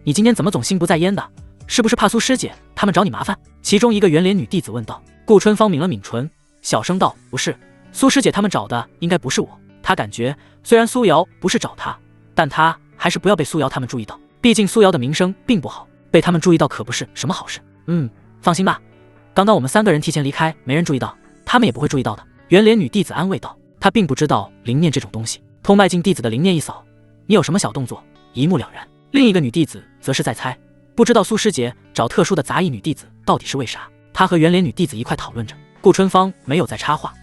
你今天怎么总心不在焉的？是不是怕苏师姐他们找你麻烦？其中一个圆脸女弟子问道。顾春芳抿了抿唇，小声道：不是，苏师姐他们找的应该不是我。她感觉虽然苏瑶不是找她，但她还是不要被苏瑶他们注意到，毕竟苏瑶的名声并不好，被他们注意到可不是什么好事。放心吧，刚刚我们3个人提前离开，没人注意到，他们也不会注意到的。圆脸女弟子安慰道。她并不知道灵念这种东西，通脉境弟子的灵念一扫，你有什么小动作，一目了然。另一个女弟子则是在猜，不知道苏师姐找特殊的杂役女弟子到底是为啥。她和圆脸女弟子一块讨论着，顾春芳没有再插话，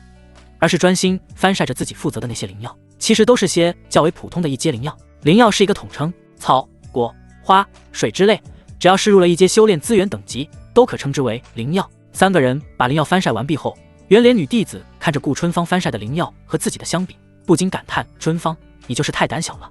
而是专心翻晒着自己负责的那些灵药，其实都是些较为普通的一阶灵药。灵药是一个统称，草、果、花、水之类，只要是入了一阶修炼资源等级，都可称之为灵药。3个人把灵药翻晒完毕后，圆脸女弟子看着顾春芳翻晒的灵药和自己的相比，不禁感叹：春芳，你就是太胆小了，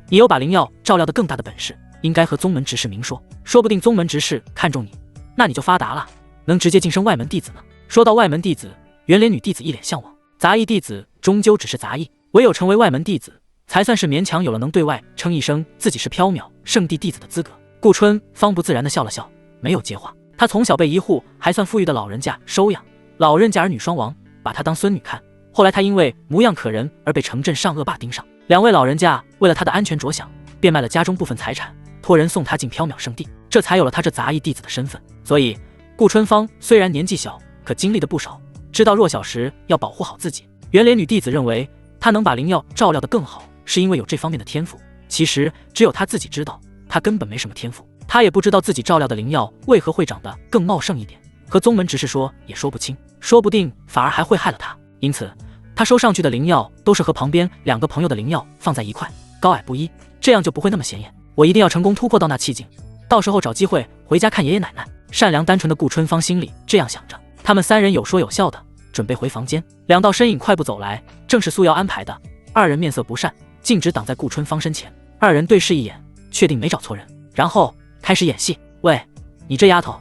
你有把灵药照料得更大的本事，应该和宗门执事明说，说不定宗门执事看中你，那你就发达了，能直接晋升外门弟子呢。说到外门弟子，圆脸女弟子一脸向往。杂役弟子终究只是杂役，唯有成为外门弟子，才算是勉强有了能对外称一声自己是缥缈圣地弟子的资格。顾春芳不自然地笑了笑，没有接话。他从小被一户还算富裕的老人家收养，老人家儿女双亡，把他当孙女看。后来他因为模样可人而被城镇上恶霸盯上，2位老人家为了他的安全着想，变卖了家中部分财产，托人送他进缥缈圣地，这才有了他这杂役弟子的身份。所以顾春芳虽然年纪小，可经历的不少，知道弱小时要保护好自己。圆脸女弟子认为她能把灵药照料得更好，是因为有这方面的天赋。其实只有她自己知道，她根本没什么天赋。她也不知道自己照料的灵药为何会长得更茂盛一点，和宗门执事说也说不清，说不定反而还会害了她。因此她收上去的灵药都是和旁边2个朋友的灵药放在一块，高矮不一，这样就不会那么显眼。我一定要成功突破到那气境，到时候找机会回家看爷爷奶奶。善良单纯的顾春芳心里这样想着。他们3人有说有笑的准备回房间，2道身影快步走来，正是苏瑶安排的。2人面色不善，径直挡在顾春芳身前。2人对视一眼，确定没找错人，然后开始演戏。喂，你这丫头，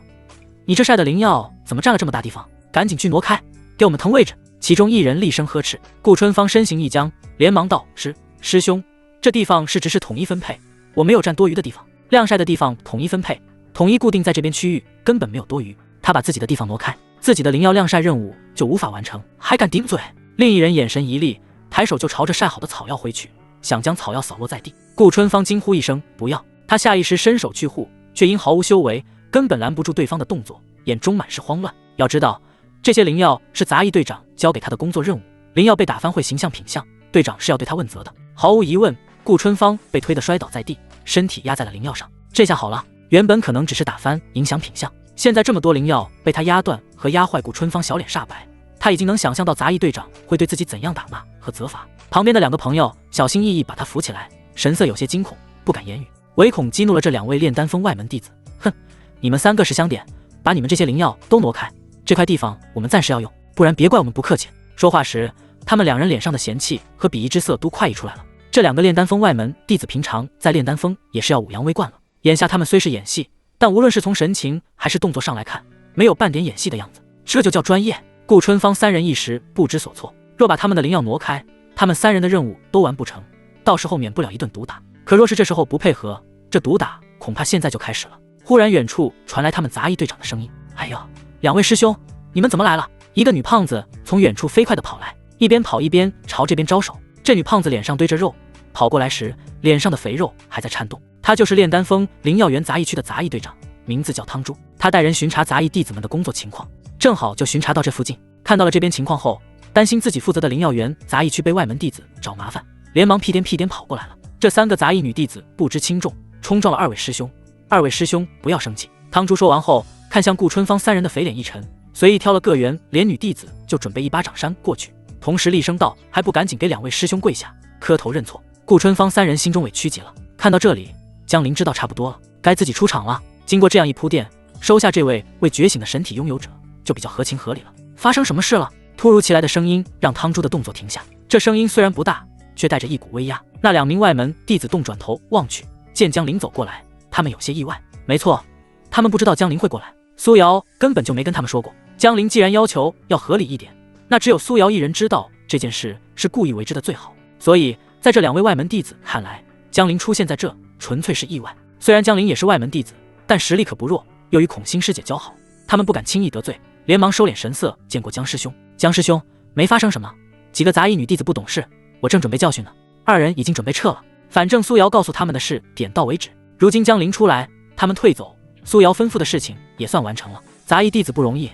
你这晒的灵药怎么占了这么大地方？赶紧去挪开，给我们腾位置！其中一人厉声呵斥。顾春芳身形一僵，连忙道：“师兄，这地方是执事统一分配，我没有占多余的地方，晾晒的地方统一分配，统一固定在这边区域，根本没有多余。”他把自己的地方挪开，自己的灵药晾晒任务就无法完成，还敢顶嘴！另一人眼神一厉，抬手就朝着晒好的草药挥去，想将草药扫落在地。顾春芳惊呼一声：“不要！”他下意识伸手去护，却因毫无修为，根本拦不住对方的动作，眼中满是慌乱。要知道，这些灵药是杂役队长交给他的工作任务，灵药被打翻会形象品相，队长是要对他问责的。毫无疑问，顾春芳被推得摔倒在地，身体压在了灵药上。这下好了，原本可能只是打翻影响品相，现在这么多灵药被他压断和压坏，顾春芳小脸煞白，他已经能想象到杂役队长会对自己怎样打骂和责罚。旁边的两个朋友小心翼翼把他扶起来，神色有些惊恐，不敢言语，唯恐激怒了这两位炼丹峰外门弟子。哼，你们3个识相点，把你们这些灵药都挪开，这块地方我们暂时要用，不然别怪我们不客气。说话时，他们两人脸上的嫌弃和鄙夷之色都快溢出来了。这两个炼丹峰外门弟子平常在炼丹峰也是要武扬威惯了，眼下他们虽是演戏，但无论是从神情还是动作上来看，没有半点演戏的样子，这就叫专业。顾春芳3人一时不知所措，若把他们的灵药挪开，他们3人的任务都完不成，到时候免不了一顿毒打。可若是这时候不配合，这毒打恐怕现在就开始了。忽然远处传来他们杂役队长的声音：“哎呦，两位师兄，你们怎么来了？”一个女胖子从远处飞快地跑来，一边跑一边朝这边招手。这女胖子脸上堆着肉，跑过来时脸上的肥肉还在颤动。她就是炼丹峰灵药园杂役区的杂役队长，名字叫汤珠。她带人巡查杂役弟子们的工作情况，正好就巡查到这附近，看到了这边情况后，担心自己负责的灵药园杂役区被外门弟子找麻烦，连忙屁颠屁颠跑过来了。这3个杂役女弟子不知轻重，冲撞了2位师兄。2位师兄不要生气。汤珠说完后，看向顾春芳3人的肥脸一沉，随意挑了个圆脸女弟子就准备一巴掌扇过去，同时厉声道：“还不赶紧给2位师兄跪下，磕头认错！”顾春芳3人心中委屈极了。看到这里，江林知道差不多了，该自己出场了。经过这样一铺垫，收下这位未觉醒的神体拥有者就比较合情合理了。发生什么事了？突如其来的声音让汤珠的动作停下，这声音虽然不大，却带着一股威压。那2名外门弟子动转头望去，见江林走过来，他们有些意外。没错，他们不知道江林会过来，苏瑶根本就没跟他们说过。江林既然要求要合理一点，那只有苏瑶一人知道这件事是故意为之的最好。所以在这2位外门弟子看来，江林出现在这纯粹是意外。虽然江林也是外门弟子，但实力可不弱，又与孔心师姐交好，他们不敢轻易得罪，连忙收敛神色，见过江师兄。江师兄，没发生什么，几个杂役女弟子不懂事，我正准备教训呢。2人已经准备撤了，反正苏瑶告诉他们的事点到为止。如今江林出来，他们退走，苏瑶吩咐的事情也算完成了。杂役弟子不容易，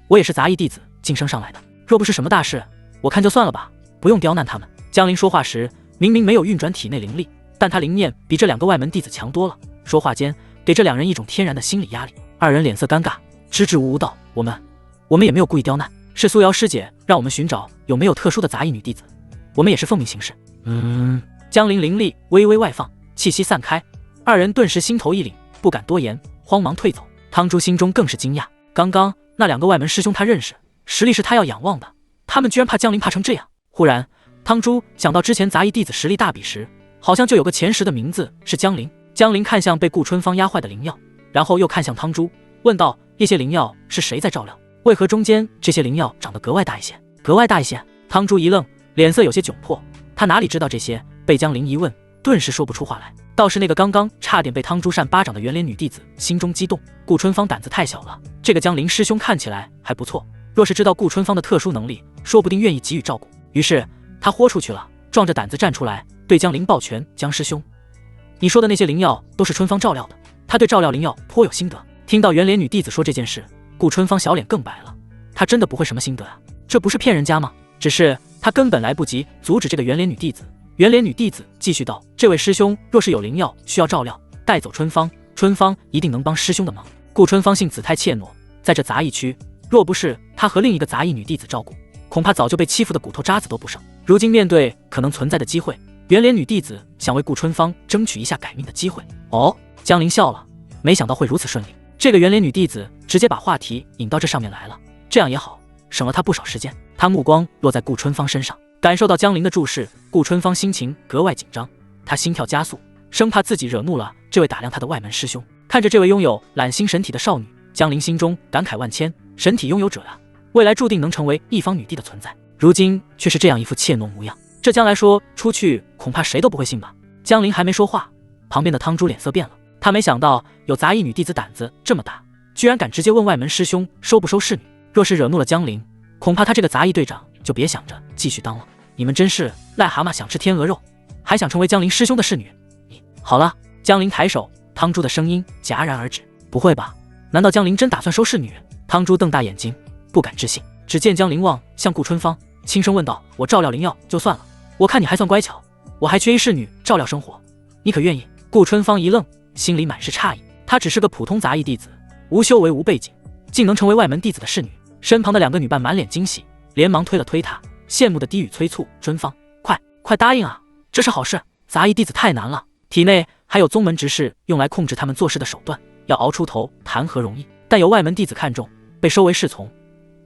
我也是杂役弟子晋升上来的，若不是什么大事，我看就算了吧，不用刁难他们。江林说话时明明没有运转体内灵力，但他灵念比这2个外门弟子强多了，说话间给这2人一种天然的心理压力。2人脸色尴尬，支支吾吾道：“我们也没有故意刁难，是苏瑶师姐让我们寻找有没有特殊的杂役女弟子，我们也是奉命行事。”江林灵力微微外放，气息散开，2人顿时心头一凛，不敢多言，慌忙退走。汤珠心中更是惊讶，刚刚那2个外门师兄他认识，实力是他要仰望的，他们居然怕江林怕成这样。忽然汤珠想到之前杂役弟子实力大比时，好像就有个前10的名字是江林。江林看向被顾春芳压坏的灵药，然后又看向汤珠，问道：“这些灵药是谁在照料？为何中间这些灵药长得格外大一些？格外大一些？”汤珠一愣，脸色有些窘迫，他哪里知道这些，被江林一问，顿时说不出话来。倒是那个刚刚差点被汤珠扇巴掌的圆脸女弟子心中激动，顾春芳胆子太小了，这个江林师兄看起来还不错，若是知道顾春芳的特殊能力，说不定愿意给予照顾。于是他豁出去了，壮着胆子站出来，对江林抱拳：“江师兄，你说的那些灵药都是春芳照料的，他对照料灵药颇有心得。”听到圆脸女弟子说这件事，顾春芳小脸更白了，他真的不会什么心得啊？这不是骗人家吗？只是他根本来不及阻止这个圆脸女弟子。圆脸女弟子继续道：“这位师兄若是有灵药需要照料，带走春芳，春芳一定能帮师兄的忙。”顾春芳性子太怯懦，在这杂役区，若不是他和另一个杂役女弟子照顾，恐怕早就被欺负的骨头渣子都不剩。如今面对可能存在的机会，圆脸女弟子想为顾春芳争取一下改命的机会。哦，江林笑了，没想到会如此顺利。这个圆脸女弟子直接把话题引到这上面来了，这样也好，省了他不少时间。他目光落在顾春芳身上，感受到江林的注视，顾春芳心情格外紧张，他心跳加速，生怕自己惹怒了这位打量他的外门师兄。看着这位拥有揽星神体的少女，江林心中感慨万千，神体拥有者呀，未来注定能成为一方女帝的存在，如今却是这样一副怯懦模样，这将来说出去恐怕谁都不会信吧。江陵还没说话，旁边的汤珠脸色变了，他没想到有杂役女弟子胆子这么大，居然敢直接问外门师兄收不收侍女，若是惹怒了江陵，恐怕他这个杂役队长就别想着继续当了。你们真是癞蛤蟆想吃天鹅肉，还想成为江陵师兄的侍女？你好了！江陵抬手，汤珠的声音戛然而止。不会吧？难道江陵真打算收侍女？汤珠瞪大眼睛，不敢置信。只见江陵望向顾春芳，轻声问道：“我照料灵药就算了，我看你还算乖巧，我还缺一侍女照料生活，你可愿意？”顾春芳一愣，心里满是诧异。她只是个普通杂役弟子，无修为无背景，竟能成为外门弟子的侍女。身旁的两个女伴满脸惊喜，连忙推了推她，羡慕的低语催促：“春芳，快答应啊！这是好事，杂役弟子太难了，体内还有宗门执事用来控制他们做事的手段，要熬出头谈何容易？但有外门弟子看中，被收为侍从，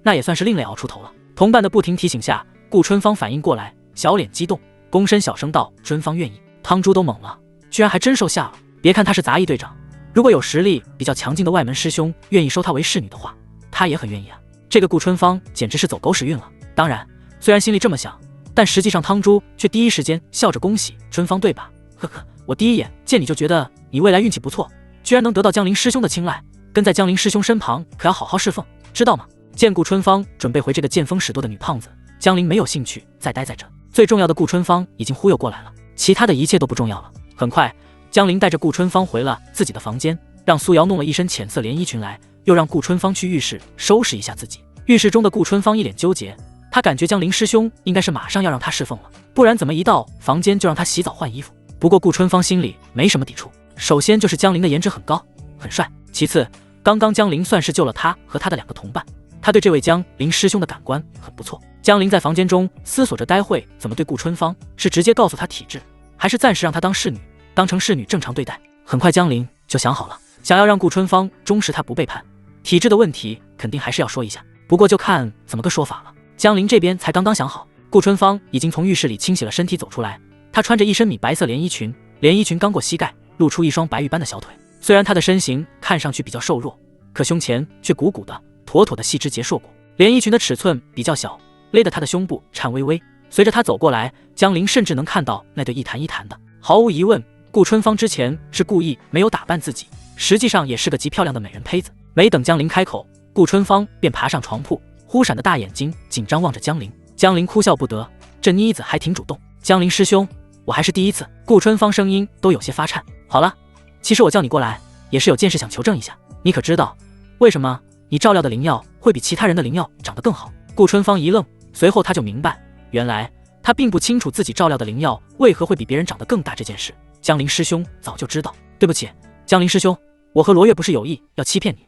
那也算是另类熬出头了。”同伴的不停提醒下，顾春芳反应过来，小脸激动，躬身小声道：“春芳愿意。”汤珠都懵了，居然还真收下了。别看他是杂役队长，如果有实力比较强劲的外门师兄愿意收他为侍女的话，他也很愿意啊。这个顾春芳简直是走狗屎运了。当然，虽然心里这么想，但实际上汤珠却第一时间笑着恭喜春芳，对吧？呵呵，我第一眼见你就觉得你未来运气不错，居然能得到江陵师兄的青睐，跟在江陵师兄身旁可要好好侍奉，知道吗？见顾春芳准备回这个见风使舵的女胖子，江陵没有兴趣再待在这。最重要的顾春芳已经忽悠过来了，其他的一切都不重要了。很快，江陵带着顾春芳回了自己的房间，让苏瑶弄了一身浅色连衣裙来，又让顾春芳去浴室收拾一下自己。浴室中的顾春芳一脸纠结，她感觉江陵师兄应该是马上要让她侍奉了，不然怎么一到房间就让她洗澡换衣服？不过顾春芳心里没什么抵触，首先就是江陵的颜值很高很帅，其次刚刚江陵算是救了他和他的两个同伴，他对这位江陵师兄的感官很不错。江陵在房间中思索着待会怎么对顾春芳，是直接告诉他体质，还是暂时让他当侍女，当成侍女正常对待。很快江陵就想好了，想要让顾春芳忠实他不背叛，体质的问题肯定还是要说一下，不过就看怎么个说法了。江陵这边才刚刚想好，顾春芳已经从浴室里清洗了身体走出来，她穿着一身米白色连衣裙，连衣裙刚过膝盖，露出一双白玉般的小腿。虽然她的身形看上去比较瘦弱，可胸前却鼓鼓的，妥妥的细枝节硕果。连衣裙的尺寸比较小，勒得她的胸部颤巍巍。随着她走过来，江陵甚至能看到那对一弹一弹的。毫无疑问，顾春芳之前是故意没有打扮自己，实际上也是个极漂亮的美人胚子。没等江陵开口，顾春芳便爬上床铺，忽闪的大眼睛紧张望着江陵。江陵哭笑不得，这妮子还挺主动。江陵师兄，我还是第一次。顾春芳声音都有些发颤。好了，其实我叫你过来也是有件事想求证一下，你可知道为什么你照料的灵药会比其他人的灵药长得更好？顾春芳一愣，随后他就明白，原来他并不清楚自己照料的灵药为何会比别人长得更大这件事。江陵师兄早就知道。对不起，江陵师兄，我和罗月不是有意要欺骗你。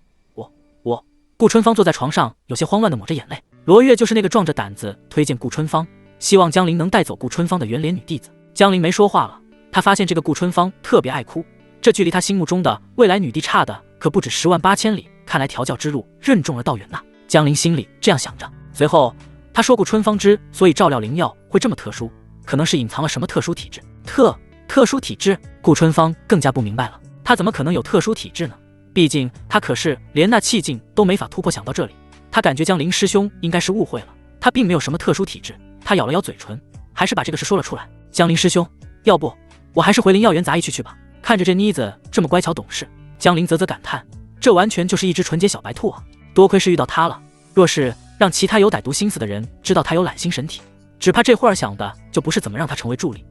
顾春芳坐在床上，有些慌乱地抹着眼泪。罗月就是那个壮着胆子推荐顾春芳，希望江陵能带走顾春芳的圆脸女弟子。江陵没说话了，他发现这个顾春芳特别爱哭，这距离他心目中的未来女帝差的可不止10万8千里，看来调教之路任重而道远呐。江陵心里这样想着。随后他说，顾春芳之所以照料灵药会这么特殊，可能是隐藏了什么特殊体质。特殊体质？顾春芳更加不明白了，他怎么可能有特殊体质呢？毕竟他可是连那气境都没法突破，想到这里，他感觉江陵师兄应该是误会了，他并没有什么特殊体质。他咬了咬嘴唇，还是把这个事说了出来。江陵师兄，要不我还是回灵药园杂役去吧。看着这妮子这么乖巧懂事，江陵啧啧感叹，这完全就是一只纯洁小白兔啊！多亏是遇到他了，若是让其他有歹毒心思的人知道他有揽星神体，只怕这会儿想的就不是怎么让他成为助理，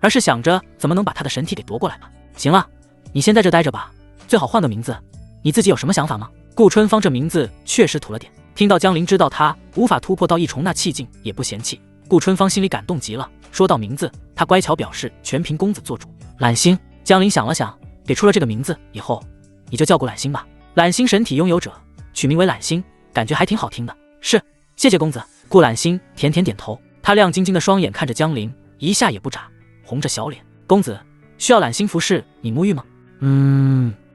而是想着怎么能把他的神体给夺过来吧。行了，你先在这待着吧，最好换个名字，你自己有什么想法吗？顾春芳这名字确实土了点，听到江陵知道他无法突破到一重那气境也不嫌弃，顾春芳心里感动极了。说到名字，他乖巧表示全凭公子做主。揽星。江陵想了想，给出了这个名字，以后你就叫顾揽星吧。揽星神体拥有者，取名为揽星，感觉还挺好听的。是，谢谢公子。顾揽星甜甜点头，他亮晶晶的双眼看着江陵，一下也不眨，红着小脸。公子需要揽星服侍你沐浴吗？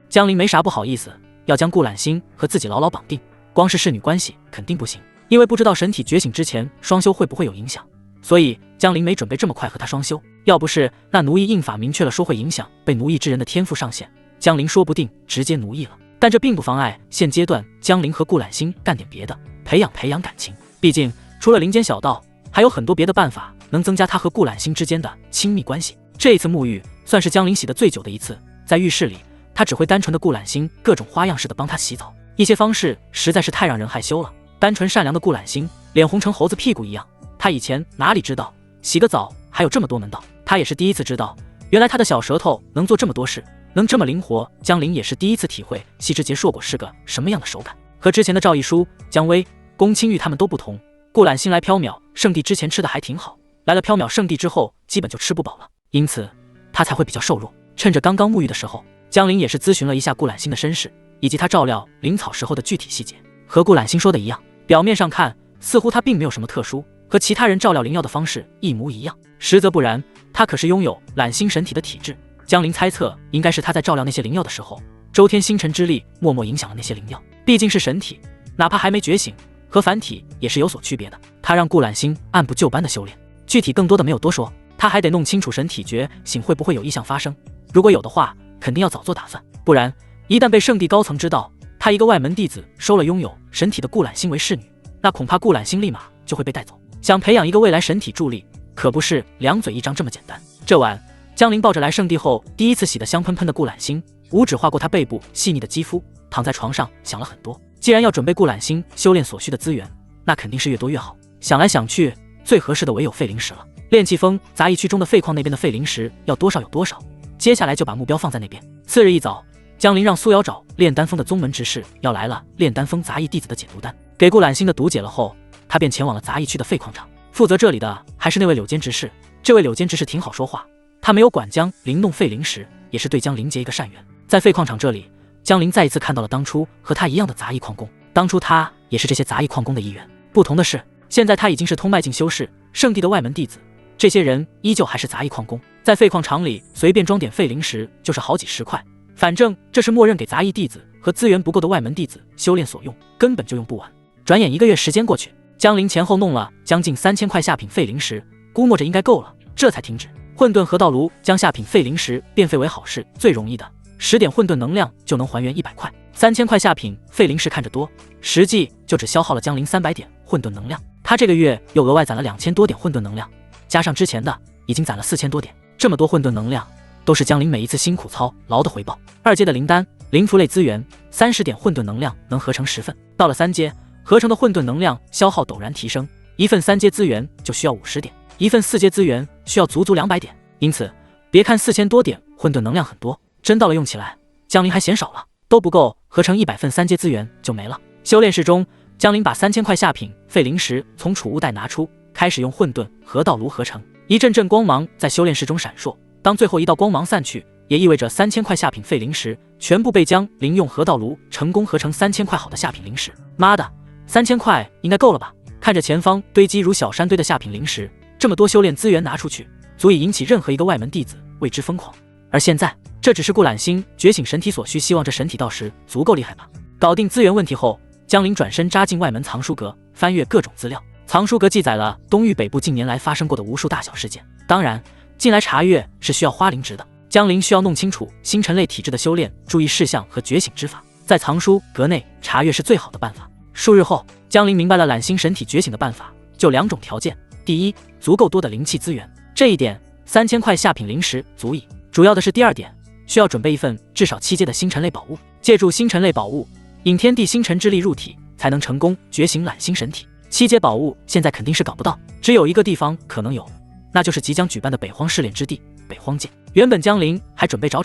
江陵没啥不好意思，要将顾揽星和自己牢牢绑定，光是侍女关系肯定不行，因为不知道神体觉醒之前双修会不会有影响，所以江陵没准备这么快和他双修。要不是那奴役印法明确了说会影响被奴役之人的天赋上限，江陵说不定直接奴役了。但这并不妨碍现阶段江陵和顾揽星干点别的，培养感情。毕竟除了林间小道，还有很多别的办法能增加他和顾揽星之间的亲密关系。这一次沐浴算是江陵洗得最久的一次，在浴室里，他只会单纯的顾揽星各种花样式的帮他洗澡，一些方式实在是太让人害羞了。单纯善良的顾揽星脸红成猴子屁股一样，他以前哪里知道洗个澡还有这么多门道，他也是第一次知道，原来他的小舌头能做这么多事，能这么灵活。江陵也是第一次体会细枝节硕果是个什么样的手感。和之前的赵一书、姜薇、宫清玉他们都不同，顾揽星来缥缈圣地之前吃的还挺好，来了缥缈圣地之后基本就吃不饱了，因此他才会比较瘦弱。趁着刚刚沐浴的时候，江陵也是咨询了一下顾揽星的身世，以及他照料灵草时候的具体细节。和顾揽星说的一样，表面上看似乎他并没有什么特殊，和其他人照料灵药的方式一模一样，实则不然，他可是拥有揽星神体的体质。江陵猜测应该是他在照料那些灵药的时候，周天星辰之力默默影响了那些灵药，毕竟是神体，哪怕还没觉醒，和凡体也是有所区别的。他让顾揽星按部就班的修炼，具体更多的没有多说，他还得弄清楚神体觉醒会不会有异象发生，如果有的话，肯定要早做打算，不然一旦被圣地高层知道他一个外门弟子收了拥有神体的顾揽星为侍女，那恐怕顾揽星立马就会被带走。想培养一个未来神体助力，可不是两嘴一张这么简单。这晚，江陵抱着来圣地后第一次洗得香喷喷的顾揽星，五指划过他背部细腻的肌肤，躺在床上想了很多。既然要准备顾揽星修炼所需的资源，那肯定是越多越好。想来想去，最合适的唯有废灵石了。炼气峰杂役区中的废矿那边的废灵石要多少有多少，接下来就把目标放在那边。次日一早，江陵让苏瑶找炼丹峰的宗门执事要来了炼丹峰杂役弟子的解毒丹，给顾揽星的毒解了后，他便前往了杂役区的废矿场。负责这里的还是那位柳间执事，这位柳间执事挺好说话，他没有管江陵弄废灵石，也是对江陵结一个善缘。在废矿场这里，江陵再一次看到了当初和他一样的杂役矿工，当初他也是这些杂役矿工的一员，不同的是，现在他已经是通迈进修士圣地的外门弟子，这些人依旧还是杂役矿工。在废矿场里随便装点废灵石就是好几十块，反正这是默认给杂役弟子和资源不够的外门弟子修炼所用，根本就用不完。转眼1个月时间过去，江陵前后弄了将近3000块下品废灵石，估摸着应该够了，这才停止。混沌河道炉将下品废灵石变废为好事，最容易的10点混沌能量就能还原100块。3000块下品废灵石看着多，实际就只消耗了江陵300点混沌能量。他这个月又额外攒了2000多点混沌能量，加上之前的已经攒了4000多点，这么多混沌能量都是江陵每一次辛苦操劳的回报。2阶的灵丹、灵符类资源30点混沌能量能合成10份，到了3阶，合成的混沌能量消耗陡然提升，一份3阶资源就需要50点，一份4阶资源需要足足200点。因此别看4000多点混沌能量很多，真到了用起来，江陵还嫌少了，都不够合成100份3阶资源就没了。修炼室中，江陵把3000块下品废灵石从储物袋拿出，开始用混沌河道炉合成。一阵阵光芒在修炼室中闪烁，当最后一道光芒散去，也意味着3000块下品废灵石全部被江陵用河道炉成功合成3000块好的下品灵石。妈的，3000块应该够了吧？看着前方堆积如小山堆的下品灵石，这么多修炼资源拿出去，足以引起任何一个外门弟子为之疯狂。而现在，这只是顾揽星觉醒神体所需，希望这神体到时足够厉害吧。搞定资源问题后，江陵转身扎进外门藏书阁，翻阅各种资料。藏书阁记载了东域北部近年来发生过的无数大小事件，当然进来查阅是需要花灵值的。江陵需要弄清楚星辰类体质的修炼注意事项和觉醒之法，在藏书阁内查阅是最好的办法。数日后，江陵明白了揽星神体觉醒的办法，就2种条件：第一，足够多的灵气资源，这一点3000块下品灵石足矣。主要的是第2点，需要准备一份至少7阶的星辰类宝物，借助星辰类宝物引天地星辰之力入体，才能成功觉醒揽星神体。7阶宝物现在肯定是搞不到，只有一个地方可能有，那就是即将举办的北荒试炼之地北荒界。原本江陵还准备找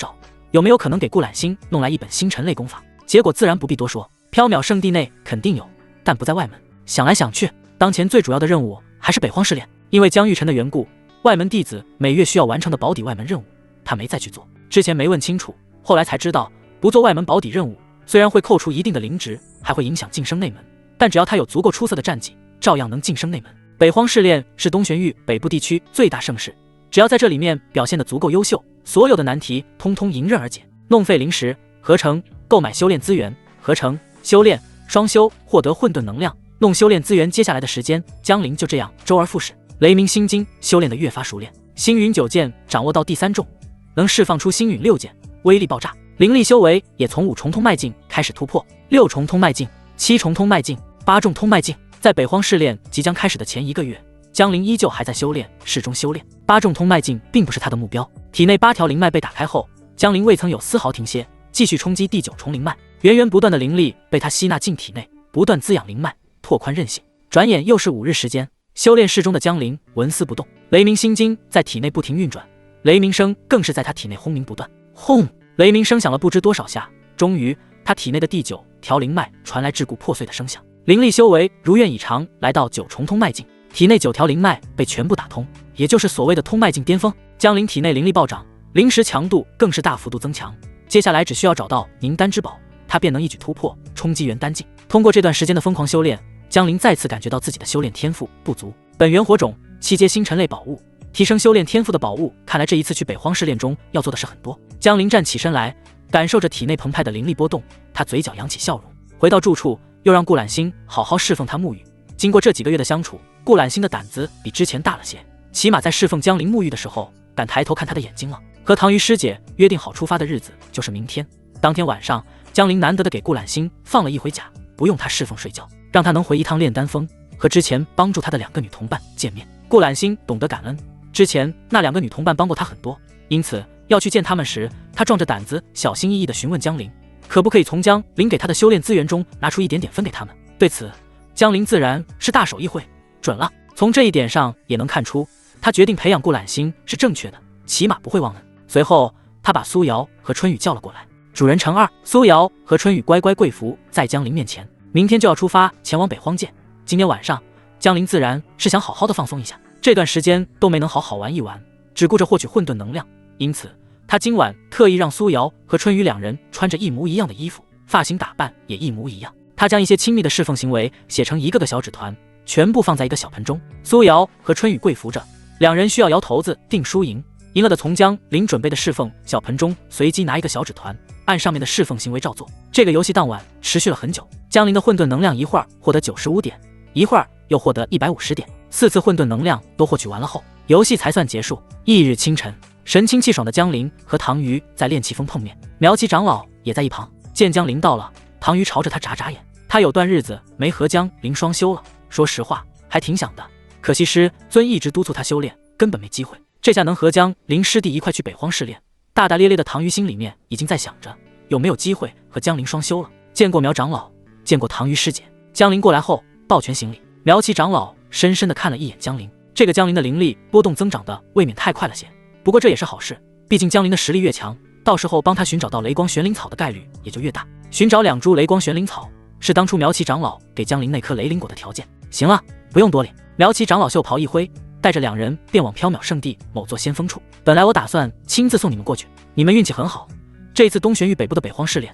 有没有可能给顾揽星弄来一本星辰类功法，结果自然不必多说，缥缈圣地内肯定有，但不在外门。想来想去，当前最主要的任务还是北荒试炼，因为江玉晨的缘故，外门弟子每月需要完成的保底外门任务他没再去做，之前没问清楚，后来才知道不做外门保底任务虽然会扣除一定的灵值，还会影响晋升内门，但只要他有足够出色的战绩，照样能晋升内门。北荒试炼是东玄域北部地区最大盛事，只要在这里面表现得足够优秀，所有的难题通通迎刃而解。弄废灵石合成，购买修炼资源合成，修炼双修获得混沌能量，弄修炼资源。接下来的时间，江陵就这样周而复始。雷鸣心经修炼得越发熟练，星云9剑掌握到第3重，能释放出星陨6剑，威力爆炸。灵力修为也从5重通脉境开始突破，6重通脉境、7重通脉境、8重通脉境。在北荒试炼即将开始的前1个月，江陵依旧还在修炼室中修炼。8重通脉境并不是他的目标，体内8条灵脉被打开后，江陵未曾有丝毫停歇，继续冲击第9重灵脉。源源不断的灵力被他吸纳进体内，不断滋养灵脉，拓宽韧性。转眼又是5日时间，修炼室中的江陵纹丝不动，雷鸣心经在体内不停运转，雷鸣声更是在他体内轰鸣不断。轰！雷鸣声响了不知多少下，终于他体内的第9条灵脉传来桎梏破碎的声响。灵力修为如愿以偿来到9重通脉境，体内9条灵脉被全部打通，也就是所谓的通脉境巅峰。江陵体内灵力暴涨，灵石强度更是大幅度增强，接下来只需要找到凝丹之宝，他便能一举突破，冲击元丹境。通过这段时间的疯狂修炼，江陵再次感觉到自己的修炼天赋不足。本源火种、7阶星辰类宝物，提升修炼天赋的宝物，看来这一次去北荒试炼中要做的是很多。江陵站起身来，感受着体内澎湃的灵力波动，他嘴角扬起笑容。回到住处，又让顾揽星好好侍奉他沐浴。经过这几个月的相处，顾揽星的胆子比之前大了些，起码在侍奉江陵沐浴的时候，敢抬头看他的眼睛了。和唐瑜师姐约定好出发的日子就是明天。当天晚上，江陵难得的给顾揽星放了一回假，不用他侍奉睡觉，让他能回一趟炼丹峰，和之前帮助他的2个女同伴见面。顾揽星懂得感恩，之前那2个女同伴帮过他很多，因此要去见他们时，他壮着胆子小心翼翼地询问江陵，可不可以从江陵给他的修炼资源中拿出一点点分给他们。对此，江陵自然是大手一挥，准了。从这一点上也能看出，他决定培养顾揽星是正确的，起码不会忘恩。随后，他把苏瑶和春雨叫了过来。主人陈二，苏瑶和春雨乖乖跪伏在江陵面前，明天就要出发前往北荒界。今天晚上，江陵自然是想好好的放松一下，这段时间都没能好好玩一玩，只顾着获取混沌能量，因此他今晚特意让苏瑶和春雨2人穿着一模一样的衣服，发型打扮也一模一样。他将一些亲密的侍奉行为写成一个个小纸团，全部放在一个小盆中。苏瑶和春雨跪伏着，2人需要摇头子定输赢，赢了的从江陵准备的侍奉小盆中随机拿一个小纸团，按上面的侍奉行为照做。这个游戏当晚持续了很久，江陵的混沌能量一会儿获得95点，一会儿又获得150点，4次混沌能量都获取完了后，游戏才算结束。翌日清晨，神清气爽的江陵和唐瑜在炼气峰碰面，苗旗长老也在一旁。见江陵到了，唐瑜朝着他眨眨眼。他有段日子没和江陵双修了，说实话还挺想的，可惜师尊一直督促他修炼，根本没机会。这下能和江陵师弟一块去北荒试炼，大大咧咧的唐瑜心里面已经在想着有没有机会和江陵双修了。见过苗长老，见过唐瑜师姐。江陵过来后抱拳行礼。苗旗长老深深地看了一眼江陵，这个江陵的灵力波动增长的未免太快了些，不过这也是好事，毕竟江陵的实力越强，到时候帮他寻找到雷光玄灵草的概率也就越大。寻找2株雷光玄灵草是当初苗旗长老给江陵那颗雷灵果的条件。行了，不用多礼。苗旗长老袖袍一挥，带着2人便往缥缈圣地某座先锋处。本来我打算亲自送你们过去，你们运气很好，这一次东玄域北部的北荒试炼，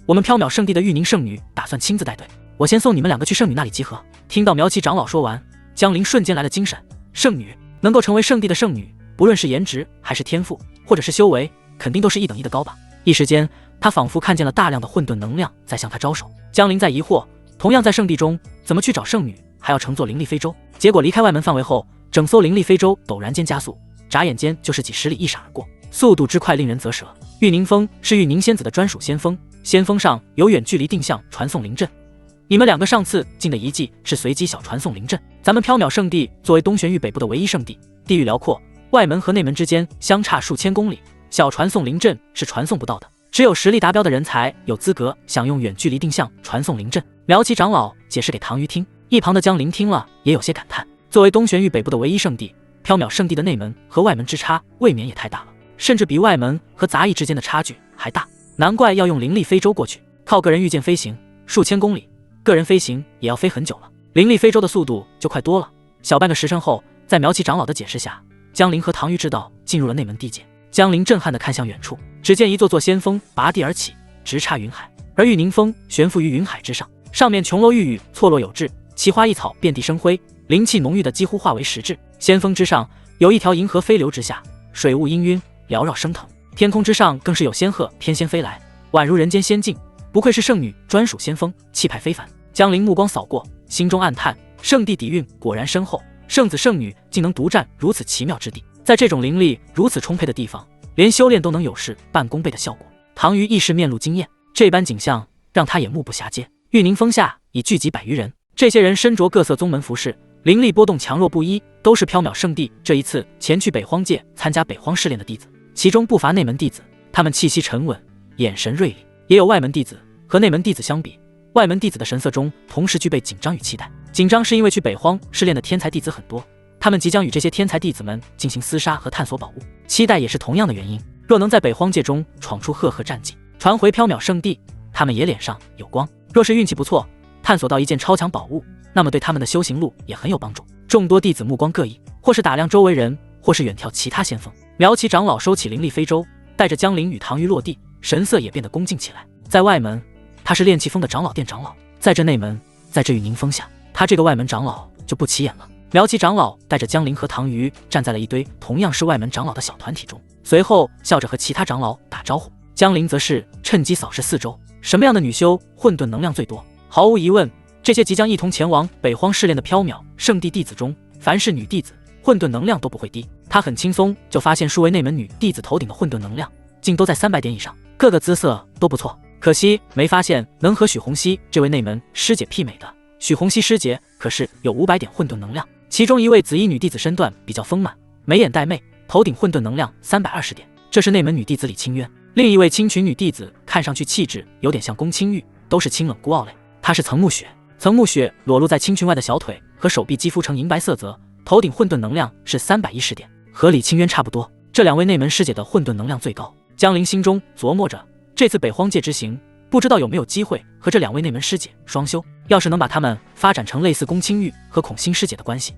我们缥缈圣地的玉宁圣女打算亲自带队，我先送你们2个去圣女那里集合。听到苗旗长老说完，江陵瞬间来了精神。圣女能够成为圣地的圣女，不论是颜值还是天赋，或者是修为，肯定都是一等一的高吧。一时间，他仿佛看见了大量的混沌能量在向他招手。江陵在疑惑，同样在圣地中，怎么去找圣女，还要乘坐灵力飞舟？结果离开外门范围后，整艘灵力飞舟陡然间加速，眨眼间就是几十里一闪而过，速度之快令人啧舌。玉宁峰是玉宁仙子的专属仙峰，仙峰上有远距离定向传送灵阵。你们2个上次进的遗迹是随机小传送灵阵，咱们缥缈圣地作为东玄域北部的唯一圣地，地域辽阔，外门和内门之间相差数千公里，小传送灵阵是传送不到的，只有实力达标的人才有资格享用远距离定向传送灵阵。苗旗长老解释给唐瑜听，一旁的江陵听了也有些感叹，作为东玄域北部的唯一圣地，缥缈圣地的内门和外门之差未免也太大了，甚至比外门和杂役之间的差距还大，难怪要用灵力飞舟过去，靠个人御剑飞行数千公里，个人飞行也要飞很久了，灵力飞舟的速度就快多了。小半个时辰后，在苗旗长老的解释下，江陵和唐瑜知道进入了内门地界。江陵震撼地看向远处，只见一座座仙峰拔地而起，直插云海，而玉宁峰悬浮于云海之上，上面琼楼玉宇错落有致，奇花异草遍地生辉，灵气浓郁的几乎化为实质。仙峰之上有一条银河飞流直下，水雾氤氲，缭绕升腾，天空之上更是有仙鹤翩跹飞来，宛如人间仙境，不愧是圣女专属仙峰，气派非凡。江陵目光扫过，心中暗叹，圣地底蕴果然深厚，圣子圣女竟能独占如此奇妙之地，在这种灵力如此充沛的地方，连修炼都能有事半功倍的效果。唐虞亦是面露惊艳，这般景象让他也目不暇接。玉宁峰下已聚集100余人，这些人身着各色宗门服饰，灵力波动强弱不一，都是缥缈圣地这一次前去北荒界参加北荒试炼的弟子，其中不乏内门弟子，他们气息沉稳，眼神锐利；也有外门弟子。和内门弟子相比，外门弟子的神色中同时具备紧张与期待。紧张是因为去北荒试炼的天才弟子很多，他们即将与这些天才弟子们进行厮杀和探索宝物；期待也是同样的原因，若能在北荒界中闯出赫赫战绩，传回缥缈圣地，他们也脸上有光。若是运气不错，探索到一件超强宝物，那么对他们的修行路也很有帮助。众多弟子目光各异，或是打量周围人，或是远眺其他先锋。苗旗长老收起灵力飞舟，带着江灵与唐虞落地，神色也变得恭敬起来。在外门，他是炼气峰的长老殿长老，在这内门，在这玉宁峰下，他这个外门长老就不起眼了。苗旗长老带着江灵和唐虞站在了一堆同样是外门长老的小团体中，随后笑着和其他长老打招呼。江灵则是趁机扫视四周，什么样的女修混沌能量最多？毫无疑问，这些即将一同前往北荒试炼的缥缈圣地弟子中，凡是女弟子，混沌能量都不会低。他很轻松就发现数位内门女弟子头顶的混沌能量竟都在300点以上，各个姿色都不错。可惜没发现能和许红熙这位内门师姐媲美的。许红熙师姐可是有500点混沌能量，其中一位紫衣女弟子身段比较丰满，眉眼带媚，头顶混沌能量320点，这是内门女弟子李清渊。另一位青裙女弟子看上去气质有点像宫清玉，都是清冷孤傲类，她是曾暮雪。曾暮雪裸露在青裙外的小腿和手臂肌肤呈银白色泽，头顶混沌能量是310点，和李清渊差不多。这2位内门师姐的混沌能量最高。江灵心中琢磨着，这次北荒界之行，不知道有没有机会和这2位内门师姐双修。要是能把他们发展成类似宫清玉和孔欣师姐的关系，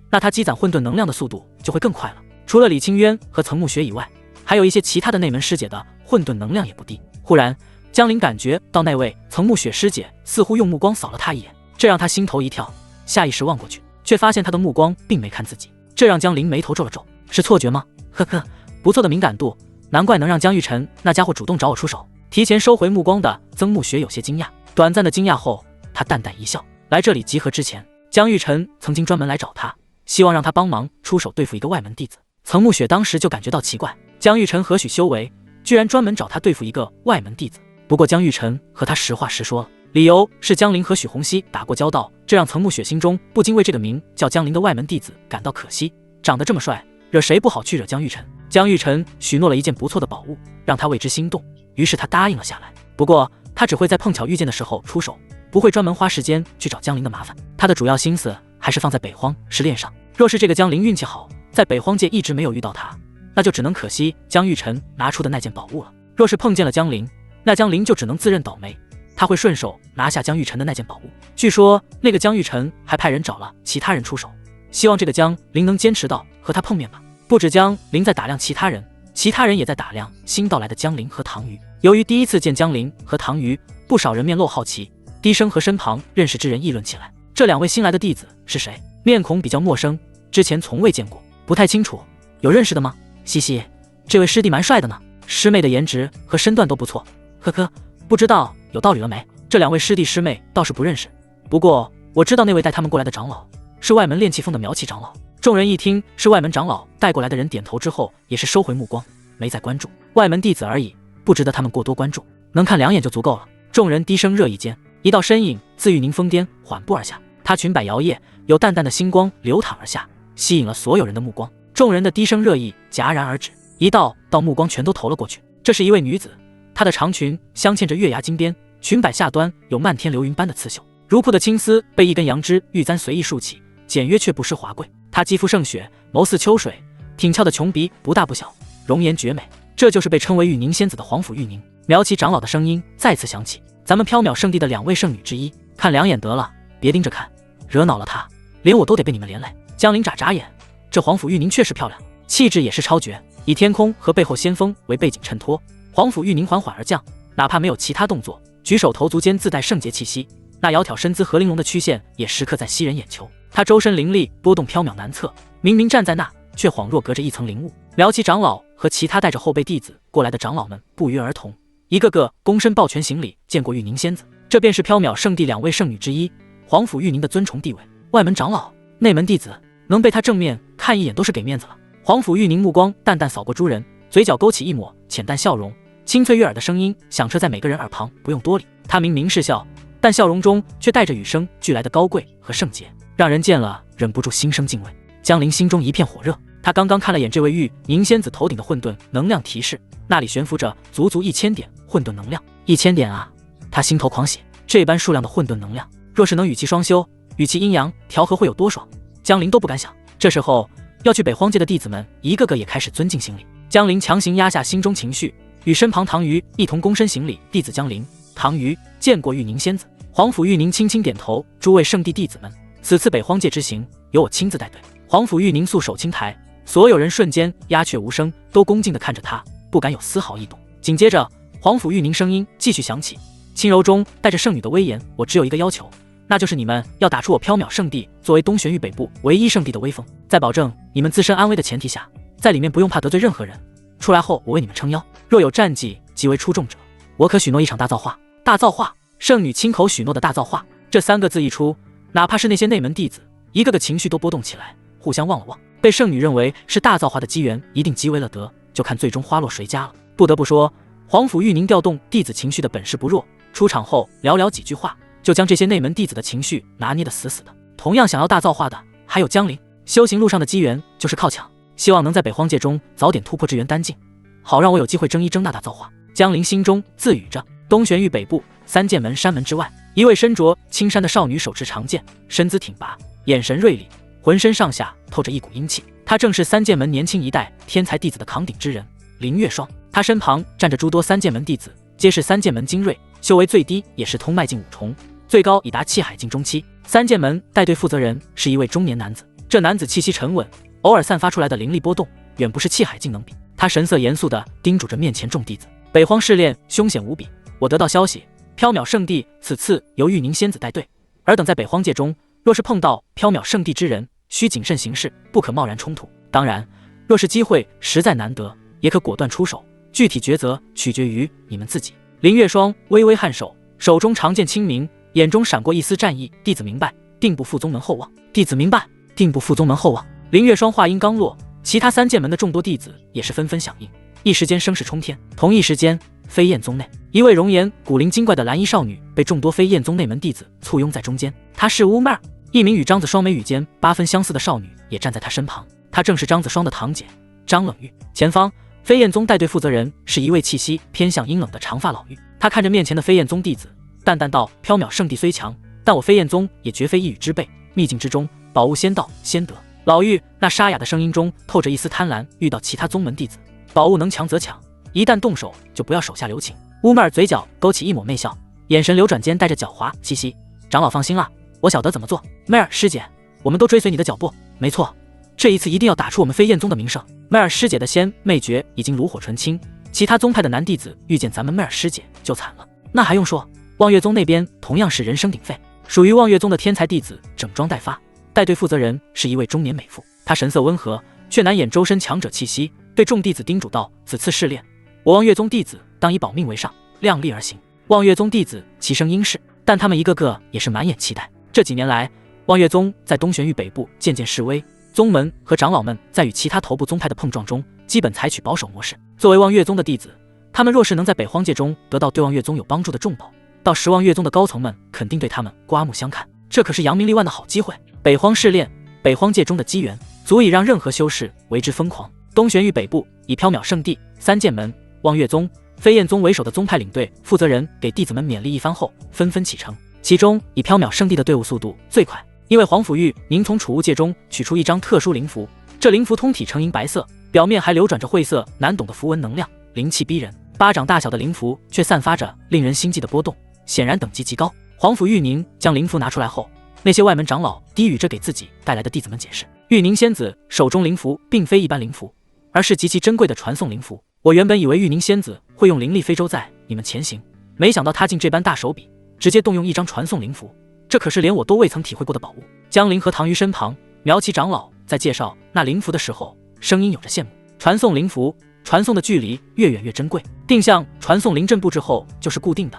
那他积攒混沌能量的速度就会更快了。除了李清渊和曾暮雪以外，还有一些其他的内门师姐的混沌能量也不低。忽然，江灵感觉到那位曾暮雪师姐似乎用目光扫了他一眼，这让他心头一跳，下意识望过去，却发现他的目光并没看自己，这让江灵眉头皱了皱。是错觉吗？呵呵，不错的敏感度，难怪能让江玉晨那家伙主动找我出手。提前收回目光的曾暮雪有些惊讶，短暂的惊讶后，他淡淡一笑。来这里集合之前，江玉晨曾经专门来找他，希望让他帮忙出手对付一个外门弟子。曾暮雪当时就感觉到奇怪，江玉晨何许修为，居然专门找他对付一个外门弟子。不过江玉晨和他实话实说了，理由是江灵和许红熙打过交道，这让曾暮雪心中不禁为这个名叫江灵的外门弟子感到可惜。长得这么帅，惹谁不好去惹江玉晨？江玉晨许诺了一件不错的宝物，让他为之心动，于是他答应了下来。不过他只会在碰巧遇见的时候出手，不会专门花时间去找江灵的麻烦。他的主要心思还是放在北荒试炼上。若是这个江灵运气好，在北荒界一直没有遇到他，那就只能可惜江玉晨拿出的那件宝物了。若是碰见了江灵，那江灵就只能自认倒霉，他会顺手拿下江玉晨的那件宝物。据说那个江玉晨还派人找了其他人出手，希望这个江灵能坚持到和他碰面吧。不止江灵在打量其他人，其他人也在打量新到来的江灵和唐虞。由于第一次见江灵和唐虞，不少人面露好奇，低声和身旁认识之人议论起来。这2位新来的弟子是谁？面孔比较陌生，之前从未见过，不太清楚。有认识的吗？嘻嘻，这位师弟蛮帅的呢，师妹的颜值和身段都不错。呵呵，不知道有道理了没？这2位师弟师妹倒是不认识，不过我知道那位带他们过来的长老是外门炼气峰的苗旗长老。众人一听是外门长老带过来的人，点头之后也是收回目光，没再关注。外门弟子而已，不值得他们过多关注，能看2眼就足够了。众人低声热议间，一道身影自玉宁峰巅缓步而下，他裙摆摇曳，有淡淡的星光流淌而下，吸引了所有人的目光。众人的低声热议戛然而止，一道目光全都投了过去。这是一位女子，她的长裙镶嵌着月牙金边，裙摆下端有漫天流云般的刺绣，如瀑的青丝被一根杨枝玉簪随意竖起，简约却不失华贵。她肌肤胜雪，眸似秋水，挺翘的琼鼻不大不小，容颜绝美。这就是被称为玉宁仙子的皇甫玉宁。苗旗长老的声音再次响起，咱们缥缈圣地的2位圣女之一，看2眼得了，别盯着看，惹恼了她，连我都得被你们连累。江灵眨眨眼，这皇甫玉宁确实漂亮，气质也是超绝，以天空和背后仙锋为背景衬托。皇甫玉宁缓缓而降，哪怕没有其他动作，举手投足间自带圣洁气息，那窈窕身姿和玲珑的曲线也时刻在吸人眼球。他周身灵力波动缥缈难测，明明站在那，却恍若隔着一层灵雾。苗旗长老和其他带着后辈弟子过来的长老们不约而同，一个个躬身抱拳行礼，见过玉宁仙子。这便是缥缈圣地2位圣女之一，皇甫玉宁的尊崇地位。外门长老、内门弟子能被他正面看一眼都是给面子了。皇甫玉宁目光淡淡扫过诸人，嘴角勾起一抹浅淡笑容，清脆悦耳的声音响彻在每个人耳旁，不用多礼。他明明是笑，但笑容中却带着与生俱来的高贵和圣洁，让人见了忍不住心生敬畏。江陵心中一片火热，他刚刚看了眼这位玉宁仙子头顶的混沌能量提示，那里悬浮着足足1000点混沌能量，1000点啊！他心头狂喜，这般数量的混沌能量，若是能与其双修，与其阴阳调和，会有多爽？江陵都不敢想。这时候，要去北荒界的弟子们一个个也开始尊敬行礼。江陵强行压下心中情绪，与身旁唐虞一同躬身行礼。弟子江陵、唐虞见过玉宁仙子。皇甫玉宁轻轻点头，诸位圣地弟子们，此次北荒界之行，由我亲自带队。皇甫玉宁素手轻抬，所有人瞬间鸦雀无声，都恭敬地看着他，不敢有丝毫异动。紧接着，皇甫玉宁声音继续响起，轻柔中带着圣女的威严。我只有一个要求，那就是你们要打出我缥缈圣地作为东玄域北部唯一圣地的威风，在保证你们自身安危的前提下，在里面不用怕得罪任何人。出来后，我为你们撑腰，若有战绩极为出众者，我可许诺一场大造化。大造化，圣女亲口许诺的大造化，这3个字一出，哪怕是那些内门弟子，一个个情绪都波动起来，互相望了望。被圣女认为是大造化的机缘，一定极为了得，就看最终花落谁家了。不得不说，皇甫玉宁调动弟子情绪的本事不弱，出场后寥寥几句话，就将这些内门弟子的情绪拿捏得死死的。同样想要大造化的还有江陵，修行路上的机缘就是靠抢，希望能在北荒界中早点突破至元丹境，好让我有机会争一争大造化。江陵心中自语着。东玄域北部3剑门山门之外，一位身着青衫的少女手持长剑，身姿挺拔，眼神锐利，浑身上下透着一股阴气。她正是3剑门年轻一代天才弟子的扛鼎之人林月霜。她身旁站着诸多3剑门弟子，皆是3剑门精锐，修为最低也是通脉境5重，最高已达气海境中期。3剑门带队负责人是一位中年男子，这男子气息沉稳，偶尔散发出来的灵力波动，远不是气海境能比。他神色严肃地叮嘱着面前众弟子：北荒试炼凶险无比，我得到消息，缥缈圣地此次由玉宁仙子带队，尔等在北荒界中，若是碰到缥缈圣地之人，需谨慎行事，不可贸然冲突。当然，若是机会实在难得，也可果断出手，具体抉择取决于你们自己。林月霜微微颔首，手中长剑清明，眼中闪过一丝战意。弟子明白，定不负宗门厚望。弟子明白，定不负宗门厚望。林月霜话音刚落，其他3剑门的众多弟子也是纷纷响应，一时间声势冲天。同一时间，飞燕宗内，一位容颜古灵精怪的蓝衣少女被众多飞燕宗内门弟子簇拥在中间。她是乌妹儿，一名与张子双眉宇间8分相似的少女也站在她身旁，她正是张子双的堂姐张冷玉。前方，飞燕宗带队负责人是一位气息偏向阴冷的长发老妪，他看着面前的飞燕宗弟子，淡淡道：缥缈圣地虽强，但我飞燕宗也绝非一羽之辈，秘境之中，宝物先到先得。老妪那沙哑的声音中透着一丝贪婪，遇到其他宗门弟子，宝物能抢则抢，一旦动手就不要手下留情。乌妹儿嘴角勾起一抹媚笑，眼神流转间带着狡猾气息。长老放心啦，我晓得怎么做。妹儿师姐，我们都追随你的脚步。没错，这一次一定要打出我们飞燕宗的名声。妹儿师姐的仙媚诀已经炉火纯青，其他宗派的男弟子遇见咱们妹儿师姐就惨了。那还用说，望月宗那边同样是人声鼎沸，属于望月宗的天才弟子整装待发，带队负责人是一位中年美妇，她神色温和，却难掩周身强者气息，对众弟子叮嘱道：此次试炼，我望月宗弟子当以保命为上，量力而行。望月宗弟子齐声应是，但他们一个个也是满眼期待。这几年来，望月宗在东玄域北部渐渐式微，宗门和长老们在与其他头部宗派的碰撞中，基本采取保守模式。作为望月宗的弟子，他们若是能在北荒界中得到对望月宗有帮助的重宝，到时望月宗的高层们肯定对他们刮目相看，这可是扬名立万的好机会。北荒试炼，北荒界中的机缘，足以让任何修士为之疯狂。东玄域北部以缥缈圣地、3剑门、望月宗、飞燕宗为首的宗派领队负责人给弟子们勉励一番后，纷纷启程。其中以缥缈圣地的队伍速度最快，因为皇甫玉宁从储物戒中取出一张特殊灵符，这灵符通体呈银白色，表面还流转着晦涩难懂的符文能量，灵气逼人。巴掌大小的灵符却散发着令人心悸的波动，显然等级极高。皇甫玉宁将灵符拿出来后，那些外门长老低语着给自己带来的弟子们解释，玉宁仙子手中灵符并非一般灵符，而是极其珍贵的传送灵符。我原本以为玉宁仙子会用灵力飞舟载你们前行，没想到她竟这般大手笔，直接动用一张传送灵符，这可是连我都未曾体会过的宝物。江陵和唐虞身旁，苗旗长老在介绍那灵符的时候，声音有着羡慕。传送灵符，传送的距离越远越珍贵，定向传送灵阵布置后就是固定的，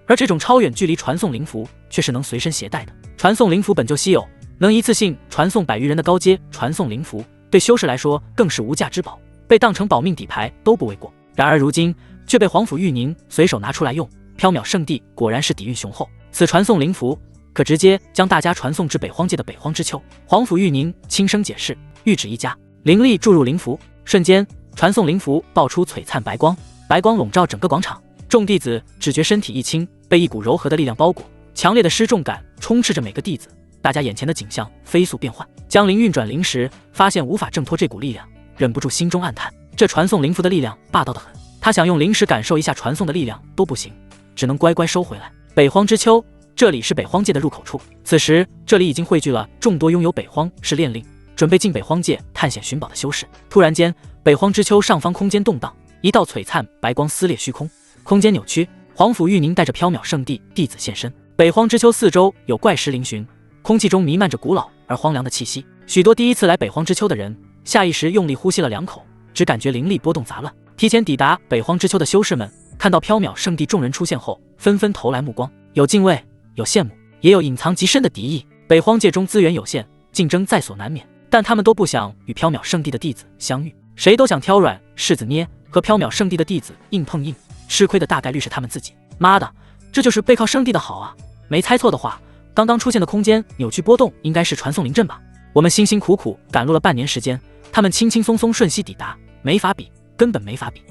而这种超远距离传送灵符却是能随身携带的。传送灵符本就稀有，能一次性传送100余人的高阶传送灵符，对修士来说更是无价之宝，被当成保命底牌都不为过。然而如今却被皇甫玉宁随手拿出来用。缥缈圣地果然是底蕴雄厚，此传送灵符可直接将大家传送至北荒界的北荒之丘。皇甫玉宁轻声解释，玉指一夹，灵力注入灵符，瞬间传送灵符爆出璀璨白光，白光笼罩整个广场。众弟子只觉身体一轻，被一股柔和的力量包裹，强烈的失重感充斥着每个弟子。大家眼前的景象飞速变换，江陵运转灵石，发现无法挣脱这股力量，忍不住心中暗叹：这传送灵符的力量霸道得很。他想用灵石感受一下传送的力量都不行，只能乖乖收回来。北荒之丘，这里是北荒界的入口处。此时这里已经汇聚了众多拥有北荒是炼令，准备进北荒界探险寻宝的修士。突然间，北荒之丘上方空间动荡，一道璀璨白光撕裂虚空，空间扭曲。皇甫玉宁带着缥缈圣地弟子现身。北荒之丘四周有怪石嶙峋，空气中弥漫着古老而荒凉的气息。许多第一次来北荒之丘的人下意识用力呼吸了2口，只感觉灵力波动杂乱。提前抵达北荒之丘的修士们看到缥缈圣地众人出现后，纷纷投来目光，有敬畏，有羡慕，也有隐藏极深的敌意。北荒界中资源有限，竞争在所难免，但他们都不想与缥缈圣地的弟子相遇，谁都想挑软柿子捏，和缥缈圣地的弟子硬碰硬，吃亏的大概率是他们自己。妈的，这就是背靠圣地的好啊！没猜错的话，刚刚出现的空间扭曲波动应该是传送灵阵吧？我们辛辛苦苦赶路了半年时间，他们轻轻松松瞬息抵达，没法比，根本没法比。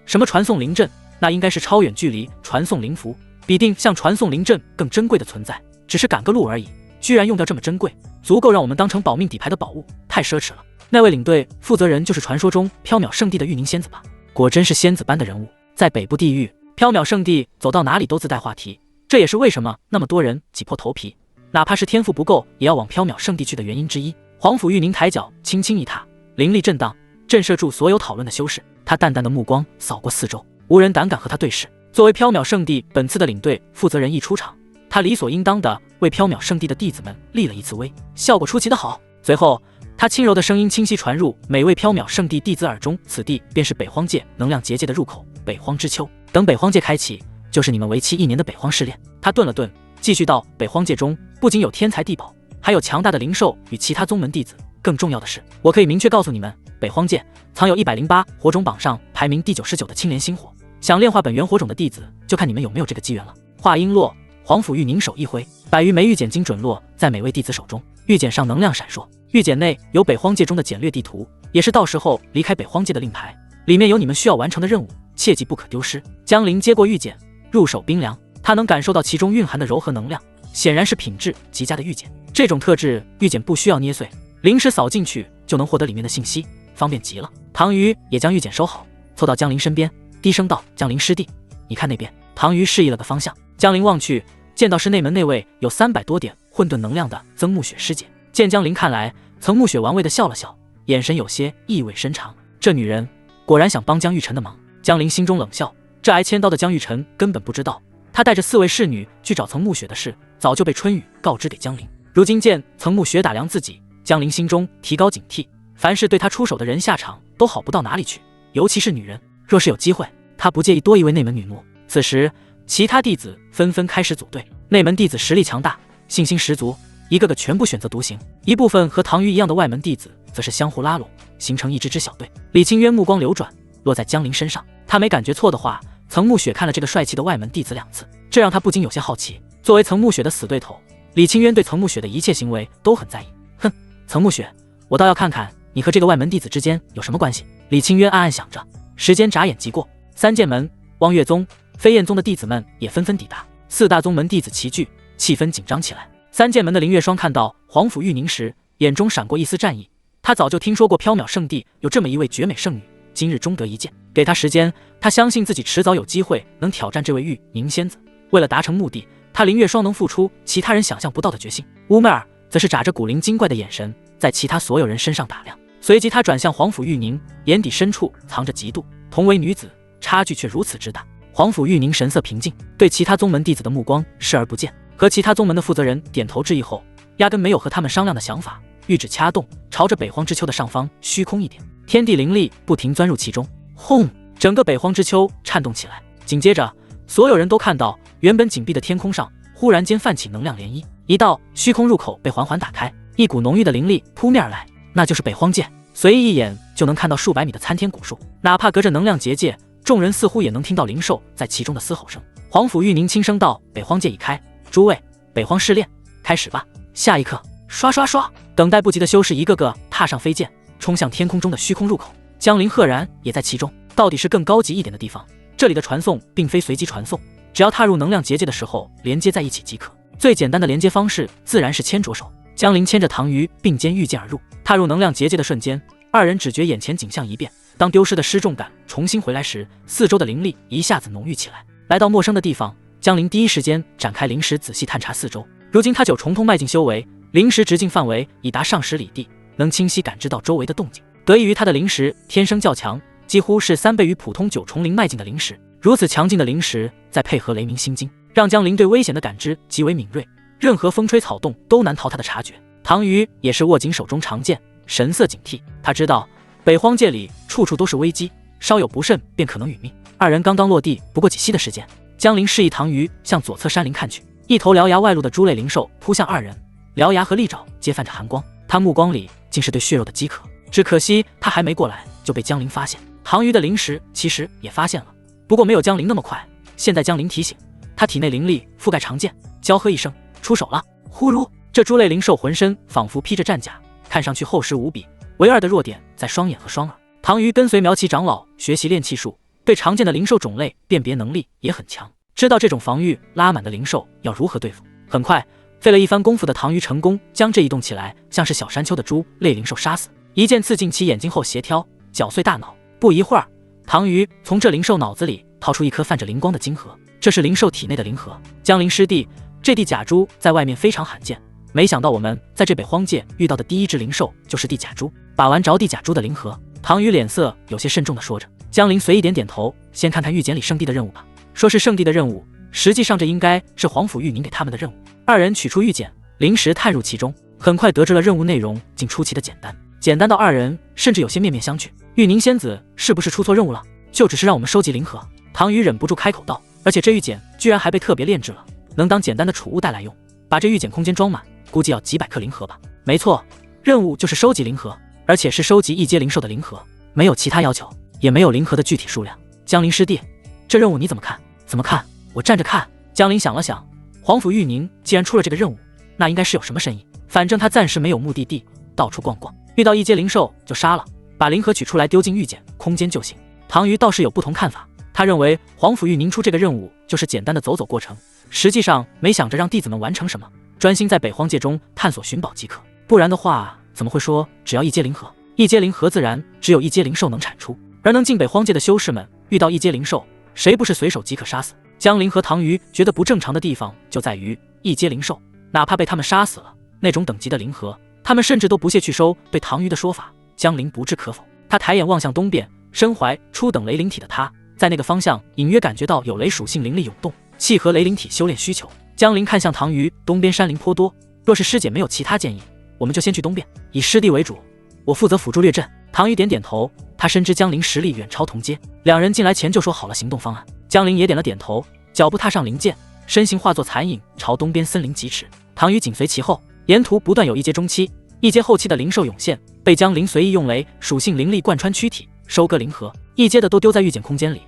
什么传送灵阵，那应该是超远距离传送灵符，必定像传送灵阵更珍贵的存在，只是赶个路而已，居然用掉这么珍贵，足够让我们当成保命底牌的宝物，太奢侈了。那位领队负责人就是传说中缥缈圣地的玉宁仙子吧？果真是仙子般的人物。在北部地域，缥缈圣地走到哪里都自带话题，这也是为什么那么多人挤破头皮，哪怕是天赋不够也要往缥缈圣地去的原因之一。皇甫玉宁抬脚轻轻一踏，灵力震荡，震慑住所有讨论的修士。他淡淡的目光扫过四周，无人胆敢和他对视。作为缥缈圣地本次的领队负责人一出场，他理所应当的为缥缈圣地的弟子们立了一次威，效果出奇的好。随后他轻柔的声音清晰传入每位缥缈圣地弟子耳中，此地便是北荒界能量结界的入口，北荒之丘。等北荒界开启，就是你们为期1年的北荒试炼。他顿了顿，继续道：北荒界中不仅有天才地宝，还有强大的灵兽与其他宗门弟子，更重要的是，我可以明确告诉你们，北荒界藏有108火种榜上排名第99的青莲星火，想炼化本源火种的弟子，就看你们有没有这个机缘了。话音落，皇甫玉宁手一挥，100余枚玉简精准落在每位弟子手中，玉简上能量闪烁，玉简内有北荒界中的简略地图，也是到时候离开北荒界的令牌，里面有你们需要完成的任务，切记不可丢失。江陵接过玉简，入手冰凉，他能感受到其中蕴含的柔和能量，显然是品质极佳的玉简。这种特质玉简不需要捏碎，灵石扫进去就能获得里面的信息，方便极了。唐瑜也将玉简收好，凑到江陵身边，低声道：江陵师弟，你看那边。唐瑜示意了个方向，江陵望去，见到是内门那位有300多点混沌能量的曾暮雪师姐。见江陵看来，曾暮雪玩味的笑了笑，眼神有些意味深长。这女人果然想帮江玉晨的忙。江陵心中冷笑，这挨千刀的江玉晨根本不知道，他带着4位侍女去找曾暮雪的事，早就被春雨告知给江陵。如今见曾暮雪打量自己，江陵心中提高警惕，凡是对他出手的人下场都好不到哪里去，尤其是女人，若是有机会，他不介意多一位内门女奴。此时其他弟子纷纷开始组队，内门弟子实力强大，信心十足，一个个全部选择独行，一部分和唐瑜一样的外门弟子则是相互拉拢，形成一支小队。李清渊目光流转，落在江陵身上，他没感觉错的话，曾暮雪看了这个帅气的外门弟子2次，这让他不禁有些好奇。作为曾暮雪的死对头，李清渊对曾暮雪的一切行为都很在意。哼，曾暮雪，我倒要看看你和这个外门弟子之间有什么关系。李清渊暗暗想着。时间眨眼即过，三剑门、望月宗、飞燕宗的弟子们也纷纷抵达，4大宗门弟子齐聚，气氛紧张起来。三剑门的林月霜看到皇甫玉宁时，眼中闪过一丝战意。他早就听说过缥缈圣地有这么一位绝美圣女，今日终得一见。给他时间，他相信自己迟早有机会能挑战这位玉宁仙子。为了达成目的，他林月霜能付出其他人想象不到的决心。乌妹儿则是眨着古灵精怪的眼神，在其他所有人身上打量。随即他转向皇甫玉宁，眼底深处藏着嫉妒。同为女子，差距却如此之大。皇甫玉宁神色平静，对其他宗门弟子的目光视而不见，和其他宗门的负责人点头致意后，压根没有和他们商量的想法，玉指掐动，朝着北荒之丘的上方虚空一点，天地灵力不停钻入其中。轰！整个北荒之丘颤动起来。紧接着，所有人都看到原本紧闭的天空上忽然间泛起能量涟漪，一道虚空入口被缓缓打开，一股浓郁的灵力扑面而来，那就是北荒界。随意一眼就能看到数百米的参天古树，哪怕隔着能量结界，众人似乎也能听到灵兽在其中的嘶吼声。皇甫玉宁轻声道：“北荒界已开，诸位，北荒试炼开始吧。”下一刻，刷刷刷，等待不及的修士一个个踏上飞剑，冲向天空中的虚空入口。江陵赫然也在其中。到底是更高级一点的地方，这里的传送并非随机传送，只要踏入能量结界的时候连接在一起即可。最简单的连接方式自然是牵着手。江陵牵着唐鱼并肩御剑而入，踏入能量结界的瞬间，二人只觉眼前景象一变。当丢失的失重感重新回来时，四周的灵力一下子浓郁起来。来到陌生的地方，江陵第一时间展开灵识，仔细探查四周。如今他9重通迈进修为，灵识直径范围已达上10里地，能清晰感知到周围的动静。得益于他的灵识天生较强，几乎是3倍于普通9重灵迈进的灵识。如此强劲的灵识，再配合雷鸣心经，让江陵对危险的感知极为敏锐，任何风吹草动都难逃他的察觉。唐鱼也是握紧手中长剑，神色警惕。他知道北荒界里处处都是危机，稍有不慎便可能殒命。二人刚刚落地不过几息的时间，江陵示意唐鱼向左侧山林看去，一头獠牙外露的猪类灵兽扑向二人，獠牙和利爪皆泛着寒光，他目光里竟是对血肉的饥渴。只可惜他还没过来就被江陵发现。唐鱼的灵识其实也发现了，不过没有江陵那么快。现在江陵提醒他，体内灵力覆盖长剑，娇喝一声，出手了。忽如这猪类灵兽浑身仿佛披着战甲，看上去厚实无比，唯二的弱点在双眼和双耳。唐鱼跟随苗旗长老学习炼气术，对常见的灵兽种类辨别能力也很强，知道这种防御拉满的灵兽要如何对付。很快，费了一番功夫的唐鱼成功将这一动起来像是小山丘的猪类灵兽杀死，一剑刺进其眼睛后斜挑，绞碎大脑。不一会儿，唐鱼从这灵兽脑子里掏出一颗泛着灵光的晶核，这是灵兽体内的灵核。江陵师弟，这地甲猪在外面非常罕见，没想到我们在这北荒界遇到的第一只灵兽就是地甲猪。把玩着地甲猪的灵核，唐鱼脸色有些慎重地说着。江陵随意点点头，先看看御简里圣地的任务吧。说是圣地的任务，实际上这应该是皇甫玉宁给他们的任务。二人取出御简，灵识探入其中，很快得知了任务内容竟出奇的简单，简单到二人甚至有些面面相觑。玉宁仙子是不是出错任务了？就只是让我们收集灵核？唐鱼忍不住开口道。而且这御简居然还被特别炼制了，能当简单的储物袋来用。把这御简空间装满，估计要几百颗灵核吧。没错，任务就是收集灵核，而且是收集一阶灵兽的灵核，没有其他要求，也没有灵核的具体数量。江陵师弟，这任务你怎么看？怎么看？我站着看。江陵想了想，皇甫玉宁既然出了这个任务，那应该是有什么深意。反正他暂时没有目的地，到处逛逛，遇到一阶灵兽就杀了，把灵核取出来丢进御简空间就行。唐鱼倒是有不同看法，他认为皇甫玉宁出这个任务就是简单的走走过程，实际上没想着让弟子们完成什么，专心在北荒界中探索寻宝即可。不然的话，怎么会说只要一阶灵核？一阶灵核自然只有一阶灵兽能产出，而能进北荒界的修士们遇到一阶灵兽，谁不是随手即可杀死？江陵和唐鱼觉得不正常的地方就在于一阶灵兽，哪怕被他们杀死了，那种等级的灵核，他们甚至都不屑去收。对唐鱼的说法，江陵不置可否。他抬眼望向东边，身怀初等雷灵体的他，在那个方向隐约感觉到有雷属性灵力涌动，契合雷灵体修炼需求。江陵看向唐鱼，东边山林颇多，若是师姐没有其他建议，我们就先去东边，以师弟为主，我负责辅助略阵。唐鱼点点头，他深知江陵实力远超同阶，两人进来前就说好了行动方案。江陵也点了点头，脚步踏上灵剑，身形化作残影朝东边森林疾驰。唐鱼紧随其后，沿途不断有一阶中期、一阶后期的灵兽涌现，被江陵随意用雷属性灵力贯穿躯体，收割灵核。一阶的都丢在御简空间里，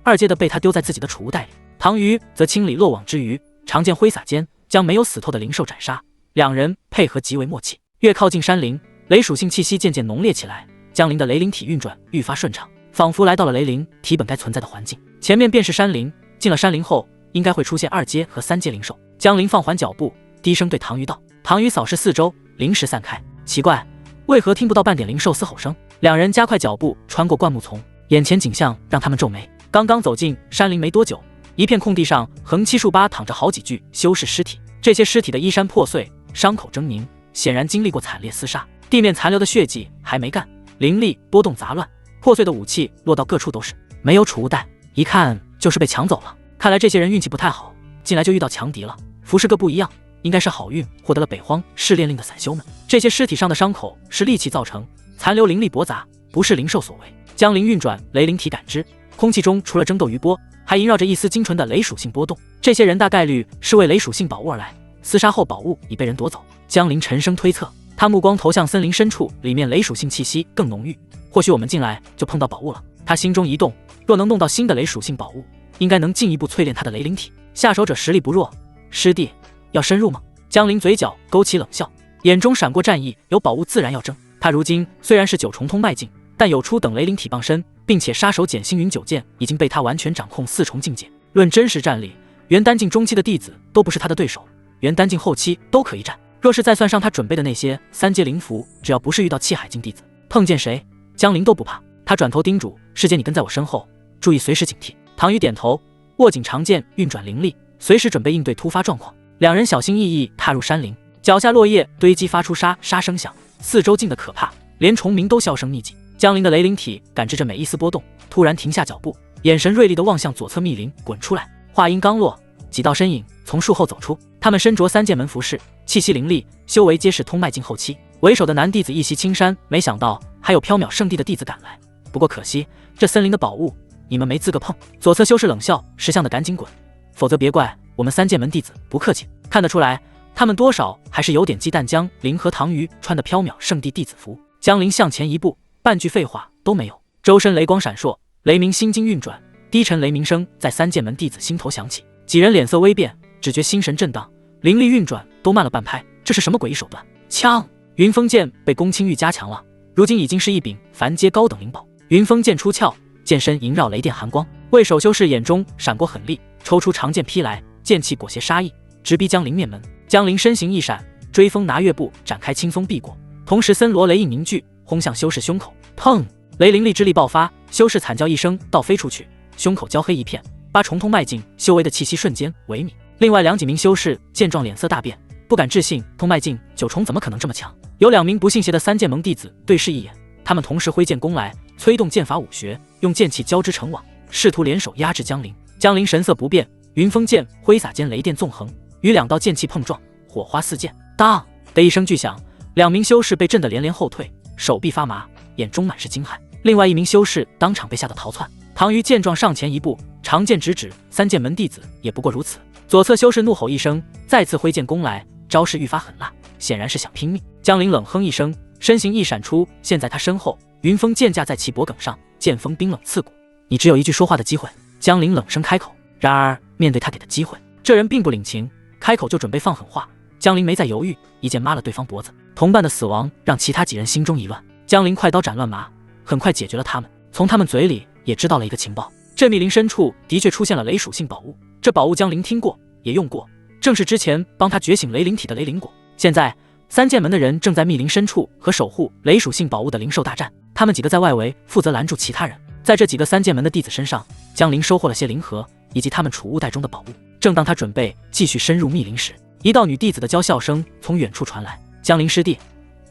二阶的被他丢在自己的储物袋里。唐鱼则清理漏网之鱼，长剑挥洒间将没有死透的灵兽斩杀。两人配合极为默契，越靠近山林，雷属性气息渐渐浓烈起来。江陵的雷灵体运转愈发顺畅，仿佛来到了雷灵体本该存在的环境。前面便是山林，进了山林后应该会出现2阶和3阶灵兽。江陵放缓脚步，低声对唐鱼道。唐鱼扫视四周，灵石散开，奇怪，为何听不到半点灵兽嘶吼声？两人加快脚步穿过灌木丛，眼前景象让他们皱眉。刚刚走进山林没多久，一片空地上横七竖八躺着好几具修士尸体，这些尸体的衣衫破碎，伤口狰狞，显然经历过惨烈厮杀。地面残留的血迹还没干，灵力波动杂乱，破碎的武器落到各处都是，没有储物袋，一看就是被抢走了。看来这些人运气不太好，进来就遇到强敌了。服饰各不一样，应该是好运获得了北荒试炼令的散修们。这些尸体上的伤口是戾气造成，残留灵力驳杂，不是灵兽所为。江陵运转雷灵体感知，空气中除了争斗余波，还萦绕着一丝精纯的雷属性波动。这些人大概率是为雷属性宝物而来，厮杀后宝物已被人夺走。江陵沉声推测，他目光投向森林深处，里面雷属性气息更浓郁，或许我们进来就碰到宝物了。他心中一动，若能弄到新的雷属性宝物，应该能进一步淬炼他的雷灵体。下手者实力不弱，师弟要深入吗？江陵嘴角勾起冷笑，眼中闪过战意，有宝物自然要争。他如今虽然是9重通迈境，但有初等雷灵体傍身，并且杀手锏星云9剑已经被他完全掌控4重境界。论真实战力，元丹境中期的弟子都不是他的对手，元丹境后期都可以战。若是再算上他准备的那些3阶灵符，只要不是遇到气海境弟子，碰见谁江陵都不怕。他转头叮嘱师姐，你跟在我身后，注意随时警惕。唐宇点头，握紧长剑，运转灵力，随时准备应对突发状况。两人小心翼翼踏入山林，脚下落叶堆积，发出沙沙声响，四周静得可怕，连虫鸣都销声匿迹。江陵的雷灵体感知着每一丝波动，突然停下脚步，眼神锐利地望向左侧密林，滚出来。话音刚落，几道身影从树后走出，他们身着3剑门服饰，气息凌厉，修为皆是通迈境后期。为首的男弟子一袭青衫，没想到还有缥缈圣地的弟子赶来，不过可惜这森林的宝物你们没资格碰。左侧修士冷笑，识相的赶紧滚，否则别怪我们3剑门弟子不客气。看得出来，他们多少还是有点忌惮江陵和唐瑜穿的缥缈圣地弟子服。江陵向前一步，半句废话都没有，周身雷光闪烁，雷鸣心经运转，低沉雷鸣声在3剑门弟子心头响起。几人脸色微变，只觉心神震荡，灵力运转都慢了半拍。这是什么诡异手段？枪！云风剑被宫青玉加强了，如今已经是一柄凡阶高等灵宝。云风剑出鞘，剑身萦绕雷电寒光，为首修士眼中闪过狠厉，抽出长剑劈来，剑气裹挟杀意，直逼江陵面门。江陵身形一闪，追风拿月步展开轻松避过，同时森罗雷影凝聚，轰向修士胸口。砰！雷灵力之力爆发，修士惨叫一声，倒飞出去，胸口焦黑一片。8重通迈境修为的气息瞬间萎靡。另外2几名修士见状脸色大变，不敢置信，通迈境9重怎么可能这么强？有2名不信邪的3剑盟弟子对视一眼，他们同时挥剑攻来，催动剑法武学，用剑气交织成网，试图联手压制江陵。江陵神色不变，云风剑挥洒间雷电纵横，与2道剑气碰撞，火花四溅。当的一声巨响，2名修士被震得连连后退，手臂发麻，眼中满是惊骇。另外1名修士当场被吓得逃窜。唐瑜见状上前一步，长剑直指3剑门弟子，也不过如此。左侧修士怒吼一声，再次挥剑攻来，招式愈发狠辣，显然是想拼命。江陵冷哼一声，身形一闪出，现在他身后，云风剑架在其脖颈上，剑锋冰冷刺骨。你只有一句说话的机会。江陵冷声开口。然而面对他给的机会，这人并不领情，开口就准备放狠话。江陵没再犹豫，一剑抹了对方脖子。同伴的死亡让其他几人心中一乱，江陵快刀斩乱麻，很快解决了他们。从他们嘴里也知道了一个情报，这密林深处的确出现了雷属性宝物，这宝物江陵听过也用过，正是之前帮他觉醒雷灵体的雷灵果。现在3剑门的人正在密林深处和守护雷属性宝物的灵兽大战，他们几个在外围负责拦住其他人。在这几个3剑门的弟子身上，江陵收获了些灵盒以及他们储物袋中的宝物。正当他准备继续深入密林时，一道女弟子的娇笑声从远处传来。江陵师弟，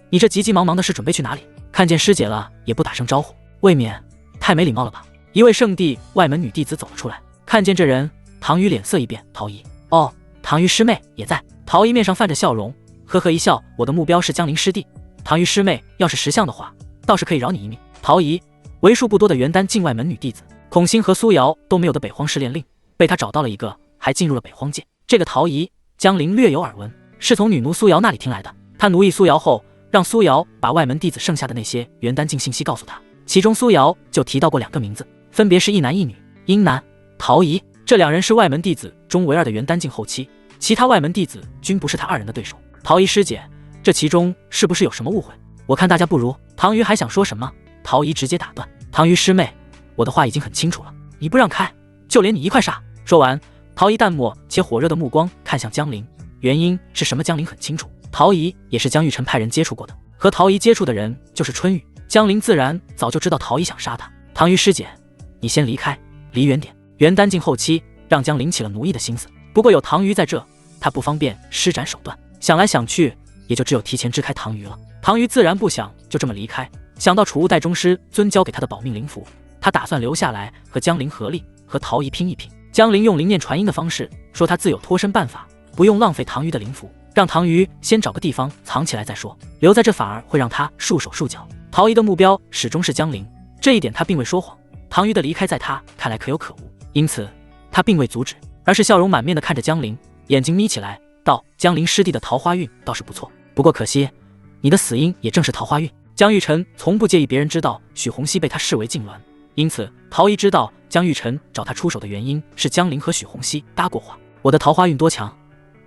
你这急急忙忙的是准备去哪里？看见师姐了也不打声招呼，未免太没礼貌了吧。一位圣地外门女弟子走了出来，看见这人，唐瑜脸色一变。陶姨，哦，唐瑜师妹也在。陶姨面上泛着笑容，呵呵一笑，我的目标是江陵师弟，唐瑜师妹要是识相的话，倒是可以饶你一命。陶姨，为数不多的元丹境外门女弟子，孔欣和苏瑶都没有的北荒试炼令，被他找到了一个，还进入了北荒界。这个陶姨，江陵略有耳闻，是从女奴苏瑶那里听来的。他奴役苏瑶后，让苏瑶把外门弟子剩下的那些元丹境信息告诉他，其中苏瑶就提到过2个名字，分别是一男一女。英男陶姨，这2人是外门弟子中唯2的元丹境后期，其他外门弟子均不是他2人的对手。陶姨师姐，这其中是不是有什么误会？我看大家不如……唐瑜还想说什么，陶姨直接打断。唐瑜师妹，我的话已经很清楚了，你不让开，就连你一块杀。说完，陶姨淡漠且火热的目光看向江陵，原因是什么江陵很清楚，陶姨也是江玉晨派人接触过的，和陶姨接触的人就是春雨。江陵自然早就知道陶姨想杀他。唐瑜师姐，你先离开，离远点。元丹境后期让江陵起了奴役的心思，不过有唐瑜在这，他不方便施展手段，想来想去也就只有提前支开唐瑜了。唐瑜自然不想就这么离开，想到储物袋中师尊交给他的保命灵符，他打算留下来和江陵合力，和陶姨拼一拼。江陵用灵念传音的方式说他自有脱身办法，不用浪费唐瑜的灵符，让唐瑜先找个地方藏起来再说，留在这反而会让他束手束脚。陶姨的目标始终是江陵，这一点他并未说谎。唐瑜的离开在他看来可有可无，因此他并未阻止，而是笑容满面地看着江陵，眼睛眯起来道：江陵师弟的桃花运倒是不错，不过可惜你的死因也正是桃花运。江玉晨从不介意别人知道许红熙被他视为痉挛，因此陶仪知道江玉成找他出手的原因是江陵和许红熙搭过话。我的桃花运多强，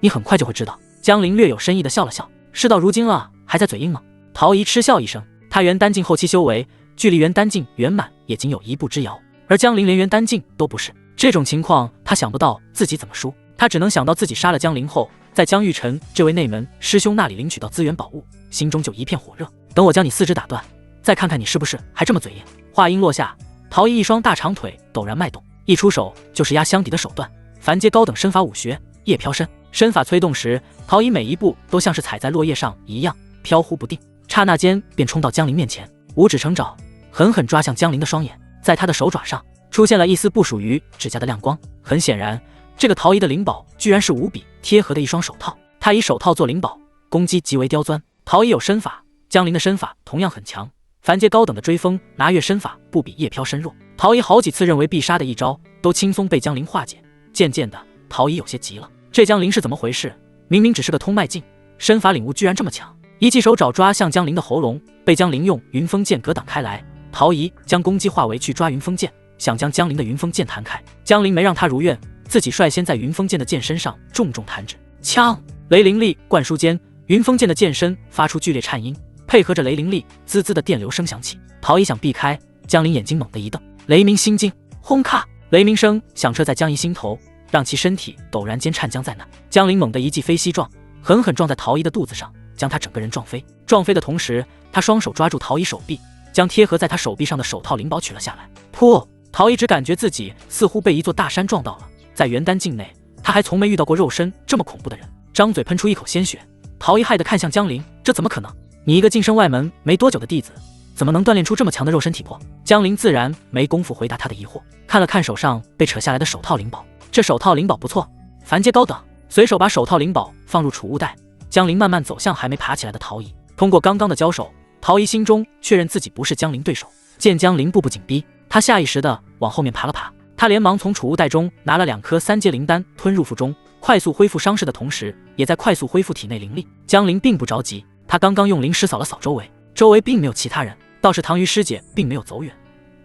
你很快就会知道。江陵略有深意地笑了笑，事到如今了，还在嘴硬吗？陶仪嗤笑一声，他元丹境后期修为，距离元丹境圆满也仅有一步之遥，而江陵连元丹境都不是。这种情况他想不到自己怎么输，他只能想到自己杀了江陵后，在江玉成这位内门师兄那里领取到资源宝物，心中就一片火热。等我将你四肢打断，再看看你是不是还这么嘴硬。话音落下，陶仪一双大长腿陡然迈动，一出手就是压箱底的手段，凡阶高等身法武学夜飘身。身法催动时，陶仪每一步都像是踩在落叶上一样飘忽不定，刹那间便冲到江陵面前，五指成爪，狠狠抓向江陵的双眼。在他的手爪上出现了一丝不属于指甲的亮光，很显然这个陶仪的灵宝居然是无比贴合的一双手套。他以手套做灵宝，攻击极为刁钻。陶仪有身法，江陵的身法同样很强，凡阶高等的追风拿月身法不比夜飘身弱。陶仪好几次认为必杀的一招都轻松被江陵化解，渐渐的陶仪有些急了，这江陵是怎么回事？明明只是个通脉境，身法领悟居然这么强。一记手爪抓向江陵的喉咙，被江陵用云风剑格挡开来。陶仪将攻击化为去抓云风剑，想将江陵的云风剑弹开。江陵没让他如愿，自己率先在云风剑的剑身上重重弹指。枪！雷灵力灌输间，云风剑的剑身发出剧烈颤音，配合着雷灵力滋滋的电流声响起。陶仪想避开，江陵眼睛猛地一瞪，雷鸣心惊，轰咔！雷鸣声响彻在江仪心头，让其身体陡然间颤僵在那。江陵猛地一记飞膝撞，狠狠撞在陶仪的肚子上，将他整个人撞飞。撞飞的同时，他双手抓住陶仪手臂，将贴合在他手臂上的手套灵宝取了下来。噗！陶仪只感觉自己似乎被一座大山撞到了。在元丹境内，他还从没遇到过肉身这么恐怖的人，张嘴喷出一口鲜血。陶仪害得看向江陵，这怎么可能？你一个晋升外门没多久的弟子，怎么能锻炼出这么强的肉身体魄？江陵自然没工夫回答他的疑惑，看了看手上被扯下来的手套灵宝，这手套灵宝不错，凡阶高等。随手把手套灵宝放入储物袋，江陵慢慢走向还没爬起来的陶仪。通过刚刚的交手，陶仪心中确认自己不是江陵对手。见江陵步步紧逼，他下意识地往后面爬了爬。他连忙从储物袋中拿了2颗3阶灵丹吞入腹中，快速恢复伤势的同时，也在快速恢复体内灵力。江陵并不着急，他刚刚用灵石扫了扫周围，周围并没有其他人，倒是唐瑜师姐并没有走远，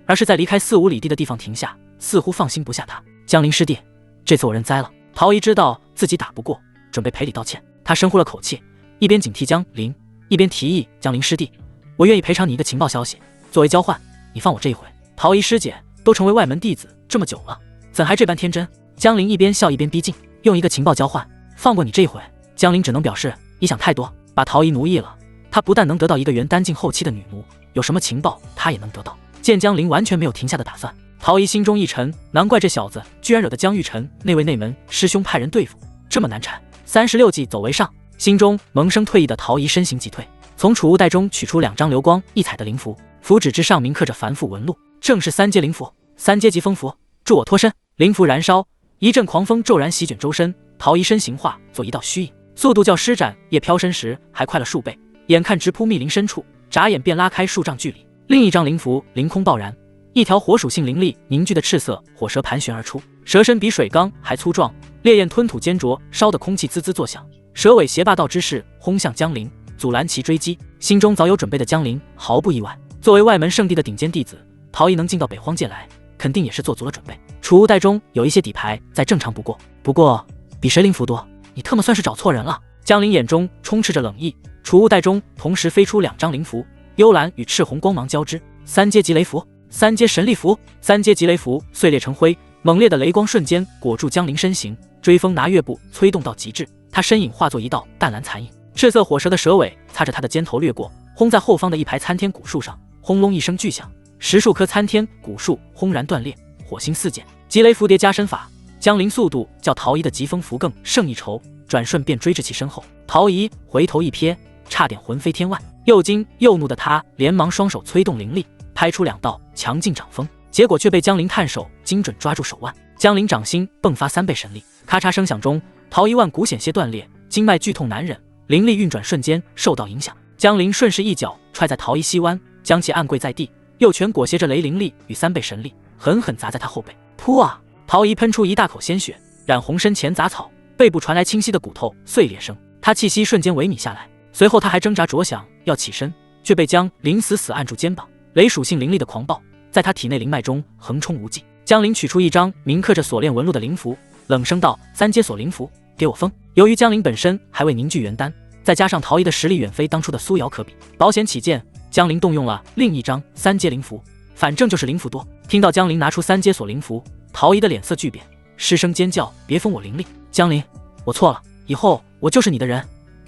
而是在离开4、5里地的地方停下，似乎放心不下他。江陵师弟，这次我认栽了。陶仪知道自己打不过，准备赔礼道歉。他深呼了口气，一边警惕江陵，一边提议：江陵师弟，我愿意赔偿你一个情报消息，作为交换，你放我这一回。陶仪师姐都成为外门弟子这么久了，怎还这般天真？江陵一边笑一边逼近，用一个情报交换，放过你这一回。江陵只能表示你想太多，把陶仪奴役了，他不但能得到一个元丹境后期的女奴，有什么情报他也能得到。见江陵完全没有停下的打算，陶仪心中一沉，难怪这小子居然惹得江玉成那位内门师兄派人对付，这么难缠。36计走为上，心中萌生退意的陶仪身形急退，从储物袋中取出2张流光溢彩的灵符，符纸之上铭刻着繁复纹路，正是3阶灵符，3阶级风符。助我脱身！灵符燃烧，一阵狂风骤然席卷周身，陶仪身形化作一道虚影，速度较施展夜飘身时还快了数倍，眼看直扑密林深处，眨眼便拉开数丈距离。另一张灵符凌空爆燃，一条火属性灵力凝聚的赤色火蛇盘旋而出，蛇身比水缸还粗壮，烈焰吞吐煎灼，烧得空气滋滋作响。蛇尾斜霸道之势轰向江陵，阻拦其追击。心中早有准备的江陵毫不意外，作为外门圣地的顶尖弟子，陶仪能进到北荒界来，肯定也是做足了准备。储物袋中有一些底牌再正常不过比谁灵符多，你特么算是找错人了。江陵眼中充斥着冷意，储物袋中同时飞出2张灵符，幽蓝与赤红光芒交织，3阶级雷符，3阶神力符，3阶级雷符碎裂成灰，猛烈的雷光瞬间裹住江陵身形，追风拿月步催动到极致，他身影化作一道淡蓝残影，赤色火蛇的蛇尾擦着他的肩头掠过，轰在后方的一排参天古树上，轰隆一声巨响，10数棵参天古树轰然断裂，火星四溅。极雷符叠加身法，江陵速度较陶仪的疾风符更胜一筹，转瞬便追至其身后。陶仪回头一瞥，差点魂飞天外，又惊又怒的他连忙双手催动灵力，拍出2道强劲掌风，结果却被江陵探手精准抓住手腕。江陵掌心迸发3倍神力，咔嚓声响中，陶仪腕骨险些断裂，经脉剧痛难忍，灵力运转瞬间受到影响。江陵顺势一脚踹在陶仪膝弯，将其按跪在地，右拳裹挟着雷灵力与3倍神力，狠狠砸在他后背。噗啊！陶仪喷出一大口鲜血，染红身前杂草，背部传来清晰的骨头碎裂声，他气息瞬间萎靡下来。随后他还挣扎着想要起身，却被江陵死死按住肩膀。雷属性灵力的狂暴在他体内灵脉中横冲无忌。江陵取出一张铭刻着锁链纹路的灵符，冷声道：“3阶锁灵符，给我封。”由于江陵本身还未凝聚元丹，再加上陶仪的实力远非当初的苏瑶可比，保险起见，江陵动用了另一张3阶灵符，反正就是灵符多。听到江陵拿出3阶锁灵符，陶仪的脸色巨变，失声尖叫：“别封我灵力！江陵，我错了，以后我就是你的人，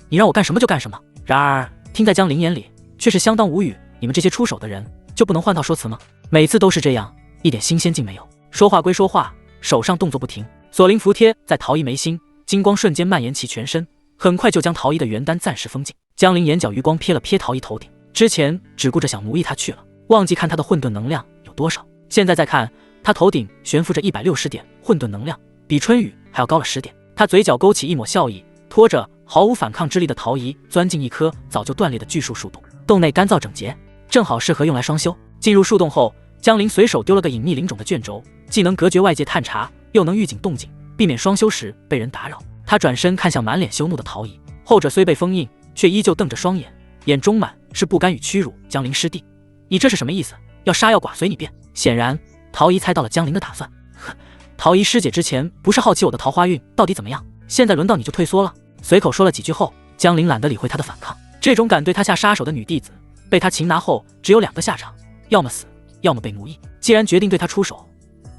你让我干什么就干什么。”然而听在江陵眼里却是相当无语，你们这些出手的人就不能换套说辞吗？每次都是这样，一点新鲜劲没有。说话归说话，手上动作不停，锁灵符贴在陶仪眉心，金光瞬间蔓延其全身，很快就将陶仪的元丹暂时封禁。江陵眼角余光瞥了瞥陶仪头顶，之前只顾着想奴役他去了，忘记看他的混沌能量有多少，现在再看他头顶悬浮着160点混沌能量，比春雨还要高了10点。他嘴角勾起一抹笑意，拖着毫无反抗之力的陶仪钻进一棵早就断裂的巨树树洞，洞内干燥整洁，正好适合用来双修。进入树洞后，江陵随手丢了个隐秘灵种的卷轴，既能隔绝外界探查，又能预警动静，避免双修时被人打扰。他转身看向满脸羞怒的陶仪，后者虽被封印，却依旧瞪着双眼，眼中满是不甘与屈辱。江陵师弟，你这是什么意思？要杀要剐随你便。显然陶仪猜到了江陵的打算。陶仪师姐之前不是好奇我的桃花运到底怎么样，现在轮到你就退缩了。随口说了几句后，江陵懒得理会他的反抗。这种敢对他下杀手的女弟子，被他擒拿后只有2个下场，要么死，要么被奴役。既然决定对他出手，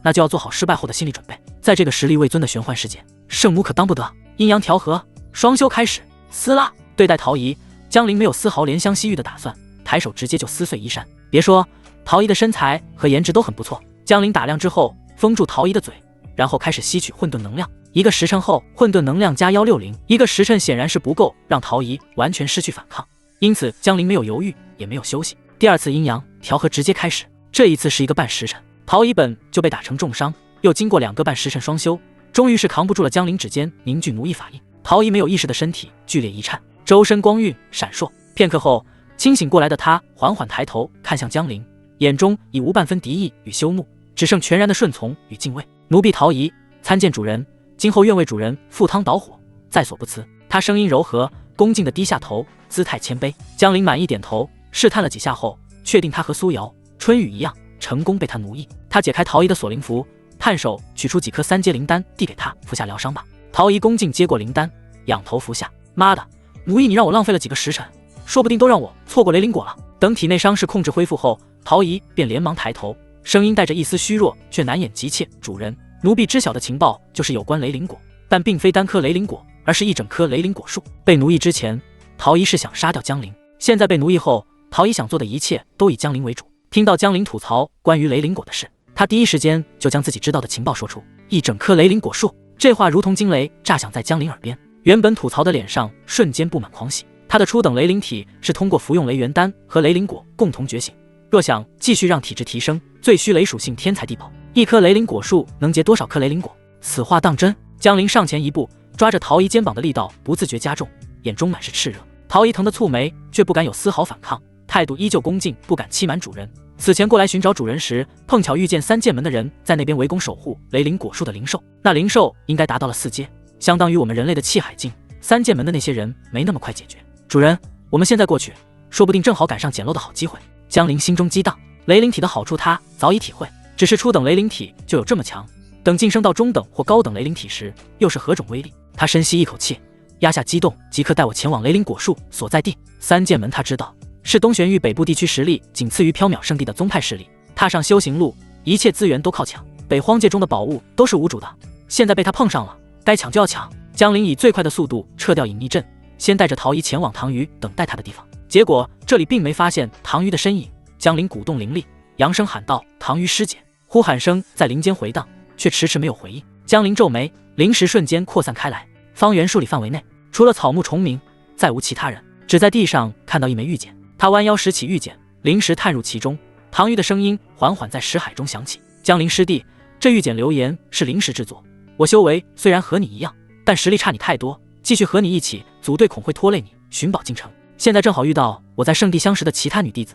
那就要做好失败后的心理准备。在这个实力未尊的玄幻世界，圣母可当不得。阴阳调和，双修开始。撕拉！对待陶仪，江陵没有丝毫怜香惜玉的打算，抬手直接就撕碎衣衫。别说，陶仪的身材和颜值都很不错。江陵打量之后，封住陶仪的嘴，然后开始吸取混沌能量。1个时辰后，混沌能量加160，1个时辰显然是不够让陶仪完全失去反抗，因此江陵没有犹豫，也没有休息。第2次阴阳调和直接开始，这一次是1个半时辰。陶仪本就被打成重伤，又经过2个半时辰双修，终于是扛不住了江陵指尖凝聚奴役法印。陶仪没有意识的身体剧烈一颤，周身光晕闪烁。片刻后，清醒过来的他缓缓抬头看向江陵，眼中已无半分敌意与羞怒，只剩全然的顺从与敬畏。奴婢陶仪参见主人，今后愿为主人赴汤蹈火，在所不辞。他声音柔和，恭敬地低下头，姿态谦卑。江陵满意点头，试探了几下后，确定他和苏瑶、春雨一样，成功被他奴役。他解开陶仪的锁灵符，探手取出几颗3阶灵丹递给他，服下疗伤吧。陶仪恭敬接过灵丹，仰头服下。妈的，奴役你让我浪费了几个时辰，说不定都让我错过雷灵果了。等体内伤势控制恢复后，陶仪便连忙抬头，声音带着一丝虚弱却难掩急切：“主人，奴婢知晓的情报就是有关雷灵果，但并非单颗雷灵果，而是一整棵雷灵果树。被奴役之前，陶仪是想杀掉江陵，现在被奴役后，陶仪想做的一切都以江陵为主。”听到江陵吐槽关于雷灵果的事，他第一时间就将自己知道的情报说出：一整棵雷灵果树。这话如同惊雷炸响在江陵耳边，原本吐槽的脸上瞬间布满狂喜。他的初等雷灵体是通过服用雷元丹和雷灵果共同觉醒，若想继续让体质提升，最需雷属性天才地宝。一棵雷灵果树能结多少颗雷灵果？此话当真？江陵上前一步，抓着陶仪肩膀的力道不自觉加重，眼中满是炽热。陶仪疼得蹙眉，却不敢有丝毫反抗，态度依旧恭敬，不敢欺瞒主人。此前过来寻找主人时，碰巧遇见3剑门的人在那边围攻守护雷灵果树的灵兽，那灵兽应该达到了4阶，相当于我们人类的气海境。3剑门的那些人没那么快解决。主人，我们现在过去，说不定正好赶上捡漏的好机会。江陵心中激荡，雷灵体的好处他早已体会，只是初等雷灵体就有这么强，等晋升到中等或高等雷灵体时，又是何种威力？他深吸一口气，压下激动，即刻带我前往雷灵果树所在地。3剑门他知道是东玄域北部地区实力仅次于缥缈圣地的宗派势力，踏上修行路，一切资源都靠抢，北荒界中的宝物都是无主的，现在被他碰上了，该抢就要抢。江陵以最快的速度撤掉隐匿阵，先带着陶仪前往唐鱼等待他的地方，结果这里并没发现唐鱼的身影。江陵鼓动灵力，扬声喊道：“唐鱼师姐！”呼喊声在林间回荡，却迟迟没有回应。江陵皱眉，灵石瞬间扩散开来，方圆数里范围内，除了草木虫鸣，再无其他人，只在地上看到一枚玉简。他弯腰拾起玉简，灵石探入其中，唐鱼的声音缓缓在石海中响起：“江陵师弟，这玉简流言是灵石制作，我修为虽然和你一样，但实力差你太多，继续和你一起组队恐会拖累你寻宝进程。现在正好遇到我在圣地相识的其他女弟子，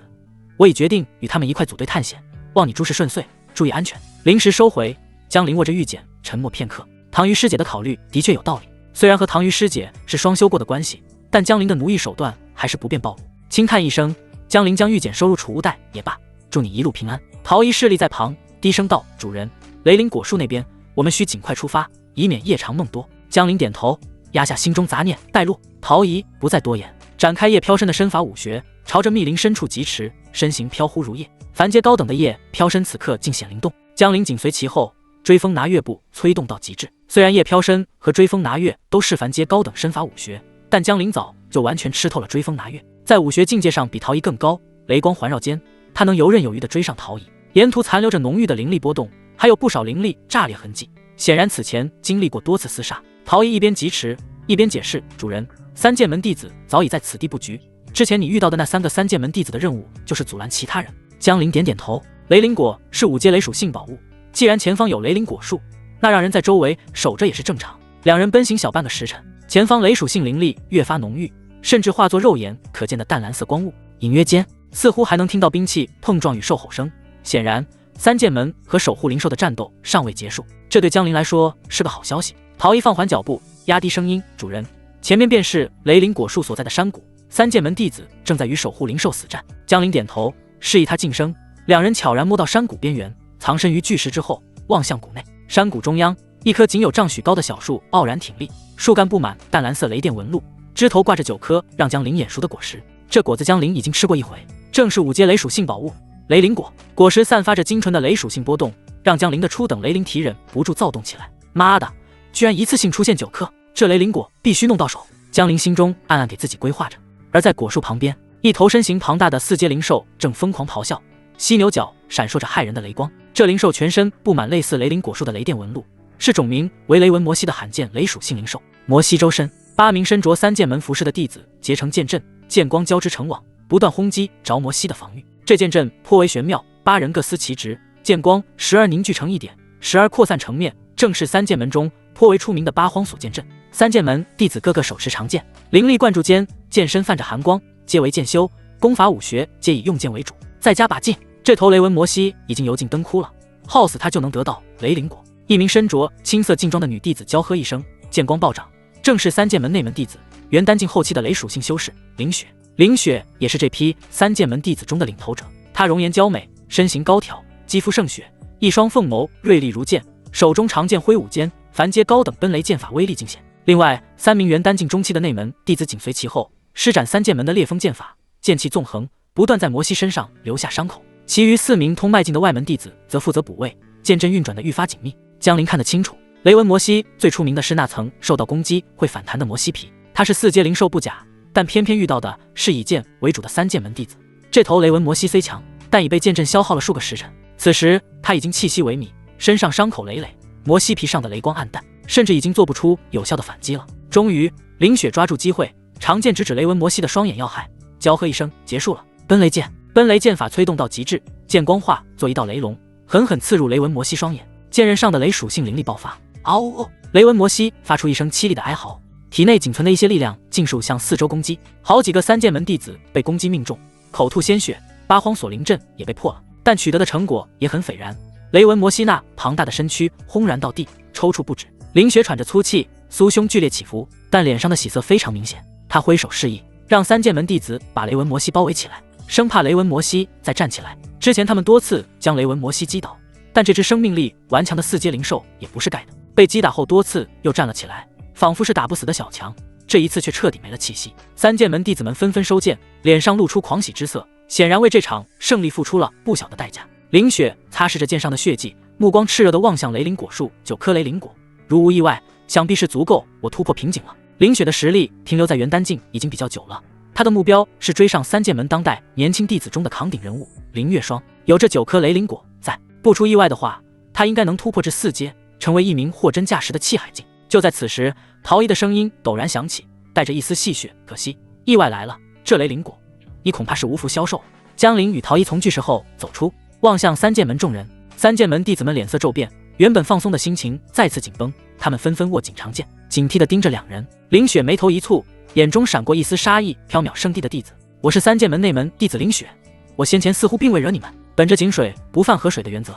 我已决定与他们一块组队探险，望你诸事顺遂，注意安全。”灵石收回，江陵握着玉简，沉默片刻。唐鱼师姐的考虑的确有道理，虽然和唐鱼师姐是双修过的关系，但江陵的奴役手段还是不便暴露。轻叹一声，江陵将玉简收入储物袋。也罢，祝你一路平安。陶仪侍立在旁，低声道：“主人，雷灵果树那边，我们需尽快出发，以免夜长梦多。”江陵点头，压下心中杂念，带路。陶仪不再多言，展开夜飘身的身法武学，朝着密林深处疾驰，身形飘忽如夜。凡阶高等的夜飘身此刻竟显灵动，江陵紧随其后，追风拿月步催动到极致。虽然夜飘身和追风拿月都是凡阶高等身法武学，但江陵早就完全吃透了追风拿月，在武学境界上比陶仪更高。雷光环绕间，他能游刃有余地追上陶仪，沿途残留着浓郁的灵力波动，还有不少灵力炸裂痕迹，显然此前经历过多次厮杀。陶仪一边疾驰一边解释：“主人，三剑门弟子早已在此地布局，之前你遇到的那3个三剑门弟子的任务就是阻拦其他人。”江陵点点头，雷灵果是5阶雷属性宝物，既然前方有雷灵果树，那让人在周围守着也是正常。两人奔行小半个时辰，前方雷属性灵力越发浓郁，甚至化作肉眼可见的淡蓝色光雾，隐约间似乎还能听到兵器碰撞与兽吼声。显然三剑门和守护灵兽的战斗尚未结束，这对江陵来说是个好消息。陶仪放缓脚步，压低声音：“主人，前面便是雷灵果树所在的山谷，三剑门弟子正在与守护灵兽死战。”江陵点头，示意他晋升。两人悄然摸到山谷边缘，藏身于巨石之后，望向谷内。山谷中央，一棵仅有丈许高的小树傲然挺立，树干布满淡蓝色雷电纹路，枝头挂着9颗让江陵眼熟的果实。这果子江陵已经吃过一回，正是5阶雷属性宝物雷灵果。果实散发着精纯的雷属性波动，让江陵的初等雷灵体忍不住躁动起来。妈的，居然一次性出现9颗，这雷灵果必须弄到手。江陵心中暗暗给自己规划着。而在果树旁边，一头身形庞大的4阶灵兽正疯狂咆哮，犀牛角闪烁着骇人的雷光。这灵兽全身布满类似雷灵果树的雷电纹路，是种名为雷纹摩西的罕见雷属性灵兽。摩西周身8名身着三剑门服饰的弟子结成剑阵，剑光交织成网，不断轰击着摩西的防御。这剑阵颇为玄妙，8人各司其职，剑光时而凝聚成一点，时而扩散成面，正是三剑门中颇为出名的八荒所剑阵。三剑门弟子个个手持长剑，灵力灌注间，剑身泛着寒光，皆为剑修，功法武学皆以用剑为主，再加把劲。这头雷纹摩西已经油尽灯枯了，耗死他就能得到雷灵果。一名身着青色劲装的女弟子娇喝一声，剑光暴涨，正是三剑门内门弟子元丹境后期的雷属性修士凌雪。凌雪也是这批三剑门弟子中的领头者，她容颜娇美，身形高挑，肌肤胜雪，一双凤眸锐利如剑，手中长剑挥舞间，凡阶高等奔雷剑法威力尽显。另外3名元丹境中期的内门弟子紧随其后，施展三剑门的烈风剑法，剑气纵横，不断在摩西身上留下伤口。其余4名通脉境的外门弟子则负责补位，剑阵运转的愈发紧密。江陵看得清楚，雷纹摩西最出名的是那层受到攻击会反弹的摩西皮，它是4阶灵兽不假，但偏偏遇到的是以剑为主的三剑门弟子。这头雷纹摩西虽强，但已被剑阵消耗了数个时辰，此时他已经气息萎靡，身上伤口累累，摩西皮上的雷光暗淡，甚至已经做不出有效的反击了。终于凌雪抓住机会，长剑直指雷纹摩西的双眼要害，娇喝一声：“结束了！”奔雷剑。奔雷剑法催动到极致，剑光化作一道雷龙，狠狠刺入雷纹摩西双眼，剑刃上的雷属性灵力爆发。嗷哦！雷纹摩西发出一声凄厉的哀嚎，体内仅存的一些力量尽数向四周攻击，好几个三剑门弟子被攻击命中，口吐鲜血，八荒锁灵阵也被破了，但取得的成果也很斐然。雷纹摩西那庞大的身躯轰然到地，抽搐不止。凌雪喘着粗气，酥胸剧烈起伏，但脸上的喜色非常明显。他挥手示意，让三剑门弟子把雷纹摩西包围起来，生怕雷纹摩西再站起来。之前他们多次将雷纹摩西击倒，但这只生命力顽强的4阶灵兽也不是盖的，被击打后多次又站了起来，仿佛是打不死的小强，这一次却彻底没了气息。三剑门弟子们纷纷收剑，脸上露出狂喜之色，显然为这场胜利付出了不小的代价。凌雪擦拭着剑上的血迹，目光炽热地望向雷灵果树9颗雷灵果，如无意外，想必是足够我突破瓶颈了。凌雪的实力停留在元丹境已经比较久了，他的目标是追上三剑门当代年轻弟子中的扛鼎人物凌月霜。有这9颗雷灵果在，不出意外的话，他应该能突破至4阶，成为一名货真价实的气海境。就在此时，陶一的声音陡然响起，带着一丝戏谑：“可惜意外来了，这雷灵果你恐怕是无福消受。”江陵与陶一从巨石后走出，望向三剑门众人，三剑门弟子们脸色骤变，原本放松的心情再次紧绷，他们纷纷握紧长剑，警惕地盯着两人。凌雪眉头一蹙，眼中闪过一丝杀意。缥缈圣地的弟子，我是三剑门内门弟子凌雪，我先前似乎并未惹你们，本着井水不犯河水的原则，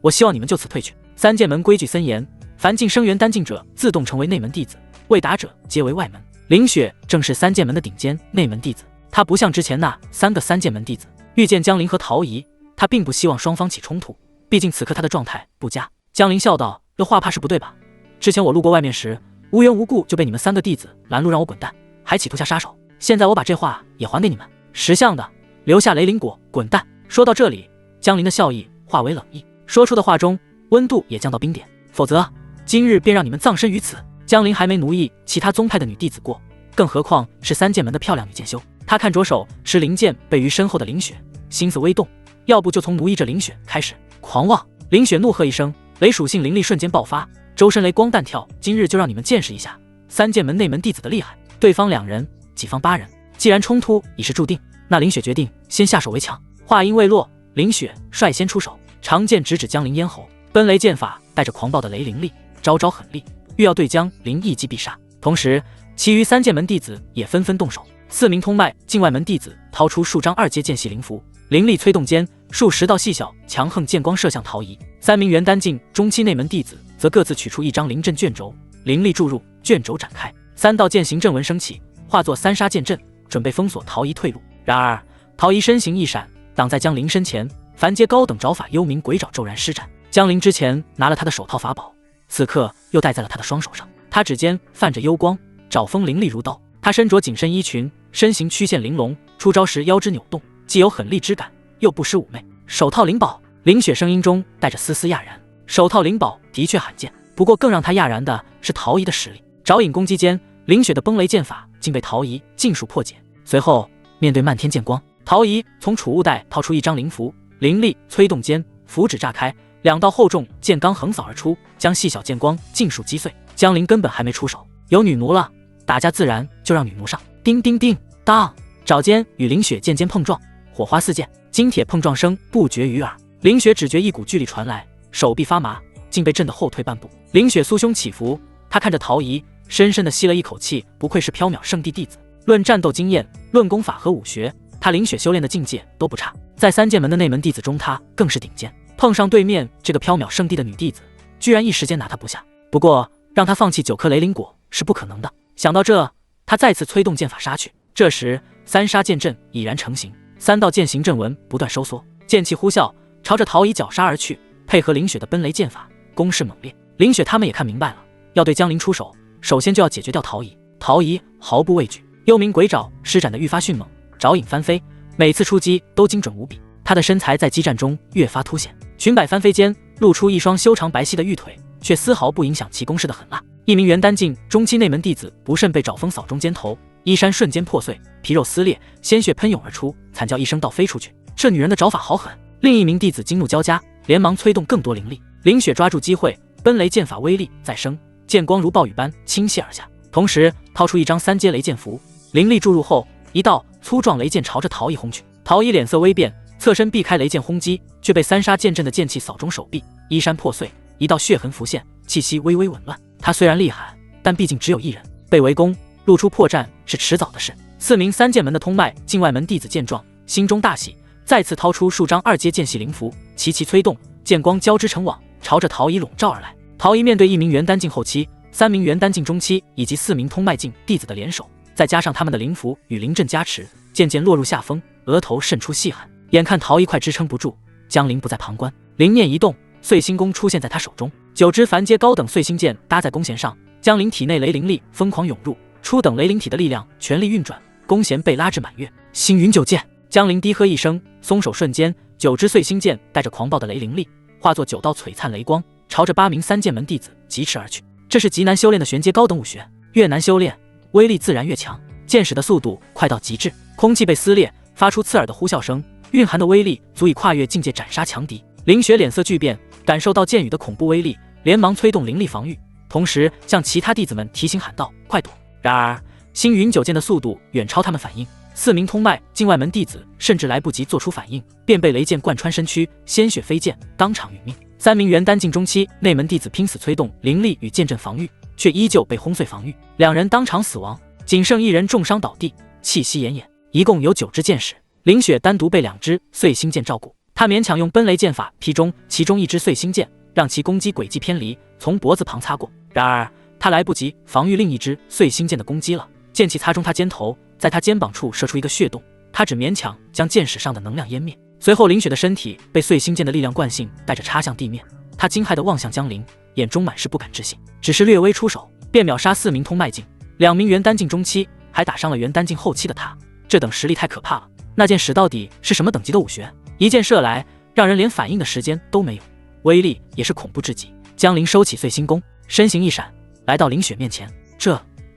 我希望你们就此退去。三剑门规矩森严，凡晋升元丹境者自动成为内门弟子，未达者皆为外门。凌雪正是三剑门的顶尖内门弟子，他不像之前那3个三剑门弟子，遇见江陵和陶仪，他并不希望双方起冲突，毕竟此刻他的状态不佳。江林笑道：“这话怕是不对吧？之前我路过外面时，无缘无故就被你们3个弟子拦路让我滚蛋，还企图下杀手。现在我把这话也还给你们，识相的留下雷灵果，滚蛋！”说到这里，江林的笑意化为冷意，说出的话中温度也降到冰点。否则，今日便让你们葬身于此。江林还没奴役其他宗派的女弟子过，更何况是3剑门的漂亮女剑修。他看着手持灵剑背于身后的林雪，心思微动，要不就从奴役着林雪开始。狂妄！林雪怒喝一声，雷属性灵力瞬间爆发，周身雷光弹跳。今日就让你们见识一下3剑门内门弟子的厉害。对方2人，己方8人，既然冲突已是注定，那林雪决定先下手为强。话音未落，林雪率先出手，长剑直指江林咽喉，奔雷剑法带着狂暴的雷灵力，招招狠厉，欲要对江林一击必杀。同时，其余3剑门弟子也纷纷动手。4名通脉境外门弟子掏出数张2阶剑系灵符，灵力催动间，数10道细小强横剑光射向陶仪。3名元丹境中期内门弟子则各自取出1张灵阵卷轴，灵力注入，卷轴展开，3道剑形阵纹升起，化作3杀剑阵，准备封锁陶仪退路。然而，陶仪身形一闪，挡在江林身前，凡阶高等爪法幽冥鬼爪骤然施展。江林之前拿了他的手套法宝，此刻又戴在了他的双手上。他指尖泛着幽光，爪锋凌厉如刀。他身着紧身衣裙，身形曲线玲珑，出招时腰肢扭动，既有狠厉之感，又不失妩媚。手套灵宝，林雪声音中带着丝丝讶然。手套灵宝的确罕见，不过更让他讶然的是陶仪的实力。爪影攻击间，林雪的崩雷剑法竟被陶仪尽数破解。随后，面对漫天剑光，陶仪从储物袋掏出1张灵符，灵力催动间，符纸炸开，2道厚重剑罡横扫而出，将细小剑光尽数击碎。江林根本还没出手，有女奴了，打架自然就让女奴上。叮叮叮当，爪尖与林雪剑尖碰撞，火花四溅，金铁碰撞声不绝于耳。林雪只觉一股巨力传来，手臂发麻，竟被震得后退半步。林雪酥胸起伏，她看着陶仪，深深地吸了一口气，不愧是缥缈圣地弟子，论战斗经验，论功法和武学，她林雪修炼的境界都不差，在3剑门的内门弟子中，她更是顶尖。碰上对面这个缥缈圣地的女弟子，居然一时间拿她不下。不过让她放弃9颗雷灵果是不可能的。想到这，她再次催动剑法杀去。这时3杀剑阵已然成型，3道剑形阵纹不断收缩，剑气呼啸，朝着陶仪绞杀而去。配合林雪的奔雷剑法，攻势猛烈。林雪他们也看明白了，要对江林出手，首先就要解决掉陶仪。陶仪毫不畏惧，幽冥鬼爪施展的愈发迅猛，爪影翻飞，每次出击都精准无比。他的身材在激战中越发凸显，裙摆翻飞间露出一双修长白皙的玉腿，却丝毫不影响其攻势的狠辣。1名元丹境中期内门弟子不慎被爪锋扫中肩头，衣衫瞬间破碎，皮肉撕裂，鲜血喷涌而出，惨叫一声倒飞出去。这女人的爪法好狠！另1名弟子惊怒交加，连忙催动更多灵力。林雪抓住机会，奔雷剑法威力再生，剑光如暴雨般倾泻而下，同时掏出1张3阶雷剑符，灵力注入后，一道粗壮雷剑朝着陶仪轰去。陶仪脸色微变，侧身避开雷剑轰击，却被3杀剑阵的剑气扫中手臂，衣衫破碎，一道血痕浮现，气息微微紊乱。他虽然厉害，但毕竟只有1人，被围攻露出破绽是迟早的事。4名3剑门的通脉境外门弟子见状，心中大喜，再次掏出数张2阶剑系灵符，齐齐催动，剑光交织成网，朝着陶仪笼罩而来。陶仪面对1名元丹境后期、3名元丹境中期以及4名通脉境弟子的联手，再加上他们的灵符与灵阵加持，渐渐落入下风，额头渗出细汗。眼看陶仪快支撑不住，江林不再旁观，灵念一动，碎星弓出现在他手中，9支凡阶高等碎星剑搭在弓弦上，江林体内雷灵力疯狂涌入，初等雷灵体的力量全力运转，弓弦被拉至满月。星云9剑，江林低喝一声，松手瞬间，9支碎星剑带着狂暴的雷灵力，化作9道璀璨雷光，朝着8名3剑门弟子疾驰而去。这是极难修炼的玄阶高等武学，越难修炼，威力自然越强。剑使的速度快到极致，空气被撕裂，发出刺耳的呼啸声，蕴含的威力足以跨越境界斩杀强敌。林雪脸色巨变，感受到剑雨的恐怖威力，连忙催动灵力防御，同时向其他弟子们提醒喊道：“快躲！”然而星云9剑的速度远超他们反应，4名通脉境外门弟子甚至来不及做出反应，便被雷剑贯穿身躯，鲜血飞溅，当场殒命。3名元丹境中期内门弟子拼死催动灵力与剑阵防御，却依旧被轰碎防御，2人当场死亡，仅剩1人重伤倒地，气息奄奄。一共有9支剑矢，林雪单独被2支碎星剑照顾，他勉强用奔雷剑法劈中其中1支碎星剑，让其攻击轨迹偏离，从脖子旁擦过。然而他来不及防御另1支碎星剑的攻击了，剑气擦中他肩头，在他肩膀处射出一个血洞，他只勉强将剑矢上的能量湮灭。随后林雪的身体被碎星剑的力量惯性带着插向地面，她惊骇地望向江陵，眼中满是不敢置信。只是略微出手，便秒杀4名通脉境，2名元丹境中期，还打伤了元丹境后期的他。这等实力太可怕了。那剑使到底是什么等级的武学？一剑射来，让人连反应的时间都没有，威力也是恐怖至极。江陵收起碎星弓，身形一闪，来到林雪面前。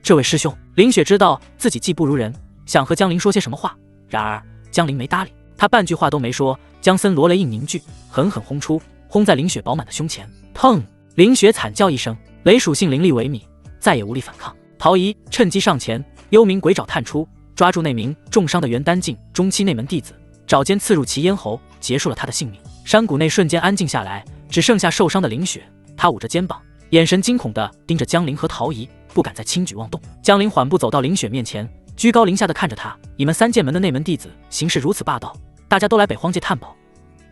这位师兄。林雪知道自己技不如人，想和江陵说些什么话，然而江陵没搭理他，半句话都没说，江森罗雷印凝聚，狠狠轰出，轰在林雪饱满的胸前。砰！林雪惨叫一声，雷属性灵力萎靡，再也无力反抗。陶仪趁机上前，幽冥鬼爪探出，抓住那名重伤的元丹境中期内门弟子，爪尖刺入其咽喉，结束了他的性命。山谷内瞬间安静下来，只剩下受伤的林雪。他捂着肩膀，眼神惊恐地盯着江陵和陶仪，不敢再轻举妄动。江陵缓步走到林雪面前，居高临下地看着他：“你们3剑门的内门弟子行事如此霸道，大家都来北荒界探宝，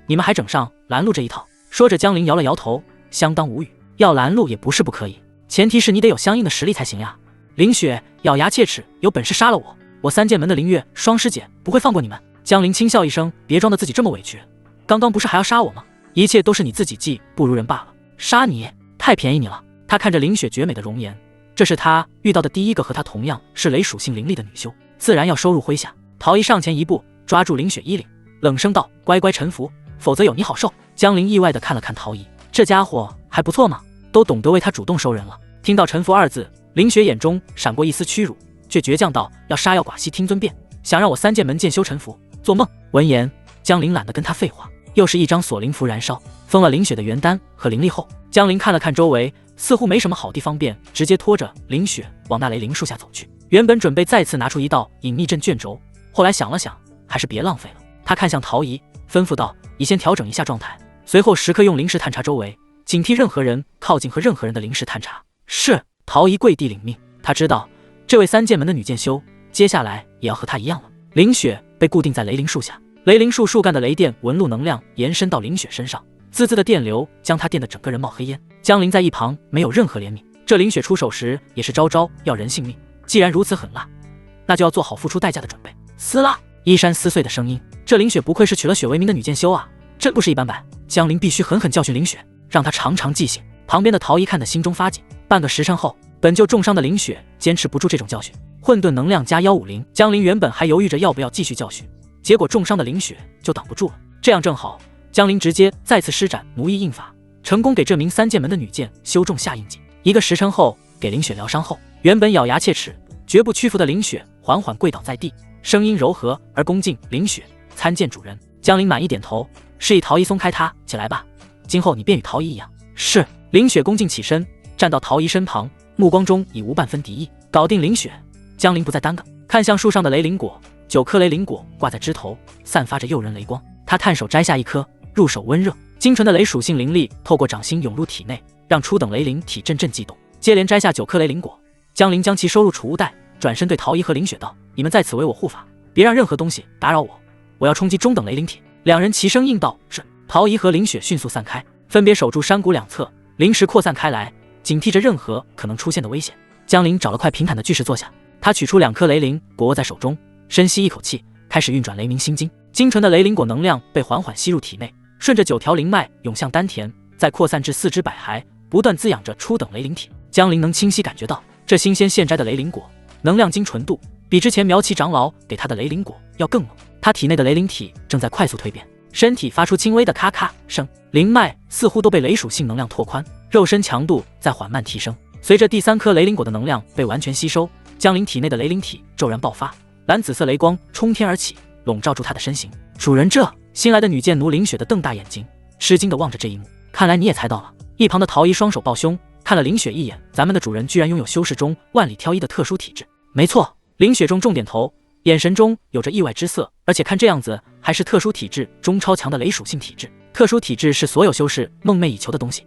你们还整上拦路这一套？”说着，江陵摇了摇头，相当无语。要拦路也不是不可以，前提是你得有相应的实力才行呀。林雪咬牙切齿：“有本事杀了我，我3剑门的凌月双师姐不会放过你们。”江陵轻笑一声：“别装得自己这么委屈，刚刚不是还要杀我吗？一切都是你自己技不如人罢了，杀你太便宜你了。”他看着林雪绝美的容颜，这是他遇到的第一个和他同样是雷属性灵力的女修，自然要收入麾下。陶仪上前一步，抓住林雪衣领，冷声道：“乖乖臣服，否则有你好受。”江陵意外地看了看陶仪，这家伙还不错嘛，都懂得为他主动收人了。听到臣服2字，林雪眼中闪过一丝屈辱，却倔强道：“要杀要剐悉听尊便，想让我3剑门剑修臣服，做梦！”闻言，江陵懒得跟他废话，又是一张锁灵符燃烧，封了林雪的元丹和灵力后，江陵看了看周围，似乎没什么好地方，便直接拖着林雪往那雷灵树下走去。原本准备再次拿出一道隐秘阵卷轴，后来想了想，还是别浪费了。他看向陶仪，吩咐道：“你先调整一下状态，随后时刻用灵识探查周围，警惕任何人靠近和任何人的灵识探查。”是。陶仪跪地领命。他知道这位3剑门的女剑修接下来也要和他一样了。林雪被固定在雷灵树下，雷灵树树干的雷电纹路能量延伸到林雪身上，滋滋的电流将她电得整个人冒黑烟。江陵在一旁没有任何怜悯，这林雪出手时也是招招要人性命，既然如此狠辣，那就要做好付出代价的准备。撕拉，衣衫撕碎的声音，这林雪不愧是娶了雪为民的女剑修啊，这不是一般般。江陵必须狠狠教训林雪，让她长长记性。旁边的陶仪看得心中发紧。半个时辰后，本就重伤的林雪坚持不住这种教训，混沌能量加150。江陵原本还犹豫着要不要继续教训，结果重伤的林雪就挡不住了。这样正好，江陵直接再次施展奴役印法，成功给这名3剑门的女剑修中下印记。1个时辰后，给林雪疗伤后，原本咬牙切齿绝不屈服的林雪缓缓跪倒在地，声音柔和而恭敬：“林雪参见主人。”江陵满意点头，示意陶仪松开他：“起来吧，今后你便与陶仪一样。”是。林雪恭敬起身，站到陶仪身旁，目光中已无半分敌意。搞定林雪，江陵不再耽搁，看向树上的雷灵果，9颗雷灵果挂在枝头，散发着诱人雷光。他探手摘下1颗，入手温热，精纯的雷属性灵力透过掌心涌入体内，让初等雷灵体阵阵悸动。接连摘下9颗雷灵果，江陵将其收入储物袋，转身对陶仪和林雪道：“你们在此为我护法，别让任何东西打扰我，我要冲击中等雷灵体。”2人齐声应道：“是。”陶仪和林雪迅速散开，分别守住山谷两侧，灵石扩散开来，警惕着任何可能出现的危险。江陵找了块平坦的巨石坐下，他取出2颗雷灵果握在手中，深吸一口气，开始运转雷鸣心经。精纯的雷灵果能量被缓缓吸入体内，顺着9条灵脉涌向丹田，再扩散至4肢百骸，不断滋养着初等雷灵体。江陵能清晰感觉到，这新鲜现摘的雷灵果能量精纯度比之前苗旗长老给他的雷灵果要更猛。他体内的雷灵体正在快速蜕变，身体发出轻微的咔咔声，灵脉似乎都被雷属性能量拓宽，肉身强度在缓慢提升。随着第3颗雷灵果的能量被完全吸收，江陵体内的雷灵体骤然爆发，蓝紫色雷光冲天而起，笼罩住他的身形。主人，这新来的女剑奴林雪的瞪大眼睛，吃惊地望着这一幕。看来你也猜到了。一旁的陶仪双手抱胸，看了林雪一眼，咱们的主人居然拥有修士中万里挑一的特殊体质。没错，林雪重点头，眼神中有着意外之色，而且看这样子还是特殊体质中超强的雷属性体质。特殊体质是所有修士梦寐以求的东西，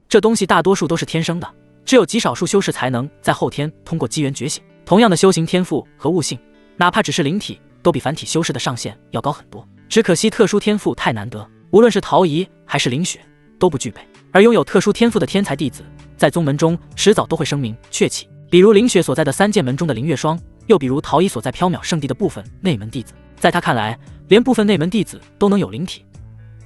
这东西大多数都是天生的，只有极少数修士才能在后天通过机缘觉醒。同样的修行天赋和悟性，哪怕只是灵体，都比凡体修士的上限要高很多。只可惜特殊天赋太难得，无论是陶仪还是林雪都不具备。而拥有特殊天赋的天才弟子，在宗门中迟早都会声名鹊起，比如林雪所在的3剑门中的林月霜，又比如陶仪所在缥缈圣地的部分内门弟子。在他看来，连部分内门弟子都能有灵体，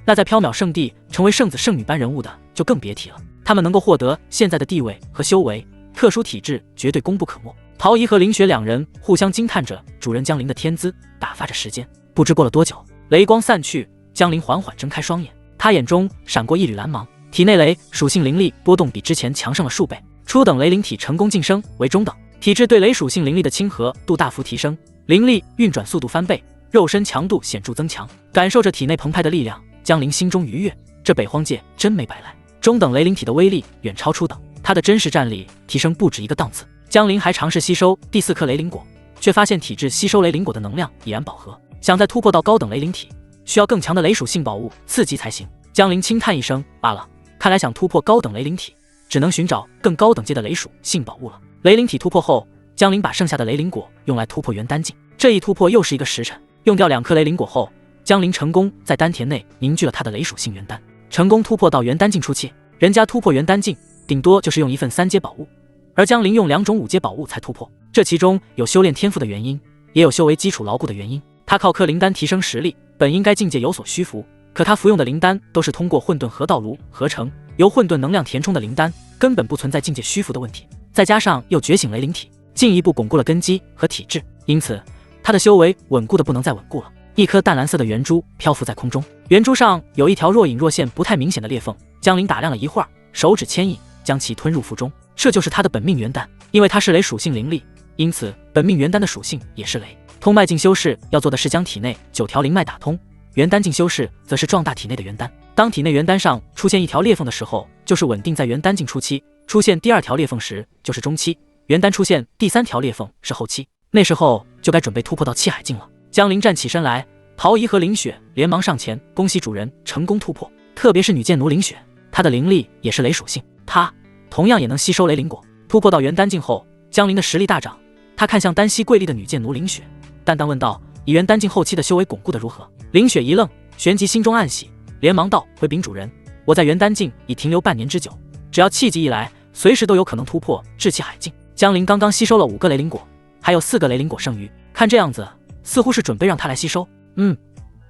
那在缥缈圣地成为圣子圣女般人物的就更别提了。他们能够获得现在的地位和修为，特殊体质绝对功不可没。陶怡和林雪两人互相惊叹着主人江灵的天资，打发着时间。不知过了多久，雷光散去，江灵缓缓睁开双眼，他眼中闪过一缕蓝芒，体内雷属性灵力波动比之前强上了数倍。初等雷灵体成功晋升为中等，体质对雷属性灵力的亲和度大幅提升，灵力运转速度翻倍，肉身强度显著增强。感受着体内澎湃的力量，江灵心中愉悦，这北荒界真没白来。中等雷灵体的威力远超初等，他的真实战力提升不止一个档次。江灵还尝试吸收第4颗雷灵果，却发现体质吸收雷灵果的能量已然饱和，想再突破到高等雷灵体，需要更强的雷属性宝物刺激才行。江灵轻叹一声，罢了，看来想突破高等雷灵体，只能寻找更高等阶的雷属性宝物了。雷灵体突破后，江灵把剩下的雷灵果用来突破元丹境，这一突破又是一个时辰。用掉2颗雷灵果后，江灵成功在丹田内凝聚了他的雷属性元丹，成功突破到元丹境初期。人家突破元丹境顶多就是用一份3阶宝物，而江灵用2种5阶宝物才突破，这其中有修炼天赋的原因，也有修为基础牢固的原因。他靠克灵丹提升实力，本应该境界有所虚浮，可他服用的灵丹都是通过混沌河道炉合成，由混沌能量填充的灵丹，根本不存在境界虚浮的问题。再加上又觉醒雷灵体，进一步巩固了根基和体质，因此他的修为稳固的不能再稳固了。一颗淡蓝色的圆珠漂浮在空中，圆珠上有一条若隐若现、不太明显的裂缝。江灵打量了一会儿，手指牵引，将其吞入腹中。这就是他的本命元丹，因为它是雷属性灵力，因此本命元丹的属性也是雷。通脉境修士要做的是将体内9条灵脉打通，元丹境修士则是壮大体内的元丹。当体内元丹上出现一条裂缝的时候，就是稳定在元丹境初期；出现第2条裂缝时，就是中期；元丹出现第3条裂缝是后期。那时候就该准备突破到气海境了。江灵站起身来，陶怡和林雪连忙上前恭喜主人成功突破，特别是女剑奴林雪，她的灵力也是雷属性，她同样也能吸收雷灵果。突破到元丹境后，江灵的实力大涨。他看向单膝跪立的女剑奴林雪，淡淡问道：“以元丹境后期的修为巩固的如何？”林雪一愣，旋即心中暗喜，连忙道：“回禀主人，我在元丹境已停留半年之久，只要契机一来，随时都有可能突破至气海境。”江灵刚刚吸收了5个雷灵果，还有4个雷灵果剩余，看这样子，似乎是准备让他来吸收。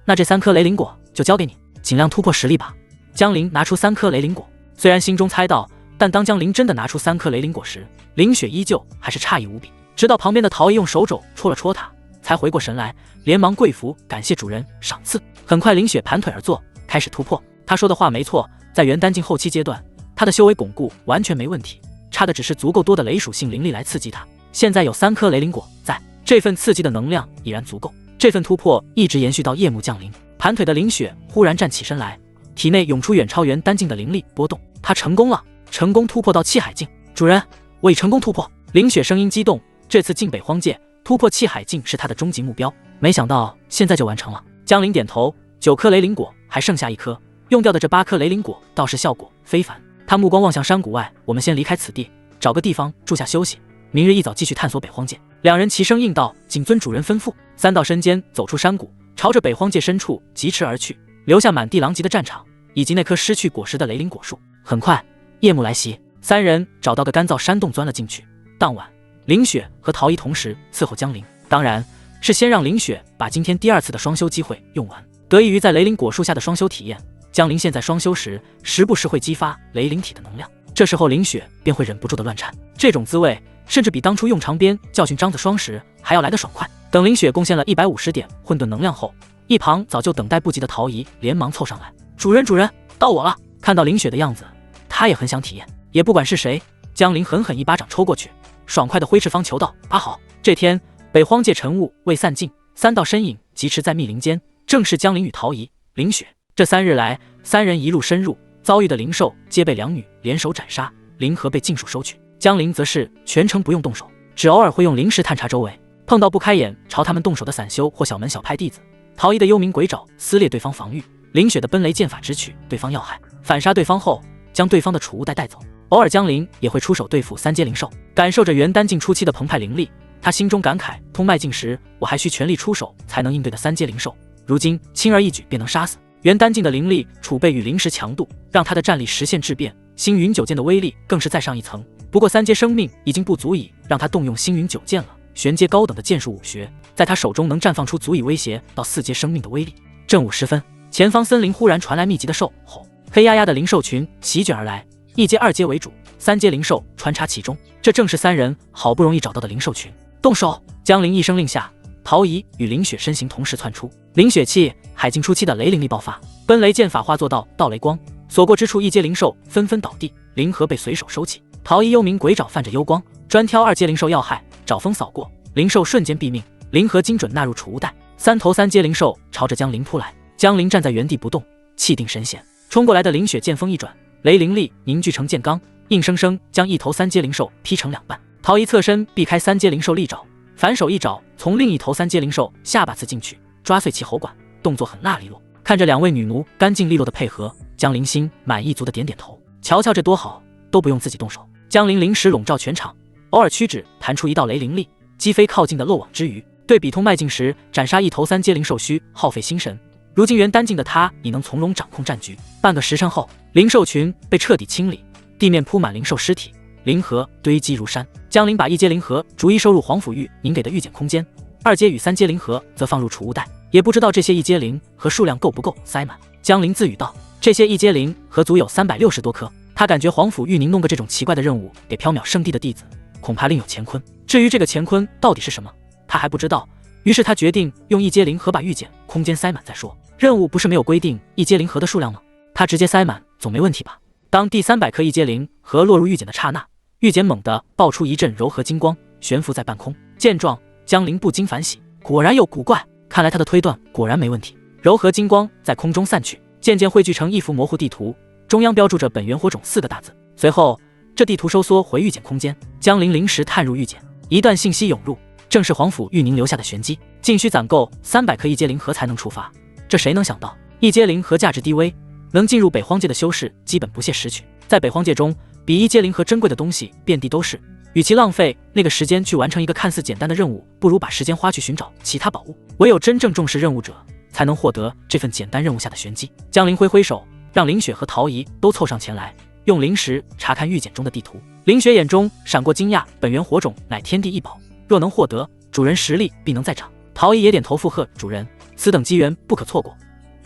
那这3颗雷灵果就交给你，尽量突破实力吧。江灵拿出3颗雷灵果，虽然心中猜到，但当江灵真的拿出3颗雷灵果时，林雪依旧还是诧异无比。直到旁边的陶艺用手肘戳了戳他，才回过神来，连忙跪伏感谢主人赏赐。很快林雪盘腿而坐，开始突破。他说的话没错，在元丹境后期阶段，他的修为巩固完全没问题，差的只是足够多的雷属性灵力来刺激他。现在有3颗雷灵果在，这份刺激的能量已然足够。这份突破一直延续到夜幕降临。盘腿的林雪忽然站起身来，体内涌出远超元丹境的灵力波动。他成功了，成功突破到气海境。主人，我已成功突破。林雪声音激动，这次进北荒界突破气海境是他的终极目标，没想到现在就完成了。江灵点头，9颗雷灵果还剩下1颗，用掉的这8颗雷灵果倒是效果非凡。他目光望向山谷外，我们先离开此地，找个地方住下休息，明日一早继续探索北荒界。两人齐声应道：“谨遵主人吩咐。”3道身间走出山谷，朝着北荒界深处疾驰而去，留下满地狼藉的战场以及那棵失去果实的雷灵果树。很快夜幕来袭，3人找到个干燥山洞钻了进去。当晚林雪和陶怡同时伺候江灵，当然是先让林雪把今天第2次的双修机会用完。得益于在雷灵果树下的双修体验，江灵现在双修时时不时会激发雷灵体的能量，这时候林雪便会忍不住的乱颤，这种滋味甚至比当初用长鞭教训张子双时还要来得爽快。等林雪贡献了150点混沌能量后，一旁早就等待不及的陶怡连忙凑上来：“主人，到我了！”看到林雪的样子，他也很想体验。也不管是谁，江灵狠狠一巴掌抽过去，爽快的挥斥方遒道：“阿好！”这天北荒界晨雾未散尽，3道身影疾驰在密林间，正是江灵与陶怡、林雪。这3日来，3人一路深入，遭遇的灵兽皆被两女联手斩杀，灵盒被尽数收取。江灵则是全程不用动手，只偶尔会用灵石探查周围，碰到不开眼朝他们动手的散修或小门小派弟子。陶怡的幽冥鬼爪撕裂对方防御，林雪的奔雷剑法直取对方要害，反杀对方后将对方的储物袋带走。偶尔江灵也会出手对付3阶灵兽。感受着元丹境初期的澎湃灵力，他心中感慨：通脉境时我还需全力出手才能应对的3阶灵兽，如今轻而易举便能杀死。元丹境的灵力储备与灵石强度，让他的战力实现质变，星云九剑的威力更是再上一层。不过3阶生命已经不足以让他动用星云九剑了，玄阶高等的剑术武学，在他手中能绽放出足以威胁到4阶生命的威力。正午时分，前方森林忽然传来密集的兽吼，黑压压的灵兽群席卷而来，1阶、2阶为主，3阶灵兽穿插其中。这正是3人好不容易找到的灵兽群。动手！江林一声令下，陶仪与林雪身形同时窜出，林雪气海境初期的雷灵力爆发，奔雷剑法化作道雷光，所过之处1阶灵兽纷纷倒地，灵盒被随手收起。陶仪幽冥鬼爪泛着幽光，专挑2阶灵兽要害，爪风扫过，灵兽瞬间毙命，灵盒精准纳入储物袋。3头3阶灵兽朝着江林扑来，江林站在原地不动，气定神闲。冲过来的林雪剑锋一转，雷灵力凝聚成剑罡，硬生生将1头3阶灵兽劈成2半。陶仪侧身避开3阶灵兽利爪，反手一爪从另1头3阶灵兽下巴刺进去，抓碎其喉管，动作很辣利落。看着2位女奴干净利落的配合，江林心满意足的点点头。瞧瞧这多好，都不用自己动手。江林灵石笼罩全场，偶尔屈指弹出一道雷灵力，击飞靠近的漏网之鱼。对比通迈进时斩杀1头3阶灵兽需耗费心神，如今元丹境的他已能从容掌控战局。半个时辰后，灵兽群被彻底清理，地面铺满灵兽尸体，灵盒堆积如山。江林把1阶灵盒逐一收入黄甫玉您给的御检空间，2阶与3阶灵盒则放入储物袋，也不知道这些1阶灵和数量够不够塞满。江林自语道：这些1阶灵和足有360多颗。他感觉黄甫玉宁弄个这种奇怪的任务给缥缈圣地的弟子，恐怕另有乾坤。至于这个乾坤到底是什么，他还不知道。于是他决定用1阶灵盒把御检空间塞满再说。任务不是没有规定1阶灵盒的数量吗？他直接塞满总没问题吧？当第300颗1阶灵盒落入御检的刹那，御检猛地爆出一阵柔和金光，悬浮在半空。见状，江林不禁反喜，果然有古怪，看来他的推断果然没问题。柔和金光在空中散去，渐渐汇聚成一幅模糊地图，中央标注着本源火种4个大字。随后，这地图收缩回御检空间，江林临时探入御检，一段信息涌入，正是黄甫玉宁留下的玄机，竟需攒够300颗1阶灵盒才能触发。这谁能想到，1阶灵盒价值低微，能进入北荒界的修士基本不屑拾取。在北荒界中，比1阶灵盒珍贵的东西遍地都是，与其浪费那个时间去完成一个看似简单的任务，不如把时间花去寻找其他宝物。唯有真正重视任务者，才能获得这份简单任务下的玄机。江林挥手，让林雪和陶仪都凑上前来，用灵石查看御检中的地图。林雪眼中闪过惊讶，本源火种乃天地异宝，若能获得，主人实力必能再涨。陶仪也点头附和，主人，此等机缘不可错过。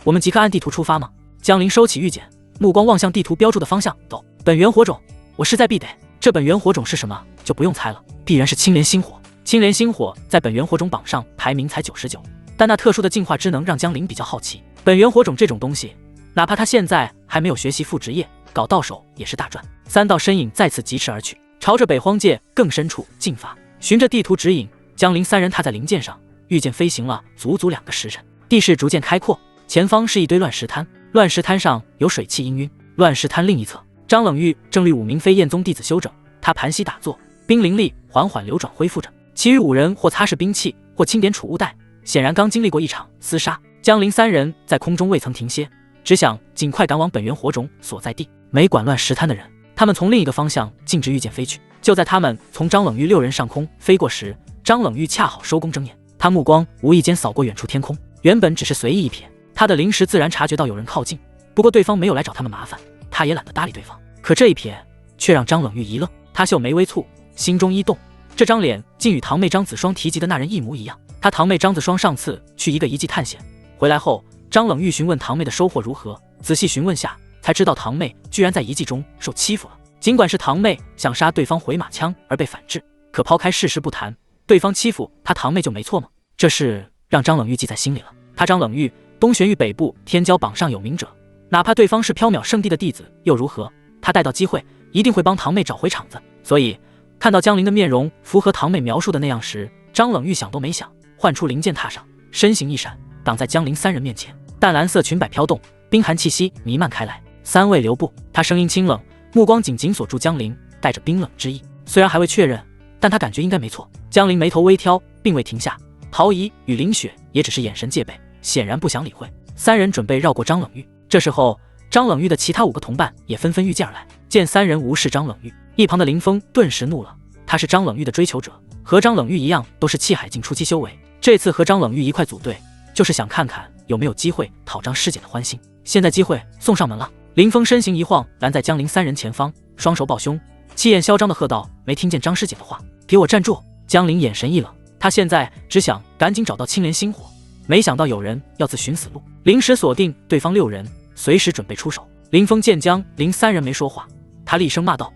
我们即刻按地图出发吗？江林收起御检，目光望向地图标注的方向，走。本源火种，我势在必得。这本源火种是什么，就不用猜了，必然是青莲星火。青莲星火在本源火种榜上排名才99，但那特殊的进化之能让江林比较好奇。本源火种这种东西，哪怕他现在还没有学习副职业，搞到手也是大赚。3道身影再次疾驰而去，朝着北荒界更深处进发。循着地图指引，江林3人踏在灵剑上，御剑飞行了足足2个时辰。地势逐渐开阔，前方是一堆乱石滩，乱石滩上有水汽氤氲。乱石滩另一侧，张冷玉正率5名飞燕宗弟子休整，他盘膝打坐，冰灵力缓缓流转恢复着。其余5人或擦拭兵器，或清点储物袋，显然刚经历过一场厮杀。江林3人在空中未曾停歇，只想尽快赶往本源火种所在地。没管乱石滩的人，他们从另一个方向径直御剑飞去。就在他们从张冷玉6人上空飞过时，张冷玉恰好收工睁眼，他目光无意间扫过远处天空，原本只是随意一瞥，他的灵识自然察觉到有人靠近，不过对方没有来找他们麻烦，他也懒得搭理对方。可这一瞥却让张冷玉一愣，他秀眉微蹙，心中一动，这张脸竟与堂妹张子双提及的那人一模一样。他堂妹张子双上次去一个遗迹探险回来后，张冷玉询问堂妹的收获如何，仔细询问下才知道堂妹居然在遗迹中受欺负了。尽管是堂妹想杀对方回马枪而被反制，可抛开事实不谈，对方欺负他堂妹就没错吗？这事让张冷玉记在心里了。他张冷玉东玄域北部天骄榜上有名者，哪怕对方是缥缈圣地的弟子又如何，他待到机会一定会帮堂妹找回场子。所以看到江林的面容符合堂妹描述的那样时，张冷玉想都没想，唤出灵剑踏上，身形一闪，挡在江林3人面前。淡蓝色裙摆飘动，冰寒气息弥漫开来。3位留步。他声音清冷，目光紧锁住江林，带着冰冷之意。虽然还未确认，但他感觉应该没错。江林眉头微挑，并未停下。陶仪与林雪也只是眼神戒备，显然不想理会。3人准备绕过张冷玉。这时候，张冷玉的其他5个同伴也纷纷御剑而来。见3人无视张冷玉，一旁的林峰顿时怒了。他是张冷玉的追求者，和张冷玉一样，都是气海境初期修为。这次和张冷玉一块组队，就是想看看有没有机会讨张师姐的欢心。现在机会送上门了。林峰身形一晃，拦在江林3人前方，双手抱胸，气焰嚣张的喝道：“没听见张师姐的话，给我站住！”江林眼神一冷，他现在只想赶紧找到青莲星火，没想到有人要自寻死路，临时锁定对方6人，随时准备出手。林峰见江林3人没说话，他厉声骂道：“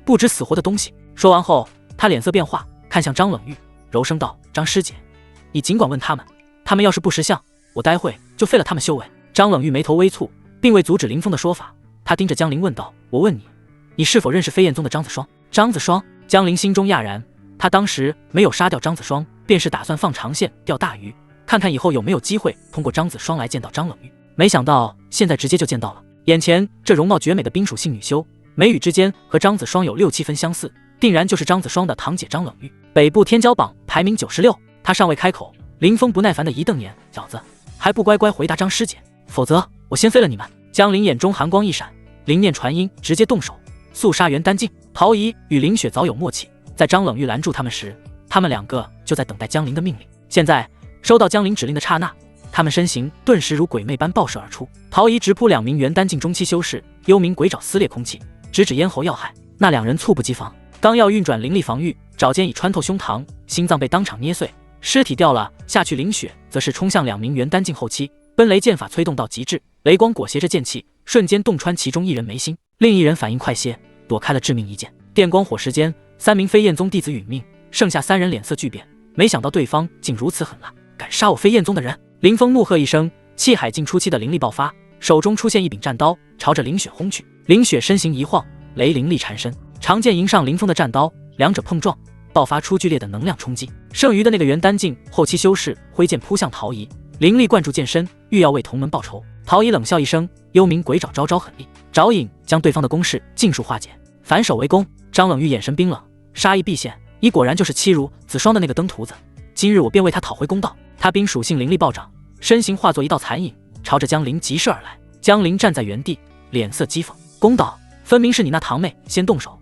不知死活的东西！”说完后，他脸色变化，看向张冷玉，柔声道：“张师姐，你尽管问他们，他们要是不识相，我待会就废了他们修为。”张冷玉眉头微蹙，并未阻止林峰的说法，他盯着江林问道：“我问你，你是否认识飞燕宗的张子双？”张子双，江林心中讶然，他当时没有杀掉张子双，便是打算放长线钓大鱼，看看以后有没有机会通过张子双来见到张冷玉。没想到现在直接就见到了，眼前这容貌绝美的冰属性女修，眉宇之间和张子双有6、7分相似，定然就是张子双的堂姐张冷玉，北部天骄榜排名96。他尚未开口，林峰不耐烦的一瞪眼：“小子，还不乖乖回答张师姐，否则我先废了你们！”江林眼中寒光一闪，灵念传音，直接动手速杀元丹镜。陶怡与林雪早有默契，在张冷玉拦住他们时，他们2个就在等待江林的命令。现在收到江林指令的刹那，他们身形顿时如鬼魅般爆射而出。陶怡直扑2名元丹境中期修士，幽冥鬼爪撕裂空气，直指咽喉要害。那2人猝不及防，刚要运转灵力防御，爪尖已穿透胸膛，心脏被当场捏碎，尸体掉了下去。林雪则是冲向2名元丹境后期，奔雷剑法催动到极致，雷光裹挟着剑气，瞬间洞穿其中1人眉心，另1人反应快些，躲开了致命一剑。电光火石间，3名飞燕宗弟子殒命，剩下3人脸色巨变，没想到对方竟如此狠辣，敢杀我飞燕宗的人！林峰怒喝一声，气海境初期的灵力爆发，手中出现一柄战刀，朝着林雪轰去。林雪身形一晃，雷灵力缠身，长剑迎上林峰的战刀，两者碰撞，爆发出剧烈的能量冲击。剩余的那个元丹境后期修士挥剑扑向陶怡，灵力灌注剑身，欲要为同门报仇。陶怡冷笑一声，幽冥鬼爪招招狠厉，爪影将对方的攻势尽数化解，反手为攻。张冷玉眼神冰冷，杀意毕现，你果然就是欺辱子双的那个登徒子，今日我便为他讨回公道。他冰属性灵力暴涨，身形化作一道残影，朝着江林急射而来。江林站在原地，脸色讥讽：“公道，分明是你那堂妹先动手，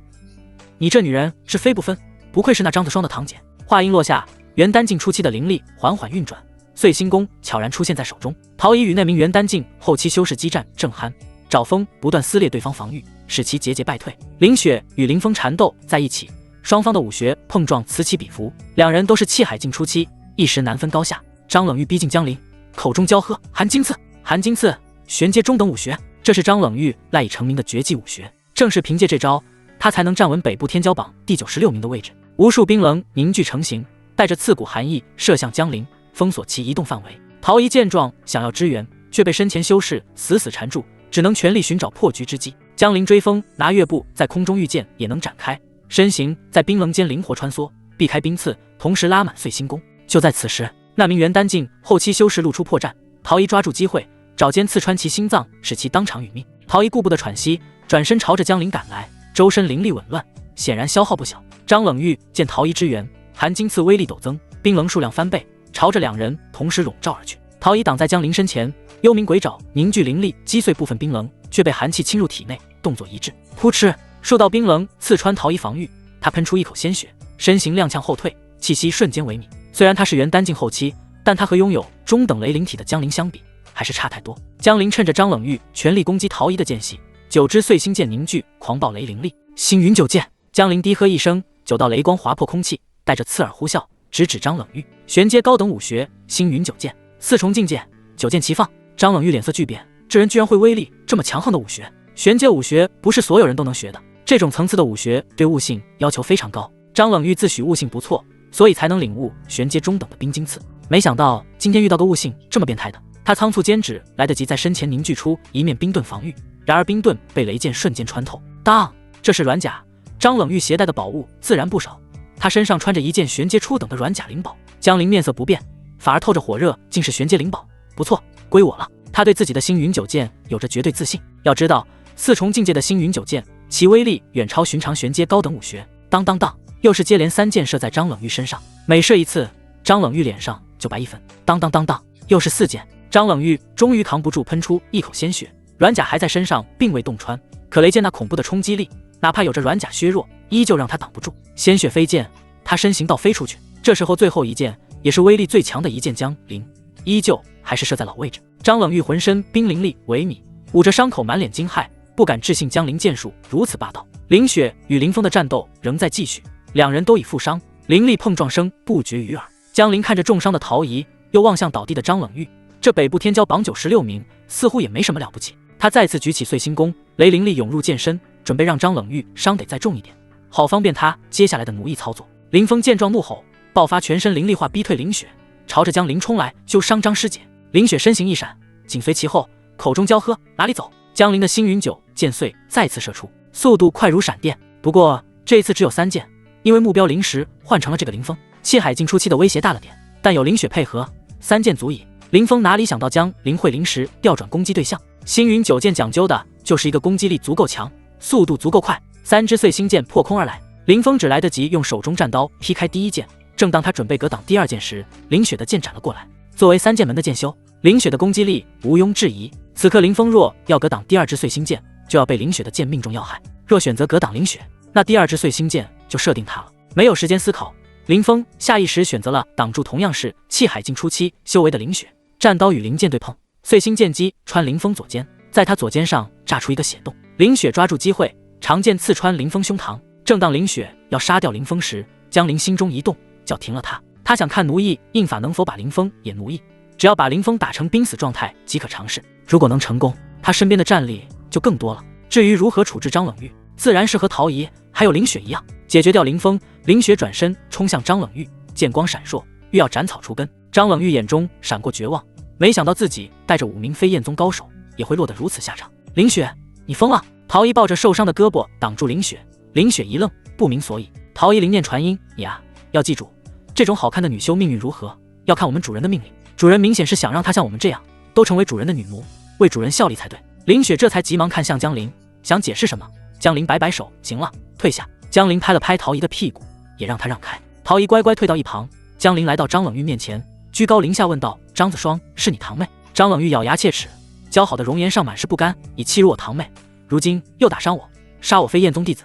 你这女人是非不分，不愧是那张子双的堂姐。”话音落下，元丹境初期的灵力缓缓运转，碎星弓悄然出现在手中。陶怡与那名元丹境后期修士激战正酣，爪锋不断撕裂对方防御，使其节节败退。林雪与林峰缠斗在一起，双方的武学碰撞此起彼伏，2人都是气海境初期，一时难分高下。张冷玉逼近江林，口中娇喝：“寒金刺！”寒金刺，玄阶中等武学，这是张冷玉赖以成名的绝技武学。正是凭借这招，他才能站稳北部天骄榜第96名的位置。无数冰棱凝聚成形，带着刺骨寒意射向江林，封锁其移动范围。陶怡见状想要支援，却被身前修士死死缠住，只能全力寻找破局之机。江林追风拿月步在空中遇剑也能展开，身形在冰棱间灵活穿梭，避开冰刺，同时拉满碎星弓。就在此时，那名元丹境后期修士露出破绽，陶怡抓住机会，爪尖刺穿其心脏，使其当场殒命。陶怡顾不得喘息，转身朝着江林赶来，周身灵力紊乱，显然消耗不小。张冷玉见陶怡支援，寒金刺威力陡增，冰棱数量翻倍，朝着2人同时笼罩而去。陶怡挡在江林身前，幽冥鬼爪凝聚灵力，击碎部分冰棱，却被寒气侵入体内，动作一致，扑哧，数道冰棱刺穿陶怡防御，他喷出一口鲜血，身形踉跄后退，气息瞬间萎靡。虽然他是元丹境后期，但他和拥有中等雷灵体的江林相比，还是差太多。江林趁着张冷玉全力攻击陶怡的间隙，9支碎星剑凝聚，狂暴雷灵力。星云9剑，江林低喝一声，9道雷光划破空气，带着刺耳呼啸，直指张冷玉。玄阶高等武学，星云9剑，4重境界，9剑齐放。张冷玉脸色巨变，这人居然会威力这么强横的武学。玄阶武学不是所有人都能学的，这种层次的武学对悟性要求非常高。张冷玉自诩悟性不错，所以才能领悟玄阶中等的冰晶刺。没想到今天遇到个悟性这么变态的，他仓促间指，来得及在身前凝聚出一面冰盾防御，然而冰盾被雷剑瞬间穿透。当，这是软甲。张冷玉携带的宝物自然不少，他身上穿着一件玄阶初等的软甲灵宝。江林面色不变，反而透着火热，竟是玄阶灵宝，不错，归我了。他对自己的星云9剑有着绝对自信。要知道，4重境界的星云9剑，其威力远超寻常玄阶高等武学。当当当，又是接连3箭射在张冷玉身上，每射一次，张冷玉脸上就白1分。当当当当，又是4箭，张冷玉终于扛不住，喷出一口鲜血。软甲还在身上，并未洞穿，可雷剑那恐怖的冲击力，哪怕有着软甲削弱，依旧让他挡不住。鲜血飞溅，他身形倒飞出去。这时候最后一剑，也是威力最强的一剑，江林依旧还是射在老位置。张冷玉浑身冰灵力萎靡，捂着伤口，满脸惊骇，不敢置信江林剑术如此霸道。林雪与林峰的战斗仍在继续，2人都已负伤，灵力碰撞声不绝于耳。江陵看着重伤的陶仪，又望向倒地的张冷玉，这北部天骄榜96名，似乎也没什么了不起。他再次举起碎星弓，雷灵力涌入剑身，准备让张冷玉伤得再重一点，好方便他接下来的奴役操作。林峰见状怒吼，爆发全身灵力化逼退林雪，朝着江陵冲来，就伤张师姐。林雪身形一闪，紧随其后，口中娇喝：“哪里走！”江陵的星云九剑碎再次射出，速度快如闪电。不过这一次只有3剑，因为目标临时换成了这个林峰。气海境初期的威胁大了点，但有林雪配合，3剑足矣。林峰哪里想到江陵会临时调转攻击对象？星云九剑讲究的就是一个攻击力足够强，速度足够快。3支碎星剑破空而来，林峰只来得及用手中战刀劈开第1剑。正当他准备格挡第2剑时，林雪的剑斩了过来。作为3剑门的剑修，林雪的攻击力毋庸置疑。此刻林峰若要格挡第2支碎星剑，就要被林雪的剑命中要害。若选择格挡林雪，那第2支碎星剑就设定他了。没有时间思考，林峰下意识选择了挡住同样是气海境初期修为的林雪。战刀与灵剑对碰，碎星剑击穿林峰左肩，在他左肩上炸出一个血洞。林雪抓住机会，长剑刺穿林峰胸膛。正当林雪要杀掉林峰时，江陵心中一动，叫停了他。他想看奴役印法能否把林峰也奴役，只要把林峰打成濒死状态即可尝试。如果能成功，他身边的战力就更多了。至于如何处置张冷玉，自然是和陶仪还有林雪一样，解决掉林峰。林雪转身冲向张冷玉，剑光闪烁，欲要斩草除根。张冷玉眼中闪过绝望，没想到自己带着5名飞燕宗高手也会落得如此下场。林雪，你疯了！陶仪抱着受伤的胳膊挡住林雪。林雪一愣，不明所以。陶仪灵念传音：“你啊，要记住，这种好看的女修命运如何，要看我们主人的命令。主人明显是想让她像我们这样，都成为主人的女奴，为主人效力才对。”林雪这才急忙看向江陵，想解释什么。江陵摆摆手：“行了，退下。”江陵拍了拍陶仪的屁股，也让她让开。陶仪乖乖退到一旁。江陵来到张冷玉面前，居高临下问道：“张子双是你堂妹？”张冷玉咬牙切齿，姣好的容颜上满是不甘，以欺辱我堂妹，如今又打伤我，杀我飞燕宗弟子。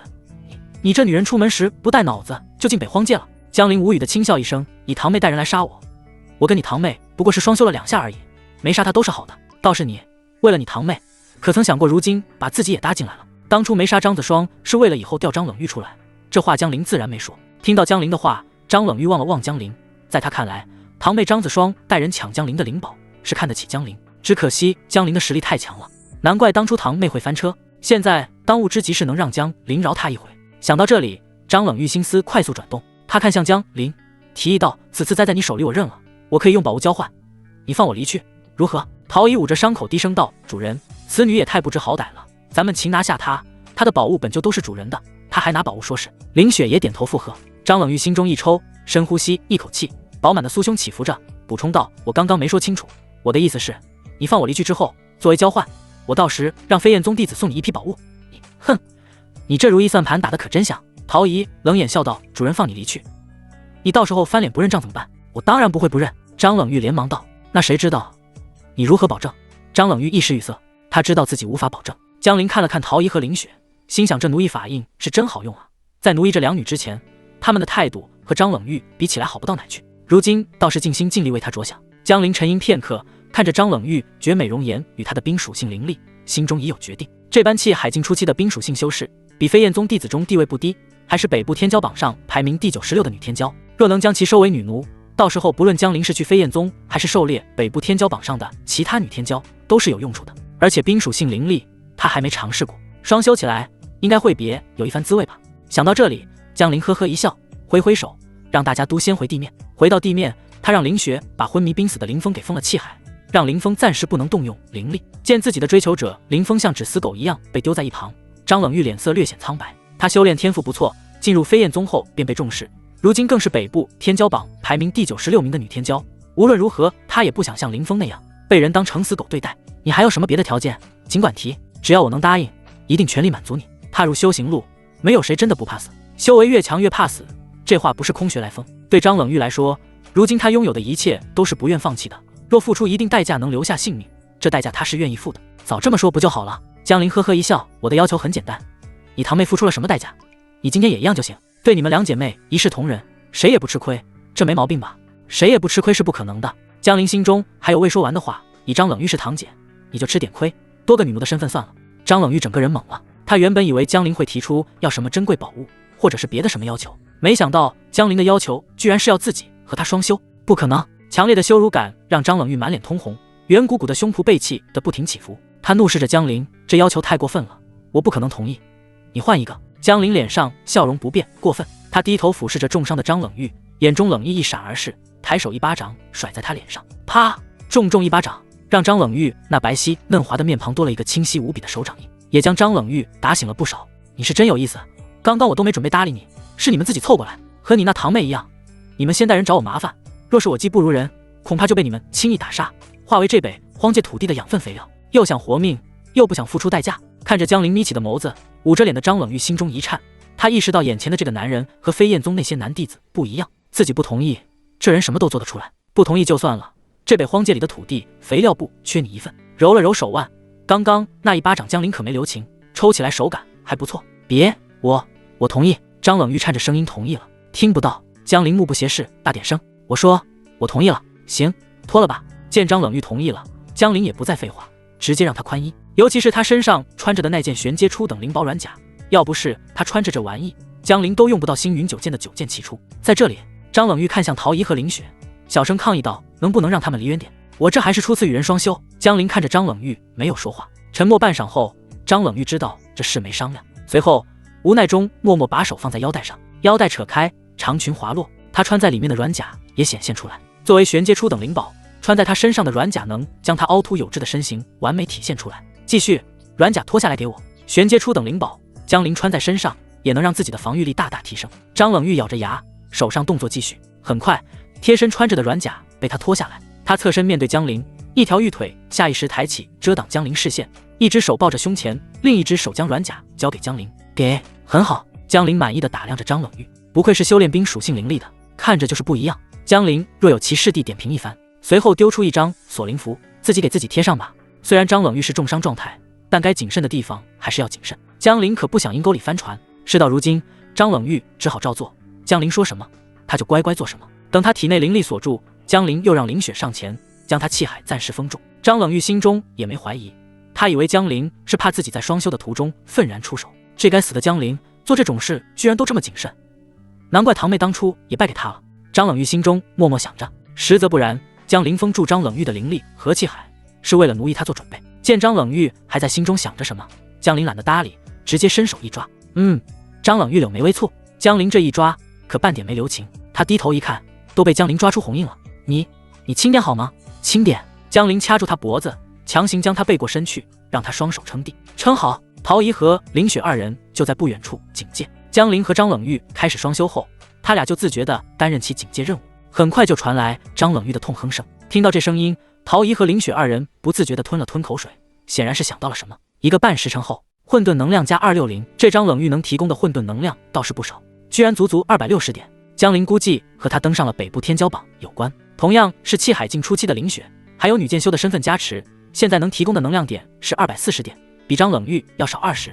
你这女人出门时不带脑子，就进北荒界了。江陵无语的轻笑一声：“你堂妹带人来杀我，我跟你堂妹不过是双修了2下而已，没杀她都是好的。倒是你，为了你堂妹，可曾想过如今把自己也搭进来了？当初没杀张子双是为了以后调张冷玉出来。”这话江陵自然没说。听到江陵的话，张冷玉望了望江陵，在他看来，堂妹张子双带人抢江陵的灵宝，是看得起江陵。只可惜江陵的实力太强了，难怪当初堂妹会翻车。现在当务之急是能让江陵饶他一回。想到这里，张冷玉心思快速转动，他看向江陵，提议道：“此次栽在你手里我认了，我可以用宝物交换，你放我离去，如何？”陶仪捂着伤口低声道：“主人，此女也太不知好歹了，咱们擒拿下她，她的宝物本就都是主人的，她还拿宝物说事。”林雪也点头附和。张冷玉心中一抽，深呼吸一口气，饱满的酥胸起伏着，补充道：“我刚刚没说清楚，我的意思是，你放我离去之后，作为交换，我到时让飞燕宗弟子送你一批宝物。”你，哼，你这如意算盘打得可真响。陶仪冷眼笑道：“主人放你离去，你到时候翻脸不认账怎么办？”“我当然不会不认。”张冷玉连忙道：“那谁知道你如何保证？”张冷玉一时语塞，他知道自己无法保证。江陵看了看陶仪和林雪，心想这奴役法印是真好用啊。在奴役这2女之前，他们的态度和张冷玉比起来好不到哪去，如今倒是尽心尽力为他着想。江陵沉吟片刻，看着张冷玉绝美容颜与她的冰属性灵力，心中已有决定。这般气海境初期的冰属性修士，比飞燕宗弟子中地位不低，还是北部天骄榜上排名第96的女天骄。若能将其收为女奴，到时候不论江陵是去飞燕宗，还是狩猎北部天骄榜上的其他女天骄，都是有用处的。而且冰属性灵力，她还没尝试过，双修起来应该会别有一番滋味吧。想到这里，江陵呵呵一笑，挥挥手，让大家都先回地面。回到地面，他让林雪把昏迷濒死的林峰给封了气海，让林峰暂时不能动用灵力。见自己的追求者林峰像只死狗一样被丢在一旁，张冷玉脸色略显苍白。他修炼天赋不错，进入飞燕宗后便被重视，如今更是北部天骄榜排名第96名的女天骄。无论如何，他也不想像林峰那样被人当成死狗对待。你还有什么别的条件，尽管提，只要我能答应，一定全力满足你。踏入修行路，没有谁真的不怕死，修为越强越怕死，这话不是空穴来风。对张冷玉来说，如今他拥有的一切都是不愿放弃的，若付出一定代价能留下性命，这代价他是愿意付的。早这么说不就好了？江陵呵呵一笑，我的要求很简单，你堂妹付出了什么代价，你今天也一样就行。对你们2姐妹一视同仁，谁也不吃亏，这没毛病吧？谁也不吃亏是不可能的。江陵心中还有未说完的话，以张冷玉是堂姐，你就吃点亏，多个女奴的身份算了。张冷玉整个人懵了，他原本以为江陵会提出要什么珍贵宝物，或者是别的什么要求，没想到江陵的要求居然是要自己和他双修。不可能！强烈的羞辱感让张冷玉满脸通红，圆鼓鼓的胸脯被气得不停起伏。他怒视着江林，这要求太过分了，我不可能同意。你换一个。江林脸上笑容不变，过分。他低头俯视着重伤的张冷玉，眼中冷意一闪而逝，抬手一巴掌甩在他脸上，啪！重一巴掌，让张冷玉那白皙嫩滑的面庞多了一个清晰无比的手掌印，也将张冷玉打醒了不少。你是真有意思，刚刚我都没准备搭理你，是你们自己凑过来，和你那堂妹一样。你们先带人找我麻烦，若是我技不如人，恐怕就被你们轻易打杀，化为这北荒界土地的养分肥料。又想活命，又不想付出代价。看着江林眯起的眸子，捂着脸的张冷玉心中一颤，他意识到眼前的这个男人和飞燕宗那些男弟子不一样，自己不同意，这人什么都做得出来。不同意就算了，这北荒界里的土地肥料不缺你一份。揉了揉手腕，刚刚那一巴掌江林可没留情，抽起来手感还不错。别，我同意。张冷玉颤着声音同意了。听不到。江林目不斜视，大点声，我说我同意了。行，脱了吧。见张冷玉同意了，江林也不再废话，直接让他宽衣。尤其是他身上穿着的那件玄阶初等灵宝软甲，要不是他穿着这玩意，江林都用不到星云九剑的九剑齐出。在这里，张冷玉看向陶怡和林雪，小声抗议道：“能不能让他们离远点？我这还是初次与人双修。”江林看着张冷玉，没有说话。沉默半晌后，张冷玉知道这事没商量，随后无奈中默默把手放在腰带上，腰带扯开，长裙滑落，他穿在里面的软甲也显现出来。作为玄阶初等灵宝，穿在他身上的软甲能将他凹凸有致的身形完美体现出来。继续，软甲脱下来给我。玄阶初等灵宝，江林穿在身上也能让自己的防御力大大提升。张冷玉咬着牙，手上动作继续。很快，贴身穿着的软甲被他脱下来，他侧身面对江林，一条玉腿下意识抬起遮挡江林视线，一只手抱着胸前，另一只手将软甲交给江林。给，很好。江林满意的打量着张冷玉，不愧是修炼兵属性灵力的，看着就是不一样。江林若有其事地点评一番，随后丢出一张锁灵符，自己给自己贴上吧。虽然张冷玉是重伤状态，但该谨慎的地方还是要谨慎。江林可不想阴沟里翻船。事到如今，张冷玉只好照做，江林说什么他就乖乖做什么。等他体内灵力锁住，江林又让林雪上前将他气海暂时封住。张冷玉心中也没怀疑，他以为江林是怕自己在双修的途中愤然出手。这该死的江林做这种事居然都这么谨慎，难怪堂妹当初也败给他了。张冷玉心中默默想着，实则不然，将林封住张冷玉的灵力和气海是为了奴役他做准备。见张冷玉还在心中想着什么，江林懒得搭理，直接伸手一抓。张冷玉柳眉微蹙，江林这一抓可半点没留情。他低头一看，都被江林抓出红印了。你轻点好吗？轻点。江林掐住他脖子，强行将他背过身去，让他双手撑地。撑好。陶怡和林雪二人就在不远处警戒。江林和张冷玉开始双修后，他俩就自觉地担任起警戒任务。很快就传来张冷玉的痛哼声。听到这声音，陶怡和林雪二人不自觉地吞了吞口水，显然是想到了什么。1个半时辰后，混沌能量加260，这张冷玉能提供的混沌能量倒是不少，居然足足260点。江林估计和他登上了北部天骄榜有关。同样是气海境初期的林雪，还有女剑修的身份加持，现在能提供的能量点是240点，比张冷玉要少20。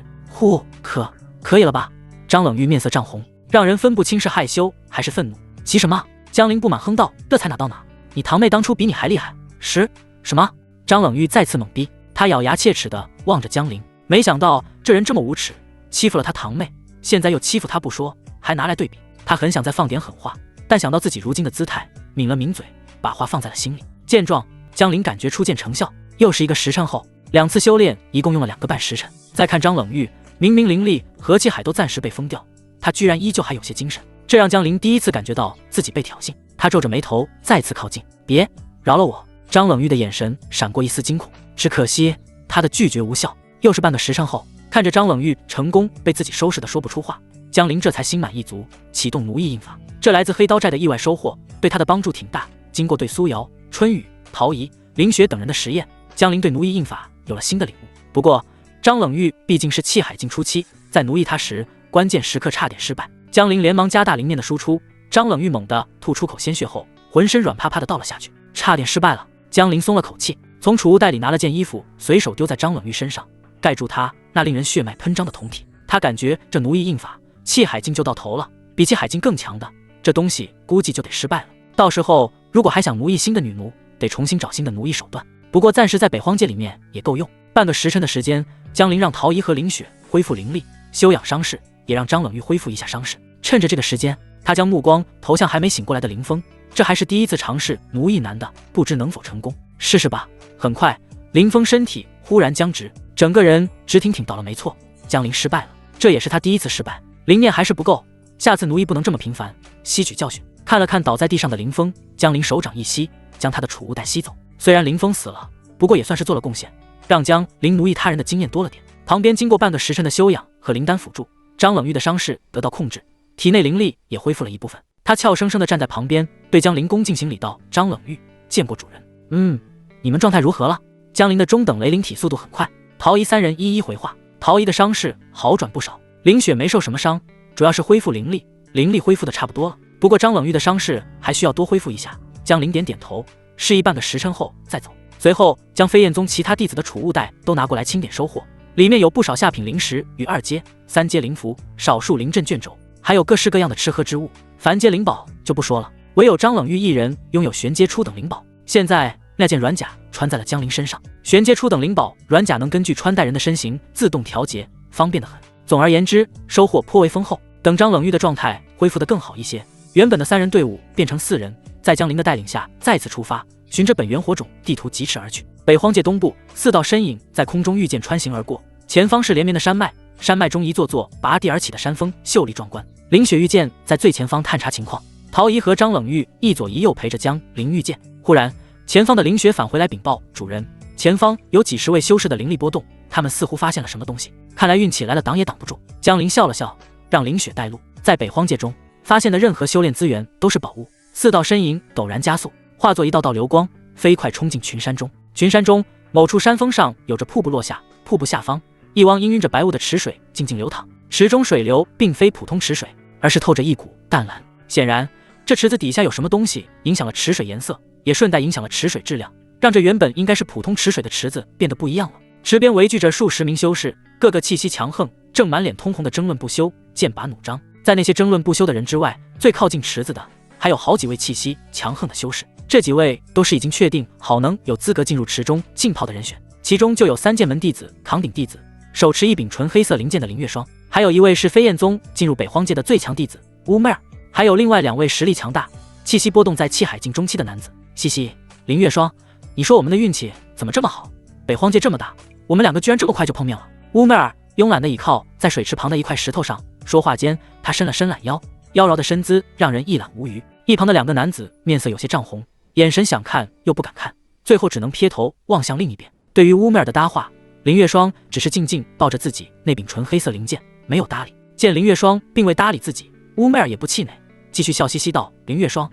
可以了吧？张冷玉面色涨红，让人分不清是害羞还是愤怒。急什么？江林不满哼道：“这才哪到哪？你堂妹当初比你还厉害。”什么？张冷玉再次懵逼，他咬牙切齿地望着江林，没想到这人这么无耻，欺负了他堂妹，现在又欺负他不说，还拿来对比。他很想再放点狠话，但想到自己如今的姿态，抿了抿嘴，把话放在了心里。见状，江林感觉初见成效。又是1个时辰后，2次修炼一共用了2个半时辰。再看张冷玉，明明灵力和气海都暂时被封掉，他居然依旧还有些精神，这让江林第一次感觉到自己被挑衅。他皱着眉头再次靠近。别，饶了我。张冷玉的眼神闪过一丝惊恐，只可惜他的拒绝无效。又是半个时辰后，看着张冷玉成功被自己收拾的说不出话，江林这才心满意足，启动奴役印法。这来自黑刀寨的意外收获对他的帮助挺大。经过对苏瑶、春雨、陶怡、林雪等人的实验，江林对奴役印法有了新的领悟。不过张冷玉毕竟是气海境初期，在奴役他时关键时刻差点失败。江林连忙加大灵念的输出，张冷玉猛地吐出口鲜血后，浑身软趴趴的倒了下去，差点失败了。江林松了口气，从储物袋里拿了件衣服，随手丢在张冷玉身上，盖住他那令人血脉喷张的酮体。他感觉这奴役印法，气海境就到头了，比气海境更强的这东西估计就得失败了。到时候如果还想奴役新的女奴，得重新找新的奴役手段。不过暂时在北荒界里面也够用。半个时辰的时间，江林让陶怡和林雪恢复灵力，休养伤势，也让张冷玉恢复一下伤势。趁着这个时间，他将目光投向还没醒过来的林峰，这还是第一次尝试奴役男的，不知能否成功。试试吧。很快，林峰身体忽然僵直，整个人直挺挺倒了。没错，江林失败了，这也是他第一次失败。灵念还是不够，下次奴役不能这么频繁，吸取教训。看了看倒在地上的林峰，江林手掌一吸，将他的储物袋吸走。虽然林峰死了，不过也算是做了贡献，让江林奴役他人的经验多了点。旁边经过半个时辰的休养和灵丹辅助，张冷玉的伤势得到控制，体内灵力也恢复了一部分。他俏生生地站在旁边，对江林恭敬行礼道：“张冷玉，见过主人。你们状态如何了？”江林的中等雷灵体速度很快，陶仪三人一一回话。陶仪的伤势好转不少，林雪没受什么伤，主要是恢复灵力，灵力恢复的差不多了。不过张冷玉的伤势还需要多恢复一下。江林点点头，示意半个时辰后再走。随后将飞燕宗其他弟子的储物袋都拿过来清点收获，里面有不少下品灵石与2阶、3阶灵符，少数灵阵卷轴，还有各式各样的吃喝之物。凡阶灵宝就不说了，唯有张冷玉一人拥有玄阶初等灵宝。现在那件软甲穿在了江林身上，玄阶初等灵宝软甲能根据穿戴人的身形自动调节，方便得很。总而言之，收获颇为丰厚。等张冷玉的状态恢复得更好一些，原本的3人队伍变成4人，在江林的带领下再次出发，循着本源火种地图疾驰而去。北荒界东部，4道身影在空中御剑穿行而过，前方是连绵的山脉，山脉中一座座拔地而起的山峰，秀丽壮观。林雪御剑在最前方探查情况，陶仪和张冷玉一左一右陪着江林御剑。忽然，前方的林雪返回来禀报：“主人，前方有几十位修士的灵力波动，他们似乎发现了什么东西，看来运气来了挡也挡不住。”江林笑了笑，让林雪带路。在北荒界中发现的任何修炼资源都是宝物。4道身影陡然加速，化作一道道流光，飞快冲进群山中。群山中某处山峰上有着瀑布落下，瀑布下方一汪氤氲着白雾的池水静静流淌，池中水流并非普通池水，而是透着一股淡蓝。显然这池子底下有什么东西影响了池水颜色，也顺带影响了池水质量，让这原本应该是普通池水的池子变得不一样了。池边围聚着数十名修士，个个气息强横，正满脸通红的争论不休，剑拔弩张。在那些争论不休的人之外，最靠近池子的还有好几位气息强横的修士，这几位都是已经确定好能有资格进入池中浸泡的人选，其中就有3剑门弟子扛鼎弟子，手持一柄纯黑色灵剑的林月霜，还有一位是飞燕宗进入北荒界的最强弟子乌妹儿，还有另外2位实力强大、气息波动在气海境中期的男子。嘻嘻，林月霜，你说我们的运气怎么这么好？北荒界这么大，我们2个居然这么快就碰面了。乌妹儿慵懒地倚靠在水池旁的一块石头上，说话间她伸了伸懒腰，妖娆的身姿让人一览无余。一旁的2个男子面色有些涨红，眼神想看又不敢看，最后只能撇头望向另一边。对于乌妹儿的搭话，林月霜只是静静抱着自己那柄纯黑色灵剑，没有搭理。见林月霜并未搭理自己，乌妹儿也不气馁，继续笑嘻嘻道：“林月霜，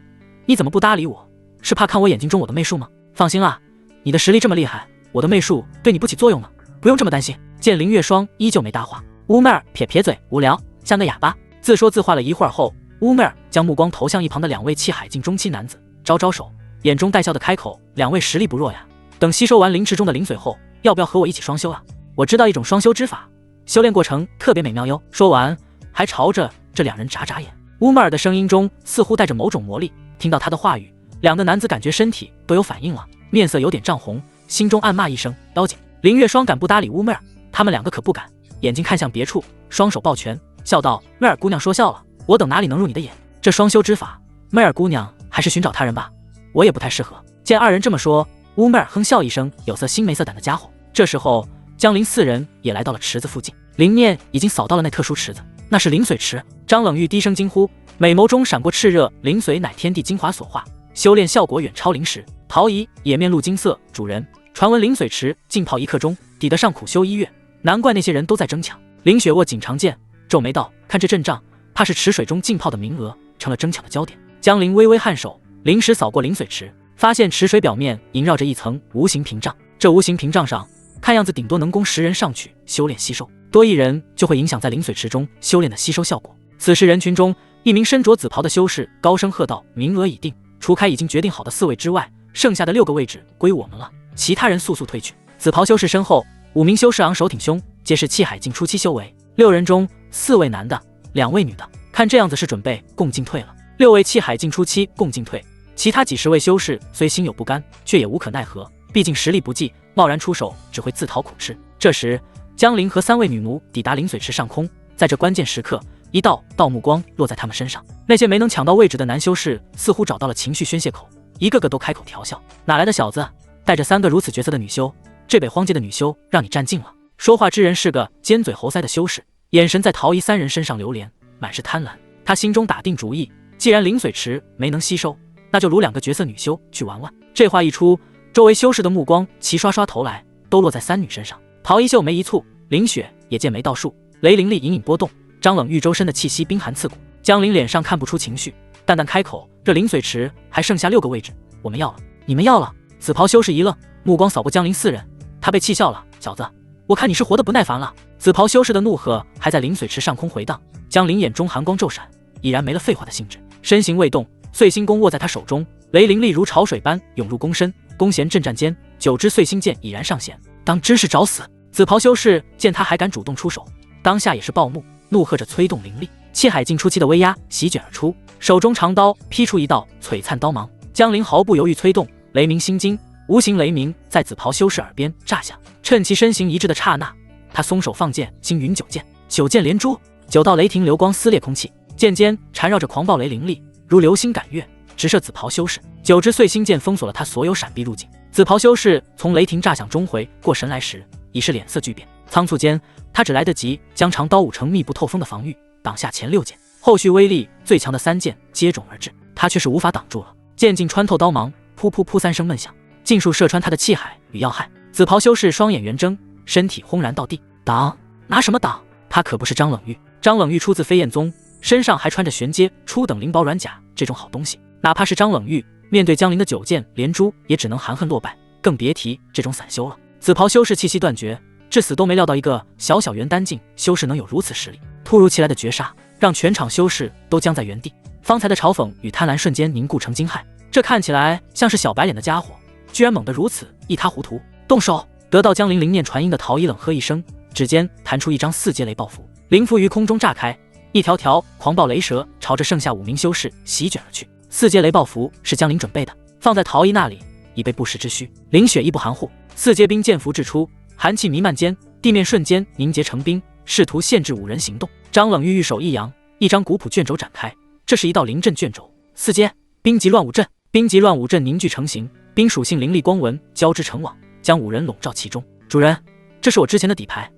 你怎么不搭理我？是怕看我眼睛中我的媚术吗？放心啦，你的实力这么厉害，我的媚术对你不起作用呢，不用这么担心。”见林月霜依旧没搭话，乌妹儿撇撇嘴，无聊，像个哑巴。自说自话了一会儿后，乌妹儿将目光投向一旁的2位气海境中期男子，招招手，眼中带笑的开口：“2位实力不弱呀，等吸收完灵池中的灵髓后，要不要和我一起双修啊？我知道一种双修之法，修炼过程特别美妙哟。”说完还朝着这2人眨眨眼。乌妹儿的声音中似乎带着某种魔力，听到他的话语，2个男子感觉身体都有反应了，面色有点涨红，心中暗骂一声：“妖精！”林月霜敢不搭理乌妹儿，他们2个可不敢，眼睛看向别处，双手抱拳，笑道：“妹儿姑娘说笑了，我等哪里能入你的眼？这双修之法，妹儿姑娘还是寻找他人吧，我也不太适合。”见2人这么说，乌妹儿哼笑一声，有色心没色胆的家伙。这时候江林4人也来到了池子附近，灵念已经扫到了那特殊池子，那是灵髓池。张冷玉低声惊呼，美眸中闪过炽热，灵髓乃天地精华所化，修炼效果远超灵石。陶仪也面露惊色，主人，传闻灵髓池浸泡1刻钟，抵得上苦修1月，难怪那些人都在争抢。林雪握紧长剑，皱眉道：“看这阵仗，怕是池水中浸泡的名额成了争抢的焦点。”江林微微颔首，灵石扫过灵髓池，发现池水表面萦绕着一层无形屏障，这无形屏障上看样子顶多能供10人上去修炼吸收，多1人就会影响在灵髓池中修炼的吸收效果。此时人群中，一名身着紫袍的修士高声喝道：“名额已定，除开已经决定好的4位之外，剩下的6个位置归我们了，其他人速速退去。”紫袍修士身后5名修士昂首挺胸，皆是气海境初期修为，6人中4位男的，2位女的，看这样子是准备共进退了。6位气海境初期共进退，其他几十位修士虽心有不甘，却也无可奈何，毕竟实力不济，贸然出手只会自讨苦吃。这时江林和3位女奴抵达灵髓池上空，在这关键时刻，一道道目光落在他们身上。那些没能抢到位置的男修士似乎找到了情绪宣泄口，一个个都开口调笑：哪来的小子，带着3个如此绝色的女修，这北荒界的女修让你占尽了。说话之人是个尖嘴猴腮的修士，眼神在陶仪3人身上流连，满是贪婪。他心中打定主意，既然灵水池没能吸收，那就掳2个绝色女修去玩玩。这话一出，周围修士的目光齐刷刷投来，都落在3女身上。陶仪秀眉一蹙，林雪也剑眉倒竖，雷灵力隐隐波动，张冷玉周身的气息冰寒刺骨。江林脸上看不出情绪，淡淡开口：这灵水池还剩下6个位置，我们要了。你们要了？紫袍修士一愣，目光扫过江林4人，他被气笑了：小子，我看你是活得不耐烦了。紫袍修士的怒喝还在灵水池上空回荡，江林眼中寒光骤闪，已然没了废话的兴致，身形未动，碎星弓握在他手中，雷灵力如潮水般涌入弓身，弓弦震颤间，9支碎星剑已然上弦，当真是找死。紫袍修士见他还敢主动出手，当下也是暴怒，怒喝着催动灵力，气海尽初期的威压席卷而出，手中长刀劈出一道璀璨刀芒。江林毫不犹豫催动雷鸣心经，无形雷鸣在紫袍修士耳边炸响，趁其身形一致的刹那，他松手放剑，星云9剑，9剑连珠，9道雷霆流光撕裂空气，剑尖缠绕着狂暴雷灵力，如流星赶月，直射紫袍修士。9支碎星剑封锁了他所有闪避路径。紫袍修士从雷霆炸响中回过神来时，已是脸色巨变，仓促间他只来得及将长刀舞成密不透风的防御，挡下前6剑，后续威力最强的3剑接踵而至，他却是无法挡住了。剑劲穿透刀芒，噗噗噗3声闷响，尽数射穿他的气海与要害。紫袍修士双眼圆睁，身体轰然到地。挡？拿什么挡？他可不是张冷玉。张冷玉出自飞燕宗，身上还穿着玄阶初等灵宝软甲这种好东西，哪怕是张冷玉面对江林的9剑连珠，也只能含恨落败，更别提这种散修了。紫袍修士气息断绝，至死都没料到一个小小元丹境修士能有如此实力。突如其来的绝杀让全场修士都僵在原地，方才的嘲讽与贪婪瞬间凝固成惊骇，这看起来像是小白脸的家伙，居然猛得如此，一塌糊涂。动手！得到江林灵念传音的陶仪冷喝一声，指尖弹出一张4阶雷暴符，灵符于空中炸开，一条条狂暴雷蛇朝着剩下5名修士席卷而去。4阶雷暴符是江林准备的，放在陶仪那里已被不时之需。林雪亦不含糊，4阶冰剑符掷出，寒气弥漫间，地面瞬间凝结成冰，试图限制5人行动。张冷玉玉手一扬，一张古朴卷轴展开，这是一道灵阵卷轴，4阶冰极乱舞阵。冰极乱舞阵凝聚成型，冰属性灵力光纹交织成网，将5人笼罩其中。主人，这是我之前的底牌，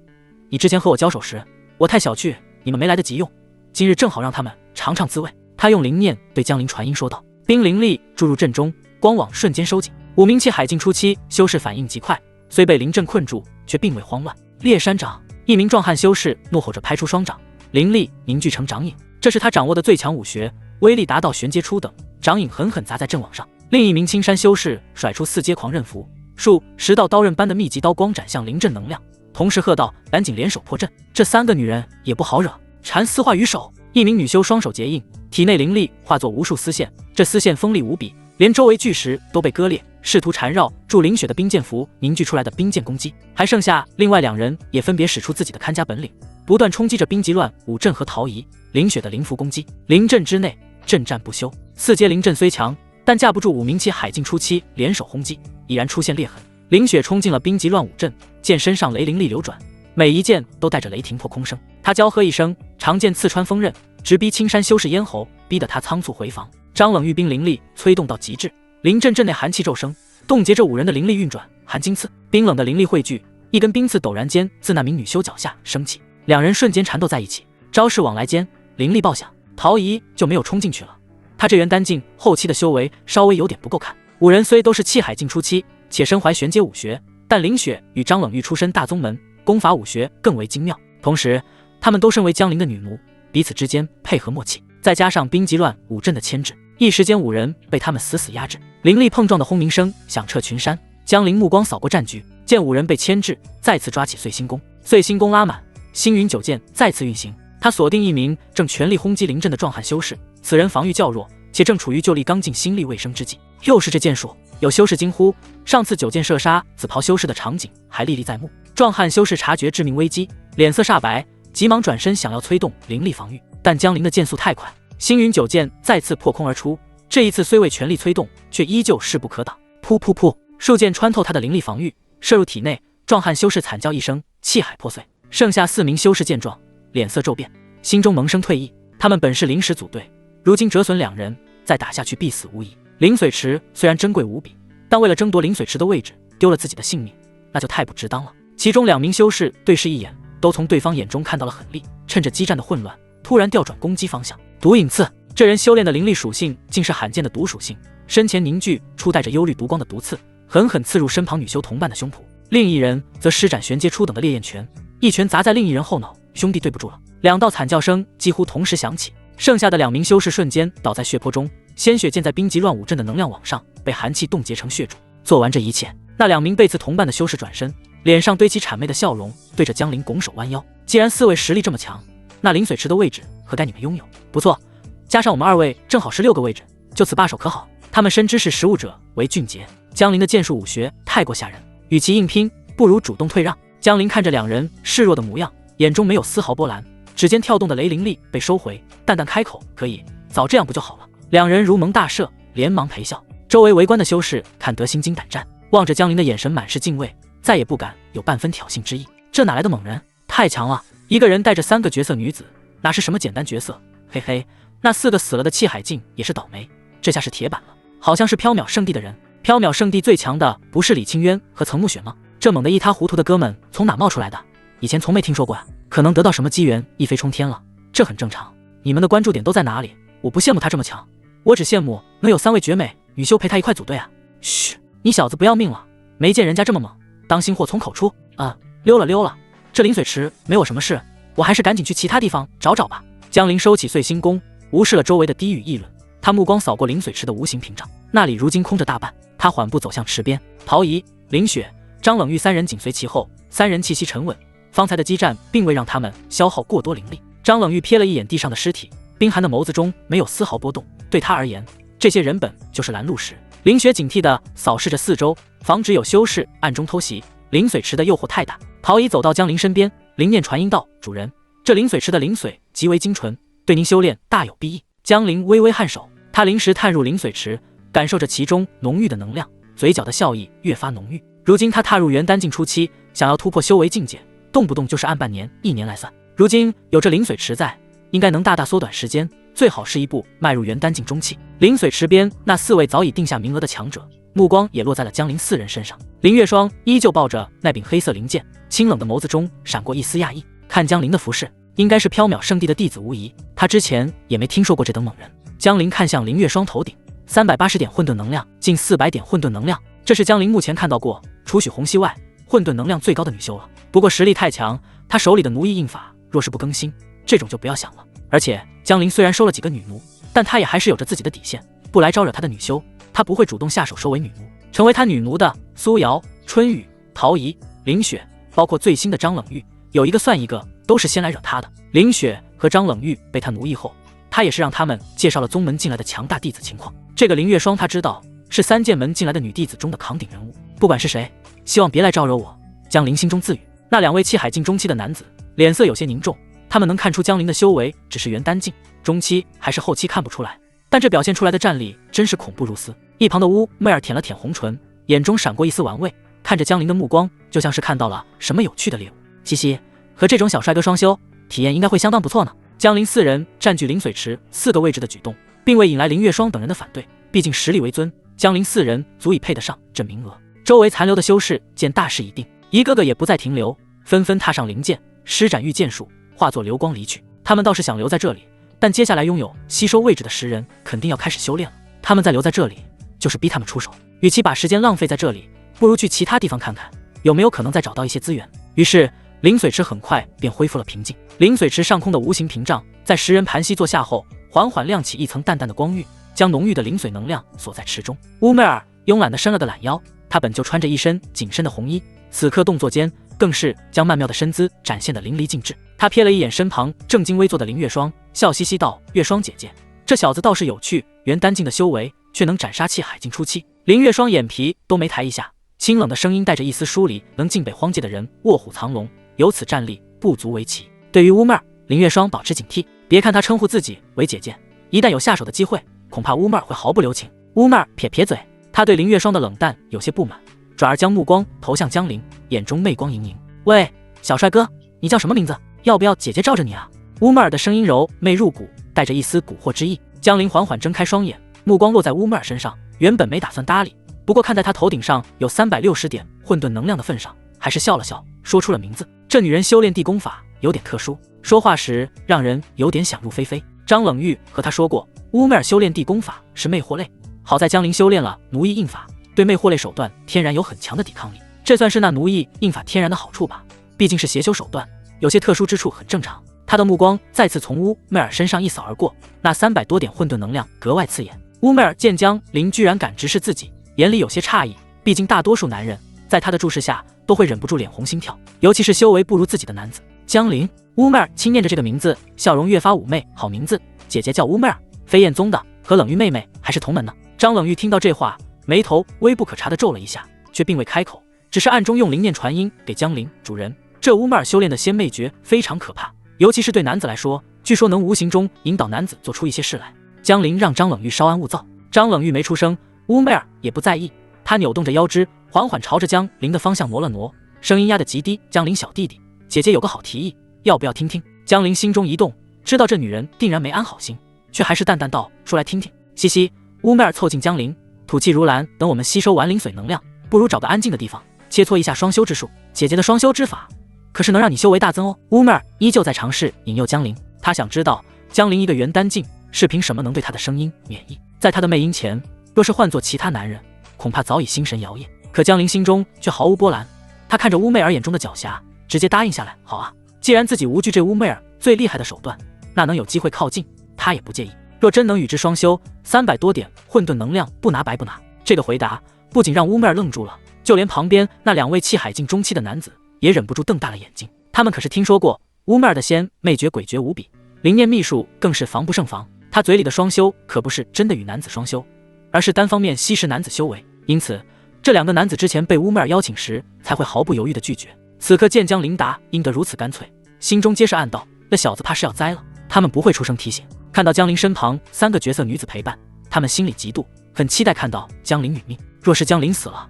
你之前和我交手时，我太小觑，你们没来得及用，今日正好让他们尝尝滋味。他用灵念对江林传音说道。冰灵力注入阵中，光网瞬间收紧。5名气海境初期修士反应极快，虽被灵阵困住，却并未慌乱。烈山掌！一名壮汉修士怒吼着拍出双掌，灵力凝聚成掌影，这是他掌握的最强武学，威力达到玄阶初等，掌影狠狠砸在阵网上。另一名青山修士甩出4阶狂刃符，数10道刀刃般的密集刀光斩向灵阵能量，同时喝道：赶紧联手破阵！这3个女人也不好惹。缠丝化于手，一名女修双手结印，体内灵力化作无数丝线，这丝线锋利无比，连周围巨石都被割裂，试图缠绕住林雪的冰剑符凝聚出来的冰剑攻击。还剩下另外2人也分别使出自己的看家本领，不断冲击着冰极乱舞阵和陶仪、林雪的灵符攻击。灵阵之内阵战不休，4阶灵阵虽强，但架不住5名气海境初期联手轰击，已然出现裂痕。林雪冲进了冰极乱舞阵，剑身上雷灵力流转，每一剑都带着雷霆破空声。他娇喝一声，长剑刺穿锋刃，直逼青山修士咽喉，逼得他仓促回防。张冷玉冰灵力催动到极致，灵阵阵内寒气骤生，冻结着5人的灵力运转。寒金刺，冰冷的灵力汇聚，一根冰刺陡然间自那名女修脚下升起，2人瞬间缠斗在一起，招式往来间灵力爆响。陶仪就没有冲进去了，他这元丹境后期的修为稍微有点不够看。5人虽都是气海境初期，且身怀玄阶武学，但林雪与张冷玉出身大宗门，功法武学更为精妙，同时他们都身为江林的女奴，彼此之间配合默契，再加上冰极乱舞阵的牵制，一时间5人被他们死死压制。灵力碰撞的轰鸣声响彻群山，江林目光扫过战局，见5人被牵制，再次抓起碎星弓，碎星弓拉满，星云9剑再次运行。他锁定一名正全力轰击灵阵的壮汉修士，此人防御较弱，且正处于就力刚劲心力未生之际。又是这剑术！有修士惊呼，上次9剑射杀紫袍修士的场景还历历在目。壮汉修士察觉致命危机，脸色煞白，急忙转身想要催动灵力防御，但江林的剑速太快，星云9剑再次破空而出，这一次虽未全力催动，却依旧势不可挡。噗噗噗，数剑穿透他的灵力防御，射入体内。壮汉修士惨叫一声，气海破碎。剩下4名修士见状，脸色骤变，心中萌生退意。他们本是临时组队，如今折损2人，再打下去必死无疑。灵水池虽然珍贵无比，但为了争夺灵水池的位置，丢了自己的性命，那就太不值当了。其中2名修士对视一眼，都从对方眼中看到了狠戾，趁着激战的混乱，突然调转攻击方向。毒影刺，这人修炼的灵力属性竟是罕见的毒属性，身前凝聚出带着幽绿毒光的毒刺，狠狠刺入身旁女修同伴的胸脯。另一人则施展玄阶初等的烈焰拳，一拳砸在另一人后脑，兄弟对不住了。2道惨叫声几乎同时响起，剩下的2名修士瞬间倒在血泊中，鲜血溅在冰极乱舞阵的能量网上，被寒气冻结成血柱。做完这一切，那2名被刺同伴的修士转身，脸上堆起谄媚的笑容，对着江陵拱手弯腰。既然4位实力这么强，那灵水池的位置何该你们拥有？不错，加上我们2位，正好是6个位置，就此罢手可好？他们深知是识物者为俊杰，江陵的剑术武学太过吓人，与其硬拼，不如主动退让。江陵看着2人示弱的模样，眼中没有丝毫波澜，指尖跳动的雷灵力被收回，淡淡开口：“可以，早这样不就好了？” 2人如蒙大赦，连忙陪笑。周围围观的修士看得心惊胆战，望着江陵的眼神满是敬畏，再也不敢有半分挑衅之意。这哪来的猛人？太强了！一个人带着3个绝色女子，哪是什么简单角色？嘿嘿，那4个死了的气海境也是倒霉，这下是铁板了。好像是缥缈圣地的人。缥缈圣地最强的不是李清渊和曾暮雪吗？这猛的一塌糊涂的哥们从哪冒出来的？以前从没听说过啊。可能得到什么机缘一飞冲天了，这很正常。你们的关注点都在哪里？我不羡慕他这么强，我只羡慕能有3位绝美女修陪他一块组队啊。嘘，你小子不要命了？没见人家这么猛，当心祸从口出啊！溜了溜了，这灵水池没我什么事，我还是赶紧去其他地方找找吧。江陵收起碎星弓，无视了周围的低语议论，他目光扫过灵水池的无形屏障，那里如今空着大半。他缓步走向池边，陶怡、林雪、张冷玉3人紧随其后，3人气息沉稳。方才的激战并未让他们消耗过多灵力。张冷玉瞥了一眼地上的尸体，冰寒的眸子中没有丝毫波动。对他而言，这些人本就是拦路石。林雪警惕地扫视着四周，防止有修士暗中偷袭。灵水池的诱惑太大。陶怡走到江陵身边，灵念传音道：“主人，这灵水池的灵髓极为精纯，对您修炼大有裨益。”江陵微微颔首，他临时探入灵水池，感受着其中浓郁的能量，嘴角的笑意越发浓郁。如今他踏入元丹境初期，想要突破修为境界，动不动就是按半年、1年来算。如今有这灵水池在，应该能大大缩短时间，最好是一步迈入元丹境中期。灵水池边那4位早已定下名额的强者，目光也落在了江陵4人身上。林月霜依旧抱着那柄黑色灵剑，清冷的眸子中闪过一丝讶异。看江陵的服饰，应该是缥缈圣地的弟子无疑，他之前也没听说过这等猛人。江陵看向林月霜头顶，380点混沌能量，近400点混沌能量，这是江陵目前看到过除许红熙外混沌能量最高的女修了。不过实力太强，他手里的奴役印法若是不更新，这种就不要想了。而且江陵虽然收了几个女奴，但他也还是有着自己的底线，不来招惹他的女修，他不会主动下手收为女奴。成为他女奴的苏瑶、春雨、陶怡、林雪，包括最新的张冷玉，有一个算一个，都是先来惹他的。林雪和张冷玉被他奴役后，他也是让他们介绍了宗门进来的强大弟子情况。这个林月霜他知道是3剑门进来的女弟子中的扛鼎人物，不管是谁，希望别来招惹我。江陵心中自语。那2位气海境中期的男子脸色有些凝重，他们能看出江陵的修为只是元丹境中期还是后期看不出来，但这表现出来的战力真是恐怖如斯。一旁的乌妹儿舔了舔红唇，眼中闪过一丝玩味，看着江陵的目光就像是看到了什么有趣的猎物。嘻嘻，和这种小帅哥双修，体验应该会相当不错呢。江陵4人占据灵水池4个位置的举动，并未引来林月霜等人的反对，毕竟实力为尊，江陵4人足以配得上这名额。周围残留的修士见大势已定，一个个也不再停留，纷纷踏上灵剑，施展御剑术，化作流光离去。他们倒是想留在这里，但接下来拥有吸收位置的10人肯定要开始修炼了，他们再留在这里就是逼他们出手。与其把时间浪费在这里，不如去其他地方看看有没有可能再找到一些资源。于是灵水池很快便恢复了平静。灵水池上空的无形屏障在10人盘膝坐下后，缓缓亮起一层淡淡的光晕，将浓郁的灵水能量锁在池中。乌妹儿慵懒地伸了个懒腰，她本就穿着一身紧身的红衣，此刻动作间更是将曼妙的身姿展现得淋漓尽致。她瞥了一眼身旁正襟危坐的林月霜，笑嘻嘻道：“月霜姐姐，这小子倒是有趣，元丹境的修为却能斩杀气海境初期。”林月霜眼皮都没抬一下，清冷的声音带着一丝疏离：“能进北荒界的人卧虎藏龙，有此战力不足为奇。”对于乌妹儿，林月霜保持警惕，别看她称呼自己为姐姐，一旦有下手的机会，恐怕乌妹儿会毫不留情。乌妹儿撇撇嘴，她对林月霜的冷淡有些不满，转而将目光投向江陵，眼中媚光盈盈。“喂，小帅哥，你叫什么名字？要不要姐姐罩着你啊？”乌妹儿的声音柔媚入骨，带着一丝蛊惑之意。江陵缓缓睁开双眼，目光落在乌妹儿身上，原本没打算搭理，不过看在她头顶上有360点混沌能量的份上，还是笑了笑，说出了名字。这女人修炼地功法有点特殊，说话时让人有点想入非非。张冷玉和他说过，乌妹儿修炼地功法是魅惑类，好在江陵修炼了奴役印法，对魅惑类手段天然有很强的抵抗力，这算是那奴役印法天然的好处吧。毕竟是邪修手段，有些特殊之处很正常。他的目光再次从乌妹儿身上一扫而过，那300多点混沌能量格外刺眼。乌妹儿见江陵居然敢直视自己，眼里有些诧异，毕竟大多数男人在他的注视下都会忍不住脸红心跳，尤其是修为不如自己的男子。江陵，乌妹儿轻念着这个名字，笑容越发妩媚。好名字，姐姐叫乌妹儿，飞燕宗的，和冷玉妹妹还是同门呢。张冷玉听到这话，眉头微不可察地皱了一下，却并未开口，只是暗中用灵念传音给江陵主人。这乌妹儿修炼的仙魅诀非常可怕，尤其是对男子来说，据说能无形中引导男子做出一些事来。江陵让张冷玉稍安勿躁，张冷玉没出声，乌妹儿也不在意，她扭动着腰肢，缓缓朝着江陵的方向挪了挪，声音压得极低：“江陵小弟弟，姐姐有个好提议，要不要听听？”江陵心中一动，知道这女人定然没安好心，却还是淡淡道：“说来听听。”嘻嘻，乌妹儿凑近江陵，吐气如兰：“等我们吸收完灵髓能量，不如找个安静的地方，切磋一下双修之术。姐姐的双修之法可是能让你修为大增哦。”乌妹儿依旧在尝试引诱江陵，她想知道江陵一个元丹境是凭什么能对她的声音免疫。在她的魅音前，若是换做其他男人，恐怕早已心神摇曳。可江陵心中却毫无波澜，他看着乌妹儿眼中的狡黠，直接答应下来：“好啊，既然自己无惧这乌妹儿最厉害的手段，那能有机会靠近，他也不介意。若真能与之双修，300多点混沌能量不拿白不拿。”这个回答不仅让乌妹儿愣住了，就连旁边那2位气海境中期的男子也忍不住瞪大了眼睛。他们可是听说过乌妹儿的仙魅诀诡谲无比，灵念秘术更是防不胜防。她嘴里的双修可不是真的与男子双修，而是单方面吸食男子修为。因此这2个男子之前被乌妹儿邀请时才会毫不犹豫地拒绝。此刻见江陵答应得如此干脆，心中皆是暗道：这小子怕是要栽了。他们不会出声提醒。看到江陵身旁3个绝色女子陪伴，他们心里嫉妒，很期待看到江陵殒命。若是江陵死了，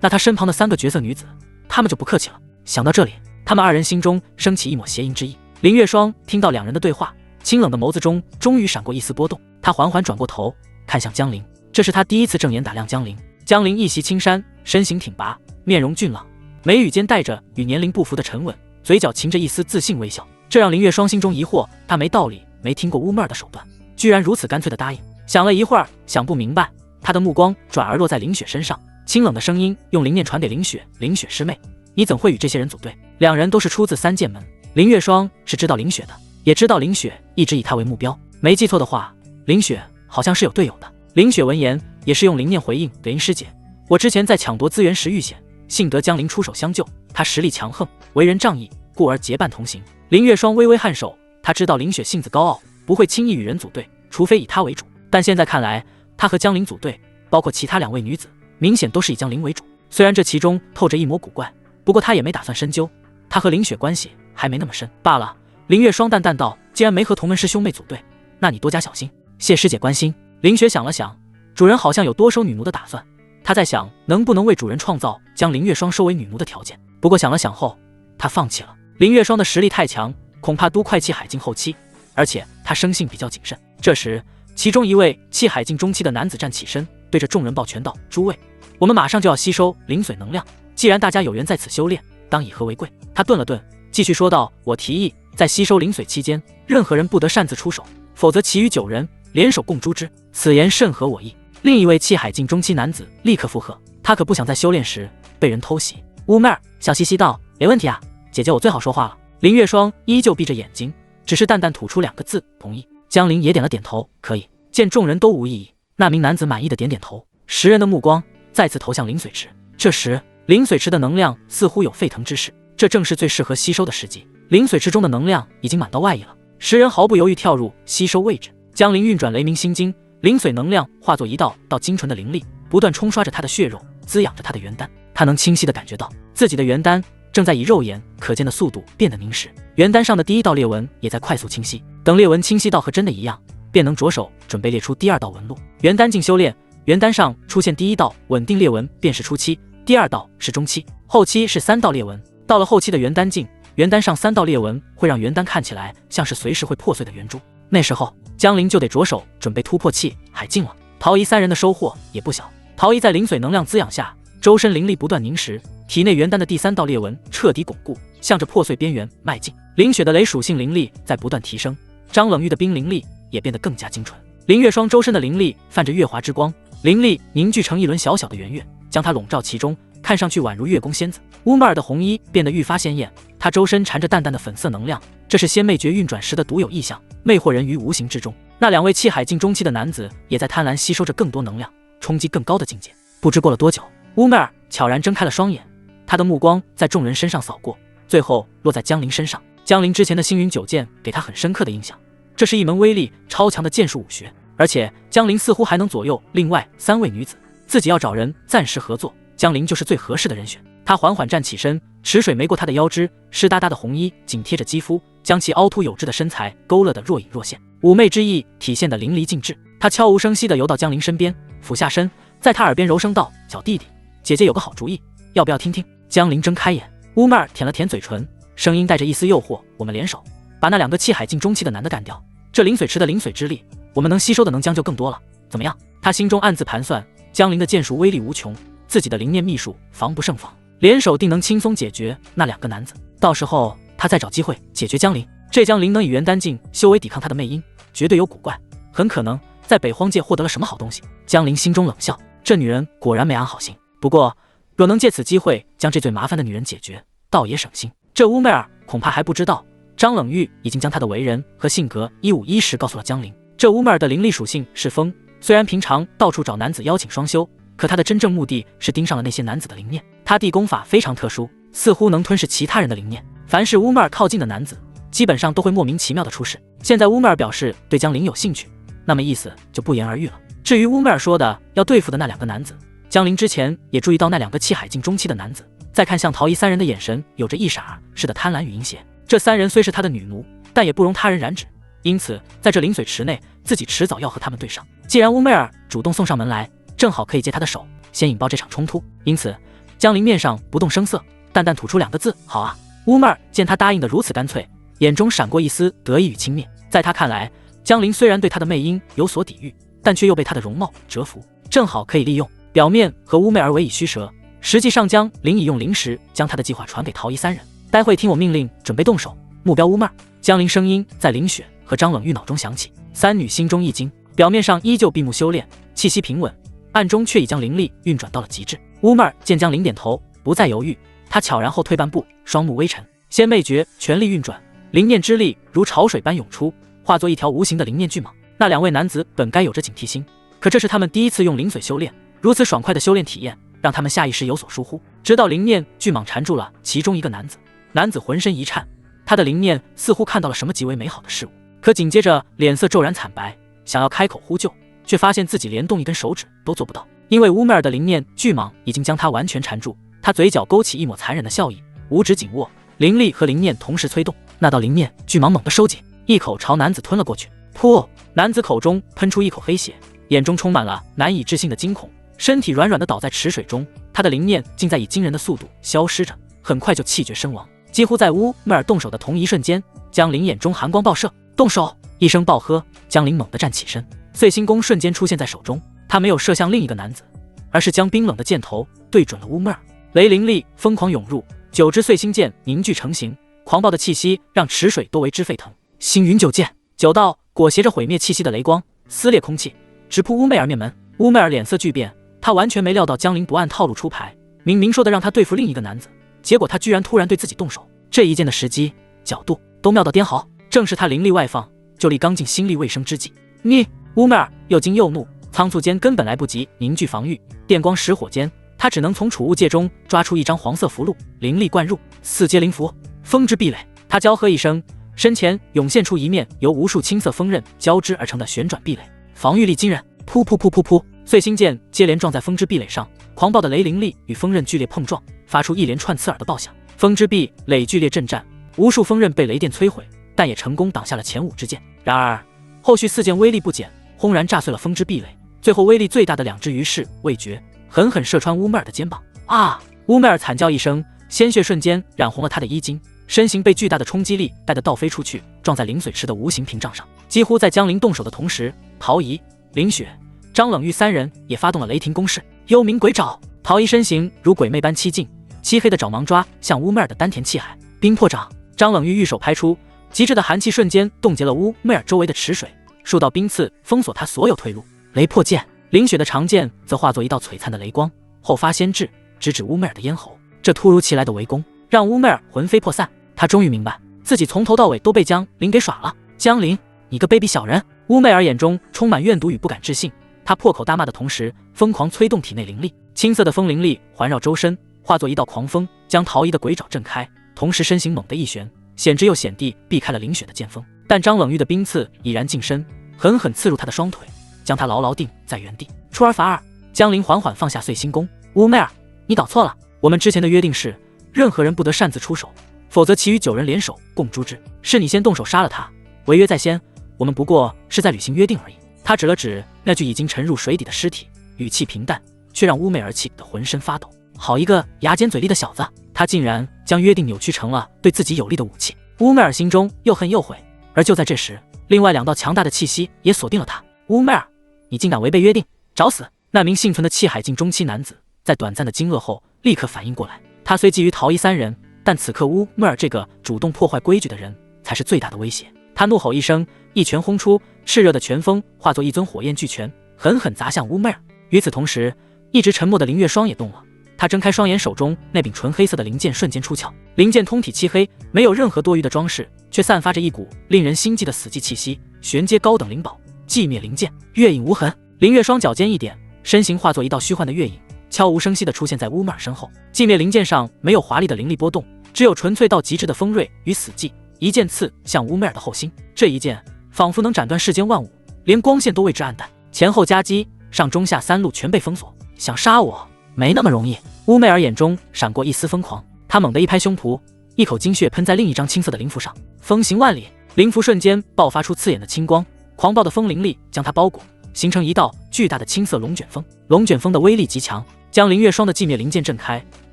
那他身旁的3个绝色女子，他们就不客气了。想到这里，他们2人心中升起一抹邪淫之意。林月霜听到2人的对话，清冷的眸子中终于闪过一丝波动，他缓缓转过头看向江陵，这是他第一次正眼打量江陵。江陵一袭青衫，身形挺拔，面容俊朗，眉宇间带着与年龄不符的沉稳，嘴角噙着一丝自信微笑，这让林月霜心中疑惑，他没道理没听过乌妹儿的手段，居然如此干脆的答应。想了一会儿，想不明白，他的目光转而落在林雪身上，清冷的声音用灵念传给林雪：“林雪师妹，你怎会与这些人组队？”2人都是出自3剑门，林月霜是知道林雪的，也知道林雪一直以他为目标。没记错的话，林雪好像是有队友的。林雪闻言也是用灵念回应：“林师姐，我之前在抢夺资源时遇险，幸得江陵出手相救，他实力强横，为人仗义，故而结伴同行。”林月霜微微颔首，他知道林雪性子高傲，不会轻易与人组队，除非以他为主。但现在看来，他和江陵组队，包括其他2位女子，明显都是以江陵为主。虽然这其中透着一抹古怪，不过他也没打算深究，他和林雪关系还没那么深罢了。林月霜淡淡道：“既然没和同门师兄妹组队，那你多加小心，谢师姐关心。”林雪想了想，主人好像有多收女奴的打算，他在想能不能为主人创造将林月霜收为女奴的条件。不过想了想后，他放弃了。林月霜的实力太强，恐怕都快气海境后期，而且他生性比较谨慎。这时，其中一位气海境中期的男子站起身，对着众人抱拳道：“诸位，我们马上就要吸收灵髓能量，既然大家有缘在此修炼，当以和为贵。”他顿了顿，继续说道：“我提议，在吸收灵髓期间，任何人不得擅自出手，否则其余9人联手共诛之。”此言甚合我意。另一位气海境中期男子立刻附和，他可不想在修炼时被人偷袭。乌妹儿笑嘻嘻道：“没问题啊，姐姐我最好说话了。”林月霜依旧闭着眼睛，只是淡淡吐出2个字：“同意。”江陵也点了点头：“可以。”见众人都无异议，那名男子满意的点点头。10人的目光再次投向灵髓池。这时，灵髓池的能量似乎有沸腾之势，这正是最适合吸收的时机。灵髓池中的能量已经满到外溢了，10人毫不犹豫跳入吸收位置。江陵运转雷鸣心经，灵髓能量化作一道道精纯的灵力，不断冲刷着他的血肉，滋养着他的元丹。他能清晰地感觉到自己的元丹正在以肉眼可见的速度变得凝实，元丹上的第1道裂纹也在快速清晰。等裂纹清晰到和真的一样，便能着手准备列出第2道纹路。元丹境修炼，元丹上出现第1道稳定裂纹便是初期，第2道是中期，后期是3道裂纹。到了后期的元丹境，原丹上3道裂纹会让原丹看起来像是随时会破碎的圆珠。那时候江陵就得着手准备突破气海境了。陶仪3人的收获也不小。陶仪在灵髓能量滋养下，周身灵力不断凝实，体内原丹的第3道裂纹彻底巩固，向着破碎边缘迈进。林雪的雷属性灵力在不断提升，张冷玉的冰灵力也变得更加精纯。林月霜周身的灵力泛着月华之光，灵力凝聚成一轮小小的圆月，将它笼罩其中，看上去宛如月宫仙子。乌麦尔的红衣变得愈发鲜艳，她周身缠着淡淡的粉色能量，这是仙魅诀运转时的独有异象，魅惑人于无形之中。那2位气海境中期的男子也在贪婪吸收着更多能量，冲击更高的境界。不知过了多久，乌麦尔悄然睁开了双眼，他的目光在众人身上扫过，最后落在江陵身上。江陵之前的星云九剑给他很深刻的印象，这是一门威力超强的剑术武学，而且江陵似乎还能左右另外3位女子，自己要找人暂时合作，江陵就是最合适的人选。他缓缓站起身，池水没过他的腰肢，湿哒哒的红衣紧贴着肌肤，将其凹凸有致的身材勾勒得若隐若现，妩媚之意体现得淋漓尽致。他悄无声息地游到江陵身边，俯下身，在他耳边柔声道：“小弟弟，姐姐有个好主意，要不要听听？”江陵睁开眼，乌麦尔舔了舔嘴唇，声音带着一丝诱惑：“我们联手，把那2个气海境中期的男的干掉。这灵髓池的灵髓之力，我们能吸收的能将就更多了，怎么样？”他心中暗自盘算，江陵的剑术威力无穷，自己的灵念秘术防不胜防，联手定能轻松解决那2个男子。到时候他再找机会解决江陵。这江陵能以元丹境修为抵抗他的魅音，绝对有古怪，很可能在北荒界获得了什么好东西。江陵心中冷笑，这女人果然没安好心。不过若能借此机会将这最麻烦的女人解决，倒也省心。这乌梅尔恐怕还不知道，张冷玉已经将他的为人和性格一五一十告诉了江陵。这乌梅尔的灵力属性是风，虽然平常到处找男子邀请双修，可他的真正目的是盯上了那些男子的灵念。他地功法非常特殊，似乎能吞噬其他人的灵念，凡是乌梅尔靠近的男子基本上都会莫名其妙的出事。现在乌梅尔表示对江陵有兴趣，那么意思就不言而喻了。至于乌梅尔说的要对付的那2个男子，江陵之前也注意到那2个气海境中期的男子再看向陶仪3人的眼神有着一闪而逝的贪婪与阴邪。这3人虽是他的女奴，但也不容他人染指，因此在这灵髓池内，自己迟早要和他们对上。既然乌梅尔主动送上门来，正好可以借他的手先引爆这场冲突，因此江陵面上不动声色，淡淡吐出2个字：好啊。乌梅尔见他答应得如此干脆，眼中闪过一丝得意与轻蔑。在他看来，江陵虽然对他的魅音有所抵御，但却又被他的容貌折服，正好可以利用。表面和乌梅尔委以虚舌，实际上江陵已用灵石将他的计划传给陶仪3人，待会听我命令，准备动手，目标乌梅尔。江陵声音在林雪和张冷玉脑中响起，3女心中一惊，表面上依旧闭目修炼，气息平稳，暗中却已将灵力运转到了极致。乌梅尔见江陵点头，不再犹豫，他悄然后退半步，双目微沉，仙魅诀全力运转，灵念之力如潮水般涌出，化作一条无形的灵念巨蟒。那2位男子本该有着警惕心，可这是他们第一次用灵髓修炼，如此爽快的修炼体验让他们下意识有所疏忽。直到灵念巨蟒缠住了其中一个男子，男子浑身一颤，他的灵念似乎看到了什么极为美好的事物，可紧接着脸色骤然惨白，想要开口呼救，却发现自己连动一根手指都做不到，因为乌梅尔的灵念巨蟒已经将他完全缠住。他嘴角勾起一抹残忍的笑意，五指紧握，灵力和灵念同时催动，那道灵念巨蟒猛地收紧，一口朝男子吞了过去。噗！男子口中喷出一口黑血，眼中充满了难以置信的惊恐，身体软软地倒在池水中，他的灵念竟在以惊人的速度消失着，很快就气绝身亡。几乎在乌梅尔动手的同一瞬间，江陵眼中寒光爆射，动手！一声暴喝，江陵猛地站起身，碎星弓瞬间出现在手中，他没有射向另一个男子，而是将冰冷的箭头对准了乌梅尔。雷灵力疯狂涌入，9支碎星剑凝聚成型，狂暴的气息让池水都为之沸腾。星云9剑，9道裹挟着毁灭气息的雷光撕裂空气，直扑乌梅尔面门。乌梅尔脸色巨变，他完全没料到江陵不按套路出牌，明明说的让他对付另一个男子，结果他居然突然对自己动手。这一剑的时机、角度都妙到颠毫，正是他灵力外放，就离刚劲心力未生之际。你！乌梅尔又惊又怒，仓促间根本来不及凝聚防御，电光石火间，他只能从储物戒中抓出一张黄色符箓，灵力灌入，4阶灵符，风之壁垒。他娇喝一声，身前涌现出一面由无数青色锋刃交织而成的旋转壁垒，防御力惊人。噗噗噗噗噗，碎星剑接连撞在风之壁垒上，狂暴的雷灵力与锋刃剧烈碰撞，发出一连串刺耳的爆响。风之壁垒剧烈震颤，无数锋刃被雷电摧毁，但也成功挡下了前5支剑。然而后续4剑威力不减，轰然炸碎了风之壁垒，最后威力最大的2支于是未决，狠狠射穿乌梅尔的肩膀。啊！乌梅尔惨叫一声，鲜血瞬间染红了他的衣襟，身形被巨大的冲击力带得倒飞出去，撞在灵髓池的无形屏障上。几乎在江陵动手的同时，陶仪、林雪、张冷玉三人也发动了雷霆攻势。幽冥鬼爪，陶仪身形如鬼魅般凄劲，漆黑的爪芒抓向乌妹儿的丹田气海。冰魄掌，张冷玉玉手拍出，极致的寒气瞬间冻结了乌妹儿周围的池水，数道冰刺封锁他所有退路。雷破剑，林雪的长剑则化作一道璀璨的雷光，后发先至，直指乌妹儿的咽喉。这突如其来的围攻让乌妹儿魂飞魄散，她终于明白自己从头到尾都被江陵给耍了。江陵，你个卑鄙小人！乌妹儿眼中充满怨毒与不敢置信，她破口大骂的同时，疯狂催动体内灵力，青色的风灵力环绕周身，化作一道狂风，将陶仪的鬼爪震开，同时身形猛地一旋，险之又险地避开了林雪的剑锋。但张冷玉的冰刺已然近身，狠狠刺入他的双腿，将他牢牢定在原地。出尔反尔，江陵缓缓放下碎星弓。乌妹儿，你搞错了，我们之前的约定是，任何人不得擅自出手，否则其余9人联手共诛之。是你先动手杀了他，违约在先，我们不过是在履行约定而已。他指了指那具已经沉入水底的尸体，语气平淡，却让乌妹儿气得浑身发抖。好一个牙尖嘴利的小子，他竟然将约定扭曲成了对自己有利的武器。乌妹儿心中又恨又悔，而就在这时，另外2道强大的气息也锁定了他。乌妹儿，你竟敢违背约定，找死！那名幸存的气海境中期男子在短暂的惊愕后立刻反应过来，他虽觊觎陶仪3人，但此刻乌妹儿这个主动破坏规矩的人才是最大的威胁。他怒吼一声，一拳轰出，炽热的拳风化作一尊火焰巨拳，狠狠砸向乌妹儿。与此同时，一直沉默的林月霜也动了，他睁开双眼，手中那柄纯黑色的灵剑瞬间出鞘。灵剑通体漆黑，没有任何多余的装饰，却散发着一股令人心悸的死寂气息。玄阶高等灵宝，寂灭灵剑，月影无痕。林月霜脚尖一点，身形化作一道虚幻的月影，悄无声息地出现在乌妹儿身后。寂灭灵剑上没有华丽的灵力波动，只有纯粹到极致的锋锐与死寂。一剑刺向乌妹儿的后心，这一剑仿佛能斩断世间万物，连光线都为之暗淡。前后夹击，上中下3路全被封锁，想杀我没那么容易。乌妹儿眼中闪过一丝疯狂，她猛地一拍胸脯，一口精血喷在另一张青色的灵符上。风行万里，灵符瞬间爆发出刺眼的青光，狂暴的风灵力将它包裹，形成一道巨大的青色龙卷风。龙卷风的威力极强，将林月霜的寂灭灵剑震开，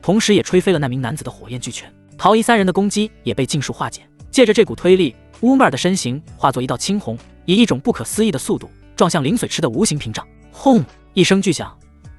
同时也吹飞了那名男子的火焰巨拳。陶仪3人的攻击也被尽数化解。借着这股推力，乌妹儿的身形化作一道青红，以一种不可思议的速度撞向灵髓池的无形屏障。轰！一声巨响，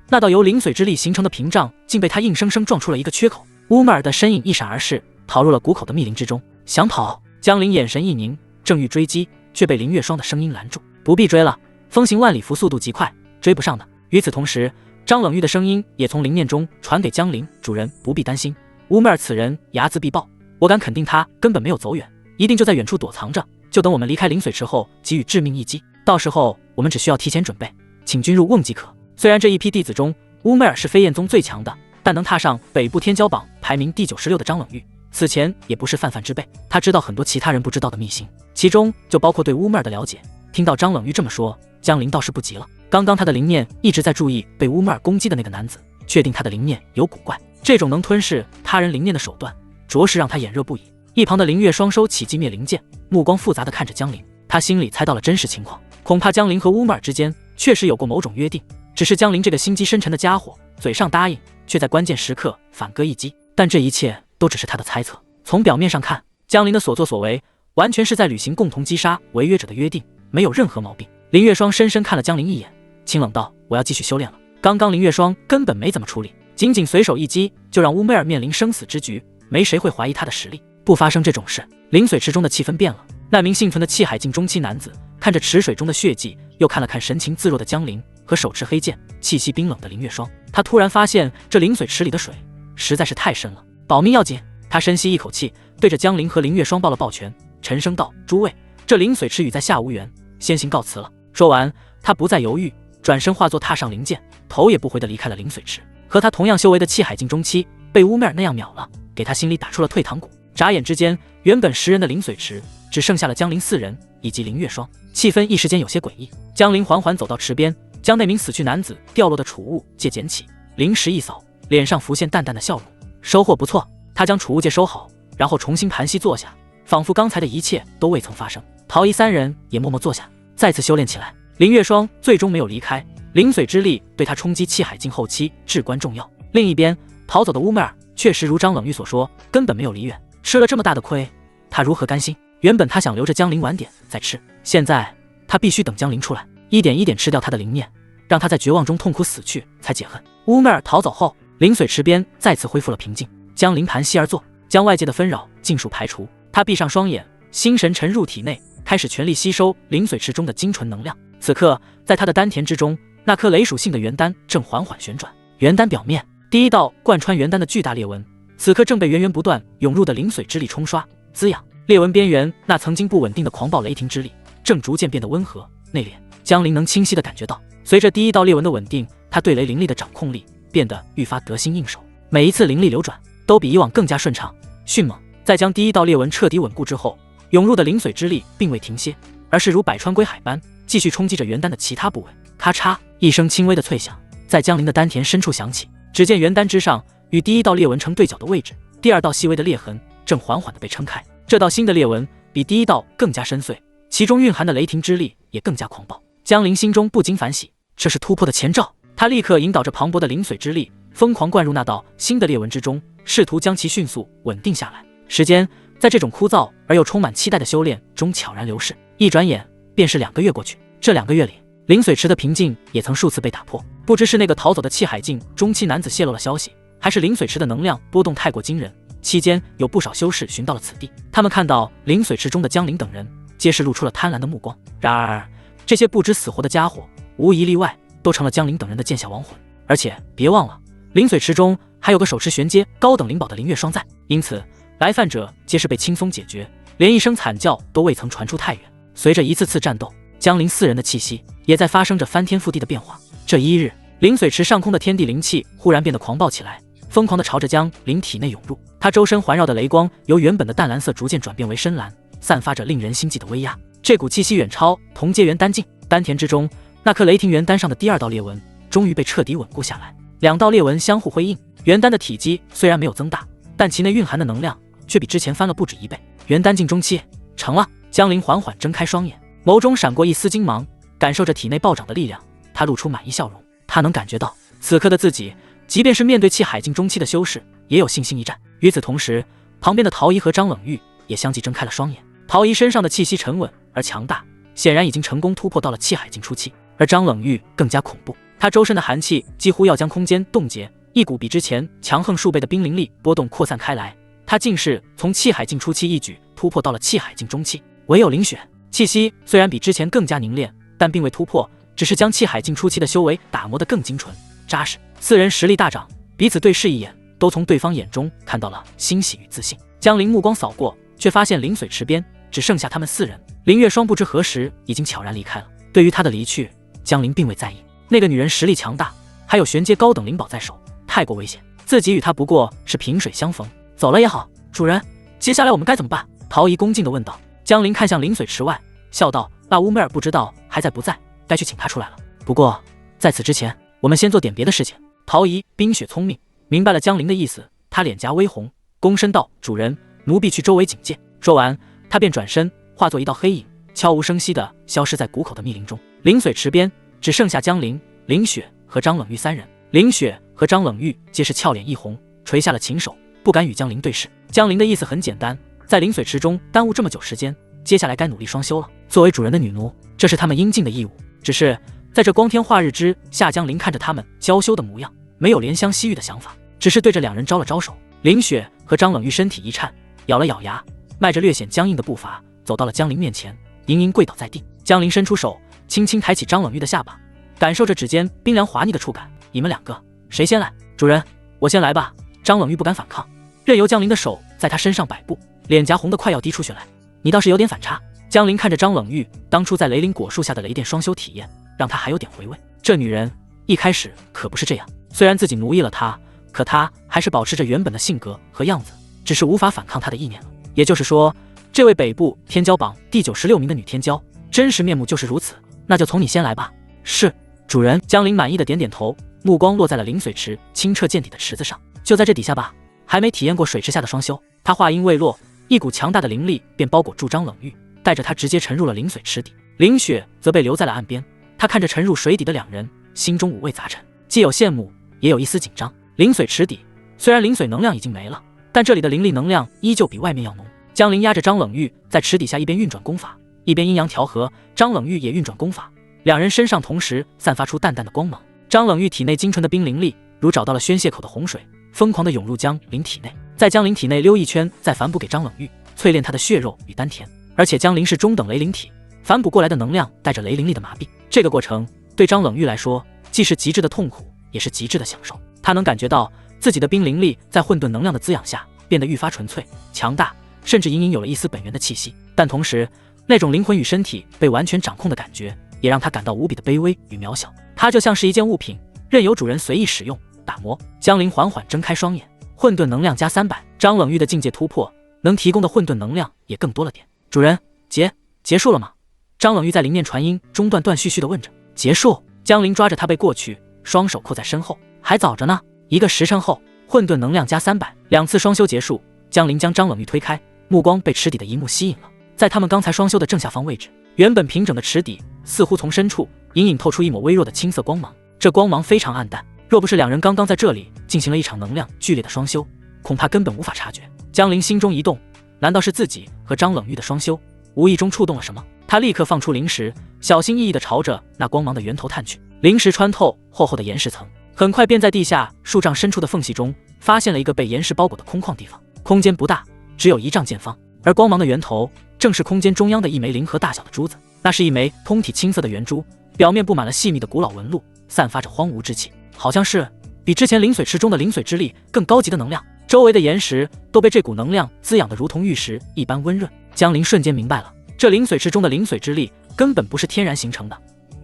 那道由灵髓之力形成的屏障竟被他硬生生撞出了一个缺口。乌妹儿的身影一闪而逝，逃入了谷口的密林之中。想跑！江陵眼神一凝，正欲追击，却被林月霜的声音拦住。不必追了，风行万里符速度极快，追不上的。与此同时，张冷玉的声音也从灵念中传给江陵，主人不必担心，乌妹儿此人睚眦必报，我敢肯定他根本没有走远，一定就在远处躲藏着，就等我们离开灵髓池后给予致命一击，到时候我们只需要提前准备，请君入瓮即可。虽然这一批弟子中乌妹儿是飞燕宗最强的，但能踏上北部天骄榜排名第96的张冷玉，此前也不是泛泛之辈。他知道很多其他人不知道的秘辛，其中就包括对乌妹儿的了解。听到张冷玉这么说，江陵倒是不急了。刚刚他的灵念一直在注意被乌妹儿攻击的那个男子，确定他的灵念有古怪，这种能吞噬他人灵念的手段着实让他眼热不已。一旁的林月双收起寂灭灵剑，目光复杂地看着江陵，他心里猜到了真实情况，恐怕江陵和乌妹儿之间确实有过某种约定，只是江陵这个心机深沉的家伙嘴上答应，却在关键时刻反戈一击。但这一切都只是他的猜测，从表面上看，江陵的所作所为完全是在履行共同击杀违约者的约定，没有任何毛病。林月双深深看了江陵一眼，清冷道：我要继续修炼了。刚刚林月双根本没怎么处理，仅仅随手一击就让乌妹儿面临生死之局，没谁会怀疑他的实力。不发生这种事，灵髓池中的气氛变了。那名幸存的气海境中期男子看着池水中的血迹，又看了看神情自若的江陵和手持黑剑、气息冰冷的林月霜，他突然发现这灵髓池里的水实在是太深了，保命要紧。他深吸一口气，对着江陵和林月霜抱了抱拳，沉声道：诸位，这灵髓池与在下无缘，先行告辞了。说完，他不再犹豫，转身化作踏上灵剑，头也不回地离开了灵髓池。和他同样修为的气海境中期被乌妹儿那样秒了，给他心里打出了退堂鼓。眨眼之间，原本10人的灵髓池只剩下了江陵4人以及林月霜，气氛一时间有些诡异。江陵缓缓走到池边，将那名死去男子掉落的储物戒捡起，灵石一扫，脸上浮现淡淡的笑容。收获不错。他将储物戒收好，然后重新盘膝坐下，仿佛刚才的一切都未曾发生。陶仪3人也默默坐下，再次修炼起来。林月霜最终没有离开，灵髓之力对他冲击气海境后期至关重要。另一边，逃走的乌妹儿确实如张冷玉所说，根本没有离远。吃了这么大的亏，他如何甘心？原本他想留着江陵晚点再吃，现在他必须等江陵出来，一点一点吃掉他的灵念，让他在绝望中痛苦死去才解恨。乌妹儿逃走后，灵水池边再次恢复了平静。江陵盘膝而坐，将外界的纷扰尽数排除。他闭上双眼，心神沉入体内，开始全力吸收灵水池中的精纯能量。此刻，在他的丹田之中，那颗雷属性的元丹正缓缓旋转。元丹表面，第一道贯穿元丹的巨大裂纹，此刻正被源源不断涌入的灵水之力冲刷滋养。裂纹边缘那曾经不稳定的狂暴雷霆之力，正逐渐变得温和内敛。江陵能清晰地感觉到，随着第一道裂纹的稳定，他对雷灵力的掌控力变得愈发得心应手，每一次灵力流转都比以往更加顺畅迅猛。在将第一道裂纹彻底稳固之后，涌入的灵水之力并未停歇，而是如百川归海般继续冲击着元丹的其他部位。咔嚓一声轻微的脆响，在江陵的丹田深处响起。只见元丹之上，与第一道裂纹成对角的位置，第二道细微的裂痕正缓缓地被撑开。这道新的裂纹比第一道更加深邃，其中蕴含的雷霆之力也更加狂暴。江陵心中不禁反喜，这是突破的前兆。他立刻引导着磅礴的灵水之力，疯狂灌入那道新的裂纹之中，试图将其迅速稳定下来。时间在这种枯燥而又充满期待的修炼中悄然流逝，一转眼便是2个月过去。这2个月里，灵水池的平静也曾数次被打破。不知是那个逃走的气海境中期男子泄露了消息，还是灵水池的能量波动太过惊人，期间有不少修士寻到了此地。他们看到灵水池中的江陵等人，皆是露出了贪婪的目光。然而这些不知死活的家伙，无一例外都成了江陵等人的剑下亡魂。而且别忘了，灵水池中还有个手持玄阶高等灵宝的灵月霜在，因此来犯者皆是被轻松解决，连一声惨叫都未曾传出太远。随着一次次战斗，江陵4人的气息也在发生着翻天覆地的变化。这一日，灵水池上空的天地灵气忽然变得狂暴起来，疯狂地朝着江陵体内涌入。他周身环绕的雷光由原本的淡蓝色逐渐转变为深蓝，散发着令人心悸的威压。这股气息远超同阶元丹境。丹田之中，那颗雷霆元丹上的第2道裂纹终于被彻底稳固下来。2道裂纹相互辉映，元丹的体积虽然没有增大，但其内蕴含的能量却比之前翻了不止1倍。元丹境中期成了。江陵缓缓睁开双眼，眸中闪过一丝精芒，感受着体内暴涨的力量，他露出满意笑容。他能感觉到此刻的自己，即便是面对气海境中期的修士，也有信心一战。与此同时，旁边的陶仪和张冷玉也相继睁开了双眼。陶仪身上的气息沉稳而强大，显然已经成功突破到了气海境初期，而张冷玉更加恐怖，他周身的寒气几乎要将空间冻结，一股比之前强横数倍的冰灵力波动扩散开来。他竟是从气海境初期一举突破到了气海境中期。唯有林雪气息虽然比之前更加凝练，但并未突破，只是将气海境初期的修为打磨得更精纯扎实。4人实力大涨，彼此对视一眼，都从对方眼中看到了欣喜与自信。江陵目光扫过，却发现灵水池边只剩下他们4人。林月霜不知何时已经悄然离开了。对于他的离去，江陵并未在意。那个女人实力强大，还有玄阶高等灵宝在手，太过危险，自己与她不过是萍水相逢。走了也好，主人，接下来我们该怎么办？陶仪恭敬地问道。江陵看向灵水池外，笑道：那乌梅尔不知道还在不在，该去请他出来了。不过在此之前，我们先做点别的事情。陶仪冰雪聪明，明白了江陵的意思，他脸颊微红，躬身道：主人，奴婢去周围警戒。说完，他便转身化作一道黑影，悄无声息地消失在谷口的密林中。灵水池边只剩下江陵、林雪和张冷玉3人。林雪和张冷玉皆是俏脸一红，垂下了琴手，不敢与江陵对视。江陵的意思很简单，在灵水池中耽误这么久时间，接下来该努力双修了。作为主人的女奴，这是他们应尽的义务。只是在这光天化日之下，江陵看着他们娇羞的模样，没有怜香惜玉的想法，只是对着2人招了招手。林雪和张冷玉身体一颤，咬了咬牙，迈着略显僵硬的步伐走到了江陵面前，盈盈跪倒在地。江陵伸出手，轻轻抬起张冷玉的下巴，感受着指尖冰凉滑腻的触感。你们2个谁先来？主人，我先来吧。张冷玉不敢反抗，任由江陵的手在他身上摆布，脸颊红得快要滴出血来。你倒是有点反差。江陵看着张冷玉当初在雷灵果树下的雷电双修体验，让他还有点回味。这女人一开始可不是这样，虽然自己奴役了她，可她还是保持着原本的性格和样子，只是无法反抗她的意念了。也就是说，这位北部天骄榜第96名的女天骄，真实面目就是如此。那就从你先来吧。是，主人。江陵满意的点点头，目光落在了灵水池清澈见底的池子上。就在这底下吧。还没体验过水池下的双修，他话音未落，一股强大的灵力便包裹住张冷玉，带着他直接沉入了灵水池底。林雪则被留在了岸边，他看着沉入水底的2人，心中五味杂陈，既有羡慕，也有一丝紧张。灵水池底，虽然灵髓能量已经没了，但这里的灵力能量依旧比外面要浓。江林压着张冷玉在池底下一边运转功法，一边阴阳调和，张冷玉也运转功法，两人身上同时散发出淡淡的光芒。张冷玉体内精纯的冰灵力如找到了宣泄口的洪水，疯狂地涌入江林体内，在江林体内溜一圈，再反哺给张冷玉，淬炼他的血肉与丹田。而且江林是中等雷灵体，反哺过来的能量带着雷灵力的麻痹，这个过程对张冷玉来说既是极致的痛苦，也是极致的享受。他能感觉到自己的冰灵力在混沌能量的滋养下变得愈发纯粹强大，甚至隐隐有了一丝本源的气息。但同时，那种灵魂与身体被完全掌控的感觉也让他感到无比的卑微与渺小。他就像是一件物品，任由主人随意使用打磨。江林缓缓睁开双眼，混沌能量加300，张冷玉的境界突破，能提供的混沌能量也更多了点。主人，结束了吗？张冷玉在灵念传音中断续续地问着。结束。江林抓着他背过去，双手扣在身后。还早着呢，1个时辰后，混沌能量加300，2次双修结束。江林将张冷玉推开，目光被池底的一幕吸引了。在他们刚才双修的正下方位置，原本平整的池底似乎从深处隐隐透出一抹微弱的青色光芒，这光芒非常暗淡，若不是两人刚刚在这里进行了一场能量剧烈的双修，恐怕根本无法察觉。江林心中一动，难道是自己和张冷玉的双修无意中触动了什么？他立刻放出灵石，小心翼翼地朝着那光芒的源头探去。灵石穿透厚厚的岩石层，很快便在地下数丈深处的缝隙中发现了一个被岩石包裹的空旷地方。空间不大，只有1丈见方，而光芒的源头正是空间中央的一枚灵核大小的珠子。那是一枚通体青色的圆珠，表面布满了细密的古老纹路，散发着荒芜之气，好像是比之前灵髓池中的灵髓之力更高级的能量。周围的岩石都被这股能量滋养得如同玉石一般温润。江林瞬间明白了，这灵髓池中的灵髓之力根本不是天然形成的，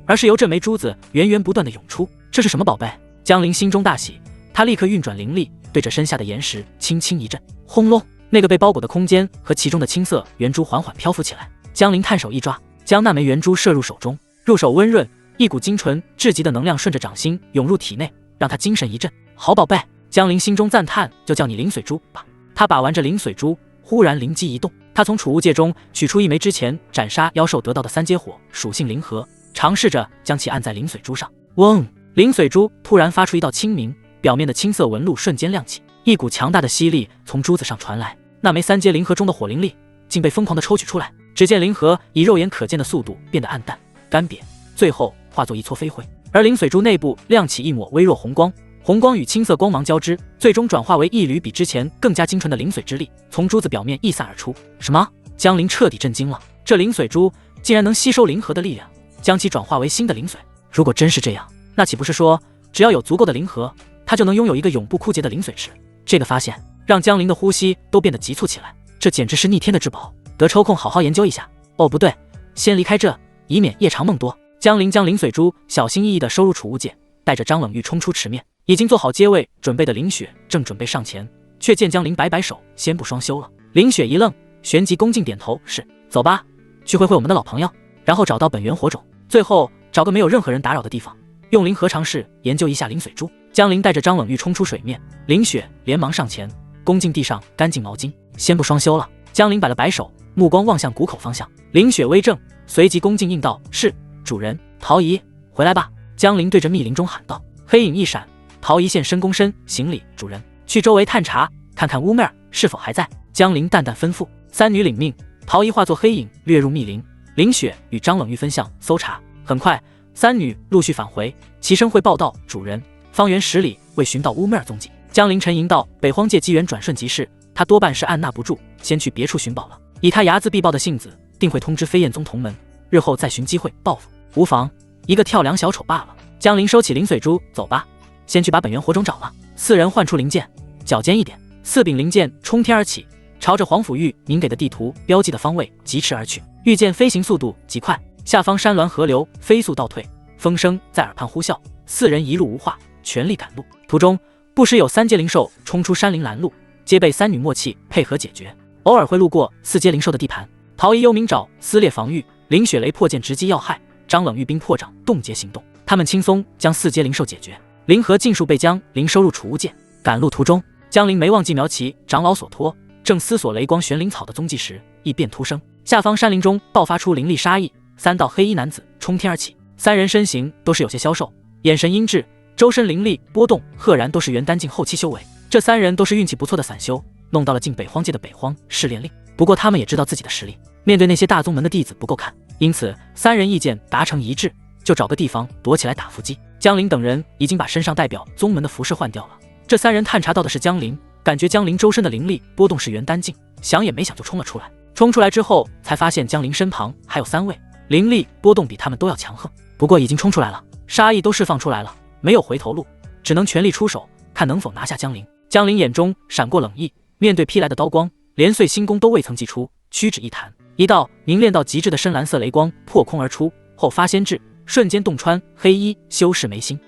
而是由这枚珠子源源不断的涌出。这是什么宝贝？江林心中大喜，他立刻运转灵力，对着身下的岩石轻轻一震，轰隆，那个被包裹的空间和其中的青色圆珠缓缓漂浮起来。江林探手一抓，将那枚圆珠射入手中，入手温润，一股精纯至极的能量顺着掌心涌入体内，让他精神一振。好宝贝！江林心中赞叹，就叫你灵髓珠吧。他把玩着灵髓珠，忽然灵机一动，他从储物戒中取出一枚之前斩杀妖兽得到的3阶火属性灵核，尝试着将其按在灵髓珠上。嗡！灵髓珠突然发出一道清明，表面的青色纹路瞬间亮起，一股强大的吸力从珠子上传来，那枚3阶灵核中的火灵力竟被疯狂地抽取出来。只见灵核以肉眼可见的速度变得暗淡干瘪，最后化作一撮飞灰，而灵髓珠内部亮起一抹微弱红光，红光与青色光芒交织，最终转化为一缕比之前更加精纯的灵髓之力，从珠子表面溢散而出。什么？江林彻底震惊了，这灵髓珠竟然能吸收灵核的力量，将其转化为新的灵髓。如果真是这样，那岂不是说只要有足够的灵核，他就能拥有一个永不枯竭的灵髓池？这个发现让江林的呼吸都变得急促起来，这简直是逆天的至宝，得抽空好好研究一下。哦，不对，先离开这，以免夜长梦多。江林将灵髓珠小心翼翼地收入储物戒，带着张冷玉冲出池面。已经做好接位准备的林雪正准备上前，却见江林摆摆手，先不双修了。林雪一愣，旋即恭敬点头，是。走吧，去会会我们的老朋友，然后找到本源火种，最后找个没有任何人打扰的地方，用灵核尝试研究一下灵髓珠。江林带着张冷玉冲出水面，林雪连忙上前恭敬地上干净毛巾，先不双修了。江林摆了摆手，目光望向谷口方向。林雪微怔，随即恭敬应道，是主人。陶姨，回来吧。江林对着密林中喊道。黑影一闪，陶姨现身躬身行礼，主人。去周围探查，看看乌妹儿是否还在。江林淡淡吩咐。三女领命，陶姨化作黑影掠入密林，林雪与张冷玉分项搜查。很快三女陆续返回，齐声汇报道，主人，方圆10里未寻到乌妹儿踪迹。江林沉吟道，北荒界机缘转瞬即逝，他多半是按捺不住，先去别处寻宝了。以他睚眦必报的性子，定会通知飞燕宗同门，日后再寻机会报复。无妨，一个跳梁小丑罢了。江林收起灵髓珠，走吧，先去把本源火种找了。四人唤出灵剑，脚尖一点，4柄灵剑冲天而起，朝着黄甫玉您给的地图标记的方位疾驰而去。御剑飞行速度极快，下方山峦河流飞速倒退，风声在耳畔呼啸。4人一路无话，全力赶路。途中不时有3阶灵兽冲出山林拦路，皆被三女默契配合解决。偶尔会路过4阶灵兽的地盘，陶一幽冥爪撕裂防御，林雪雷破剑直击要害，张冷玉冰破掌冻结行动。他们轻松将4阶灵兽解决，灵核尽数被江林收入储物戒。赶路途中，江林没忘记苗齐长老所托，正思索雷光玄灵草的踪迹时，一变突生，下方山林中爆发出灵力杀意，3道黑衣男子冲天而起，3人身形都是有些消瘦，眼神阴鸷，周身灵力波动，赫然都是元丹境后期修为。这3人都是运气不错的散修，弄到了进北荒界的北荒试炼令。不过他们也知道自己的实力，面对那些大宗门的弟子不够看，因此3人意见达成一致，就找个地方躲起来打伏击。江林等人已经把身上代表宗门的服饰换掉了。这3人探查到的是江林，感觉江林周身的灵力波动是元丹境，想也没想就冲了出来。冲出来之后，才发现江林身旁还有3位，灵力波动比他们都要强横。不过已经冲出来了，杀意都释放出来了，没有回头路，只能全力出手，看能否拿下江林。江林眼中闪过冷意，面对劈来的刀光，连碎星功都未曾祭出，屈指一弹，一道凝练到极致的深蓝色雷光破空而出，后发先至，瞬间洞穿黑衣修士眉心。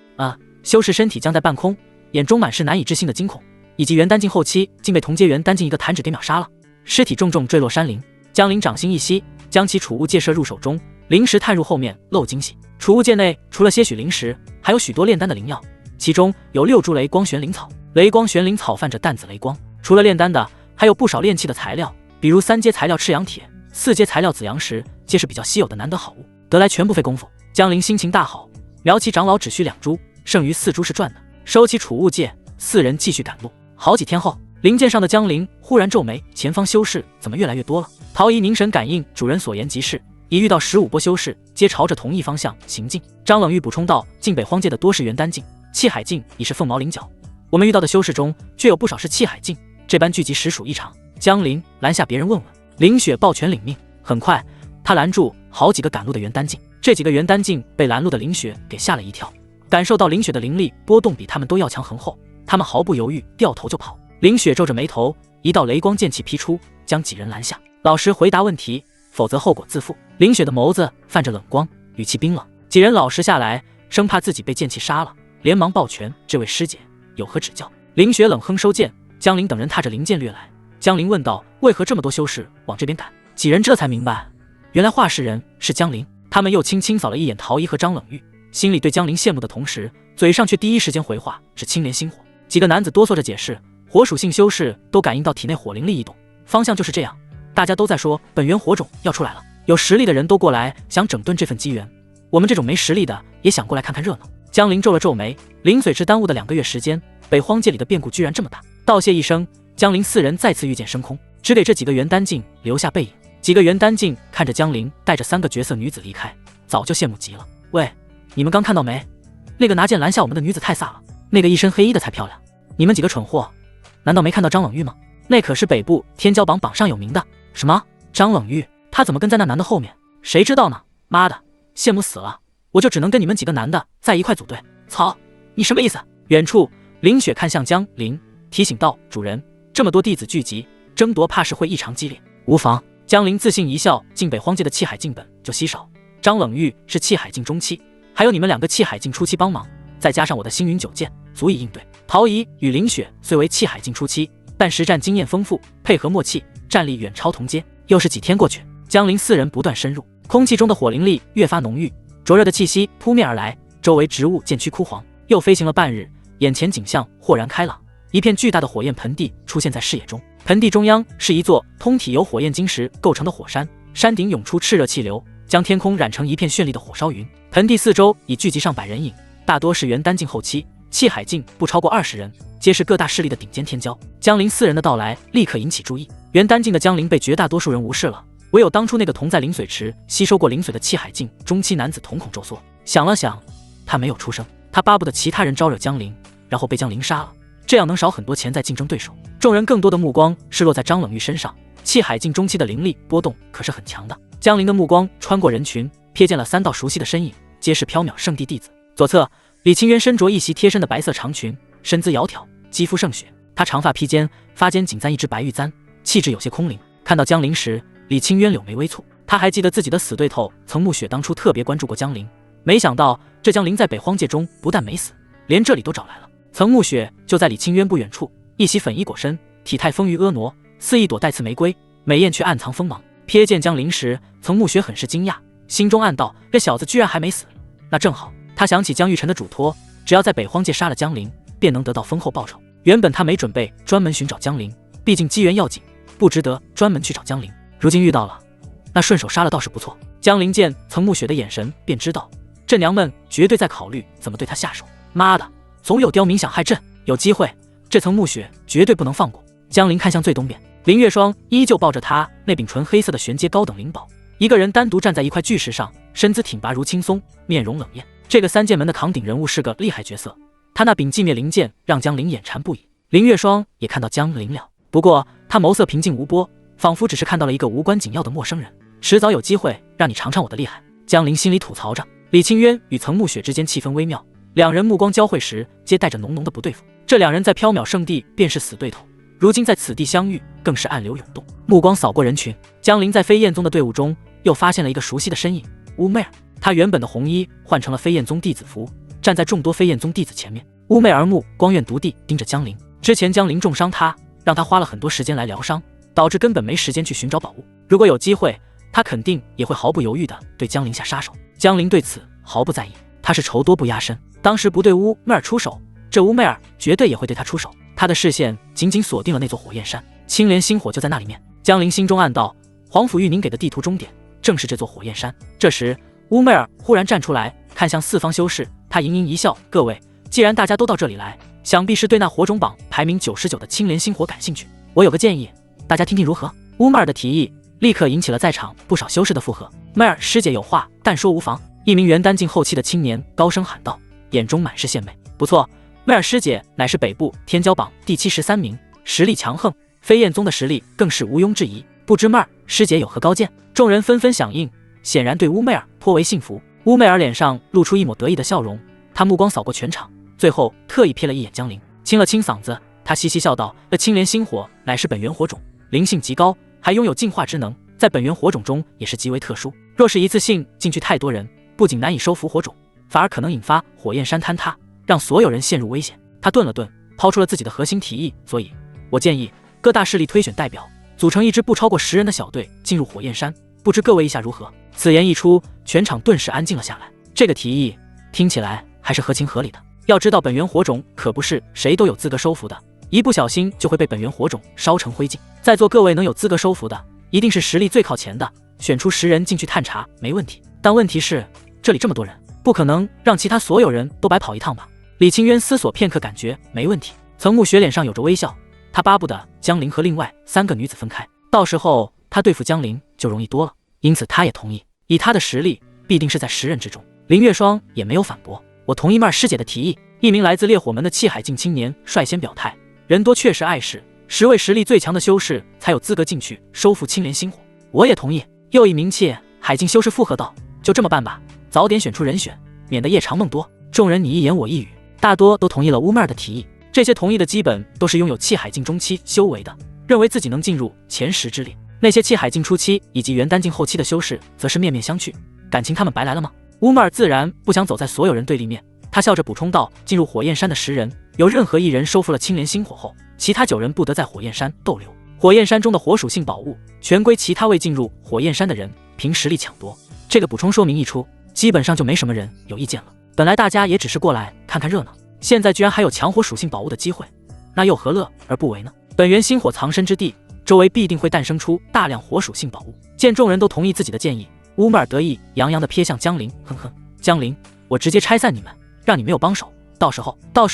修士身体僵在半空，眼中满是难以置信的惊恐，以及元丹境后期竟被同阶元丹境一个弹指给秒杀了，尸体重重坠落山林。江林掌心一吸，将其储物戒射入手中，灵石探入后面漏惊喜。储物戒内除了些许灵石，还有许多炼丹的灵药，其中有6株雷光玄灵草，雷光玄灵草泛着淡紫雷光。除了炼丹的，还有不少炼器的材料，比如3阶材料赤阳铁，4阶材料紫阳石，皆是比较稀有的难得好物，得来全不费功夫。江林心情大好，苗齐长老只需2株，剩余4株是赚的。收起储物戒，4人继续赶路。好几天后，灵剑上的江林忽然皱眉，前方修士怎么越来越多了？陶仪凝神感应主人所言极是，已遇到15波修士，皆朝着同一方向行进。张冷玉补充道，晋北荒界的多是元丹境，气海境已是凤毛麟角，我们遇到的修士中却有不少是气海境，这般聚集实属异常。江林拦下别人问问，林雪抱拳领命。很快他拦住好几个赶路的元丹境，这几个元丹境被拦路的林雪给吓了一跳，感受到林雪的灵力波动比他们都要强横后，他们毫不犹豫掉头就跑。林雪皱着眉头，一道雷光剑气劈出，将几人拦下。老实回答问题，否则后果自负。林雪的眸子泛着冷光，语气冰冷。几人老实下来，生怕自己被剑气杀了，连忙抱拳，这位师姐有何指教？林雪冷哼收剑，江林等人踏着灵剑掠来。江林问道，为何这么多修士往这边赶？几人这才明白，原来画室人是江林。他们又轻轻扫了一眼陶仪和张冷玉，心里对江林羡慕的同时，嘴上却第一时间回话，是青莲心火。几个男子哆嗦着解释，火属性修士都感应到体内火灵力异动，方向就是这样。大家都在说本源火种要出来了，有实力的人都过来想整顿这份机缘，我们这种没实力的也想过来看看热闹。江林皱了皱眉，灵髓池耽误的2个月时间，北荒界里的变故居然这么大。道谢一声，江林4人再次御剑升空，只给这几个元丹境留下背影。几个元丹境看着江林带着3个绝色女子离开，早就羡慕极了。喂，你们刚看到没？那个拿剑拦下我们的女子太飒了，那个一身黑衣的才漂亮。你们几个蠢货，难道没看到张冷玉吗？那可是北部天骄榜榜上有名的。什么？张冷玉？他怎么跟在那男的后面？谁知道呢？妈的，羡慕死了！我就只能跟你们几个男的在一块组队。操，你什么意思？远处林雪看向江林，提醒道，主人，这么多弟子聚集，争夺怕是会异常激烈。无妨。江林自信一笑，晋北荒界的气海境本就稀少，张冷玉是气海境中期，还有你们2个气海境初期帮忙，再加上我的星云9剑，足以应对。陶仪与林雪虽为气海境初期，但实战经验丰富，配合默契，战力远超同阶。又是几天过去，江林4人不断深入，空气中的火灵力越发浓郁，灼热的气息扑面而来，周围植物渐趋枯黄。又飞行了半日，眼前景象豁然开朗，一片巨大的火焰盆地出现在视野中。盆地中央是一座通体由火焰晶石构成的火山，山顶涌出炽热气流，将天空染成一片绚丽的火烧云。盆地四周已聚集上百人影，大多是元丹境后期，气海境不超过20人，皆是各大势力的顶尖天骄。江林4人的到来立刻引起注意，元丹境的江林被绝大多数人无视了，唯有当初那个同在灵髓池吸收过灵髓的气海境中期男子瞳孔皱缩，想了想，他没有出声，他巴不得其他人招惹江林，然后被江林杀了，这样能少很多潜在竞争对手。众人更多的目光是落在张冷玉身上，气海境中期的灵力波动可是很强的。江林的目光穿过人群，瞥见了3道熟悉的身影，皆是缥缈圣地弟子。左侧，李清渊身着一袭贴身的白色长裙，身姿窈窕，肌肤胜雪。他长发披肩，发间仅簪一只白玉簪，气质有些空灵。看到江林时，李清渊柳眉微蹙。他还记得自己的死对头曾暮雪当初特别关注过江林，没想到这江林在北荒界中不但没死，连这里都找来了。曾暮雪就在李清渊不远处，一袭粉衣裹身，体态丰腴婀娜，似一朵带刺玫瑰，美艳却暗藏锋芒。瞥见江林时，曾暮雪很是惊讶，心中暗道：这小子居然还没死，那正好。他想起江玉晨的嘱托，只要在北荒界杀了江林，便能得到丰厚报酬。原本他没准备专门寻找江林，毕竟机缘要紧，不值得专门去找江林。如今遇到了，那顺手杀了倒是不错。江林见曾暮雪的眼神，便知道这娘们绝对在考虑怎么对他下手。妈的，总有刁民想害朕，有机会这层暮雪绝对不能放过。江陵看向最东边，林月霜依旧抱着他那柄纯黑色的玄阶高等灵宝，一个人单独站在一块巨石上，身姿挺拔如青松，面容冷艳。这个三剑门的扛鼎人物是个厉害角色，他那柄寂灭灵剑让江陵眼馋不已。林月霜也看到江陵了，不过他眸色平静无波，仿佛只是看到了一个无关紧要的陌生人。迟早有机会让你尝尝我的厉害。江陵心里吐槽着。李清渊与岑暮雪之间气氛微妙，两人目光交汇时皆带着浓浓的不对付。这两人在缥缈圣地便是死对头，如今在此地相遇，更是暗流涌动。目光扫过人群，江陵在飞燕宗的队伍中又发现了一个熟悉的身影——乌媚儿。他原本的红衣换成了飞燕宗弟子服，站在众多飞燕宗弟子前面。乌媚儿目光怨毒地盯着江陵。之前江陵重伤他，让他花了很多时间来疗伤，导致根本没时间去寻找宝物。如果有机会，他肯定也会毫不犹豫地对江陵下杀手。江陵对此毫不在意，他是仇多不压身，当时不对乌媚儿出手，这乌媚儿绝对也会对他出手。他的视线紧紧锁定了那座火焰山，青莲星火就在那里面。江陵心中暗道，皇甫玉宁给的地图终点正是这座火焰山。这时乌媚儿忽然站出来，看向四方修士，他盈盈一笑，各位，既然大家都到这里来，想必是对那火种榜排名99的青莲星火感兴趣，我有个建议，大家听听如何？乌媚儿的提议立刻引起了在场不少修士的附和。媚儿师姐有话，但说无妨。一名元丹境后期的青年高声喊道，眼中满是献媚。不错，媚儿师姐乃是北部天骄榜第73名，实力强横，飞燕宗的实力更是毋庸置疑。不知媚儿师姐有何高见？众人纷纷响应，显然对乌媚儿颇为信服。乌媚儿脸上露出一抹得意的笑容，她目光扫过全场，最后特意瞥了一眼江陵，清了清嗓子，她嘻嘻笑道，这青莲星火乃是本源火种，灵性极高，还拥有净化之能，在本源火种中也是极为特殊。若是一次性进去太多人，不仅难以收服火种，反而可能引发火焰山坍塌，让所有人陷入危险。他顿了顿，抛出了自己的核心提议，所以我建议各大势力推选代表，组成一支不超过10人的小队进入火焰山，不知各位意下如何？此言一出，全场顿时安静了下来。这个提议听起来还是合情合理的。要知道本源火种可不是谁都有资格收服的，一不小心就会被本源火种烧成灰烬。在座各位能有资格收服的，一定是实力最靠前的，选出10人进去探查没问题。但问题是，这里这么多人，不可能让其他所有人都白跑一趟吧？李清渊思索片刻，感觉没问题。岑暮雪脸上有着微笑，他巴不得江陵和另外3个女子分开，到时候他对付江陵就容易多了。因此他也同意，以他的实力，必定是在10人之中。林月霜也没有反驳，我同意媚儿师姐的提议。一名来自烈火门的气海境青年率先表态，人多确实碍事，10位实力最强的修士才有资格进去收复青莲星火。我也同意。又一名气海境修士附和道，就这么办吧，早点选出人选，免得夜长梦多。众人你一言我一语，大多都同意了乌媚儿的提议。这些同意的基本都是拥有气海境中期修为的，认为自己能进入前10之列。那些气海境初期以及元丹境后期的修士则是面面相觑，感情他们白来了吗？乌媚儿自然不想走在所有人对立面，他笑着补充道，进入火焰山的10人，有任何1人收复了青莲星火后，其他9人不得在火焰山逗留。火焰山中的火属性宝物全归其他未进入火焰山的人凭实力抢夺。这个补充说明一出，基本上就没什么人有意见了。本来大家也只是过来看看热闹，现在居然还有抢火属性宝物的机会，那又何乐而不为呢？本源星火藏身之地，周围必定会诞生出大量火属性宝物。见众人都同意自己的建议，乌媚儿得意洋洋地瞥向江陵，哼哼，江陵，我直接拆散你们，让你没有帮手，到时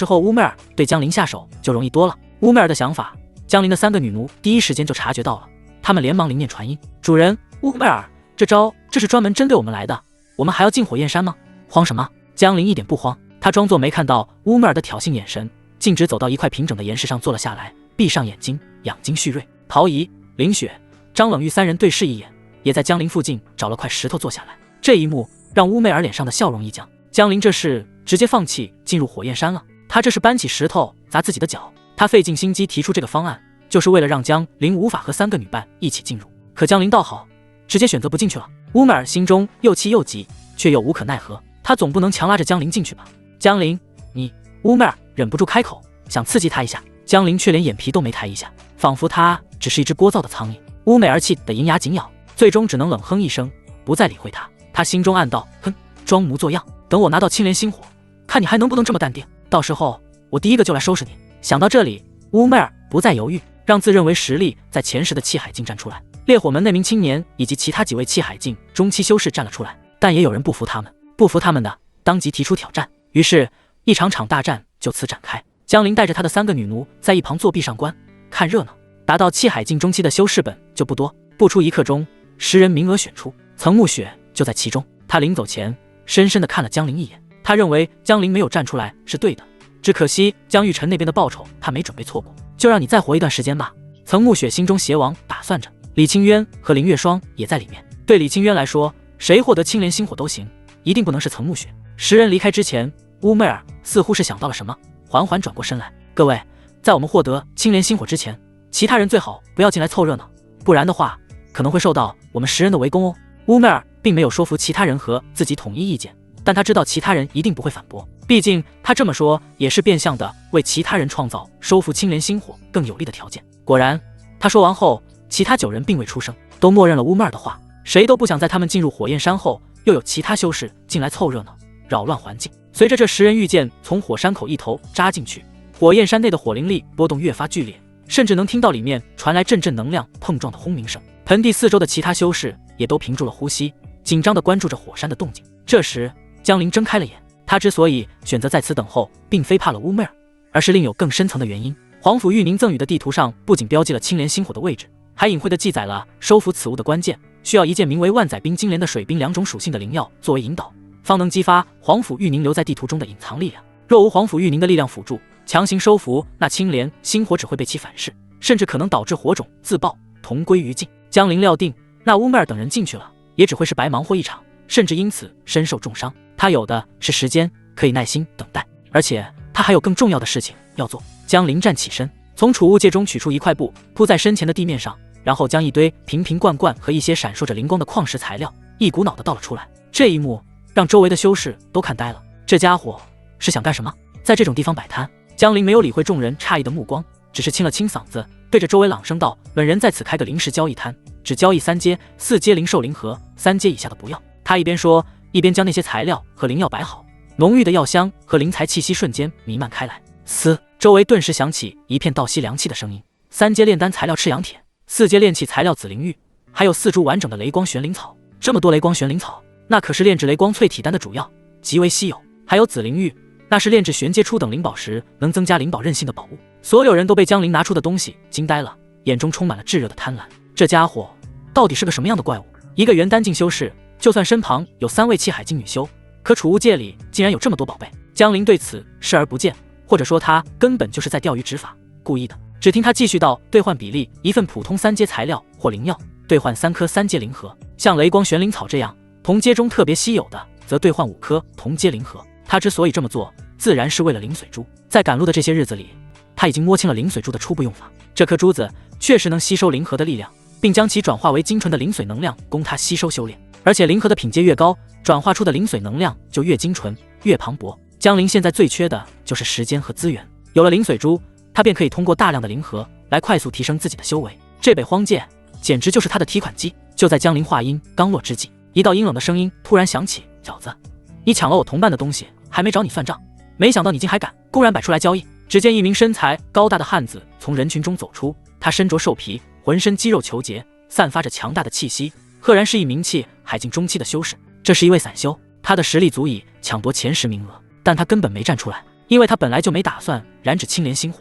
候乌媚儿对江陵下手就容易多了。乌媚儿的想法，江陵的3个女奴第一时间就察觉到了，她们连忙灵念传音，主人，乌媚儿，这是专门针对我们来的，我们还要进火焰山吗？慌什么？江陵一点不慌，他装作没看到乌媚儿的挑衅眼神，径直走到一块平整的岩石上坐了下来，闭上眼睛养精蓄锐。陶怡、林雪、张冷玉3人对视一眼，也在江陵附近找了块石头坐下来。这一幕让乌媚儿脸上的笑容一降，江陵这是直接放弃进入火焰山了，他这是搬起石头砸自己的脚。他费尽心机提出这个方案，就是为了让江陵无法和3个女伴一起进入。可江陵倒好，直接选择不进去了。乌媚儿心中又气又急，却又无可奈何，他总不能强拉着江陵进去吧？江陵，你……乌媚儿忍不住开口，想刺激他一下，江陵却连眼皮都没抬一下，仿佛他只是一只聒噪的苍蝇。乌媚儿气得银牙紧咬，最终只能冷哼一声，不再理会他。他心中暗道，哼，装模作样，等我拿到青莲星火，看你还能不能这么淡定，到时候我第一个就来收拾你。想到这里，乌媚儿不再犹豫，让自认为实力在前10的气海境站出来。烈火门那名青年以及其他几位气海境中期修士站了出来，但也有人不服他们，不服他们的当即提出挑战。于是一场大战就此展开。江陵带着他的3个女奴在一旁作壁上观看热闹。达到气海境中期的修士本就不多，不出1刻钟，10人名额选出，岑沐雪就在其中。他临走前深深地看了江陵一眼，他认为江陵没有站出来是对的，只可惜江玉晨那边的报酬他没准备错过，就让你再活一段时间吧。岑沐雪心中邪王打算着，李清渊和林月霜也在里面。对李清渊来说，谁获得青莲星火都行，一定不能是岑沐雪。10人离开之前，乌妹儿似乎是想到了什么，缓缓转过身来，各位，在我们获得青莲星火之前，其他人最好不要进来凑热闹，不然的话可能会受到我们10人的围攻哦。乌妹儿并没有说服其他人和自己统一意见，但他知道其他人一定不会反驳，毕竟他这么说也是变相的为其他人创造收服青莲星火更有利的条件。果然，他说完后，其他9人并未出声，都默认了乌妹儿的话，谁都不想在他们进入火焰山后又有其他修士进来凑热闹，扰乱环境。随着这10人御剑从火山口一头扎进去，火焰山内的火灵力波动越发剧烈，甚至能听到里面传来阵阵能量碰撞的轰鸣声。盆地4周的其他修士也都屏住了呼吸，紧张地关注着火山的动静。这时江陵睁开了眼，他之所以选择在此等候，并非怕了乌妹儿，而是另有更深层的原因。皇府玉宁赠予的地图上不仅标记了青莲星火的位置，还隐晦地记载了收服此物的关键，需要一件名为万载冰金莲的水冰2种属性的灵药作为引导，方能激发皇府玉宁留在地图中的隐藏力量。若无皇府玉宁的力量辅助，强行收服那青莲星火只会被其反噬，甚至可能导致火种自爆，同归于尽。江陵料定那乌妹儿等人进去了，也只会是白忙活一场，甚至因此身受重伤。他有的是时间，可以耐心等待，而且他还有更重要的事情要做。江陵站起身，从储物戒中取出一块布，铺在身前的地面上，然后将一堆瓶瓶罐罐和一些闪烁着灵光的矿石材料一股脑地倒了出来。这一幕让周围的修士都看呆了，这家伙是想干什么？在这种地方摆摊？江陵没有理会众人诧异的目光，只是清了清嗓子，对着周围朗声道：“本人在此开个灵石交易摊，只交易3阶、4阶灵兽灵盒，3阶以下的不要。”他一边说，一边将那些材料和灵药摆好，浓郁的药香和灵材气息瞬间弥漫开来。嘶！周围顿时响起一片倒吸凉气的声音。3阶炼丹材料赤阳铁，4阶炼器材料紫灵玉，还有4株完整的雷光玄灵草。这么多雷光玄灵草，那可是炼制雷光淬体丹的主要，极为稀有。还有紫灵玉，那是炼制玄阶初等灵宝时能增加灵宝韧性的宝物。所有人都被江陵拿出的东西惊呆了，眼中充满了炙热的贪婪。这家伙到底是个什么样的怪物？一个元丹境修士，就算身旁有3位气海境女修，可储物界里竟然有这么多宝贝。江陵对此视而不见，或者说他根本就是在钓鱼执法，故意的。只听他继续道：兑换比例，1份普通3阶材料或灵药，兑换3颗3阶灵核。像雷光玄灵草这样同阶中特别稀有的，则兑换5颗同阶灵核。他之所以这么做，自然是为了灵髓珠。在赶路的这些日子里，他已经摸清了灵髓珠的初步用法。这颗珠子确实能吸收灵核的力量，并将其转化为精纯的灵髓能量，供他吸收修炼。而且灵核的品阶越高，转化出的灵髓能量就越精纯、越磅礴。江陵现在最缺的就是时间和资源，有了灵髓珠，他便可以通过大量的灵核来快速提升自己的修为。这北荒剑简直就是他的提款机。就在江陵话音刚落之际，一道阴冷的声音突然响起：“小子，你抢了我同伴的东西，还没找你算账，没想到你竟还敢公然摆出来交易。”只见一名身材高大的汉子从人群中走出，他身着兽皮，浑身肌肉虬结，散发着强大的气息，赫然是一名气海境中期的修士。这是一位散修，他的实力足以抢夺前10名额，但他根本没站出来，因为他本来就没打算燃指青莲星火，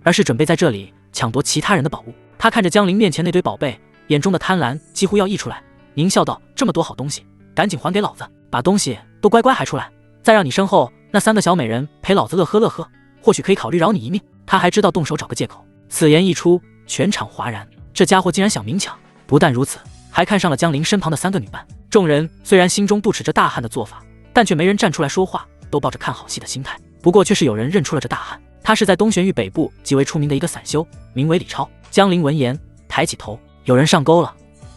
而是准备在这里抢夺其他人的宝物。他看着江陵面前那堆宝贝，眼中的贪婪几乎要溢出来，狞笑道：“这么多好东西，赶紧还给老子，把东西都乖乖还出来，再让你身后那3个小美人陪老子乐呵乐呵，或许可以考虑饶你一命。”他还知道动手找个借口。此言一出，全场哗然，这家伙竟然想明抢。不但如此，还看上了江陵身旁的3个女伴。众人虽然心中不耻这大汉的做法，但却没人站出来说话，都抱着看好戏的心态。不过却是有人认出了这大汉，他是在东玄域北部极为出名的一个散修，名为李超。江陵闻言抬起头，有人上钩了，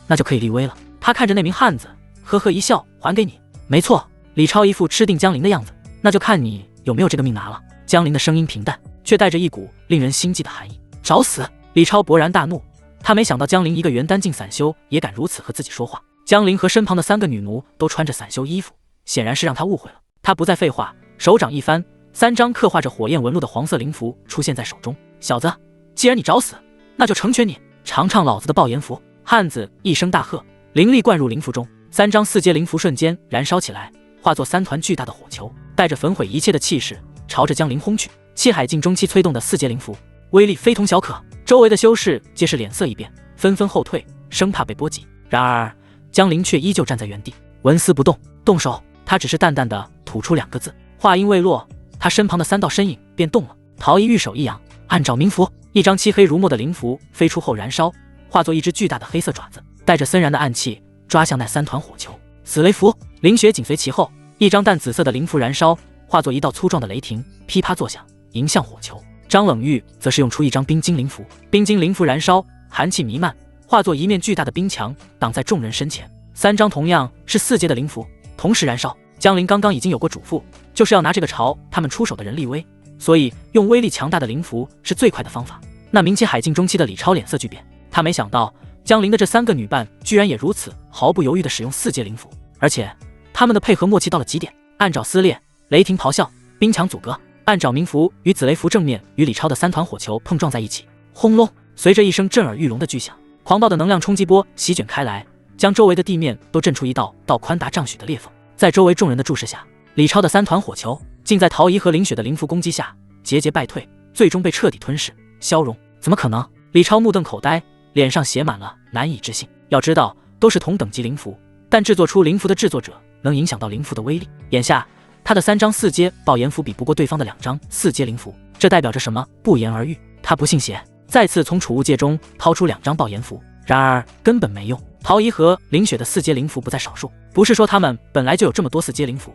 那就可以立威了。他看着那名汉子，呵呵一笑：“还给你。”没错，李超一副吃定江陵的样子，那就看你有没有这个命拿了。江陵的声音平淡，却带着一股令人心悸的寒意。找死！李超勃然大怒，他没想到江陵一个元丹境散修也敢如此和自己说话。江陵和身旁的3个女奴都穿着散修衣服，显然是让他误会了。他不再废话，手掌一翻，3张刻画着火焰纹路的黄色灵符出现在手中。小子，既然你找死，那就成全你，尝尝老子的爆炎符！汉子一声大喝，灵力灌入灵符中，3张4阶灵符瞬间燃烧起来，化作3团巨大的火球，带着焚毁一切的气势朝着江陵轰去。气海境中期催动的4阶灵符，威力非同小可。周围的修士皆是脸色一变，纷纷后退，生怕被波及。然而江陵却依旧站在原地，纹丝不动。动手！他只是淡淡的吐出2个字。话音未落，他身旁的3道身影便动了。陶一玉手一扬，按照冥符，一张漆黑如墨的灵符飞出后燃烧，化作一只巨大的黑色爪子，带着森然的暗气抓向那3团火球。死雷符！凌雪紧随其后，一张淡紫色的灵符燃烧，化作一道粗壮的雷霆，噼啪作响，迎向火球。张冷玉则是用出一张冰晶灵符，冰晶灵符燃烧，寒气弥漫，化作一面巨大的冰墙，挡在众人身前。3张同样是4阶的灵符同时燃烧。江陵刚刚已经有过嘱咐，就是要拿这个朝他们出手的人立威，所以用威力强大的灵符是最快的方法。那名气海境中期的李超脸色巨变，他没想到江陵的这3个女伴居然也如此毫不犹豫地使用4阶灵符，而且他们的配合默契到了极点，暗爪撕裂，雷霆咆哮，冰墙阻隔。暗爪冥符与紫雷符正面与李超的3团火球碰撞在一起，轰隆！随着一声震耳欲聋的巨响，狂暴的能量冲击波席卷开来，将周围的地面都震出一道道宽达丈许的裂缝。在周围众人的注视下，李超的3团火球竟在陶怡和凌雪的灵符攻击下节节败退，最终被彻底吞噬消融。怎么可能？李超目瞪口呆，脸上写满了难以置信。要知道，都是同等级灵符，但制作出灵符的制作者能影响到灵符的威力。眼下他的3张4阶爆炎符比不过对方的2张4阶灵符，这代表着什么？不言而喻。他不信邪，再次从储物戒中掏出2张爆炎符，然而根本没用。陶怡和凌雪的4阶灵符不在少数，不是说他们本来就有这么多4阶灵符，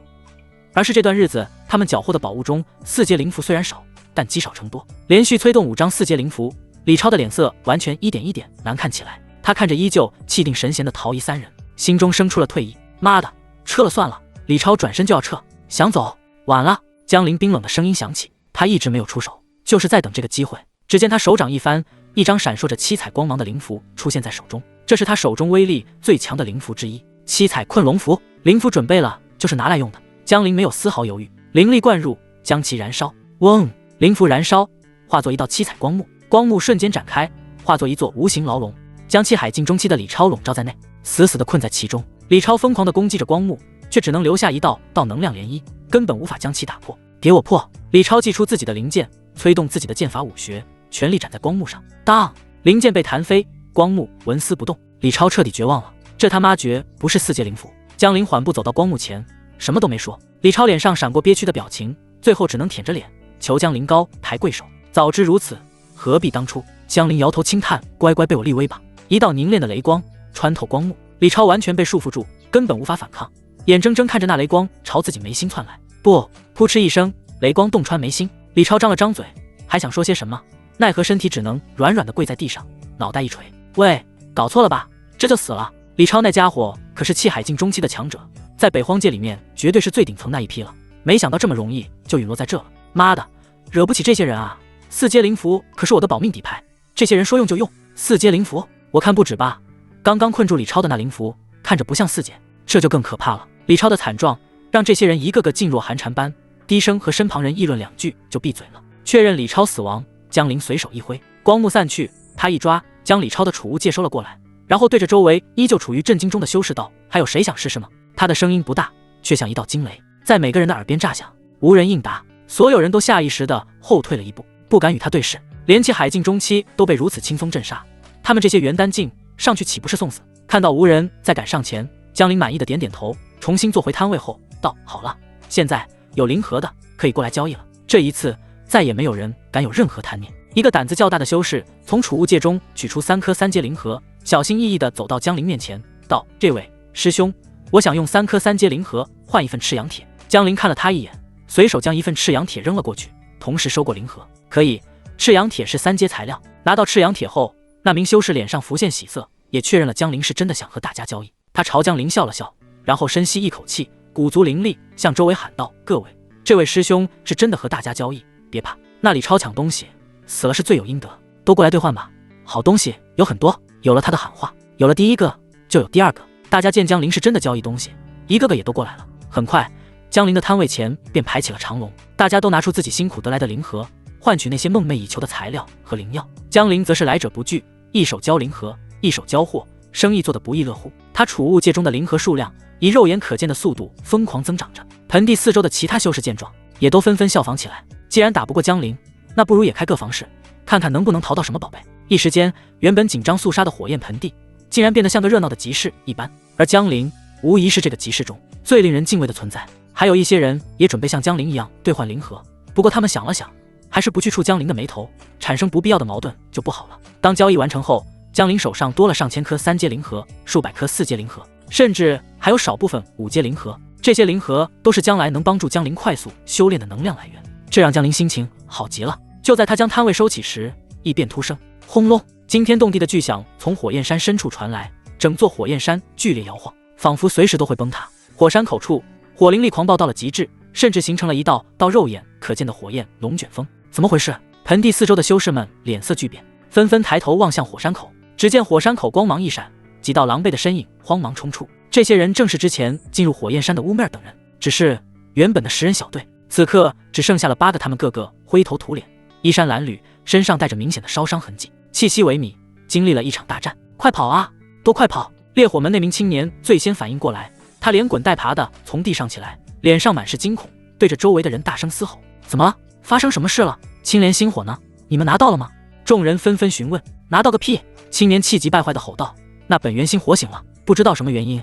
而是这段日子他们缴获的宝物中4阶灵符虽然少，但积少成多。连续催动5张4阶灵符，李超的脸色完全一点一点难看起来。他看着依旧气定神闲的陶怡3人，心中生出了退意。妈的，撤了算了！李超转身就要撤，想走，晚了。江陵冰冷的声音响起，他一直没有出手，就是在等这个机会。只见他手掌一翻，一张闪烁着七彩光芒的灵符出现在手中，这是他手中威力最强的灵符之一——七彩困龙符。灵符准备了，就是拿来用的。江陵没有丝毫犹豫，灵力灌入，将其燃烧。嗡！灵符燃烧，化作一道七彩光幕，光幕瞬间展开，化作一座无形牢笼，将气海境中期的李超笼罩在内，死死地困在其中。李超疯狂地攻击着光幕，却只能留下一道能量涟漪，根本无法将其打破。给我破！李超祭出自己的灵剑，催动自己的剑法武学，全力斩在光幕上。当！灵剑被弹飞，光幕纹丝不动。李超彻底绝望了，这他妈绝不是4阶灵符。江陵缓步走到光幕前，什么都没说。李超脸上闪过憋屈的表情，最后只能舔着脸求江陵高抬贵手。早知如此，何必当初？江陵摇头轻叹，乖乖被我立威吧。一道凝练的雷光穿透光幕，李超完全被束缚住，根本无法反抗，眼睁睁看着那雷光朝自己眉心窜来。不！扑哧一声，雷光洞穿眉心。李超张了张嘴，还想说些什么，奈何身体只能软软的跪在地上，脑袋一垂。喂，搞错了吧？这就死了？李超那家伙可是气海境中期的强者，在北荒界里面绝对是最顶层那一批了，没想到这么容易就陨落在这了。妈的，惹不起这些人啊！4阶灵符可是我的保命底牌，这些人说用就用。4阶灵符，我看不止吧？刚刚困住李超的那灵符看着不像4阶，这就更可怕了。李超的惨状让这些人一个个噤若寒蝉般低声和身旁人议论2句就闭嘴了。确认李超死亡，江陵随手一挥，光幕散去，他一抓将李超的储物戒收了过来，然后对着周围依旧处于震惊中的修士道：“还有谁想试试吗？”他的声音不大，却像一道惊雷，在每个人的耳边炸响，无人应答。所有人都下意识地后退了一步，不敢与他对视。连其海境中期都被如此轻松镇杀，他们这些元丹境上去岂不是送死？看到无人再敢上前，江陵满意的点点头，重新坐回摊位后道：“好了，现在有灵盒的可以过来交易了。”这一次再也没有人敢有任何贪念。一个胆子较大的修士从储物戒中取出3颗3阶灵盒，小心翼翼地走到江陵面前道：“这位师兄，我想用3颗3阶灵盒换一份赤阳铁。”江陵看了他一眼，随手将一份赤阳铁扔了过去，同时收过灵盒。可以，赤阳铁是3阶材料。拿到赤阳铁后，那名修士脸上浮现喜色，也确认了江陵是真的想和大家交易。他朝江陵笑了笑，然后深吸一口气，鼓足灵力向周围喊道：“各位，这位师兄是真的和大家交易，别怕。那李超抢东西死了是罪有应得，都过来兑换吧。好东西有很多。”有了他的喊话，有了第一个就有第二个。大家见江陵是真的交易东西，一个个也都过来了。很快，江陵的摊位前便排起了长龙，大家都拿出自己辛苦得来的灵盒，换取那些梦寐以求的材料和灵药。江陵则是来者不拒，一手交灵盒，一手交货，生意做得不亦乐乎。他储物戒中的灵盒数量以肉眼可见的速度疯狂增长着。盆地四周的其他修士见状，也都纷纷效仿起来。既然打不过江陵，那不如也开个房室，看看能不能淘到什么宝贝。一时间，原本紧张肃杀的火焰盆地，竟然变得像个热闹的集市一般。而江陵无疑是这个集市中最令人敬畏的存在。还有一些人也准备像江陵一样兑换灵核，不过他们想了想，还是不去触江陵的眉头，产生不必要的矛盾就不好了。当交易完成后，江陵手上多了上千颗3阶灵核，数百颗4阶灵核，甚至还有少部分5阶灵核。这些灵核都是将来能帮助江陵快速修炼的能量来源，这让江陵心情好极了。就在他将摊位收起时，异变突生，轰隆！惊天动地的巨响从火焰山深处传来，整座火焰山剧烈摇晃，仿佛随时都会崩塌。火山口处，火灵力狂暴到了极致，甚至形成了一道道肉眼可见的火焰龙卷风。怎么回事？盆地四周的修士们脸色巨变，纷纷抬头望向火山口。只见火山口光芒一闪，几道狼狈的身影慌忙冲出。这些人正是之前进入火焰山的乌梅尔等人，只是原本的10人小队，此刻只剩下了8个，他们个个灰头土脸，衣衫褴褛，身上带着明显的烧伤痕迹，气息萎靡，经历了一场大战。快跑啊，都快跑！烈火门那名青年最先反应过来，他连滚带爬的从地上起来，脸上满是惊恐，对着周围的人大声嘶吼：怎么了？发生什么事了？青莲星火呢？你们拿到了吗？众人纷纷询问。拿到个屁！青年气急败坏的吼道：那本源星火醒了，不知道什么原因，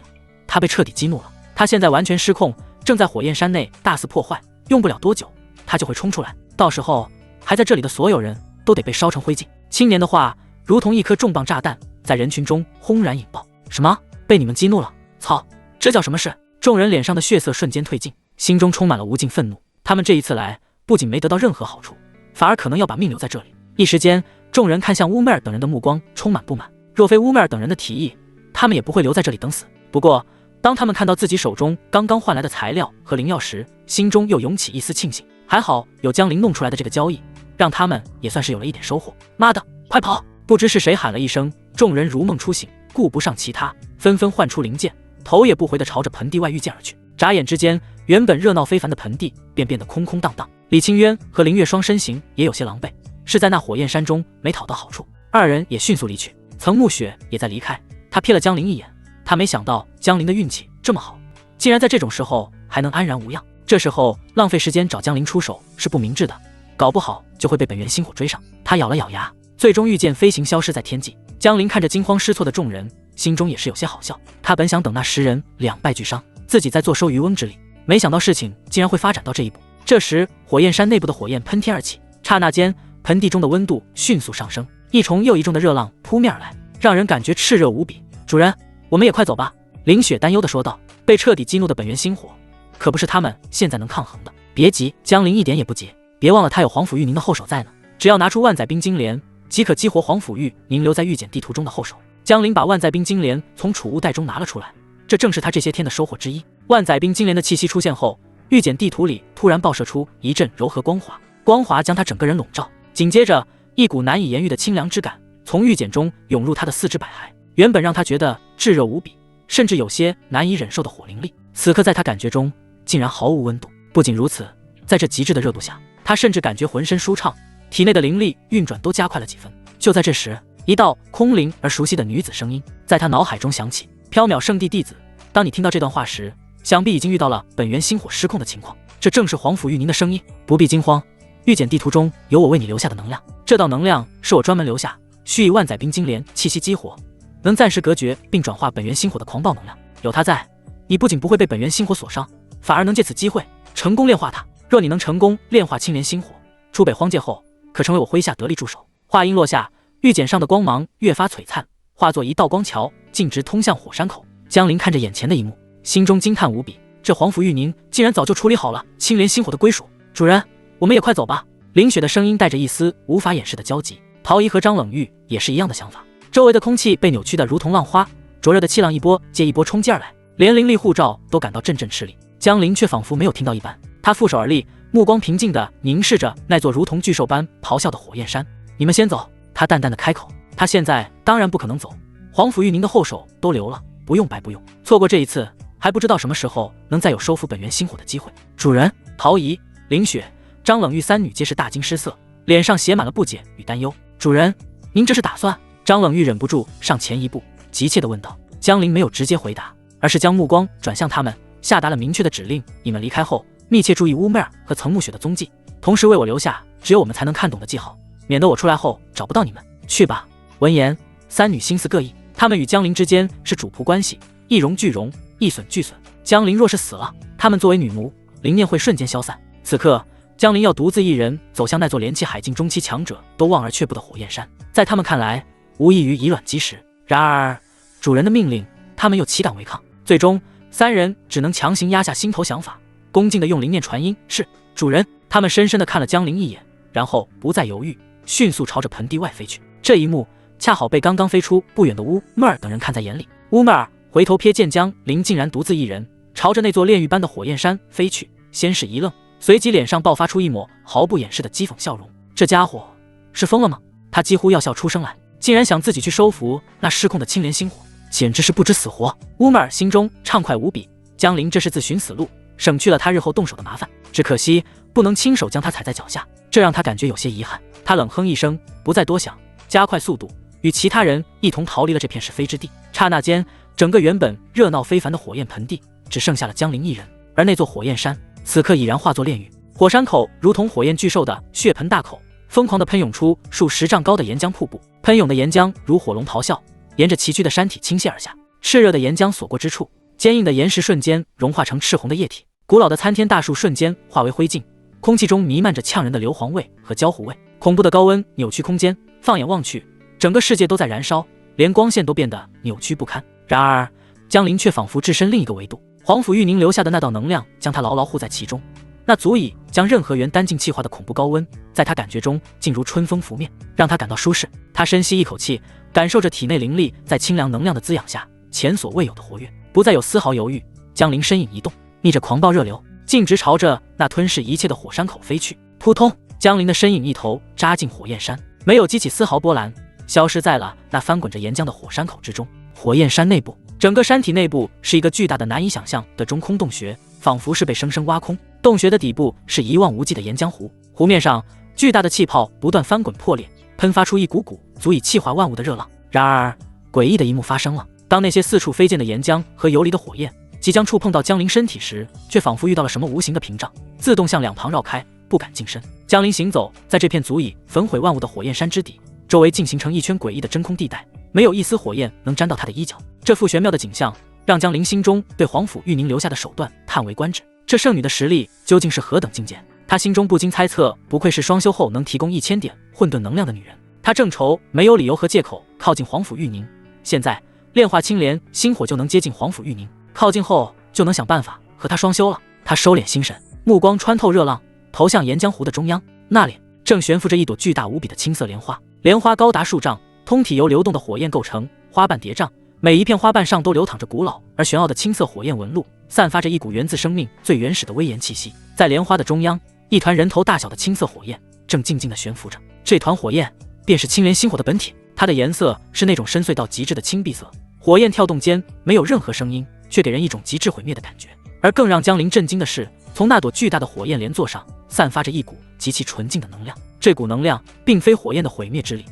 他被彻底激怒了，他现在完全失控，正在火焰山内大肆破坏，用不了多久他就会冲出来，到时候还在这里的所有人都得被烧成灰烬。青年的话如同一颗重磅炸弹，在人群中轰然引爆。什么？被你们激怒了？操，这叫什么事？众人脸上的血色瞬间褪尽，心中充满了无尽愤怒。他们这一次来不仅没得到任何好处，反而可能要把命留在这里。一时间，众人看向乌梅尔等人的目光充满不满，若非乌梅尔等人的提议，他们也不会留在这里等死。不过当他们看到自己手中刚刚换来的材料和灵药时，心中又涌起一丝庆幸，还好有江陵弄出来的这个交易，让他们也算是有了一点收获。妈的，快跑！不知是谁喊了一声，众人如梦初醒，顾不上其他，纷纷唤出灵剑，头也不回地朝着盆地外御剑而去。眨眼之间，原本热闹非凡的盆地便变得空空荡荡。李清渊和林月霜身形也有些狼狈，是在那火焰山中没讨到好处，二人也迅速离去。曾暮雪也在离开，他瞥了江陵一眼，他没想到江陵的运气这么好，竟然在这种时候还能安然无恙。这时候浪费时间找江陵出手是不明智的，搞不好就会被本源星火追上。他咬了咬牙，最终御剑飞行消失在天际。江陵看着惊慌失措的众人，心中也是有些好笑。他本想等那10人两败俱伤，自己再坐收渔翁之利，没想到事情竟然会发展到这一步。这时火焰山内部的火焰喷天而起，刹那间盆地中的温度迅速上升，一重又一重的热浪扑面而来，让人感觉炽热无比。主人，我们也快走吧，林雪担忧地说道。被彻底激怒的本源星火可不是他们现在能抗衡的。别急，江陵一点也不急，别忘了他有皇甫玉宁的后手在呢，只要拿出万载冰晶莲，即可激活皇甫玉宁留在御简地图中的后手。江陵把万载冰晶莲从储物袋中拿了出来，这正是他这些天的收获之一。万载冰晶莲的气息出现后，御简地图里突然爆射出一阵柔和光华，光华将他整个人笼罩，紧接着一股难以言喻的清凉之感从御简中涌入他的4肢百骸，原本让他觉得炙热无比，甚至有些难以忍受的火灵力，此刻在他感觉中竟然毫无温度。不仅如此，在这极致的热度下，他甚至感觉浑身舒畅，体内的灵力运转都加快了几分。就在这时，一道空灵而熟悉的女子声音在他脑海中响起：缥缈圣地弟子，当你听到这段话时，想必已经遇到了本源星火失控的情况，这正是皇甫玉宁的声音。不必惊慌，御简地图中有我为你留下的能量，这道能量是我专门留下，需以万载冰晶莲气息激活，能暂时隔绝并转化本源星火的狂暴能量。有它在，你不仅不会被本源星火所伤，反而能借此机会成功炼化它。若你能成功炼化青莲星火，出北荒界后可成为我麾下得力助手。话音落下，御简上的光芒越发璀璨，化作一道光桥，径直通向火山口。江陵看着眼前的一幕，心中惊叹无比，这皇甫玉宁竟然早就处理好了青莲星火的归属。主人，我们也快走吧。林雪的声音带着一丝无法掩饰的焦急，陶怡和张冷玉也是一样的想法。周围的空气被扭曲得如同浪花，灼热的气浪一波接一波冲击而来，连灵力护罩都感到阵阵吃力。江陵却仿佛没有听到一般，他负手而立，目光平静地凝视着那座如同巨兽般咆哮的火焰山。你们先走，他淡淡的开口。他现在当然不可能走，皇甫玉宁的后手都留了，不用白不用，错过这一次还不知道什么时候能再有收复本源星火的机会。主人，陶怡、林雪、张冷玉3女皆是大惊失色，脸上写满了不解与担忧。主人，您这是打算？张冷玉忍不住上前一步，急切地问道。江陵没有直接回答，而是将目光转向他们，下达了明确的指令：你们离开后，密切注意乌梅尔和曾暮雪的踪迹，同时为我留下只有我们才能看懂的记号，免得我出来后找不到你们。去吧。闻言，三女心思各异，她们与江陵之间是主仆关系，一荣俱荣，一损俱损。江陵若是死了，她们作为女奴，灵念会瞬间消散。此刻，江陵要独自一人走向那座连其海境中期强者都望而却步的火焰山，在他们看来，无异于以卵击石。然而，主人的命令，他们又岂敢违抗？最终，三人只能强行压下心头想法，恭敬地用灵念传音：“是主人。”他们深深地看了江陵一眼，然后不再犹豫，迅速朝着盆地外飞去。这一幕恰好被刚刚飞出不远的乌妹儿等人看在眼里。乌妹儿回头瞥见江陵竟然独自一人朝着那座炼狱般的火焰山飞去，先是一愣，随即脸上爆发出一抹毫不掩饰的讥讽笑容。这家伙是疯了吗？他几乎要笑出声来，竟然想自己去收服那失控的青莲星火，简直是不知死活。乌妹儿心中畅快无比，江陵这是自寻死路，省去了他日后动手的麻烦。只可惜不能亲手将他踩在脚下，这让他感觉有些遗憾。他冷哼一声，不再多想，加快速度，与其他人一同逃离了这片是非之地。刹那间，整个原本热闹非凡的火焰盆地只剩下了江陵一人，而那座火焰山此刻已然化作炼狱。火山口如同火焰巨兽的血盆大口，疯狂地喷涌出数10丈高的岩浆瀑布，喷涌的岩浆如火龙咆哮，沿着崎岖的山体倾泻而下。炽热的岩浆所过之处，坚硬的岩石瞬间融化成赤红的液体，古老的参天大树瞬间化为灰烬，空气中弥漫着呛人的硫磺味和焦糊味。恐怖的高温扭曲空间，放眼望去，整个世界都在燃烧，连光线都变得扭曲不堪。然而，江陵却仿佛置身另一个维度，皇甫玉宁留下的那道能量将他牢牢护在其中，那足以将任何元丹境气化的恐怖高温，在他感觉中竟如春风拂面，让他感到舒适。他深吸一口气，感受着体内灵力在清凉能量的滋养下前所未有的活跃，不再有丝毫犹豫。江陵身影一动，逆着狂暴热流，径直朝着那吞噬一切的火山口飞去。扑通！江陵的身影一头扎进火焰山，没有激起丝毫波澜，消失在了那翻滚着岩浆的火山口之中。火焰山内部，整个山体内部是一个巨大的难以想象的中空洞穴，仿佛是被生生挖空。洞穴的底部是一望无际的岩浆湖，湖面上巨大的气泡不断翻滚破裂，喷发出一股股足以气化万物的热浪。然而，诡异的一幕发生了，当那些四处飞溅的岩浆和游离的火焰即将触碰到江陵身体时，却仿佛遇到了什么无形的屏障，自动向两旁绕开，不敢近身。江陵行走在这片足以焚毁万物的火焰山之底，周围竟形成一圈诡异的真空地带，没有一丝火焰能沾到他的衣角。这副玄妙的景象让江陵心中对皇甫玉宁留下的手段叹为观止。这圣女的实力究竟是何等境界？他心中不禁猜测，不愧是双修后能提供1000点混沌能量的女人。他正愁没有理由和借口靠近皇甫玉宁，现在炼化青莲星火就能接近皇甫玉宁，靠近后就能想办法和他双修了。他收敛心神，目光穿透热浪，投向岩浆湖的中央，那里正悬浮着一朵巨大无比的青色莲花，莲花高达数丈，通体由流动的火焰构成，花瓣叠嶂，每一片花瓣上都流淌着古老而玄奥的青色火焰纹路，散发着一股源自生命最原始的威严气息。在莲花的中央，一团人头大小的青色火焰正静静地悬浮着，这团火焰便是青莲星火的本体，它的颜色是那种深邃到极致的青碧色，火焰跳动间没有任何声音，却给人一种极致毁灭的感觉。而更让江陵震惊的是，从那朵巨大的火焰莲座上散发着一股极其纯净的能量，这股能量并非火焰的毁灭之力，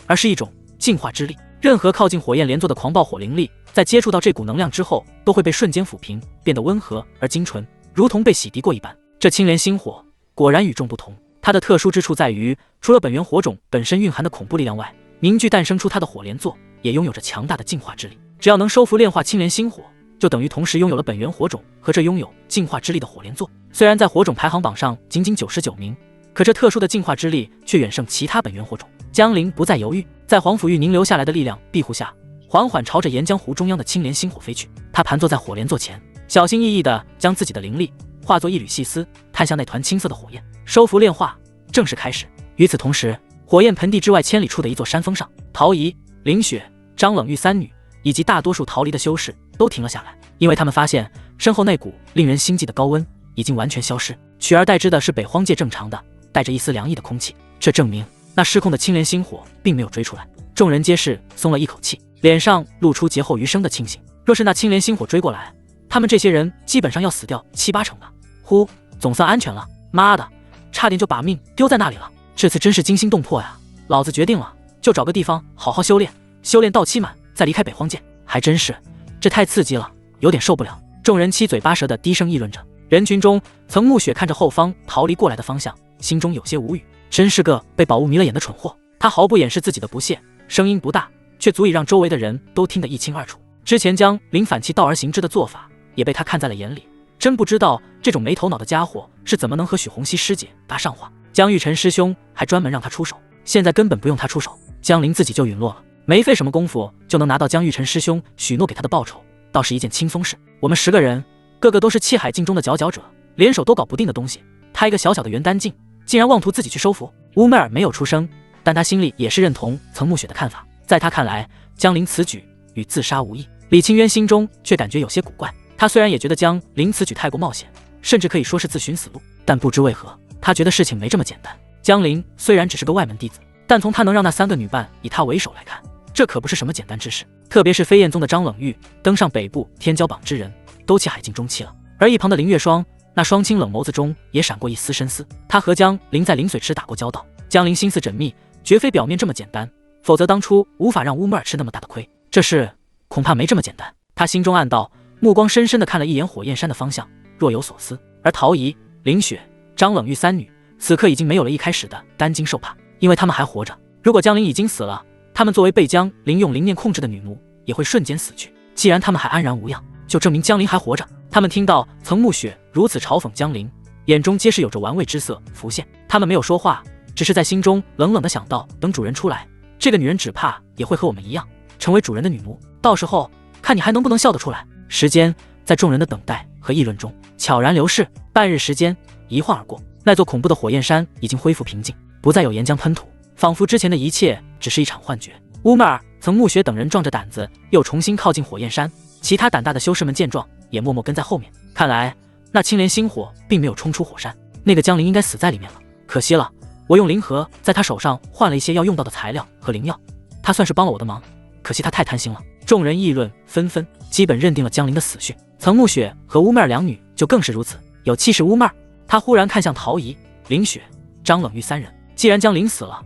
而是一种净化之力。任何靠近火焰莲座的狂暴火灵力，在接触到这股能量之后，都会被瞬间抚平，变得温和而精纯，如同被洗涤过一般。这青莲星火果然与众不同，它的特殊之处在于，除了本源火种本身蕴含的恐怖力量外，凝聚诞生出它的火莲座也拥有着强大的净化之力。只要能收服炼化青莲星火，就等于同时拥有了本源火种和这拥有净化之力的火莲座。虽然在火种排行榜上仅仅99名，可这特殊的净化之力却远胜其他本源火种。江陵不再犹豫，在皇甫玉宁留下来的力量庇护下，缓缓朝着岩浆湖中央的青莲星火飞去。他盘坐在火莲座前，小心翼翼地将自己的灵力化作一缕细丝，探向那团青色的火焰。收服炼化正式开始。与此同时，火焰盆地之外千里处的一座山峰上，陶仪、林雪、张冷玉三女以及大多数逃离的修士都停了下来，因为他们发现身后那股令人心悸的高温已经完全消失，取而代之的是北荒界正常的带着一丝凉意的空气。这证明那失控的青莲星火并没有追出来。众人皆是松了一口气，脸上露出劫后余生的庆幸。若是那青莲星火追过来，他们这些人基本上要死掉7、8成吧。呼，总算安全了。妈的，差点就把命丢在那里了。这次真是惊心动魄呀！老子决定了，就找个地方好好修炼，修炼到期满再离开北荒界。还真是，这太刺激了，有点受不了。众人七嘴八舌的低声议论着。人群中，曾暮雪看着后方逃离过来的方向，心中有些无语，真是个被宝物迷了眼的蠢货。他毫不掩饰自己的不屑，声音不大，却足以让周围的人都听得一清二楚。之前将林反其道而行之的做法，也被他看在了眼里。真不知道这种没头脑的家伙是怎么能和许红熙师姐搭上话。江玉晨师兄还专门让他出手，现在根本不用他出手，江林自己就陨落了，没费什么功夫就能拿到江玉晨师兄许诺给他的报酬，倒是一件轻松事。我们10个人，个个都是气海境中的佼佼者，联手都搞不定的东西，他一个小小的元丹境，竟然妄图自己去收服。乌梅尔没有出声，但他心里也是认同曾暮雪的看法。在他看来，江林此举与自杀无异。李清渊心中却感觉有些古怪。他虽然也觉得江林此举太过冒险，甚至可以说是自寻死路，但不知为何，他觉得事情没这么简单。江林虽然只是个外门弟子，但从他能让那3个女伴以他为首来看，这可不是什么简单之事。特别是飞燕宗的张冷玉登上北部天骄榜之人，都气海境中期了。而一旁的林月霜，那双清冷眸子中也闪过一丝深思。他和江林在灵水池打过交道，江林心思缜密，绝非表面这么简单，否则当初无法让乌木尔吃那么大的亏。这事恐怕没这么简单。他心中暗道，目光深深地看了一眼火焰山的方向，若有所思。而陶怡、林雪、张冷玉3女此刻已经没有了一开始的担惊受怕，因为他们还活着。如果江林已经死了，他们作为被江林用灵念控制的女奴，也会瞬间死去。既然他们还安然无恙，就证明江林还活着。他们听到曾暮雪如此嘲讽江林，眼中皆是有着玩味之色浮现。他们没有说话，只是在心中冷冷地想到，等主人出来，这个女人只怕也会和我们一样，成为主人的女奴。到时候看你还能不能笑得出来。时间在众人的等待和议论中悄然流逝，半日时间一晃而过，那座恐怖的火焰山已经恢复平静，不再有岩浆喷吐，仿佛之前的一切只是一场幻觉。乌梅尔、曾暮雪等人壮着胆子又重新靠近火焰山，其他胆大的修士们见状也默默跟在后面。看来那青莲星火并没有冲出火山，那个江林应该死在里面了。可惜了，我用灵盒在他手上换了一些要用到的材料和灵药，他算是帮了我的忙，可惜他太贪心了。众人议论纷纷，基本认定了江林的死讯。曾暮雪和乌妹儿2女就更是如此。有气势乌妹儿，他忽然看向陶怡、林雪、张冷玉3人。既然江林死了，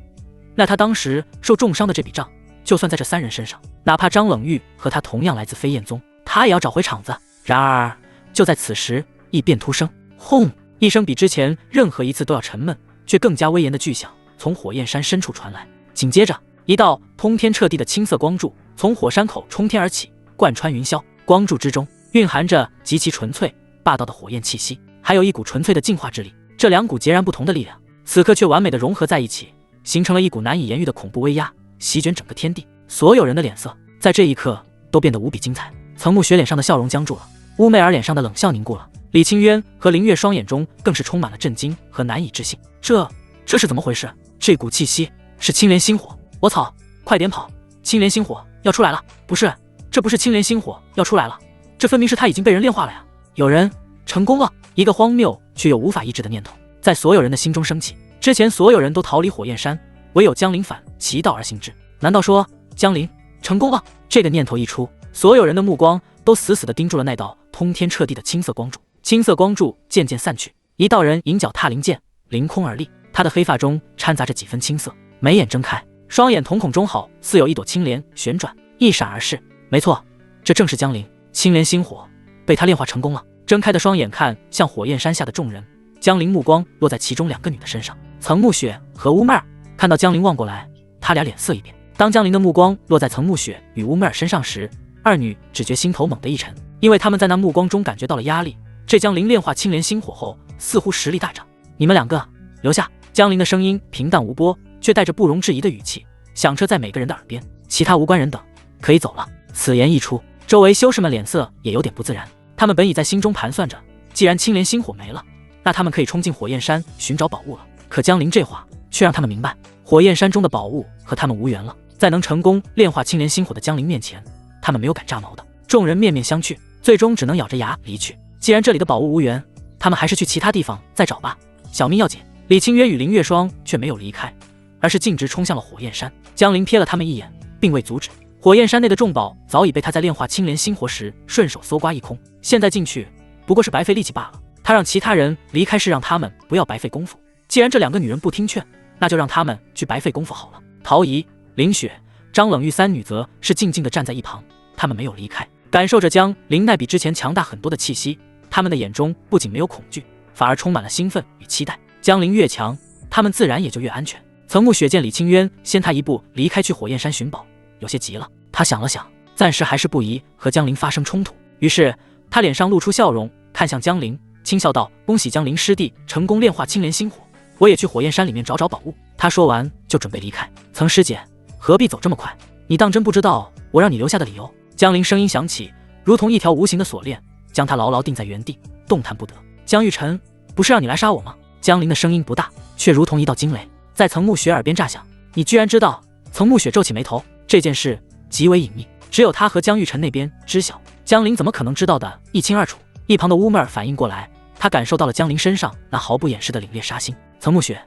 那他当时受重伤的这笔账，就算在这3人身上。哪怕张冷玉和他同样来自飞燕宗，他也要找回场子。然而就在此时，一变突声，轰一声比之前任何一次都要沉闷，却更加威严的巨响从火焰山深处传来。紧接着，一道通天彻地的青色光柱从火山口冲天而起，贯穿云霄。光柱之中蕴含着极其纯粹霸道的火焰气息，还有一股纯粹的净化之力。这2股截然不同的力量，此刻却完美的融合在一起，形成了一股难以言喻的恐怖威压，席卷整个天地。所有人的脸色在这一刻都变得无比精彩。曾暮雪脸上的笑容僵住了，乌媚儿脸上的冷笑凝固了，李清渊和林月双眼中更是充满了震惊和难以置信。这是怎么回事？这股气息是青莲星火！我操，快点跑！青莲星火要出来了！不是，这不是青莲星火要出来了，这分明是他已经被人炼化了呀！有人成功了！一个荒谬却又无法抑制的念头在所有人的心中升起。之前所有人都逃离火焰山，唯有江林反其道而行之。难道说江林成功了？这个念头一出，所有人的目光都死死地盯住了那道通天彻地的青色光柱。青色光柱渐渐散去，一道人迎脚踏灵剑，凌空而立。他的黑发中掺杂着几分青色，眉眼睁开，双眼瞳孔中好似有一朵青莲旋转，一闪而逝。没错，这正是江林。青莲星火被他炼化成功了。睁开的双眼看向火焰山下的众人，江林目光落在其中2个女的身上，曾暮雪和乌妹儿。看到江林望过来，他俩脸色一变。当江林的目光落在曾暮雪与乌妹儿身上时，2女只觉心头猛地一沉，因为他们在那目光中感觉到了压力。这江林炼化青莲星火后，似乎实力大涨。你们2个留下。江林的声音平淡无波，却带着不容置疑的语气，响彻在每个人的耳边。其他无关人等可以走了。此言一出，周围修士们脸色也有点不自然。他们本已在心中盘算着，既然青莲星火没了，那他们可以冲进火焰山寻找宝物了。可江林这话却让他们明白，火焰山中的宝物和他们无缘了。在能成功炼化青莲星火的江林面前，他们没有敢炸毛的。众人面面相觑，最终只能咬着牙离去。既然这里的宝物无缘，他们还是去其他地方再找吧。小命要紧。李清渊与林月霜却没有离开，而是径直冲向了火焰山。江林瞥了他们一眼，并未阻止。火焰山内的重宝早已被他在炼化青莲星火时顺手搜刮一空，现在进去不过是白费力气罢了。他让其他人离开，是让他们不要白费功夫。既然这2个女人不听劝，那就让他们去白费功夫好了。陶怡、林雪、张冷玉3女则是静静地站在一旁，他们没有离开，感受着江林那比之前强大很多的气息。他们的眼中不仅没有恐惧，反而充满了兴奋与期待。江陵越强，他们自然也就越安全。曾沐雪见李清渊先他一步离开去火焰山寻宝，有些急了。他想了想，暂时还是不宜和江陵发生冲突，于是他脸上露出笑容，看向江陵，轻笑道：“恭喜江陵师弟成功炼化青莲星火，我也去火焰山里面找找宝物。”他说完就准备离开。曾师姐，何必走这么快？你当真不知道我让你留下的理由？江陵声音响起，如同一条无形的锁链，将他牢牢定在原地，动弹不得。江玉晨，不是让你来杀我吗？江陵的声音不大，却如同一道惊雷，在曾沐雪耳边炸响。你居然知道？曾沐雪皱起眉头，这件事极为隐秘，只有他和江玉晨那边知晓，江陵怎么可能知道的一清二楚？一旁的乌妹儿反应过来，他感受到了江陵身上那毫不掩饰的凛冽杀心。曾沐雪，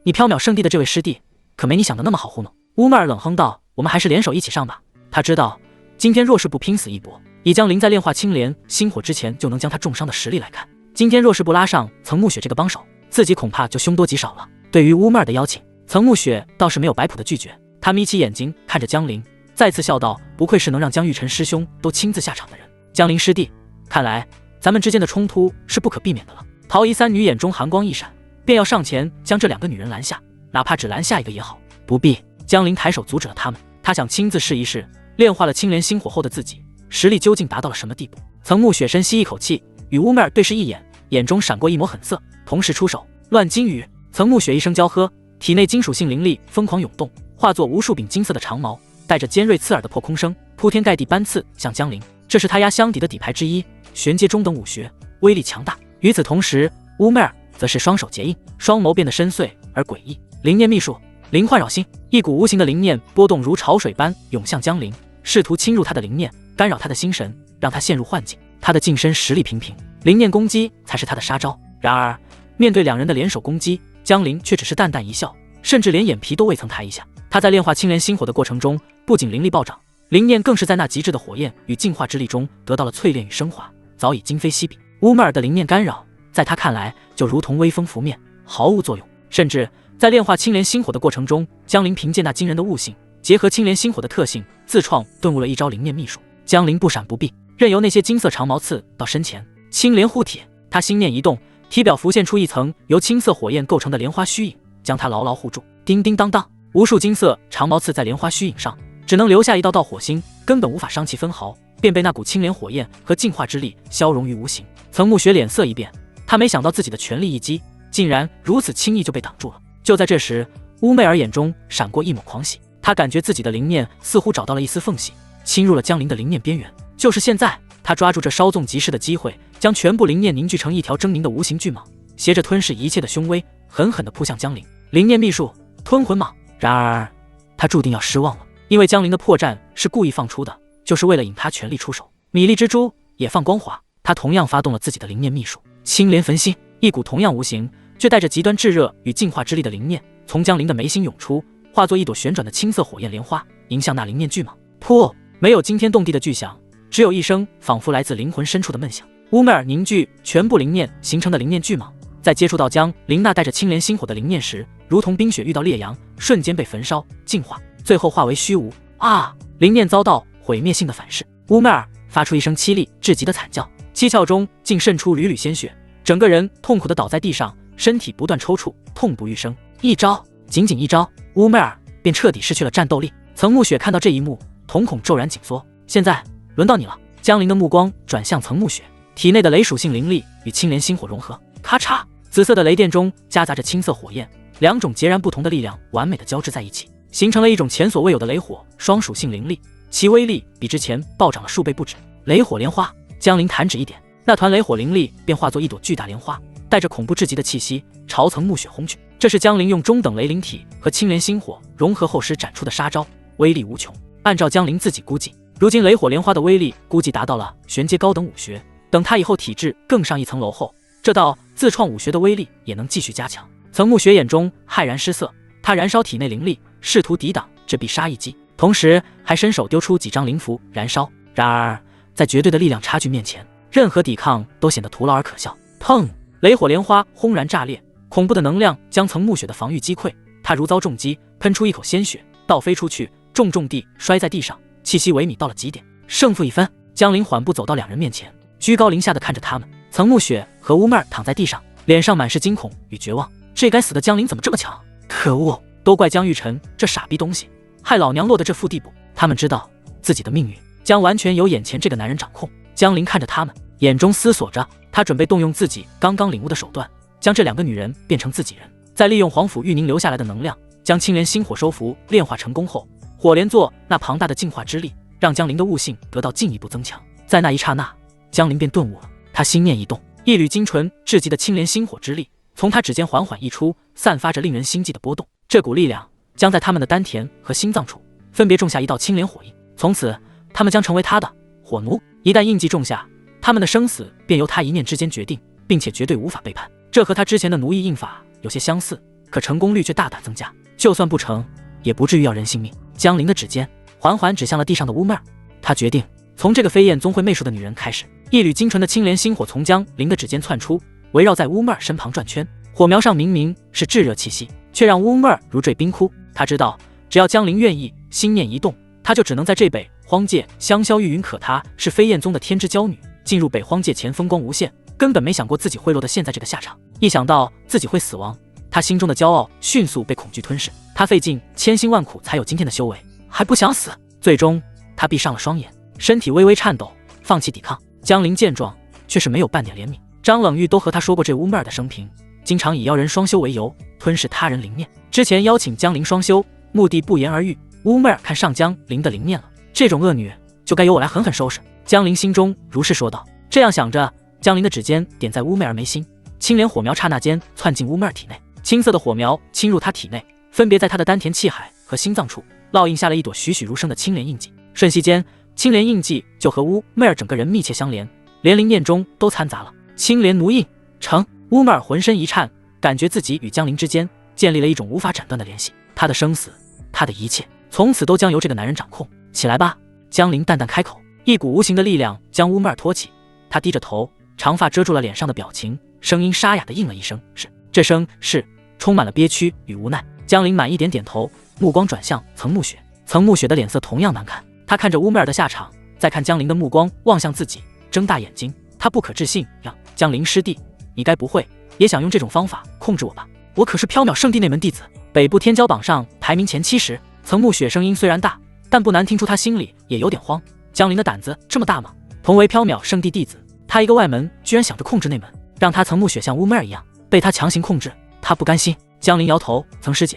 你缥缈圣地的这位师弟，可没你想的那么好糊弄。乌妹儿冷哼道：“我们还是联手一起上吧。”他知道，今天若是不拼死一搏，以江陵在炼化青莲星火之前就能将他重伤的实力来看，今天若是不拉上曾沐雪这个帮手，自己恐怕就凶多吉少了。对于乌妹儿的邀请，曾沐雪倒是没有摆谱的拒绝。他眯起眼睛看着江陵，再次笑道：“不愧是能让江玉晨师兄都亲自下场的人。江陵师弟，看来咱们之间的冲突是不可避免的了。”陶怡三女眼中寒光一闪，便要上前将这两个女人拦下，哪怕只拦下一个也好。不必。江陵抬手阻止了他们，他想亲自试一试炼化了青莲星火后的自己实力究竟达到了什么地步。曾沐雪深吸一口气，与乌妹儿对视一眼，眼中闪过一抹狠色，同时出手乱金雨。曾沐雪一声娇喝，体内金属性灵力疯狂涌动，化作无数柄金色的长矛，带着尖锐刺耳的破空声，铺天盖地般刺向江陵。这是他压箱底的底牌之一，玄阶中等武学，威力强大。与此同时，乌妹儿则是双手结印，双眸变得深邃而诡异。灵念秘术，灵幻扰心，一股无形的灵念波动如潮水般涌向江陵，试图侵入他的灵念，干扰他的心神，让他陷入幻境。他的近身实力平平，灵念攻击才是他的杀招。然而面对两人的联手攻击，江陵却只是淡淡一笑，甚至连眼皮都未曾抬一下。他在炼化青莲星火的过程中，不仅灵力暴涨，灵念更是在那极致的火焰与净化之力中得到了淬炼与升华，早已今非昔比。乌妹儿的灵念干扰，在他看来就如同微风拂面，毫无作用。甚至在炼化青莲星火的过程中，江陵凭借那惊人的悟性，结合青莲星火的特性，自创顿悟了一招灵念秘术。江陵不闪不避，任由那些金色长矛刺到身前。青莲护体，他心念一动，体表浮现出一层由青色火焰构成的莲花虚影，将他牢牢护住。叮叮当当，无数金色长矛刺在莲花虚影上，只能留下一道道火星，根本无法伤其分毫，便被那股青莲火焰和净化之力消融于无形。曾沐雪脸色一变，他没想到自己的全力一击竟然如此轻易就被挡住了。就在这时，乌妹儿眼中闪过一抹狂喜，她感觉自己的灵念似乎找到了一丝缝隙，侵入了江陵的灵念边缘。就是现在，她抓住这稍纵即逝的机会，将全部灵念凝聚成一条狰狞的无形巨蟒，携着吞噬一切的凶威，狠狠地扑向江陵。灵念秘术吞魂蟒。然而她注定要失望了，因为江陵的破绽是故意放出的，就是为了引他全力出手。米粒之珠也放光华，他同样发动了自己的灵念秘术青莲焚心，一股同样无形却带着极端炙热与净化之力的灵念从江陵的眉心涌出，化作一朵旋转的青色火焰莲花，迎向那灵念巨蟒。噗！没有惊天动地的巨响，只有一声仿佛来自灵魂深处的闷响。乌妹儿凝聚全部灵念形成的灵念巨蟒，在接触到江陵那带着青莲星火的灵念时，如同冰雪遇到烈阳，瞬间被焚烧净化，最后化为虚无。啊！灵念遭到毁灭性的反噬，乌妹儿发出一声凄厉至极的惨叫，七窍中竟渗出缕缕鲜血，整个人痛苦地倒在地上，身体不断抽搐，痛不欲生。一招，仅仅一招，乌妹儿便彻底失去了战斗力。曾沐雪看到这一幕，瞳孔骤然紧缩。现在轮到你了。江陵的目光转向曾沐雪，体内的雷属性灵力与青莲星火融合，咔嚓，紫色的雷电中夹杂着青色火焰，两种截然不同的力量完美的交织在一起，形成了一种前所未有的雷火双属性灵力，其威力比之前暴涨了数倍不止。雷火莲花，江陵弹指一点，那团雷火灵力便化作一朵巨大莲花，带着恐怖至极的气息朝曾沐雪轰去。这是江陵用中等雷灵体和青莲星火融合后时展出的杀招，威力无穷。按照江陵自己估计，如今雷火莲花的威力估计达到了玄阶高等武学，等他以后体质更上一层楼后，这道自创武学的威力也能继续加强。曾沐雪眼中骇然失色，他燃烧体内灵力，试图抵挡这必杀一击，同时还伸手丢出几张灵符燃烧。然而在绝对的力量差距面前，任何抵抗都显得徒劳而可笑。砰！雷火莲花轰然炸裂，恐怖的能量将曾沐雪的防御击溃，他如遭重击，喷出一口鲜血，倒飞出去，重重地摔在地上，气息萎靡到了极点。胜负已分，江陵缓步走到两人面前，居高临下的看着他们。岑沐雪和乌妹儿躺在地上，脸上满是惊恐与绝望。这该死的江林怎么这么强？可恶！都怪江玉晨这傻逼东西，害老娘落得这副地步。他们知道自己的命运将完全由眼前这个男人掌控。江林看着他们，眼中思索着，他准备动用自己刚刚领悟的手段，将这2个女人变成自己人，再利用皇甫玉宁留下来的能量，将青莲心火收服炼化成功后，火莲座那庞大的净化之力，让江林的悟性得到进一步增强。在那一刹那，江林便顿悟了，他心念一动，一缕精纯至极的青莲心火之力从他指尖缓缓溢出，散发着令人心悸的波动。这股力量将在他们的丹田和心脏处分别种下一道青莲火印，从此他们将成为他的火奴。一旦印记种下，他们的生死便由他一念之间决定，并且绝对无法背叛。这和他之前的奴役印法有些相似，可成功率却大大增加，就算不成，也不至于要人性命。江林的指尖缓缓指向了地上的乌妹儿，他决定从这个飞燕宗会媚术的女人开始。一缕精纯的青莲心火从江林的指尖窜出，围绕在乌妹儿身旁转圈，火苗上明明是炙热气息，却让乌妹儿如坠冰窟。他知道，只要江林愿意，心念一动，他就只能在这北荒界香消玉殒。可她是飞燕宗的天之娇女，进入北荒界前风光无限，根本没想过自己会落得现在这个下场。一想到自己会死亡，他心中的骄傲迅速被恐惧吞噬。他费尽千辛万苦才有今天的修为，还不想死。最终他闭上了双眼，身体微微颤抖，放弃抵抗。江林见状却是没有半点怜悯。张冷玉都和他说过这乌妹儿的生平，经常以妖人双修为由吞噬他人灵念。之前邀请江林双修，目的不言而喻。乌妹儿看上江林的灵念了，这种恶女就该由我来狠狠收拾。江林心中如是说道。这样想着，江林的指尖点在乌妹儿眉心，青莲火苗刹那间窜进乌妹儿体内，青色的火苗侵入她体内，分别在她的丹田气海和心脏处烙印下了一朵栩栩如生的青莲印记。瞬息间，青莲印记就和乌妹儿整个人密切相连，连灵念中都掺杂了青莲奴印成。乌妹儿浑身一颤，感觉自己与江林之间建立了一种无法斩断的联系，她的生死，她的一切，从此都将由这个男人掌控。起来吧，江林淡淡开口，一股无形的力量将乌妹儿托起。她低着头，长发遮住了脸上的表情，声音沙哑地应了一声是。这声是充满了憋屈与无奈。江林满意点点头，目光转向岑沐雪。岑沐雪的脸色同样难看，她看着乌妹儿的下场，再看江林的目光望向自己，睁大眼睛，她不可置信呀，江林师弟，你该不会也想用这种方法控制我吧？我可是缥缈圣地内门弟子，北部天骄榜上排名前70。岑沐雪声音虽然大，但不难听出她心里也有点慌。江林的胆子这么大吗？同为缥缈圣地弟子，他一个外门居然想着控制内门，让他岑沐雪像乌妹儿一样被他强行控制，他不甘心。江林摇头，岑师姐，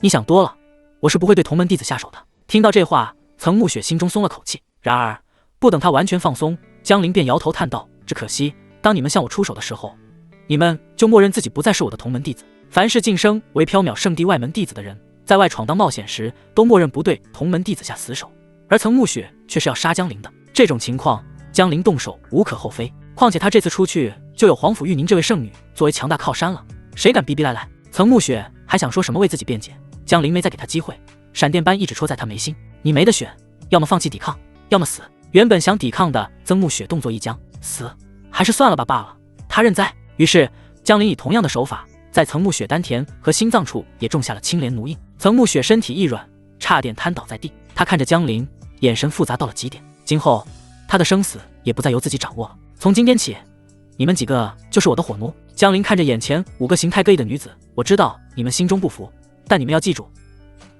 你想多了，我是不会对同门弟子下手的。听到这话，岑沐雪心中松了口气。然而不等他完全放松，江林便摇头叹道，只可惜当你们向我出手的时候，你们就默认自己不再是我的同门弟子。凡是晋升为缥缈圣地外门弟子的人，在外闯荡冒险时都默认不对同门弟子下死手，而岑沐雪却是要杀江林的。这种情况江林动手无可厚非，况且他这次出去就有皇甫玉宁这位圣女作为强大靠山了，谁敢逼逼赖赖？岑沐雪还想说什么为自己辩解，江林没再给他机会，闪电般一直戳在他眉心。你没得选，要么放弃抵抗，要么死。原本想抵抗的曾沐雪动作一僵，死还是算了吧罢了，他认栽。于是江林以同样的手法在岑沐雪丹田和心脏处也种下了青莲奴印。岑沐雪身体一软，差点瘫倒在地。他看着江林，眼神复杂到了极点。今后他的生死也不再由自己掌握了，从今天起，你们几个就是我的火奴。江林看着眼前5个形态各异的女子，我知道你们心中不服，但你们要记住，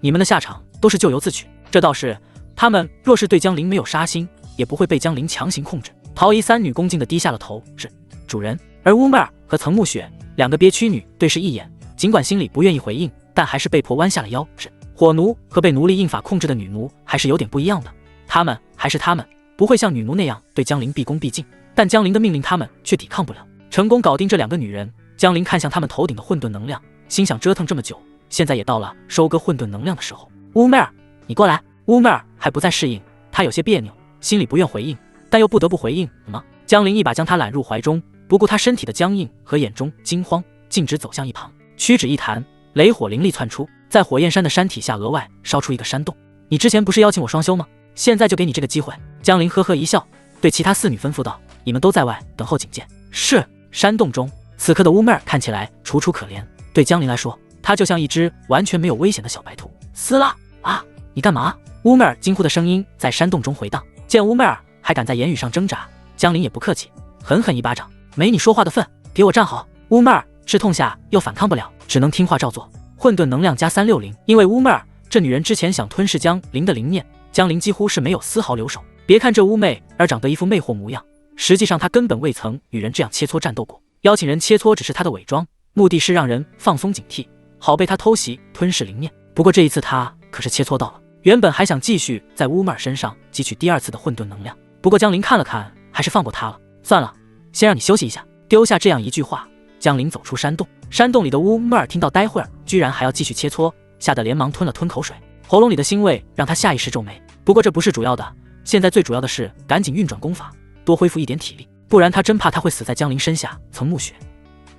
你们的下场都是咎由自取。这倒是，他们若是对江林没有杀心，也不会被江林强行控制。陶仪三女恭敬地低下了头，是主人。而乌妹儿和岑沐雪2个憋屈女对视一眼，尽管心里不愿意回应，但还是被迫弯下了腰。是火奴和被奴隶印法控制的女奴还是有点不一样的，他们还是他们，不会像女奴那样对江林毕恭毕敬，但江林的命令他们却抵抗不了。成功搞定这2个女人，江林看向他们头顶的混沌能量，心想折腾这么久，现在也到了收割混沌能量的时候。乌妹儿，你过来。乌妹儿还不再适应，她有些别扭，心里不愿回应，但又不得不回应。什么？江林一把将她揽入怀中，不顾她身体的僵硬和眼中惊慌，径直走向一旁，屈指一弹，雷火灵力窜出，在火焰山的山体下额外烧出一个山洞。你之前不是邀请我双修吗？现在就给你这个机会。江林呵呵一笑，对其他4女吩咐道，你们都在外等候警戒。是。山洞中，此刻的乌妹儿看起来楚楚可怜，对江林来说，她就像一只完全没有危险的小白兔。撕拉啊！你干嘛？乌妹儿惊呼的声音在山洞中回荡。见乌妹儿还敢在言语上挣扎，江林也不客气，狠狠一巴掌没你说话的份，给我站好！乌妹儿吃痛下又反抗不了，只能听话照做。混沌能量加360，因为乌妹儿这女人之前想吞噬江灵的灵念，江灵几乎是没有丝毫留手。别看这乌妹儿长得一副魅惑模样，实际上她根本未曾与人这样切磋战斗过。邀请人切磋只是她的伪装，目的是让人放松警惕，好被她偷袭吞噬灵念。不过这一次她可是切磋到了，原本还想继续在乌妹儿身上汲取第2次的混沌能量，不过江灵看了看，还是放过她了。算了，先让你休息一下。丢下这样一句话，江灵走出山洞。山洞里的乌妹儿听到待会儿居然还要继续切磋，吓得连忙吞了吞口水，喉咙里的腥味让她下意识皱眉。不过这不是主要的，现在最主要的是赶紧运转功法，多恢复一点体力，不然她真怕她会死在江灵身下。曾暮雪，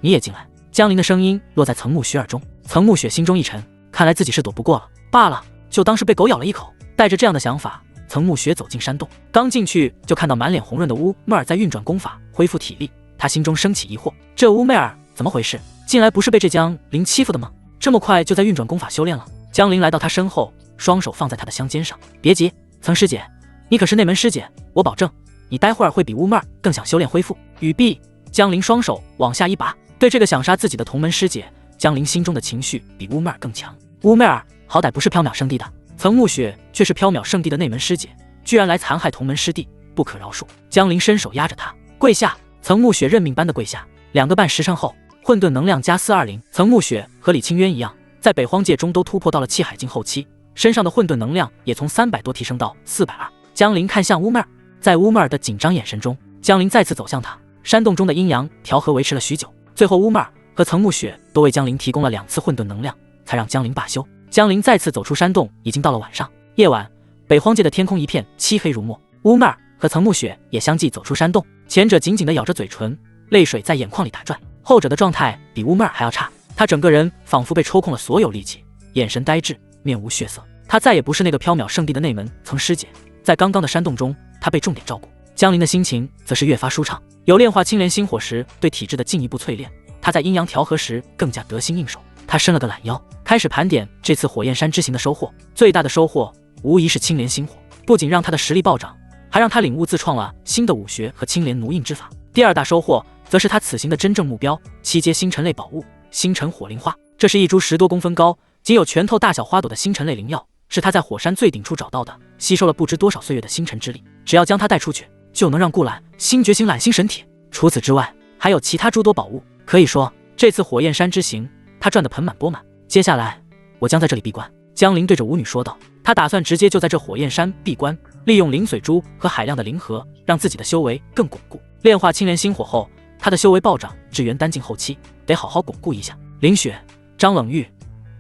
你也进来。江灵的声音落在曾暮雪耳中，曾暮雪心中一沉，看来自己是躲不过了，罢了，就当是被狗咬了一口。带着这样的想法，曾暮雪走进山洞，刚进去就看到满脸红润的乌妹儿在运转功法恢复体力，她心中升起疑惑，这乌妹儿怎么回事？进来不是被这江灵欺负的吗？这么快就在运转功法修炼了？江灵来到她身后，双手放在她的香肩上，别急，曾师姐，你可是内门师姐，我保证你待会儿会比乌妹儿更想修炼恢复。语毕，江灵双手往下一拔，对这个想杀自己的同门师姐，江灵心中的情绪比乌妹儿更强。乌妹儿好歹不是缥缈圣地的，曾暮雪却是缥缈圣地的内门师姐，居然来残害同门师弟，不可饶恕。江灵伸手压着她，跪下。曾暮雪认命般的跪下。2个半时辰后，混沌能量加420，曾暮雪和李清渊一样，在北荒界中都突破到了气海境后期，身上的混沌能量也从300多提升到420。江灵看向乌妹儿，在乌妹儿的紧张眼神中，江灵再次走向她。山洞中的阴阳调和维持了许久，最后乌妹儿和曾暮雪都为江灵提供了2次混沌能量，才让江灵罢休。江灵再次走出山洞，已经到了晚上。夜晚，北荒界的天空一片漆黑如墨。乌妹儿和曾暮雪也相继走出山洞，前者紧紧地咬着嘴唇，泪水在眼眶里打转，后者的状态比乌妹儿还要差，她整个人仿佛被抽空了所有力气，眼神呆滞，面无血色。她再也不是那个缥缈圣地的内门曾师姐，在刚刚的山洞中，她被重点照顾。江灵的心情则是越发舒畅，有炼化青莲心火时对体质的进一步淬炼，她在阴阳调和时更加得心应手。她伸了个懒腰，开始盘点这次火焰山之行的收获。最大的收获无疑是青莲心火，不仅让她的实力暴涨，还让他领悟自创了新的武学和青莲奴印之法。第2大收获则是他此行的真正目标，7阶星辰类宝物星辰火灵花。这是一株10多公分高，仅有拳头大小花朵的星辰类灵药，是他在火山最顶处找到的，吸收了不知多少岁月的星辰之力，只要将它带出去，就能让顾揽星觉醒揽星神铁。除此之外，还有其他诸多宝物。可以说，这次火焰山之行，他赚得盆满钵满。接下来，我将在这里闭关。江灵对着舞女说道，他打算直接就在这火焰山闭关，利用灵髓珠和海量的灵核，让自己的修为更巩固。炼化青莲心火后，他的修为暴涨至元丹境后期，得好好巩固一下。林雪、张冷玉，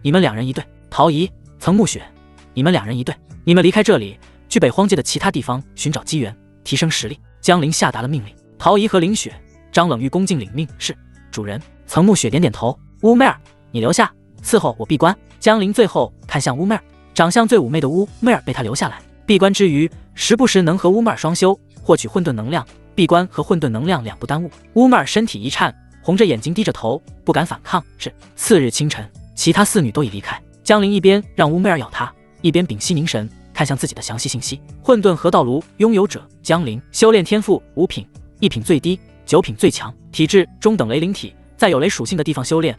你们2人一队；陶怡、曾暮雪，你们2人一队。你们离开这里，去北荒界的其他地方寻找机缘，提升实力。江灵下达了命令。陶怡和林雪、张冷玉恭敬领命，是主人。曾暮雪点点头。乌妹儿，你留下，伺候我闭关。江灵最后看向乌妹儿，长相最妩媚的乌妹儿被他留下来。闭关之余，时不时能和乌妹儿双修，获取混沌能量。闭关和混沌能量两不耽误。乌妹儿身体一颤，红着眼睛低着头，不敢反抗。是次日清晨，其他4女都已离开。江灵一边让乌妹儿咬她，一边屏息凝神，看向自己的详细信息。混沌河道炉拥有者江灵，修炼天赋5品，1品最低，9品最强，体质中等雷灵体，在有雷属性的地方修炼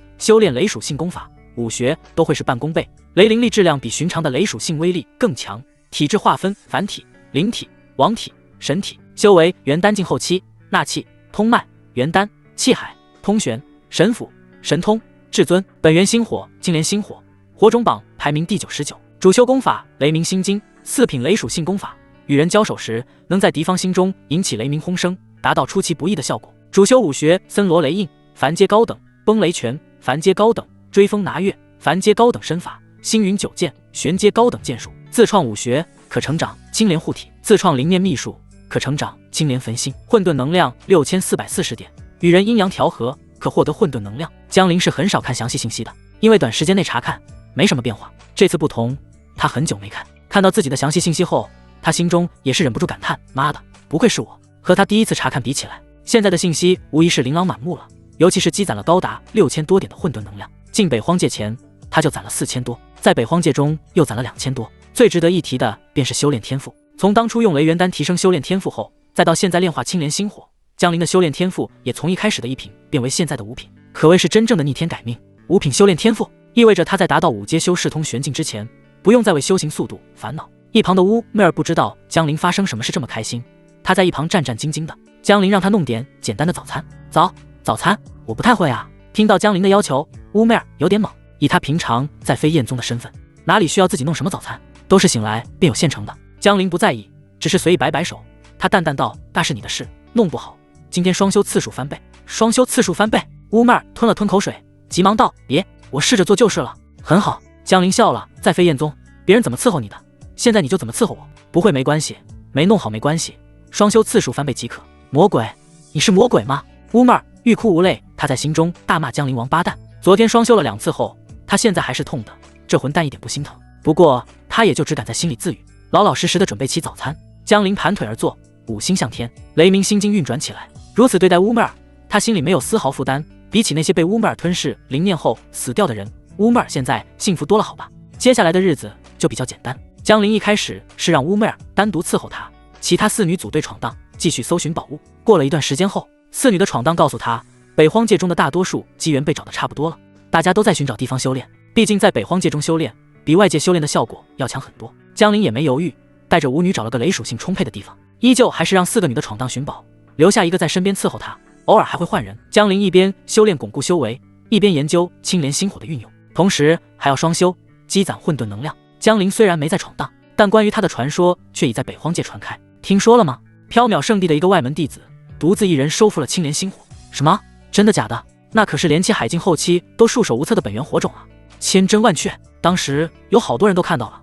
雷属性功法。武学都会是半功倍，雷灵力质量比寻常的雷属性威力更强。体质划分凡体、灵体、王体、神体。修为元丹境后期，纳气、通脉、元丹、气海、通玄、神府、神通、至尊。本源星火、青莲心火，火种榜排名第919。主修功法雷鸣心经，4品雷属性功法。与人交手时，能在敌方心中引起雷鸣轰声，达到出其不意的效果。主修武学森罗雷印，凡阶高等；崩雷拳，凡阶高等；追风拿月，凡阶高等身法；星云九剑，玄阶高等剑术。自创武学可成长青莲护体，自创灵念秘术可成长青莲焚心。混沌能量6440点，与人阴阳调和可获得混沌能量。江灵是很少看详细信息的，因为短时间内查看没什么变化。这次不同，他很久没看到自己的详细信息后，他心中也是忍不住感叹：妈的，不愧是我！和他第一次查看比起来，现在的信息无疑是琳琅满目了，尤其是积攒了高达6000多点的混沌能量。进北荒界前，他就攒了4000多，在北荒界中又攒了2000多。最值得一提的便是修炼天赋，从当初用雷元丹提升修炼天赋后，再到现在炼化青莲心火，江陵的修炼天赋也从一开始的1品变为现在的5品，可谓是真正的逆天改命。5品修炼天赋意味着他在达到5阶修视通玄境之前，不用再为修行速度烦恼。一旁的乌妹儿不知道江陵发生什么事这么开心，他在一旁战战兢兢的。江陵让他弄点简单的早餐。早餐我不太会啊。听到江陵的要求，乌妹儿有点懵。以他平常在飞燕宗的身份，哪里需要自己弄什么早餐，都是醒来便有现成的。江陵不在意，只是随意摆摆手。他淡淡道：那是你的事，弄不好今天双修次数翻倍。双修次数翻倍？乌妹儿吞了吞口水，急忙道：别，我试着做就是了。很好。江陵笑了，在飞燕宗别人怎么伺候你的，现在你就怎么伺候我。不会没关系，没弄好没关系，双修次数翻倍即可。魔鬼，你是魔鬼吗？乌妹儿欲哭无泪，他在心中大骂江陵王八蛋。昨天双修了2次后，他现在还是痛的，这混蛋一点不心疼。不过他也就只敢在心里自语，老老实实的准备起早餐。江陵盘腿而坐，五心向天，雷鸣心经运转起来。如此对待乌妹儿，他心里没有丝毫负担。比起那些被乌妹儿吞噬灵念后死掉的人，乌妹儿现在幸福多了，好吧？接下来的日子就比较简单。江陵一开始是让乌妹儿单独伺候他，其他4女组队闯荡，继续搜寻宝物。过了一段时间后，4女的闯荡告诉他，北荒界中的大多数机缘被找得差不多了，大家都在寻找地方修炼。毕竟在北荒界中修炼，比外界修炼的效果要强很多。江陵也没犹豫，带着5女找了个雷属性充沛的地方，依旧还是让4个女的闯荡寻宝，留下一个在身边伺候他，偶尔还会换人。江陵一边修炼巩固修为，一边研究青莲心火的运用，同时还要双修，积攒混沌能量。江陵虽然没在闯荡，但关于他的传说却已在北荒界传开。听说了吗？缥缈圣地的一个外门弟子独自一人收复了青莲心火。什么？真的假的？那可是连其海境后期都束手无策的本源火种啊，千真万确。当时有好多人都看到了，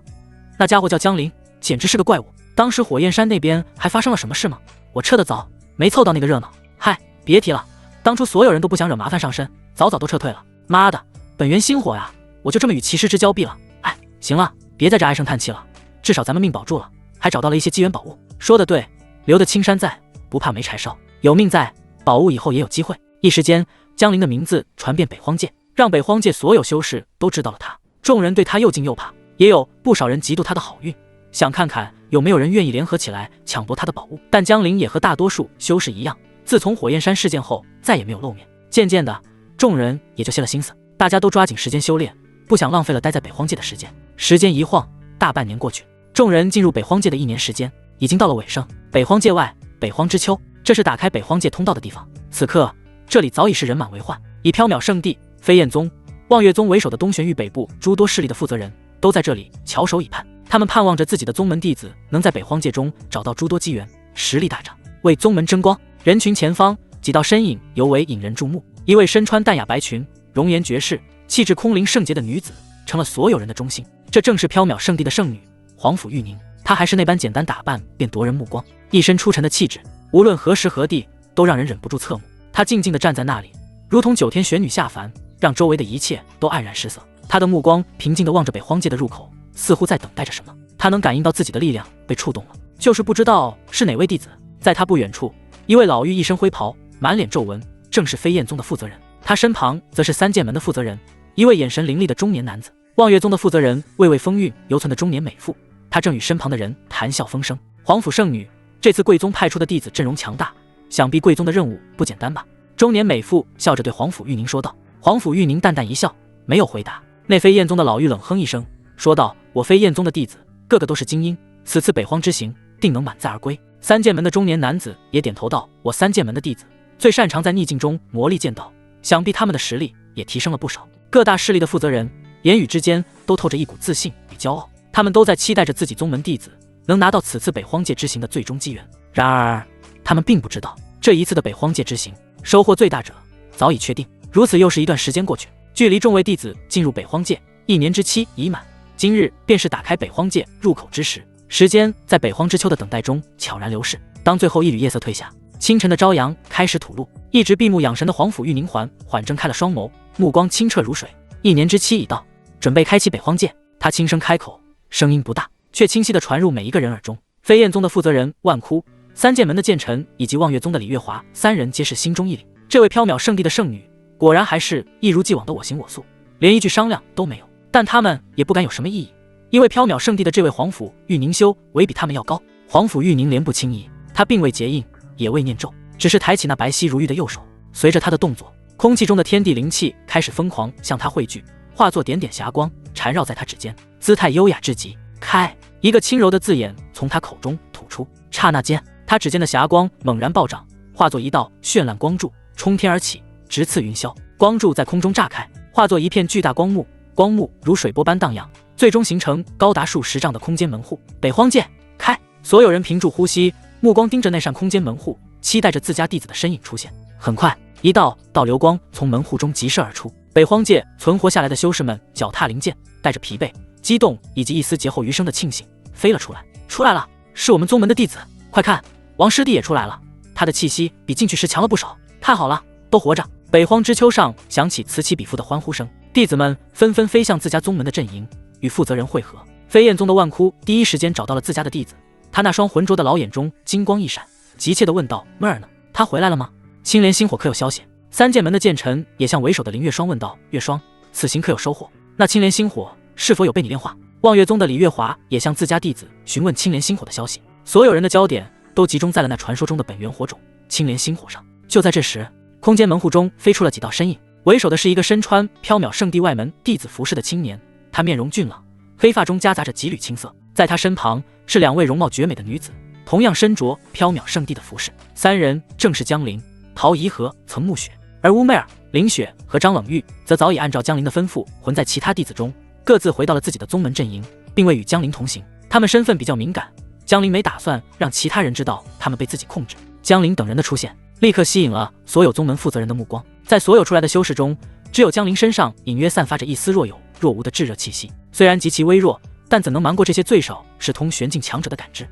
那家伙叫江陵，简直是个怪物。当时火焰山那边还发生了什么事吗？我撤得早，没凑到那个热闹。嗨，别提了，当初所有人都不想惹麻烦上身，早早都撤退了。妈的，本源心火呀，我就这么与骑士之交臂了。哎，行了，别在这唉声叹气了，至少咱们命保住了，还找到了一些机缘宝物。说得对，留得青山在，不怕没柴烧。有命在，宝物以后也有机会。一时间，江陵的名字传遍北荒界，让北荒界所有修士都知道了他。众人对他又敬又怕，也有不少人嫉妒他的好运，想看看有没有人愿意联合起来抢夺他的宝物。但江陵也和大多数修士一样，自从火焰山事件后再也没有露面。渐渐的，众人也就歇了心思，大家都抓紧时间修炼，不想浪费了待在北荒界的时间。时间一晃，大半年过去，众人进入北荒界的1年时间已经到了尾声。北荒界外，北荒之丘，这是打开北荒界通道的地方。此刻这里早已是人满为患，以缥缈圣地、飞燕宗、望月宗为首的东玄域北部诸多势力的负责人都在这里翘首以盼。他们盼望着自己的宗门弟子能在北荒界中找到诸多机缘，实力大涨，为宗门争光。人群前方几道身影尤为引人注目，一位身穿淡雅白裙、容颜绝世、气质空灵圣洁的女子成了所有人的中心。这正是缥缈圣地的圣女皇甫玉宁。她还是那般简单打扮便夺人目光，一身出尘的气质，无论何时何地都让人忍不住侧目。她静静地站在那里，如同9天玄女下凡，让周围的一切都黯然失色。她的目光平静地望着北荒界的入口，似乎在等待着什么。她能感应到自己的力量被触动了，就是不知道是哪位弟子。在她不远处，一位老妪一身灰袍，满脸皱纹，正是飞燕宗的负责人。他身旁则是3剑门的负责人，一位眼神凌厉的中年男子。望月宗的负责人，位位风韵犹存的中年美妇，她正与身旁的人谈笑风生。皇甫圣女，这次贵宗派出的弟子阵容强大，想必贵宗的任务不简单吧？中年美妇笑着对皇甫玉宁说道。皇甫玉宁淡淡一笑，没有回答。那飞燕宗的老妪冷哼一声，说道：我飞燕宗的弟子个个都是精英，此次北荒之行定能满载而归。3剑门的中年男子也点头道：我3剑门的弟子最擅长在逆境中磨砺剑道，想必他们的实力也提升了不少。各大势力的负责人言语之间都透着一股自信与骄傲，他们都在期待着自己宗门弟子能拿到此次北荒界之行的最终机缘。然而他们并不知道，这一次的北荒界之行收获最大者早已确定。如此又是一段时间过去，距离众位弟子进入北荒界1年之期已满，今日便是打开北荒界入口之时。时间在北荒之丘的等待中悄然流逝。当最后一缕夜色退下，清晨的朝阳开始吐露，一直闭目养神的皇甫玉宁缓睁开了双眸，目光清澈如水。1年之期已到，准备开启北荒界。他轻声开口，声音不大，却清晰地传入每一个人耳中。飞燕宗的负责人万枯、3剑门的剑臣以及望月宗的李月华3人皆是心中一凛。这位缥缈圣地的圣女果然还是一如既往的我行我素，连一句商量都没有。但他们也不敢有什么异议，因为缥缈圣地的这位皇甫玉宁修为比他们要高。皇甫玉宁莲不轻移，他并未结印，也未念咒，只是抬起那白皙如玉的右手。随着他的动作，空气中的天地灵气开始疯狂向他汇聚，化作点点霞光缠绕在他指尖，姿态优雅至极。开！一个轻柔的字眼从他口中吐出，刹那间，他指尖的霞光猛然暴涨，化作一道绚烂光柱，冲天而起，直刺云霄。光柱在空中炸开，化作一片巨大光幕，光幕如水波般荡漾，最终形成高达数十丈的空间门户。北荒界，开！所有人屏住呼吸，目光盯着那扇空间门户，期待着自家弟子的身影出现。很快，一道流光从门户中急射而出。北荒界存活下来的修士们脚踏灵剑，带着疲惫、激动以及一丝劫后余生的庆幸，飞了出来。出来了，是我们宗门的弟子，快看，王师弟也出来了，他的气息比进去时强了不少。太好了，都活着！北荒之丘上响起此起彼伏的欢呼声，弟子们纷纷飞向自家宗门的阵营，与负责人会合。飞燕宗的万枯第一时间找到了自家的弟子，他那双浑浊的老眼中金光一闪，急切地问道：“妹儿呢？他回来了吗？青莲星火可有消息？”三剑门的剑臣也向为首的林月霜问道：“月霜，此行可有收获？那青莲星火是否有被你炼化？”望月宗的李月华也向自家弟子询问青莲星火的消息。所有人的焦点都集中在了那传说中的本源火种青莲星火上。就在这时，空间门户中飞出了几道身影，为首的是一个身穿缥缈圣地外门弟子服饰的青年，他面容俊朗，黑发中夹杂着几缕青色。在他身旁是两位容貌绝美的女子，同样身着缥缈圣地的服饰。三人正是江陵、陶颐和、岑沐雪，而乌媚儿、林雪和张冷玉则早已按照江陵的吩咐混在其他弟子中，各自回到了自己的宗门阵营，并未与江陵同行。他们身份比较敏感，江陵没打算让其他人知道他们被自己控制。江陵等人的出现立刻吸引了所有宗门负责人的目光，在所有出来的修士中，只有江陵身上隐约散发着一丝若有若无的炙热气息，虽然极其微弱，但怎能瞒过这些最少是通玄境强者的感知？